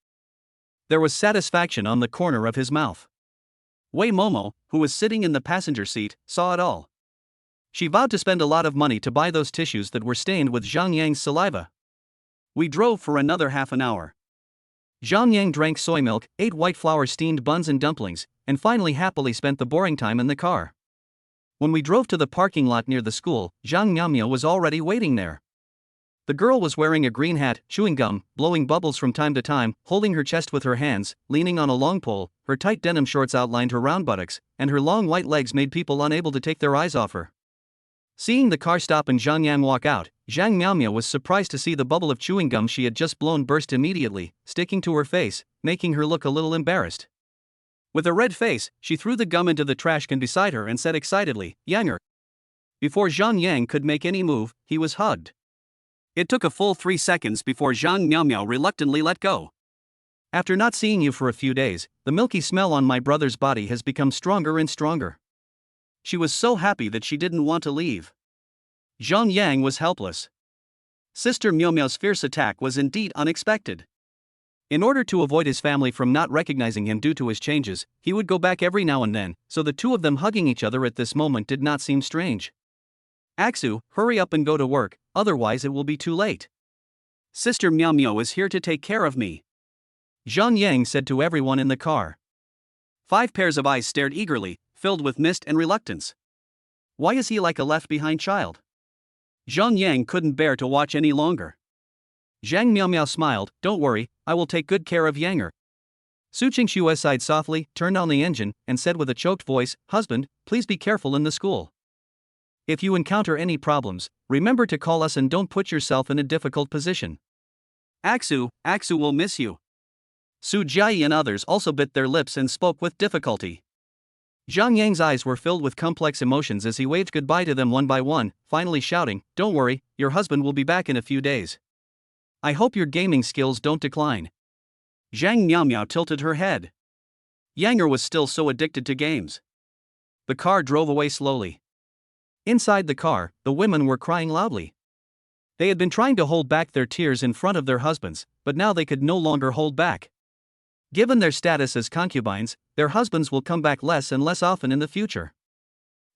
[SPEAKER 2] There was satisfaction on the corner of his mouth. Wei Momo, who was sitting in the passenger seat, saw it all. She vowed to spend a lot of money to buy those tissues that were stained with Zhang Yang's saliva. We drove for another half an hour. Zhang Yang drank soy milk, ate white flour steamed buns and dumplings, and finally happily spent the boring time in the car. When we drove to the parking lot near the school, Zhang Miaomio was already waiting there. The girl was wearing a green hat, chewing gum, blowing bubbles from time to time, holding her chest with her hands, leaning on a long pole. Her tight denim shorts outlined her round buttocks, and her long white legs made people unable to take their eyes off her. Seeing the car stop and Zhang Yang walk out, Zhang Miaomio was surprised to see the bubble of chewing gum she had just blown burst immediately, sticking to her face, making her look a little embarrassed. With a red face, she threw the gum into the trash can beside her and said excitedly, "Yanger." Before Zhang Yang could make any move, he was hugged. It took a full 3 seconds before Zhang Miaomio reluctantly let go. "After not seeing you for a few days, the milky smell on my brother's body has become stronger and stronger." She was so happy that she didn't want to leave. Zhang Yang was helpless. Sister Miaomio's fierce attack was indeed unexpected. In order to avoid his family from not recognizing him due to his changes, he would go back every now and then, so the 2 of them hugging each other at this moment did not seem strange. "Aksu, hurry up and go to work, otherwise it will be too late. Sister Miaomio is here to take care of me," Zhang Yang said to everyone in the car. 5 pairs of eyes stared eagerly, filled with mist and reluctance. Why is he like a left-behind child? Zhang Yang couldn't bear to watch any longer. Zhang Miaomio smiled. "Don't worry, I will take good care of Yanger." Su Qingxue sighed softly, turned on the engine, and said with a choked voice, "Husband, please be careful in the school. If you encounter any problems, remember to call us and don't put yourself in a difficult position." Aksu will miss you." Su Jiayi and others also bit their lips and spoke with difficulty. Zhang Yang's eyes were filled with complex emotions as he waved goodbye to them one by one, finally shouting, "Don't worry, your husband will be back in a few days. I hope your gaming skills don't decline."
[SPEAKER 1] Zhang Miaomiao tilted her head. Yanger was still so addicted to games. The car drove away slowly.
[SPEAKER 2] Inside the car, the women were crying loudly. They had been trying to hold back their tears in front of their husbands, but now they could no longer hold back. Given their status as concubines, their husbands will come back less and less often in the future.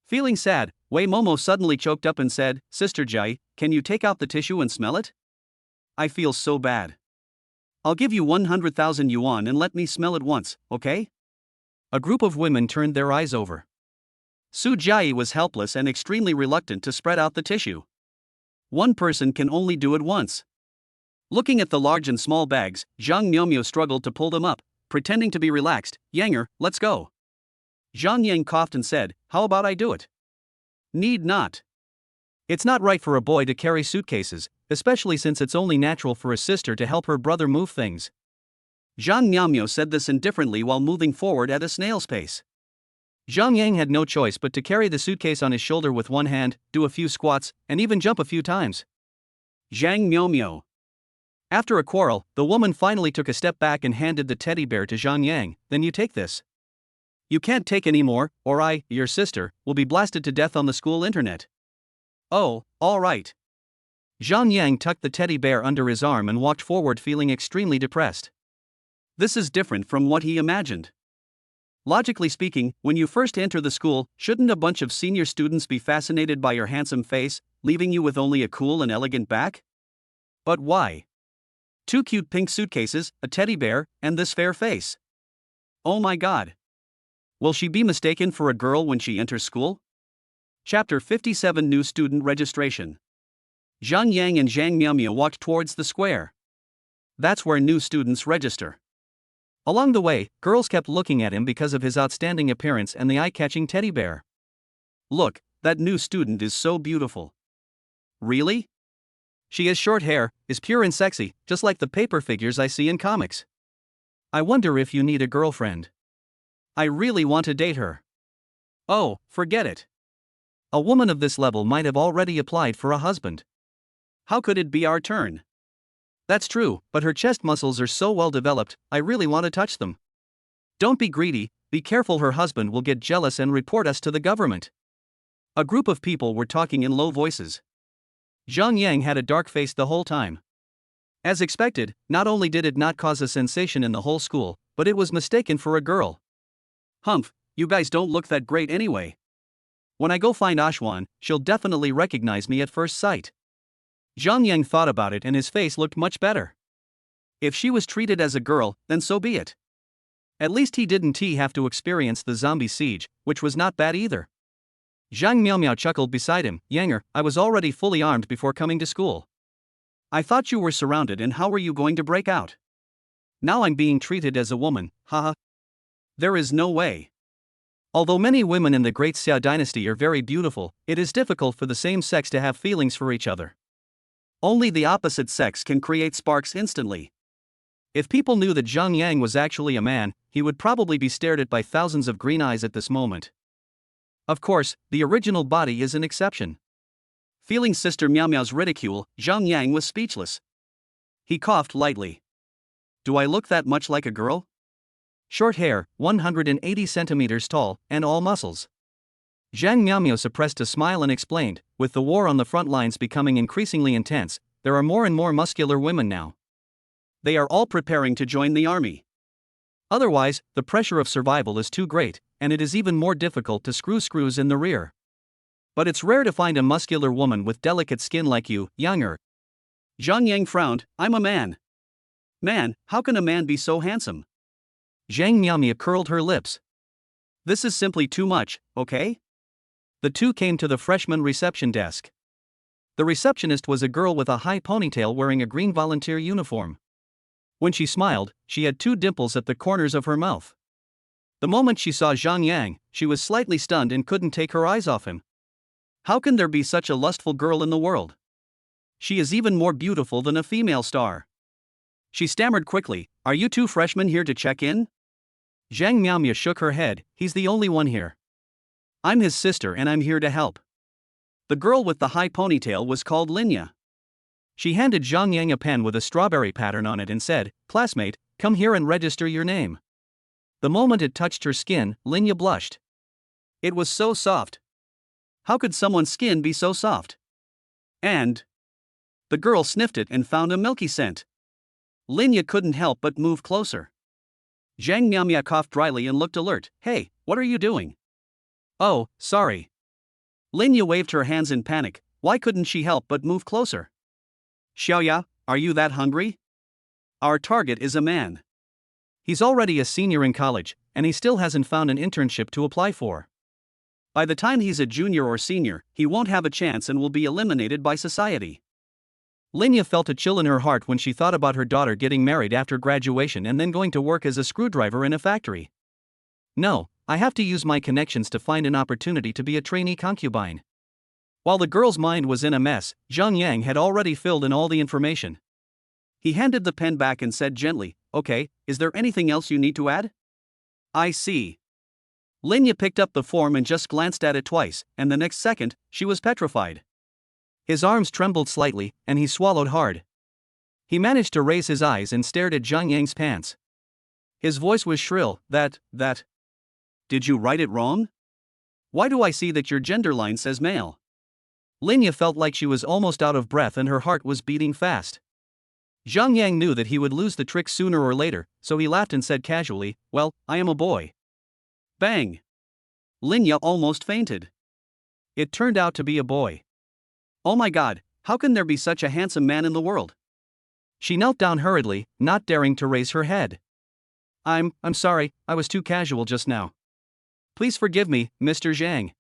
[SPEAKER 1] Feeling sad, Wei Momo suddenly choked up and said, "Sister Jai, can you take out the tissue and smell it? I feel so bad. I'll give you 100,000 yuan and let me smell it once, okay?"
[SPEAKER 2] A group of women turned their eyes over.
[SPEAKER 1] Su Jai was helpless and extremely reluctant to spread out the tissue. One person can only do it once. Looking at the large and small bags, Zhang Miaomio struggled to pull them up, pretending to be relaxed. "Yanger, let's go." Zhang Yang coughed and said, "How about I do it?" "Need not.
[SPEAKER 2] It's not right for a boy to carry suitcases, especially since it's only natural for a sister to help her brother move things."
[SPEAKER 1] Zhang Miaomio said this indifferently while moving forward at a snail's pace.
[SPEAKER 2] Zhang Yang had no choice but to carry the suitcase on his shoulder with one hand, do a few squats, and even jump a few times.
[SPEAKER 1] Zhang Miaomio.
[SPEAKER 2] After a quarrel, the woman finally took a step back and handed the teddy bear to Zhang Yang. "Then you take this. You can't take any more, or I, your sister, will be blasted to death on the school internet."
[SPEAKER 1] "Oh, all right."
[SPEAKER 2] Zhang Yang tucked the teddy bear under his arm and walked forward feeling extremely depressed.
[SPEAKER 1] This is different from what he imagined. Logically speaking, when you first enter the school, shouldn't a bunch of senior students be fascinated by your handsome face, leaving you with only a cool and elegant back? But why? 2 cute pink suitcases, a teddy bear, and this fair face. Oh my god. Will she be mistaken for a girl when she enters school? Chapter 57 New Student Registration. Zhang Yang and Zhang Miaomio walked towards the square. That's where new students register.
[SPEAKER 2] Along the way, girls kept looking at him because of his outstanding appearance and the eye-catching teddy bear.
[SPEAKER 1] "Look, that new student is so beautiful." "Really?
[SPEAKER 2] She has short hair, is pure and sexy, just like the paper figures I see in comics. I wonder if you need a girlfriend.
[SPEAKER 1] I really want to date her." "Oh, forget it.
[SPEAKER 2] A woman of this level might have already applied for a husband.
[SPEAKER 1] How could it be our turn?"
[SPEAKER 2] "That's true, but her chest muscles are so well developed, I really want to touch them."
[SPEAKER 1] "Don't be greedy, be careful, her husband will get jealous and report us to the government." A group of people were talking in low voices.
[SPEAKER 2] Zhang Yang had a dark face the whole time. As expected, not only did it not cause a sensation in the whole school, but it was mistaken for a girl.
[SPEAKER 1] "Humph, you guys don't look that great anyway. When I go find Ashwan, she'll definitely recognize me at first sight."
[SPEAKER 2] Zhang Yang thought about it and his face looked much better.
[SPEAKER 1] If she was treated as a girl, then so be it.
[SPEAKER 2] At least he didn't have to experience the zombie siege, which was not bad either. Zhang Miaomio chuckled beside him. "Yanger, I was already fully armed before coming to school.
[SPEAKER 1] I thought you were surrounded, and how were you going to break out?
[SPEAKER 2] Now I'm being treated as a woman, haha."
[SPEAKER 1] "There is no way."
[SPEAKER 2] Although many women in the Great Xia dynasty are very beautiful, it is difficult for the same sex to have feelings for each other.
[SPEAKER 1] Only the opposite sex can create sparks instantly.
[SPEAKER 2] If people knew that Zhang Yang was actually a man, he would probably be stared at by thousands of green eyes at this moment. Of course, the original body is an exception.
[SPEAKER 1] Feeling Sister Miao Miao's ridicule, Zhang Yang was speechless. He coughed lightly. "Do I look that much like a girl?"
[SPEAKER 2] Short hair, 180 centimeters tall, and all muscles. Zhang Miaomio suppressed a smile and explained, "With the war on the front lines becoming increasingly intense, there are more and more muscular women now.
[SPEAKER 1] They are all preparing to join the army.
[SPEAKER 2] Otherwise, the pressure of survival is too great, and it is even more difficult to screw screws in the rear. But it's rare to find a muscular woman with delicate skin like you, Yanger."
[SPEAKER 1] Zhang Yang frowned. "I'm a man." "Man, how can a man be so handsome?"
[SPEAKER 2] Zhang Miaomio curled her lips.
[SPEAKER 1] "This is simply too much, okay?"
[SPEAKER 2] The two came to the freshman reception desk. The receptionist was a girl with a high ponytail wearing a green volunteer uniform. When she smiled, she had 2 dimples at the corners of her mouth. The moment she saw Zhang Yang, she was slightly stunned and couldn't take her eyes off him.
[SPEAKER 1] How can there be such a lustful girl in the world? She is even more beautiful than a female star. She stammered quickly, "Are you 2 freshmen here to check in?"
[SPEAKER 2] Zhang Miaomio shook her head. "He's the only one here.
[SPEAKER 1] I'm his sister and I'm here to help." The girl with the high ponytail was called Linya.
[SPEAKER 2] She handed Zhang Yang a pen with a strawberry pattern on it and said, "Classmate, Come here and register your name. The moment it touched her skin, Linya blushed.
[SPEAKER 1] It was so soft. How could someone's skin be so soft? And the girl sniffed it and found a milky scent. Linya couldn't help but move closer. Zhang Miaomia coughed dryly and looked alert. Hey, what are you doing?
[SPEAKER 2] Oh, sorry.
[SPEAKER 1] Linya waved her hands in panic. Why couldn't she help but move closer? Xiaoya, are you that hungry? Our target is a man.
[SPEAKER 2] He's already a senior in college, and he still hasn't found an internship to apply for.
[SPEAKER 1] By the time he's a junior or senior, he won't have a chance and will be eliminated by society.
[SPEAKER 2] Linya felt a chill in her heart when she thought about her daughter getting married after graduation and then going to work as a screwdriver in a factory. No, I have to use my connections to find an opportunity to be a trainee concubine. While the girl's mind was in a mess, Zhang Yang had already filled in all the information.
[SPEAKER 1] He handed the pen back and said gently, Okay, is there anything else you need to add? I see. Linya picked up the form and just glanced at it twice, and the next second, she was petrified.
[SPEAKER 2] His arms trembled slightly, and he swallowed hard. He managed to raise his eyes and stared at Zhang Yang's pants. His voice was shrill. That.
[SPEAKER 1] Did you write it wrong? Why do I see that your gender line says male?
[SPEAKER 2] Linya felt like she was almost out of breath and her heart was beating fast. Zhang Yang knew that he would lose the trick sooner or later, so he laughed and said casually, Well, I am a boy.
[SPEAKER 1] Bang! Linya almost fainted.
[SPEAKER 2] It turned out to be a boy.
[SPEAKER 1] Oh my god, how can there be such a handsome man in the world?
[SPEAKER 2] She knelt down hurriedly, not daring to raise her head. I'm sorry, I was too casual just now. Please forgive me, Mr. Zhang.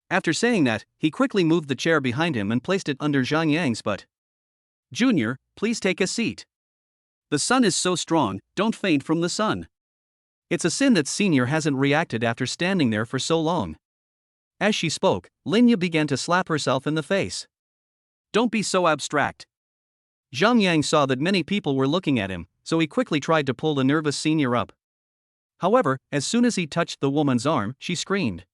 [SPEAKER 2] After saying that, he quickly moved the chair behind him and placed it under Zhang Yang's butt.
[SPEAKER 1] Junior, please take a seat. The sun is so strong, don't faint from the sun.
[SPEAKER 2] It's a sin that Senior hasn't reacted after standing there for so long. As she spoke, Linya began to slap herself in the face.
[SPEAKER 1] Don't be so abstract.
[SPEAKER 2] Zhang Yang saw that many people were looking at him, so he quickly tried to pull the nervous Senior up. However, as soon as he touched the woman's arm, she screamed.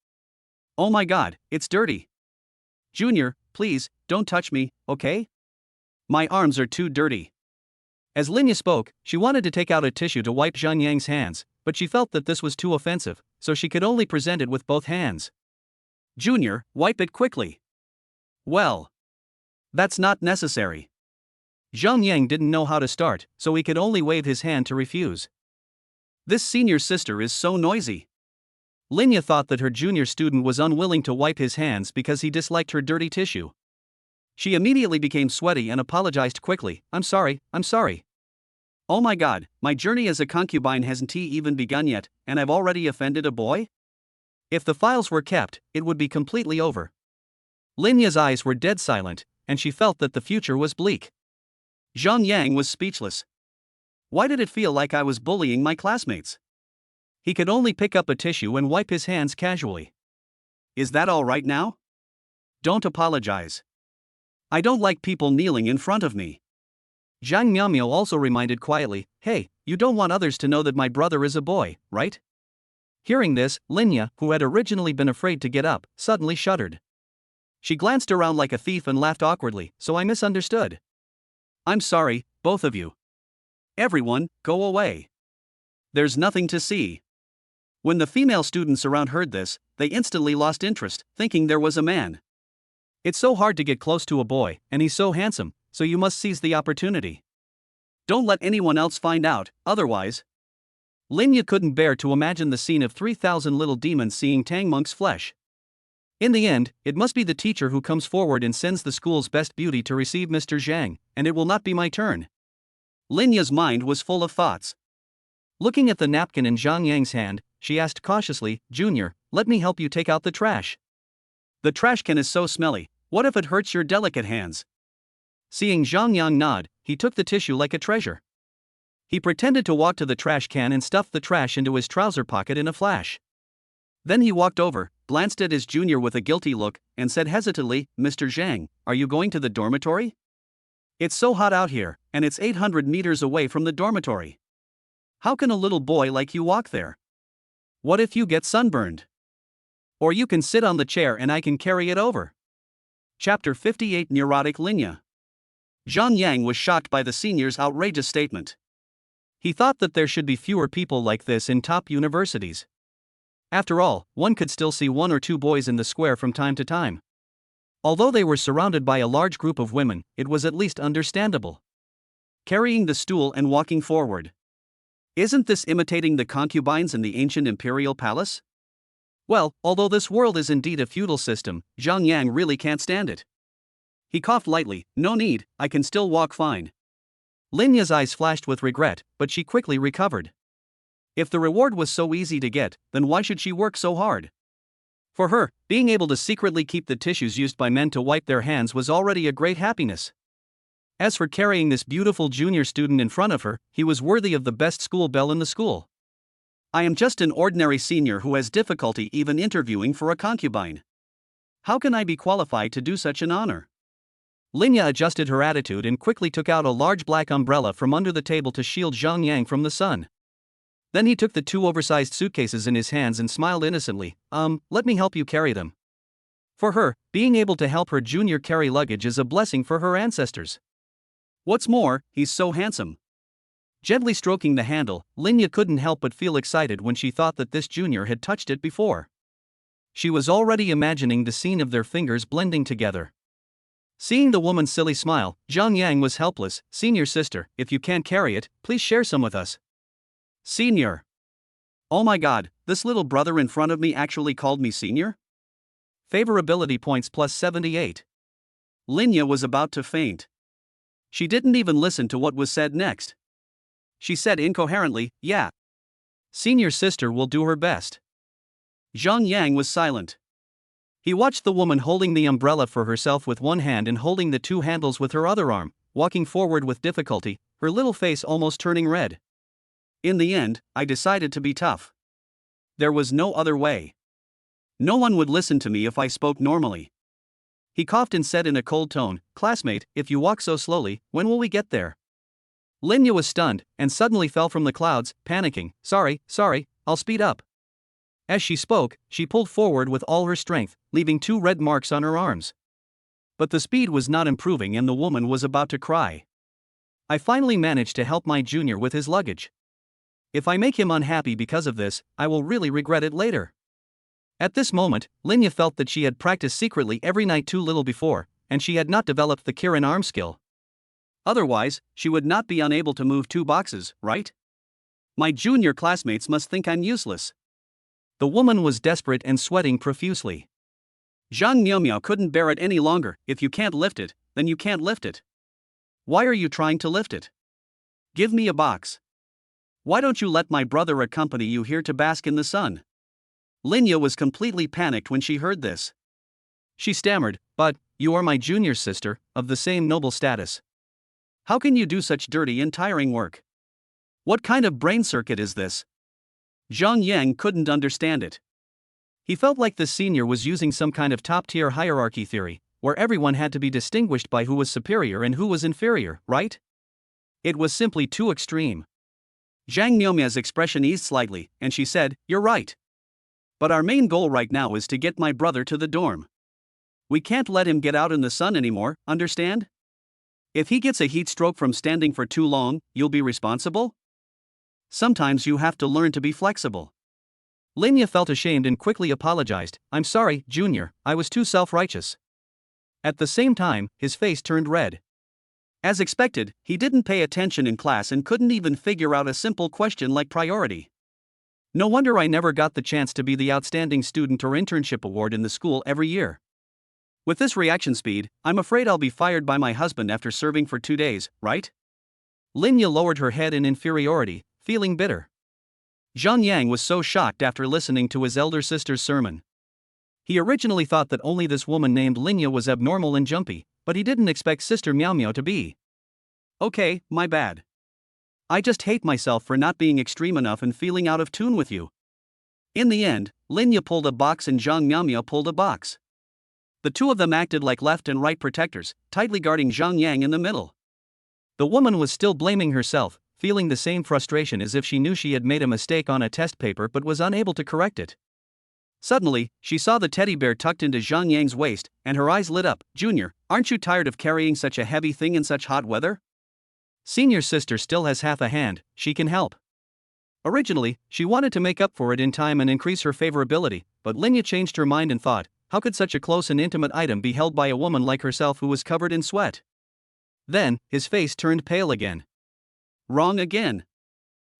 [SPEAKER 1] Oh my god, it's dirty. Junior, please, don't touch me, okay? My arms are too dirty.
[SPEAKER 2] As Linya spoke, she wanted to take out a tissue to wipe Zhang Yang's hands, but she felt that this was too offensive, so she could only present it with both hands.
[SPEAKER 1] Junior, wipe it quickly. Well, that's not necessary.
[SPEAKER 2] Zhang Yang didn't know how to start, so he could only wave his hand to refuse.
[SPEAKER 1] This senior sister is so noisy.
[SPEAKER 2] Linya thought that her junior student was unwilling to wipe his hands because he disliked her dirty tissue. She immediately became sweaty and apologized quickly. I'm sorry.
[SPEAKER 1] Oh my god, my journey as a concubine hasn't even begun yet, and I've already offended a boy?
[SPEAKER 2] If the files were kept, it would be completely over. Linya's eyes were dead silent, and she felt that the future was bleak.
[SPEAKER 1] Zhang Yang was speechless. Why did it feel like I was bullying my classmates?
[SPEAKER 2] He could only pick up a tissue and wipe his hands casually.
[SPEAKER 1] Is that all right now? Don't apologize. I don't like people kneeling in front of me.
[SPEAKER 2] Zhang Miaomio also reminded quietly, Hey, you don't want others to know that my brother is a boy, right? Hearing this, Linya, who had originally been afraid to get up, suddenly shuddered. She glanced around like a thief and laughed awkwardly, so I misunderstood.
[SPEAKER 1] I'm sorry, both of you. Everyone, go away. There's nothing to see. When the female students around heard this, they instantly lost interest, thinking there was a man.
[SPEAKER 2] It's so hard to get close to a boy, and he's so handsome, so you must seize the opportunity.
[SPEAKER 1] Don't let anyone else find out, otherwise.
[SPEAKER 2] Linya couldn't bear to imagine the scene of 3,000 little demons seeing Tang Monk's flesh. In the end, it must be the teacher who comes forward and sends the school's best beauty to receive Mr. Zhang, and it will not be my turn.
[SPEAKER 1] Linya's mind was full of thoughts.
[SPEAKER 2] Looking at the napkin in Zhang Yang's hand, she asked cautiously, Junior, let me help you take out the trash.
[SPEAKER 1] The trash can is so smelly, what if it hurts your delicate hands?
[SPEAKER 2] Seeing Zhang Yang nod, he took the tissue like a treasure. He pretended to walk to the trash can and stuffed the trash into his trouser pocket in a flash.
[SPEAKER 1] Then he walked over, glanced at his junior with a guilty look, and said hesitantly, Mr. Zhang, are you going to the dormitory? It's so hot out here, and it's 800 meters away from the dormitory. How can a little boy like you walk there? What if you get sunburned? Or you can sit on the chair and I can carry it over. Chapter 58 Neurotic Linya. Zhang Yang was shocked by the senior's outrageous statement.
[SPEAKER 2] He thought that there should be fewer people like this in top universities. After all, one could still see one or two boys in the square from time to time. Although they were surrounded by a large group of women, it was at least understandable.
[SPEAKER 1] Carrying the stool and walking forward. Isn't this imitating the concubines in the ancient imperial palace?
[SPEAKER 2] Well, although this world is indeed a feudal system,
[SPEAKER 1] Zhang Yang really can't stand it. He coughed lightly. No need, I can still walk fine.
[SPEAKER 2] Lin Ya's eyes flashed with regret, but she quickly recovered.
[SPEAKER 1] If the reward was so easy to get, then why should she work so hard? For her, being able to secretly keep the tissues used by men to wipe their hands was already a great happiness. As for carrying this beautiful junior student in front of her, he was worthy of the best school belle in the school. I am just an ordinary senior who has difficulty even interviewing for a concubine. How can I be qualified to do such an honor?
[SPEAKER 2] Lin Ya adjusted her attitude and quickly took out a large black umbrella from under the table to shield Zhang Yang from the sun. Then he took the two oversized suitcases in his hands and smiled innocently. Let me help you carry them. For her, being able to help her junior carry luggage is a blessing for her ancestors.
[SPEAKER 1] What's more, he's so handsome.
[SPEAKER 2] Gently stroking the handle, Lin Ya couldn't help but feel excited when she thought that this junior had touched it before. She was already imagining the scene of their fingers blending together. Seeing the woman's silly smile, Zhang Yang was helpless. Senior sister, if you can't carry it, please share some with us.
[SPEAKER 1] Senior. Oh my god, this little brother in front of me actually called me senior?
[SPEAKER 2] Favorability points plus 78.
[SPEAKER 1] Lin Ya was about to faint. She didn't even listen to what was said next. She said incoherently, yeah.
[SPEAKER 2] Senior sister will do her best.
[SPEAKER 1] Zhang Yang was silent.
[SPEAKER 2] He watched the woman holding the umbrella for herself with one hand and holding the two handles with her other arm, walking forward with difficulty, her little face almost turning red.
[SPEAKER 1] In the end, I decided to be tough. There was no other way. No one would listen to me if I spoke normally. He coughed and said in a cold tone, classmate, if you walk so slowly, when will we get there?
[SPEAKER 2] Lin Ya was stunned, and suddenly fell from the clouds, panicking. Sorry, I'll speed up. As she spoke, she pulled forward with all her strength, leaving 2 red marks on her arms. But the speed was not improving and the woman was about to cry. I finally managed to help my junior with his luggage. If I make him unhappy because of this, I will really regret it later. At this moment, Lin Ya felt that she had practiced secretly every night too little before, and she had not developed the Kirin arm skill.
[SPEAKER 1] Otherwise, she would not be unable to move 2 boxes, right? My junior classmates must think I'm useless.
[SPEAKER 2] The woman was desperate and sweating profusely.
[SPEAKER 1] Zhang Miao couldn't bear it any longer. If you can't lift it, then you can't lift it. Why are you trying to lift it? Give me a box. Why don't you let my brother accompany you here to bask in the sun? Lin Ya was completely panicked when she heard this.
[SPEAKER 2] She stammered, but, you are my junior sister, of the same noble status.
[SPEAKER 1] How can you do such dirty and tiring work? What kind of brain circuit is this? Zhang Yang couldn't understand it.
[SPEAKER 2] He felt like the senior was using some kind of top-tier hierarchy theory, where everyone had to be distinguished by who was superior and who was inferior, right? It was simply too extreme.
[SPEAKER 1] Zhang Miao's expression eased slightly, and she said, you're right. But our main goal right now is to get my brother to the dorm. We can't let him get out in the sun anymore, understand? If he gets a heat stroke from standing for too long, you'll be responsible? Sometimes you have to learn to be flexible.
[SPEAKER 2] Lin Ya felt ashamed and quickly apologized. I'm sorry, Junior, I was too self-righteous. At the same time, his face turned red.
[SPEAKER 1] As expected, he didn't pay attention in class and couldn't even figure out a simple question like priority.
[SPEAKER 2] No wonder I never got the chance to be the outstanding student or internship award in the school every year.
[SPEAKER 1] With this reaction speed, I'm afraid I'll be fired by my husband after serving for 2 days, right?
[SPEAKER 2] Lin Ya lowered her head in inferiority, feeling bitter.
[SPEAKER 1] Zhang Yang was so shocked after listening to his elder sister's sermon.
[SPEAKER 2] He originally thought that only this woman named Lin Ya was abnormal and jumpy, but he didn't expect Sister Miao Miao to be.
[SPEAKER 1] Okay, my bad. I just hate myself for not being extreme enough and feeling out of tune with you. In the end, Lin Ya pulled a box and Zhang Miao Miao pulled a box. The two of them acted like left and right protectors, tightly guarding Zhang Yang in the middle.
[SPEAKER 2] The woman was still blaming herself, feeling the same frustration as if she knew she had made a mistake on a test paper but was unable to correct it.
[SPEAKER 1] Suddenly, she saw the teddy bear tucked into Zhang Yang's waist, and her eyes lit up. Junior, aren't you tired of carrying such a heavy thing in such hot weather?
[SPEAKER 2] Senior sister still has half a hand, she can help. Originally, she wanted to make up for it in time and increase her favorability, but Linya changed her mind and thought, how could such a close and intimate item be held by a woman like herself who was covered in sweat? Then, his face turned pale again.
[SPEAKER 1] Wrong again.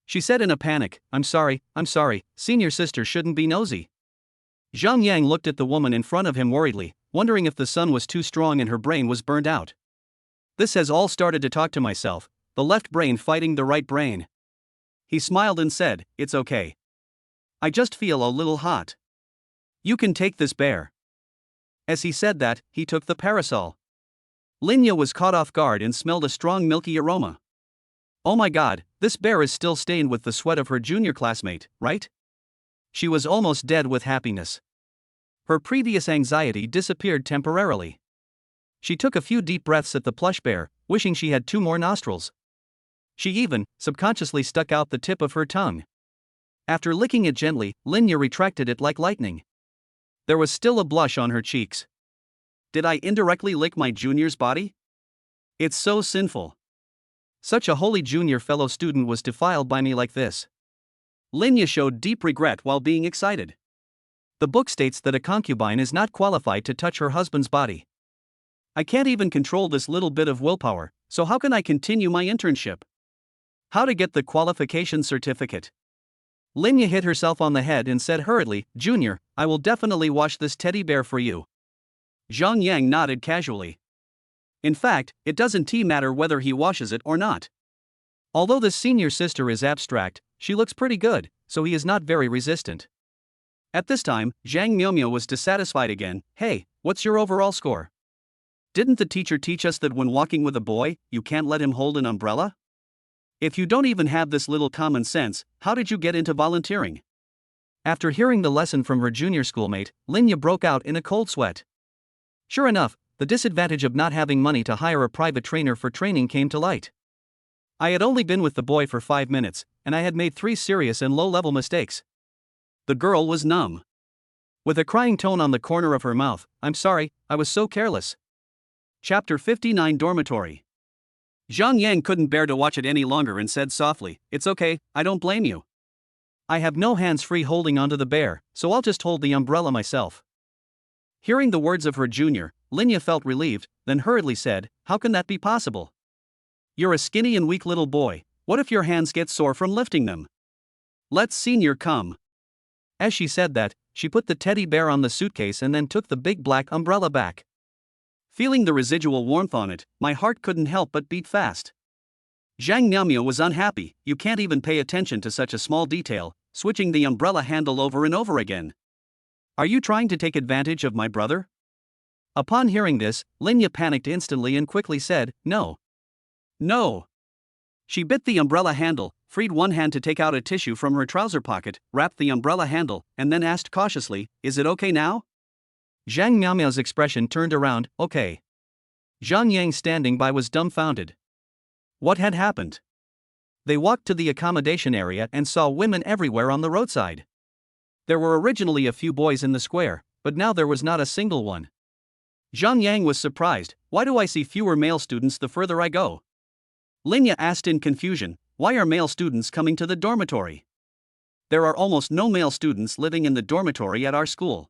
[SPEAKER 2] She said in a panic, I'm sorry, senior sister shouldn't be nosy. Zhang Yang looked at the woman in front of him worriedly, wondering if the sun was too strong and her brain was burned out. This has all started to talk to myself, the left brain fighting the right brain. He smiled and said, it's okay. I just feel a little hot. You can take this bear. As he said that, he took the parasol. Linya was caught off guard and smelled a strong milky aroma. Oh my god, this bear is still stained with the sweat of her junior classmate, right? She was almost dead with happiness. Her previous anxiety disappeared temporarily. She took a few deep breaths at the plush bear, wishing she had 2 more nostrils. She even, subconsciously stuck out the tip of her tongue. After licking it gently, Linya retracted it like lightning. There was still a blush on her cheeks.
[SPEAKER 1] Did I indirectly lick my junior's body? It's so sinful.
[SPEAKER 2] Such a holy junior fellow student was defiled by me like this.
[SPEAKER 1] Linya showed deep regret while being excited.
[SPEAKER 2] The book states that a concubine is not qualified to touch her husband's body.
[SPEAKER 1] I can't even control this little bit of willpower, so how can I continue my internship? How to get the qualification certificate?
[SPEAKER 2] Linya hit herself on the head and said hurriedly, Junior, I will definitely wash this teddy bear for you.
[SPEAKER 1] Zhang Yang nodded casually. In fact, it doesn't matter whether he washes it or not.
[SPEAKER 2] Although this senior sister is abstract, she looks pretty good, so he is not very resistant.
[SPEAKER 1] At this time, Zhang Miaomio was dissatisfied again. Hey, what's your overall score? Didn't the teacher teach us that when walking with a boy, you can't let him hold an umbrella? If you don't even have this little common sense, how did you get into volunteering?
[SPEAKER 2] After hearing the lesson from her junior schoolmate, Linya broke out in a cold sweat. Sure enough, the disadvantage of not having money to hire a private trainer for training came to light. I had only been with the boy for 5 minutes, and I had made 3 serious and low-level mistakes.
[SPEAKER 1] The girl was numb.
[SPEAKER 2] With a crying tone on the corner of her mouth, I'm sorry, I was so careless.
[SPEAKER 1] Chapter 59 Dormitory. Zhang Yang couldn't bear to watch it any longer and said softly, It's okay, I don't blame you.
[SPEAKER 2] I have no hands free holding onto the bear, so I'll just hold the umbrella myself. Hearing the words of her junior, Linya felt relieved, then hurriedly said, How can that be possible?
[SPEAKER 1] You're a skinny and weak little boy, what if your hands get sore from lifting them? Let senior come.
[SPEAKER 2] As she said that, she put the teddy bear on the suitcase and then took the big black umbrella back.
[SPEAKER 1] Feeling the residual warmth on it, my heart couldn't help but beat fast. Zhang Miaomio was unhappy. You can't even pay attention to such a small detail, switching the umbrella handle over and over again. Are you trying to take advantage of my brother?
[SPEAKER 2] Upon hearing this, Linya panicked instantly and quickly said, No.
[SPEAKER 1] No. She bit the umbrella handle, freed one hand to take out a tissue from her trouser pocket, wrapped the umbrella handle, and then asked cautiously, Is it okay now?
[SPEAKER 2] Zhang Miaomio's expression turned around, okay. Zhang Yang standing by was dumbfounded. What had happened? They walked to the accommodation area and saw women everywhere on the roadside. There were originally a few boys in the square, but now there was not a single one.
[SPEAKER 1] Zhang Yang was surprised. Why do I see fewer male students the further I go? Linya asked in confusion, why are male students coming to the dormitory? There are almost no male students living in the dormitory at our school.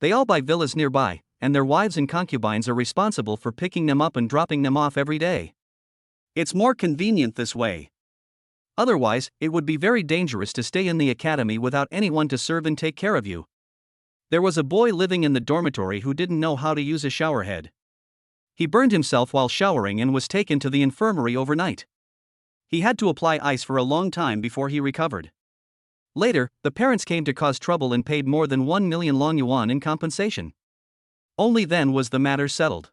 [SPEAKER 2] They all buy villas nearby, and their wives and concubines are responsible for picking them up and dropping them off every day.
[SPEAKER 1] It's more convenient this way.
[SPEAKER 2] Otherwise, it would be very dangerous to stay in the academy without anyone to serve and take care of you. There was a boy living in the dormitory who didn't know how to use a shower head. He burned himself while showering and was taken to the infirmary overnight. He had to apply ice for a long time before he recovered. Later, the parents came to cause trouble and paid more than 1 million long yuan in compensation. Only then was the matter settled.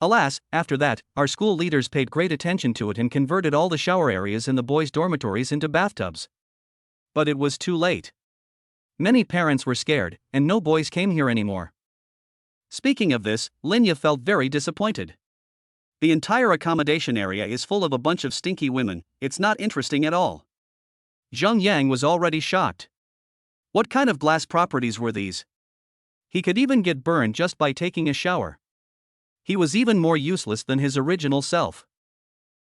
[SPEAKER 2] Alas, after that, our school leaders paid great attention to it and converted all the shower areas in the boys' dormitories into bathtubs. But it was too late. Many parents were scared, and no boys came here anymore.
[SPEAKER 1] Speaking of this, Linya felt very disappointed. The entire accommodation area is full of a bunch of stinky women, it's not interesting at all.
[SPEAKER 2] Zhang Yang was already shocked. What kind of glass properties were these? He could even get burned just by taking a shower. He was even more useless than his original self.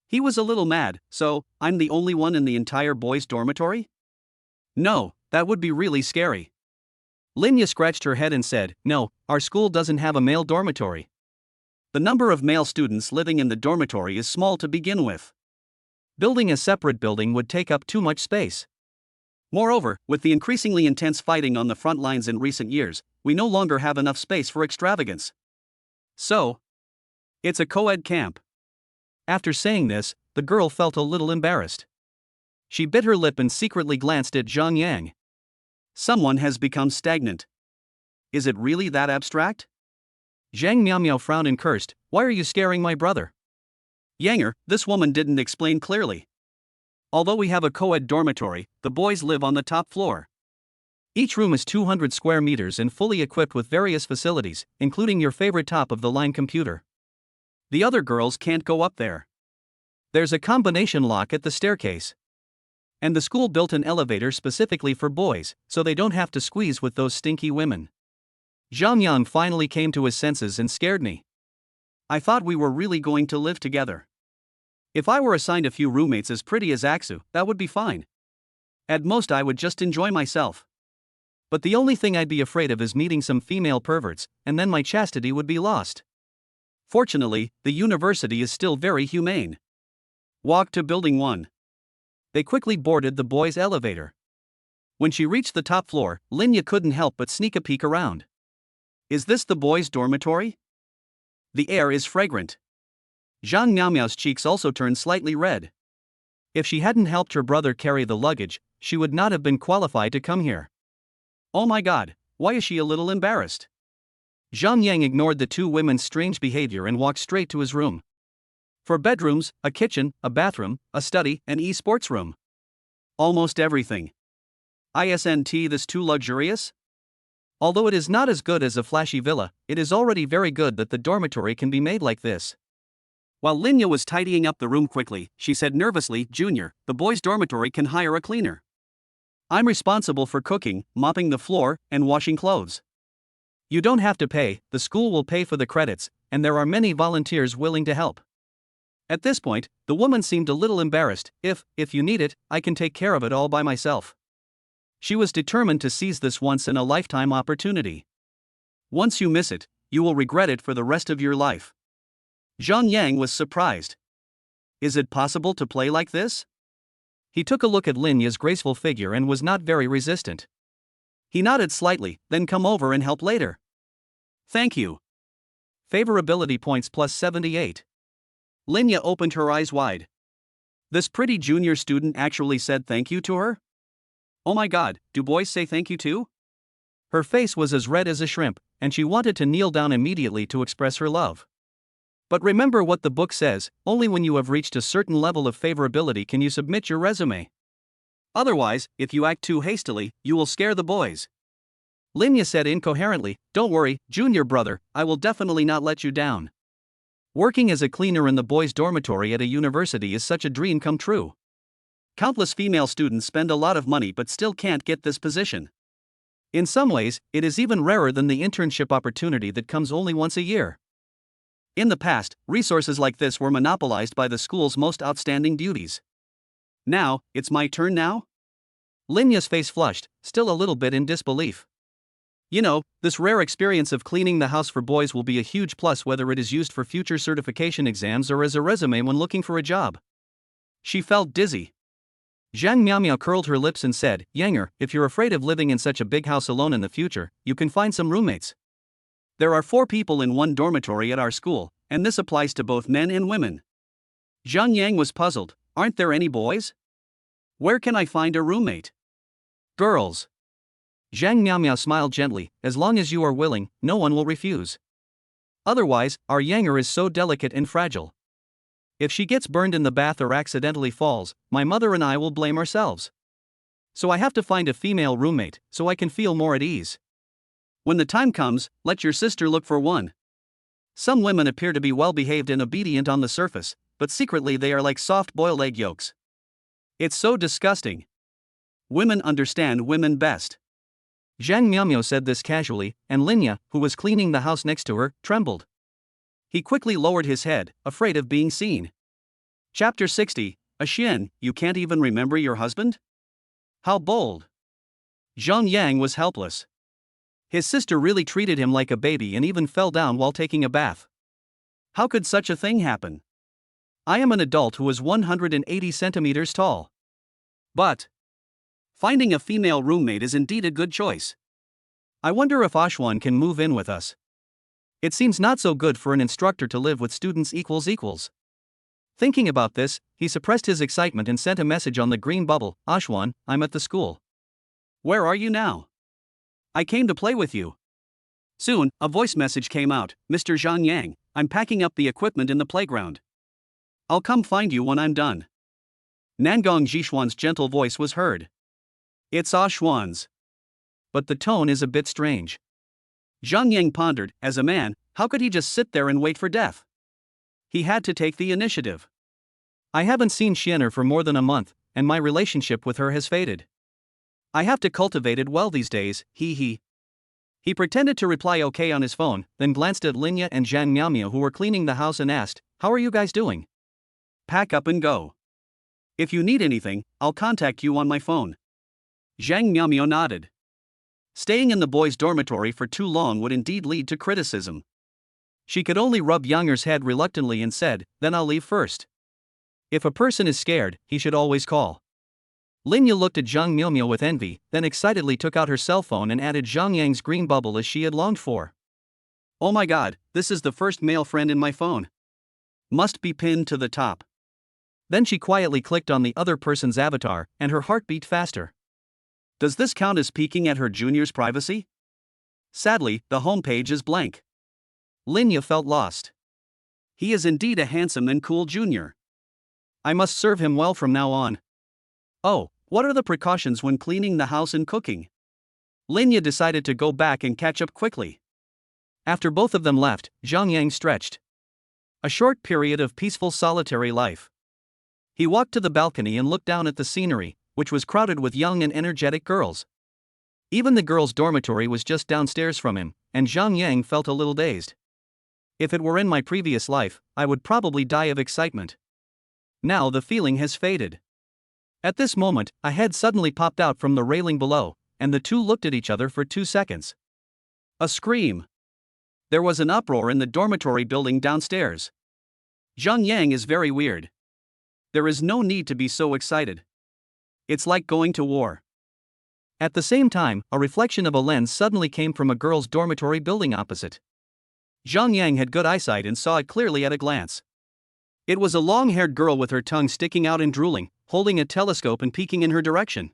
[SPEAKER 1] He was a little mad. So, I'm the only one in the entire boys' dormitory? No, that would be really scary.
[SPEAKER 2] Linya scratched her head and said, "No, our school doesn't have a male dormitory.
[SPEAKER 1] The number of male students living in the dormitory is small to begin with.
[SPEAKER 2] Building a separate building would take up too much space.
[SPEAKER 1] Moreover, with the increasingly intense fighting on the front lines in recent years, we no longer have enough space for extravagance. So, it's a co-ed camp."
[SPEAKER 2] After saying this, the girl felt a little embarrassed. She bit her lip and secretly glanced at Zhang Yang.
[SPEAKER 1] Someone has become stagnant. Is it really that abstract?
[SPEAKER 2] Zhang Miao frowned and cursed, "Why are you scaring my brother?"
[SPEAKER 1] Yanger, this woman didn't explain clearly. Although we have a co-ed dormitory, the boys live on the top floor.
[SPEAKER 2] Each room is 200 square meters and fully equipped with various facilities, including your favorite top-of-the-line computer.
[SPEAKER 1] The other girls can't go up there.
[SPEAKER 2] There's a combination lock at the staircase. And the school built an elevator specifically for boys, so they don't have to squeeze with those stinky women. Zhang Yang finally came to his senses and scared me.
[SPEAKER 1] I thought we were really going to live together. If I were assigned a few roommates as pretty as Aksu, that would be fine. At most I would just enjoy myself.
[SPEAKER 2] But the only thing I'd be afraid of is meeting some female perverts, and then my chastity would be lost.
[SPEAKER 1] Fortunately, the university is still very humane. Walk to building 1.
[SPEAKER 2] They quickly boarded the boys' elevator.
[SPEAKER 1] When she reached the top floor, Linya couldn't help but sneak a peek around. Is this the boys' dormitory? The air is fragrant. Zhang Miao's cheeks also turned slightly red.
[SPEAKER 2] If she hadn't helped her brother carry the luggage, she would not have been qualified to come here.
[SPEAKER 1] Oh my god, why is she a little embarrassed?
[SPEAKER 2] Zhang Yang ignored the two women's strange behavior and walked straight to his room.
[SPEAKER 1] For bedrooms, a kitchen, a bathroom, a study, an e-sports room. Almost everything. Isn't this too luxurious?
[SPEAKER 2] Although it is not as good as a flashy villa, it is already very good that the dormitory can be made like this.
[SPEAKER 1] While Linya was tidying up the room quickly, she said nervously, "Junior, the boys' dormitory can hire a cleaner. I'm responsible for cooking, mopping the floor, and washing clothes."
[SPEAKER 2] You don't have to pay, the school will pay for the credits, and there are many volunteers willing to help.
[SPEAKER 1] At this point, the woman seemed a little embarrassed. If you need it, I can take care of it all by myself. She was determined to seize this once-in-a-lifetime opportunity. Once you miss it, you will regret it for the rest of your life. Zhang Yang was surprised. Is it possible to play like this?
[SPEAKER 2] He took a look at Linya's graceful figure and was not very resistant.
[SPEAKER 1] He nodded slightly, then come over and help later. Thank you.
[SPEAKER 2] Favorability points plus 78.
[SPEAKER 1] Linya opened her eyes wide. This pretty junior student actually said thank you to her? Oh my god, do boys say thank you too?
[SPEAKER 2] Her face was as red as a shrimp, and she wanted to kneel down immediately to express her love. But remember what the book says, only when you have reached a certain level of favorability can you submit your resume.
[SPEAKER 1] Otherwise, if you act too hastily, you will scare the boys.
[SPEAKER 2] Linya said incoherently, "Don't worry, junior brother, I will definitely not let you down." Working as a cleaner in the boys' dormitory at a university is such a dream come true.
[SPEAKER 1] Countless female students spend a lot of money but still can't get this position.
[SPEAKER 2] In some ways, it is even rarer than the internship opportunity that comes only once a year.
[SPEAKER 1] In the past, resources like this were monopolized by the school's most outstanding beauties. Now, it's my turn now?
[SPEAKER 2] Linya's face flushed, still a little bit in disbelief.
[SPEAKER 1] You know, this rare experience of cleaning the house for boys will be a huge plus whether it is used for future certification exams or as a resume when looking for a job. She felt dizzy.
[SPEAKER 2] Zhang Miao curled her lips and said, "Yanger, if you're afraid of living in such a big house alone in the future, you can find some roommates.
[SPEAKER 1] There are 4 people in one dormitory at our school, and this applies to both men and women." Zhang Yang was puzzled. Aren't there any boys? Where can I find a roommate?
[SPEAKER 2] Girls. Zhang Miao smiled gently, "As long as you are willing, no one will refuse. Otherwise, our Yanger is so delicate and fragile. If she gets burned in the bath or accidentally falls, my mother and I will blame ourselves. So I have to find a female roommate, so I can feel more at ease."
[SPEAKER 1] When the time comes, let your sister look for one. Some women appear to be well behaved and obedient on the surface, but secretly they are like soft boiled egg yolks. It's so disgusting. Women understand women best.
[SPEAKER 2] Zhang Miao said this casually, and Linya, who was cleaning the house next to her, trembled.
[SPEAKER 1] He quickly lowered his head, afraid of being seen. Chapter 60. Xian, you can't even remember your husband? How bold. Zhang Yang was helpless. His sister really treated him like a baby and even fell down while taking a bath. How could such a thing happen? I am an adult who is 180 centimeters tall. But finding a female roommate is indeed a good choice. I wonder if Ashwan can move in with us. It seems not so good for an instructor to live with students equals. Thinking about this, he suppressed his excitement and sent a message on the green bubble. Ashwan, I'm at the school. Where are you now? I came to play with you. Soon, a voice message came out. Mr. Zhang Yang, I'm packing up the equipment in the playground. I'll come find you when I'm done. Nangong Jishuan's gentle voice was heard. It's Ashwan's. But the tone is a bit strange. Zhang Yang pondered, as a man, how could he just sit there and wait for death? He had to take the initiative. I haven't seen Xianer for more than a month, and my relationship with her has faded. I have to cultivate it well these days, He pretended to reply okay on his phone, then glanced at Linya and Zhang Miaomio who were cleaning the house and asked, how are you guys doing? Pack up and go. If you need anything, I'll contact you on my phone. Zhang Miaomio nodded. Staying in the boys' dormitory for too long would indeed lead to criticism. She could only rub Younger's head reluctantly and said, then I'll leave first. If a person is scared, he should always call. Linya looked at Zhang Miaomio with envy, then excitedly took out her cell phone and added Zhang Yang's green bubble as she had longed for. Oh my god, this is the first male friend in my phone. Must be pinned to the top. Then she quietly clicked on the other person's avatar, and her heart beat faster. Does this count as peeking at her junior's privacy? Sadly, the homepage is blank. Linya felt lost. He is indeed a handsome and cool junior. I must serve him well from now on. Oh, what are the precautions when cleaning the house and cooking? Linya decided to go back and catch up quickly. After both of them left, Zhang Yang stretched. A short period of peaceful solitary life. He walked to the balcony and looked down at the scenery, which was crowded with young and energetic girls. Even the girls' dormitory was just downstairs from him, and Zhang Yang felt a little dazed. If it were in my previous life, I would probably die of excitement. Now the feeling has faded. At this moment, a head suddenly popped out from the railing below, and the two looked at each other for 2 seconds. A scream. There was an uproar in the dormitory building downstairs. Zhang Yang is very weird. There is no need to be so excited. It's like going to war. At the same time, a reflection of a lens suddenly came from a girl's dormitory building opposite. Zhang Yang had good eyesight and saw it clearly at a glance. It was a long-haired girl with her tongue sticking out and drooling, holding a telescope and peeking in her direction.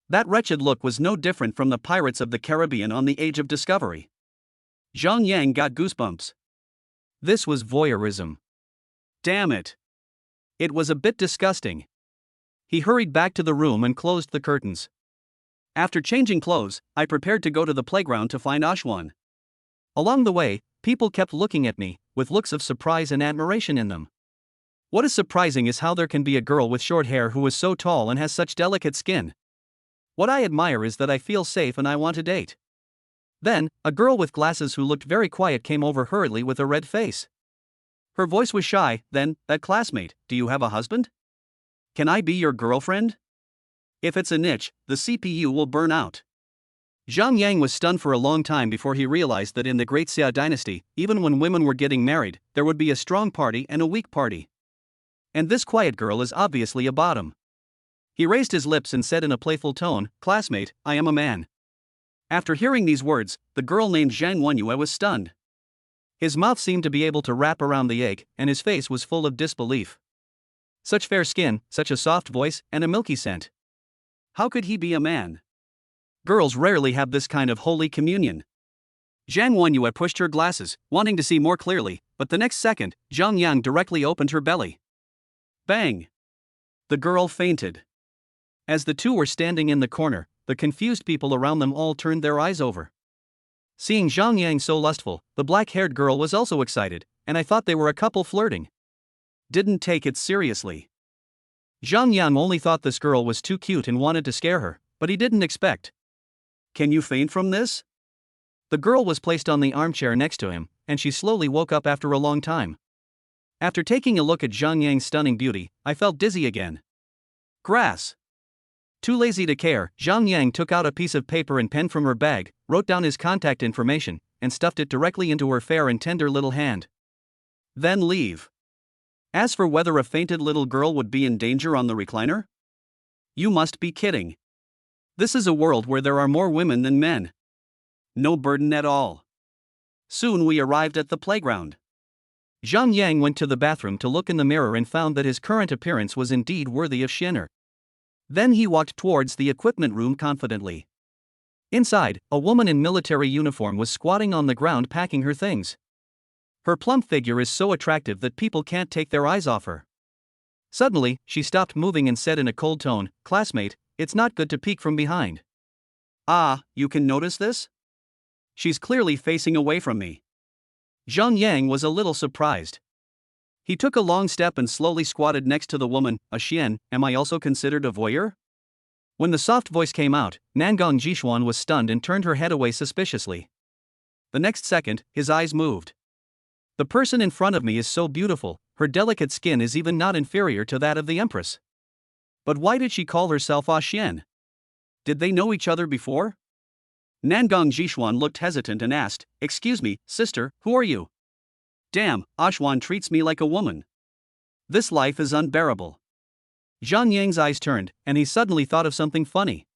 [SPEAKER 1] That wretched look was no different from the Pirates of the Caribbean on the Age of Discovery. Zhang Yang got goosebumps. This was voyeurism. Damn it. It was a bit disgusting. He hurried back to the room and closed the curtains. After changing clothes, I prepared to go to the playground to find Ashwan. Along the way, people kept looking at me, with looks of surprise and admiration in them. What is surprising is how there can be a girl with short hair who is so tall and has such delicate skin. What I admire is that I feel safe and I want to date. Then, a girl with glasses who looked very quiet came over hurriedly with a red face. Her voice was shy. Then, that classmate, do you have a husband? Can I be your girlfriend? If it's a niche, the CPU will burn out. Zhang Yang was stunned for a long time before he realized that in the Great Xia dynasty, even when women were getting married, there would be a strong party and a weak party. And this quiet girl is obviously a bottom. He raised his lips and said in a playful tone, classmate, I am a man. After hearing these words, the girl named Zhang Wenyue was stunned. His mouth seemed to be able to wrap around the egg, and his face was full of disbelief. Such fair skin, such a soft voice, and a milky scent. How could he be a man? Girls rarely have this kind of holy communion. Zhang Wenyue pushed her glasses, wanting to see more clearly, but the next second, Zhang Yang directly opened her belly. Bang! The girl fainted. As the two were standing in the corner, the confused people around them all turned their eyes over. Seeing Zhang Yang so lustful, the black-haired girl was also excited, and I thought they were a couple flirting. Didn't take it seriously. Zhang Yang only thought this girl was too cute and wanted to scare her, but he didn't expect. Can you faint from this? The girl was placed on the armchair next to him, and she slowly woke up after a long time.
[SPEAKER 2] After taking a look at Zhang Yang's stunning beauty, I felt dizzy again. Grass. Too lazy to care, Zhang Yang took out a piece of paper and pen from her bag, wrote down his contact information, and stuffed it directly into her fair and tender little hand. Then leave. As for whether a fainted little girl would be in danger on the recliner? You must be kidding. This is a world where there are more women than men. No burden at all. Soon we arrived at the playground. Zhang Yang went to the bathroom to look in the mirror and found that his current appearance was indeed worthy of Xian'er. Then he walked towards the equipment room confidently. Inside, a woman in military uniform was squatting on the ground packing her things. Her plump figure is so attractive that people can't take their eyes off her. Suddenly, she stopped moving and said in a cold tone, "Classmate, it's not good to peek from behind."
[SPEAKER 1] Ah, you can notice this? She's clearly facing away from me.
[SPEAKER 2] Zhang Yang was a little surprised. He took a long step and slowly squatted next to the woman. "Xian, am I also considered a voyeur?" When the soft voice came out, Nangong Jishuan was stunned and turned her head away suspiciously. The next second, his eyes moved. The person in front of me is so beautiful, her delicate skin is even not inferior to that of the Empress. But why did she call herself Xian? Did they know each other before? Nangong Jishuan looked hesitant and asked, "Excuse me, sister, who are you?" Damn, Ashwan treats me like a woman. This life is unbearable. Zhang Yang's eyes turned, and he suddenly thought of something funny.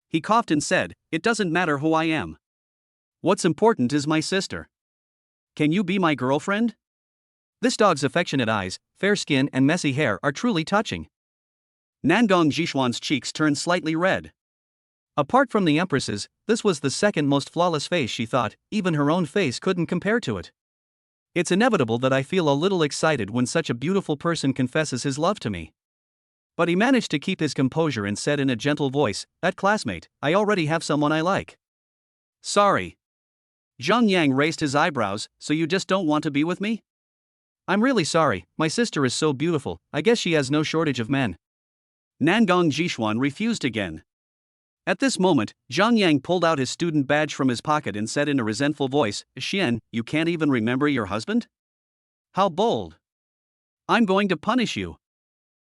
[SPEAKER 2] He coughed and said, "It doesn't matter who I am. What's important is my sister. Can you be my girlfriend?" This dog's affectionate eyes, fair skin and messy hair are truly touching.
[SPEAKER 1] Nangong Jishuan's cheeks turned slightly red.
[SPEAKER 2] Apart from the Empress's, this was the second most flawless face she thought, even her own face couldn't compare to it. It's inevitable that I feel a little excited when such a beautiful person confesses his love to me. But he managed to keep his composure and said in a gentle voice, "That classmate, I already have someone I like."
[SPEAKER 1] Sorry. Zhang Yang raised his eyebrows, "So you just don't want to be with me?"
[SPEAKER 2] I'm really sorry, my sister is so beautiful, I guess she has no shortage of men.
[SPEAKER 1] Nangong Jishuan refused again. At this moment, Zhang Yang pulled out his student badge from his pocket and said in a resentful voice, "Xian, you can't even remember your husband? How bold. I'm going to punish you."